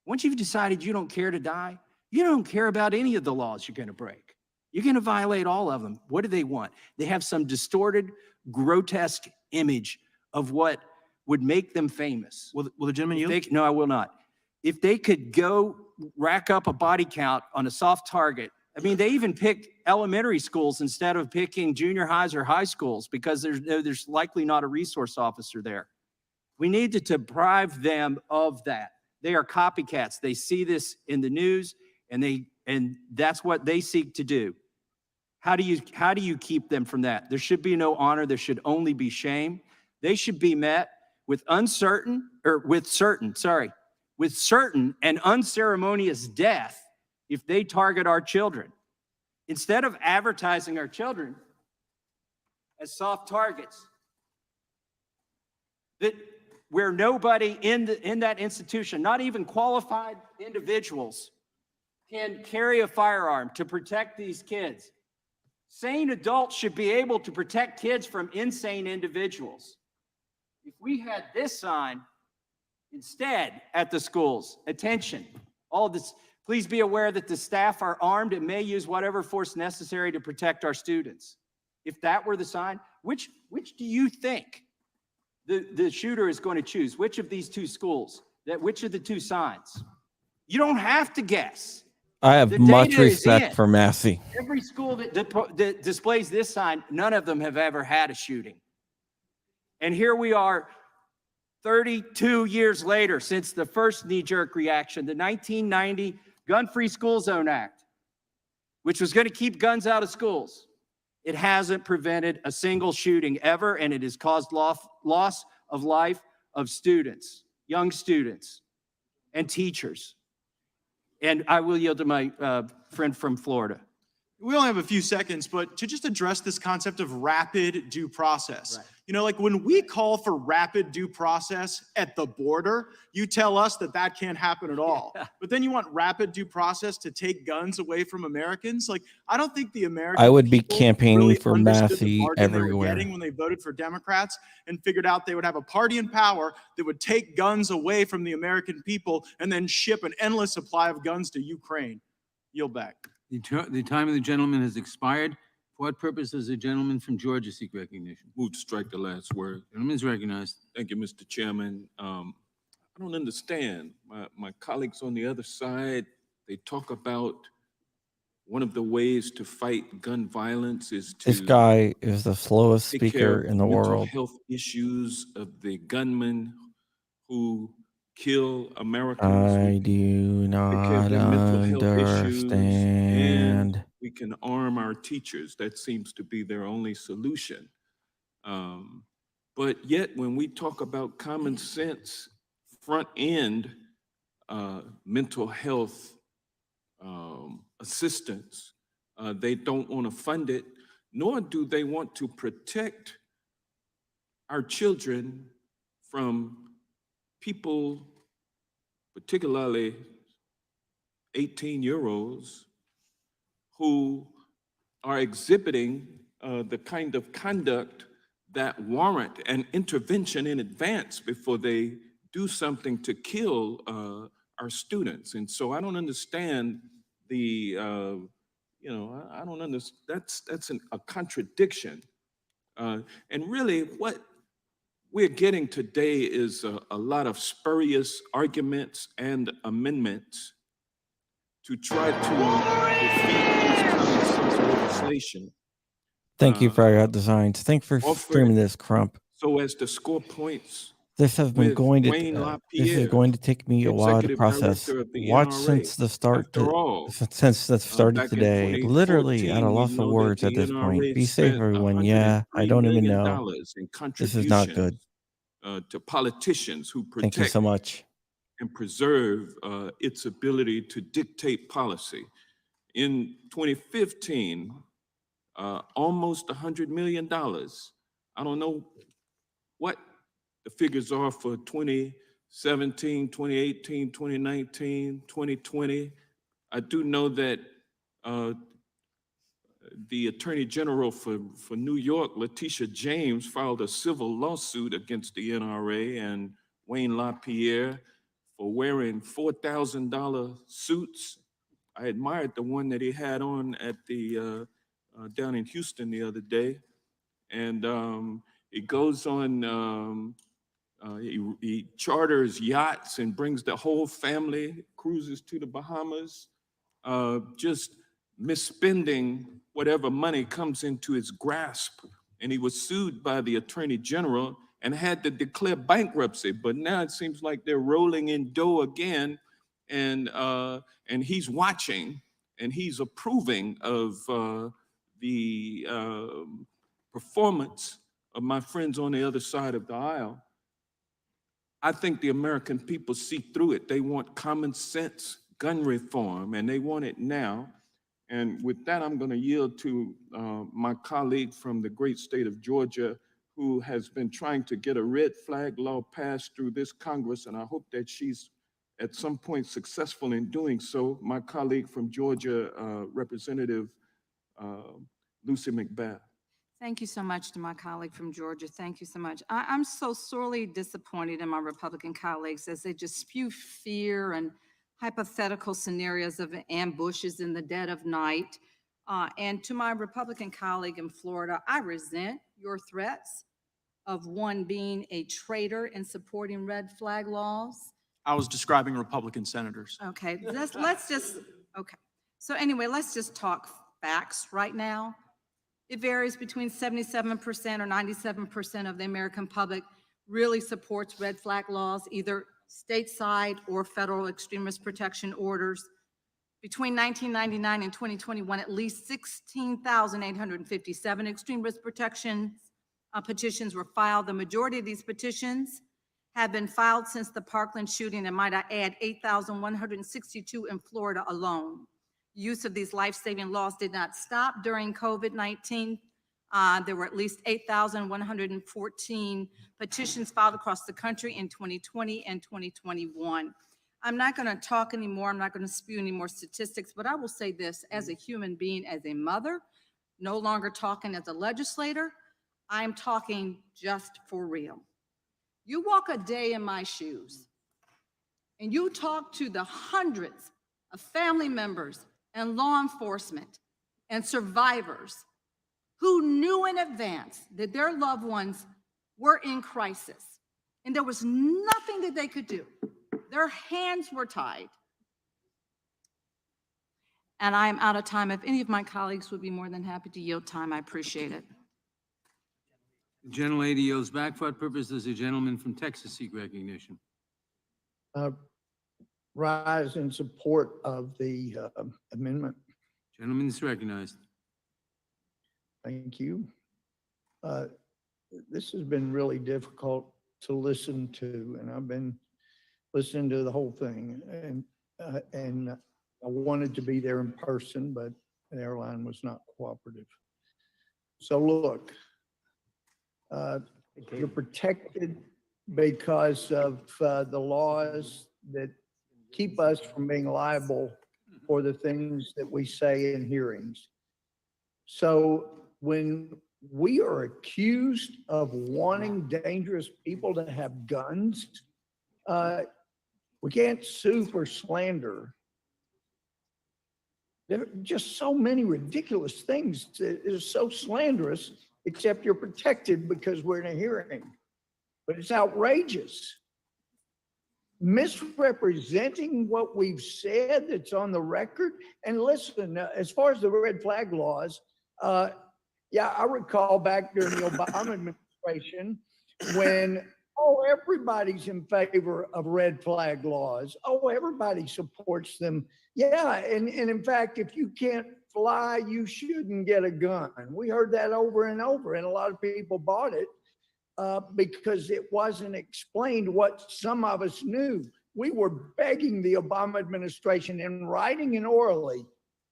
Once you've decided you don't care to die, you don't care about any of the laws you're going to break. You're going to violate all of them. What do they want? They have some distorted, grotesque image of what would make them famous. Will the gentleman yield? No, I will not. If they could go rack up a body count on a soft target, they even pick elementary schools instead of picking junior highs or high schools because there's likely not a resource officer there. We need to deprive them of that. They are copycats. They see this in the news, and that's what they seek to do. How do you keep them from that? There should be no honor. There should only be shame. They should be met with certain and unceremonious death if they target our children. Instead of advertising our children as soft targets, where nobody in that institution, not even qualified individuals, can carry a firearm to protect these kids. Sane adults should be able to protect kids from insane individuals. If we had this sign instead at the schools, attention, all this, please be aware that the staff are armed and may use whatever force necessary to protect our students. If that were the sign, which do you think the shooter is going to choose? Which of these two schools? Which of the two signs? You don't have to guess. I have The much data is respect in. for Massey. Every school that displays this sign, none of them have ever had a shooting. And here we are 32 years later since the first knee-jerk reaction, the 1990 Gun-Free School Zone Act, which was going to keep guns out of schools. It hasn't prevented a single shooting ever, and it has caused loss of life of students, young students, and teachers. And I will yield to my friend from Florida. We only have a few seconds, but to just address this concept of rapid due process. Right. You know, like when we call for rapid due process at the border, you tell us that that can't happen at all. But then you want rapid due process to take guns away from Americans? Like, I don't think the American I would be people campaigning really for understood the Massey bargain they were everywhere. getting when they voted for Democrats and figured out they would have a party in power that would take guns away from the American people and then ship an endless supply of guns to Ukraine. Yield back. The time of the gentleman has expired. For what purpose does the gentleman from Georgia seek recognition? Move to strike the last word. Gentleman is recognized. Thank you, Mr. Chairman. I don't understand. My colleagues on the other side, they talk about one of the ways to fight gun violence is to This guy is the slowest take care speaker of in the mental world. health issues of the gunmen who kill Americans. I do Take care of not their mental health issues, understand. and we can arm our teachers. That seems to be their only solution. But yet, when we talk about common sense, front end mental health assistance, they don't want to fund it, nor do they want to protect our children from people, particularly 18-year-olds, who are exhibiting the kind of conduct that warrant an intervention in advance before they do something to kill our students. And so I don't understand the, I don't understand, that's a contradiction. And really what we're getting today is a lot of spurious arguments and amendments to try to defeat this common sense legislation. Thank you, Fragile Designs. Thank you for offered streaming this, Crump. So as to score points. This has been with going to Wayne this is LaPierre, going to take me a while to Executive process. Director of the Watch NRA. since the start After all, since that started back in today. Literally at a 2014, we loss of know that words at the this point. NRA Be safe, spent everyone. Yeah, I $103 don't even million know. in This is not good. contributions to politicians who Thank you protect so much. and preserve its ability to dictate policy. In 2015, almost $100 million. I don't know what the figures are for 2017, 2018, 2019, 2020. I do know that the Attorney General for New York, Letitia James, filed a civil lawsuit against the NRA and Wayne LaPierre for wearing $4,000 suits. I admired the one that he had on at the down in Houston the other day. And it goes on, he charters yachts and brings the whole family, cruises to the Bahamas, just misspending whatever money comes into his grasp. And he was sued by the Attorney General and had to declare bankruptcy. But now it seems like they're rolling in dough again, and he's watching and he's approving of the performance of my friends on the other side of the aisle. I think the American people see through it. They want common sense gun reform, and they want it now. And with that, I'm going to yield to my colleague from the great state of Georgia, who has been trying to get a red flag law passed through this Congress, and I hope that she's at some point successful in doing so. My colleague from Georgia, Representative Lucy McBath. Thank you so much to my colleague from Georgia. Thank you so much. I'm so sorely disappointed in my Republican colleagues as they just spew fear and hypothetical scenarios of ambushes in the dead of night. And to my Republican colleague in Florida, I resent your threats of one being a traitor in supporting red flag laws. I was describing Republican senators. Okay, let's just, okay. So anyway, let's just talk facts right now. It varies between 77% or 97% of the American public really supports red flag laws, either stateside or federal extremist protection orders. Between 1999 and 2021, at least 16,857 extremist protection petitions were filed. The majority of these petitions have been filed since the Parkland shooting, and might I add, 8,162 in Florida alone. Use of these life-saving laws did not stop during COVID-19. There were at least 8,114 petitions filed across the country in 2020 and 2021. I'm not going to talk anymore. I'm not going to spew any more statistics, but I will say this as a human being, as a mother, no longer talking as a legislator. I'm talking just for real. You walk a day in my shoes and you talk to the hundreds of family members and law enforcement and survivors who knew in advance that their loved ones were in crisis and there was nothing that they could do. Their hands were tied. And I'm out of time. If any of my colleagues would be more than happy to yield time, I appreciate it. The gentlelady yields back. For what purpose does the gentleman from Texas seek recognition? Rise in support of the amendment. Gentleman is recognized. Thank you. This has been really difficult to listen to, and I've been listening to the whole thing, and I wanted to be there in person, but the airline was not cooperative. So look, you're protected because of the laws that keep us from being liable for the things that we say in hearings. So when we are accused of wanting dangerous people to have guns, we can't sue for slander. There are just so many ridiculous things that is so slanderous, except you're protected because we're in a hearing. But it's outrageous. Misrepresenting what we've said that's on the record. And listen, as far as the red flag laws, yeah, I recall back during the Obama administration when, oh, everybody's in favor of red flag laws. Oh, everybody supports them. Yeah, and in fact, if you can't fly, you shouldn't get a gun. We heard that over and over, and a lot of people bought it because it wasn't explained what some of us knew. We were begging the Obama administration in writing and orally,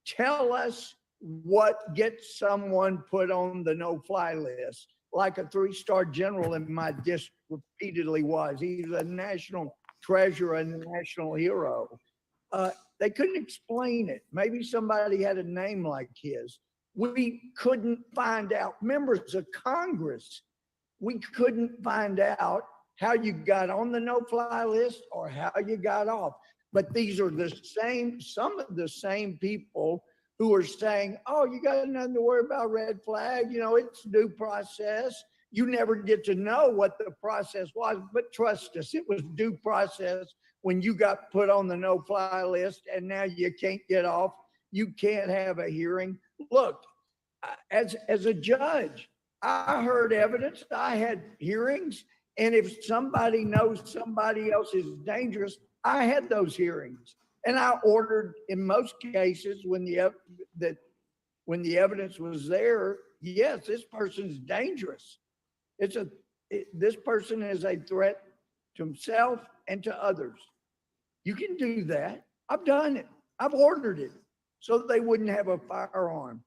tell us what gets someone put on the no-fly list, like a 3-star general in my district repeatedly was. He's a national treasure and a national hero. They couldn't explain it. Maybe somebody had a name like his. We couldn't find out. Members of Congress, we couldn't find out how you got on the no-fly list or how you got off. But these are the same, some of the same people who are saying, oh, you got nothing to worry about red flag. You know, it's due process. You never get to know what the process was, but trust us, it was due process when you got put on the no-fly list and now you can't get off. You can't have a hearing. Look, as a judge, I heard evidence, I had hearings, and if somebody knows somebody else is dangerous, I had those hearings. And I ordered, in most cases, when the evidence was there, yes, this person's dangerous. This person is a threat to himself and to others. You can do that. I've done it. I've ordered it so that they wouldn't have a firearm.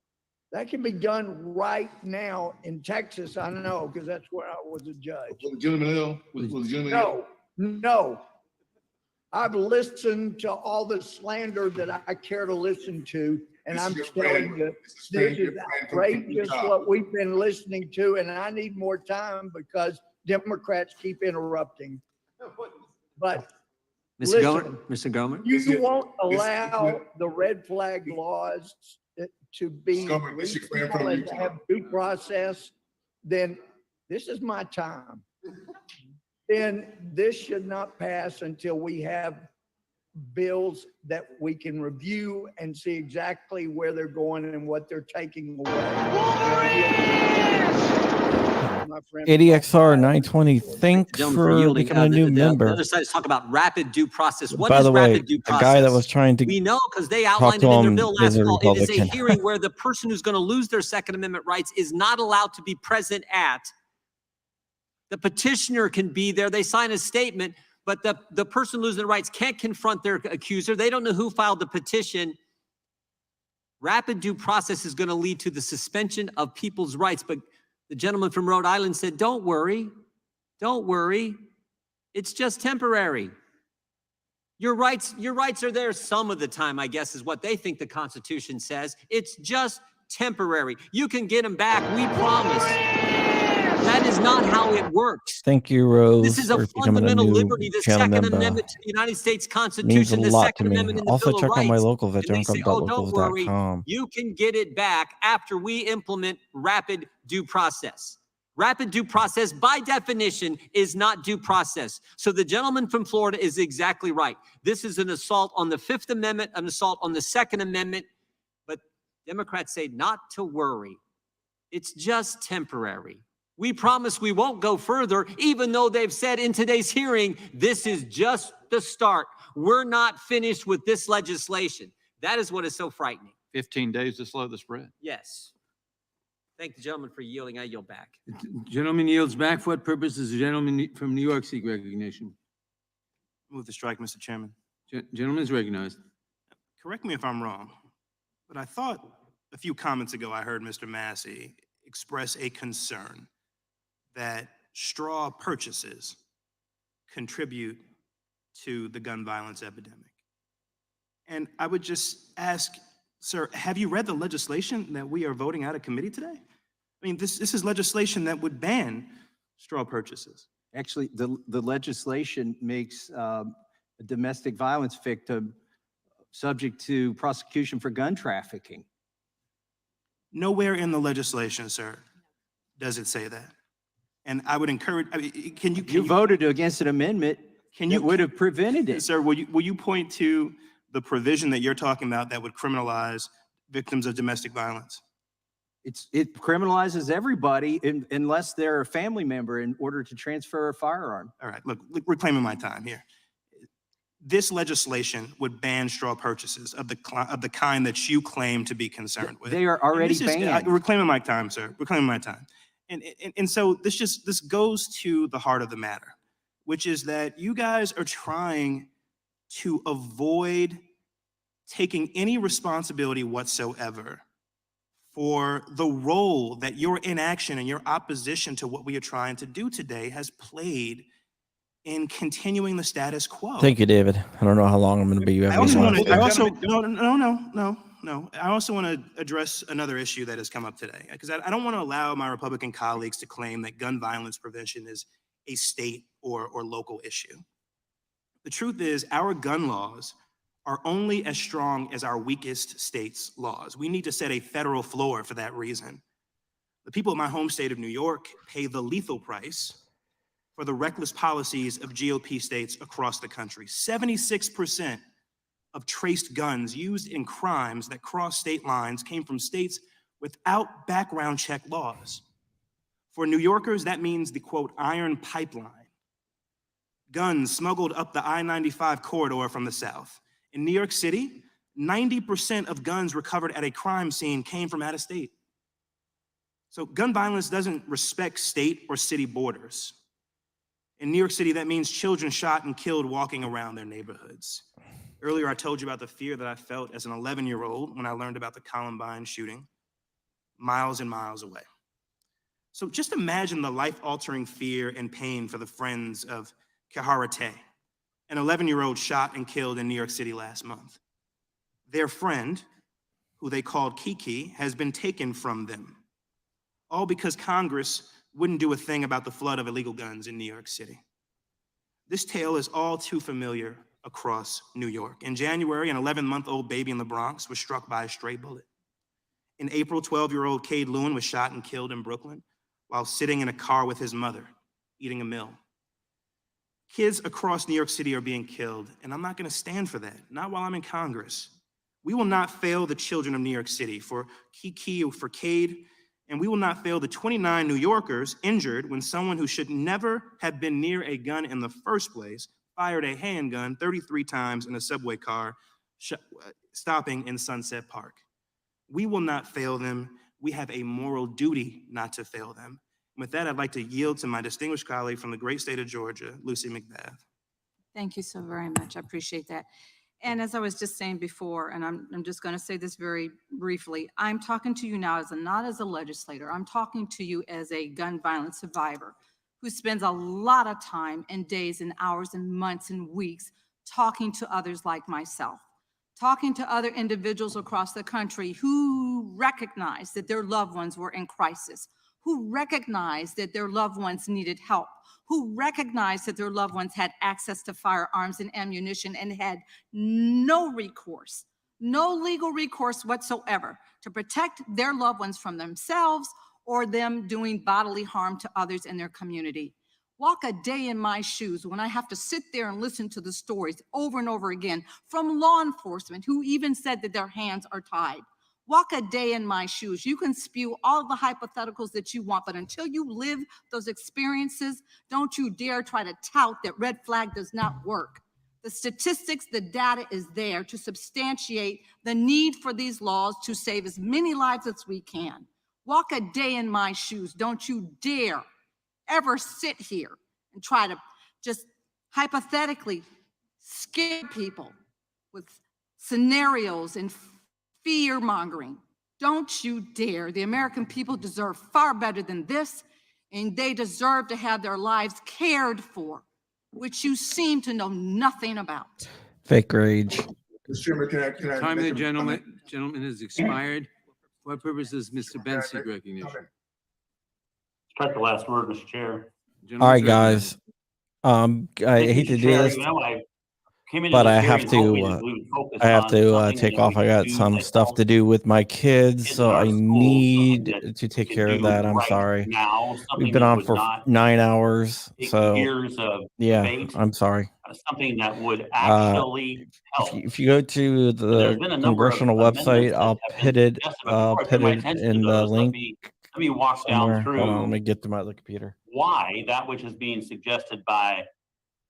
That can be done right now in Texas, I know, because that's where I was a judge. Was the gentleman ill? Was the gentleman ill? No. I've listened to all the slander that I care to listen to, and I'm telling you, this is outrageous what we've been listening to, and I need more time because Democrats keep interrupting. But Mr. Gomer? You won't allow the red flag laws to be reasonable and to have due process, then this is my time. then this should not pass until we have bills that we can review and see exactly where they're going and what they're taking away. ADXR 920, thanks Gentlemen, for yielding. becoming a new The member. other side is talk about rapid due process. What By is the way, rapid due the process? guy that was trying to We know because they talk outlined to it in their him bill is last a fall. It is a Republican. hearing where the person who's going to lose their Second Amendment rights is not allowed to be present at. The petitioner can be there. They sign a statement, but the person losing their rights can't confront their accuser. They don't know who filed the petition. Rapid due process is going to lead to the suspension of people's rights. But the gentleman from Rhode Island said, don't worry. Don't worry. It's just temporary. Your rights are there some of the time, I guess, is what they think the Constitution says. It's just temporary. You can get them back. We promise. That is not how it works. Thank you, Rose, This is a for becoming a fundamental new liberty. The channel Second member. Amendment to the United States Means a Constitution, the lot to Second me. Amendment in the Also, Bill of check out my Rights. local, And they say, oh, don't worry, veterunclub.locals.com. you can get it back after we implement rapid due process. Rapid due process, by definition, is not due process. So the gentleman from Florida is exactly right. This is an assault on the Fifth Amendment, an assault on the Second Amendment. But Democrats say not to worry. It's just temporary. We promise we won't go further, even though they've said in today's hearing, this is just the start. We're not finished with this legislation. That is what is so frightening. 15 days to slow the spread. Yes. Thank the gentleman for yielding. I yield back. Gentleman yields back. For what purpose does the gentleman from New York seek recognition? Move the strike, Mr. Chairman. Gentleman is recognized. Correct me if I'm wrong, but I thought a few comments ago I heard Mr. Massey express a concern that straw purchases contribute to the gun violence epidemic. And I would just ask, sir, have you read the legislation that we are voting out of committee today? I mean, this is legislation that would ban straw purchases. Actually, the legislation makes a domestic violence victim subject to prosecution for gun trafficking. Nowhere in the legislation, sir, does it say that. And I would encourage, I mean, can you voted against an amendment that would have prevented it. Sir, will you point to the provision that you're talking about that would criminalize victims of domestic violence? It criminalizes everybody unless they're a family member in order to transfer a firearm. All right, look, reclaiming my time here. This legislation would ban straw purchases of the kind that you claim to be concerned with. They are already banned. Reclaiming my time, sir. Reclaiming my time. And so this goes to the heart of the matter, which is that you guys are trying to avoid taking any responsibility whatsoever for the role that your inaction and your opposition to what we are trying to do today has played in continuing the status quo. Thank you, David. I don't know how long I'm going to be. I also want to address another issue that has come up today, because I don't want to allow my Republican colleagues to claim that gun violence prevention is a state or local issue. The truth is, our gun laws are only as strong as our weakest state's laws. We need to set a federal floor for that reason. The people of my home state of New York pay the lethal price for the reckless policies of GOP states across the country. 76% of traced guns used in crimes that cross state lines came from states without background check laws. For New Yorkers, that means the, quote, iron pipeline. Guns smuggled up the I-95 corridor from the south. In New York City, 90% of guns recovered at a crime scene came from out of state. So gun violence doesn't respect state or city borders. In New York City, that means children shot and killed walking around their neighborhoods. Earlier, I told you about the fear that I felt as an 11-year-old when I learned about the Columbine shooting, miles and miles away. So just imagine the life-altering fear and pain for the friends of Kaharate, an 11-year-old shot and killed in New York City last month. Their friend, who they called Kiki, has been taken from them, all because Congress wouldn't do a thing about the flood of illegal guns in New York City. This tale is all too familiar across New York. In January, an 11-month-old baby in the Bronx was struck by a stray bullet. In April, 12-year-old Cade Lewin was shot and killed in Brooklyn while sitting in a car with his mother, eating a meal. Kids across New York City are being killed, and I'm not going to stand for that, not while I'm in Congress. We will not fail the children of New York City for Kiki or for Cade, and we will not fail the 29 New Yorkers injured when someone who should never have been near a gun in the first place fired a handgun 33 times in a subway car stopping in Sunset Park. We will not fail them. We have a moral duty not to fail them. With that, I'd like to yield to my distinguished colleague from the great state of Georgia, Lucy McBath. Thank you so very much. I appreciate that. And as I was just saying before, and I'm just going to say this very briefly, I'm talking to you now not as a legislator. I'm talking to you as a gun violence survivor who spends a lot of time and days and hours and months and weeks talking to others like myself, talking to other individuals across the country who recognize that their loved ones were in crisis, who recognized that their loved ones needed help, who recognized that their loved ones had access to firearms and ammunition and had no recourse, no legal recourse whatsoever to protect their loved ones from themselves or them doing bodily harm to others in their community. Walk a day in my shoes when I have to sit there and listen to the stories over and over again from law enforcement who even said that their hands are tied. Walk a day in my shoes. You can spew all the hypotheticals that you want, but until you live those experiences, don't you dare try to tout that red flag does not work. The statistics, the data is there to substantiate the need for these laws to save as many lives as we can. Walk a day in my shoes. Don't you dare ever sit here and try to just hypothetically scare people with scenarios and fear mongering. Don't you dare. The American people deserve far better than this, and they deserve to have their lives cared for, which you seem to know nothing about. Fake rage. Mr. Chairman, can I Time of make the a comment? gentleman has expired. For what purpose is Mr. Benz seek recognition? Strike the last word, Mr. Chair. All right, guys. I hate to do this, but I have to. I have to take off. I got some stuff to do with my kids, so I need to take care of that. I'm sorry. We've been on for 9 hours, so yeah, I'm sorry. Something that would actually help. If you go to the congressional website, I'll put it in the link. Let me walk somewhere. down through. Hold on, let me get to my computer. Why that which is being suggested by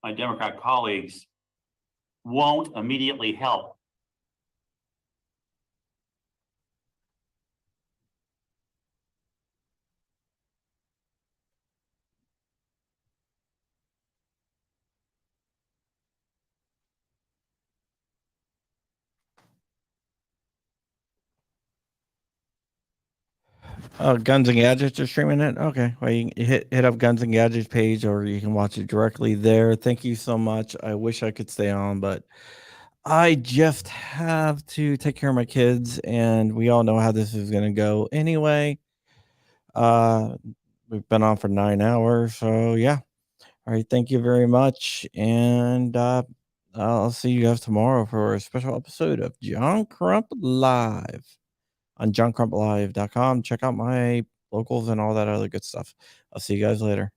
my Democrat colleagues won't immediately help. Oh, Guns and Gadgets are streaming it. Okay, well, you can hit up Guns and Gadgets page, or you can watch it directly there. Thank you so much. I wish I could stay on, but I just have to take care of my kids, and we all know how this is going to go anyway. We've been on for 9 hours, so yeah. All right, thank you very much, and I'll see you guys tomorrow for a special episode of John Crump Live on johncrumplive.com. Check out my locals and all that other good stuff. I'll see you guys later.